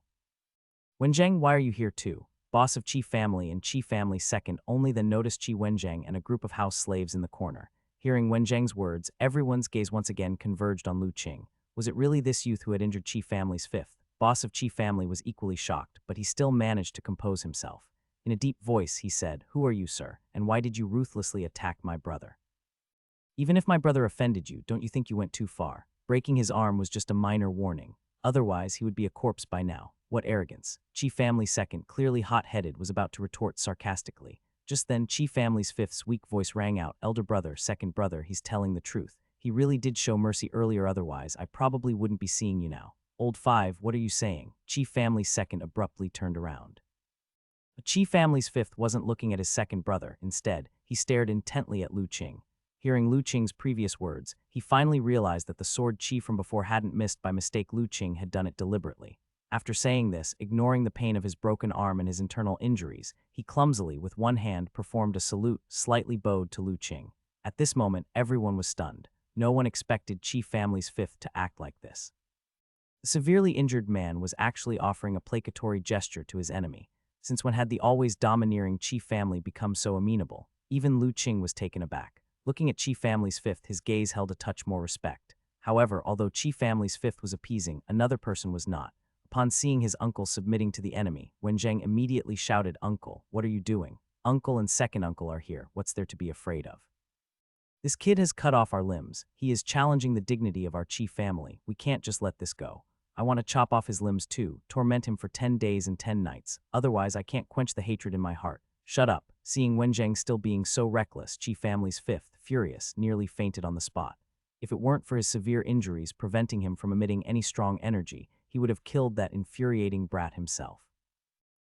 Wenzheng, why are you here too? Boss of Qi Family and Qi Family second only then noticed Qi Wenzheng and a group of house slaves in the corner. Hearing Wenzheng's words, everyone's gaze once again converged on Lu Qing. Was it really this youth who had injured Qi Family's fifth? Boss of Qi Family was equally shocked, but he still managed to compose himself. In a deep voice, he said, "Who are you, sir, and why did you ruthlessly attack my brother? Even if my brother offended you, don't you think you went too far? Breaking his arm was just a minor warning. Otherwise, he would be a corpse by now. What arrogance." Qi Family second, clearly hot-headed, was about to retort sarcastically. Just then, Qi Family's fifth's weak voice rang out, "Elder brother, second brother, he's telling the truth. He really did show mercy earlier, otherwise I probably wouldn't be seeing you now." "Old 5, what are you saying?" Qi Family's second abruptly turned around. But Qi Family's fifth wasn't looking at his second brother. Instead, he stared intently at Lu Qing. Hearing Lu Qing's previous words, he finally realized that the sword qi from before hadn't missed by mistake. Lu Qing had done it deliberately. After saying this, ignoring the pain of his broken arm and his internal injuries, he clumsily, with one hand, performed a salute, slightly bowed to Lu Qing. At this moment, everyone was stunned. No one expected Qi Family's fifth to act like this. The severely injured man was actually offering a placatory gesture to his enemy, since when had the always domineering Qi family become so amenable? Even Lu Qing was taken aback. Looking at Qi family's fifth, his gaze held a touch more respect. However, although Qi family's fifth was appeasing, another person was not. Upon seeing his uncle submitting to the enemy, Wen Zheng immediately shouted, "Uncle, what are you doing? Uncle and second uncle are here. What's there to be afraid of? This kid has cut off our limbs. He is challenging the dignity of our Qi family. We can't just let this go. I want to chop off his limbs too, torment him for 10 days and 10 nights. Otherwise, I can't quench the hatred in my heart." Shut up. Seeing Wen Zheng still being so reckless, Qi family's fifth, furious, nearly fainted on the spot. If it weren't for his severe injuries preventing him from emitting any strong energy, he would have killed that infuriating brat himself.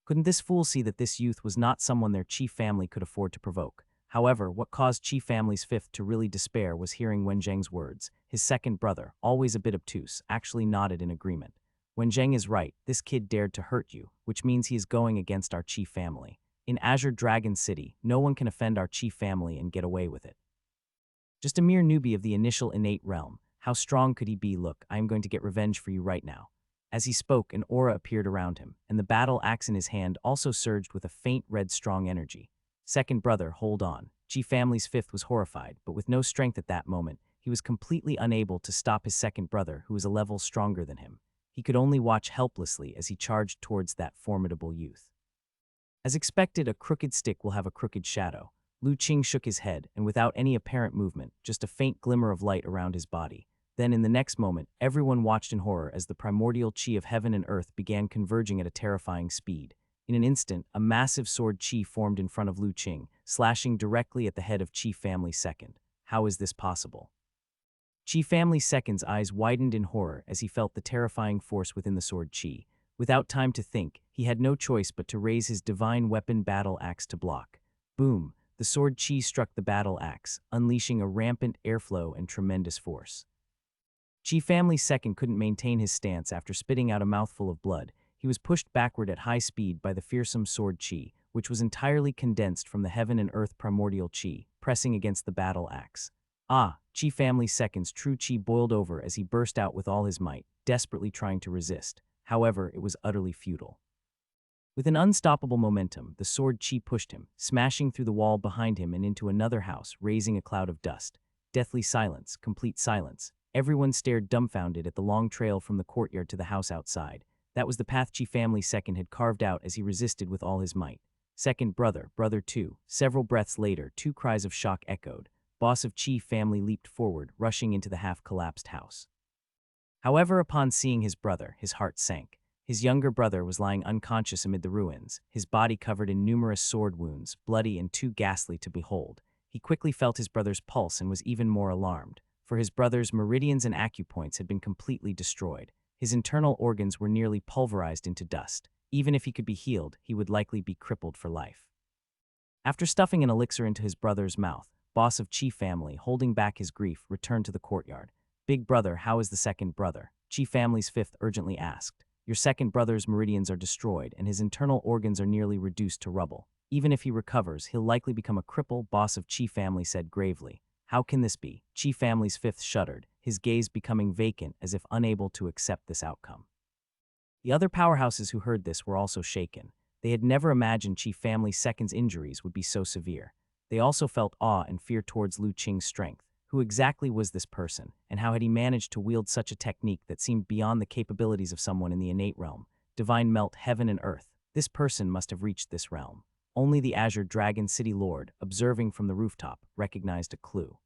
Couldn't this fool see that this youth was not someone their Qi family could afford to provoke? However, what caused Qi family's fifth to really despair was hearing Wen Zheng's words. His second brother, always a bit obtuse, actually nodded in agreement. Wen Zheng is right, this kid dared to hurt you, which means he is going against our Qi family. In Azure Dragon City, no one can offend our Qi family and get away with it. Just a mere newbie of the initial innate realm. How strong could he be? Look, I am going to get revenge for you right now. As he spoke, an aura appeared around him, and the battle axe in his hand also surged with a faint red strong energy. Second brother, hold on. Qi family's fifth was horrified, but with no strength at that moment, he was completely unable to stop his second brother, who was a level stronger than him. He could only watch helplessly as he charged towards that formidable youth. As expected, a crooked stick will have a crooked shadow. Lu Qing shook his head, and without any apparent movement, just a faint glimmer of light around his body. Then, in the next moment, everyone watched in horror as the primordial Qi of heaven and earth began converging at a terrifying speed. In an instant, a massive sword Qi formed in front of Lu Qing, slashing directly at the head of Qi family second. How is this possible? Qi family second's eyes widened in horror as he felt the terrifying force within the sword Qi. Without time to think, he had no choice but to raise his divine weapon battle axe to block. Boom! The sword Qi struck the battle axe, unleashing a rampant airflow and tremendous force. Qi family second couldn't maintain his stance after spitting out a mouthful of blood. He was pushed backward at high speed by the fearsome sword Qi, which was entirely condensed from the heaven and earth primordial Qi, pressing against the battle axe. Qi family second's true Qi boiled over as he burst out with all his might, desperately trying to resist. However, it was utterly futile. With an unstoppable momentum, the sword Qi pushed him, smashing through the wall behind him and into another house, raising a cloud of dust. Deathly silence, complete silence. Everyone stared dumbfounded at the long trail from the courtyard to the house outside. That was the path Qi family second had carved out as he resisted with all his might. Second brother, brother two. Several breaths later, two cries of shock echoed. Boss of Qi family leaped forward, rushing into the half-collapsed house. However, upon seeing his brother, his heart sank. His younger brother was lying unconscious amid the ruins, his body covered in numerous sword wounds, bloody and too ghastly to behold. He quickly felt his brother's pulse and was even more alarmed, for his brother's meridians and acupoints had been completely destroyed. His internal organs were nearly pulverized into dust. Even if he could be healed, he would likely be crippled for life. After stuffing an elixir into his brother's mouth, boss of Qi family, holding back his grief, returned to the courtyard. "Big brother, how is the second brother?" Qi family's fifth urgently asked. "Your second brother's meridians are destroyed, and his internal organs are nearly reduced to rubble. Even if he recovers, he'll likely become a cripple," boss of Qi family said gravely. "How can this be?" Qi family's fifth shuddered, his gaze becoming vacant as if unable to accept this outcome. The other powerhouses who heard this were also shaken. They had never imagined Qi family second's injuries would be so severe. They also felt awe and fear towards Lu Qing's strength. Who exactly was this person, and how had he managed to wield such a technique that seemed beyond the capabilities of someone in the innate realm? Divine melt heaven and earth. This person must have reached this realm. Only the Azure Dragon City Lord, observing from the rooftop, recognized a clue.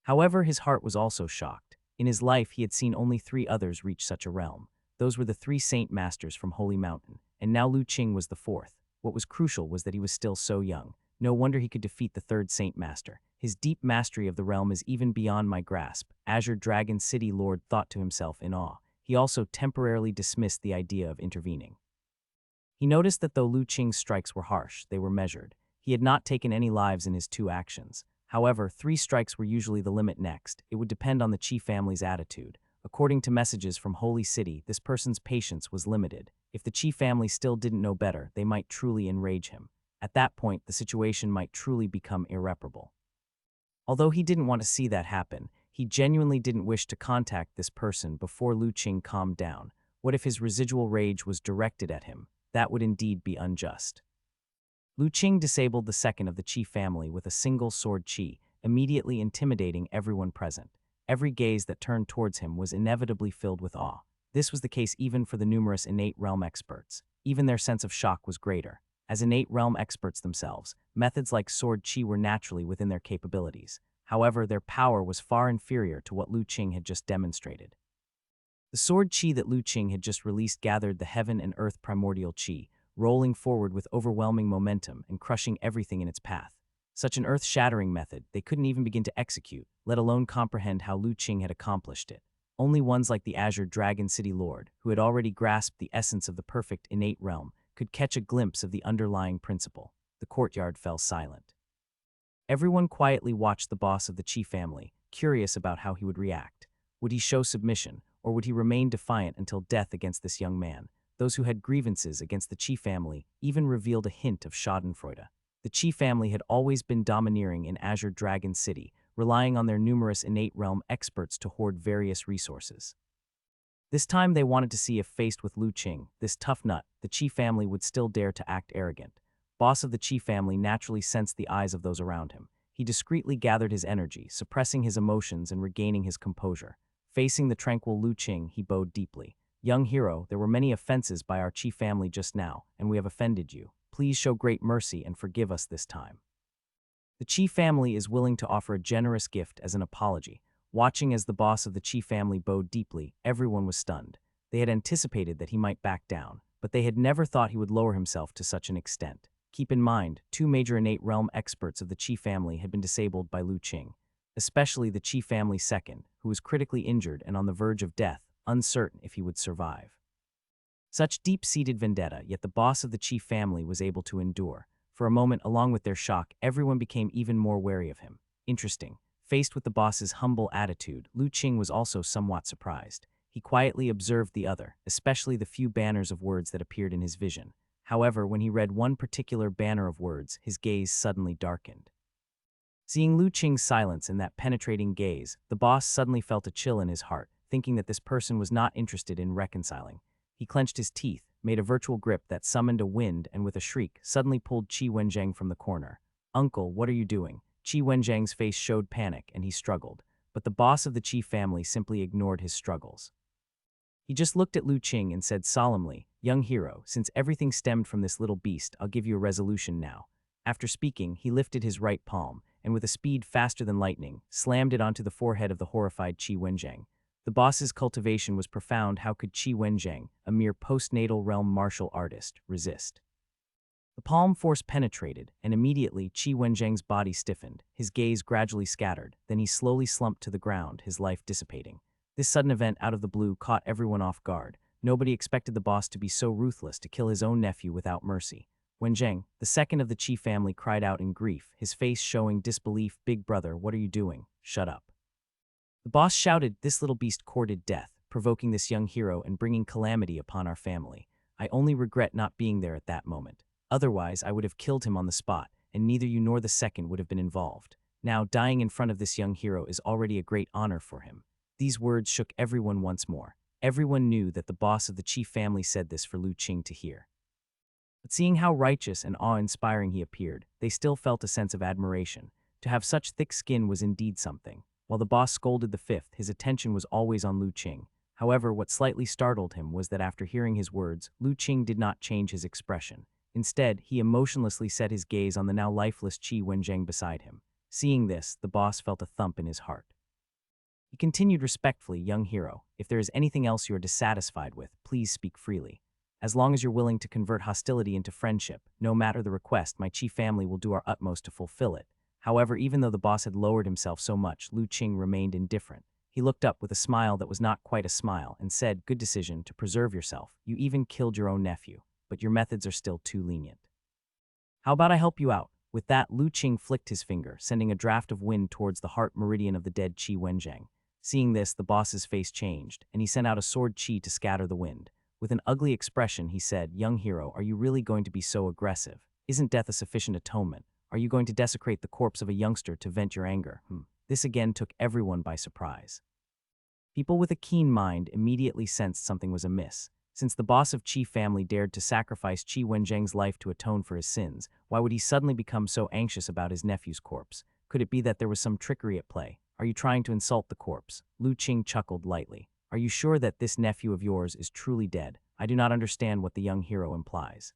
However, his heart was also shocked. In his life, he had seen only 3 others reach such a realm. Those were the 3 Saint Masters from Holy Mountain, and now Lu Qing was the 4th. What was crucial was that he was still so young. No wonder he could defeat the 3rd Saint Master. His deep mastery of the realm is even beyond my grasp, Azure Dragon City Lord thought to himself in awe. He also temporarily dismissed the idea of intervening. He noticed that though Lu Qing's strikes were harsh, they were measured. He had not taken any lives in his 2 actions. However, 3 strikes were usually the limit next. It would depend on the Qi family's attitude. According to messages from Holy City, this person's patience was limited. If the Qi family still didn't know better, they might truly enrage him. At that point, the situation might truly become irreparable. Although he didn't want to see that happen, He genuinely didn't wish to contact this person before Lu Qing calmed down. What if his residual rage was directed at him? That would indeed be unjust. Lu Qing disabled the second of the Qi family with a single sword Qi, immediately intimidating everyone present. Every gaze that turned towards him was inevitably filled with awe. This was the case even for the numerous innate realm experts. Even their sense of shock was greater. As innate realm experts themselves, methods like sword Qi were naturally within their capabilities. However, their power was far inferior to what Lu Qing had just demonstrated. The sword Qi that Lu Qing had just released gathered the heaven and earth primordial Qi, rolling forward with overwhelming momentum and crushing everything in its path. Such an earth-shattering method they couldn't even begin to execute, let alone comprehend how Lu Qing had accomplished it. Only ones like the Azure Dragon City Lord, who had already grasped the essence of the perfect innate realm, could catch a glimpse of the underlying principle. The courtyard fell silent. Everyone quietly watched the boss of the Qi family, curious about how he would react. Would he show submission, or would he remain defiant until death against this young man? Those who had grievances against the Qi family even revealed a hint of schadenfreude. The Qi family had always been domineering in Azure Dragon City, relying on their numerous innate realm experts to hoard various resources. This time they wanted to see if faced with Lu Qing, this tough nut, the Qi family would still dare to act arrogant. Boss of the Qi family naturally sensed the eyes of those around him. He discreetly gathered his energy, suppressing his emotions and regaining his composure. Facing the tranquil Lu Qing, he bowed deeply. Young hero, there were many offenses by our Qi family just now, and we have offended you. Please show great mercy and forgive us this time. The Qi family is willing to offer a generous gift as an apology. Watching as the boss of the Qi family bowed deeply, everyone was stunned. They had anticipated that he might back down, but they had never thought he would lower himself to such an extent. Keep in mind, two major innate realm experts of the Qi family had been disabled by Lu Qing, especially the Qi family's second, who was critically injured and on the verge of death, uncertain if he would survive. Such deep-seated vendetta, yet the boss of the Qi family was able to endure. For a moment, along with their shock, everyone became even more wary of him. Interesting. Faced with the boss's humble attitude, Lu Qing was also somewhat surprised. He quietly observed the other, especially the few banners of words that appeared in his vision. However, when he read one particular banner of words, his gaze suddenly darkened. Seeing Lu Qing's silence and that penetrating gaze, the boss suddenly felt a chill in his heart, thinking that this person was not interested in reconciling. He clenched his teeth, made a virtual grip that summoned a wind, and with a shriek, suddenly pulled Qi Wenjiang from the corner. "Uncle, what are you doing?" Qi Wenjiang's face showed panic, and he struggled, but the boss of the Qi family simply ignored his struggles. He just looked at Lu Qing and said solemnly, "Young hero, since everything stemmed from this little beast, I'll give you a resolution now." After speaking, he lifted his right palm, and with a speed faster than lightning, slammed it onto the forehead of the horrified Qi Wenjiang. The boss's cultivation was profound. How could Qi Wenjiang, a mere postnatal realm martial artist, resist? The palm force penetrated, and immediately Qi Wenjiang's body stiffened, his gaze gradually scattered, then he slowly slumped to the ground, his life dissipating. This sudden event out of the blue caught everyone off guard. Nobody expected the boss to be so ruthless to kill his own nephew without mercy. Wenjiang, the second of the Qi family, cried out in grief, his face showing disbelief. "Big brother, what are you doing? Shut up." The boss shouted, "This little beast courted death, provoking this young hero and bringing calamity upon our family. I only regret not being there at that moment. Otherwise, I would have killed him on the spot, and neither you nor the second would have been involved. Now, dying in front of this young hero is already a great honor for him." These words shook everyone once more. Everyone knew that the boss of the Qi family said this for Lu Qing to hear. But seeing how righteous and awe-inspiring he appeared, they still felt a sense of admiration. To have such thick skin was indeed something. While the boss scolded the fifth, his attention was always on Lu Qing. However, what slightly startled him was that after hearing his words, Lu Qing did not change his expression. Instead, he emotionlessly set his gaze on the now lifeless Qi Wenjiang beside him. Seeing this, the boss felt a thump in his heart. He continued respectfully, "Young hero, if there is anything else you are dissatisfied with, please speak freely. As long as you're willing to convert hostility into friendship, no matter the request, my Qi family will do our utmost to fulfill it." However, even though the boss had lowered himself so much, Lu Qing remained indifferent. He looked up with a smile that was not quite a smile and said, "Good decision to preserve yourself. You even killed your own nephew, but your methods are still too lenient. How about I help you out?" With that, Lu Qing flicked his finger, sending a draft of wind towards the heart meridian of the dead Qi Wenjiang. Seeing this, the boss's face changed, and he sent out a sword Qi to scatter the wind. With an ugly expression, he said, "Young hero, are you really going to be so aggressive? Isn't death a sufficient atonement? Are you going to desecrate the corpse of a youngster to vent your anger? This again took everyone by surprise. People with a keen mind immediately sensed something was amiss. Since the boss of Qi family dared to sacrifice Qi Wenzheng's life to atone for his sins, why would he suddenly become so anxious about his nephew's corpse? Could it be that there was some trickery at play? Are you trying to insult the corpse? Lu Qing chuckled lightly. Are you sure that this nephew of yours is truly dead? I do not understand what the young hero implies.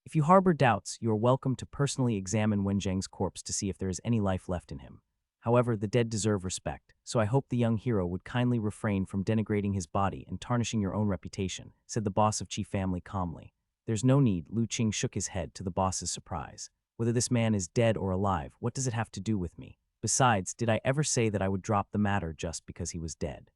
If you harbor doubts, you are welcome to personally examine Wenzheng's corpse to see if there is any life left in him. However, the dead deserve respect, so I hope the young hero would kindly refrain from denigrating his body and tarnishing your own reputation, said the boss of Qi family calmly. There's no need, Lu Qing shook his head to the boss's surprise. Whether this man is dead or alive, what does it have to do with me? Besides, did I ever say that I would drop the matter just because he was dead?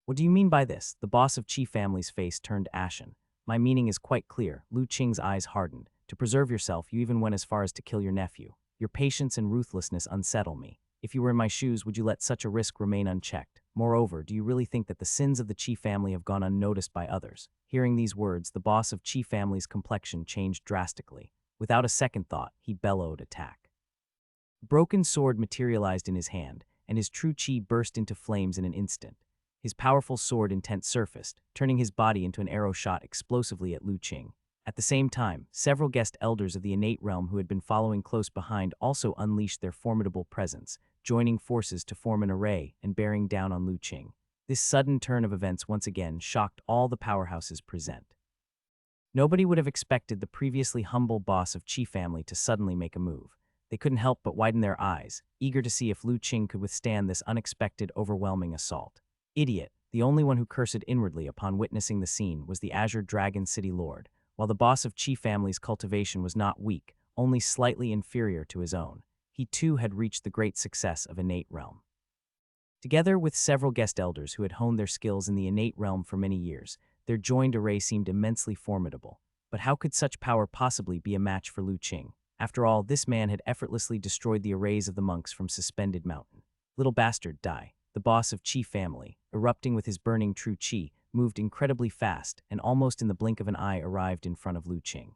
What do you mean by this? The boss of Qi family's face turned ashen. My meaning is quite clear. Lu Qing's eyes hardened. To preserve yourself, you even went as far as to kill your nephew. Your patience and ruthlessness unsettle me. If you were in my shoes, would you let such a risk remain unchecked? Moreover, do you really think that the sins of the Qi family have gone unnoticed by others? Hearing these words, the boss of Qi family's complexion changed drastically. Without a second thought, he bellowed attack. A broken sword materialized in his hand, and his true Qi burst into flames in an instant. His powerful sword intent surfaced, turning his body into an arrow shot explosively at Lu Qing. At the same time, several guest elders of the innate realm who had been following close behind also unleashed their formidable presence, joining forces to form an array and bearing down on Lu Qing. This sudden turn of events once again shocked all the powerhouses present. Nobody would have expected the previously humble boss of Qi family to suddenly make a move. They couldn't help but widen their eyes, eager to see if Lu Qing could withstand this unexpected, overwhelming assault. Idiot! The only one who cursed inwardly upon witnessing the scene was the Azure Dragon City Lord. While the boss of Qi family's cultivation was not weak, only slightly inferior to his own, he too had reached the great success of innate realm. Together with several guest elders who had honed their skills in the innate realm for many years, their joined array seemed immensely formidable. But how could such power possibly be a match for Lu Qing? After all, this man had effortlessly destroyed the arrays of the monks from Suspended Mountain. Little bastard, die. The boss of Qi family, erupting with his burning true Qi, moved incredibly fast and almost in the blink of an eye arrived in front of Lu Qing.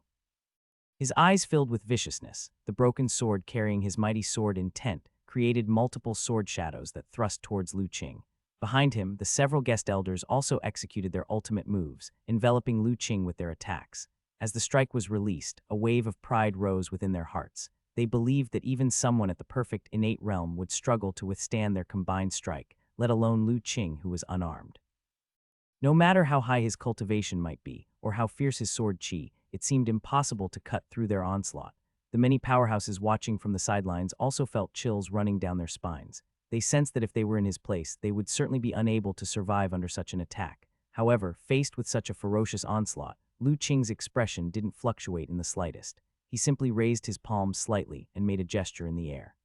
His eyes filled with viciousness, the broken sword carrying his mighty sword intent created multiple sword shadows that thrust towards Lu Qing. Behind him, the several guest elders also executed their ultimate moves, enveloping Lu Qing with their attacks. As the strike was released, a wave of pride rose within their hearts. They believed that even someone at the perfect innate realm would struggle to withstand their combined strike, let alone Lu Qing, who was unarmed. No matter how high his cultivation might be, or how fierce his sword Qi, it seemed impossible to cut through their onslaught. The many powerhouses watching from the sidelines also felt chills running down their spines. They sensed that if they were in his place, they would certainly be unable to survive under such an attack. However, faced with such a ferocious onslaught, Lu Qing's expression didn't fluctuate in the slightest. He simply raised his palms slightly and made a gesture in the air.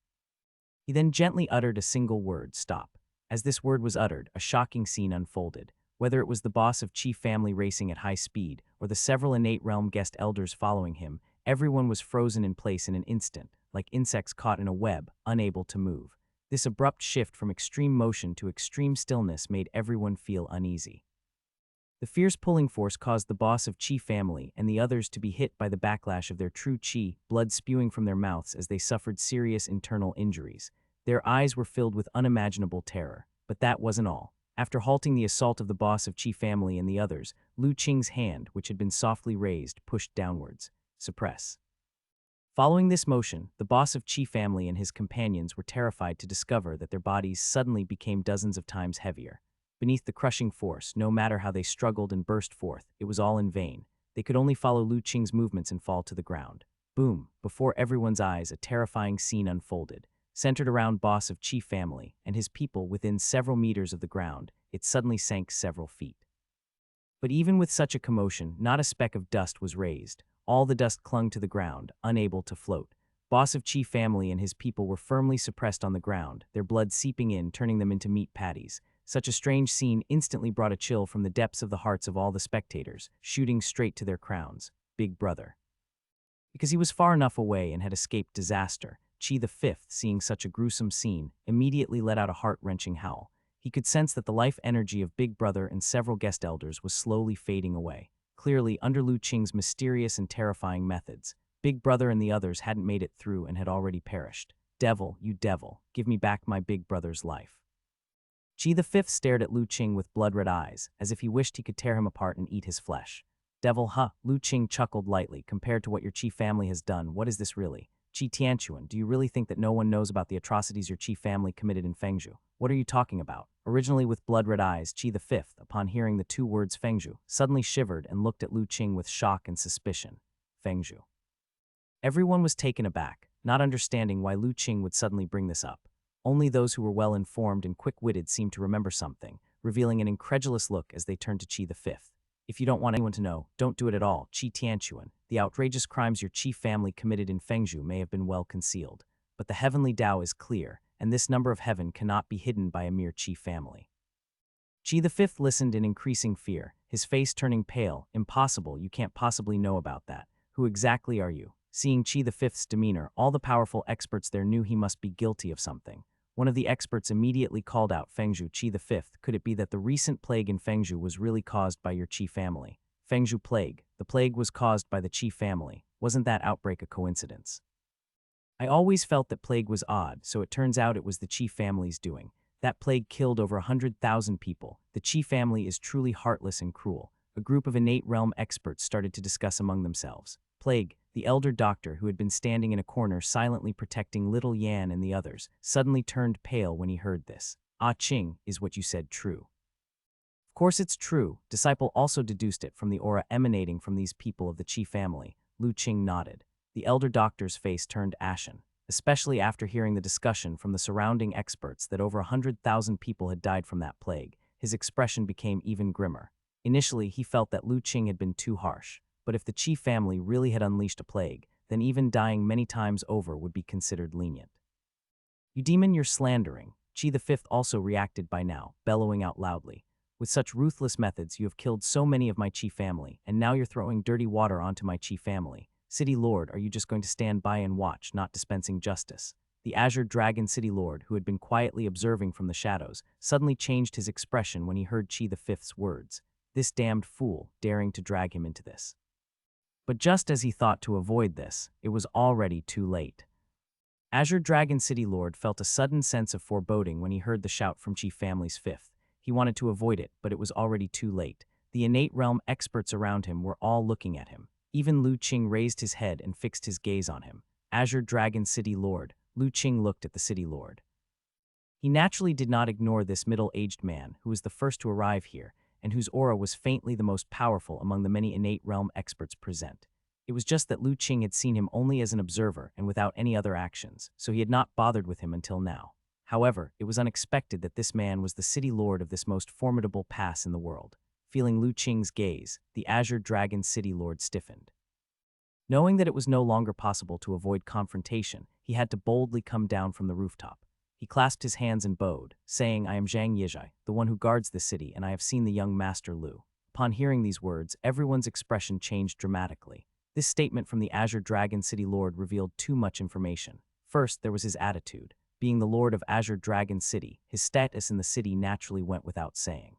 He then gently uttered a single word, stop. As this word was uttered, a shocking scene unfolded. Whether it was the boss of Qi family racing at high speed, or the several innate realm guest elders following him, everyone was frozen in place in an instant, like insects caught in a web, unable to move. This abrupt shift from extreme motion to extreme stillness made everyone feel uneasy. The fierce pulling force caused the boss of Qi family and the others to be hit by the backlash of their true Qi, blood spewing from their mouths as they suffered serious internal injuries. Their eyes were filled with unimaginable terror. But that wasn't all. After halting the assault of the boss of Qi family and the others, Lu Qing's hand, which had been softly raised, pushed downwards. Suppress. Following this motion, the boss of Qi family and his companions were terrified to discover that their bodies suddenly became dozens of times heavier. Beneath the crushing force, no matter how they struggled and burst forth, it was all in vain. They could only follow Lu Qing's movements and fall to the ground. Boom! Before everyone's eyes, a terrifying scene unfolded. Centered around boss of Qi family and his people within several meters of the ground, it suddenly sank several feet. But even with such a commotion, not a speck of dust was raised. All the dust clung to the ground, unable to float. Boss of Qi family and his people were firmly suppressed on the ground, their blood seeping in, turning them into meat patties. Such a strange scene instantly brought a chill from the depths of the hearts of all the spectators, shooting straight to their crowns. Big Brother. Because he was far enough away and had escaped disaster, Qi V, seeing such a gruesome scene, immediately let out a heart-wrenching howl. He could sense that the life energy of Big Brother and several guest elders was slowly fading away. Clearly, under Lu Qing's mysterious and terrifying methods, Big Brother and the others hadn't made it through and had already perished. Devil, you devil, give me back my big brother's life. Qi the Fifth stared at Lu Qing with blood-red eyes, as if he wished he could tear him apart and eat his flesh. Devil, huh? Lu Qing chuckled lightly. Compared to what your Qi family has done, what is this really? Qi Tianquan, do you really think that no one knows about the atrocities your Qi family committed in Fengzhou? What are you talking about? Originally with blood-red eyes, Qi the Fifth, upon hearing the two words Fengzhou, suddenly shivered and looked at Lu Qing with shock and suspicion. Fengzhou. Everyone was taken aback, not understanding why Lu Qing would suddenly bring this up. Only those who were well-informed and quick-witted seemed to remember something, revealing an incredulous look as they turned to Qi the Fifth. If you don't want anyone to know, don't do it at all, Qi Tianquan. The outrageous crimes your Qi family committed in Fengzhou may have been well concealed, but the heavenly Tao is clear, and this number of heaven cannot be hidden by a mere Qi family. Qi the Fifth listened in increasing fear, his face turning pale. Impossible, you can't possibly know about that. Who exactly are you? Seeing Qi the Fifth's demeanor, all the powerful experts there knew he must be guilty of something. One of the experts immediately called out, Fengzhou, Qi the Fifth, could it be that the recent plague in Fengzhou was really caused by your Qi family? Fengzhou plague. The plague was caused by the Qi family. Wasn't that outbreak a coincidence? I always felt that plague was odd, so it turns out it was the Qi family's doing. That plague killed over 100,000 people. The Qi family is truly heartless and cruel. A group of innate realm experts started to discuss among themselves. Plague, the elder doctor who had been standing in a corner silently protecting little Yan and the others, suddenly turned pale when he heard this. Ah Qing, is what you said true? Of course it's true. Disciple also deduced it from the aura emanating from these people of the Qi family. Lu Qing nodded. The elder doctor's face turned ashen, especially after hearing the discussion from the surrounding experts that over 100,000 people had died from that plague. His expression became even grimmer. Initially, he felt that Lu Qing had been too harsh. But if the Qi family really had unleashed a plague, then even dying many times over would be considered lenient. You demon, you're slandering. Qi the Fifth also reacted by now, bellowing out loudly. With such ruthless methods, you have killed so many of my Qi family, and now you're throwing dirty water onto my Qi family. City Lord, are you just going to stand by and watch, not dispensing justice? The Azure Dragon City Lord, who had been quietly observing from the shadows, suddenly changed his expression when he heard Qi the Fifth's words. This damned fool, daring to drag him into this. But just as he thought to avoid this, it was already too late. Azure Dragon City Lord felt a sudden sense of foreboding when he heard the shout from Qi family's fifth. He wanted to avoid it, but it was already too late. The innate realm experts around him were all looking at him. Even Lu Qing raised his head and fixed his gaze on him. Azure Dragon City Lord. Lu Qing looked at the City Lord. He naturally did not ignore this middle-aged man, who was the first to arrive here, and whose aura was faintly the most powerful among the many innate realm experts present. It was just that Lu Qing had seen him only as an observer and without any other actions, so he had not bothered with him until now. However, it was unexpected that this man was the City Lord of this most formidable pass in the world. Feeling Lu Qing's gaze, the Azure Dragon City Lord stiffened. Knowing that it was no longer possible to avoid confrontation, he had to boldly come down from the rooftop. He clasped his hands and bowed, saying, I am Zhang Yizhai, the one who guards the city, and I have seen the young master Lu. Upon hearing these words, everyone's expression changed dramatically. This statement from the Azure Dragon City Lord revealed too much information. First, there was his attitude. Being the Lord of Azure Dragon City, his status in the city naturally went without saying.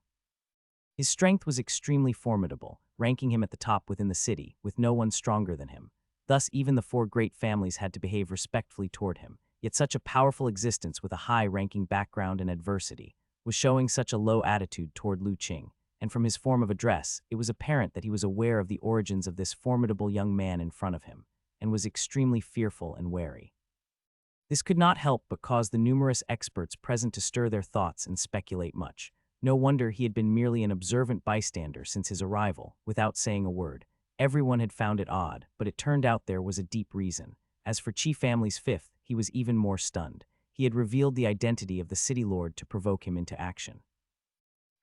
His strength was extremely formidable, ranking him at the top within the city, with no one stronger than him. Thus, even the four great families had to behave respectfully toward him. Yet such a powerful existence with a high-ranking background and adversity was showing such a low attitude toward Lu Qing, and from his form of address, it was apparent that he was aware of the origins of this formidable young man in front of him, and was extremely fearful and wary. This could not help but cause the numerous experts present to stir their thoughts and speculate much. No wonder he had been merely an observant bystander since his arrival, without saying a word. Everyone had found it odd, but it turned out there was a deep reason. As for Qi family's fifth, he was even more stunned. He had revealed the identity of the City Lord to provoke him into action.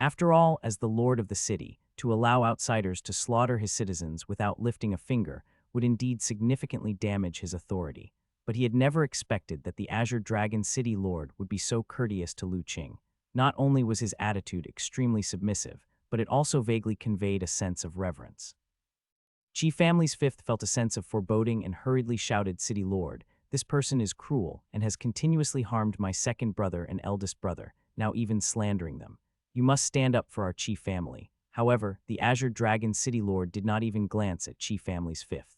After all, as the Lord of the city, to allow outsiders to slaughter his citizens without lifting a finger would indeed significantly damage his authority. But he had never expected that the Azure Dragon City Lord would be so courteous to Lu Qing. Not only was his attitude extremely submissive, but it also vaguely conveyed a sense of reverence. Qi family's fifth felt a sense of foreboding and hurriedly shouted, City Lord, this person is cruel and has continuously harmed my second brother and eldest brother, now even slandering them. You must stand up for our Qi family. However, the Azure Dragon City Lord did not even glance at Qi family's fifth.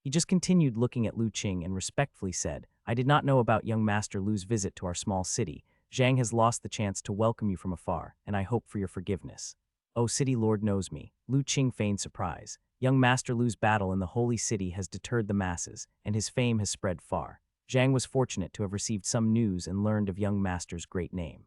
He just continued looking at Lu Qing and respectfully said, I did not know about young Master Lu's visit to our small city. Zhang has lost the chance to welcome you from afar, and I hope for your forgiveness. Oh, City Lord knows me. Lu Qing feigned surprise. Young Master Lu's battle in the Holy City has deterred the masses, and his fame has spread far. Zhang was fortunate to have received some news and learned of young Master's great name.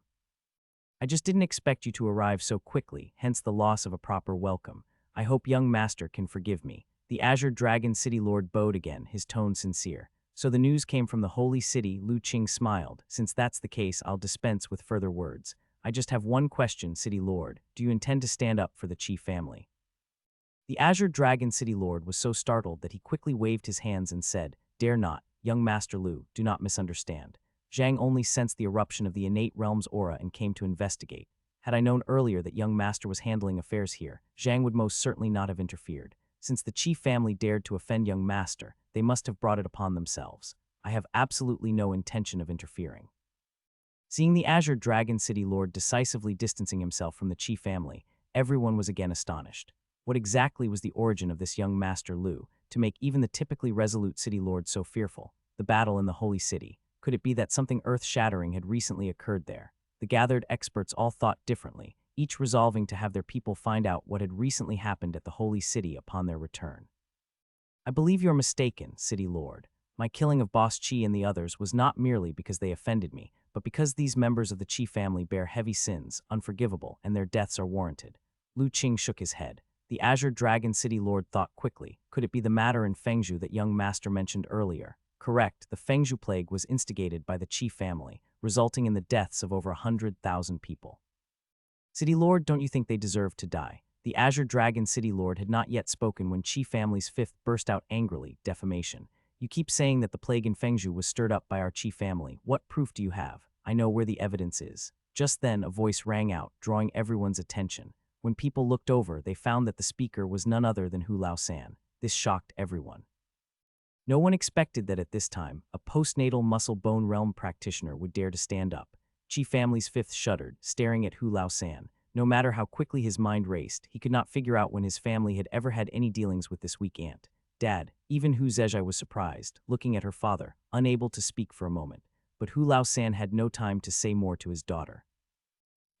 I just didn't expect you to arrive so quickly, hence the loss of a proper welcome. I hope young Master can forgive me. The Azure Dragon City Lord bowed again, his tone sincere. So the news came from the Holy City. Lu Qing smiled. Since that's the case, I'll dispense with further words. I just have one question, City Lord. Do you intend to stand up for the Qi family? The Azure Dragon City Lord was so startled that he quickly waved his hands and said, Dare not, young Master Lu, do not misunderstand. Zhang only sensed the eruption of the innate realm's aura and came to investigate. Had I known earlier that young Master was handling affairs here, Zhang would most certainly not have interfered. Since the Qi family dared to offend young Master, they must have brought it upon themselves. I have absolutely no intention of interfering. Seeing the Azure Dragon City Lord decisively distancing himself from the Qi family, everyone was again astonished. What exactly was the origin of this young Master Lu, to make even the typically resolute City Lord so fearful? The battle in the Holy City. Could it be that something earth-shattering had recently occurred there? The gathered experts all thought differently, each resolving to have their people find out what had recently happened at the Holy City upon their return. I believe you're mistaken, City Lord. My killing of Boss Qi and the others was not merely because they offended me, but because these members of the Qi family bear heavy sins, unforgivable, and their deaths are warranted. Lu Qing shook his head. The Azure Dragon City Lord thought quickly. Could it be the matter in Fengzhou that young Master mentioned earlier? Correct, the Fengzhou plague was instigated by the Qi family, resulting in the deaths of over 100,000 people. City Lord, don't you think they deserve to die? The Azure Dragon City Lord had not yet spoken when Qi family's fifth burst out angrily, defamation. You keep saying that the plague in Fengzhou was stirred up by our Qi family. What proof do you have? I know where the evidence is. Just then, a voice rang out, drawing everyone's attention. When people looked over, they found that the speaker was none other than Hu Lao-san. This shocked everyone. No one expected that at this time, a postnatal muscle bone realm practitioner would dare to stand up. Qi family's fifth shuddered, staring at Hu Lao-san. No matter how quickly his mind raced, he could not figure out when his family had ever had any dealings with this weak aunt. Dad, even Hu Zezhai was surprised, looking at her father, unable to speak for a moment. But Hu Lao-san had no time to say more to his daughter.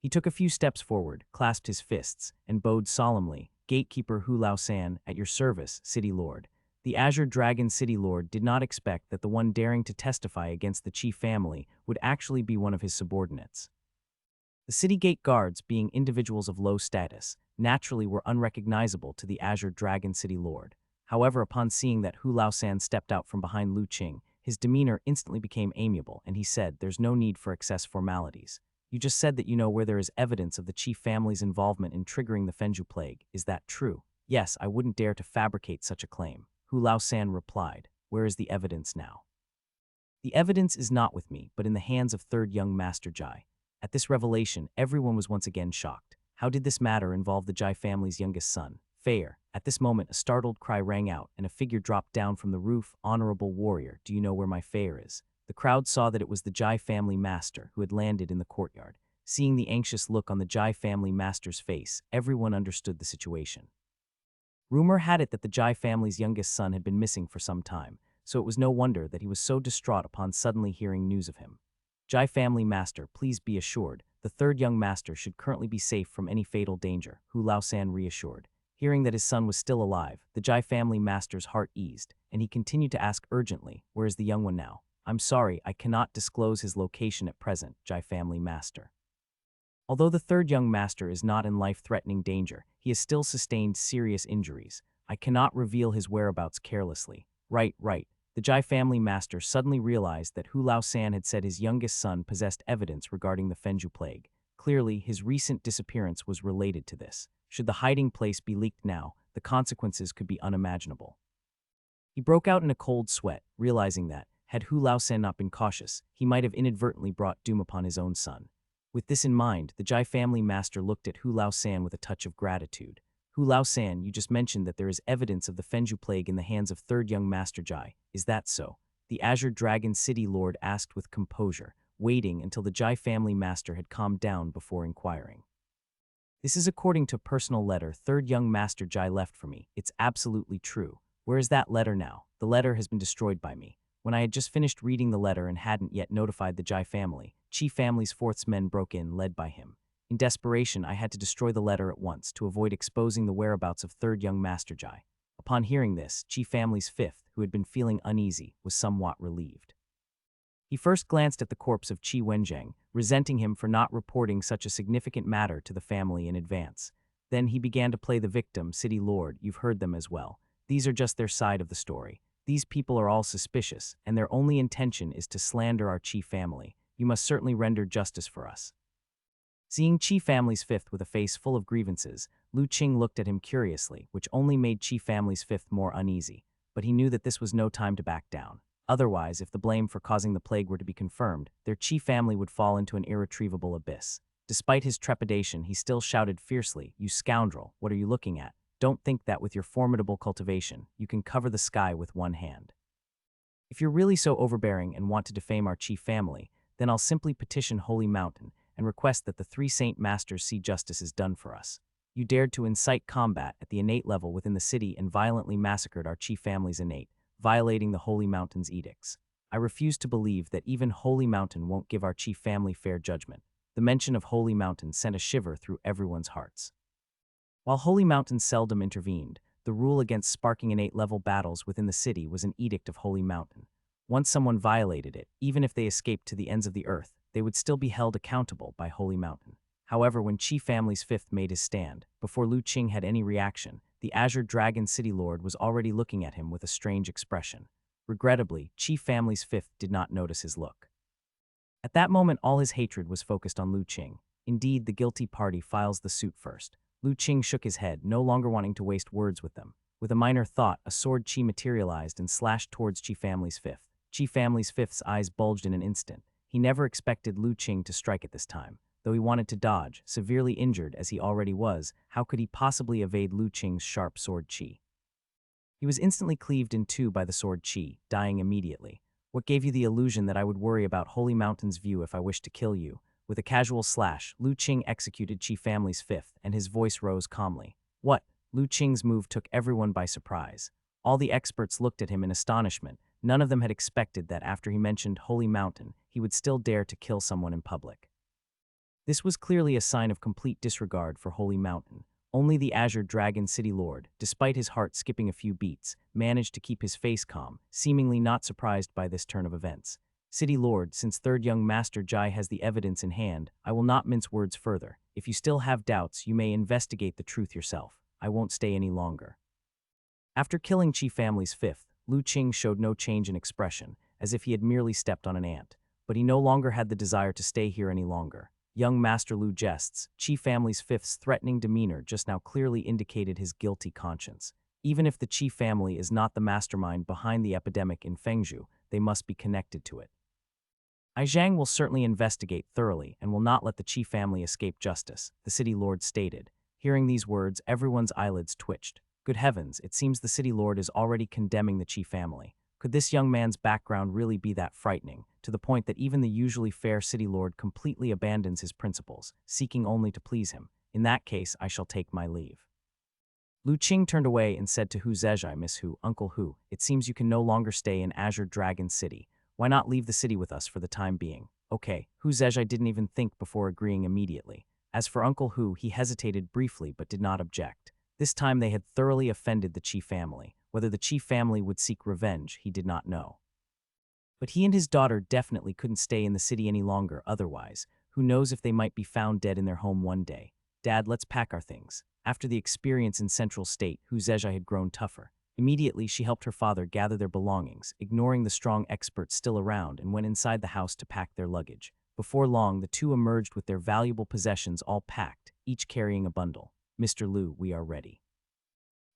He took a few steps forward, clasped his fists, and bowed solemnly. Gatekeeper Hu Lao-san, at your service, City Lord. The Azure Dragon City Lord did not expect that the one daring to testify against the Qi family would actually be one of his subordinates. The city gate guards, being individuals of low status, naturally were unrecognizable to the Azure Dragon City Lord. However, upon seeing that Hu Lao-san stepped out from behind Lu Qing, his demeanor instantly became amiable, and he said, There's no need for excess formalities. You just said that you know where there is evidence of the Qi family's involvement in triggering the Fengzhou plague. Is that true? Yes, I wouldn't dare to fabricate such a claim. Hu Lao-san replied, Where is the evidence now? The evidence is not with me, but in the hands of third young Master Jai. At this revelation, everyone was once again shocked. How did this matter involve the Jai family's youngest son, Feier? At this moment, a startled cry rang out, and a figure dropped down from the roof. Honorable warrior, do you know where my Feier is? The crowd saw that it was the Jai family master who had landed in the courtyard. Seeing the anxious look on the Jai family master's face, everyone understood the situation. Rumor had it that the Jai family's youngest son had been missing for some time, so it was no wonder that he was so distraught upon suddenly hearing news of him. Jai family master, please be assured, the third young master should currently be safe from any fatal danger, Hu Lao-san reassured. Hearing that his son was still alive, the Jai family master's heart eased, and he continued to ask urgently, Where is the young one now? I'm sorry, I cannot disclose his location at present, Jai family master. Although the third young master is not in life-threatening danger, he has still sustained serious injuries. I cannot reveal his whereabouts carelessly. Right. The Jai family master suddenly realized that Hu Lao-san had said his youngest son possessed evidence regarding the Fengzhou plague. Clearly, his recent disappearance was related to this. Should the hiding place be leaked now, the consequences could be unimaginable. He broke out in a cold sweat, realizing that, had Hu Lao-san not been cautious, he might have inadvertently brought doom upon his own son. With this in mind, the Jai family master looked at Hu Lao-san with a touch of gratitude. Hu Lao-san, you just mentioned that there is evidence of the Fengzhou plague in the hands of third young Master Jai. Is that so? The Azure Dragon City Lord asked with composure, waiting until the Jai family master had calmed down before inquiring. This is according to a personal letter third young Master Jai left for me. It's absolutely true. Where is that letter now? The letter has been destroyed by me. When I had just finished reading the letter and hadn't yet notified the Jai family, Chi family's fourth's men broke in, led by him. In desperation, I had to destroy the letter at once to avoid exposing the whereabouts of third young Master Jai. Upon hearing this, Chi family's fifth, who had been feeling uneasy, was somewhat relieved. He first glanced at the corpse of Chi Wenjiang, resenting him for not reporting such a significant matter to the family in advance. Then he began to play the victim, City Lord. You've heard them as well. These are just their side of the story. These people are all suspicious, and their only intention is to slander our Chi family. You must certainly render justice for us. Seeing Chi family's fifth with a face full of grievances, Lu Qing looked at him curiously, which only made Chi family's fifth more uneasy. But he knew that this was no time to back down. Otherwise, if the blame for causing the plague were to be confirmed, their Chi family would fall into an irretrievable abyss. Despite his trepidation, he still shouted fiercely, "You scoundrel, what are you looking at? Don't think that with your formidable cultivation, you can cover the sky with one hand. If you're really so overbearing and want to defame our Chi family, then I'll simply petition Holy Mountain and request that the three Saint Masters see justice is done for us. You dared to incite combat at the innate level within the city and violently massacred our Chi family's innate, violating the Holy Mountain's edicts. I refuse to believe that even Holy Mountain won't give our Chi family fair judgment." The mention of Holy Mountain sent a shiver through everyone's hearts. While Holy Mountain seldom intervened, the rule against sparking innate level battles within the city was an edict of Holy Mountain. Once someone violated it, even if they escaped to the ends of the earth, they would still be held accountable by Holy Mountain. However, when Chi family's fifth made his stand, before Lu Qing had any reaction, the Azure Dragon City Lord was already looking at him with a strange expression. Regrettably, Chi family's fifth did not notice his look. At that moment, all his hatred was focused on Lu Qing. Indeed, the guilty party files the suit first. Lu Qing shook his head, no longer wanting to waste words with them. With a minor thought, a sword Chi materialized and slashed towards Chi family's fifth. Chi family's fifth's eyes bulged in an instant. He never expected Lu Qing to strike at this time. Though he wanted to dodge, severely injured as he already was, how could he possibly evade Lu Qing's sharp sword Chi? He was instantly cleaved in two by the sword Chi, dying immediately. What gave you the illusion that I would worry about Holy Mountain's view if I wished to kill you? With a casual slash, Lu Qing executed Chi family's fifth, and his voice rose calmly. What? Lu Qing's move took everyone by surprise. All the experts looked at him in astonishment. None of them had expected that after he mentioned Holy Mountain, he would still dare to kill someone in public. This was clearly a sign of complete disregard for Holy Mountain. Only the Azure Dragon City Lord, despite his heart skipping a few beats, managed to keep his face calm, seemingly not surprised by this turn of events. City Lord, since third young Master Jai has the evidence in hand, I will not mince words further. If you still have doubts, you may investigate the truth yourself. I won't stay any longer. After killing Chi family's fifth, Lu Qing showed no change in expression, as if he had merely stepped on an ant. But he no longer had the desire to stay here any longer. Young Master Lu jests. Chi family's fifth's threatening demeanor just now clearly indicated his guilty conscience. Even if the Chi family is not the mastermind behind the epidemic in Fengzhou, they must be connected to it. I Zhang will certainly investigate thoroughly and will not let the Chi family escape justice, the city lord stated. Hearing these words, everyone's eyelids twitched. Good heavens, it seems the city lord is already condemning the Chi family. Could this young man's background really be that frightening, to the point that even the usually fair city lord completely abandons his principles, seeking only to please him? In that case, I shall take my leave. Lu Qing turned away and said to Hu Zezhai, Miss Hu, Uncle Hu, it seems you can no longer stay in Azure Dragon City. Why not leave the city with us for the time being? Okay, Hu Zezhai didn't even think before agreeing immediately. As for Uncle Hu, he hesitated briefly but did not object. This time they had thoroughly offended the Chi family. Whether the Chi family would seek revenge, he did not know. But he and his daughter definitely couldn't stay in the city any longer otherwise. Who knows if they might be found dead in their home one day. Dad, let's pack our things. After the experience in Central State, Hu Zezhai had grown tougher. Immediately, she helped her father gather their belongings, ignoring the strong experts still around, and went inside the house to pack their luggage. Before long, the two emerged with their valuable possessions all packed, each carrying a bundle. Mr. Lu, we are ready.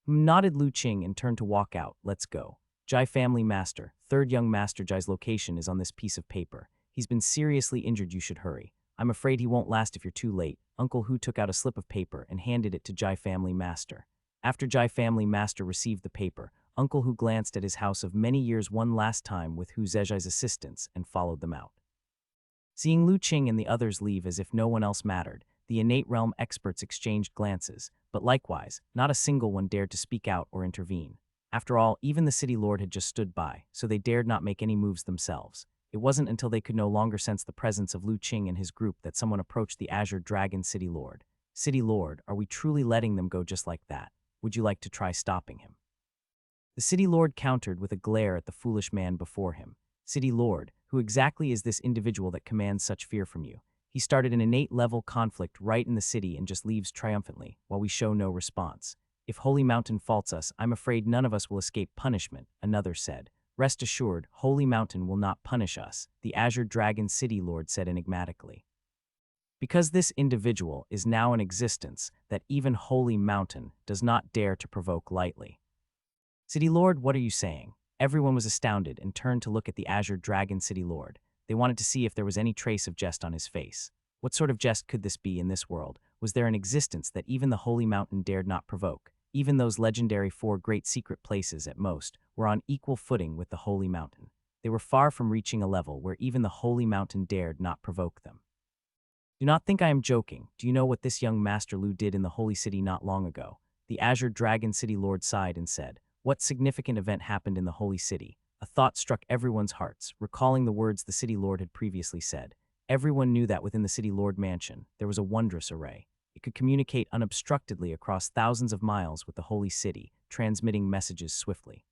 Nodded Lu Qing and turned to walk out. Let's go. Jai family master, third young Master Jai's location is on this piece of paper. He's been seriously injured, you should hurry. I'm afraid he won't last if you're too late. Uncle Hu took out a slip of paper and handed it to Jai family master. After Jai family master received the paper, Uncle Hu glanced at his house of many years one last time with Hu Zezhai's assistance and followed them out. Seeing Lu Qing and the others leave as if no one else mattered, the innate realm experts exchanged glances, but likewise, not a single one dared to speak out or intervene. After all, even the city lord had just stood by, so they dared not make any moves themselves. It wasn't until they could no longer sense the presence of Lu Qing and his group that someone approached the Azure Dragon City Lord. City Lord, are we truly letting them go just like that? Would you like to try stopping him? The City Lord countered with a glare at the foolish man before him. City Lord, who exactly is this individual that commands such fear from you? He started an innate level conflict right in the city and just leaves triumphantly, while we show no response. If Holy Mountain faults us, I'm afraid none of us will escape punishment, another said. Rest assured, Holy Mountain will not punish us, the Azure Dragon City Lord said enigmatically. Because this individual is now in existence, that even Holy Mountain does not dare to provoke lightly. City Lord, what are you saying? Everyone was astounded and turned to look at the Azure Dragon City Lord. They wanted to see if there was any trace of jest on his face. What sort of jest could this be in this world? Was there an existence that even the Holy Mountain dared not provoke? Even those legendary 4 great secret places, at most, were on equal footing with the Holy Mountain. They were far from reaching a level where even the Holy Mountain dared not provoke them. Do not think I am joking. Do you know what this young Master Lu did in the Holy City not long ago? The Azure Dragon City Lord sighed and said, what significant event happened in the Holy City? A thought struck everyone's hearts, recalling the words the City Lord had previously said. Everyone knew that within the City Lord mansion, there was a wondrous array. It could communicate unobstructedly across thousands of miles with the Holy City, transmitting messages swiftly.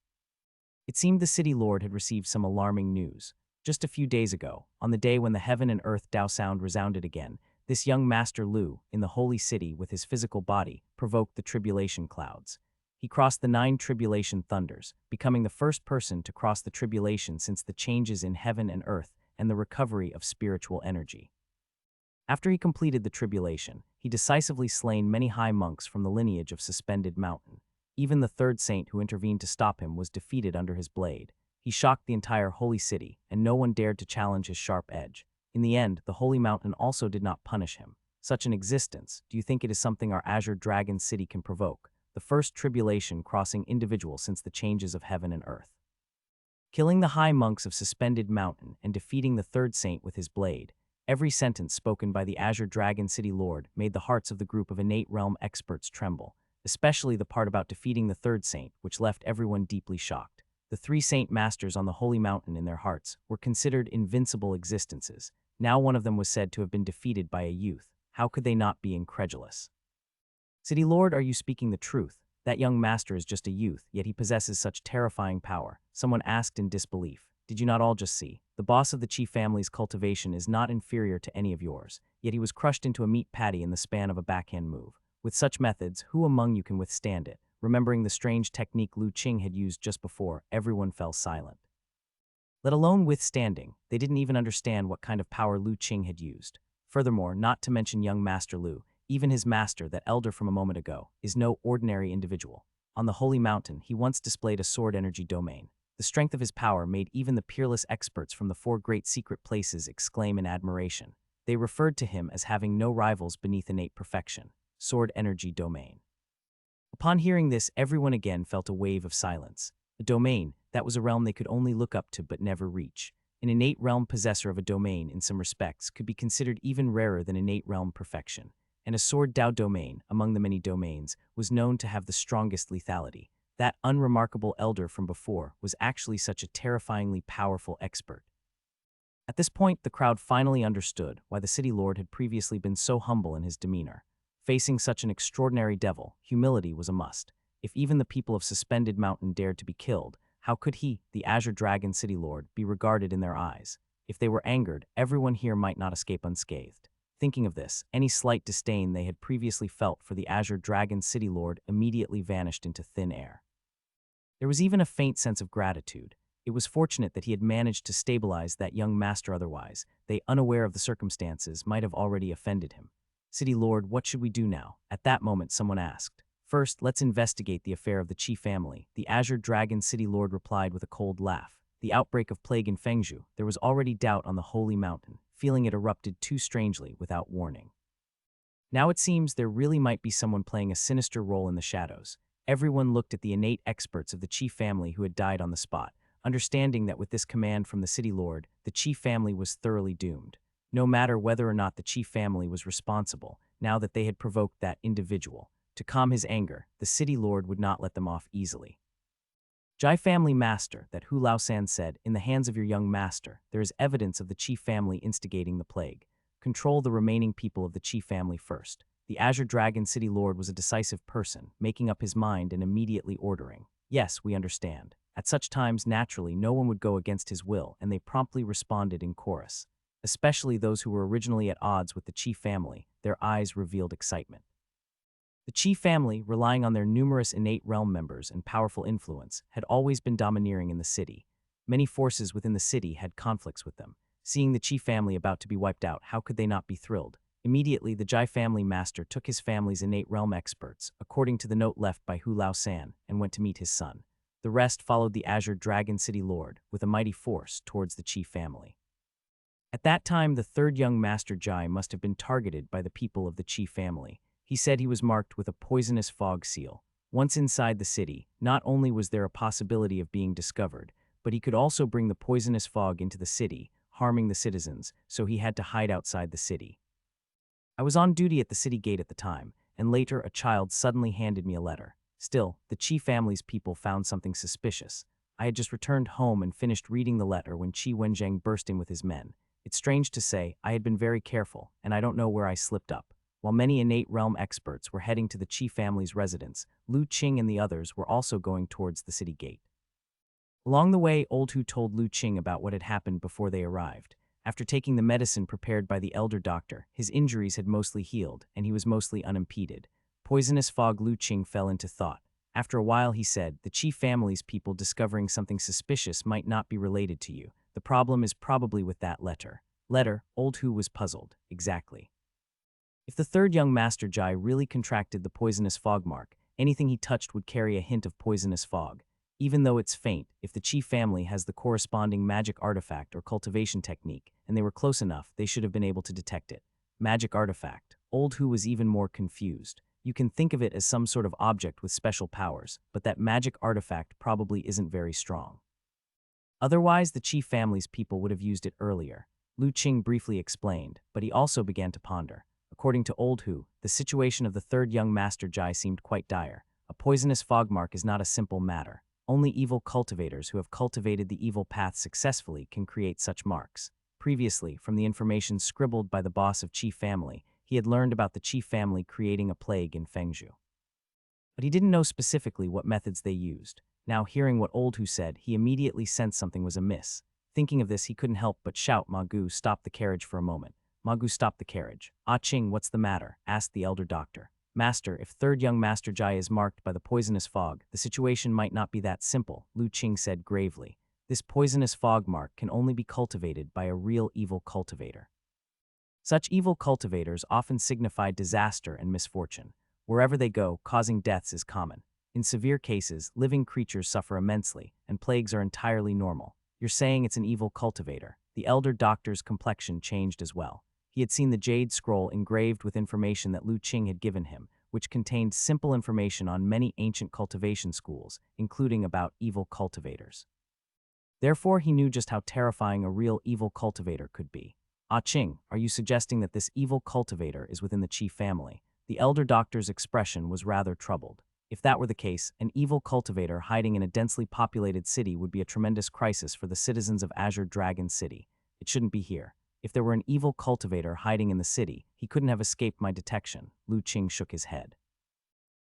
It seemed the City Lord had received some alarming news. Just a few days ago, on the day when the heaven and earth Dao sound resounded again, this young Master Lu, in the Holy City with his physical body, provoked the tribulation clouds. He crossed the 9 tribulation thunders, becoming the first person to cross the tribulation since the changes in heaven and earth and the recovery of spiritual energy. After he completed the tribulation, he decisively slain many high monks from the lineage of Suspended Mountain. Even the 3rd saint who intervened to stop him was defeated under his blade. He shocked the entire Holy City, and no one dared to challenge his sharp edge. In the end, the Holy Mountain also did not punish him. Such an existence, do you think it is something our Azure Dragon City can provoke? The first tribulation crossing individual since the changes of heaven and earth. Killing the high monks of Suspended Mountain and defeating the 3rd saint with his blade. Every sentence spoken by the Azure Dragon City Lord made the hearts of the group of innate realm experts tremble, especially the part about defeating the 3rd saint, which left everyone deeply shocked. The 3 saint masters on the Holy Mountain in their hearts were considered invincible existences. Now one of them was said to have been defeated by a youth. How could they not be incredulous? City Lord, are you speaking the truth? That young master is just a youth, yet he possesses such terrifying power. Someone asked in disbelief. Did you not all just see? The boss of the Chi family's cultivation is not inferior to any of yours, yet he was crushed into a meat patty in the span of a backhand move. With such methods, who among you can withstand it? Remembering the strange technique Lu Qing had used just before, everyone fell silent. Let alone withstanding, they didn't even understand what kind of power Lu Qing had used. Furthermore, not to mention young Master Lu, even his master, that elder from a moment ago, is no ordinary individual. On the Holy Mountain, he once displayed a sword energy domain. The strength of his power made even the peerless experts from the 4 great secret places exclaim in admiration. They referred to him as having no rivals beneath innate perfection. Sword energy domain. Upon hearing this, everyone again felt a wave of silence. A domain, that was a realm they could only look up to but never reach. An innate realm possessor of a domain, in some respects, could be considered even rarer than innate realm perfection. And a sword Dao domain, among the many domains, was known to have the strongest lethality. That unremarkable elder from before was actually such a terrifyingly powerful expert. At this point, the crowd finally understood why the City Lord had previously been so humble in his demeanor. Facing such an extraordinary devil, humility was a must. If even the people of Suspended Mountain dared to be killed, how could he, the Azure Dragon City Lord, be regarded in their eyes? If they were angered, everyone here might not escape unscathed. Thinking of this, any slight disdain they had previously felt for the Azure Dragon City Lord immediately vanished into thin air. There was even a faint sense of gratitude. It was fortunate that he had managed to stabilize that young master, otherwise, they, unaware of the circumstances, might have already offended him. City Lord, what should we do now? At that moment, someone asked. First, let's investigate the affair of the Qi family. The Azure Dragon City Lord replied with a cold laugh. The outbreak of plague in Fengzhou, there was already doubt on the Holy Mountain. Feeling it erupted too strangely without warning. Now it seems there really might be someone playing a sinister role in the shadows. Everyone looked at the innate experts of the Qi family who had died on the spot, understanding that with this command from the City Lord, the Qi family was thoroughly doomed. No matter whether or not the Qi family was responsible, now that they had provoked that individual. To calm his anger, the City Lord would not let them off easily. Jai family master, that Hu Lao-san said, in the hands of your young master, there is evidence of the chief family instigating the plague. Control the remaining people of the chief family first. The Azure Dragon City Lord was a decisive person, making up his mind and immediately ordering. Yes, we understand. At such times, naturally, no one would go against his will, and they promptly responded in chorus. Especially those who were originally at odds with the chief family, their eyes revealed excitement. The chief family, relying on their numerous innate realm members and powerful influence, had always been domineering in the city. Many forces within the city had conflicts with them. Seeing the chief family about to be wiped out, how could they not be thrilled? Immediately, the Jai family master took his family's innate realm experts, according to the note left by Hu Lao-san, and went to meet his son. The rest followed the Azure Dragon City Lord, with a mighty force, towards the chief family. At that time, the third young Master Jai must have been targeted by the people of the chief family. He said he was marked with a poisonous fog seal. Once inside the city, not only was there a possibility of being discovered, but he could also bring the poisonous fog into the city, harming the citizens, so he had to hide outside the city. I was on duty at the city gate at the time, and later a child suddenly handed me a letter. Still, the chief family's people found something suspicious. I had just returned home and finished reading the letter when Qi Wenjiang burst in with his men. It's strange to say, I had been very careful, and I don't know where I slipped up. While many innate realm experts were heading to the chief family's residence, Lu Qing and the others were also going towards the city gate. Along the way, Old Hu told Lu Qing about what had happened before they arrived. After taking the medicine prepared by the elder doctor, his injuries had mostly healed, and he was mostly unimpeded. Poisonous fog. Lu Qing fell into thought. After a while, he said, the chief family's people discovering something suspicious might not be related to you. The problem is probably with that letter. Old Hu was puzzled. Exactly. If the third young Master Jai really contracted the poisonous fog mark, anything he touched would carry a hint of poisonous fog. Even though it's faint, if the chief family has the corresponding magic artifact or cultivation technique, and they were close enough, they should have been able to detect it. Magic artifact. Old Hu was even more confused. You can think of it as some sort of object with special powers, but that magic artifact probably isn't very strong. Otherwise, the chief family's people would have used it earlier. Lu Qing briefly explained, but he also began to ponder. According to Old Hu, the situation of the third young Master Jai seemed quite dire. A poisonous fog mark is not a simple matter. Only evil cultivators who have cultivated the evil path successfully can create such marks. Previously, from the information scribbled by the boss of Chief Family, he had learned about the Chief Family creating a plague in Fengzhou. But he didn't know specifically what methods they used. Now, hearing what Old Hu said, he immediately sensed something was amiss. Thinking of this, he couldn't help but shout. Ma Gu, stop the carriage for a moment. Ma Gu stopped the carriage. Ah Qing, what's the matter? Asked the elder doctor. Master, if third young Master Jai is marked by the poisonous fog, the situation might not be that simple, Lu Qing said gravely. This poisonous fog mark can only be cultivated by a real evil cultivator. Such evil cultivators often signify disaster and misfortune. Wherever they go, causing deaths is common. In severe cases, living creatures suffer immensely, and plagues are entirely normal. You're saying it's an evil cultivator. The elder doctor's complexion changed as well. He had seen the jade scroll engraved with information that Lu Qing had given him, which contained simple information on many ancient cultivation schools, including about evil cultivators. Therefore, he knew just how terrifying a real evil cultivator could be. Ah Qing, are you suggesting that this evil cultivator is within the chief family? The elder doctor's expression was rather troubled. If that were the case, an evil cultivator hiding in a densely populated city would be a tremendous crisis for the citizens of Azure Dragon City. It shouldn't be here. If there were an evil cultivator hiding in the city, he couldn't have escaped my detection. Lu Qing shook his head.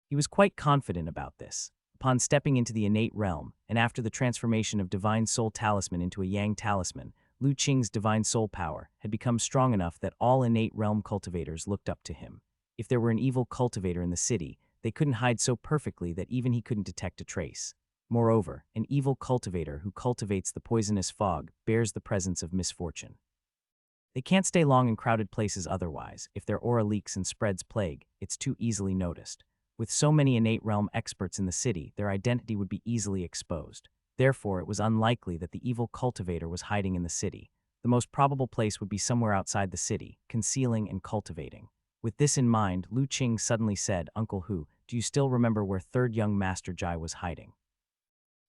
He was quite confident about this. Upon stepping into the innate realm, and after the transformation of Divine Soul Talisman into a Yang Talisman, Lu Qing's Divine Soul power had become strong enough that all innate realm cultivators looked up to him. If there were an evil cultivator in the city, they couldn't hide so perfectly that even he couldn't detect a trace. Moreover, an evil cultivator who cultivates the poisonous fog bears the presence of misfortune. They can't stay long in crowded places otherwise. If their aura leaks and spreads plague, it's too easily noticed. With so many innate realm experts in the city, their identity would be easily exposed. Therefore, it was unlikely that the evil cultivator was hiding in the city. The most probable place would be somewhere outside the city, concealing and cultivating. With this in mind, Lu Qing suddenly said, Uncle Hu, do you still remember where third young Master Jai was hiding?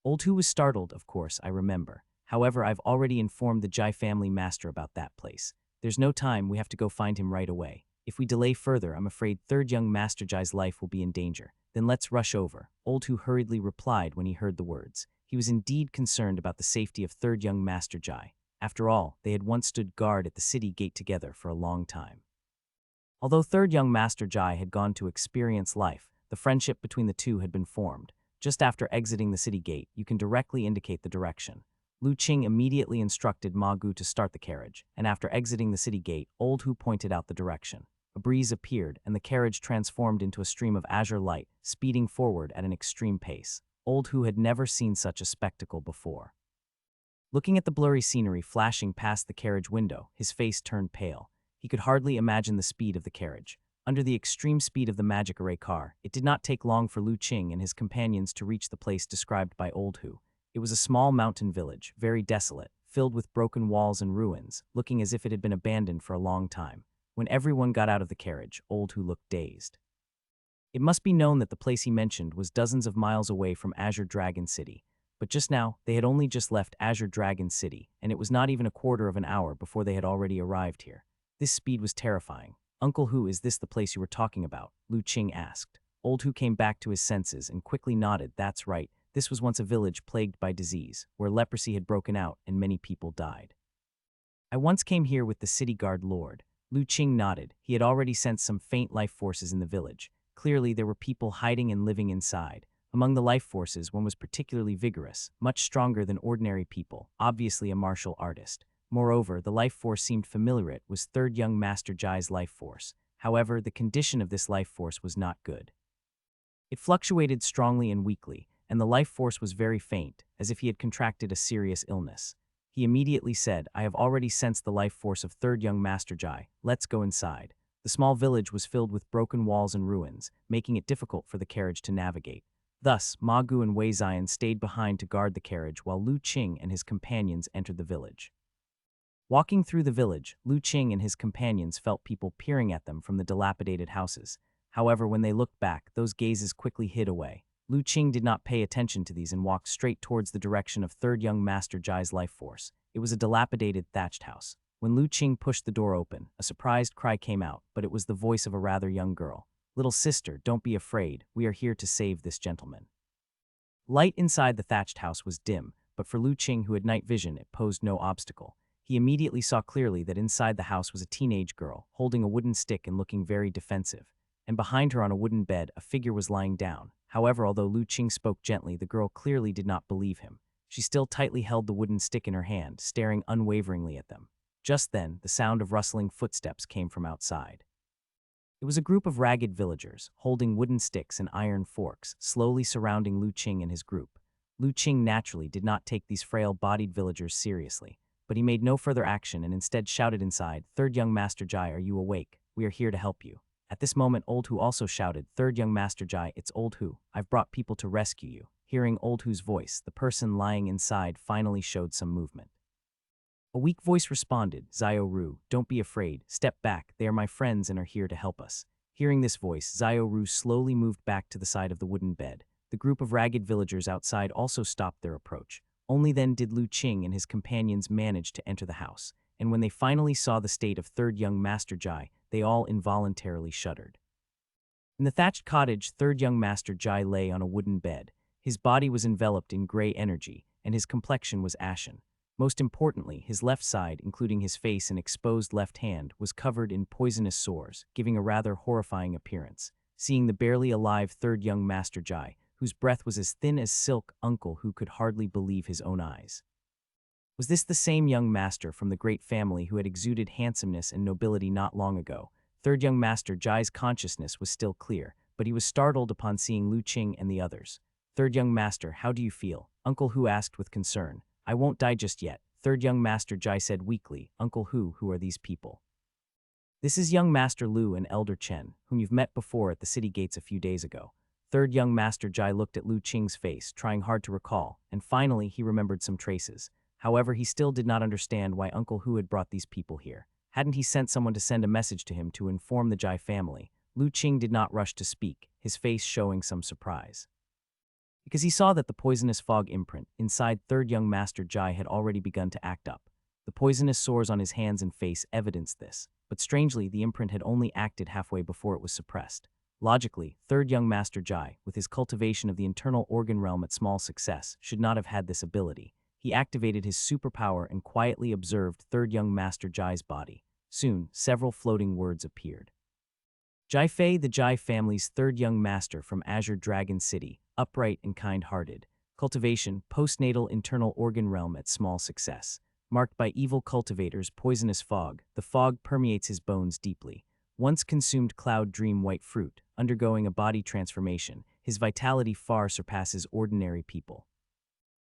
Old Hu was startled, of course, I remember. However, I've already informed the Jai family master about that place. There's no time, we have to go find him right away. If we delay further, I'm afraid third young Master Jai's life will be in danger. Then let's rush over, Old Hu hurriedly replied when he heard the words. He was indeed concerned about the safety of third young Master Jai. After all, they had once stood guard at the city gate together for a long time. Although third young Master Jai had gone to experience life, the friendship between the two had been formed. Just after exiting the city gate, you can directly indicate the direction. Lu Qing immediately instructed Ma Gu to start the carriage, and after exiting the city gate, Old Hu pointed out the direction. A breeze appeared, and the carriage transformed into a stream of azure light, speeding forward at an extreme pace. Old Hu had never seen such a spectacle before. Looking at the blurry scenery flashing past the carriage window, his face turned pale. He could hardly imagine the speed of the carriage. Under the extreme speed of the magic array car, it did not take long for Lu Qing and his companions to reach the place described by Old Hu. It was a small mountain village, very desolate, filled with broken walls and ruins, looking as if it had been abandoned for a long time. When everyone got out of the carriage, Old Hu looked dazed. It must be known that the place he mentioned was dozens of miles away from Azure Dragon City. But just now, they had only just left Azure Dragon City, and it was not even a quarter of an hour before they had already arrived here. This speed was terrifying. "Uncle Hu, is this the place you were talking about?" Lu Qing asked. Old Hu came back to his senses and quickly nodded. "That's right. This was once a village plagued by disease, where leprosy had broken out and many people died. I once came here with the city guard lord." Lu Qing nodded. He had already sensed some faint life forces in the village. Clearly, there were people hiding and living inside. Among the life forces, one was particularly vigorous, much stronger than ordinary people, obviously a martial artist. Moreover, the life force seemed familiar. It was third young Master Jai's life force. However, the condition of this life force was not good. It fluctuated strongly and weakly, and the life force was very faint, as if he had contracted a serious illness. He immediately said, "I have already sensed the life force of third young Master Jai. Let's go inside." The small village was filled with broken walls and ruins, making it difficult for the carriage to navigate. Thus, Ma Gu and Wei Zion stayed behind to guard the carriage while Lu Qing and his companions entered the village. Walking through the village, Lu Qing and his companions felt people peering at them from the dilapidated houses. However, when they looked back, those gazes quickly hid away. Lu Qing did not pay attention to these and walked straight towards the direction of third young Master Jai's life force. It was a dilapidated thatched house. When Lu Qing pushed the door open, a surprised cry came out, but it was the voice of a rather young girl. "Little sister, don't be afraid. We are here to save this gentleman." Light inside the thatched house was dim, but for Lu Qing, who had night vision, it posed no obstacle. He immediately saw clearly that inside the house was a teenage girl, holding a wooden stick and looking very defensive. And behind her on a wooden bed, a figure was lying down. However, although Lu Qing spoke gently, the girl clearly did not believe him. She still tightly held the wooden stick in her hand, staring unwaveringly at them. Just then, the sound of rustling footsteps came from outside. It was a group of ragged villagers, holding wooden sticks and iron forks, slowly surrounding Lu Qing and his group. Lu Qing naturally did not take these frail-bodied villagers seriously, but he made no further action and instead shouted inside, "Third young Master Jai, are you awake? We are here to help you." At this moment, Old Hu also shouted, "Third young Master Jai, it's Old Hu. I've brought people to rescue you." Hearing Old Hu's voice, the person lying inside finally showed some movement. A weak voice responded, "Zio Ru, don't be afraid. Step back. They are my friends and are here to help us." Hearing this voice, Zio Ru slowly moved back to the side of the wooden bed. The group of ragged villagers outside also stopped their approach. Only then did Lu Qing and his companions manage to enter the house, and when they finally saw the state of third young Master Jai, they all involuntarily shuddered. In the thatched cottage, third young Master Jai lay on a wooden bed. His body was enveloped in gray energy, and his complexion was ashen. Most importantly, his left side, including his face and exposed left hand, was covered in poisonous sores, giving a rather horrifying appearance. Seeing the barely alive third young Master Jai, whose breath was as thin as silk, Uncle Hu could hardly believe his own eyes. Was this the same young master from the great family who had exuded handsomeness and nobility not long ago? Third young Master Jai's consciousness was still clear, but he was startled upon seeing Lu Qing and the others. "Third young Master, how do you feel?" Uncle Hu asked with concern. "I won't die just yet," third young Master Jai said weakly. "Uncle Hu, who are these people?" "This is young Master Lu and Elder Chen, whom you've met before at the city gates a few days ago." Third young Master Jai looked at Lu Qing's face, trying hard to recall, and finally he remembered some traces. However, he still did not understand why Uncle Hu had brought these people here. Hadn't he sent someone to send a message to him to inform the Jai family? Lu Qing did not rush to speak, his face showing some surprise, because he saw that the poisonous fog imprint inside third young Master Jai had already begun to act up. The poisonous sores on his hands and face evidenced this, but strangely the imprint had only acted halfway before it was suppressed. Logically, third young Master Jai, with his cultivation of the internal organ realm at small success, should not have had this ability. He activated his superpower and quietly observed third young Master Jai's body. Soon, several floating words appeared. Jai Fei, the Jai family's third young master from Azure Dragon City, upright and kind-hearted. Cultivation, postnatal internal organ realm at small success. Marked by evil cultivators, poisonous fog, the fog permeates his bones deeply. Once consumed cloud dream white fruit, undergoing a body transformation, his vitality far surpasses ordinary people.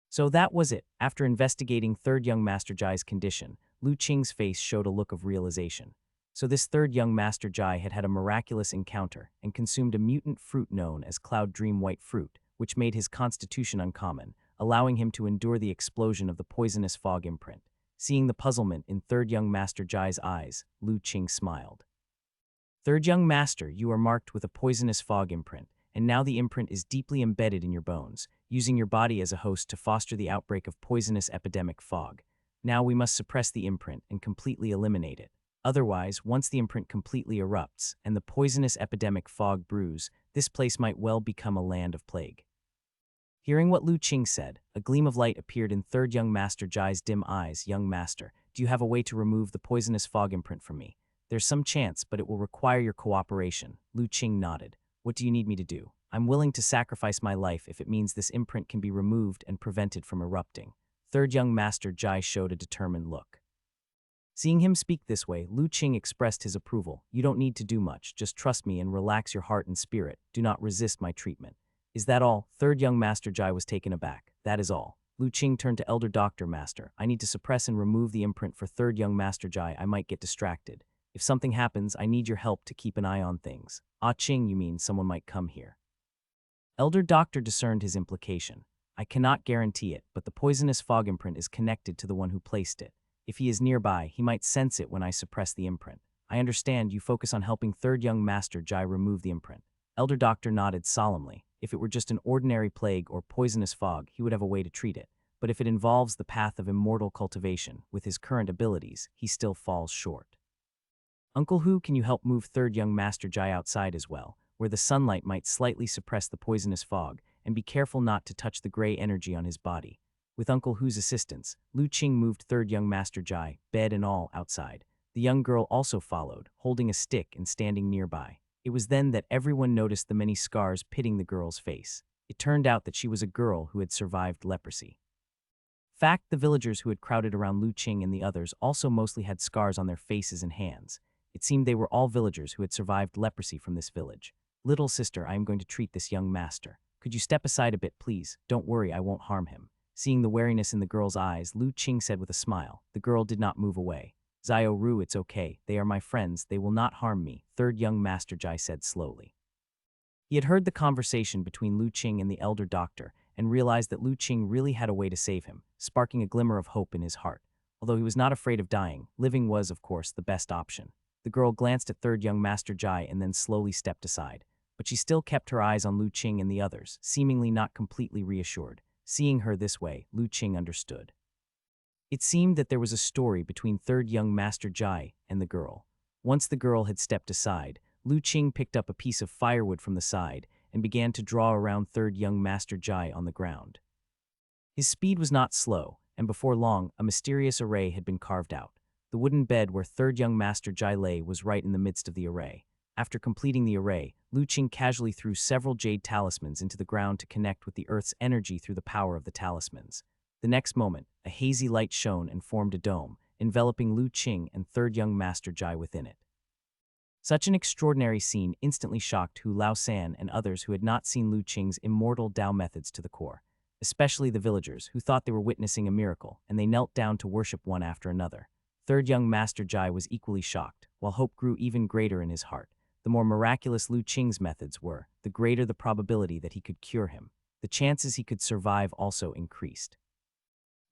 So that was it. After investigating third young Master Jai's condition, Lu Qing's face showed a look of realization. So this third young Master Jai had had a miraculous encounter and consumed a mutant fruit known as Cloud Dream White Fruit, which made his constitution uncommon, allowing him to endure the explosion of the poisonous fog imprint. Seeing the puzzlement in third young Master Jai's eyes, Lu Qing smiled. Third young master, you are marked with a poisonous fog imprint, and now the imprint is deeply embedded in your bones, using your body as a host to foster the outbreak of poisonous epidemic fog. Now we must suppress the imprint and completely eliminate it. Otherwise, once the imprint completely erupts and the poisonous epidemic fog brews, this place might well become a land of plague. Hearing what Lu Qing said, a gleam of light appeared in third young Master Jai's dim eyes. Young master, do you have a way to remove the poisonous fog imprint from me? There's some chance, but it will require your cooperation. Lu Qing nodded. What do you need me to do? I'm willing to sacrifice my life if it means this imprint can be removed and prevented from erupting. Third young Master Jai showed a determined look. Seeing him speak this way, Lu Qing expressed his approval. You don't need to do much, just trust me and relax your heart and spirit. Do not resist my treatment. Is that all? Third young Master Jai was taken aback. That is all. Lu Qing turned to Elder Doctor Master. I need to suppress and remove the imprint for third young Master Jai. I might get distracted. If something happens, I need your help to keep an eye on things. Ah Qing, you mean someone might come here. Elder Doctor discerned his implication. I cannot guarantee it, but the poisonous fog imprint is connected to the one who placed it. If he is nearby, he might sense it when I suppress the imprint. I understand you focus on helping third young Master Jai remove the imprint. Elder Doctor nodded solemnly. If it were just an ordinary plague or poisonous fog, he would have a way to treat it. But if it involves the path of immortal cultivation, with his current abilities, he still falls short. Uncle Hu, can you help move third young Master Jai outside as well, where the sunlight might slightly suppress the poisonous fog, and be careful not to touch the gray energy on his body. With Uncle Hu's assistance, Lu Qing moved third young Master Jai, bed and all, outside. The young girl also followed, holding a stick and standing nearby. It was then that everyone noticed the many scars pitting the girl's face. It turned out that she was a girl who had survived leprosy. Fact, the villagers who had crowded around Lu Qing and the others also mostly had scars on their faces and hands. It seemed they were all villagers who had survived leprosy from this village. Little sister, I am going to treat this young master. Could you step aside a bit, please? Don't worry, I won't harm him. Seeing the wariness in the girl's eyes, Lu Qing said with a smile. The girl did not move away. Zio Ru, it's okay. They are my friends. They will not harm me, third young Master Jai said slowly. He had heard the conversation between Lu Qing and the elder doctor and realized that Lu Qing really had a way to save him, sparking a glimmer of hope in his heart. Although he was not afraid of dying, living was, of course, the best option. The girl glanced at third young Master Jai and then slowly stepped aside. But she still kept her eyes on Lu Qing and the others, seemingly not completely reassured. Seeing her this way, Lu Qing understood. It seemed that there was a story between third young Master Jai and the girl. Once the girl had stepped aside, Lu Qing picked up a piece of firewood from the side and began to draw around third young Master Jai on the ground. His speed was not slow, and before long, a mysterious array had been carved out. The wooden bed where third young Master Jai lay was right in the midst of the array. After completing the array, Lu Qing casually threw several jade talismans into the ground to connect with the earth's energy through the power of the talismans. The next moment, a hazy light shone and formed a dome, enveloping Lu Qing and third young Master Jai within it. Such an extraordinary scene instantly shocked Hu Lao San and others who had not seen Lu Qing's immortal Dao methods to the core, especially the villagers who thought they were witnessing a miracle, and they knelt down to worship one after another. Third young Master Jai was equally shocked, while hope grew even greater in his heart. The more miraculous Lu Qing's methods were, the greater the probability that he could cure him. The chances he could survive also increased.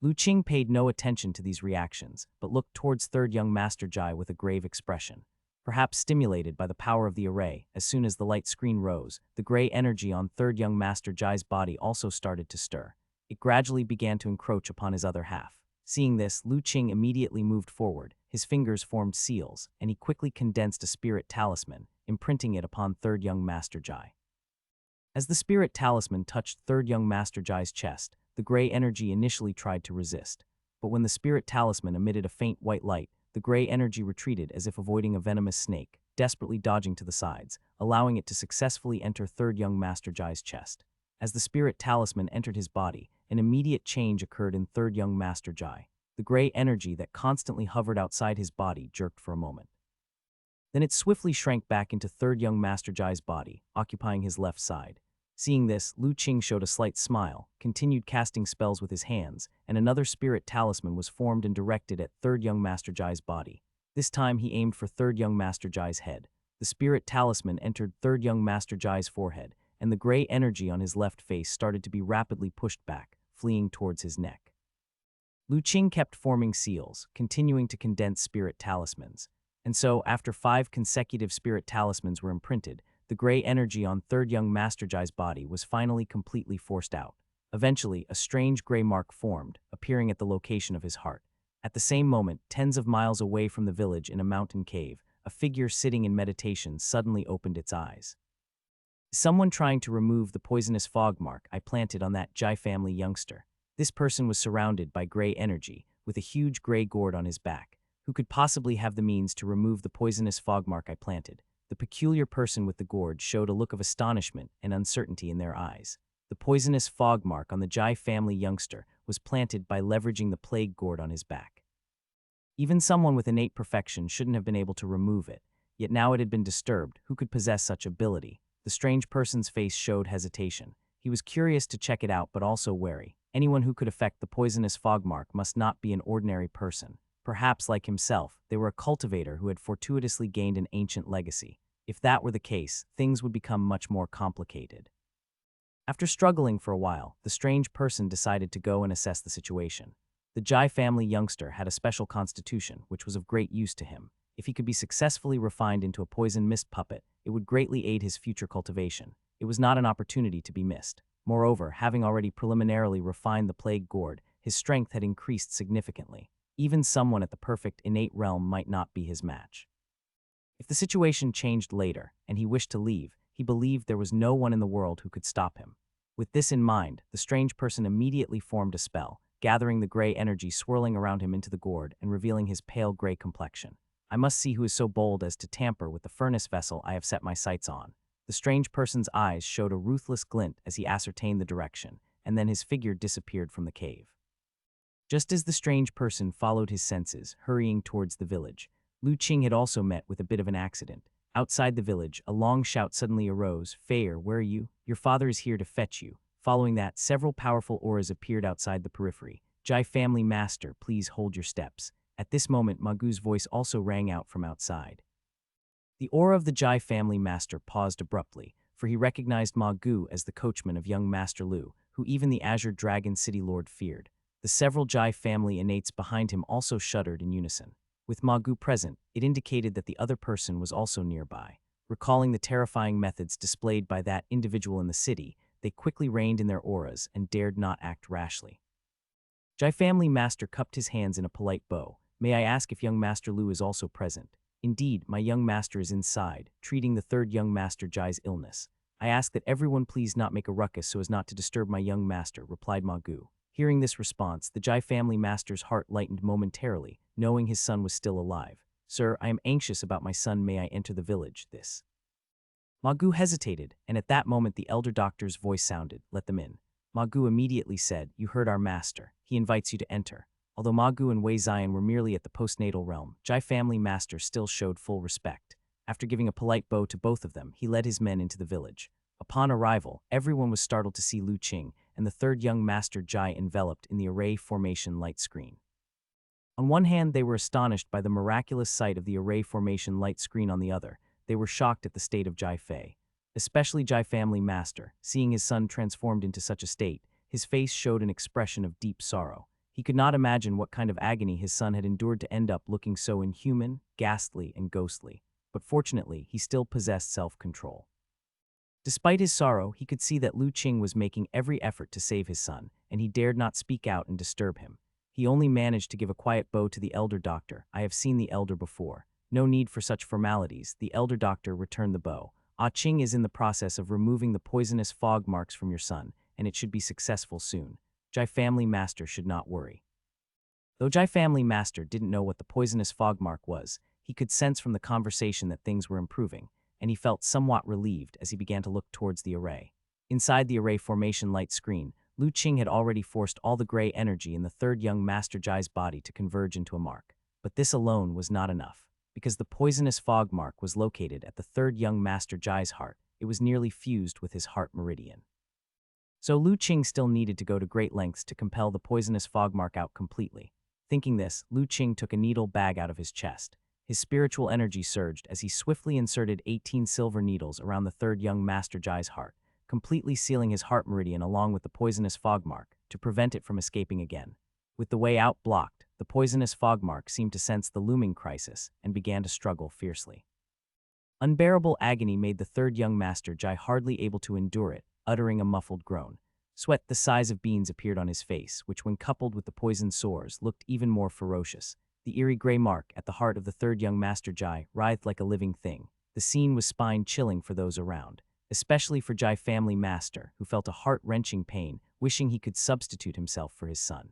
Lu Qing paid no attention to these reactions, but looked towards third young Master Jai with a grave expression. Perhaps stimulated by the power of the array, as soon as the light screen rose, the gray energy on third young Master Jai's body also started to stir. It gradually began to encroach upon his other half. Seeing this, Lu Qing immediately moved forward. His fingers formed seals, and he quickly condensed a spirit talisman, imprinting it upon third young Master Jai. As the spirit talisman touched third young Master Jai's chest, the gray energy initially tried to resist. But when the spirit talisman emitted a faint white light, the gray energy retreated as if avoiding a venomous snake, desperately dodging to the sides, allowing it to successfully enter third young Master Jai's chest. As the spirit talisman entered his body, an immediate change occurred in third young Master Jai. The gray energy that constantly hovered outside his body jerked for a moment. Then it swiftly shrank back into third young Master Jai's body, occupying his left side. Seeing this, Lu Qing showed a slight smile, continued casting spells with his hands, and another spirit talisman was formed and directed at third young Master Jai's body. This time he aimed for third young Master Jai's head. The spirit talisman entered third young Master Jai's forehead, and the gray energy on his left face started to be rapidly pushed back, fleeing towards his neck. Lu Qing kept forming seals, continuing to condense spirit talismans. And so, after 5 consecutive spirit talismans were imprinted, the gray energy on third young Master Jai's body was finally completely forced out. Eventually, a strange gray mark formed, appearing at the location of his heart. At the same moment, tens of miles away from the village in a mountain cave, a figure sitting in meditation suddenly opened its eyes. Someone trying to remove the poisonous fog mark I planted on that Jai family youngster. This person was surrounded by gray energy, with a huge gray gourd on his back. Who could possibly have the means to remove the poisonous fog mark I planted? The peculiar person with the gourd showed a look of astonishment and uncertainty in their eyes. The poisonous fog mark on the Jai family youngster was planted by leveraging the plague gourd on his back. Even someone with innate perfection shouldn't have been able to remove it, yet now it had been disturbed. Who could possess such ability? The strange person's face showed hesitation. He was curious to check it out, but also wary. Anyone who could affect the poisonous fog mark must not be an ordinary person. Perhaps, like himself, they were a cultivator who had fortuitously gained an ancient legacy. If that were the case, things would become much more complicated. After struggling for a while, the strange person decided to go and assess the situation. The Jai family youngster had a special constitution, which was of great use to him. If he could be successfully refined into a poison mist puppet, it would greatly aid his future cultivation. It was not an opportunity to be missed. Moreover, having already preliminarily refined the plague gourd, his strength had increased significantly. Even someone at the perfect innate realm might not be his match. If the situation changed later, and he wished to leave, he believed there was no one in the world who could stop him. With this in mind, the strange person immediately formed a spell, gathering the gray energy swirling around him into the gourd and revealing his pale gray complexion. I must see who is so bold as to tamper with the furnace vessel I have set my sights on. The strange person's eyes showed a ruthless glint as he ascertained the direction, and then his figure disappeared from the cave. Just as the strange person followed his senses, hurrying towards the village, Lu Qing had also met with a bit of an accident. Outside the village, a long shout suddenly arose. "Fair, where are you? Your father is here to fetch you." Following that, several powerful auras appeared outside the periphery. "Jai family master, please hold your steps." At this moment, Magu's voice also rang out from outside. The aura of the Jai family master paused abruptly, for he recognized Magu as the coachman of young Master Lu, who even the Azure Dragon City Lord feared. The several Jai family innates behind him also shuddered in unison. With Magu present, it indicated that the other person was also nearby. Recalling the terrifying methods displayed by that individual in the city, they quickly reined in their auras and dared not act rashly. Jai family master cupped his hands in a polite bow. "May I ask if young Master Lu is also present?" "Indeed, my young master is inside, treating the third young Master Jai's illness. I ask that everyone please not make a ruckus so as not to disturb my young master," replied Magu. Hearing this response, the Jai family master's heart lightened momentarily, knowing his son was still alive. "Sir, I am anxious about my son. May I enter the village?" Magu hesitated, and at that moment the elder doctor's voice sounded. "Let them in." Magu immediately said, "You heard our master. He invites you to enter." Although Magu and Wei Zion were merely at the postnatal realm, Jai family master still showed full respect. After giving a polite bow to both of them, he led his men into the village. Upon arrival, everyone was startled to see Lu Qing and the third young Master Jai enveloped in the array formation light screen. On one hand, they were astonished by the miraculous sight of the array formation light screen. On the other, they were shocked at the state of Jai Fei. Especially Jai family master, seeing his son transformed into such a state, his face showed an expression of deep sorrow. He could not imagine what kind of agony his son had endured to end up looking so inhuman, ghastly, and ghostly. But fortunately, he still possessed self-control. Despite his sorrow, he could see that Lu Qing was making every effort to save his son, and he dared not speak out and disturb him. He only managed to give a quiet bow to the elder doctor. I have seen the elder before. No need for such formalities. The elder doctor returned the bow. Ah Ching is in the process of removing the poisonous fog marks from your son, and it should be successful soon. Jai Family Master should not worry. Though Jai Family Master didn't know what the poisonous fog mark was, he could sense from the conversation that things were improving, and he felt somewhat relieved as he began to look towards the array. Inside the array formation light screen, Lu Qing had already forced all the gray energy in the third young Master Jai's body to converge into a mark. But this alone was not enough. Because the poisonous fog mark was located at the third young Master Jai's heart, it was nearly fused with his heart meridian. So Lu Qing still needed to go to great lengths to compel the poisonous fog mark out completely. Thinking this, Lu Qing took a needle bag out of his chest. His spiritual energy surged as he swiftly inserted 18 silver needles around the third young Master Jai's heart, completely sealing his heart meridian along with the poisonous fog mark to prevent it from escaping again. With the way out blocked, the poisonous fog mark seemed to sense the looming crisis and began to struggle fiercely. Unbearable agony made the third young Master Jai hardly able to endure it, uttering a muffled groan. Sweat the size of beans appeared on his face, which when coupled with the poisoned sores looked even more ferocious. The eerie gray mark at the heart of the third young Master Jai writhed like a living thing. The scene was spine-chilling for those around, especially for Jai Family Master, who felt a heart-wrenching pain, wishing he could substitute himself for his son.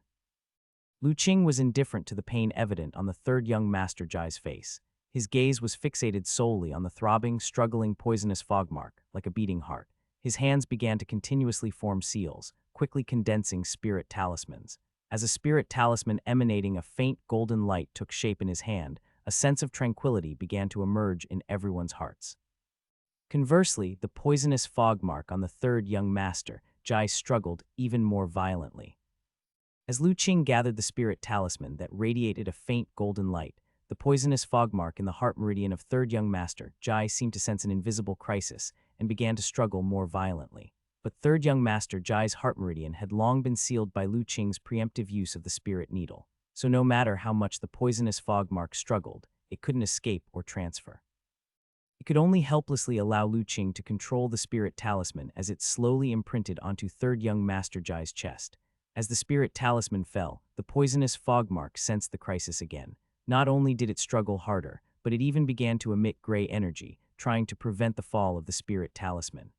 Lu Qing was indifferent to the pain evident on the third young Master Jai's face. His gaze was fixated solely on the throbbing, struggling poisonous fog mark, like a beating heart. His hands began to continuously form seals, quickly condensing spirit talismans. As a spirit talisman emanating a faint golden light took shape in his hand, a sense of tranquility began to emerge in everyone's hearts. Conversely, the poisonous fog mark on the third young Master Jai struggled even more violently. As Lu Qing gathered the spirit talisman that radiated a faint golden light, the poisonous fog mark in the heart meridian of third young Master Jai seemed to sense an invisible crisis and began to struggle more violently. But third young Master Jai's heart meridian had long been sealed by Lu Qing's preemptive use of the spirit needle, so no matter how much the poisonous fog mark struggled, it couldn't escape or transfer. It could only helplessly allow Lu Qing to control the spirit talisman as it slowly imprinted onto third young Master Jai's chest. As the spirit talisman fell, the poisonous fog mark sensed the crisis again. Not only did it struggle harder, but it even began to emit gray energy, trying to prevent the fall of the spirit talisman.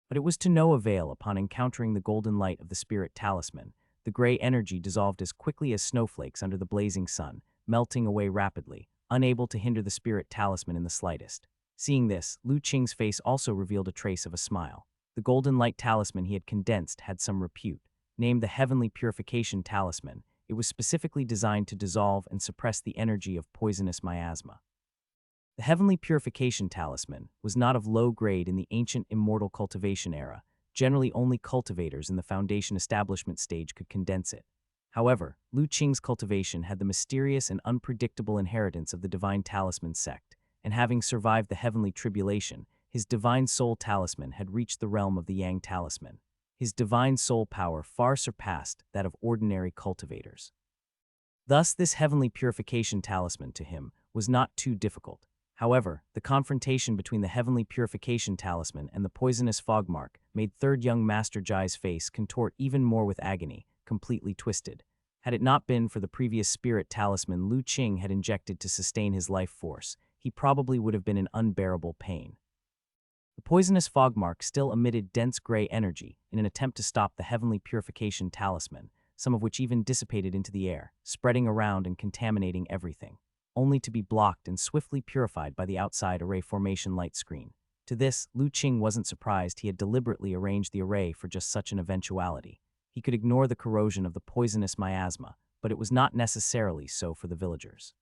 But it was to no avail. Upon encountering the golden light of the spirit talisman, the gray energy dissolved as quickly as snowflakes under the blazing sun, melting away rapidly, unable to hinder the spirit talisman in the slightest. Seeing this, Lu Qing's face also revealed a trace of a smile. The golden light talisman he had condensed had some repute. Named the Heavenly Purification Talisman, it was specifically designed to dissolve and suppress the energy of poisonous miasma. The Heavenly Purification Talisman was not of low grade in the ancient immortal cultivation era. Generally, only cultivators in the foundation establishment stage could condense it. However, Lu Qing's cultivation had the mysterious and unpredictable inheritance of the Divine Talisman sect, and having survived the Heavenly Tribulation, his Divine Soul Talisman had reached the realm of the Yang Talisman. His divine soul power far surpassed that of ordinary cultivators. Thus, this heavenly purification talisman to him was not too difficult. However, the confrontation between the heavenly purification talisman and the poisonous fog mark made third young Master Jai's face contort even more with agony, completely twisted. Had it not been for the previous spirit talisman Lu Qing had injected to sustain his life force, he probably would have been in unbearable pain. The poisonous fog mark still emitted dense gray energy in an attempt to stop the heavenly purification talisman, some of which even dissipated into the air, spreading around and contaminating everything, only to be blocked and swiftly purified by the outside array formation light screen. To this, Lu Qing wasn't surprised. He had deliberately arranged the array for just such an eventuality. He could ignore the corrosion of the poisonous miasma, but it was not necessarily so for the villagers.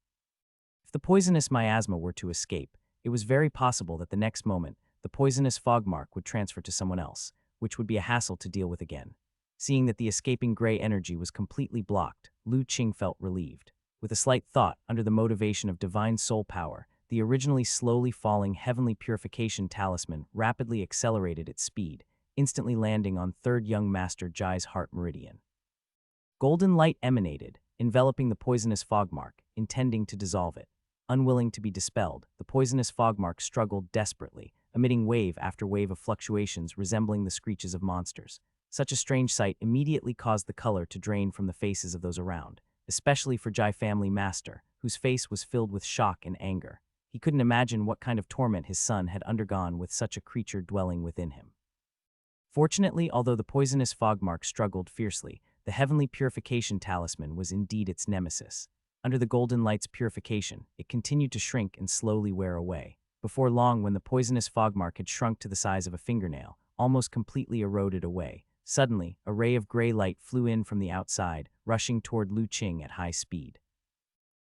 If the poisonous miasma were to escape, it was very possible that the next moment, the poisonous fog mark would transfer to someone else, which would be a hassle to deal with again. Seeing that the escaping gray energy was completely blocked, Lu Qing felt relieved. With a slight thought, under the motivation of divine soul power, the originally slowly falling heavenly purification talisman rapidly accelerated its speed, instantly landing on third young Master Jai's heart meridian. Golden light emanated, enveloping the poisonous fog mark, intending to dissolve it. Unwilling to be dispelled, the poisonous fog mark struggled desperately, emitting wave after wave of fluctuations resembling the screeches of monsters. Such a strange sight immediately caused the color to drain from the faces of those around, especially for Jai family master, whose face was filled with shock and anger. He couldn't imagine what kind of torment his son had undergone with such a creature dwelling within him. Fortunately, although the poisonous fogmark struggled fiercely, the heavenly purification talisman was indeed its nemesis. Under the golden light's purification, it continued to shrink and slowly wear away. Before long, when the poisonous fogmark had shrunk to the size of a fingernail, almost completely eroded away, suddenly, a ray of gray light flew in from the outside, rushing toward Lu Qing at high speed.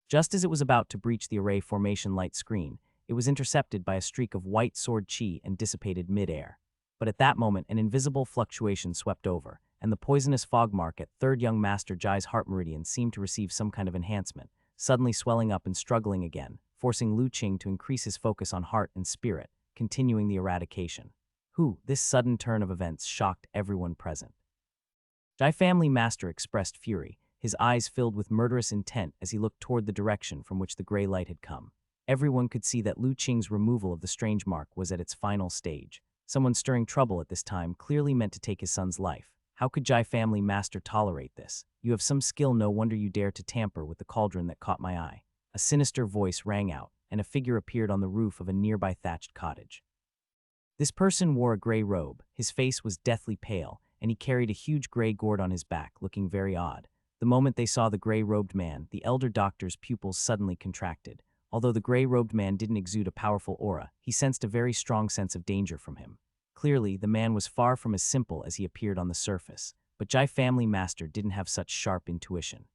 Just as it was about to breach the array formation light screen, it was intercepted by a streak of white sword chi and dissipated mid-air. But at that moment, an invisible fluctuation swept over, and the poisonous fogmark at third young Master Jai's heart meridian seemed to receive some kind of enhancement, suddenly swelling up and struggling again, forcing Lu Qing to increase his focus on heart and spirit, continuing the eradication. This sudden turn of events shocked everyone present. Jai family master expressed fury, his eyes filled with murderous intent as he looked toward the direction from which the gray light had come. Everyone could see that Lu Qing's removal of the strange mark was at its final stage. Someone stirring trouble at this time clearly meant to take his son's life. How could Jai family master tolerate this? You have some skill, no wonder you dare to tamper with the cauldron that caught my eye. A sinister voice rang out, and a figure appeared on the roof of a nearby thatched cottage. This person wore a gray robe, his face was deathly pale, and he carried a huge gray gourd on his back, looking very odd. The moment they saw the gray-robed man, the elder doctor's pupils suddenly contracted. Although the gray-robed man didn't exude a powerful aura, he sensed a very strong sense of danger from him. Clearly, the man was far from as simple as he appeared on the surface, but Jai family master didn't have such sharp intuition.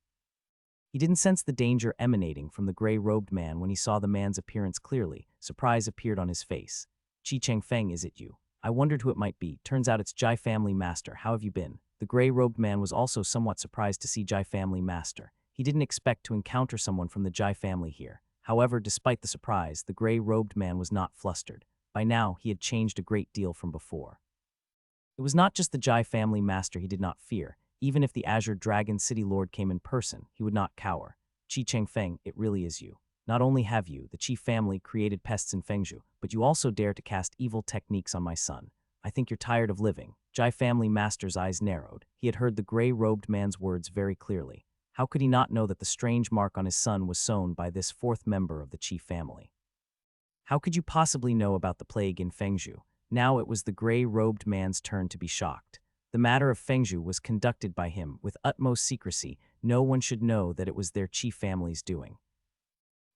He didn't sense the danger emanating from the gray-robed man when he saw the man's appearance clearly. Surprise appeared on his face. "Qi Chengfeng, is it you? I wondered who it might be. Turns out it's Jai family master. How have you been?" The gray-robed man was also somewhat surprised to see Jai family master. He didn't expect to encounter someone from the Jai family here. However, despite the surprise, the gray-robed man was not flustered. By now, he had changed a great deal from before. It was not just the Jai family master he did not fear. Even if the Azure Dragon City Lord came in person, he would not cower. "Qi Chengfeng, it really is you. Not only have you, the Qi family, created pests in Fengzhou, but you also dare to cast evil techniques on my son. I think you're tired of living." Jai family master's eyes narrowed. He had heard the gray-robed man's words very clearly. How could he not know that the strange mark on his son was sewn by this fourth member of the Qi family? How could you possibly know about the plague in Fengzhou? Now it was the gray-robed man's turn to be shocked. The matter of Fengzhou was conducted by him with utmost secrecy. No one should know that it was their Qi family's doing.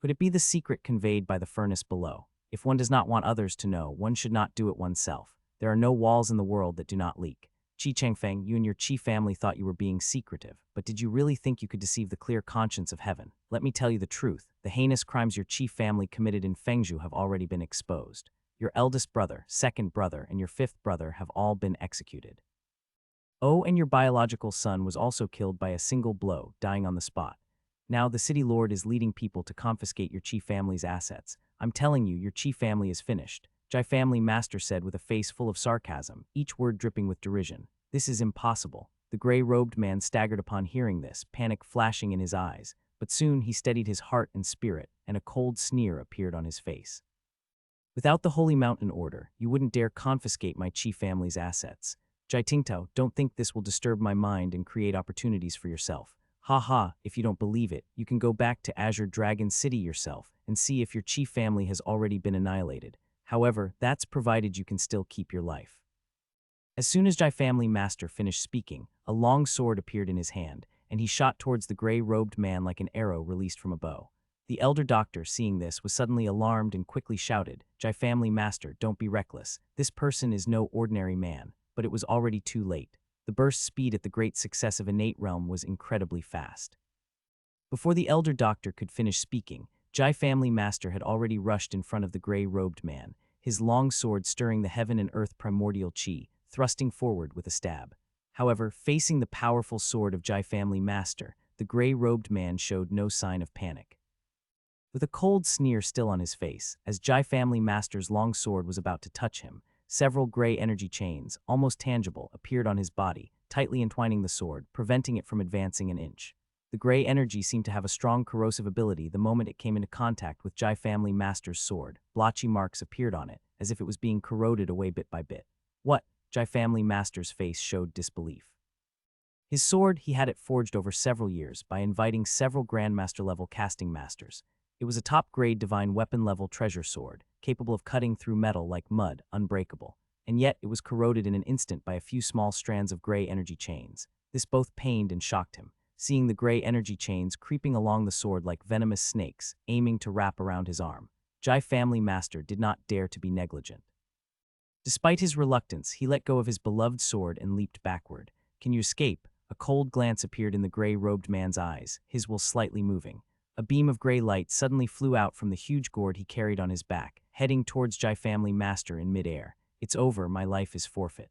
Could it be the secret conveyed by the furnace below? If one does not want others to know, one should not do it oneself. There are no walls in the world that do not leak. Qi Chengfeng, you and your Qi family thought you were being secretive, but did you really think you could deceive the clear conscience of heaven? Let me tell you the truth. The heinous crimes your Qi family committed in Fengzhou have already been exposed. Your eldest brother, second brother, and your fifth brother have all been executed. Oh, and your biological son was also killed by a single blow, dying on the spot. Now the city lord is leading people to confiscate your Qi family's assets. I'm telling you, your Qi family is finished. Jai family master said with a face full of sarcasm, each word dripping with derision. This is impossible. The gray-robed man staggered upon hearing this, panic flashing in his eyes, but soon he steadied his heart and spirit, and a cold sneer appeared on his face. Without the Holy Mountain Order, you wouldn't dare confiscate my Qi family's assets. Jai Tingtao, don't think this will disturb my mind and create opportunities for yourself. Ha ha, if you don't believe it, you can go back to Azure Dragon City yourself and see if your Qi family has already been annihilated. However, that's provided you can still keep your life. As soon as Jai family master finished speaking, a long sword appeared in his hand, and he shot towards the gray-robed man like an arrow released from a bow. The elder doctor, seeing this, was suddenly alarmed and quickly shouted, "Jai family master, don't be reckless. This person is no ordinary man." But it was already too late. The burst speed at the great success of innate realm was incredibly fast. Before the elder doctor could finish speaking, Jai family master had already rushed in front of the gray-robed man, his long sword stirring the heaven and earth primordial chi, thrusting forward with a stab. However, facing the powerful sword of Jai family master, the gray-robed man showed no sign of panic. With a cold sneer still on his face, as Jai family master's long sword was about to touch him, several gray energy chains, almost tangible, appeared on his body, tightly entwining the sword, preventing it from advancing an inch. The gray energy seemed to have a strong corrosive ability the moment it came into contact with Jai family master's sword. Blotchy marks appeared on it, as if it was being corroded away bit by bit. "What? Jai family master's face showed disbelief. His sword, he had it forged over several years by inviting several grandmaster-level casting masters. It was a top-grade divine weapon-level treasure sword, capable of cutting through metal like mud, unbreakable. And yet it was corroded in an instant by a few small strands of gray energy chains. This both pained and shocked him, seeing the gray energy chains creeping along the sword like venomous snakes, aiming to wrap around his arm. Jai family master did not dare to be negligent. Despite his reluctance, he let go of his beloved sword and leaped backward. "Can you escape?" A cold glance appeared in the gray-robed man's eyes, his will slightly moving. A beam of gray light suddenly flew out from the huge gourd he carried on his back, heading towards Jai family master in midair. "It's over, my life is forfeit."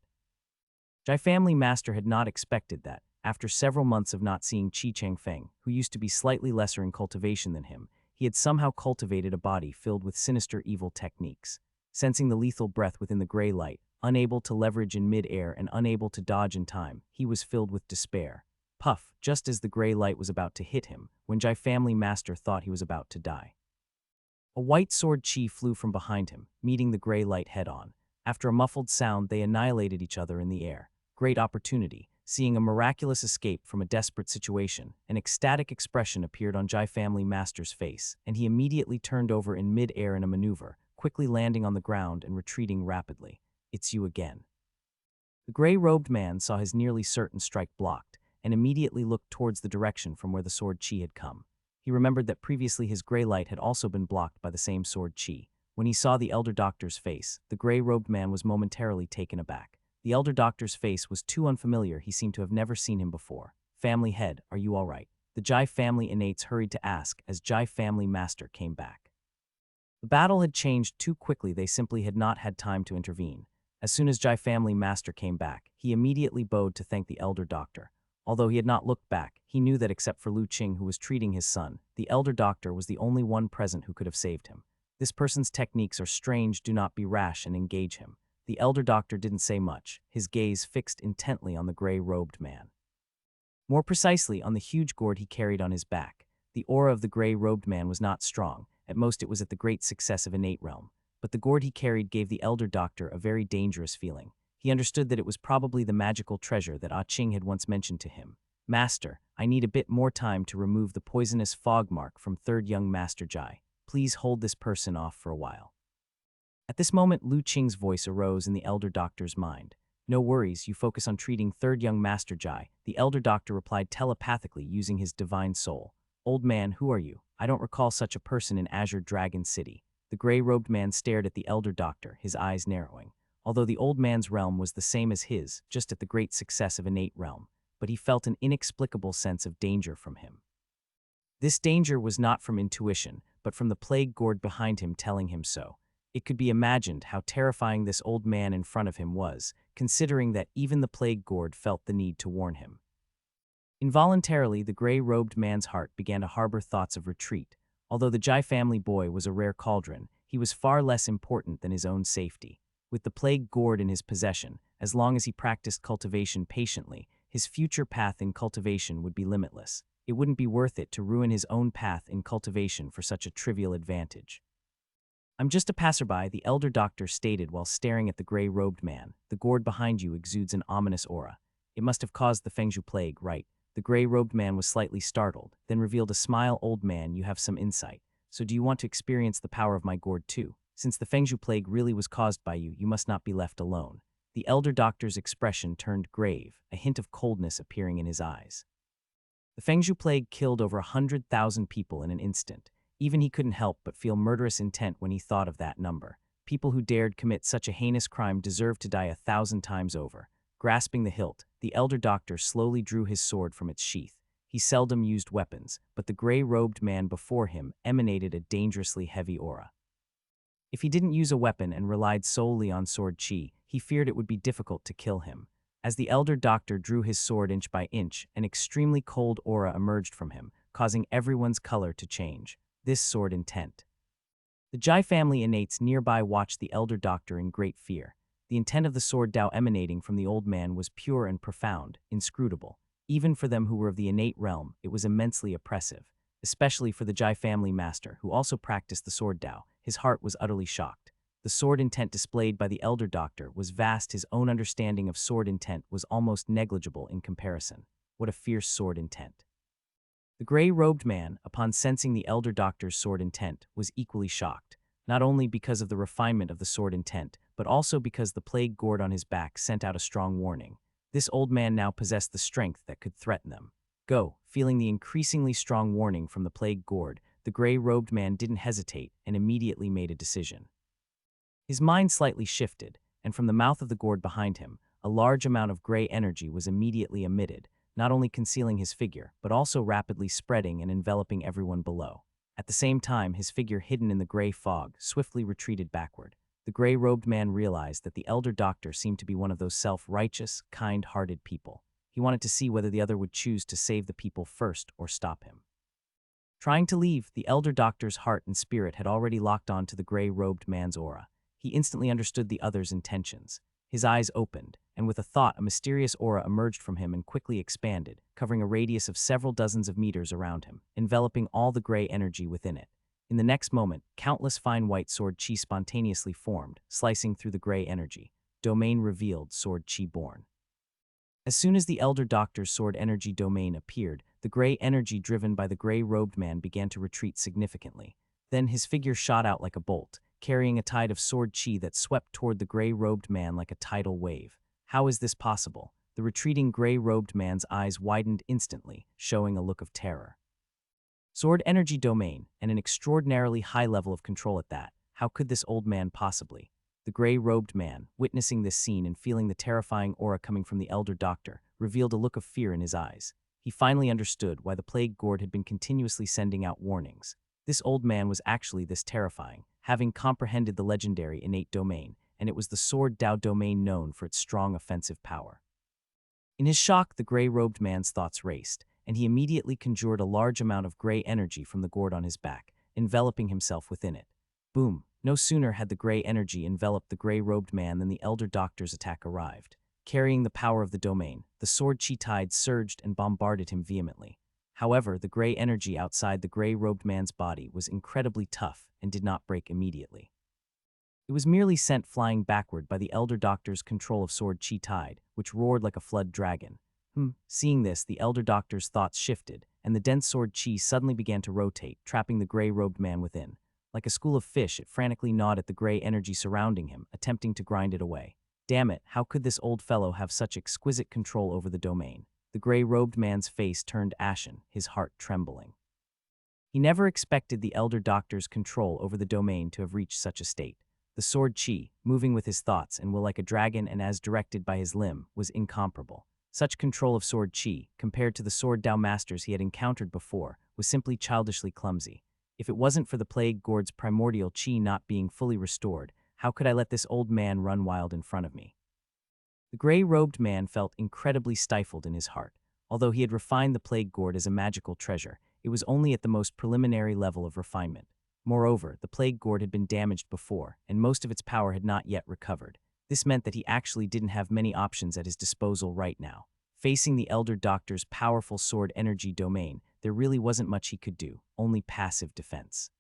Jai family master had not expected that. After several months of not seeing Qi Changfeng, who used to be slightly lesser in cultivation than him, he had somehow cultivated a body filled with sinister evil techniques. Sensing the lethal breath within the gray light, unable to leverage in mid-air and unable to dodge in time, he was filled with despair. Puff, just as the gray light was about to hit him, when Jai family master thought he was about to die. A white sword chi flew from behind him, meeting the gray light head-on. After a muffled sound, they annihilated each other in the air. Great opportunity. Seeing a miraculous escape from a desperate situation, an ecstatic expression appeared on Jai family master's face, and he immediately turned over in mid-air in a maneuver, quickly landing on the ground and retreating rapidly. "It's you again." The gray-robed man saw his nearly certain strike blocked, and immediately looked towards the direction from where the sword chi had come. He remembered that previously his gray light had also been blocked by the same sword chi. When he saw the elder doctor's face, the gray-robed man was momentarily taken aback. The elder doctor's face was too unfamiliar, he seemed to have never seen him before. "Family head, are you all right?" The Jai family innates hurried to ask as Jai family master came back. The battle had changed too quickly, they simply had not had time to intervene. As soon as Jai family master came back, he immediately bowed to thank the elder doctor. Although he had not looked back, he knew that except for Lu Qing, who was treating his son, the elder doctor was the only one present who could have saved him. "This person's techniques are strange, do not be rash and engage him." The elder doctor didn't say much, his gaze fixed intently on the gray-robed man. More precisely, on the huge gourd he carried on his back. The aura of the gray-robed man was not strong, at most it was at the great success of innate realm. But the gourd he carried gave the elder doctor a very dangerous feeling. He understood that it was probably the magical treasure that Ah Ching had once mentioned to him. "Master, I need a bit more time to remove the poisonous fog mark from third young Master Jai. Please hold this person off for a while." At this moment, Lu Qing's voice arose in the elder doctor's mind. "No worries, you focus on treating third young Master Jai," the elder doctor replied telepathically using his divine soul. "Old man, who are you? I don't recall such a person in Azure Dragon City." The gray-robed man stared at the elder doctor, his eyes narrowing. Although the old man's realm was the same as his, just at the great success of innate realm, but he felt an inexplicable sense of danger from him. This danger was not from intuition, but from the plague gourd behind him telling him so. It could be imagined how terrifying this old man in front of him was, considering that even the plague gourd felt the need to warn him. Involuntarily, the gray-robed man's heart began to harbor thoughts of retreat. Although the Jai family boy was a rare cauldron, he was far less important than his own safety. With the plague gourd in his possession, as long as he practiced cultivation patiently, his future path in cultivation would be limitless. It wouldn't be worth it to ruin his own path in cultivation for such a trivial advantage. "I'm just a passerby," the elder doctor stated while staring at the gray-robed man. "The gourd behind you exudes an ominous aura. It must have caused the Fengzhu plague, right?" The gray-robed man was slightly startled, then revealed a smile. "Old man, you have some insight. So do you want to experience the power of my gourd too? Since the Fengzhu plague really was caused by you, you must not be left alone." The elder doctor's expression turned grave, a hint of coldness appearing in his eyes. The Fengzhu plague killed over 100,000 people in an instant. Even he couldn't help but feel murderous intent when he thought of that number. People who dared commit such a heinous crime deserved to die 1,000 times over. Grasping the hilt, the elder doctor slowly drew his sword from its sheath. He seldom used weapons, but the gray-robed man before him emanated a dangerously heavy aura. If he didn't use a weapon and relied solely on sword chi, he feared it would be difficult to kill him. As the elder doctor drew his sword inch by inch, an extremely cold aura emerged from him, causing everyone's color to change. This sword intent. The Jai family innates nearby watched the elder doctor in great fear. The intent of the sword Dao emanating from the old man was pure and profound, inscrutable. Even for them who were of the innate realm, it was immensely oppressive. Especially for the Jai family master, who also practiced the sword Dao, his heart was utterly shocked. The sword intent displayed by the elder doctor was vast. His own understanding of sword intent was almost negligible in comparison. What a fierce sword intent. The gray-robed man, upon sensing the elder doctor's sword intent, was equally shocked, not only because of the refinement of the sword intent, but also because the plague gourd on his back sent out a strong warning. This old man now possessed the strength that could threaten them. Go, feeling the increasingly strong warning from the plague gourd, the gray-robed man didn't hesitate and immediately made a decision. His mind slightly shifted, and from the mouth of the gourd behind him, a large amount of gray energy was immediately emitted, not only concealing his figure, but also rapidly spreading and enveloping everyone below. At the same time, his figure hidden in the gray fog swiftly retreated backward. The gray-robed man realized that the elder doctor seemed to be one of those self-righteous, kind-hearted people. He wanted to see whether the other would choose to save the people first or stop him. Trying to leave, the elder doctor's heart and spirit had already locked on to the gray-robed man's aura. He instantly understood the other's intentions. His eyes opened, and with a thought, a mysterious aura emerged from him and quickly expanded, covering a radius of several dozens of meters around him, enveloping all the gray energy within it. In the next moment, countless fine white sword chi spontaneously formed, slicing through the gray energy. Domain revealed, sword chi born. As soon as the elder doctor's sword energy domain appeared, the gray energy driven by the gray-robed man began to retreat significantly. Then his figure shot out like a bolt, carrying a tide of sword chi that swept toward the gray-robed man like a tidal wave. How is this possible? The retreating gray-robed man's eyes widened instantly, showing a look of terror. Sword energy domain, and an extraordinarily high level of control at that. How could this old man possibly? The gray-robed man, witnessing this scene and feeling the terrifying aura coming from the elder doctor, revealed a look of fear in his eyes. He finally understood why the plague gourd had been continuously sending out warnings. This old man was actually this terrifying, having comprehended the legendary innate domain, and it was the sword Dao domain known for its strong offensive power. In his shock, the gray-robed man's thoughts raced, and he immediately conjured a large amount of gray energy from the gourd on his back, enveloping himself within it. Boom! No sooner had the gray energy enveloped the gray-robed man than the elder doctor's attack arrived. Carrying the power of the domain, the sword chi tide surged and bombarded him vehemently. However, the gray energy outside the gray-robed man's body was incredibly tough and did not break immediately. It was merely sent flying backward by the elder doctor's control of sword chi tide, which roared like a flood dragon. Seeing this, the elder doctor's thoughts shifted, and the dense sword chi suddenly began to rotate, trapping the gray-robed man within. Like a school of fish, it frantically gnawed at the gray energy surrounding him, attempting to grind it away. Damn it, how could this old fellow have such exquisite control over the domain? The gray-robed man's face turned ashen, his heart trembling. He never expected the elder doctor's control over the domain to have reached such a state. The sword chi, moving with his thoughts and will like a dragon and as directed by his limb, was incomparable. Such control of sword chi, compared to the sword Dao masters he had encountered before, was simply childishly clumsy. If it wasn't for the plague gourd's primordial chi not being fully restored, how could I let this old man run wild in front of me? The gray-robed man felt incredibly stifled in his heart. Although he had refined the plague gourd as a magical treasure, it was only at the most preliminary level of refinement. Moreover, the plague gourd had been damaged before, and most of its power had not yet recovered. This meant that he actually didn't have many options at his disposal right now. Facing the elder doctor's powerful sword energy domain, there really wasn't much he could do, only passive defense.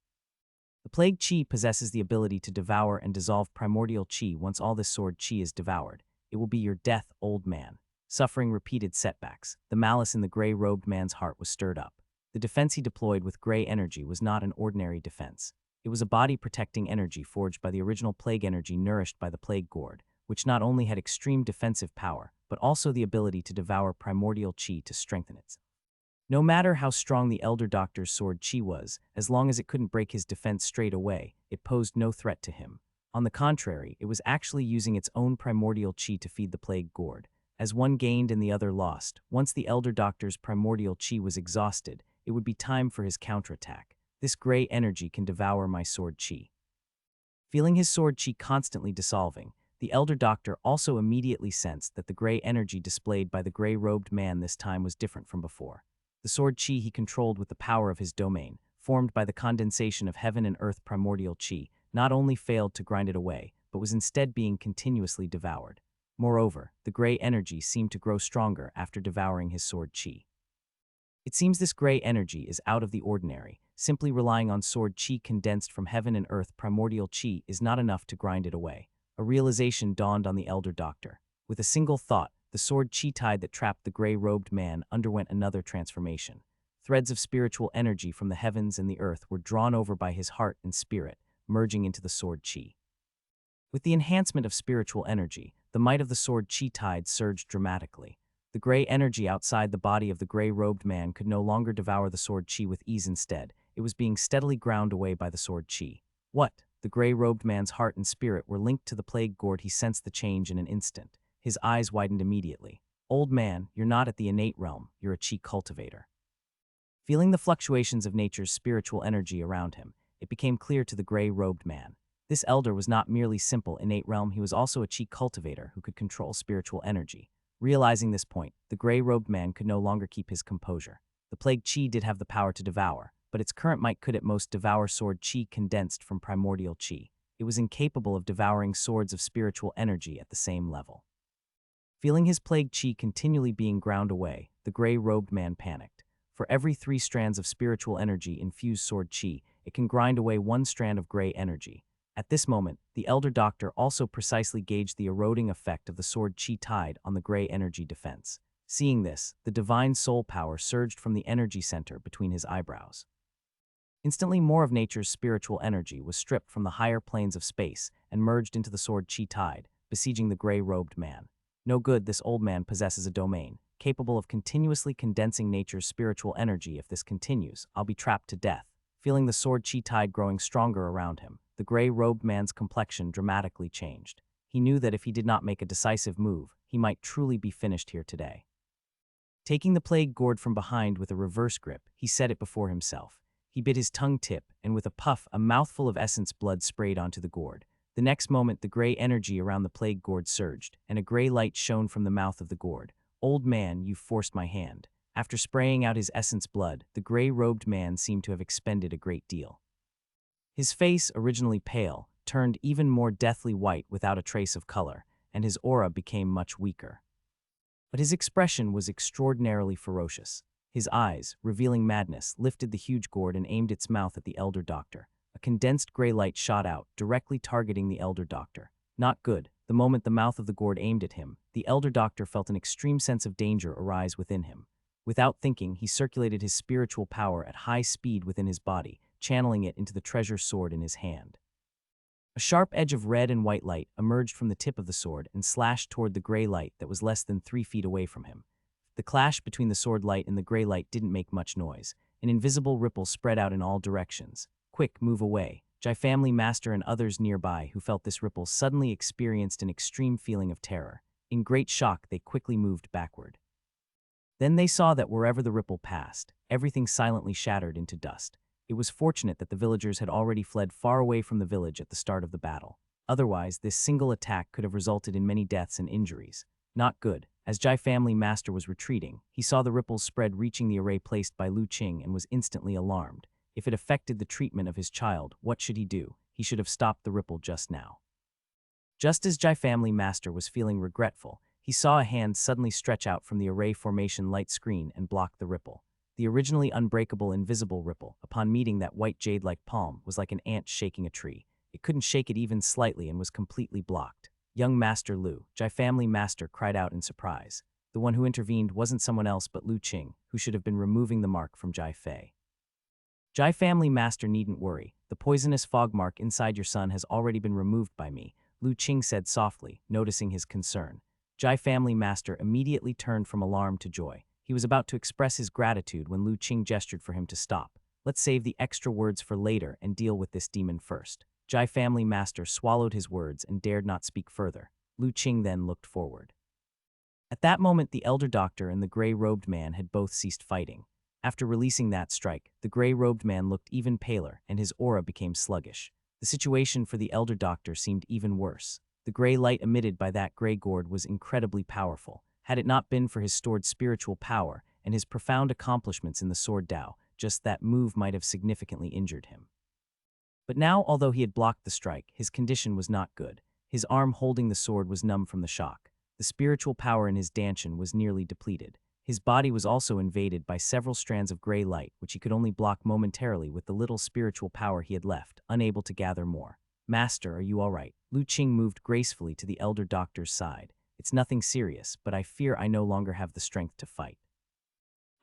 The plague chi possesses the ability to devour and dissolve primordial chi. Once all this sword chi is devoured, it will be your death, old man. Suffering repeated setbacks, the malice in the gray-robed man's heart was stirred up. The defense he deployed with gray energy was not an ordinary defense. It was a body-protecting energy forged by the original plague energy nourished by the plague gourd, which not only had extreme defensive power, but also the ability to devour primordial chi to strengthen it. No matter how strong the elder doctor's sword chi was, as long as it couldn't break his defense straight away, it posed no threat to him. On the contrary, it was actually using its own primordial chi to feed the plague gourd. As one gained and the other lost, once the elder doctor's primordial chi was exhausted, it would be time for his counterattack. This gray energy can devour my sword chi. Feeling his sword chi constantly dissolving, the elder doctor also immediately sensed that the gray energy displayed by the gray-robed man this time was different from before. The sword chi he controlled with the power of his domain, formed by the condensation of heaven and earth primordial chi, not only failed to grind it away, but was instead being continuously devoured. Moreover, the gray energy seemed to grow stronger after devouring his sword chi. It seems this gray energy is out of the ordinary. Simply relying on sword chi condensed from heaven and earth primordial chi is not enough to grind it away. A realization dawned on the elder doctor. With a single thought, the sword chi tide that trapped the gray-robed man underwent another transformation. Threads of spiritual energy from the heavens and the earth were drawn over by his heart and spirit, merging into the sword chi. With the enhancement of spiritual energy, the might of the sword chi tide surged dramatically. The gray energy outside the body of the gray-robed man could no longer devour the sword chi with ease. Instead, it was being steadily ground away by the sword chi. What? The gray-robed man's heart and spirit were linked to the plague gourd. He sensed the change in an instant. His eyes widened immediately. Old man, you're not at the innate realm, you're a chi cultivator. Feeling the fluctuations of nature's spiritual energy around him, it became clear to the gray-robed man. This elder was not merely simple innate realm, he was also a chi cultivator who could control spiritual energy. Realizing this point, the gray-robed man could no longer keep his composure. The plague chi did have the power to devour, but its current might could at most devour sword chi condensed from primordial chi. It was incapable of devouring swords of spiritual energy at the same level. Feeling his plague chi continually being ground away, the gray-robed man panicked. For every 3 strands of spiritual energy infused sword chi, it can grind away 1 strand of gray energy. At this moment, the elder doctor also precisely gauged the eroding effect of the sword chi tide on the gray energy defense. Seeing this, the divine soul power surged from the energy center between his eyebrows. Instantly, more of nature's spiritual energy was stripped from the higher planes of space and merged into the sword chi tide, besieging the gray-robed man. No good, this old man possesses a domain, capable of continuously condensing nature's spiritual energy. If this continues, I'll be trapped to death. Feeling the sword chi tide growing stronger around him, the gray-robed man's complexion dramatically changed. He knew that if he did not make a decisive move, he might truly be finished here today. Taking the plague gourd from behind with a reverse grip, he set it before himself. He bit his tongue tip, and with a puff, a mouthful of essence blood sprayed onto the gourd. The next moment, the gray energy around the plague gourd surged, and a gray light shone from the mouth of the gourd. Old man, you forced my hand. After spraying out his essence blood, the gray-robed man seemed to have expended a great deal. His face, originally pale, turned even more deathly white without a trace of color, and his aura became much weaker. But his expression was extraordinarily ferocious. His eyes, revealing madness, lifted the huge gourd and aimed its mouth at the elder doctor. A condensed gray light shot out, directly targeting the elder doctor. Not good. The moment the mouth of the gourd aimed at him, the elder doctor felt an extreme sense of danger arise within him. Without thinking, he circulated his spiritual power at high speed within his body, channeling it into the treasure sword in his hand. A sharp edge of red and white light emerged from the tip of the sword and slashed toward the gray light that was less than 3 feet away from him. The clash between the sword light and the gray light didn't make much noise. An invisible ripple spread out in all directions. Quick, move away. Jai family master and others nearby who felt this ripple suddenly experienced an extreme feeling of terror. In great shock, they quickly moved backward. Then they saw that wherever the ripple passed, everything silently shattered into dust. It was fortunate that the villagers had already fled far away from the village at the start of the battle. Otherwise, this single attack could have resulted in many deaths and injuries. Not good. As Jai family master was retreating, he saw the ripples spread reaching the array placed by Lu Qing and was instantly alarmed. If it affected the treatment of his child, what should he do? He should have stopped the ripple just now. Just as Jai family master was feeling regretful, he saw a hand suddenly stretch out from the array formation light screen and block the ripple. The originally unbreakable invisible ripple, upon meeting that white jade-like palm, was like an ant shaking a tree. It couldn't shake it even slightly and was completely blocked. Young Master Lu, Jai family master, cried out in surprise. The one who intervened wasn't someone else but Lu Qing, who should have been removing the mark from Jai Fei. Jai family master needn't worry. The poisonous fog mark inside your son has already been removed by me, Lu Qing said softly, noticing his concern. Jai family master immediately turned from alarm to joy. He was about to express his gratitude when Lu Qing gestured for him to stop. Let's save the extra words for later and deal with this demon first. Jai family master swallowed his words and dared not speak further. Lu Qing then looked forward. At that moment, the elder doctor and the gray-robed man had both ceased fighting. After releasing that strike, the gray-robed man looked even paler and his aura became sluggish. The situation for the elder doctor seemed even worse. The gray light emitted by that gray gourd was incredibly powerful. Had it not been for his stored spiritual power and his profound accomplishments in the sword Dao, just that move might have significantly injured him. But now, although he had blocked the strike, his condition was not good. His arm holding the sword was numb from the shock. The spiritual power in his dantian was nearly depleted. His body was also invaded by several strands of gray light, which he could only block momentarily with the little spiritual power he had left, unable to gather more. Master, are you all right? Lu Qing moved gracefully to the elder doctor's side. It's nothing serious, but I fear I no longer have the strength to fight.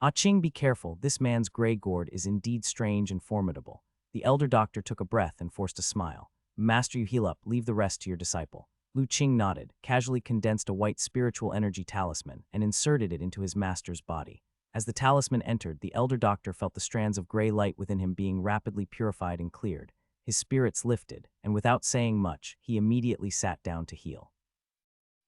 Ah Qing, be careful. This man's gray gourd is indeed strange and formidable. The elder doctor took a breath and forced a smile. Master, you heal up. Leave the rest to your disciple. Lu Qing nodded, casually condensed a white spiritual energy talisman, and inserted it into his master's body. As the talisman entered, the elder doctor felt the strands of gray light within him being rapidly purified and cleared. His spirits lifted, and without saying much, he immediately sat down to heal.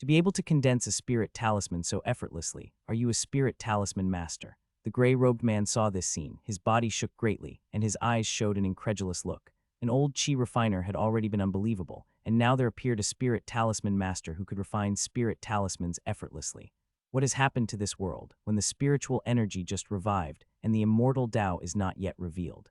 To be able to condense a spirit talisman so effortlessly, are you a spirit talisman master? The gray-robed man saw this scene, his body shook greatly, and his eyes showed an incredulous look. An old chi refiner had already been unbelievable, and now there appeared a spirit talisman master who could refine spirit talismans effortlessly. What has happened to this world, when the spiritual energy just revived, and the immortal Tao is not yet revealed?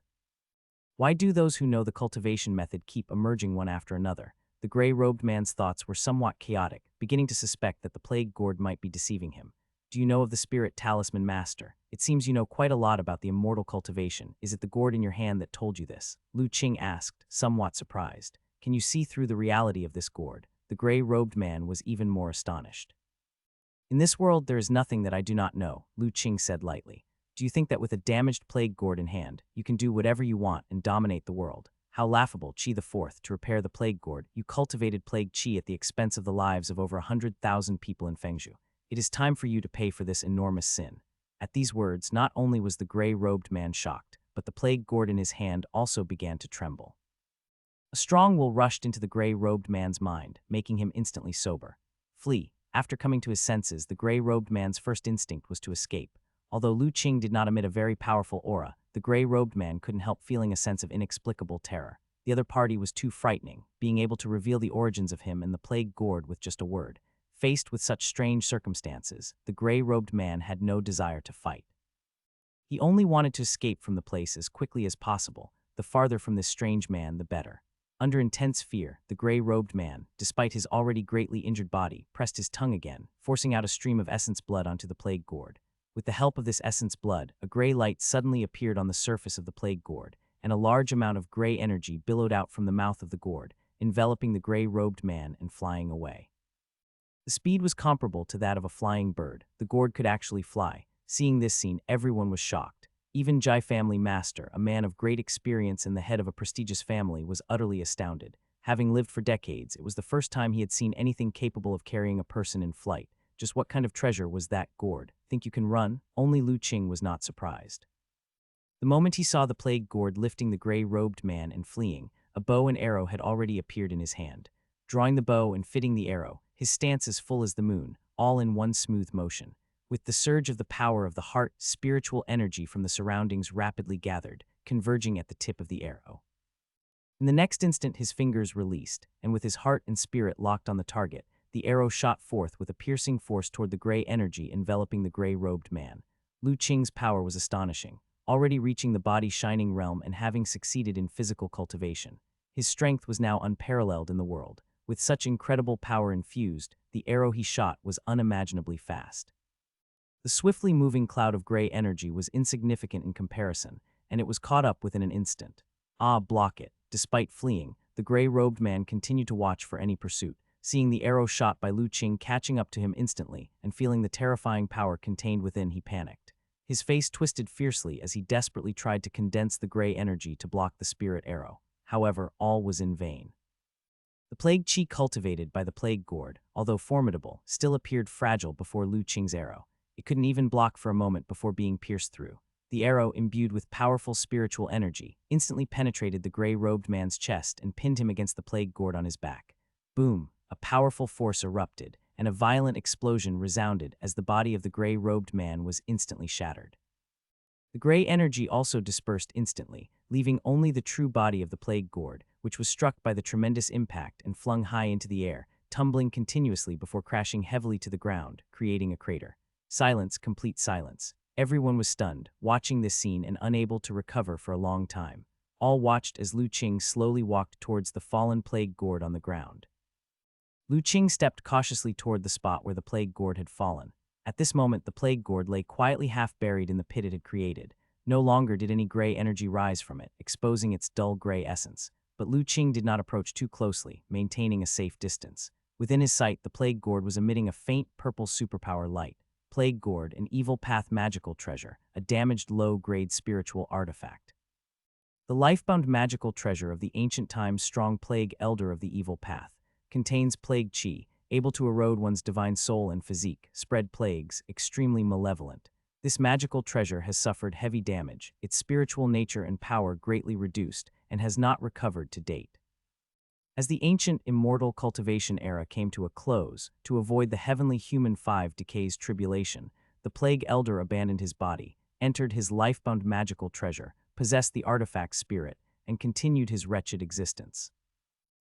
Why do those who know the cultivation method keep emerging one after another? The gray-robed man's thoughts were somewhat chaotic, beginning to suspect that the plague gourd might be deceiving him. Do you know of the spirit talisman master? It seems you know quite a lot about the immortal cultivation. Is it the gourd in your hand that told you this? Lu Qing asked, somewhat surprised. Can you see through the reality of this gourd? The gray-robed man was even more astonished. In this world there is nothing that I do not know, Lu Qing said lightly. Do you think that with a damaged plague gourd in hand, you can do whatever you want and dominate the world? How laughable, Qi IV, to repair the plague gourd. You cultivated plague Qi at the expense of the lives of over 100,000 people in Fengzhou. It is time for you to pay for this enormous sin. At these words, not only was the gray-robed man shocked, but the plague gourd in his hand also began to tremble. A strong will rushed into the gray-robed man's mind, making him instantly sober. Flee. After coming to his senses, the gray-robed man's first instinct was to escape. Although Lu Qing did not emit a very powerful aura, the gray-robed man couldn't help feeling a sense of inexplicable terror. The other party was too frightening, being able to reveal the origins of him and the plague gourd with just a word. Faced with such strange circumstances, the gray-robed man had no desire to fight. He only wanted to escape from the place as quickly as possible. The farther from this strange man, the better. Under intense fear, the gray-robed man, despite his already greatly injured body, pressed his tongue again, forcing out a stream of essence blood onto the plague gourd. With the help of this essence blood, a gray light suddenly appeared on the surface of the plague gourd, and a large amount of gray energy billowed out from the mouth of the gourd, enveloping the gray-robed man and flying away. The speed was comparable to that of a flying bird. The gourd could actually fly. Seeing this scene, everyone was shocked. Even Jai family master, a man of great experience and the head of a prestigious family, was utterly astounded. Having lived for decades, it was the first time he had seen anything capable of carrying a person in flight. Just what kind of treasure was that gourd? Think you can run? Only Lu Qing was not surprised. The moment he saw the plague gourd lifting the gray-robed man and fleeing, a bow and arrow had already appeared in his hand. Drawing the bow and fitting the arrow, his stance as full as the moon, all in one smooth motion. With the surge of the power of the heart, spiritual energy from the surroundings rapidly gathered, converging at the tip of the arrow. In the next instant, his fingers released, and with his heart and spirit locked on the target, the arrow shot forth with a piercing force toward the gray energy enveloping the gray-robed man. Lu Qing's power was astonishing, already reaching the body-shining realm and having succeeded in physical cultivation. His strength was now unparalleled in the world. With such incredible power infused, the arrow he shot was unimaginably fast. The swiftly moving cloud of gray energy was insignificant in comparison, and it was caught up within an instant. Block it. Despite fleeing, the gray-robed man continued to watch for any pursuit, seeing the arrow shot by Lu Qing catching up to him instantly, and feeling the terrifying power contained within, he panicked. His face twisted fiercely as he desperately tried to condense the gray energy to block the spirit arrow. However, all was in vain. The plague chi cultivated by the plague gourd, although formidable, still appeared fragile before Lu Qing's arrow. It couldn't even block for a moment before being pierced through. The arrow, imbued with powerful spiritual energy, instantly penetrated the gray-robed man's chest and pinned him against the plague gourd on his back. Boom! A powerful force erupted, and a violent explosion resounded as the body of the gray-robed man was instantly shattered. The gray energy also dispersed instantly, leaving only the true body of the plague gourd, which was struck by the tremendous impact and flung high into the air, tumbling continuously before crashing heavily to the ground, creating a crater. Silence, complete silence. Everyone was stunned, watching this scene and unable to recover for a long time. All watched as Lu Qing slowly walked towards the fallen plague gourd on the ground. Lu Qing stepped cautiously toward the spot where the plague gourd had fallen. At this moment, the plague gourd lay quietly half buried in the pit it had created. No longer did any gray energy rise from it, exposing its dull gray essence. But Lu Qing did not approach too closely, maintaining a safe distance. Within his sight, the plague gourd was emitting a faint purple superpower light. Plague gourd, an evil path magical treasure, a damaged low-grade spiritual artifact. The lifebound magical treasure of the ancient times strong plague elder of the evil path contains plague chi, able to erode one's divine soul and physique, spread plagues, extremely malevolent. This magical treasure has suffered heavy damage, its spiritual nature and power greatly reduced, and has not recovered to date. As the ancient immortal cultivation era came to a close, to avoid the heavenly human five decays tribulation, the plague elder abandoned his body, entered his lifebound magical treasure, possessed the artifact spirit, and continued his wretched existence.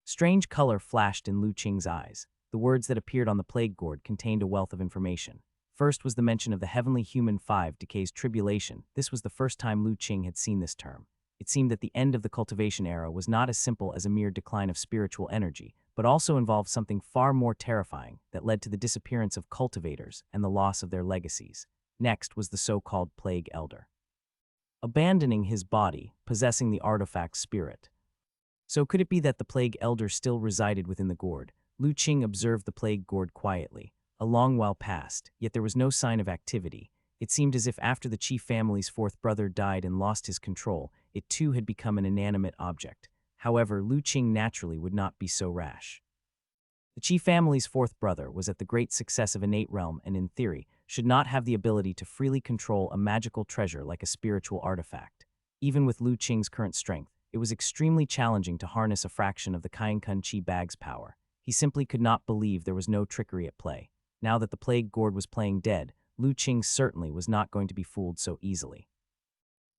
Strange color flashed in Lu Qing's eyes. The words that appeared on the plague gourd contained a wealth of information. First was the mention of the heavenly human five decays tribulation. This was the first time Lu Qing had seen this term. It seemed that the end of the cultivation era was not as simple as a mere decline of spiritual energy, but also involved something far more terrifying that led to the disappearance of cultivators and the loss of their legacies. Next was the so-called plague elder, abandoning his body, possessing the artifact spirit. So could it be that the plague elder still resided within the gourd? Lu Qing observed the plague gourd quietly. A long while passed, yet there was no sign of activity. It seemed as if after the Qi family's fourth brother died and lost his control, it too had become an inanimate object. However, Lu Qing naturally would not be so rash. The Qi family's fourth brother was at the great success of innate realm and, in theory, should not have the ability to freely control a magical treasure like a spiritual artifact. Even with Lu Qing's current strength, it was extremely challenging to harness a fraction of the Kainkun Qi bag's power. He simply could not believe there was no trickery at play. Now that the plague gourd was playing dead, Lu Qing certainly was not going to be fooled so easily.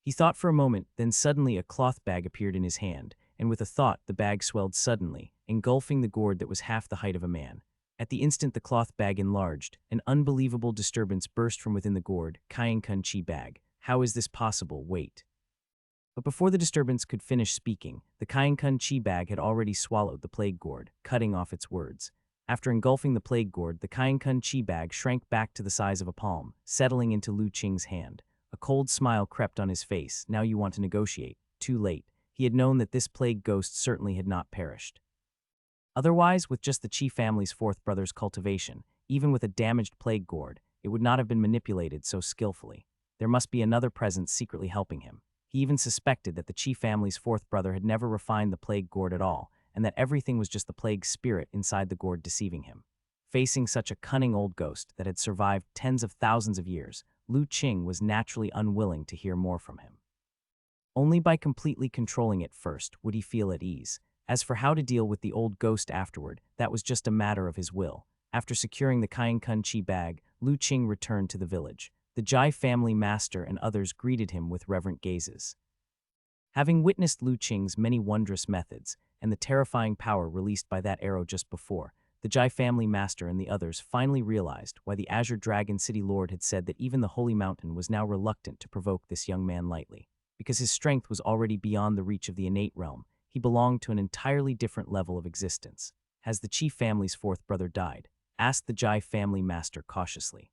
He thought for a moment, then suddenly a cloth bag appeared in his hand, and with a thought the bag swelled suddenly, engulfing the gourd that was half the height of a man. At the instant the cloth bag enlarged, an unbelievable disturbance burst from within the gourd. Kainkun Qi bag. How is this possible? Wait. But before the disturbance could finish speaking, the Kainkun Qi bag had already swallowed the plague gourd, cutting off its words. After engulfing the plague gourd, the Kainkun Qi bag shrank back to the size of a palm, settling into Lu Qing's hand. A cold smile crept on his face. Now you want to negotiate. Too late. He had known that this plague ghost certainly had not perished. Otherwise, with just the Qi family's fourth brother's cultivation, even with a damaged plague gourd, it would not have been manipulated so skillfully. There must be another presence secretly helping him. He even suspected that the Qi family's fourth brother had never refined the plague gourd at all, and that everything was just the plague spirit inside the gourd deceiving him. Facing such a cunning old ghost that had survived tens of thousands of years, Lu Qing was naturally unwilling to hear more from him. Only by completely controlling it first would he feel at ease. As for how to deal with the old ghost afterward, that was just a matter of his will. After securing the Kainkun Qi bag, Lu Qing returned to the village. The Jai family master and others greeted him with reverent gazes. Having witnessed Lu Qing's many wondrous methods, and the terrifying power released by that arrow just before, the Jai family master and the others finally realized why the Azure Dragon City Lord had said that even the Holy Mountain was now reluctant to provoke this young man lightly. Because his strength was already beyond the reach of the innate realm, he belonged to an entirely different level of existence. Has the Qi family's fourth brother died? Asked the Jai family master cautiously.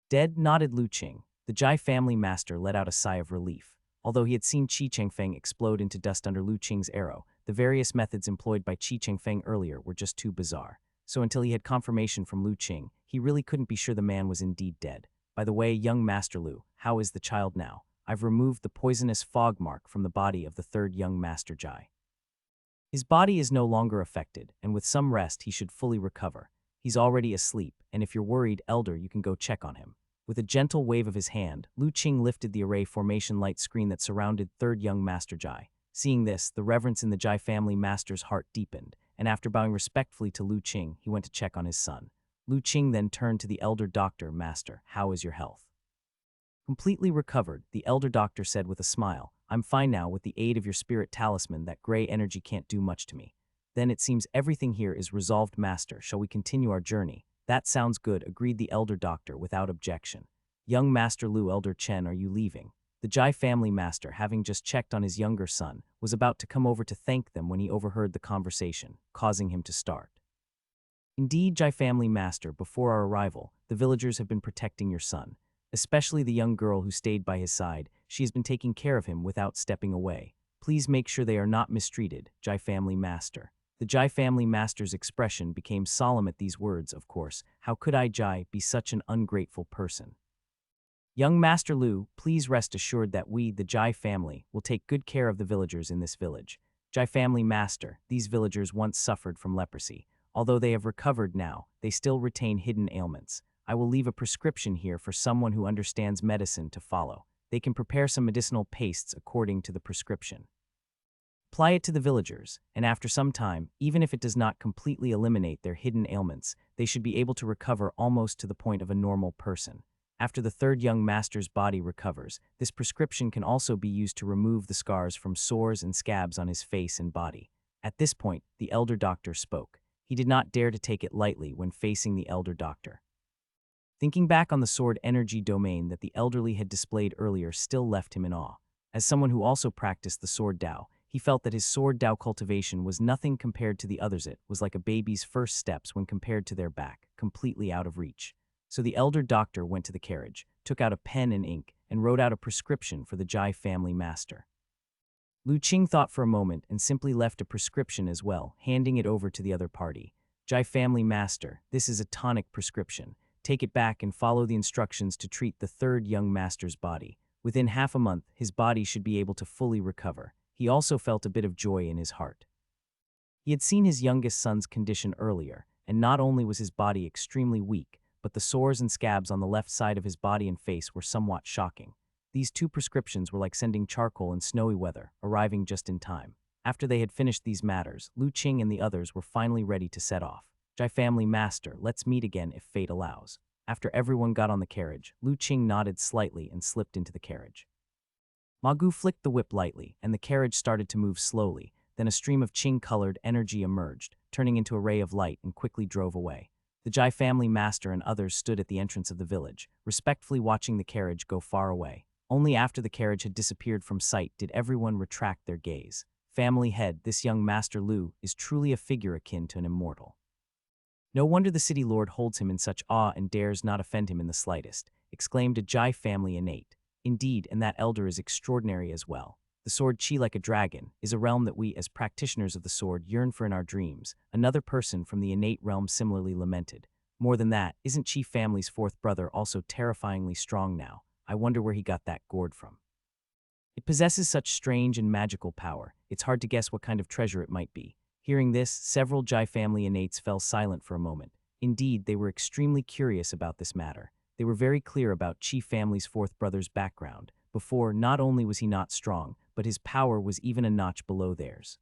Dead, nodded Lu Qing. The Jai family master let out a sigh of relief. Although he had seen Qi Chengfeng explode into dust under Lu Qing's arrow, the various methods employed by Qi Chengfeng earlier were just too bizarre. So until he had confirmation from Lu Qing, he really couldn't be sure the man was indeed dead. By the way, young Master Lu, how is the child now? I've removed the poisonous fog mark from the body of the third young Master Jai. His body is no longer affected, and with some rest he should fully recover. He's already asleep, and if you're worried, Elder, you can go check on him. With a gentle wave of his hand, Lu Qing lifted the array formation light screen that surrounded third young Master Jai. Seeing this, the reverence in the Jai family master's heart deepened, and after bowing respectfully to Lu Qing, he went to check on his son. Lu Qing then turned to the elder doctor. Master, how is your health? Completely recovered, the elder doctor said with a smile. I'm fine now. With the aid of your spirit talisman, that gray energy can't do much to me. Then it seems everything here is resolved, Master. Shall we continue our journey? That sounds good, agreed the elder doctor without objection. Young Master Lu, Elder Chen, are you leaving? The Jai family master, having just checked on his younger son, was about to come over to thank them when he overheard the conversation, causing him to start. Indeed, Jai family master, before our arrival, the villagers have been protecting your son, especially the young girl who stayed by his side. She has been taking care of him without stepping away. Please make sure they are not mistreated, Jai family master. The Jai family master's expression became solemn at these words, of course. How could I, Jai, be such an ungrateful person? Young Master Lu, please rest assured that we, the Jai family, will take good care of the villagers in this village. Jai family master, these villagers once suffered from leprosy. Although they have recovered now, they still retain hidden ailments. I will leave a prescription here for someone who understands medicine to follow. They can prepare some medicinal pastes according to the prescription. Apply it to the villagers, and after some time, even if it does not completely eliminate their hidden ailments, they should be able to recover almost to the point of a normal person. After the third young master's body recovers, this prescription can also be used to remove the scars from sores and scabs on his face and body. At this point, the elder doctor spoke. He did not dare to take it lightly when facing the elder doctor. Thinking back on the sword energy domain that the elderly had displayed earlier still left him in awe. As someone who also practiced the sword Dao, he felt that his sword Dao cultivation was nothing compared to the others. It was like a baby's first steps when compared to their back, completely out of reach. So the elder doctor went to the carriage, took out a pen and ink, and wrote out a prescription for the Jai family master. Lu Qing thought for a moment and simply left a prescription as well, handing it over to the other party. Jai family master, this is a tonic prescription. Take it back and follow the instructions to treat the third young master's body. Within half a month, his body should be able to fully recover. He also felt a bit of joy in his heart. He had seen his youngest son's condition earlier, and not only was his body extremely weak, but the sores and scabs on the left side of his body and face were somewhat shocking. These two prescriptions were like sending charcoal in snowy weather, arriving just in time. After they had finished these matters, Lu Qing and the others were finally ready to set off. Jai family master, let's meet again if fate allows. After everyone got on the carriage, Lu Qing nodded slightly and slipped into the carriage. Ma Gu flicked the whip lightly, and the carriage started to move slowly. Then a stream of Qing-colored energy emerged, turning into a ray of light, and quickly drove away. The Jai family master and others stood at the entrance of the village, respectfully watching the carriage go far away. Only after the carriage had disappeared from sight did everyone retract their gaze. Family head, this young Master Lu is truly a figure akin to an immortal. No wonder the city lord holds him in such awe and dares not offend him in the slightest, exclaimed a Jai family innate. Indeed, and that elder is extraordinary as well. The sword Qi like a dragon is a realm that we as practitioners of the sword yearn for in our dreams. Another person from the innate realm similarly lamented. More than that, isn't Qi family's fourth brother also terrifyingly strong now? I wonder where he got that gourd from. It possesses such strange and magical power, it's hard to guess what kind of treasure it might be. Hearing this, several Jai family innates fell silent for a moment. Indeed, they were extremely curious about this matter. They were very clear about Qi family's fourth brother's background. Before, not only was he not strong, but his power was even a notch below theirs.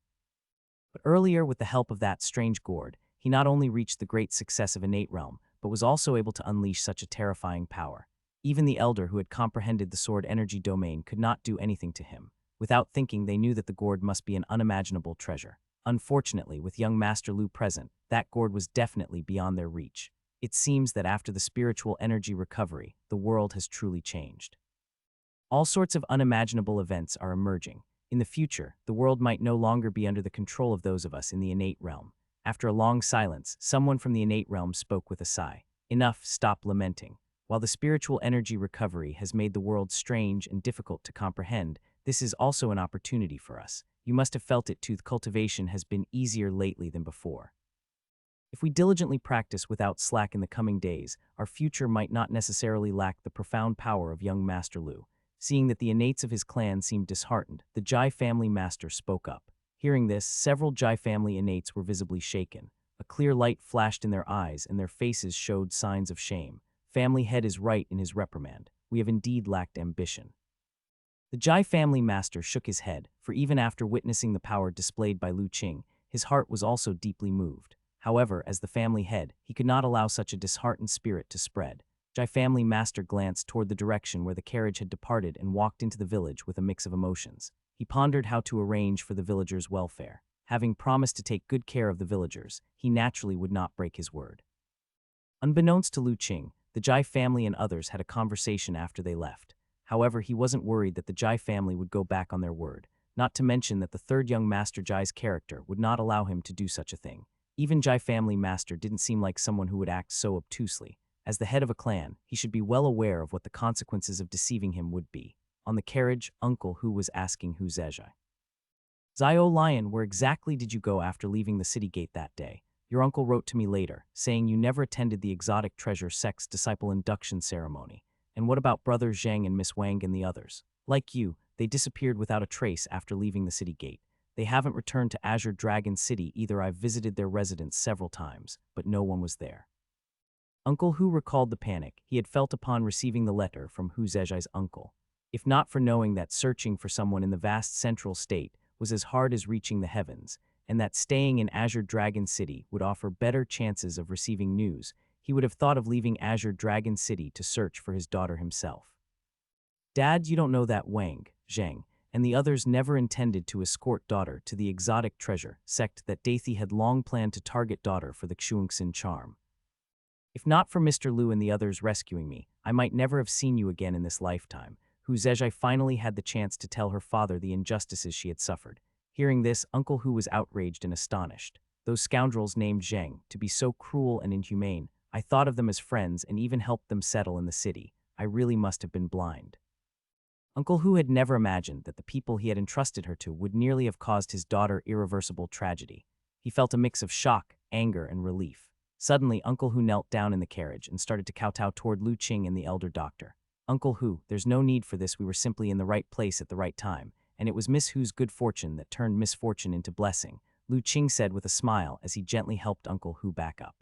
But earlier, with the help of that strange gourd, he not only reached the great success of innate realm, but was also able to unleash such a terrifying power. Even the elder who had comprehended the sword energy domain could not do anything to him. Without thinking, they knew that the gourd must be an unimaginable treasure. Unfortunately, with young Master Lu present, that gourd was definitely beyond their reach. It seems that after the spiritual energy recovery, the world has truly changed. All sorts of unimaginable events are emerging. In the future, the world might no longer be under the control of those of us in the innate realm. After a long silence, someone from the innate realm spoke with a sigh. Enough, stop lamenting. While the spiritual energy recovery has made the world strange and difficult to comprehend, this is also an opportunity for us. You must have felt it too. The cultivation has been easier lately than before. If we diligently practice without slack in the coming days, our future might not necessarily lack the profound power of young Master Lu. Seeing that the innates of his clan seemed disheartened, the Jai family master spoke up. Hearing this, several Jai family innates were visibly shaken. A clear light flashed in their eyes, and their faces showed signs of shame. Family head is right in his reprimand. We have indeed lacked ambition. The Jai family master shook his head, for even after witnessing the power displayed by Lu Qing, his heart was also deeply moved. However, as the family head, he could not allow such a disheartened spirit to spread. Jai family master glanced toward the direction where the carriage had departed and walked into the village with a mix of emotions. He pondered how to arrange for the villagers' welfare. Having promised to take good care of the villagers, he naturally would not break his word. Unbeknownst to Lu Qing, the Jai family and others had a conversation after they left. However, he wasn't worried that the Jai family would go back on their word, not to mention that the third young Master Jai's character would not allow him to do such a thing. Even Jai family master didn't seem like someone who would act so obtusely. As the head of a clan, he should be well aware of what the consequences of deceiving him would be. On the carriage, Uncle Hu was asking Hu Zezhai. Zio Lion, where exactly did you go after leaving the city gate that day? Your uncle wrote to me later, saying you never attended the exotic treasure sex disciple induction ceremony. And what about Brother Zhang and Miss Wang and the others? Like you, they disappeared without a trace after leaving the city gate. They haven't returned to Azure Dragon City either. I've visited their residence several times, but no one was there. Uncle Hu recalled the panic he had felt upon receiving the letter from Hu Zezhai's uncle. If not for knowing that searching for someone in the vast central state was as hard as reaching the heavens, and that staying in Azure Dragon City would offer better chances of receiving news, he would have thought of leaving Azure Dragon City to search for his daughter himself. Dad, you don't know that Wang, Zhang, and the others never intended to escort daughter to the exotic treasure sect that Daisy had long planned to target daughter for the Xuangxin charm. If not for Mr. Liu and the others rescuing me, I might never have seen you again in this lifetime. Hu Zezhai finally had the chance to tell her father the injustices she had suffered. Hearing this, Uncle Hu was outraged and astonished. Those scoundrels named Zhang, to be so cruel and inhumane, I thought of them as friends and even helped them settle in the city. I really must have been blind. Uncle Hu had never imagined that the people he had entrusted her to would nearly have caused his daughter irreversible tragedy. He felt a mix of shock, anger, and relief. Suddenly, Uncle Hu knelt down in the carriage and started to kowtow toward Lu Qing and the elder doctor. Uncle Hu, there's no need for this. We were simply in the right place at the right time, and it was Miss Hu's good fortune that turned misfortune into blessing, Lu Qing said with a smile as he gently helped Uncle Hu back up.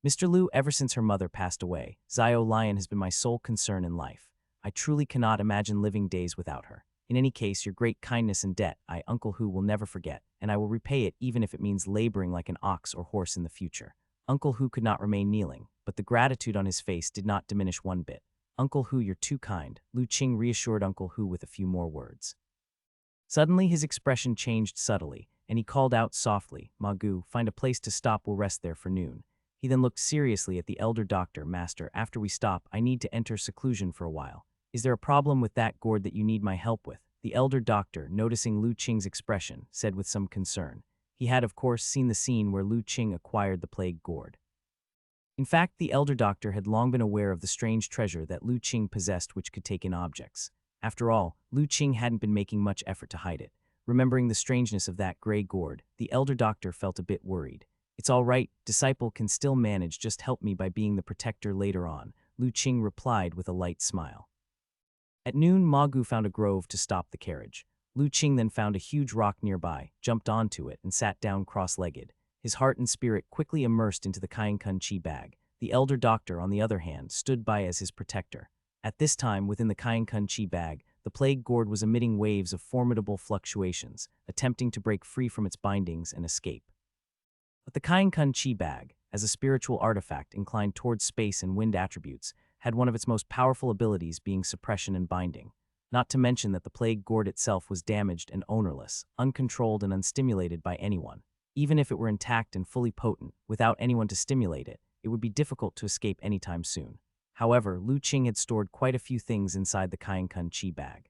Mr. Liu, ever since her mother passed away, Zio Lion has been my sole concern in life. I truly cannot imagine living days without her. In any case, your great kindness and debt I, Uncle Hu, will never forget, and I will repay it even if it means laboring like an ox or horse in the future. Uncle Hu could not remain kneeling, but the gratitude on his face did not diminish one bit. Uncle Hu, you're too kind, Lu Qing reassured Uncle Hu with a few more words. Suddenly his expression changed subtly, and he called out softly, Ma Gu, find a place to stop, we'll rest there for noon. He then looked seriously at the elder doctor. Master, after we stop, I need to enter seclusion for a while. Is there a problem with that gourd that you need my help with? The elder doctor, noticing Lu Qing's expression, said with some concern. He had, of course, seen the scene where Lu Qing acquired the plague gourd. In fact, the elder doctor had long been aware of the strange treasure that Lu Qing possessed which could take in objects. After all, Lu Qing hadn't been making much effort to hide it. Remembering the strangeness of that gray gourd, the elder doctor felt a bit worried. It's all right, disciple can still manage, just help me by being the protector later on, Lu Qing replied with a light smile. At noon, Ma Gu found a grove to stop the carriage. Lu Qing then found a huge rock nearby, jumped onto it, and sat down cross-legged. His heart and spirit quickly immersed into the Kainkun Chi bag. The elder doctor, on the other hand, stood by as his protector. At this time, within the Kainkun Chi bag, the plague gourd was emitting waves of formidable fluctuations, attempting to break free from its bindings and escape. But the Kainkun Chi bag, as a spiritual artifact inclined towards space and wind attributes, had one of its most powerful abilities being suppression and binding. Not to mention that the plague gourd itself was damaged and ownerless, uncontrolled and unstimulated by anyone. Even if it were intact and fully potent, without anyone to stimulate it, it would be difficult to escape anytime soon. However, Lu Qing had stored quite a few things inside the Kainkun Chi bag.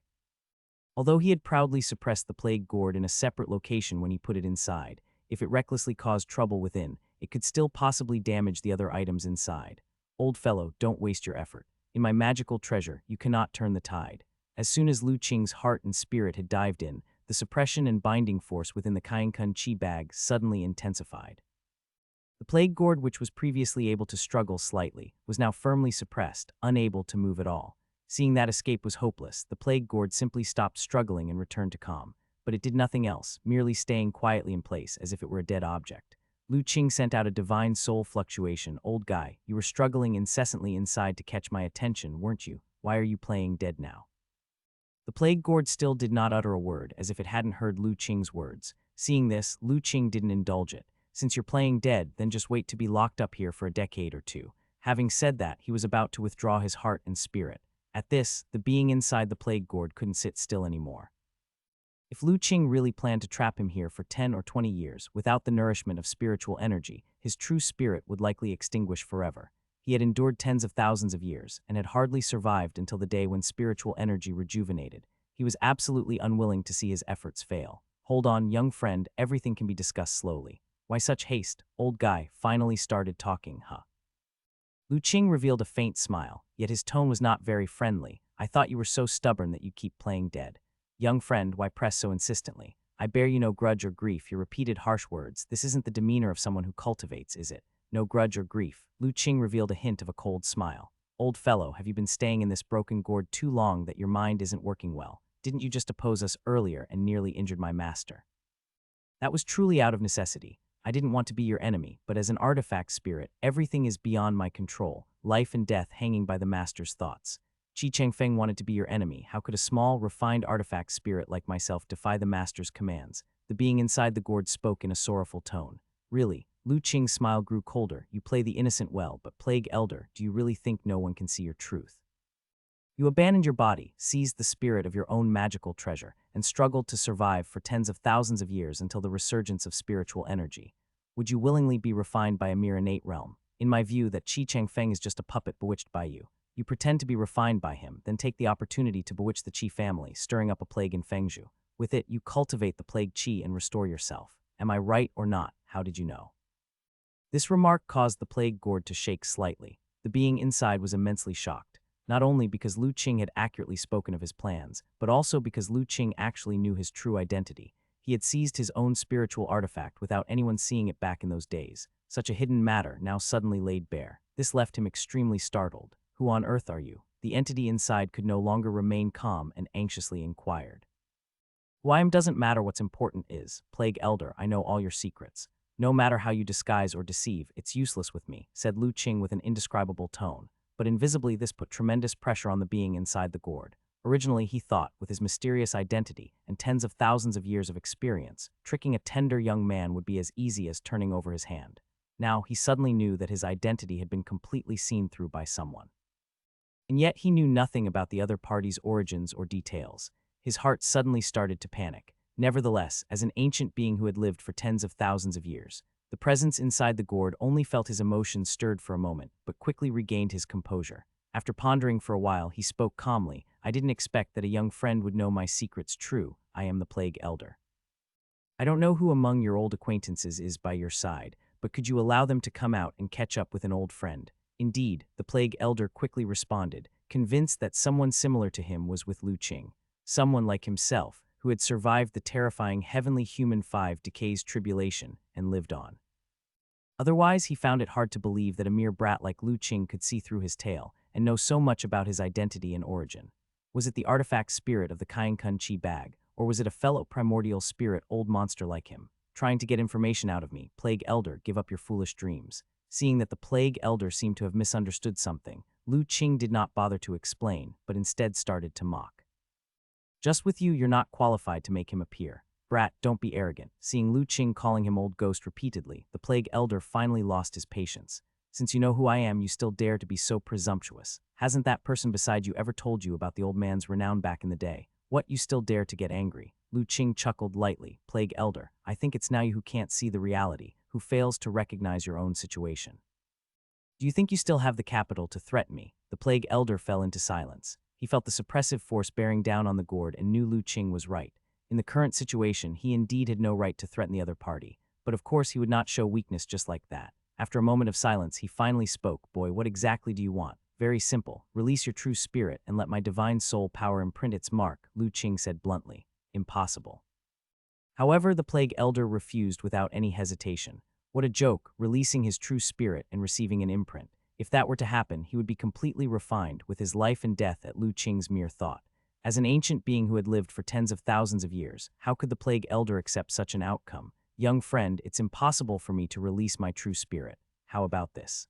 Although he had proudly suppressed the plague gourd in a separate location when he put it inside, if it recklessly caused trouble within, it could still possibly damage the other items inside. Old fellow, don't waste your effort. In my magical treasure, you cannot turn the tide. As soon as Lu Qing's heart and spirit had dived in, the suppression and binding force within the Kainkun Chi bag suddenly intensified. The plague gourd, which was previously able to struggle slightly, was now firmly suppressed, unable to move at all. Seeing that escape was hopeless, the plague gourd simply stopped struggling and returned to calm. But it did nothing else, merely staying quietly in place as if it were a dead object. Lu Qing sent out a divine soul fluctuation. Old guy, you were struggling incessantly inside to catch my attention, weren't you? Why are you playing dead now? The plague gourd still did not utter a word, as if it hadn't heard Lu Qing's words. Seeing this, Lu Qing didn't indulge it. Since you're playing dead, then just wait to be locked up here for a decade or two. Having said that, he was about to withdraw his heart and spirit. At this, the being inside the plague gourd couldn't sit still anymore. If Lu Qing really planned to trap him here for 10 or 20 years without the nourishment of spiritual energy, his true spirit would likely extinguish forever. He had endured tens of thousands of years and had hardly survived until the day when spiritual energy rejuvenated. He was absolutely unwilling to see his efforts fail. Hold on, young friend, everything can be discussed slowly. Why such haste? Old guy finally started talking, huh? Lu Qing revealed a faint smile, yet his tone was not very friendly. I thought you were so stubborn that you keep playing dead. Young friend, why press so insistently? I bear you no grudge or grief. Your repeated harsh words. This isn't the demeanor of someone who cultivates, is it? No grudge or grief. Lu Qing revealed a hint of a cold smile. Old fellow, have you been staying in this broken gourd too long that your mind isn't working well? Didn't you just oppose us earlier and nearly injured my master? That was truly out of necessity. I didn't want to be your enemy, but as an artifact spirit, everything is beyond my control, life and death hanging by the master's thoughts. Qi Chengfeng wanted to be your enemy. How could a small, refined artifact spirit like myself defy the master's commands? The being inside the gourd spoke in a sorrowful tone. Really? Lu Qing's smile grew colder. You play the innocent well, but Plague Elder, do you really think no one can see your truth? You abandoned your body, seized the spirit of your own magical treasure, and struggled to survive for tens of thousands of years until the resurgence of spiritual energy. Would you willingly be refined by a mere innate realm? In my view, that Qi Chengfeng is just a puppet bewitched by you. You pretend to be refined by him, then take the opportunity to bewitch the Qi family, stirring up a plague in Fengzhou. With it, you cultivate the plague Qi and restore yourself. Am I right or not? How did you know? This remark caused the plague gourd to shake slightly. The being inside was immensely shocked, not only because Lu Qing had accurately spoken of his plans, but also because Lu Qing actually knew his true identity. He had seized his own spiritual artifact without anyone seeing it back in those days. Such a hidden matter now suddenly laid bare. This left him extremely startled. Who on earth are you? The entity inside could no longer remain calm and anxiously inquired. Why doesn't matter, what's important is, Plague Elder, I know all your secrets. No matter how you disguise or deceive, it's useless with me, said Lu Qing with an indescribable tone. But invisibly this put tremendous pressure on the being inside the gourd. Originally he thought, with his mysterious identity and tens of thousands of years of experience, tricking a tender young man would be as easy as turning over his hand. Now he suddenly knew that his identity had been completely seen through by someone. And yet he knew nothing about the other party's origins or details. His heart suddenly started to panic. Nevertheless, as an ancient being who had lived for tens of thousands of years, the presence inside the gourd only felt his emotions stirred for a moment, but quickly regained his composure. After pondering for a while, he spoke calmly. I didn't expect that a young friend would know my secrets true. I am the Plague Elder. I don't know who among your old acquaintances is by your side, but could you allow them to come out and catch up with an old friend? Indeed, the Plague Elder quickly responded, convinced that someone similar to him was with Lu Qing. Someone like himself, who had survived the terrifying heavenly human 5 decays tribulation and lived on. Otherwise, he found it hard to believe that a mere brat like Lu Qing could see through his tale and know so much about his identity and origin. Was it the artifact spirit of the Kainkun Chi bag, or was it a fellow primordial spirit old monster like him, trying to get information out of me? Plague Elder, give up your foolish dreams. Seeing that the Plague Elder seemed to have misunderstood something, Lu Qing did not bother to explain, but instead started to mock. Just with you, you're not qualified to make him appear. Brat, don't be arrogant. Seeing Lu Qing calling him old ghost repeatedly, the Plague Elder finally lost his patience. Since you know who I am, you still dare to be so presumptuous. Hasn't that person beside you ever told you about the old man's renown back in the day? What, you still dare to get angry? Lu Qing chuckled lightly. Plague Elder, I think it's now you who can't see the reality, who fails to recognize your own situation. Do you think you still have the capital to threaten me? The Plague Elder fell into silence. He felt the suppressive force bearing down on the gourd and knew Lu Qing was right. In the current situation, he indeed had no right to threaten the other party. But of course he would not show weakness just like that. After a moment of silence, he finally spoke. Boy, what exactly do you want? Very simple. Release your true spirit and let my divine soul power imprint its mark, Lu Qing said bluntly. Impossible. However, the Plague Elder refused without any hesitation. What a joke, releasing his true spirit and receiving an imprint. If that were to happen, he would be completely refined, with his life and death at Lu Qing's mere thought. As an ancient being who had lived for tens of thousands of years, how could the Plague Elder accept such an outcome? Young friend, it's impossible for me to release my true spirit. How about this?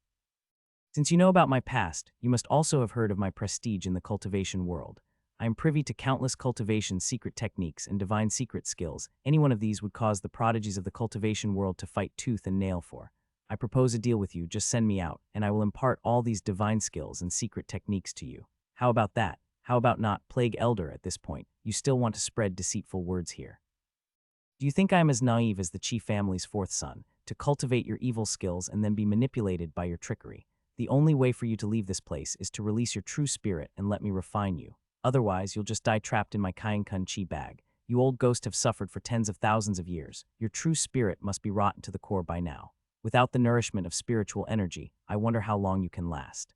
Since you know about my past, you must also have heard of my prestige in the cultivation world. I am privy to countless cultivation secret techniques and divine secret skills. Any one of these would cause the prodigies of the cultivation world to fight tooth and nail for. I propose a deal with you, just send me out, and I will impart all these divine skills and secret techniques to you. How about that? How about not? Plague Elder, at this point, you still want to spread deceitful words here. Do you think I am as naive as the Qi family's 4th son, to cultivate your evil skills and then be manipulated by your trickery? The only way for you to leave this place is to release your true spirit and let me refine you. Otherwise, you'll just die trapped in my Kainkun Chi bag. You old ghosts have suffered for tens of thousands of years. Your true spirit must be rotten to the core by now. Without the nourishment of spiritual energy, I wonder how long you can last."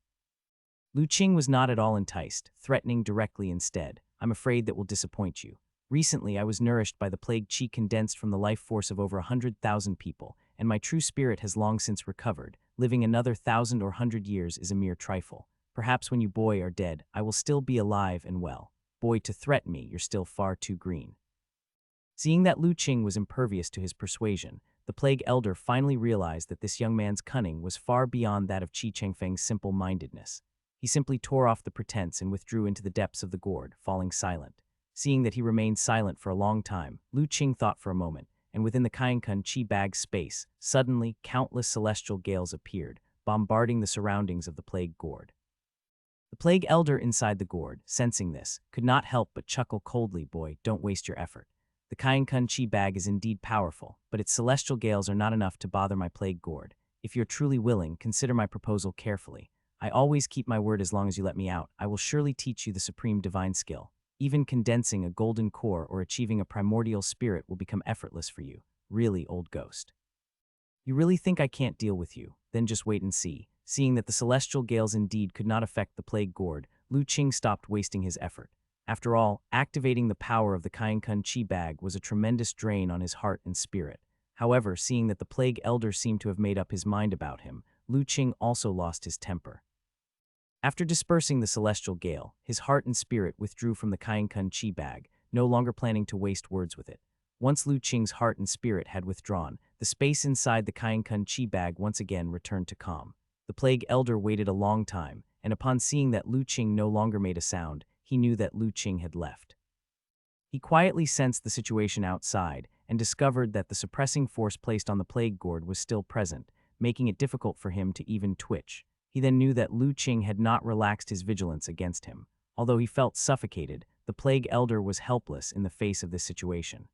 Lu Qing was not at all enticed, threatening directly instead. "I'm afraid that will disappoint you. Recently, I was nourished by the plague qi condensed from the life force of over 100,000 people, and my true spirit has long since recovered. Living another 1,000 or 100 years is a mere trifle. Perhaps when you boy are dead, I will still be alive and well. Boy, to threaten me, you're still far too green." Seeing that Lu Qing was impervious to his persuasion, the plague elder finally realized that this young man's cunning was far beyond that of Qi Chengfeng's simple-mindedness. He simply tore off the pretense and withdrew into the depths of the gourd, falling silent. Seeing that he remained silent for a long time, Lu Qing thought for a moment, and within the Kainkun Qi bag's space, suddenly countless celestial gales appeared, bombarding the surroundings of the plague gourd. The plague elder inside the gourd, sensing this, could not help but chuckle coldly. "Boy, don't waste your effort. The Kainkun Qi bag is indeed powerful, but its celestial gales are not enough to bother my plague gourd. If you're truly willing, consider my proposal carefully. I always keep my word as long as you let me out. I will surely teach you the supreme divine skill. Even condensing a golden core or achieving a primordial spirit will become effortless for you. Really, old ghost. You really think I can't deal with you? Then just wait and see." Seeing that the celestial gales indeed could not affect the plague gourd, Lu Qing stopped wasting his effort. After all, activating the power of the Kainkun Qi bag was a tremendous drain on his heart and spirit. However, seeing that the plague elder seemed to have made up his mind about him, Lu Qing also lost his temper. After dispersing the celestial gale, his heart and spirit withdrew from the Kainkun Qi bag, no longer planning to waste words with it. Once Lu Qing's heart and spirit had withdrawn, the space inside the Kainkun Qi bag once again returned to calm. The plague elder waited a long time, and upon seeing that Lu Qing no longer made a sound, he knew that Lu Qing had left. He quietly sensed the situation outside and discovered that the suppressing force placed on the plague gourd was still present, making it difficult for him to even twitch. He then knew that Lu Qing had not relaxed his vigilance against him. Although he felt suffocated, the plague elder was helpless in the face of this situation.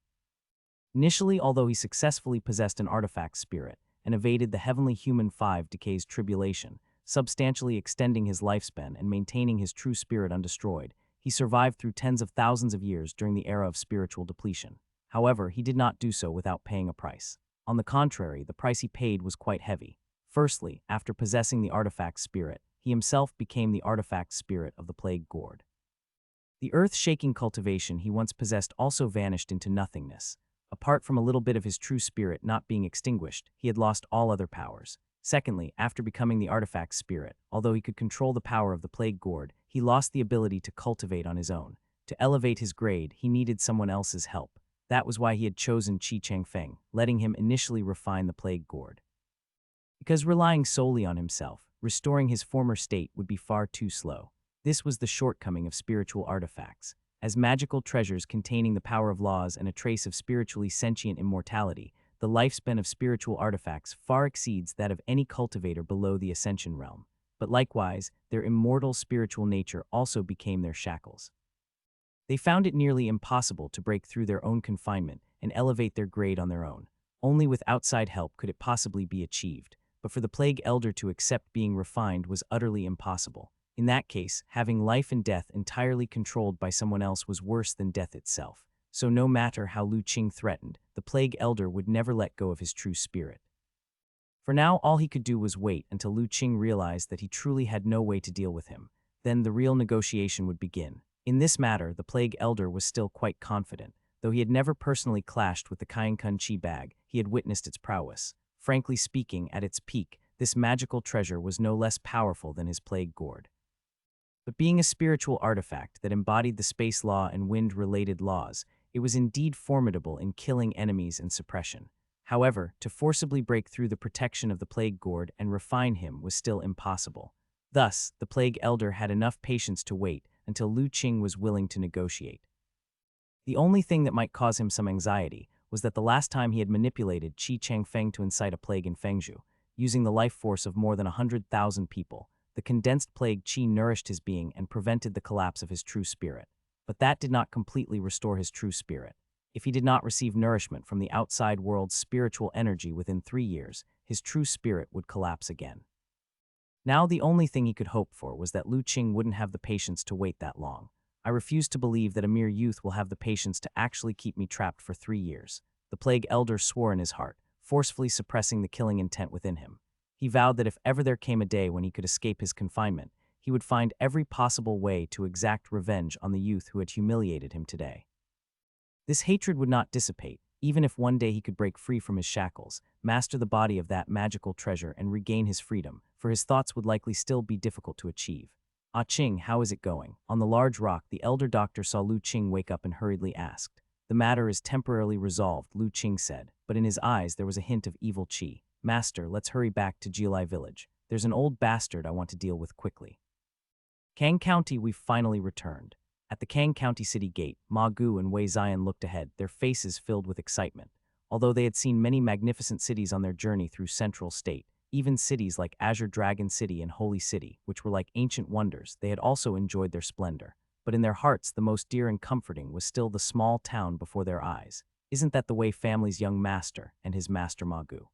Initially, although he successfully possessed an artifact spirit and evaded the heavenly human 5 decays tribulation, substantially extending his lifespan and maintaining his true spirit undestroyed, he survived through tens of thousands of years during the era of spiritual depletion. However, he did not do so without paying a price. On the contrary, the price he paid was quite heavy. Firstly, after possessing the artifact spirit, he himself became the artifact spirit of the plague gourd. The earth-shaking cultivation he once possessed also vanished into nothingness. Apart from a little bit of his true spirit not being extinguished, he had lost all other powers. Secondly, after becoming the artifact spirit, although he could control the power of the plague gourd, he lost the ability to cultivate on his own. To elevate his grade, he needed someone else's help. That was why he had chosen Qi Chengfeng, letting him initially refine the plague gourd. Because relying solely on himself, restoring his former state would be far too slow. This was the shortcoming of spiritual artifacts. As magical treasures containing the power of laws and a trace of spiritually sentient immortality, the lifespan of spiritual artifacts far exceeds that of any cultivator below the ascension realm. But likewise, their immortal spiritual nature also became their shackles. They found it nearly impossible to break through their own confinement and elevate their grade on their own. Only with outside help could it possibly be achieved. But for the plague elder to accept being refined was utterly impossible. In that case, having life and death entirely controlled by someone else was worse than death itself. So no matter how Lu Qing threatened, the plague elder would never let go of his true spirit. For now, all he could do was wait until Lu Qing realized that he truly had no way to deal with him. Then the real negotiation would begin. In this matter, the plague elder was still quite confident. Though he had never personally clashed with the Kainkun Qi bag, he had witnessed its prowess. Frankly speaking, at its peak, this magical treasure was no less powerful than his plague gourd. But being a spiritual artifact that embodied the space law and wind-related laws, it was indeed formidable in killing enemies and suppression. However, to forcibly break through the protection of the plague gourd and refine him was still impossible. Thus, the plague elder had enough patience to wait until Lu Qing was willing to negotiate. The only thing that might cause him some anxiety was that the last time he had manipulated Qi Chengfeng to incite a plague in Fengzhou, using the life force of more than 100,000 people, the condensed plague Qi nourished his being and prevented the collapse of his true spirit. But that did not completely restore his true spirit. If he did not receive nourishment from the outside world's spiritual energy within 3 years, his true spirit would collapse again. Now the only thing he could hope for was that Lu Qing wouldn't have the patience to wait that long. I refuse to believe that a mere youth will have the patience to actually keep me trapped for 3 years. The plague elder swore in his heart, forcefully suppressing the killing intent within him. He vowed that if ever there came a day when he could escape his confinement, he would find every possible way to exact revenge on the youth who had humiliated him today. This hatred would not dissipate, even if one day he could break free from his shackles, master the body of that magical treasure, and regain his freedom, for his thoughts would likely still be difficult to achieve. "Ah Ching, how is it going?" On the large rock, the elder doctor saw Lu Qing wake up and hurriedly asked. "The matter is temporarily resolved," Lu Qing said, but in his eyes there was a hint of evil chi. "Master, let's hurry back to Jiulai village. There's an old bastard I want to deal with quickly." Kang County, we've finally returned. At the Kang County city gate, Ma Gu and Wei Zion looked ahead, their faces filled with excitement. Although they had seen many magnificent cities on their journey through Central State, even cities like Azure Dragon City and Holy City, which were like ancient wonders, they had also enjoyed their splendor. But in their hearts, the most dear and comforting was still the small town before their eyes. Isn't that the Wei family's young master and his master Ma Gu?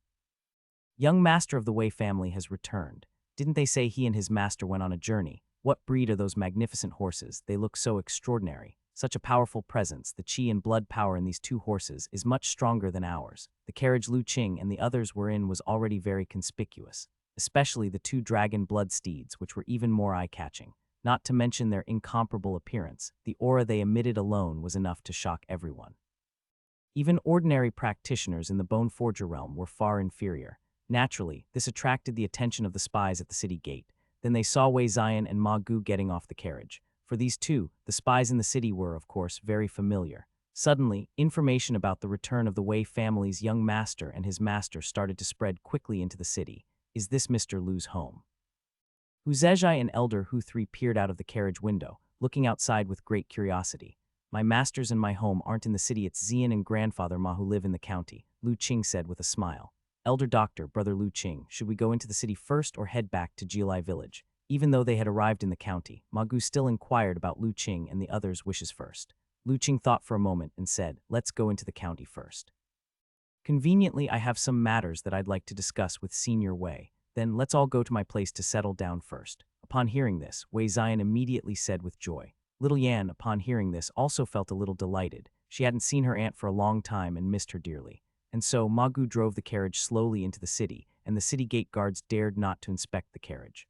Young master of the Wei family has returned. Didn't they say he and his master went on a journey? What breed are those magnificent horses? They look so extraordinary. Such a powerful presence, the chi and blood power in these two horses is much stronger than ours. The carriage Lu Qing and the others were in was already very conspicuous, especially the two dragon blood steeds, which were even more eye-catching. Not to mention their incomparable appearance, the aura they emitted alone was enough to shock everyone. Even ordinary practitioners in the Bone Forger realm were far inferior. Naturally, this attracted the attention of the spies at the city gate. Then they saw Wei Zion and Ma Gu getting off the carriage. For these two, the spies in the city were, of course, very familiar. Suddenly, information about the return of the Wei family's young master and his master started to spread quickly into the city. Is this Mr. Lu's home? Hu Zezhai and Elder Hu 3 peered out of the carriage window, looking outside with great curiosity. "My masters and my home aren't in the city, it's Zian and grandfather Ma who live in the county," Lu Qing said with a smile. "Elder doctor, brother Lu Qing, should we go into the city first or head back to Jiulai village?" Even though they had arrived in the county, Ma Gu still inquired about Lu Qing and the others' wishes first. Lu Qing thought for a moment and said, "Let's go into the county first. Conveniently, I have some matters that I'd like to discuss with Senior Wei. Then let's all go to my place to settle down first." Upon hearing this, Wei Zion immediately said with joy. Little Yan, upon hearing this, also felt a little delighted. She hadn't seen her aunt for a long time and missed her dearly. And so Ma Gu drove the carriage slowly into the city, and the city gate guards dared not to inspect the carriage.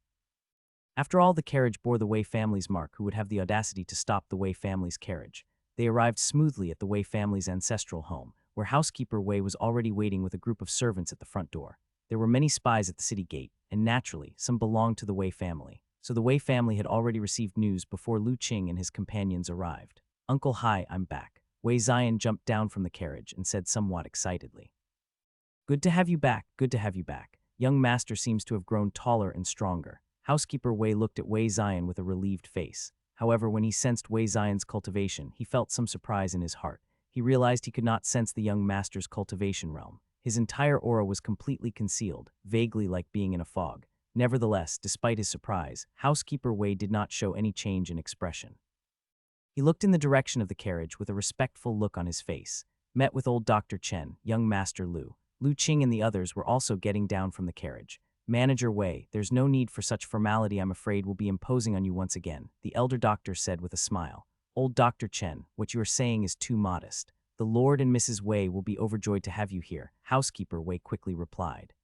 After all, the carriage bore the Wei family's mark. Who would have the audacity to stop the Wei family's carriage? They arrived smoothly at the Wei family's ancestral home, where housekeeper Wei was already waiting with a group of servants at the front door. There were many spies at the city gate, and naturally, some belonged to the Wei family. So the Wei family had already received news before Lu Qing and his companions arrived. "Uncle, hi, I'm back." Wei Zion jumped down from the carriage and said somewhat excitedly. "Good to have you back, good to have you back. Young master seems to have grown taller and stronger." Housekeeper Wei looked at Wei Zion with a relieved face. However, when he sensed Wei Zion's cultivation, he felt some surprise in his heart. He realized he could not sense the young master's cultivation realm. His entire aura was completely concealed, vaguely like being in a fog. Nevertheless, despite his surprise, Housekeeper Wei did not show any change in expression. He looked in the direction of the carriage with a respectful look on his face. Met with old Dr. Chen, young Master Lu. Lu Qing and the others were also getting down from the carriage. "Manager Wei, there's no need for such formality. I'm afraid we'll be imposing on you once again," the elder doctor said with a smile. "Old Dr. Chen, what you are saying is too modest. The Lord and Mrs. Wei will be overjoyed to have you here," Housekeeper Wei quickly replied.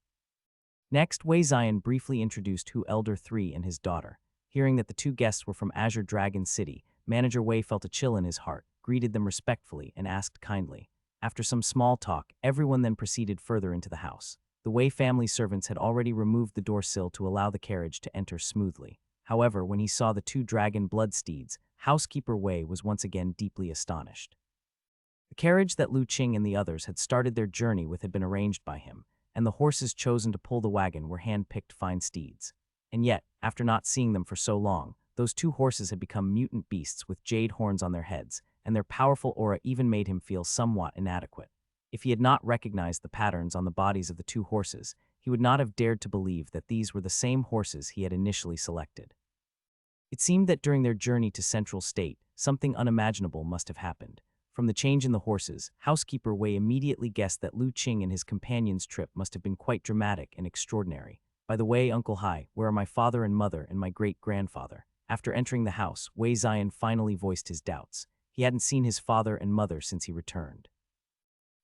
Next, Wei Zion briefly introduced Hu Elder 3 and his daughter. Hearing that the two guests were from Azure Dragon City, Manager Wei felt a chill in his heart, greeted them respectfully, and asked kindly. After some small talk, everyone then proceeded further into the house. The Wei family servants had already removed the door sill to allow the carriage to enter smoothly. However, when he saw the two dragon blood steeds, Housekeeper Wei was once again deeply astonished. The carriage that Lu Qing and the others had started their journey with had been arranged by him, and the horses chosen to pull the wagon were hand-picked fine steeds. And yet, after not seeing them for so long, those two horses had become mutant beasts with jade horns on their heads, and their powerful aura even made him feel somewhat inadequate. If he had not recognized the patterns on the bodies of the two horses, he would not have dared to believe that these were the same horses he had initially selected. It seemed that during their journey to Central State, something unimaginable must have happened. From the change in the horses, Housekeeper Wei immediately guessed that Lu Qing and his companion's trip must have been quite dramatic and extraordinary. "By the way, Uncle Hai, where are my father and mother and my great-grandfather?" After entering the house, Wei Zion finally voiced his doubts. He hadn't seen his father and mother since he returned.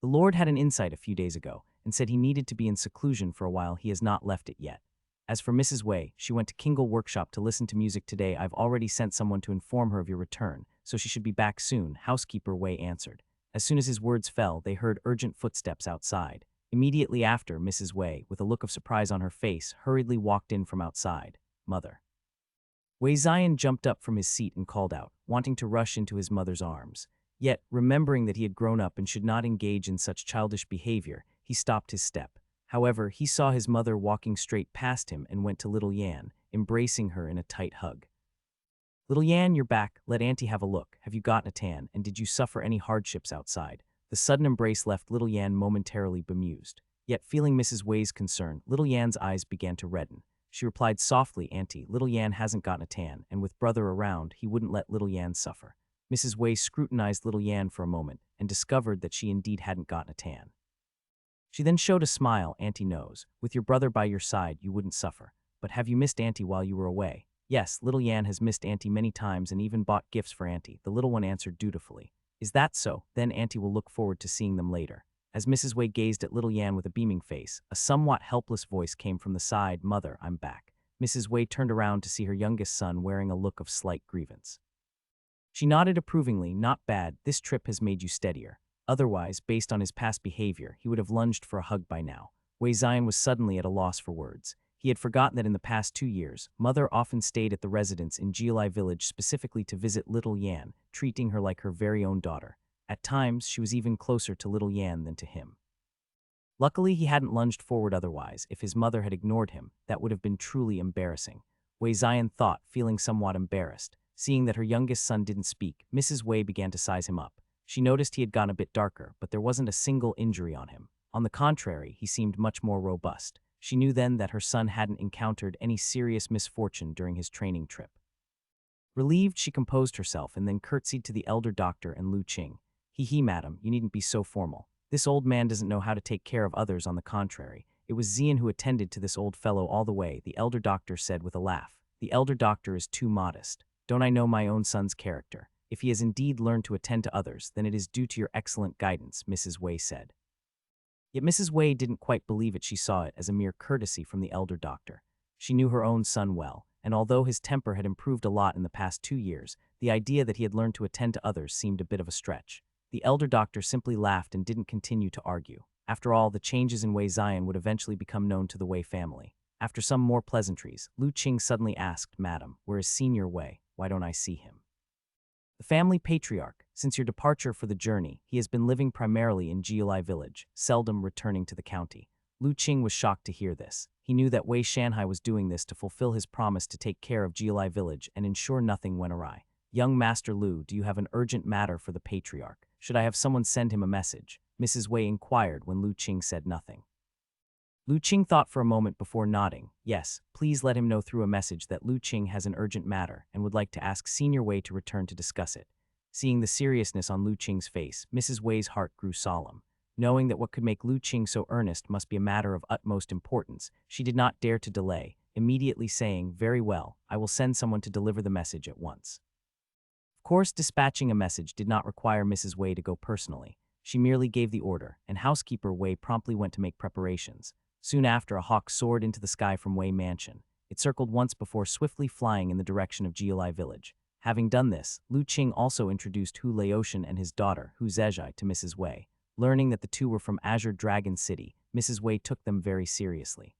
The Lord had an insight a few days ago and said he needed to be in seclusion for a while. He has not left it yet. As for Mrs. Wei, she went to Kingle Workshop to listen to music today. I've already sent someone to inform her of your return, so she should be back soon, housekeeper Wei answered. As soon as his words fell, they heard urgent footsteps outside. Immediately after, Mrs. Wei, with a look of surprise on her face, hurriedly walked in from outside. Mother. Wei Zion jumped up from his seat and called out, wanting to rush into his mother's arms. Yet, remembering that he had grown up and should not engage in such childish behavior, he stopped his step. However, he saw his mother walking straight past him and went to little Yan, embracing her in a tight hug. Little Yan, you're back. Let Auntie have a look. Have you gotten a tan, and did you suffer any hardships outside? The sudden embrace left little Yan momentarily bemused. Yet, feeling Mrs. Wei's concern, little Yan's eyes began to redden. She replied softly, Auntie, little Yan hasn't gotten a tan, and with brother around, he wouldn't let little Yan suffer. Mrs. Wei scrutinized little Yan for a moment and discovered that she indeed hadn't gotten a tan. She then showed a smile. Auntie knows. With your brother by your side, you wouldn't suffer. But have you missed Auntie while you were away? Yes, little Yan has missed Auntie many times and even bought gifts for Auntie, the little one answered dutifully. Is that so? Then Auntie will look forward to seeing them later. As Mrs. Wei gazed at little Yan with a beaming face, a somewhat helpless voice came from the side, Mother, I'm back. Mrs. Wei turned around to see her youngest son wearing a look of slight grievance. She nodded approvingly, not bad, this trip has made you steadier. Otherwise, based on his past behavior, he would have lunged for a hug by now. Wei Zion was suddenly at a loss for words. He had forgotten that in the past 2 years, Mother often stayed at the residence in Jiulai village specifically to visit little Yan, treating her like her very own daughter. At times, she was even closer to little Yan than to him. Luckily, he hadn't lunged forward otherwise. If his mother had ignored him, that would have been truly embarrassing. Wei Zion thought, feeling somewhat embarrassed. Seeing that her youngest son didn't speak, Mrs. Wei began to size him up. She noticed he had gone a bit darker, but there wasn't a single injury on him. On the contrary, he seemed much more robust. She knew then that her son hadn't encountered any serious misfortune during his training trip. Relieved, she composed herself and then curtsied to the elder doctor and Lu Qing. He, madam, you needn't be so formal. This old man doesn't know how to take care of others, on the contrary. It was Zian who attended to this old fellow all the way, the elder doctor said with a laugh. The elder doctor is too modest. Don't I know my own son's character? If he has indeed learned to attend to others, then it is due to your excellent guidance, Mrs. Wei said. Yet Mrs. Wei didn't quite believe it. She saw it as a mere courtesy from the elder doctor. She knew her own son well, and although his temper had improved a lot in the past 2 years, the idea that he had learned to attend to others seemed a bit of a stretch. The elder doctor simply laughed and didn't continue to argue. After all, the changes in Wei Zion would eventually become known to the Wei family. After some more pleasantries, Lu Qing suddenly asked, Madam, where is Senior Wei? Why don't I see him? The family patriarch, since your departure for the journey, he has been living primarily in Jiulai village, seldom returning to the county. Lu Qing was shocked to hear this. He knew that Wei Shanhai was doing this to fulfill his promise to take care of Jiulai village and ensure nothing went awry. Young Master Lu, do you have an urgent matter for the patriarch? Should I have someone send him a message? Mrs. Wei inquired when Lu Qing said nothing. Lu Qing thought for a moment before nodding. Yes, please let him know through a message that Lu Qing has an urgent matter and would like to ask Senior Wei to return to discuss it. Seeing the seriousness on Lu Qing's face, Mrs. Wei's heart grew solemn. Knowing that what could make Lu Qing so earnest must be a matter of utmost importance, she did not dare to delay, immediately saying, Very well, I will send someone to deliver the message at once. Of course, dispatching a message did not require Mrs. Wei to go personally. She merely gave the order, and housekeeper Wei promptly went to make preparations. Soon after, a hawk soared into the sky from Wei Mansion. It circled once before swiftly flying in the direction of Jiulai village. Having done this, Lu Qing also introduced Hu Laotian and his daughter, Hu Zezhai, to Mrs. Wei. Learning that the two were from Azure Dragon City, Mrs. Wei took them very seriously.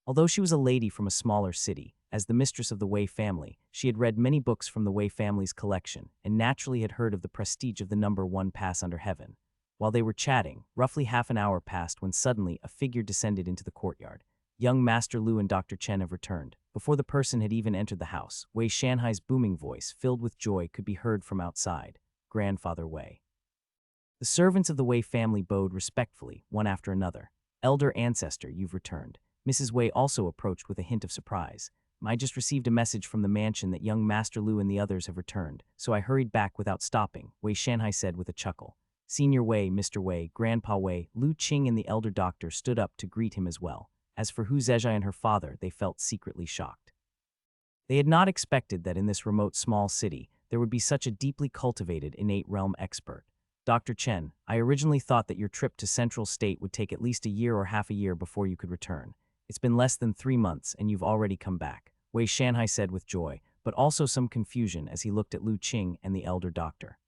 Although she was a lady from a smaller city, as the mistress of the Wei family, she had read many books from the Wei family's collection and naturally had heard of the prestige of the number 1 pass under heaven. While they were chatting, roughly half an hour passed when suddenly a figure descended into the courtyard. Young Master Lu and Dr. Chen have returned. Before the person had even entered the house, Wei Shanhai's booming voice, filled with joy, could be heard from outside. Grandfather Wei. The servants of the Wei family bowed respectfully, one after another. Elder ancestor, you've returned. Mrs. Wei also approached with a hint of surprise. I just received a message from the mansion that young Master Lu and the others have returned, so I hurried back without stopping, Wei Shanhai said with a chuckle. Senior Wei, Mr. Wei, Grandpa Wei, Lu Qing and the elder doctor stood up to greet him as well. As for Hu Zezhai and her father, they felt secretly shocked. They had not expected that in this remote small city, there would be such a deeply cultivated innate realm expert. Dr. Chen, I originally thought that your trip to Central State would take at least a year or half a year before you could return. It's been less than 3 months and you've already come back, Wei Shanhai said with joy, but also some confusion as he looked at Lu Qing and the elder doctor.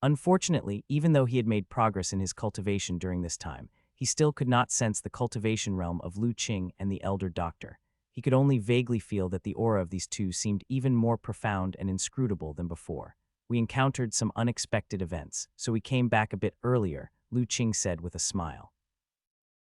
Unfortunately, even though he had made progress in his cultivation during this time, he still could not sense the cultivation realm of Lu Qing and the elder doctor. He could only vaguely feel that the aura of these two seemed even more profound and inscrutable than before. We encountered some unexpected events, so we came back a bit earlier, Lu Qing said with a smile.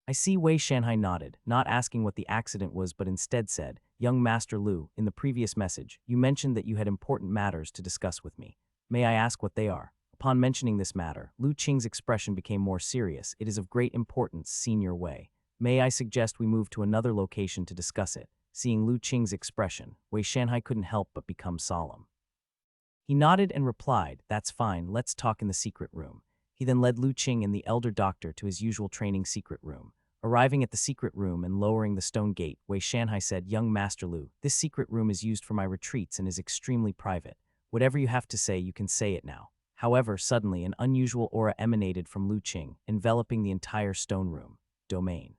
I see. Wei Shanhai nodded, not asking what the accident was but instead said, Young Master Lu, in the previous message, you mentioned that you had important matters to discuss with me. May I ask what they are? Upon mentioning this matter, Lu Qing's expression became more serious. It is of great importance, Senior Wei. May I suggest we move to another location to discuss it? Seeing Lu Qing's expression, Wei Shanhai couldn't help but become solemn. He nodded and replied, That's fine, let's talk in the secret room. He then led Lu Qing and the elder doctor to his usual training secret room. Arriving at the secret room and lowering the stone gate, Wei Shanhai said, Young Master Lu, this secret room is used for my retreats and is extremely private. Whatever you have to say, you can say it now. However, suddenly an unusual aura emanated from Lu Qing, enveloping the entire stone room. Domain.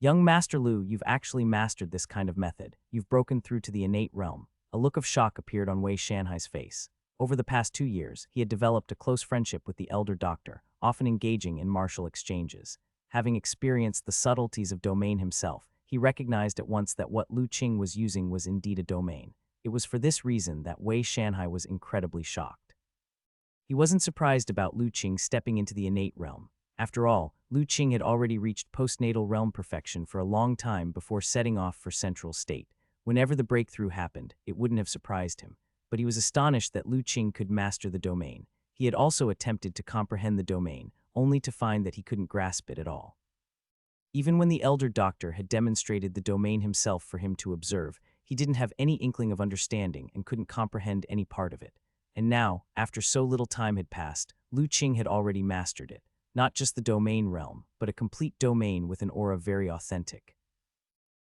Young Master Lu, you've actually mastered this kind of method. You've broken through to the innate realm. A look of shock appeared on Wei Shanhai's face. Over the past 2 years, he had developed a close friendship with the elder doctor, often engaging in martial exchanges. Having experienced the subtleties of domain himself, he recognized at once that what Lu Qing was using was indeed a domain. It was for this reason that Wei Shanhai was incredibly shocked. He wasn't surprised about Lu Qing stepping into the innate realm. After all, Lu Qing had already reached postnatal realm perfection for a long time before setting off for Central State. Whenever the breakthrough happened, it wouldn't have surprised him. But he was astonished that Lu Qing could master the domain. He had also attempted to comprehend the domain, only to find that he couldn't grasp it at all. Even when the elder doctor had demonstrated the domain himself for him to observe, he didn't have any inkling of understanding and couldn't comprehend any part of it. And now, after so little time had passed, Lu Qing had already mastered it. Not just the domain realm, but a complete domain with an aura very authentic.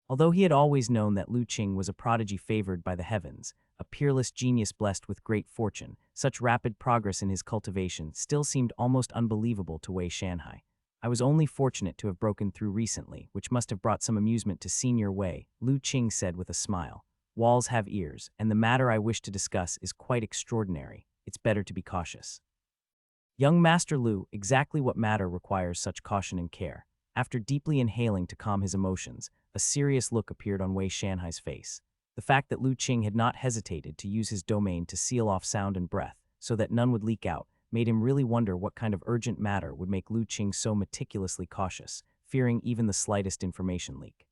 Although he had always known that Lu Qing was a prodigy favored by the heavens, a peerless genius blessed with great fortune, such rapid progress in his cultivation still seemed almost unbelievable to Wei Shanhai. I was only fortunate to have broken through recently, which must have brought some amusement to Senior Wei, Lu Qing said with a smile. Walls have ears, and the matter I wish to discuss is quite extraordinary. It's better to be cautious. Young Master Lu, exactly what matter requires such caution and care? After deeply inhaling to calm his emotions, a serious look appeared on Wei Shanhai's face. The fact that Lu Qing had not hesitated to use his domain to seal off sound and breath, so that none would leak out, made him really wonder what kind of urgent matter would make Lu Qing so meticulously cautious, fearing even the slightest information leak.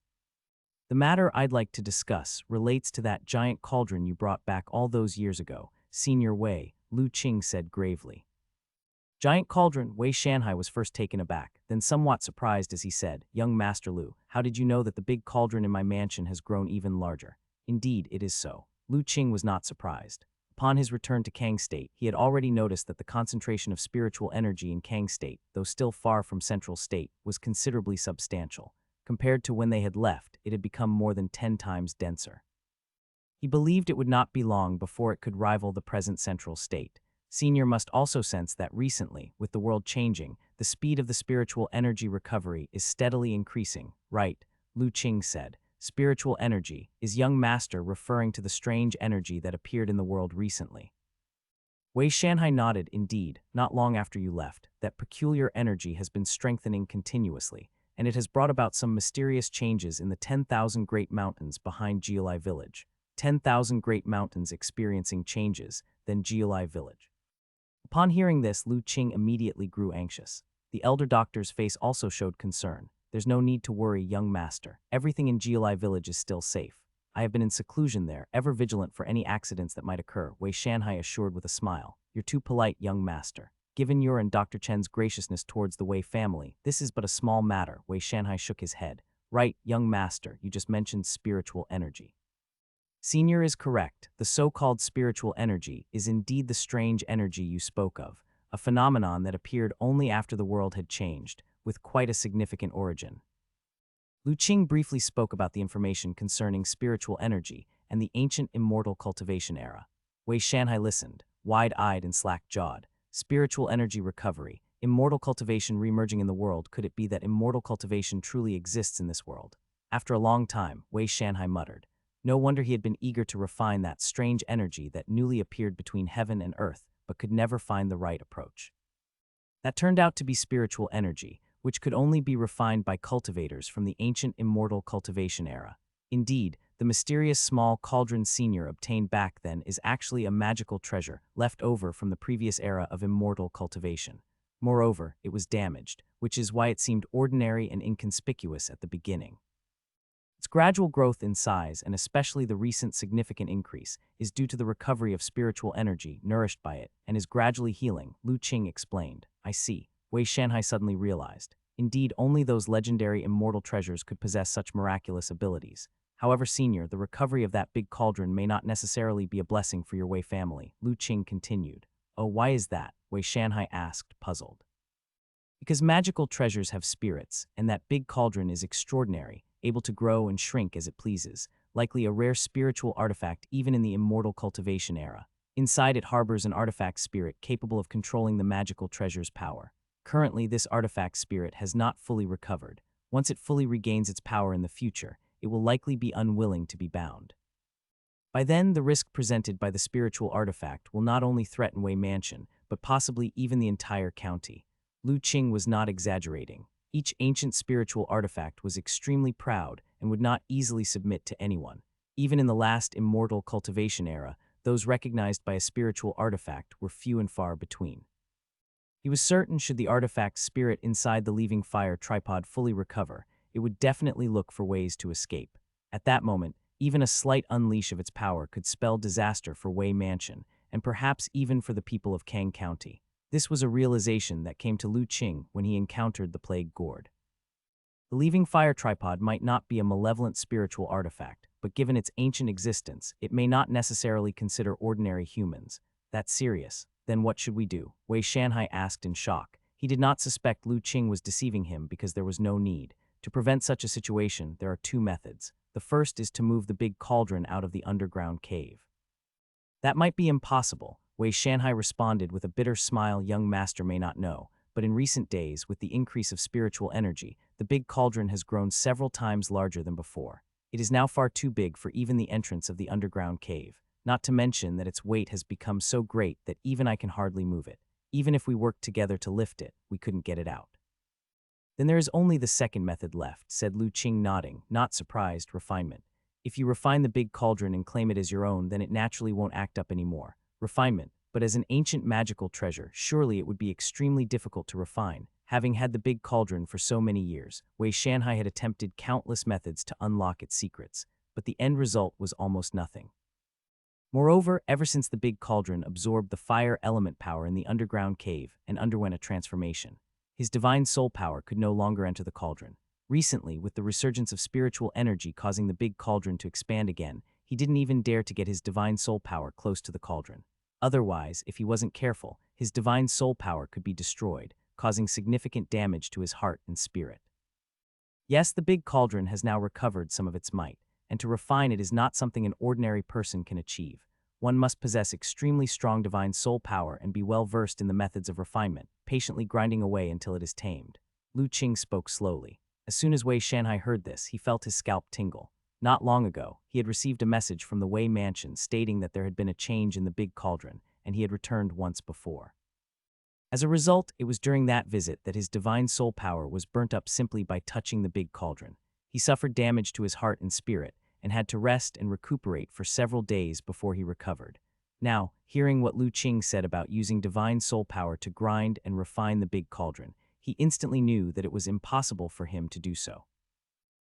The matter I'd like to discuss relates to that giant cauldron you brought back all those years ago, Senior Wei, Lu Qing said gravely. Giant cauldron, Wei Shanhai was first taken aback, then somewhat surprised as he said, Young Master Lu, how did you know that the big cauldron in my mansion has grown even larger? Indeed, it is so. Lu Qing was not surprised. Upon his return to Kang State, he had already noticed that the concentration of spiritual energy in Kang State, though still far from Central State, was considerably substantial. Compared to when they had left, it had become more than 10 times denser. He believed it would not be long before it could rival the present Central State. Senior must also sense that recently, with the world changing, the speed of the spiritual energy recovery is steadily increasing. Right, Lu Qing said. Spiritual energy, is young master referring to the strange energy that appeared in the world recently? Wei Shanhai nodded. Indeed, not long after you left, that peculiar energy has been strengthening continuously, and it has brought about some mysterious changes in the 10,000 great mountains behind Jiulai village. 10,000 great mountains experiencing changes, then Jiulai village. Upon hearing this, Lu Qing immediately grew anxious. The elder doctor's face also showed concern. There's no need to worry, young master. Everything in Jiulai village is still safe. I have been in seclusion there, ever vigilant for any accidents that might occur, Wei Shanhai assured with a smile. You're too polite, young master. Given your and Dr. Chen's graciousness towards the Wei family, this is but a small matter, Wei Shanhai shook his head. Right, young master, you just mentioned spiritual energy. Senior is correct. The so-called spiritual energy is indeed the strange energy you spoke of, a phenomenon that appeared only after the world had changed, with quite a significant origin. Lu Qing briefly spoke about the information concerning spiritual energy, and the ancient immortal cultivation era. Wei Shanhai listened, wide-eyed and slack-jawed. Spiritual energy recovery, immortal cultivation reemerging in the world. Could it be that immortal cultivation truly exists in this world? After a long time, Wei Shanhai muttered. No wonder he had been eager to refine that strange energy that newly appeared between heaven and earth, but could never find the right approach. That turned out to be spiritual energy, which could only be refined by cultivators from the ancient immortal cultivation era. Indeed, the mysterious small cauldron Senior obtained back then is actually a magical treasure left over from the previous era of immortal cultivation. Moreover, it was damaged, which is why it seemed ordinary and inconspicuous at the beginning. Its gradual growth in size, and especially the recent significant increase, is due to the recovery of spiritual energy nourished by it and is gradually healing, Lu Qing explained. I see, Wei Shanhai suddenly realized. Indeed, only those legendary immortal treasures could possess such miraculous abilities. However, Senior, the recovery of that big cauldron may not necessarily be a blessing for your Wei family, Lu Qing continued. Oh, why is that? Wei Shanhai asked, puzzled. Because magical treasures have spirits, and that big cauldron is extraordinary, able to grow and shrink as it pleases, likely a rare spiritual artifact even in the immortal cultivation era. Inside it harbors an artifact spirit capable of controlling the magical treasure's power. Currently, this artifact spirit has not fully recovered. Once it fully regains its power in the future, it will likely be unwilling to be bound. By then, the risk presented by the spiritual artifact will not only threaten Wei Mansion, but possibly even the entire county. Lu Qing was not exaggerating. Each ancient spiritual artifact was extremely proud and would not easily submit to anyone. Even in the last immortal cultivation era, those recognized by a spiritual artifact were few and far between. He was certain should the artifact's spirit inside the leaving fire tripod fully recover, it would definitely look for ways to escape. At that moment, even a slight unleash of its power could spell disaster for Wei Mansion, and perhaps even for the people of Kang County. This was a realization that came to Lu Qing when he encountered the plague gourd. The leaving fire tripod might not be a malevolent spiritual artifact, but given its ancient existence, it may not necessarily consider ordinary humans. That's serious. Then what should we do? Wei Shanhai asked in shock. He did not suspect Lu Qing was deceiving him because there was no need. To prevent such a situation, there are two methods. The first is to move the big cauldron out of the underground cave. That might be impossible, Wei Shanhai responded with a bitter smile. Young master may not know, but in recent days, with the increase of spiritual energy, the big cauldron has grown several times larger than before. It is now far too big for even the entrance of the underground cave, not to mention that its weight has become so great that even I can hardly move it. Even if we worked together to lift it, we couldn't get it out. Then there is only the second method left, said Lu Qing, nodding, not surprised. Refinement. If you refine the big cauldron and claim it as your own, then it naturally won't act up anymore. Refinement. But as an ancient magical treasure, surely it would be extremely difficult to refine. Having had the big cauldron for so many years, Wei Shanhai had attempted countless methods to unlock its secrets, but the end result was almost nothing. Moreover, ever since the big cauldron absorbed the fire element power in the underground cave and underwent a transformation, his divine soul power could no longer enter the cauldron. Recently, with the resurgence of spiritual energy causing the big cauldron to expand again, he didn't even dare to get his divine soul power close to the cauldron. Otherwise, if he wasn't careful, his divine soul power could be destroyed, causing significant damage to his heart and spirit. Yes, the big cauldron has now recovered some of its might, and to refine it is not something an ordinary person can achieve. One must possess extremely strong divine soul power and be well versed in the methods of refinement, patiently grinding away until it is tamed. Lu Qing spoke slowly. As soon as Wei Shanhai heard this, he felt his scalp tingle. Not long ago, he had received a message from the Wei Mansion stating that there had been a change in the big cauldron, and he had returned once before. As a result, it was during that visit that his divine soul power was burnt up simply by touching the big cauldron. He suffered damage to his heart and spirit, and had to rest and recuperate for several days before he recovered. Now, hearing what Lu Qing said about using divine soul power to grind and refine the big cauldron, he instantly knew that it was impossible for him to do so.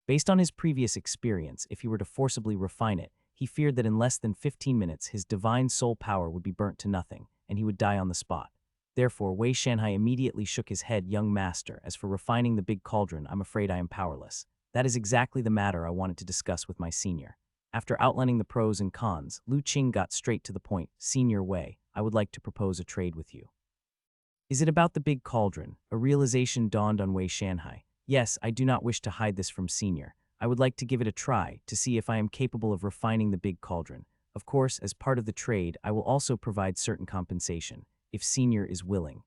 Based on his previous experience, if he were to forcibly refine it, he feared that in less than 15 minutes his divine soul power would be burnt to nothing, and he would die on the spot. Therefore, Wei Shanhai immediately shook his head. Young master, as for refining the big cauldron, I'm afraid I am powerless. That is exactly the matter I wanted to discuss with my senior. After outlining the pros and cons, Lu Qing got straight to the point. Senior Wei, I would like to propose a trade with you. Is it about the big cauldron? A realization dawned on Wei Shanhai. Yes, I do not wish to hide this from Senior. I would like to give it a try to see if I am capable of refining the big cauldron. Of course, as part of the trade, I will also provide certain compensation, if Senior is willing.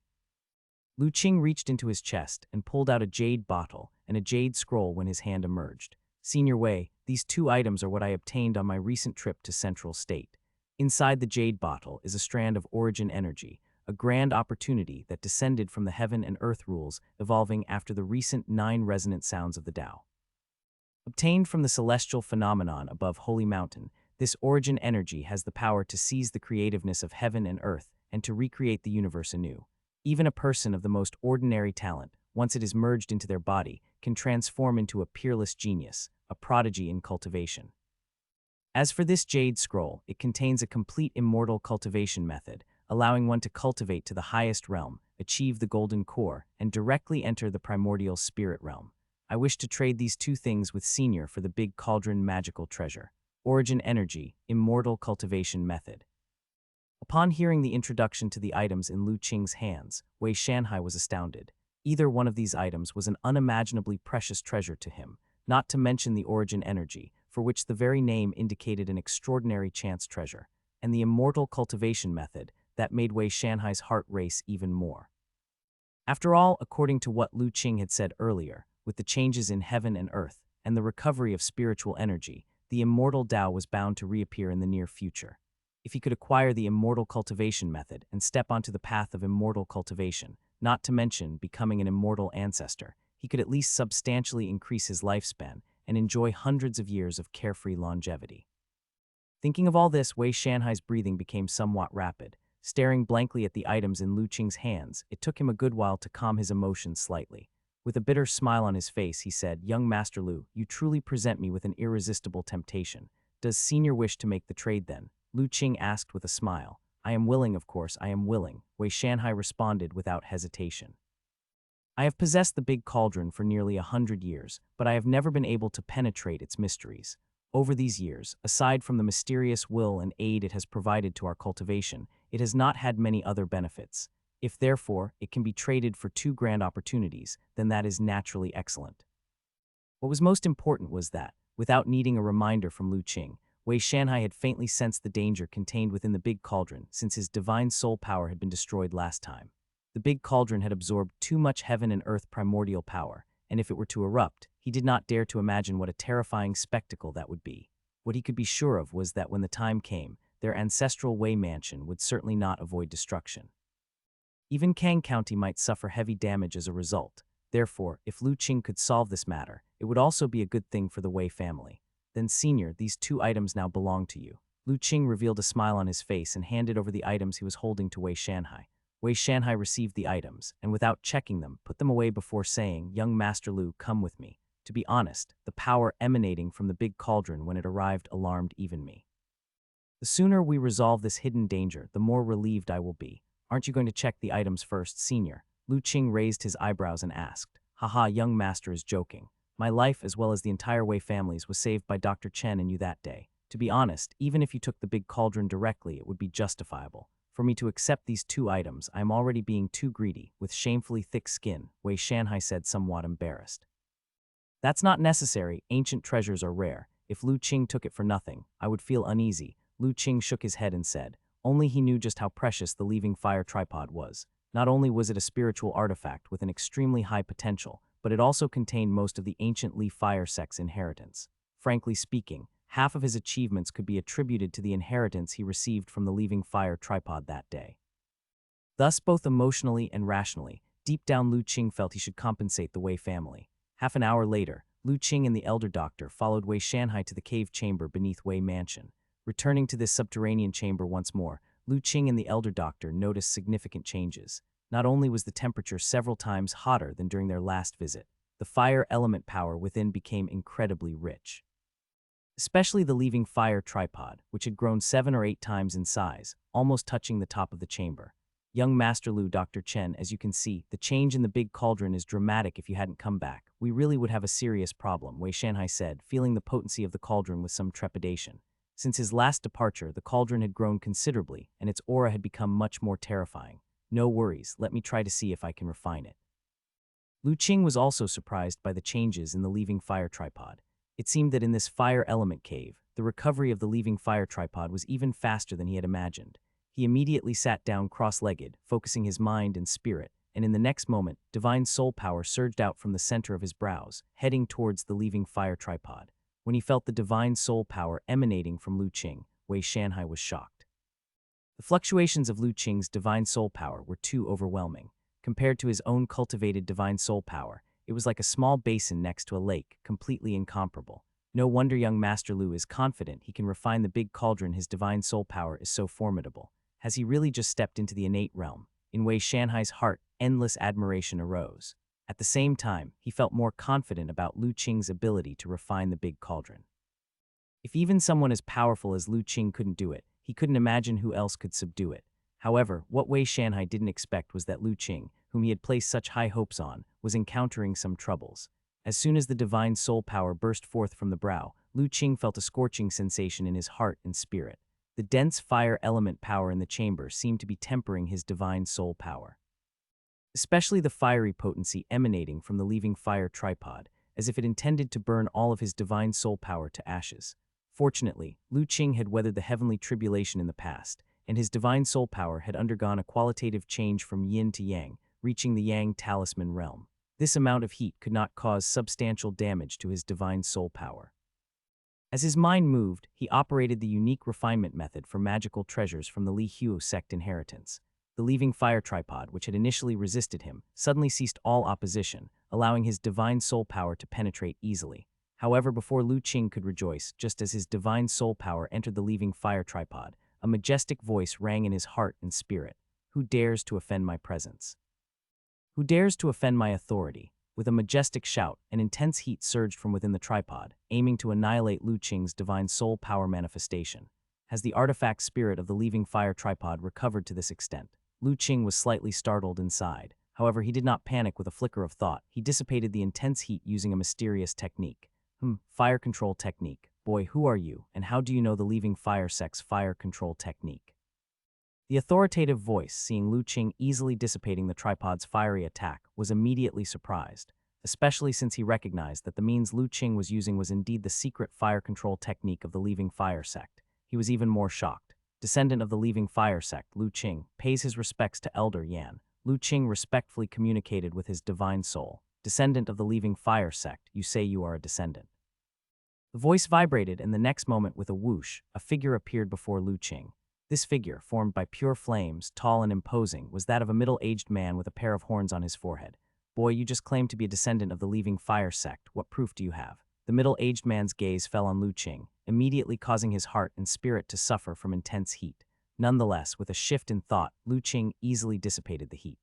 Lu Qing reached into his chest and pulled out a jade bottle and a jade scroll when his hand emerged. Senior Wei, these two items are what I obtained on my recent trip to Central State. Inside the jade bottle is a strand of origin energy, a grand opportunity that descended from the heaven and earth rules evolving after the recent 9 resonant sounds of the Tao. Obtained from the celestial phenomenon above Holy Mountain, this origin energy has the power to seize the creativeness of heaven and earth and to recreate the universe anew. Even a person of the most ordinary talent, once it is merged into their body, can transform into a peerless genius, a prodigy in cultivation. As for this jade scroll, it contains a complete immortal cultivation method, allowing one to cultivate to the highest realm, achieve the golden core, and directly enter the primordial spirit realm. I wish to trade these two things with Senior for the big cauldron magical treasure. Origin energy, immortal cultivation method. Upon hearing the introduction to the items in Lu Qing's hands, Wei Shanhai was astounded. Either one of these items was an unimaginably precious treasure to him, not to mention the origin energy, for which the very name indicated an extraordinary chance treasure, and the immortal cultivation method that made Wei Shanhai's heart race even more. After all, according to what Lu Qing had said earlier, with the changes in heaven and earth, and the recovery of spiritual energy, the immortal Tao was bound to reappear in the near future. If he could acquire the immortal cultivation method and step onto the path of immortal cultivation, not to mention becoming an immortal ancestor, he could at least substantially increase his lifespan and enjoy hundreds of years of carefree longevity. Thinking of all this, Wei Shanhai's breathing became somewhat rapid. Staring blankly at the items in Lu Qing's hands, it took him a good while to calm his emotions slightly. With a bitter smile on his face, he said, "Young Master Lu, you truly present me with an irresistible temptation. Does Senior wish to make the trade then?" Lu Qing asked with a smile. "I am willing, of course, I am willing," Wei Shanhai responded without hesitation. "I have possessed the big cauldron for nearly 100 years, but I have never been able to penetrate its mysteries. Over these years, aside from the mysterious will and aid it has provided to our cultivation, it has not had many other benefits. If, therefore, it can be traded for 2 grand opportunities, then that is naturally excellent." What was most important was that, without needing a reminder from Lu Qing, Wei Shanhai had faintly sensed the danger contained within the big cauldron since his divine soul power had been destroyed last time. The big cauldron had absorbed too much heaven and earth primordial power, and if it were to erupt, he did not dare to imagine what a terrifying spectacle that would be. What he could be sure of was that when the time came, their ancestral Wei mansion would certainly not avoid destruction. Even Kang County might suffer heavy damage as a result. Therefore, if Lu Qing could solve this matter, it would also be a good thing for the Wei family. "Then, Senior, these 2 items now belong to you." Lu Qing revealed a smile on his face and handed over the items he was holding to Wei Shanhai. Wei Shanhai received the items, and without checking them, put them away before saying, "Young Master Lu, come with me." To be honest, the power emanating from the big cauldron when it arrived alarmed even me. "The sooner we resolve this hidden danger, the more relieved I will be. Aren't you going to check the items first, Senior?" Lu Qing raised his eyebrows and asked. "Haha, young master is joking. My life, as well as the entire Wei family's, was saved by Dr. Chen and you that day. To be honest, even if you took the big cauldron directly, it would be justifiable. For me to accept these 2 items, I am already being too greedy, with shamefully thick skin," Wei Shanhai said, somewhat embarrassed. "That's not necessary. Ancient treasures are rare. If Lu Qing took it for nothing, I would feel uneasy." Lu Qing shook his head and said, "Only he knew just how precious the leaving fire tripod was. Not only was it a spiritual artifact with an extremely high potential, but it also contained most of the ancient Li fire sect's inheritance. Frankly speaking, half of his achievements could be attributed to the inheritance he received from the leaving fire tripod that day." Thus, both emotionally and rationally, deep down Lu Qing felt he should compensate the Wei family. Half an hour later, Lu Qing and the elder doctor followed Wei Shanhai to the cave chamber beneath Wei Mansion. Returning to this subterranean chamber once more, Lu Qing and the elder doctor noticed significant changes. Not only was the temperature several times hotter than during their last visit, the fire element power within became incredibly rich. Especially the leaving fire tripod, which had grown 7 or 8 times in size, almost touching the top of the chamber. "Young Master Lu, Dr. Chen, as you can see, the change in the big cauldron is dramatic. If you hadn't come back, we really would have a serious problem," Wei Shanhai said, feeling the potency of the cauldron with some trepidation. Since his last departure, the cauldron had grown considerably, and its aura had become much more terrifying. "No worries, let me try to see if I can refine it." Lu Qing was also surprised by the changes in the leaving fire tripod. It seemed that in this fire element cave, the recovery of the leaving fire tripod was even faster than he had imagined. He immediately sat down cross-legged, focusing his mind and spirit, and in the next moment, divine soul power surged out from the center of his brows, heading towards the leaving fire tripod. When he felt the divine soul power emanating from Lu Qing, Wei Shanhai was shocked. The fluctuations of Lu Qing's divine soul power were too overwhelming. Compared to his own cultivated divine soul power, it was like a small basin next to a lake, completely incomparable. No wonder young Master Lu is confident he can refine the big cauldron. His divine soul power is so formidable. Has he really just stepped into the innate realm? In Wei Shanhai's heart, endless admiration arose. At the same time, he felt more confident about Lu Qing's ability to refine the big cauldron. If even someone as powerful as Lu Qing couldn't do it, he couldn't imagine who else could subdue it. However, what Wei Shanhai didn't expect was that Lu Qing, whom he had placed such high hopes on, was encountering some troubles. As soon as the divine soul power burst forth from the brow, Lu Qing felt a scorching sensation in his heart and spirit. The dense fire element power in the chamber seemed to be tempering his divine soul power, especially the fiery potency emanating from the leaving fire tripod, as if it intended to burn all of his divine soul power to ashes. Fortunately, Lu Qing had weathered the heavenly tribulation in the past, and his divine soul power had undergone a qualitative change from yin to yang, reaching the yang talisman realm. This amount of heat could not cause substantial damage to his divine soul power. As his mind moved, he operated the unique refinement method for magical treasures from the Li Huo sect inheritance. The leaving fire tripod, which had initially resisted him, suddenly ceased all opposition, allowing his divine soul power to penetrate easily. However, before Lu Qing could rejoice, just as his divine soul power entered the leaving fire tripod, a majestic voice rang in his heart and spirit. Who dares to offend my presence? Who dares to offend my authority? With a majestic shout, an intense heat surged from within the tripod, aiming to annihilate Lu Qing's divine soul power manifestation. Has the artifact spirit of the leaving fire tripod recovered to this extent? Lu Qing was slightly startled inside. However, he did not panic. With a flicker of thought, he dissipated the intense heat using a mysterious technique. Fire control technique. Boy, who are you, and how do you know the leaving fire sect's fire control technique? The authoritative voice, seeing Lu Qing easily dissipating the tripod's fiery attack, was immediately surprised, especially since he recognized that the means Lu Qing was using was indeed the secret fire control technique of the leaving fire sect. He was even more shocked. Descendant of the leaving fire sect, Lu Qing pays his respects to Elder Yan. Lu Qing respectfully communicated with his divine soul. Descendant of the leaving fire sect, you say you are a descendant. The voice vibrated, and the next moment, with a whoosh, a figure appeared before Lu Qing. This figure, formed by pure flames, tall and imposing, was that of a middle-aged man with a pair of horns on his forehead. Boy, you just claimed to be a descendant of the leaving fire sect. What proof do you have? The middle-aged man's gaze fell on Lu Qing, immediately causing his heart and spirit to suffer from intense heat. Nonetheless, with a shift in thought, Lu Qing easily dissipated the heat.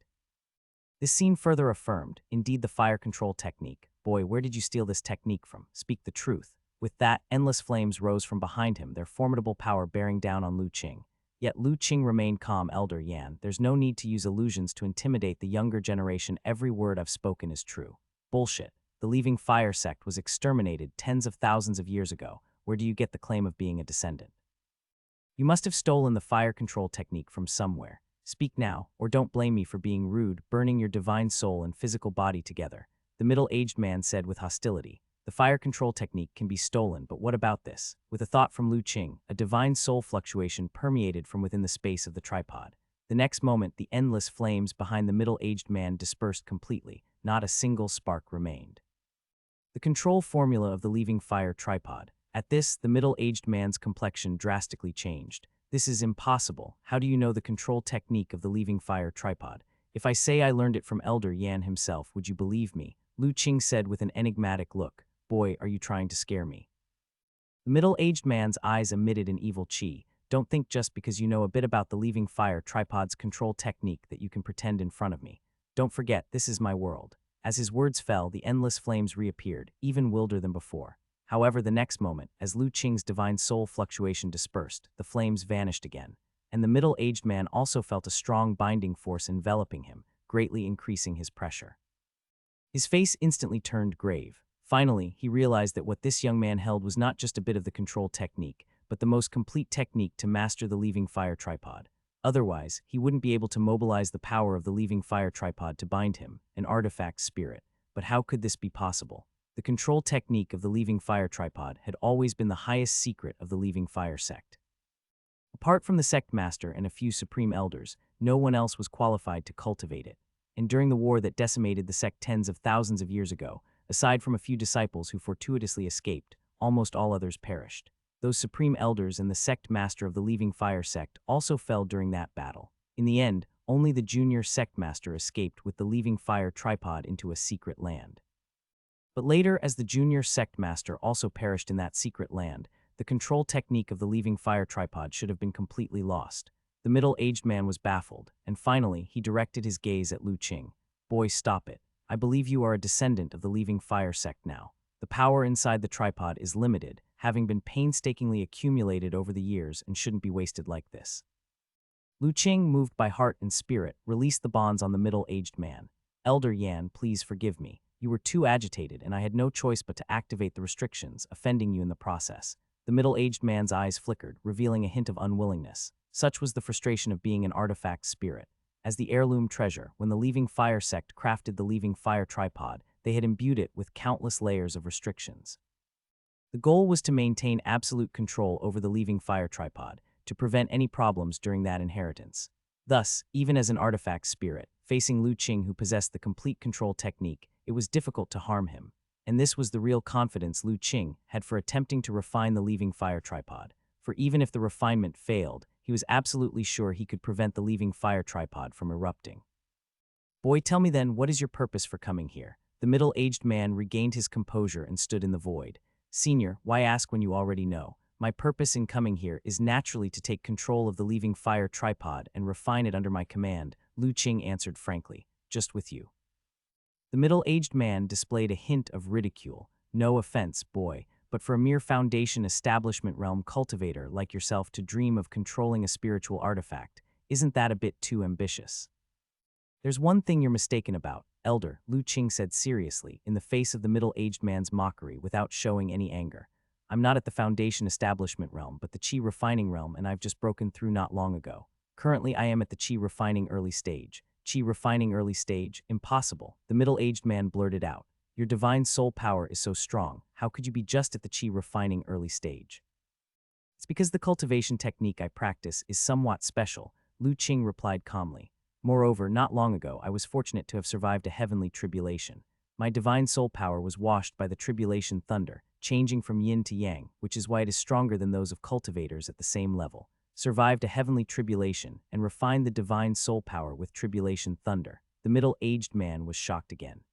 This scene further affirmed, indeed, the fire control technique. Boy, where did you steal this technique from? Speak the truth. With that, endless flames rose from behind him, their formidable power bearing down on Lu Qing. Yet Lu Qing remained calm. Elder Yan, there's no need to use illusions to intimidate the younger generation. Every word I've spoken is true. Bullshit. The leaving fire sect was exterminated tens of thousands of years ago. Where do you get the claim of being a descendant? You must have stolen the fire control technique from somewhere. Speak now, or don't blame me for being rude, burning your divine soul and physical body together, the middle-aged man said with hostility. The fire control technique can be stolen, but what about this? With a thought from Lu Qing, a divine soul fluctuation permeated from within the space of the tripod. The next moment, the endless flames behind the middle-aged man dispersed completely. Not a single spark remained. The control formula of the leaving fire tripod. At this, the middle-aged man's complexion drastically changed. This is impossible. How do you know the control technique of the leaving fire tripod? If I say I learned it from Elder Yan himself, would you believe me? Lu Qing said with an enigmatic look. Boy, are you trying to scare me? The middle-aged man's eyes emitted an evil chi. Don't think just because you know a bit about the leaving fire tripod's control technique that you can pretend in front of me. Don't forget, this is my world. As his words fell, the endless flames reappeared, even wilder than before. However, the next moment, as Lu Qing's divine soul fluctuation dispersed, the flames vanished again, and the middle-aged man also felt a strong binding force enveloping him, greatly increasing his pressure. His face instantly turned grave. Finally, he realized that what this young man held was not just a bit of the control technique, but the most complete technique to master the leaving fire tripod. Otherwise, he wouldn't be able to mobilize the power of the leaving fire tripod to bind him, an artifact spirit. But how could this be possible? The control technique of the Leaving Fire tripod had always been the highest secret of the Leaving Fire sect. Apart from the sect master and a few supreme elders, no one else was qualified to cultivate it. And during the war that decimated the sect tens of thousands of years ago, aside from a few disciples who fortuitously escaped, almost all others perished. Those supreme elders and the sect master of the Leaving Fire sect also fell during that battle. In the end, only the junior sect master escaped with the Leaving Fire tripod into a secret land. But later, as the junior sect master also perished in that secret land, the control technique of the Leaving Fire tripod should have been completely lost. The middle-aged man was baffled, and finally, he directed his gaze at Lu Qing. "Boy, stop it. I believe you are a descendant of the Leaving Fire sect now. The power inside the tripod is limited, having been painstakingly accumulated over the years, and shouldn't be wasted like this." Lu Qing, moved by heart and spirit, released the bonds on the middle-aged man. "Elder Yan, please forgive me. You were too agitated, and I had no choice but to activate the restrictions, offending you in the process." The middle-aged man's eyes flickered, revealing a hint of unwillingness. Such was the frustration of being an artifact spirit. As the heirloom treasure, when the Leaving Fire sect crafted the Leaving Fire tripod, they had imbued it with countless layers of restrictions. The goal was to maintain absolute control over the Leaving Fire tripod, to prevent any problems during that inheritance. Thus, even as an artifact spirit, facing Lu Qing, who possessed the complete control technique, it was difficult to harm him. And this was the real confidence Lu Qing had for attempting to refine the Leaving Fire tripod. For even if the refinement failed, he was absolutely sure he could prevent the Leaving Fire tripod from erupting. "Boy, tell me then, what is your purpose for coming here?" The middle-aged man regained his composure and stood in the void. "Senior, why ask when you already know? My purpose in coming here is naturally to take control of the Leaving Fire tripod and refine it under my command," Lu Qing answered frankly. "Just with you." The middle-aged man displayed a hint of ridicule. "No offense, boy, but for a mere foundation establishment realm cultivator like yourself to dream of controlling a spiritual artifact, isn't that a bit too ambitious?" "There's one thing you're mistaken about, Elder," Lu Qing said seriously, in the face of the middle-aged man's mockery without showing any anger. "I'm not at the foundation establishment realm, but the Qi refining realm, and I've just broken through not long ago. Currently, I am at the Qi refining early stage." "Qi refining early stage? Impossible," the middle-aged man blurted out. "Your divine soul power is so strong. How could you be just at the Qi refining early stage?" "It's because the cultivation technique I practice is somewhat special," Lu Qing replied calmly. "Moreover, not long ago, I was fortunate to have survived a heavenly tribulation. My divine soul power was washed by the tribulation thunder, changing from yin to yang, which is why it is stronger than those of cultivators at the same level. Survived a heavenly tribulation, and refined the divine soul power with tribulation thunder." The middle-aged man was shocked again.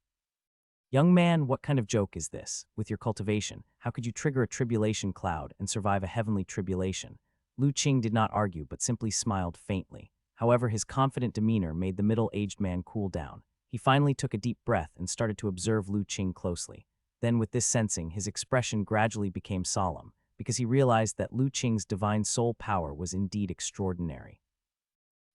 "Young man, what kind of joke is this? With your cultivation, how could you trigger a tribulation cloud and survive a heavenly tribulation?" Lu Qing did not argue, but simply smiled faintly. However, his confident demeanor made the middle-aged man cool down. He finally took a deep breath and started to observe Lu Qing closely. Then, with this sensing, his expression gradually became solemn, because he realized that Lu Qing's divine soul power was indeed extraordinary.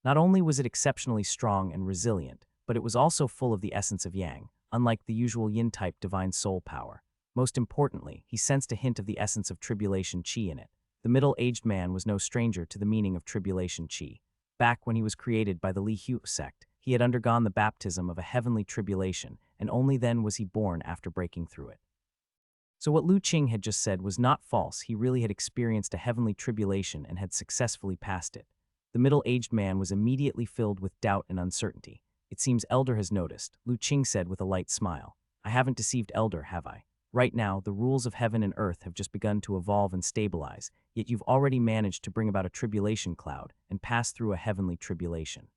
Not only was it exceptionally strong and resilient, but it was also full of the essence of yang, unlike the usual yin-type divine soul power. Most importantly, he sensed a hint of the essence of tribulation qi in it. The middle-aged man was no stranger to the meaning of tribulation qi. Back when he was created by the Li Hu sect, he had undergone the baptism of a heavenly tribulation, and only then was he born after breaking through it. So what Lu Qing had just said was not false. He really had experienced a heavenly tribulation and had successfully passed it. The middle-aged man was immediately filled with doubt and uncertainty. "It seems Elder has noticed," Lu Qing said with a light smile. "I haven't deceived Elder, have I? Right now, the rules of heaven and earth have just begun to evolve and stabilize, yet you've already managed to bring about a tribulation cloud and pass through a heavenly tribulation.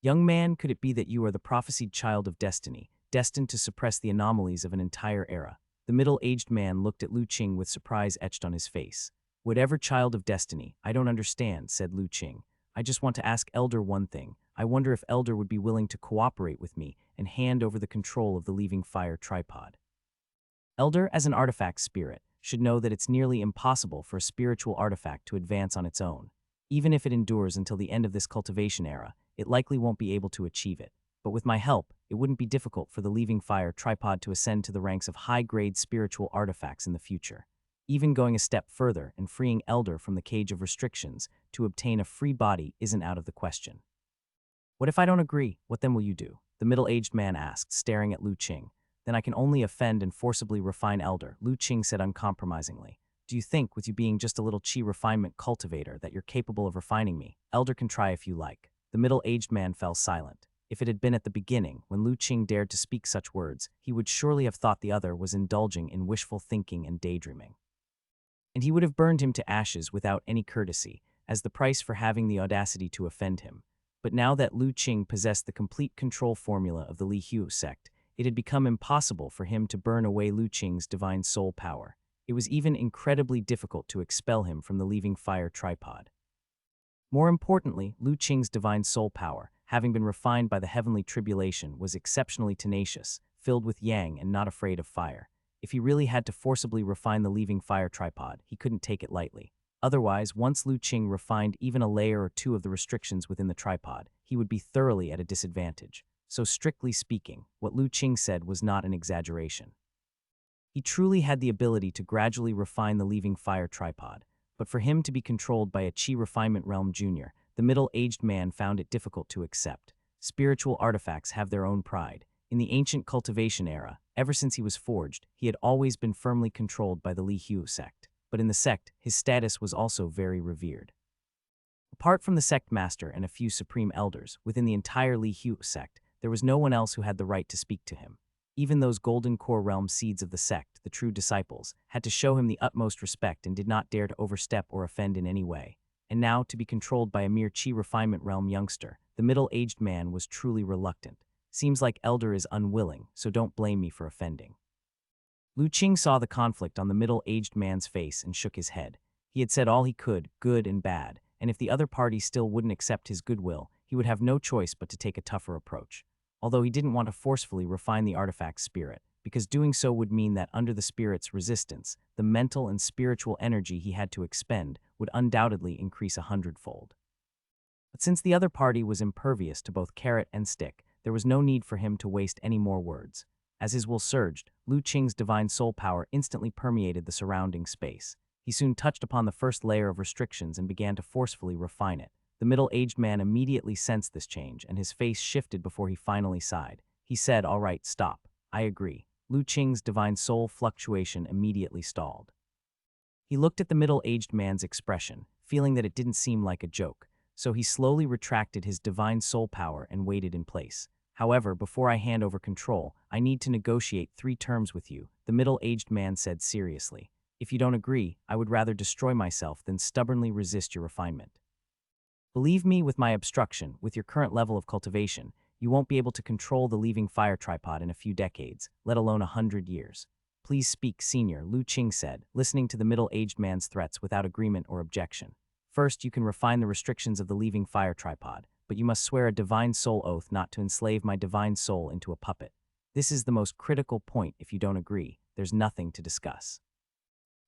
Young man, could it be that you are the prophesied child of destiny, destined to suppress the anomalies of an entire era?" The middle-aged man looked at Lu Qing with surprise etched on his face. "Whatever child of destiny, I don't understand," said Lu Qing. "I just want to ask Elder one thing. I wonder if Elder would be willing to cooperate with me and hand over the control of the Leaving Fire tripod." Elder, as an artifact spirit, should know that it's nearly impossible for a spiritual artifact to advance on its own. Even if it endures until the end of this cultivation era, it likely won't be able to achieve it. But with my help, it wouldn't be difficult for the Leaving Fire tripod to ascend to the ranks of high-grade spiritual artifacts in the future. Even going a step further and freeing Elder from the cage of restrictions to obtain a free body isn't out of the question. "What if I don't agree? What then will you do?" the middle-aged man asked, staring at Lu Qing. then I can only offend and forcibly refine Elder, Lu Qing said uncompromisingly. Do you think, with you being just a little chi refinement cultivator, that you're capable of refining me? Elder can try if you like. The middle-aged man fell silent. If it had been at the beginning, when Lu Qing dared to speak such words, he would surely have thought the other was indulging in wishful thinking and daydreaming. And he would have burned him to ashes without any courtesy, as the price for having the audacity to offend him. But now that Lu Qing possessed the complete control formula of the Li Hu sect, it had become impossible for him to burn away Lu Qing's divine soul power. It was even incredibly difficult to expel him from the leaving fire tripod. More importantly, Lu Qing's divine soul power, having been refined by the heavenly tribulation, was exceptionally tenacious, filled with yang and not afraid of fire. If he really had to forcibly refine the leaving fire tripod, he couldn't take it lightly. Otherwise, once Lu Qing refined even a layer or two of the restrictions within the tripod, he would be thoroughly at a disadvantage. So strictly speaking, what Lu Qing said was not an exaggeration. He truly had the ability to gradually refine the leaving fire tripod, but for him to be controlled by a Chi Refinement Realm Junior, the middle-aged man found it difficult to accept. Spiritual artifacts have their own pride. In the ancient cultivation era, ever since he was forged, he had always been firmly controlled by the Li Hu sect. But in the sect, his status was also very revered. Apart from the sect master and a few supreme elders, within the entire Li Hu sect, there was no one else who had the right to speak to him. Even those golden core realm seeds of the sect, the true disciples, had to show him the utmost respect and did not dare to overstep or offend in any way. And now, to be controlled by a mere Chi Refinement Realm youngster, the middle-aged man was truly reluctant. Seems like Elder is unwilling, so don't blame me for offending. Lu Qing saw the conflict on the middle-aged man's face and shook his head. He had said all he could, good and bad, and if the other party still wouldn't accept his goodwill, he would have no choice but to take a tougher approach. Although he didn't want to forcefully refine the artifact's spirit, because doing so would mean that under the spirit's resistance, the mental and spiritual energy he had to expend would undoubtedly increase 100-fold. But since the other party was impervious to both carrot and stick, there was no need for him to waste any more words. As his will surged, Lu Qing's divine soul power instantly permeated the surrounding space. He soon touched upon the first layer of restrictions and began to forcefully refine it. The middle-aged man immediately sensed this change, and his face shifted before he finally sighed. He said, "All right, stop. I agree." Lu Qing's divine soul fluctuation immediately stalled. He looked at the middle-aged man's expression, feeling that it didn't seem like a joke, so he slowly retracted his divine soul power and waited in place. "However, before I hand over control, I need to negotiate 3 terms with you," the middle-aged man said seriously. "If you don't agree, I would rather destroy myself than stubbornly resist your refinement. Believe me, with my obstruction, with your current level of cultivation, you won't be able to control the leaving fire tripod in a few decades, let alone 100 years. Please speak, senior," Lu Qing said, listening to the middle-aged man's threats without agreement or objection. "First, you can refine the restrictions of the leaving fire tripod, but you must swear a divine soul oath not to enslave my divine soul into a puppet. This is the most critical point. If you don't agree, there's nothing to discuss.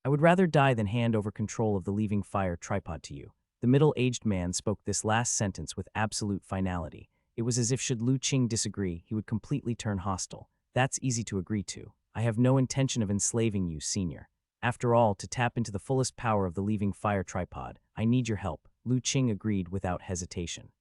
I would rather die than hand over control of the leaving fire tripod to you." The middle-aged man spoke this last sentence with absolute finality. It was as if should Lu Qing disagree, he would completely turn hostile. "That's easy to agree to. I have no intention of enslaving you, senior. After all, to tap into the fullest power of the leaving fire tripod, I need your help," Lu Qing agreed without hesitation.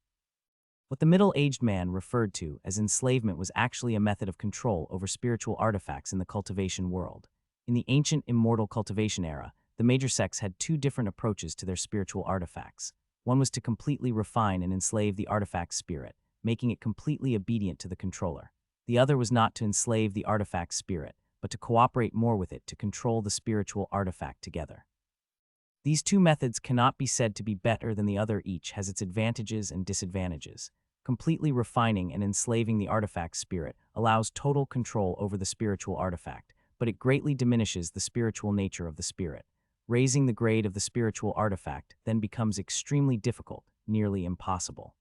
What the middle-aged man referred to as enslavement was actually a method of control over spiritual artifacts in the cultivation world. In the ancient immortal cultivation era, the major sects had 2 different approaches to their spiritual artifacts. One was to completely refine and enslave the artifact's spirit, making it completely obedient to the controller. The other was not to enslave the artifact's spirit, but to cooperate more with it to control the spiritual artifact together. These 2 methods cannot be said to be better than the other. Each has its advantages and disadvantages. Completely refining and enslaving the artifact's spirit allows total control over the spiritual artifact, but it greatly diminishes the spiritual nature of the spirit. Raising the grade of the spiritual artifact then becomes extremely difficult, nearly impossible.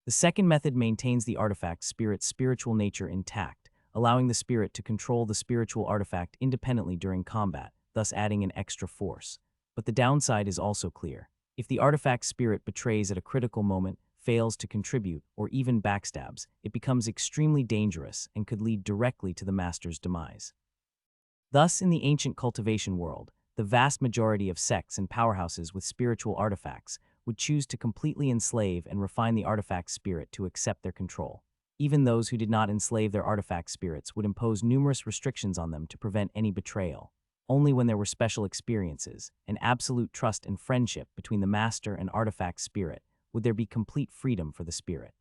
The second method maintains the artifact's spirit's spiritual nature intact, allowing the spirit to control the spiritual artifact independently during combat, thus adding an extra force. But the downside is also clear. If the artifact's spirit betrays at a critical moment, fails to contribute, or even backstabs, it becomes extremely dangerous and could lead directly to the master's demise. Thus, in the ancient cultivation world, the vast majority of sects and powerhouses with spiritual artifacts would choose to completely enslave and refine the artifact's spirit to accept their control. Even those who did not enslave their artifact spirits would impose numerous restrictions on them to prevent any betrayal. Only when there were special experiences and absolute trust and friendship between the master and artifact spirit would there be complete freedom for the spirit.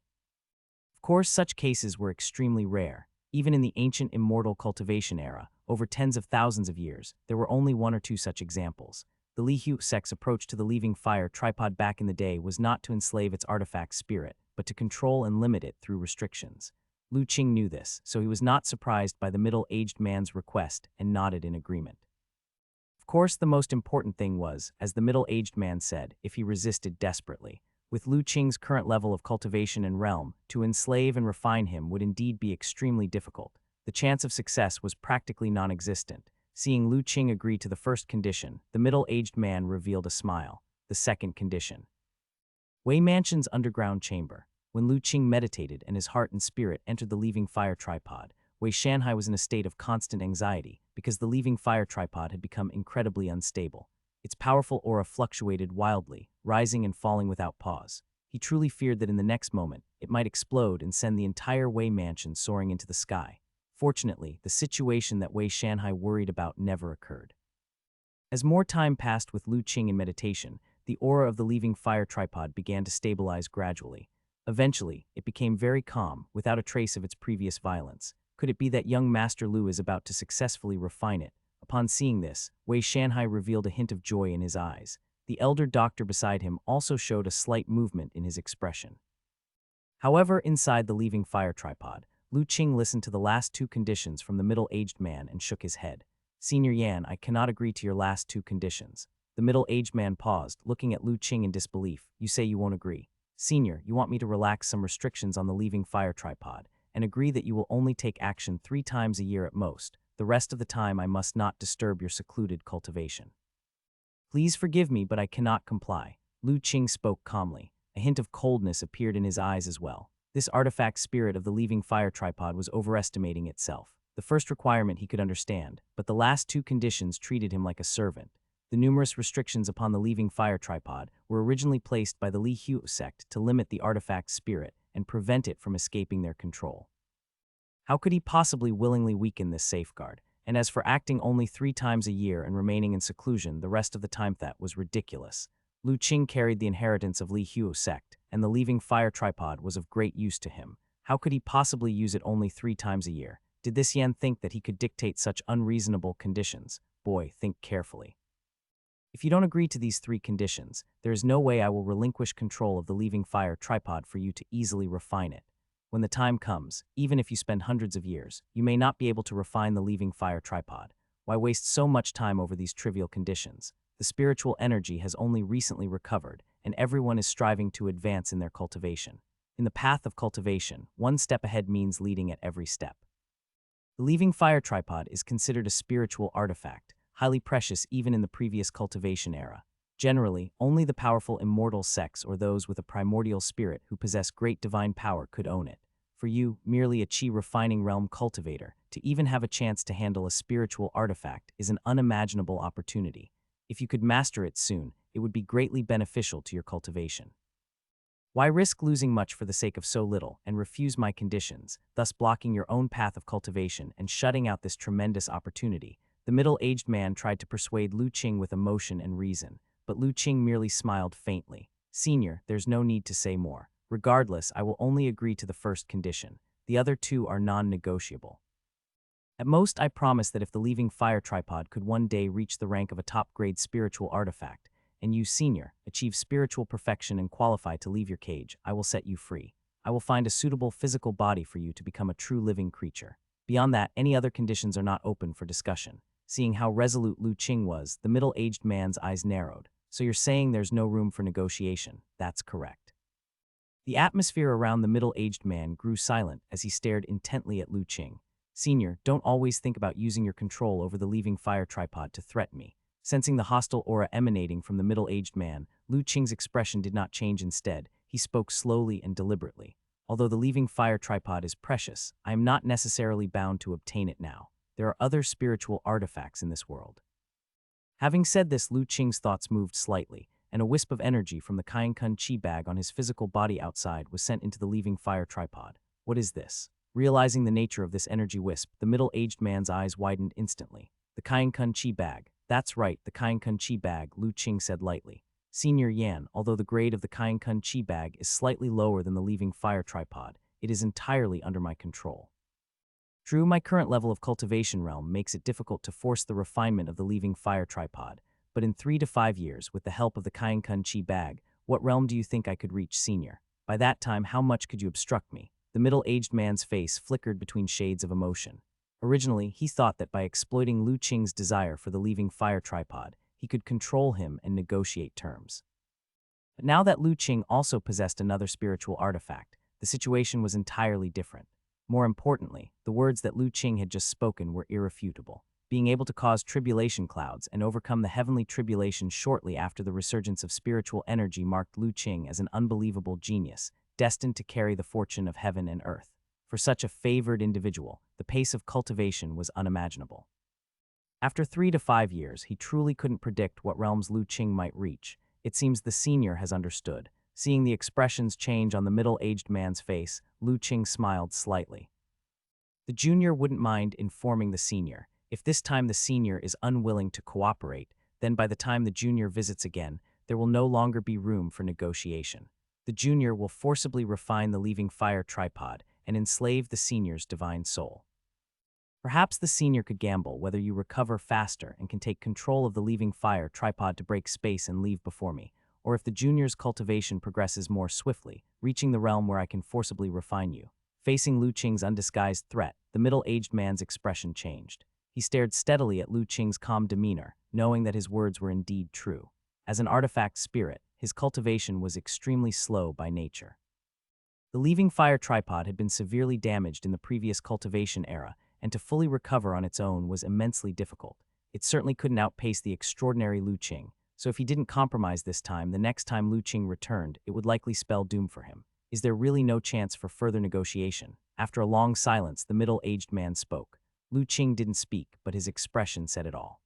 Of course, such cases were extremely rare. Even in the ancient immortal cultivation era, over tens of thousands of years, there were only one or two such examples. The Li Hu sect's approach to the leaving fire tripod back in the day was not to enslave its artifact spirit, but to control and limit it through restrictions. Lu Qing knew this, so he was not surprised by the middle-aged man's request and nodded in agreement. Of course, the most important thing was, as the middle-aged man said, if he resisted desperately. With Lu Qing's current level of cultivation and realm, to enslave and refine him would indeed be extremely difficult. The chance of success was practically non-existent. Seeing Lu Qing agree to the first condition, the middle-aged man revealed a smile. The second condition. Wei Mansion's underground chamber. When Lu Qing meditated and his heart and spirit entered the leaving fire tripod, Wei Shanhai was in a state of constant anxiety because the leaving fire tripod had become incredibly unstable. Its powerful aura fluctuated wildly, rising and falling without pause. He truly feared that in the next moment, it might explode and send the entire Wei Mansion soaring into the sky. Fortunately, the situation that Wei Shanhai worried about never occurred. As more time passed with Lu Qing in meditation, the aura of the leaving fire tripod began to stabilize gradually. Eventually, it became very calm, without a trace of its previous violence. Could it be that young Master Lu is about to successfully refine it? Upon seeing this, Wei Shanhai revealed a hint of joy in his eyes. The elder doctor beside him also showed a slight movement in his expression. However, inside the leaving fire tripod, Lu Qing listened to the last two conditions from the middle-aged man and shook his head. Senior Yan, I cannot agree to your last two conditions. The middle-aged man paused, looking at Lu Qing in disbelief. You say you won't agree. Senior, you want me to relax some restrictions on the leaving fire tripod and agree that you will only take action 3 times a year at most. The rest of the time I must not disturb your secluded cultivation. Please forgive me, but I cannot comply. Lu Qing spoke calmly. A hint of coldness appeared in his eyes as well. This artifact spirit of the leaving fire tripod was overestimating itself. The first requirement he could understand, but the last two conditions treated him like a servant. The numerous restrictions upon the leaving fire tripod were originally placed by the Li Hu sect to limit the artifact's spirit and prevent it from escaping their control. How could he possibly willingly weaken this safeguard? And as for acting only 3 times a year and remaining in seclusion the rest of the time, that was ridiculous. Lu Qing carried the inheritance of Li Hu sect, and the leaving fire tripod was of great use to him. How could he possibly use it only 3 times a year? Did this Yan think that he could dictate such unreasonable conditions? Boy, think carefully. If you don't agree to these 3 conditions, there is no way I will relinquish control of the leaving fire tripod for you to easily refine it. When the time comes, even if you spend hundreds of years, you may not be able to refine the leaving fire tripod. Why waste so much time over these trivial conditions? The spiritual energy has only recently recovered, and everyone is striving to advance in their cultivation. In the path of cultivation, 1 step ahead means leading at every step. The leaving fire tripod is considered a spiritual artifact, highly precious even in the previous cultivation era. Generally, only the powerful immortal sects or those with a primordial spirit who possess great divine power could own it. For you, merely a chi refining realm cultivator, to even have a chance to handle a spiritual artifact is an unimaginable opportunity. If you could master it soon, it would be greatly beneficial to your cultivation. Why risk losing much for the sake of so little and refuse my conditions, thus blocking your own path of cultivation and shutting out this tremendous opportunity? The middle-aged man tried to persuade Lu Qing with emotion and reason, but Lu Qing merely smiled faintly. Senior, there's no need to say more. Regardless, I will only agree to the first condition. The other 2 are non-negotiable. At most, I promise that if the leaving fire tripod could one day reach the rank of a top-grade spiritual artifact, and you, Senior, achieve spiritual perfection and qualify to leave your cage, I will set you free. I will find a suitable physical body for you to become a true living creature. Beyond that, any other conditions are not open for discussion. Seeing how resolute Lu Qing was, the middle-aged man's eyes narrowed. So you're saying there's no room for negotiation? That's correct. The atmosphere around the middle-aged man grew silent as he stared intently at Lu Qing. Senior, don't always think about using your control over the leaving fire tripod to threaten me. Sensing the hostile aura emanating from the middle-aged man, Lu Qing's expression did not change. Instead, he spoke slowly and deliberately. Although the leaving fire tripod is precious, I am not necessarily bound to obtain it now. There are other spiritual artifacts in this world. Having said this, Lu Qing's thoughts moved slightly, and a wisp of energy from the Kainkun chi bag on his physical body outside was sent into the leaving fire tripod. What is this? Realizing the nature of this energy wisp, the middle-aged man's eyes widened instantly. The Kainkun Chi bag. That's right, the Kainkun Chi bag, Lu Qing said lightly. Senior Yan, although the grade of the Kainkun Chi bag is slightly lower than the leaving fire tripod, it is entirely under my control. True, my current level of cultivation realm makes it difficult to force the refinement of the leaving fire tripod, but in 3 to 5 years, with the help of the Kainkun Chi bag, what realm do you think I could reach, senior? By that time, how much could you obstruct me? The middle-aged man's face flickered between shades of emotion. Originally, he thought that by exploiting Lu Qing's desire for the leaving fire tripod, he could control him and negotiate terms. But now that Lu Qing also possessed another spiritual artifact, the situation was entirely different. More importantly, the words that Lu Qing had just spoken were irrefutable. Being able to cause tribulation clouds and overcome the heavenly tribulation shortly after the resurgence of spiritual energy marked Lu Qing as an unbelievable genius, destined to carry the fortune of heaven and earth. For such a favored individual, the pace of cultivation was unimaginable. After 3 to 5 years, he truly couldn't predict what realms Lu Qing might reach. It seems the senior has understood. Seeing the expressions change on the middle-aged man's face, Lu Qing smiled slightly. The junior wouldn't mind informing the senior. If this time the senior is unwilling to cooperate, then by the time the junior visits again, there will no longer be room for negotiation. The junior will forcibly refine the leaving fire tripod and enslave the senior's divine soul. Perhaps the senior could gamble whether you recover faster and can take control of the leaving fire tripod to break space and leave before me, or if the junior's cultivation progresses more swiftly, reaching the realm where I can forcibly refine you. Facing Lu Qing's undisguised threat, the middle-aged man's expression changed. He stared steadily at Lu Qing's calm demeanor, knowing that his words were indeed true. As an artifact spirit, his cultivation was extremely slow by nature. The leaving fire tripod had been severely damaged in the previous cultivation era, and to fully recover on its own was immensely difficult. It certainly couldn't outpace the extraordinary Lu Qing, so if he didn't compromise this time, the next time Lu Qing returned, it would likely spell doom for him. Is there really no chance for further negotiation? After a long silence, the middle-aged man spoke. Lu Qing didn't speak, but his expression said it all.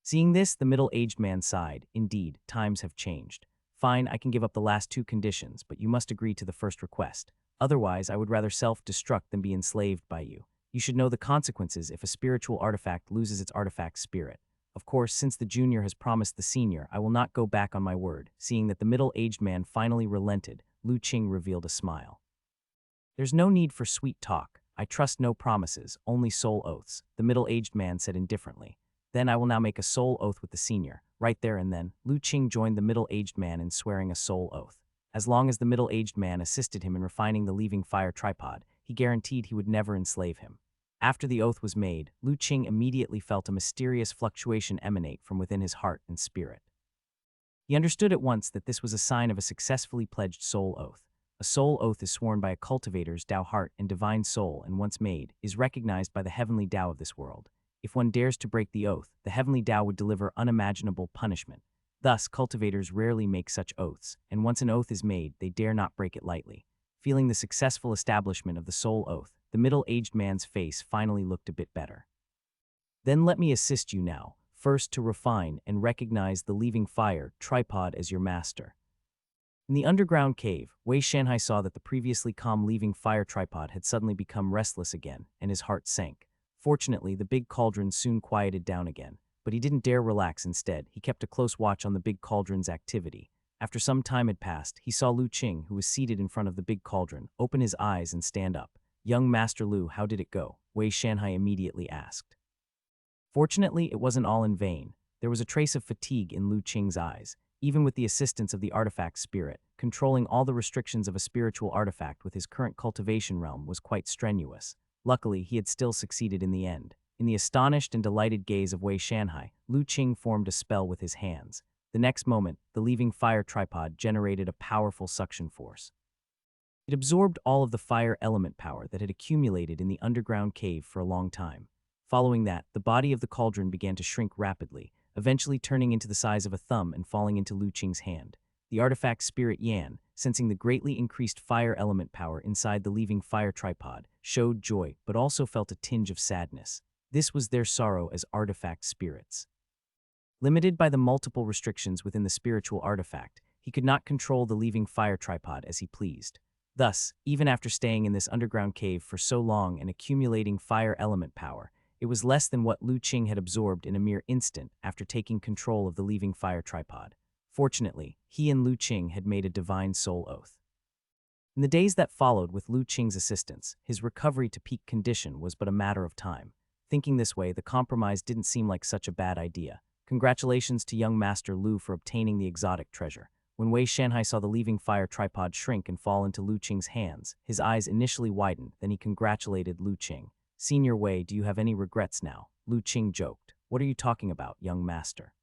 Seeing this, the middle-aged man sighed. Indeed, times have changed. Fine, I can give up the last 2 conditions, but you must agree to the first request. Otherwise, I would rather self-destruct than be enslaved by you. You should know the consequences if a spiritual artifact loses its artifact spirit. Of course, since the junior has promised the senior, I will not go back on my word. Seeing that the middle-aged man finally relented, Lu Qing revealed a smile. There's no need for sweet talk. I trust no promises, only soul oaths, the middle-aged man said indifferently. Then I will now make a soul oath with the senior. Right there and then, Lu Qing joined the middle-aged man in swearing a soul oath. As long as the middle-aged man assisted him in refining the leaving fire tripod, he guaranteed he would never enslave him. After the oath was made, Lu Qing immediately felt a mysterious fluctuation emanate from within his heart and spirit. He understood at once that this was a sign of a successfully pledged soul oath. A soul oath is sworn by a cultivator's Tao heart and divine soul, and once made, is recognized by the heavenly Tao of this world. If one dares to break the oath, the heavenly Tao would deliver unimaginable punishment. Thus, cultivators rarely make such oaths, and once an oath is made, they dare not break it lightly. Feeling the successful establishment of the soul oath, the middle-aged man's face finally looked a bit better. Then let me assist you now, first to refine and recognize the leaving fire tripod as your master. In the underground cave, Wei Shanhai saw that the previously calm leaving fire tripod had suddenly become restless again, and his heart sank. Fortunately, the big cauldron soon quieted down again, but he didn't dare relax. Instead, he kept a close watch on the big cauldron's activity. After some time had passed, he saw Lu Qing, who was seated in front of the big cauldron, open his eyes and stand up. "Young Master Lu, how did it go?" Wei Shanhai immediately asked. Fortunately, it wasn't all in vain. There was a trace of fatigue in Lu Qing's eyes. Even with the assistance of the artifact spirit, controlling all the restrictions of a spiritual artifact with his current cultivation realm was quite strenuous. Luckily, he had still succeeded in the end. In the astonished and delighted gaze of Wei Shanhai, Lu Qing formed a spell with his hands. The next moment, the leaving fire tripod generated a powerful suction force. It absorbed all of the fire element power that had accumulated in the underground cave for a long time. Following that, the body of the cauldron began to shrink rapidly, eventually turning into the size of a thumb and falling into Lu Qing's hand. The artifact spirit Yan, sensing the greatly increased fire element power inside the leaving fire tripod, showed joy but also felt a tinge of sadness. This was their sorrow as artifact spirits. Limited by the multiple restrictions within the spiritual artifact, he could not control the leaving fire tripod as he pleased. Thus, even after staying in this underground cave for so long and accumulating fire element power, it was less than what Lu Qing had absorbed in a mere instant after taking control of the leaving fire tripod. Fortunately, he and Lu Qing had made a divine soul oath. In the days that followed with Lu Qing's assistance, his recovery to peak condition was but a matter of time. Thinking this way, the compromise didn't seem like such a bad idea. Congratulations to young Master Lu for obtaining the exotic treasure. When Wei Shanhai saw the leaving fire tripod shrink and fall into Lu Qing's hands, his eyes initially widened, then he congratulated Lu Qing. "Senior Wei, do you have any regrets now?" Lu Qing joked. "What are you talking about, young master?"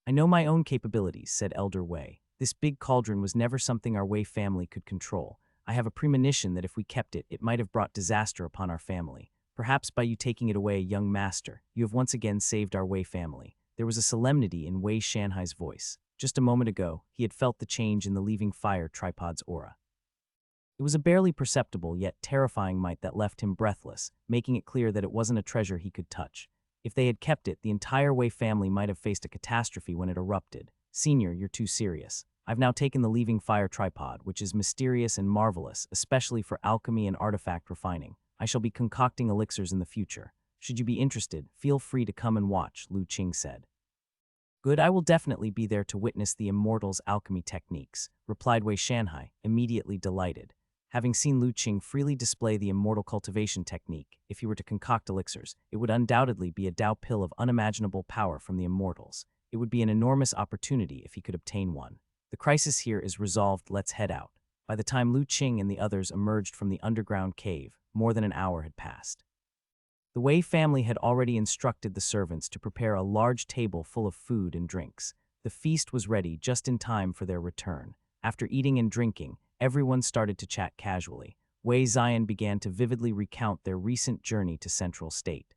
"I know my own capabilities," said Elder Wei. "This big cauldron was never something our Wei family could control. I have a premonition that if we kept it, it might have brought disaster upon our family. Perhaps by you taking it away, young master, you have once again saved our Wei family." There was a solemnity in Wei Shanhai's voice. Just a moment ago, he had felt the change in the leaving fire tripod's aura. It was a barely perceptible yet terrifying might that left him breathless, making it clear that it wasn't a treasure he could touch. If they had kept it, the entire Wei family might have faced a catastrophe when it erupted. "Senior, you're too serious. I've now taken the leaving fire tripod, which is mysterious and marvelous, especially for alchemy and artifact refining. I shall be concocting elixirs in the future. Should you be interested, feel free to come and watch," Lu Qing said. "Good, I will definitely be there to witness the immortal's alchemy techniques," replied Wei Shanhai, immediately delighted. Having seen Lu Qing freely display the immortal cultivation technique, if he were to concoct elixirs, it would undoubtedly be a Dao pill of unimaginable power from the immortals. It would be an enormous opportunity if he could obtain one. "The crisis here is resolved, let's head out." By the time Lu Qing and the others emerged from the underground cave, more than an hour had passed. The Wei family had already instructed the servants to prepare a large table full of food and drinks. The feast was ready just in time for their return. After eating and drinking, everyone started to chat casually. Wei Zion began to vividly recount their recent journey to Central State.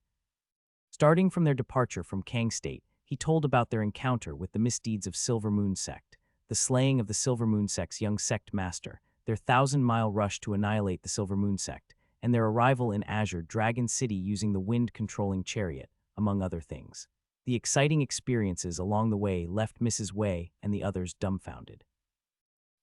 Starting from their departure from Kang State, he told about their encounter with the misdeeds of Silver Moon Sect, the slaying of the Silver Moon Sect's young sect master, their 1,000-mile rush to annihilate the Silver Moon Sect, and their arrival in Azure Dragon City using the wind-controlling chariot, among other things. The exciting experiences along the way left Mrs. Wei and the others dumbfounded.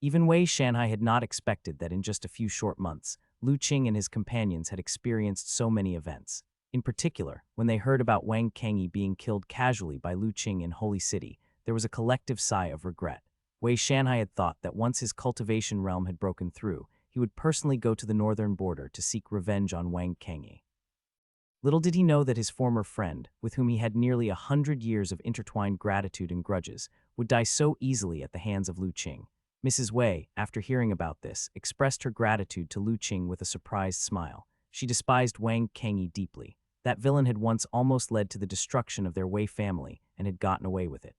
Even Wei Shanhai had not expected that in just a few short months, Lu Qing and his companions had experienced so many events. In particular, when they heard about Wang Kangyi being killed casually by Lu Qing in Holy City, there was a collective sigh of regret. Wei Shanhai had thought that once his cultivation realm had broken through, he would personally go to the northern border to seek revenge on Wang Kangyi. Little did he know that his former friend, with whom he had nearly 100 years of intertwined gratitude and grudges, would die so easily at the hands of Lu Qing. Mrs. Wei, after hearing about this, expressed her gratitude to Lu Qing with a surprised smile. She despised Wang Kangyi deeply. That villain had once almost led to the destruction of their Wei family and had gotten away with it.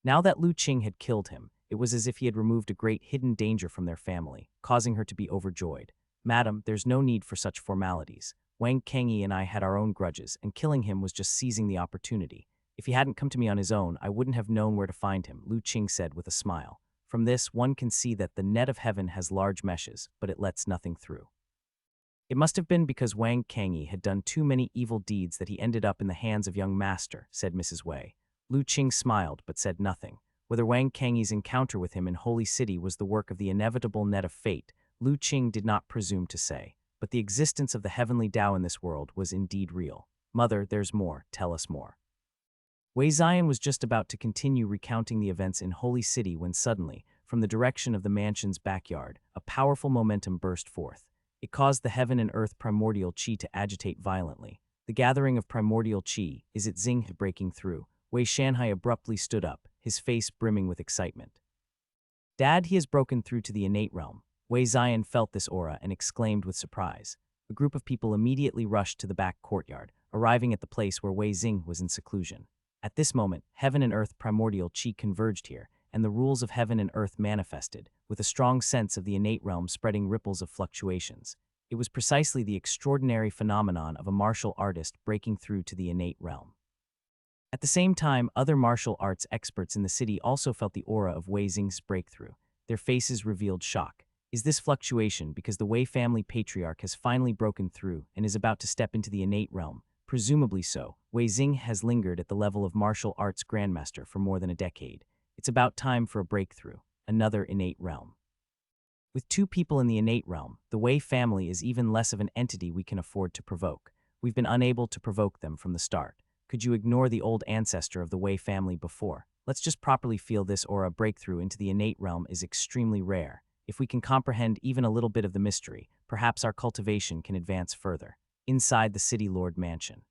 Now that Lu Qing had killed him, it was as if he had removed a great hidden danger from their family, causing her to be overjoyed. "Madam, there's no need for such formalities. Wang Kangyi and I had our own grudges, and killing him was just seizing the opportunity. If he hadn't come to me on his own, I wouldn't have known where to find him," Lu Qing said with a smile. From this, one can see that the net of heaven has large meshes, but it lets nothing through. It must have been because Wang Kangyi had done too many evil deeds that he ended up in the hands of young master, said Mrs. Wei. Lu Qing smiled but said nothing. Whether Wang Kangyi's encounter with him in Holy City was the work of the inevitable net of fate, Lu Qing did not presume to say. But the existence of the heavenly Tao in this world was indeed real. "Mother, there's more. Tell us more." Wei Zion was just about to continue recounting the events in Holy City when suddenly, from the direction of the mansion's backyard, a powerful momentum burst forth. It caused the heaven and earth primordial chi to agitate violently. The gathering of primordial chi is it Xing breaking through. Wei Shanhai abruptly stood up, his face brimming with excitement. "Dad, he has broken through to the innate realm." Wei Zion felt this aura and exclaimed with surprise. A group of people immediately rushed to the back courtyard, arriving at the place where Wei Xing was in seclusion. At this moment, heaven and earth primordial chi converged here, and the rules of heaven and earth manifested, with a strong sense of the innate realm spreading ripples of fluctuations. It was precisely the extraordinary phenomenon of a martial artist breaking through to the innate realm. At the same time, other martial arts experts in the city also felt the aura of Wei Xing's breakthrough. Their faces revealed shock. Is this fluctuation because the Wei family patriarch has finally broken through and is about to step into the innate realm? Presumably so. Wei Xing has lingered at the level of martial arts grandmaster for more than a decade. It's about time for a breakthrough, another innate realm. With two people in the innate realm, the Wei family is even less of an entity we can afford to provoke. We've been unable to provoke them from the start. Could you ignore the old ancestor of the Wei family before? Let's just properly feel this aura breakthrough into the innate realm is extremely rare. If we can comprehend even a little bit of the mystery, perhaps our cultivation can advance further. Inside the city lord mansion.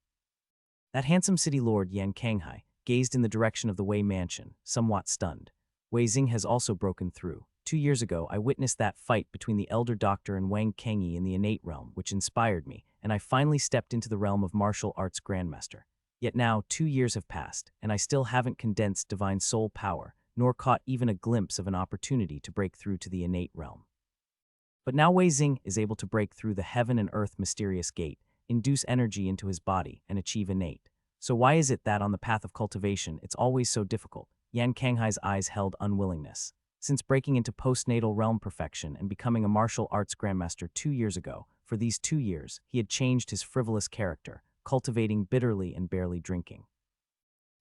That handsome city lord, Yan Kanghai, gazed in the direction of the Wei mansion, somewhat stunned. Wei Xing has also broken through. 2 years ago, I witnessed that fight between the elder doctor and Wang Kengyi in the innate realm, which inspired me, and I finally stepped into the realm of martial arts grandmaster. Yet now, 2 years have passed, and I still haven't condensed divine soul power, nor caught even a glimpse of an opportunity to break through to the innate realm. But now Wei Xing is able to break through the heaven and earth mysterious gate, induce energy into his body, and achieve innate. So why is it that on the path of cultivation it's always so difficult? Yan Kanghai's eyes held unwillingness. Since breaking into postnatal realm perfection and becoming a martial arts grandmaster 2 years ago, for these 2 years, he had changed his frivolous character, cultivating bitterly and barely drinking.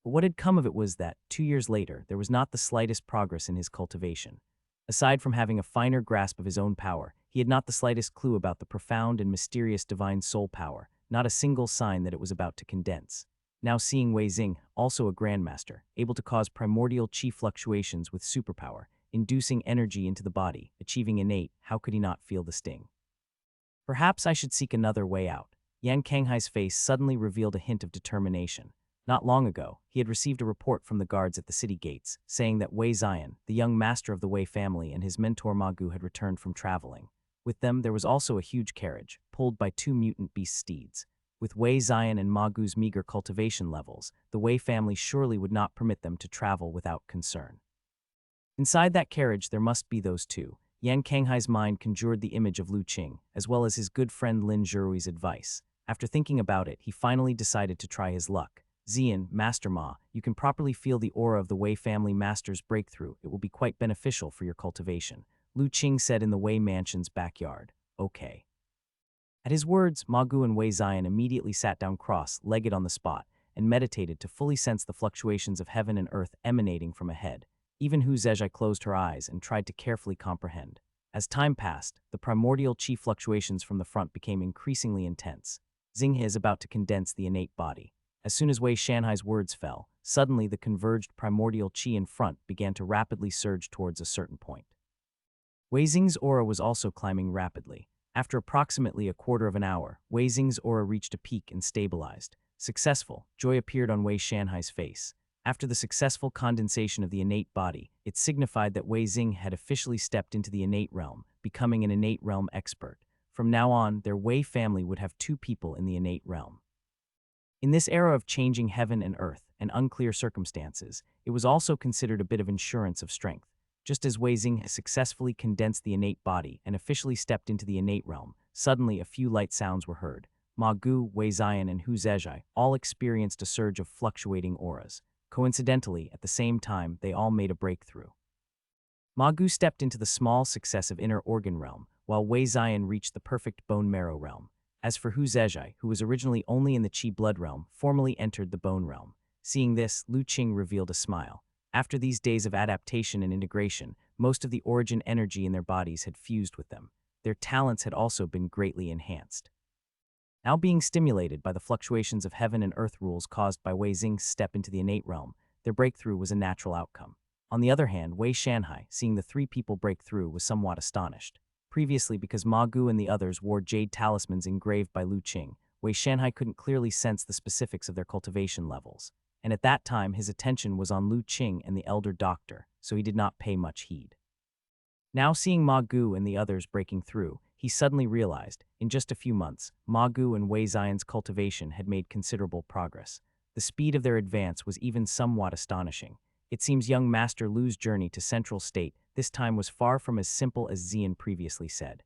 But what had come of it was that, 2 years later, there was not the slightest progress in his cultivation. Aside from having a finer grasp of his own power, he had not the slightest clue about the profound and mysterious divine soul power, not a single sign that it was about to condense. Now seeing Wei Xing, also a grandmaster, able to cause primordial chi fluctuations with superpower, inducing energy into the body, achieving innate, how could he not feel the sting? Perhaps I should seek another way out. Yan Kanghai's face suddenly revealed a hint of determination. Not long ago, he had received a report from the guards at the city gates, saying that Wei Zion, the young master of the Wei family, and his mentor Ma Gu had returned from traveling. With them, there was also a huge carriage, pulled by two mutant beast steeds. With Wei Zion and Ma Gu's meager cultivation levels, the Wei family surely would not permit them to travel without concern. Inside that carriage, there must be those two. Yan Kanghai's mind conjured the image of Lu Qing, as well as his good friend Lin Zhirui's advice. After thinking about it, he finally decided to try his luck. Zian, Master Ma, you can properly feel the aura of the Wei family master's breakthrough. It will be quite beneficial for your cultivation, Lu Qing said in the Wei mansion's backyard. Okay. At his words, Ma Gu and Wei Zion immediately sat down cross-legged on the spot and meditated to fully sense the fluctuations of heaven and earth emanating from ahead. Even Hu Zhezhai closed her eyes and tried to carefully comprehend. As time passed, the primordial chi fluctuations from the front became increasingly intense. Xinghe is about to condense the innate body. As soon as Wei Shanhai's words fell, suddenly the converged primordial chi in front began to rapidly surge towards a certain point. Wei Xing's aura was also climbing rapidly. After approximately a quarter of an hour, Wei Xing's aura reached a peak and stabilized. Successful, joy appeared on Wei Shanhai's face. After the successful condensation of the innate body, it signified that Wei Xing had officially stepped into the innate realm, becoming an innate realm expert. From now on, their Wei family would have two people in the innate realm. In this era of changing heaven and earth and unclear circumstances, it was also considered a bit of insurance of strength. Just as Wei Xing has successfully condensed the innate body and officially stepped into the innate realm, suddenly a few light sounds were heard. Ma Gu, Wei Zion, and Hu Zhezhai all experienced a surge of fluctuating auras. Coincidentally, at the same time, they all made a breakthrough. Ma Gu stepped into the small successive inner organ realm, while Wei Zion reached the perfect bone marrow realm. As for Hu Zhezhai, who was originally only in the Qi blood realm, formally entered the bone realm. Seeing this, Lu Qing revealed a smile. After these days of adaptation and integration, most of the origin energy in their bodies had fused with them. Their talents had also been greatly enhanced. Now being stimulated by the fluctuations of heaven and earth rules caused by Wei Xing's step into the innate realm, their breakthrough was a natural outcome. On the other hand, Wei Shanhai, seeing the three people break through, was somewhat astonished. Previously, because Ma Gu and the others wore jade talismans engraved by Lu Qing, Wei Shanhai couldn't clearly sense the specifics of their cultivation levels. And at that time, his attention was on Lu Qing and the elder doctor, so he did not pay much heed. Now seeing Ma Gu and the others breaking through, he suddenly realized, in just a few months, Ma Gu and Wei Zion's cultivation had made considerable progress. The speed of their advance was even somewhat astonishing. It seems young Master Lu's journey to Central State this time was far from as simple as Xian previously said.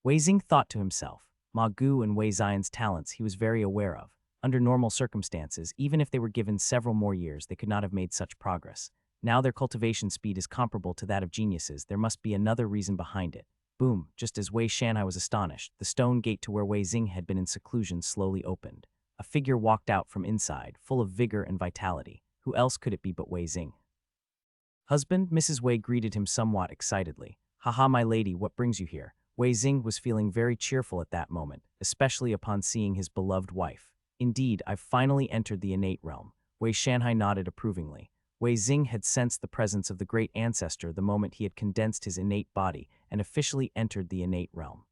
Wei Xing thought to himself, Ma Gu and Wei Zion's talents he was very aware of. Under normal circumstances, even if they were given several more years, they could not have made such progress. Now their cultivation speed is comparable to that of geniuses. There must be another reason behind it. Boom, just as Wei Shanhai was astonished, the stone gate to where Wei Xing had been in seclusion slowly opened. A figure walked out from inside, full of vigor and vitality. Who else could it be but Wei Xing? Husband, Mrs. Wei greeted him somewhat excitedly. Haha, my lady, what brings you here? Wei Xing was feeling very cheerful at that moment, especially upon seeing his beloved wife. Indeed, I've finally entered the innate realm. Wei Shanhai nodded approvingly. Wei Xing had sensed the presence of the great ancestor the moment he had condensed his innate body and officially entered the innate realm.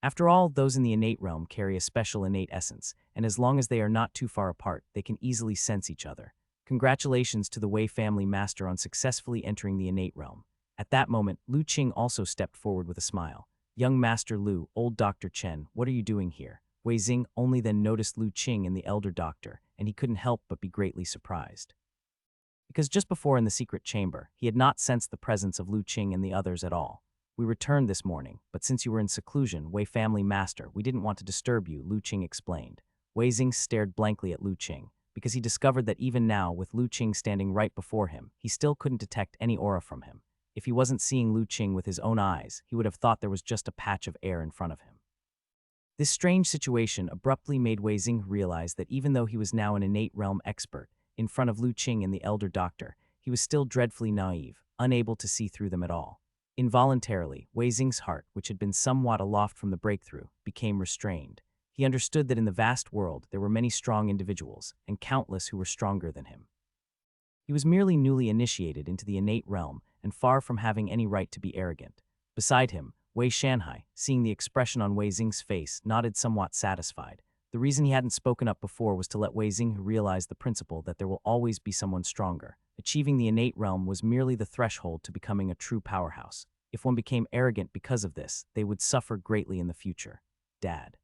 After all, those in the innate realm carry a special innate essence, and as long as they are not too far apart, they can easily sense each other. Congratulations to the Wei family master on successfully entering the innate realm. At that moment, Lu Qing also stepped forward with a smile. Young Master Lu, old Dr. Chen, what are you doing here? Wei Xing only then noticed Lu Qing and the elder doctor, and he couldn't help but be greatly surprised. Because just before in the secret chamber, he had not sensed the presence of Lu Qing and the others at all. We returned this morning, but since you were in seclusion, Wei family master, we didn't want to disturb you, Lu Qing explained. Wei Xing stared blankly at Lu Qing, because he discovered that even now, with Lu Qing standing right before him, he still couldn't detect any aura from him. If he wasn't seeing Lu Qing with his own eyes, he would have thought there was just a patch of air in front of him. This strange situation abruptly made Wei Xing realize that even though he was now an innate realm expert, in front of Lu Qing and the elder doctor, he was still dreadfully naive, unable to see through them at all. Involuntarily, Wei Xing's heart, which had been somewhat aloft from the breakthrough, became restrained. He understood that in the vast world there were many strong individuals, and countless who were stronger than him. He was merely newly initiated into the innate realm and far from having any right to be arrogant. Beside him, Wei Shanhai, seeing the expression on Wei Xing's face, nodded somewhat satisfied. The reason he hadn't spoken up before was to let Wei Xing realize the principle that there will always be someone stronger. Achieving the innate realm was merely the threshold to becoming a true powerhouse. If one became arrogant because of this, they would suffer greatly in the future. Dad.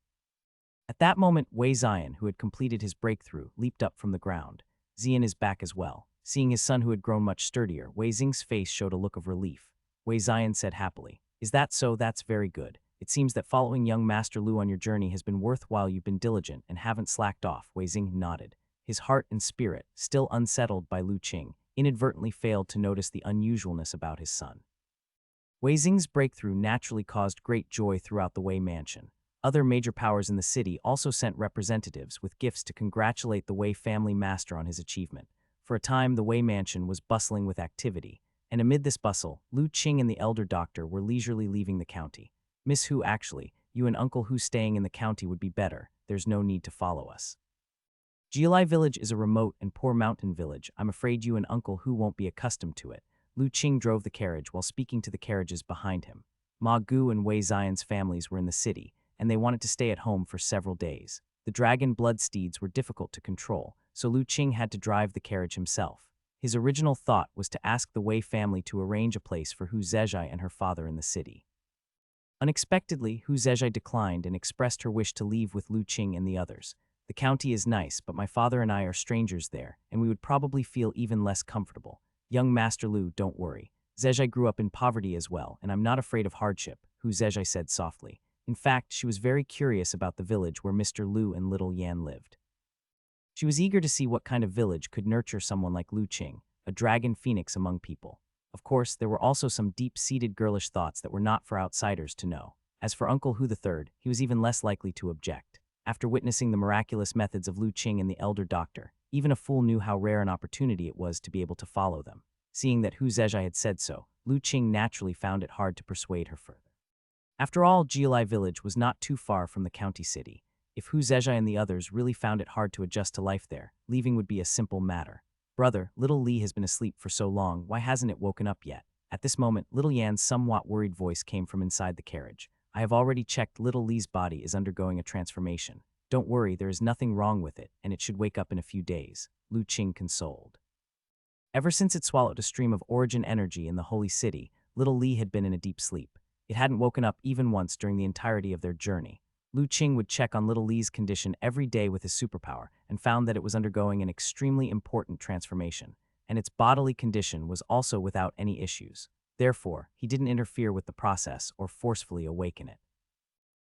At that moment, Wei Zion, who had completed his breakthrough, leaped up from the ground. Zion is back as well. Seeing his son who had grown much sturdier, Wei Xing's face showed a look of relief. Wei Zion said happily, "Is that so? That's very good. It seems that following young Master Lu on your journey has been worthwhile. You've been diligent and haven't slacked off." Wei Xing nodded. His heart and spirit, still unsettled by Lu Qing, inadvertently failed to notice the unusualness about his son. Wei Xing's breakthrough naturally caused great joy throughout the Wei mansion. Other major powers in the city also sent representatives with gifts to congratulate the Wei family master on his achievement. For a time, the Wei mansion was bustling with activity, and amid this bustle, Lu Qing and the elder doctor were leisurely leaving the county. "Miss Hu, actually, you and Uncle Hu staying in the county would be better. There's no need to follow us. Jialai village is a remote and poor mountain village. I'm afraid you and Uncle Hu won't be accustomed to it." Lu Qing drove the carriage while speaking to the carriages behind him. Ma Gu and Wei Zion's families were in the city, and they wanted to stay at home for several days. The dragon blood steeds were difficult to control, so Lu Qing had to drive the carriage himself. His original thought was to ask the Wei family to arrange a place for Hu Zezhai and her father in the city. Unexpectedly, Hu Zezhai declined and expressed her wish to leave with Lu Qing and the others. "The county is nice, but my father and I are strangers there, and we would probably feel even less comfortable. Young Master Lu, don't worry. Zezhai grew up in poverty as well, and I'm not afraid of hardship," Hu Zezhai said softly. In fact, she was very curious about the village where Mr. Lu and little Yan lived. She was eager to see what kind of village could nurture someone like Lu Qing, a dragon phoenix among people. Of course, there were also some deep-seated girlish thoughts that were not for outsiders to know. As for Uncle Hu III, he was even less likely to object. After witnessing the miraculous methods of Lu Qing and the elder doctor, even a fool knew how rare an opportunity it was to be able to follow them. Seeing that Hu Zezhai had said so, Lu Qing naturally found it hard to persuade her further. After all, Jialai village was not too far from the county city. If Hu Zezhai and the others really found it hard to adjust to life there, leaving would be a simple matter. "Brother, little Li has been asleep for so long, why hasn't it woken up yet?" At this moment, little Yan's somewhat worried voice came from inside the carriage. "I have already checked. Little Li's body is undergoing a transformation. Don't worry, there is nothing wrong with it, and it should wake up in a few days," Lu Qing consoled. Ever since it swallowed a stream of origin energy in the holy city, little Li had been in a deep sleep. It hadn't woken up even once during the entirety of their journey. Lu Qing would check on little Li's condition every day with his superpower and found that it was undergoing an extremely important transformation, and its bodily condition was also without any issues. Therefore, he didn't interfere with the process or forcefully awaken it.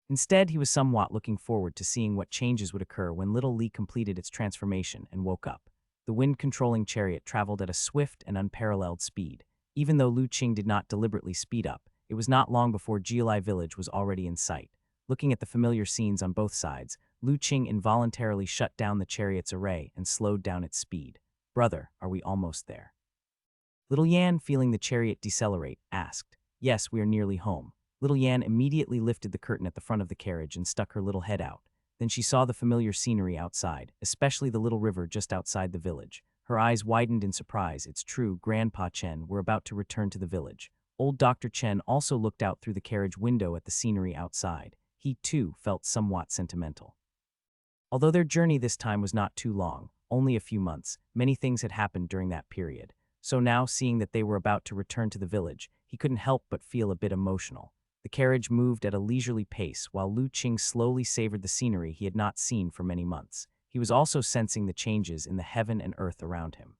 Instead, he was somewhat looking forward to seeing what changes would occur when little Li completed its transformation and woke up. The wind-controlling chariot traveled at a swift and unparalleled speed. Even though Lu Qing did not deliberately speed up, it was not long before Jialai village was already in sight. Looking at the familiar scenes on both sides, Lu Qing involuntarily shut down the chariot's array and slowed down its speed. "Brother, are we almost there?" Little Yan, feeling the chariot decelerate, asked. Yes, we are nearly home. Little Yan immediately lifted the curtain at the front of the carriage and stuck her little head out. Then she saw the familiar scenery outside, especially the little river just outside the village. Her eyes widened in surprise. It's true, Grandpa Chen were about to return to the village. Old Dr. Chen also looked out through the carriage window at the scenery outside. He, too, felt somewhat sentimental. Although their journey this time was not too long, only a few months, many things had happened during that period. So now, seeing that they were about to return to the village, he couldn't help but feel a bit emotional. The carriage moved at a leisurely pace while Lu Qing slowly savored the scenery he had not seen for many months. He was also sensing the changes in the heaven and earth around him.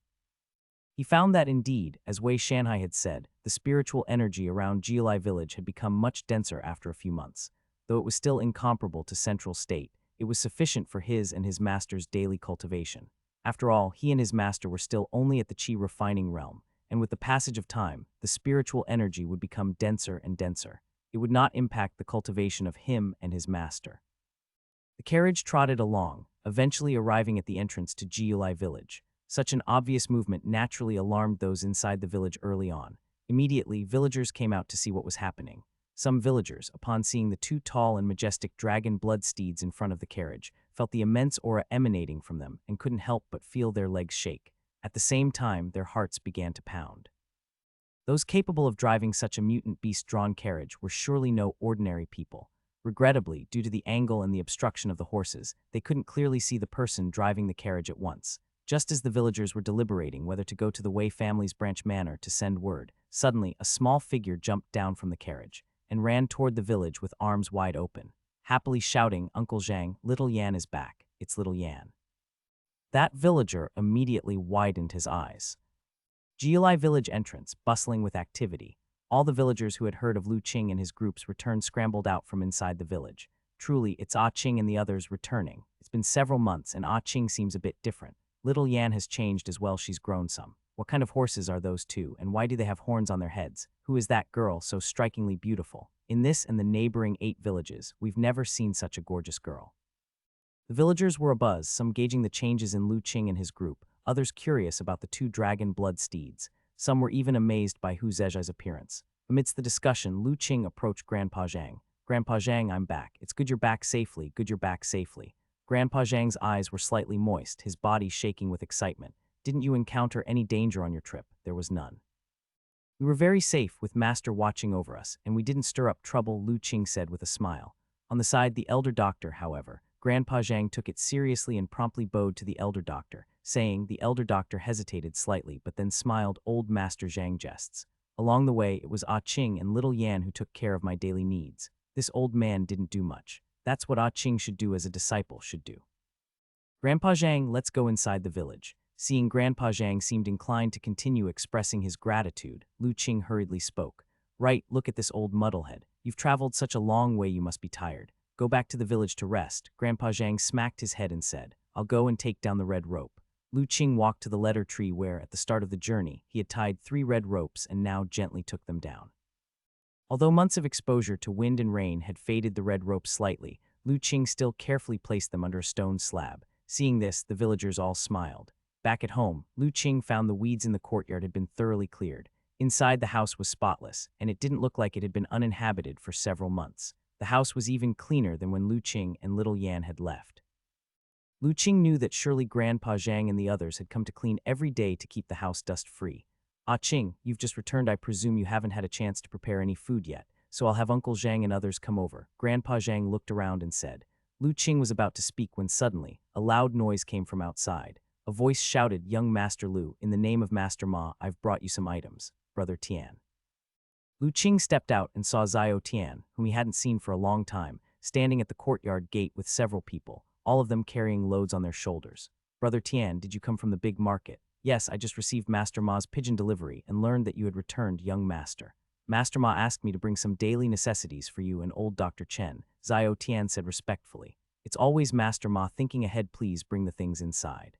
He found that indeed, as Wei Shanhai had said, the spiritual energy around Jialai village had become much denser after a few months. Though it was still incomparable to Central State, it was sufficient for his and his master's daily cultivation. After all, he and his master were still only at the Qi refining realm, and with the passage of time, the spiritual energy would become denser and denser. It would not impact the cultivation of him and his master. The carriage trotted along, eventually arriving at the entrance to Jiulai village. Such an obvious movement naturally alarmed those inside the village early on. Immediately, villagers came out to see what was happening. Some villagers, upon seeing the two tall and majestic dragon blood steeds in front of the carriage, felt the immense aura emanating from them and couldn't help but feel their legs shake. At the same time, their hearts began to pound. Those capable of driving such a mutant beast-drawn carriage were surely no ordinary people. Regrettably, due to the angle and the obstruction of the horses, they couldn't clearly see the person driving the carriage at once. Just as the villagers were deliberating whether to go to the Wei family's branch manor to send word, suddenly a small figure jumped down from the carriage and ran toward the village with arms wide open, happily shouting, "Uncle Zhang, little Yan is back. It's little Yan." That villager immediately widened his eyes. Jialai village entrance, bustling with activity. All the villagers who had heard of Lu Qing and his groups returned scrambled out from inside the village. Truly, it's Ah Qing and the others returning. It's been several months and Ah Qing seems a bit different. Little Yan has changed as well, she's grown some. What kind of horses are those two, and why do they have horns on their heads? Who is that girl so strikingly beautiful? In this and the neighboring 8 villages, we've never seen such a gorgeous girl. The villagers were abuzz, some gauging the changes in Lu Qing and his group, others curious about the 2 dragon blood steeds. Some were even amazed by Hu Zhezhai's appearance. Amidst the discussion, Lu Qing approached Grandpa Zhang. "Grandpa Zhang, I'm back. It's good you're back safely, good you're back safely." Grandpa Zhang's eyes were slightly moist, his body shaking with excitement. "Didn't you encounter any danger on your trip?" "There was none. We were very safe with Master watching over us, and we didn't stir up trouble," Lu Qing said with a smile. On the side, the elder doctor, however, Grandpa Zhang took it seriously and promptly bowed to the elder doctor, saying. The elder doctor hesitated slightly but then smiled. "Old Master Zhang jests. Along the way, it was Ah Qing and little Yan who took care of my daily needs. This old man didn't do much. That's what Ah Qing should do as a disciple should do." "Grandpa Zhang, let's go inside the village." Seeing Grandpa Zhang seemed inclined to continue expressing his gratitude, Lu Qing hurriedly spoke. "Right, look at this old muddlehead. You've traveled such a long way you must be tired. Go back to the village to rest." Grandpa Zhang smacked his head and said, "I'll go and take down the red rope." Lu Qing walked to the letter tree where, at the start of the journey, he had tied 3 red ropes and now gently took them down. Although months of exposure to wind and rain had faded the red ropes slightly, Lu Qing still carefully placed them under a stone slab. Seeing this, the villagers all smiled. Back at home, Lu Qing found the weeds in the courtyard had been thoroughly cleared. Inside, the house was spotless, and it didn't look like it had been uninhabited for several months. The house was even cleaner than when Lu Qing and little Yan had left. Lu Qing knew that surely Grandpa Zhang and the others had come to clean every day to keep the house dust-free. "Ah Qing, you've just returned. I presume you haven't had a chance to prepare any food yet, so I'll have Uncle Zhang and others come over." Grandpa Zhang looked around and said. Lu Qing was about to speak when suddenly, a loud noise came from outside. A voice shouted, "Young Master Lu, in the name of Master Ma, I've brought you some items. Brother Tian." Lu Qing stepped out and saw Xiao Tian, whom he hadn't seen for a long time, standing at the courtyard gate with several people, all of them carrying loads on their shoulders. "Brother Tian, did you come from the big market?" "Yes, I just received Master Ma's pigeon delivery and learned that you had returned, young master. Master Ma asked me to bring some daily necessities for you and old Dr. Chen," Xiao Tian said respectfully. "It's always Master Ma thinking ahead. Please bring the things inside."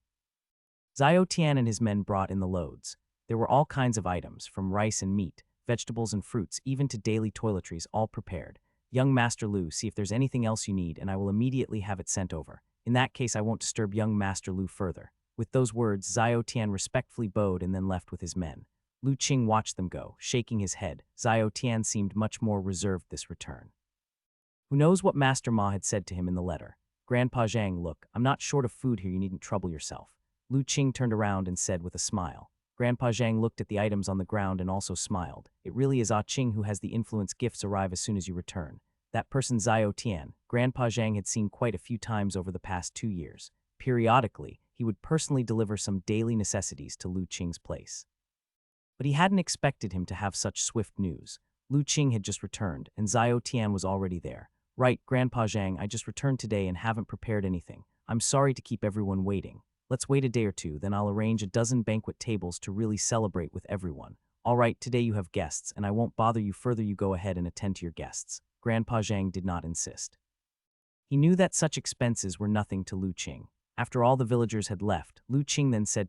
Xiao Tian and his men brought in the loads. There were all kinds of items, from rice and meat, vegetables and fruits, even to daily toiletries, all prepared. "Young Master Lu, see if there's anything else you need, and I will immediately have it sent over. In that case, I won't disturb young Master Lu further." With those words, Xiao Tian respectfully bowed and then left with his men. Lu Qing watched them go, shaking his head. Xiao Tian seemed much more reserved this return. Who knows what Master Ma had said to him in the letter? Grandpa Zhang, look, I'm not short of food here, you needn't trouble yourself. Lu Qing turned around and said with a smile. Grandpa Zhang looked at the items on the ground and also smiled. It really is Ah Qing who has the influence. Gifts arrive as soon as you return. That person Xiao Tian, Grandpa Zhang had seen quite a few times over the past 2 years. Periodically, he would personally deliver some daily necessities to Lu Qing's place. But he hadn't expected him to have such swift news. Lu Qing had just returned, and Xiao Tian was already there. Right, Grandpa Zhang, I just returned today and haven't prepared anything. I'm sorry to keep everyone waiting. Let's wait a day or two, then I'll arrange a dozen banquet tables to really celebrate with everyone. All right, today you have guests, and I won't bother you further. You go ahead and attend to your guests. Grandpa Zhang did not insist. He knew that such expenses were nothing to Lu Qing. After all the villagers had left, Lu Qing then said,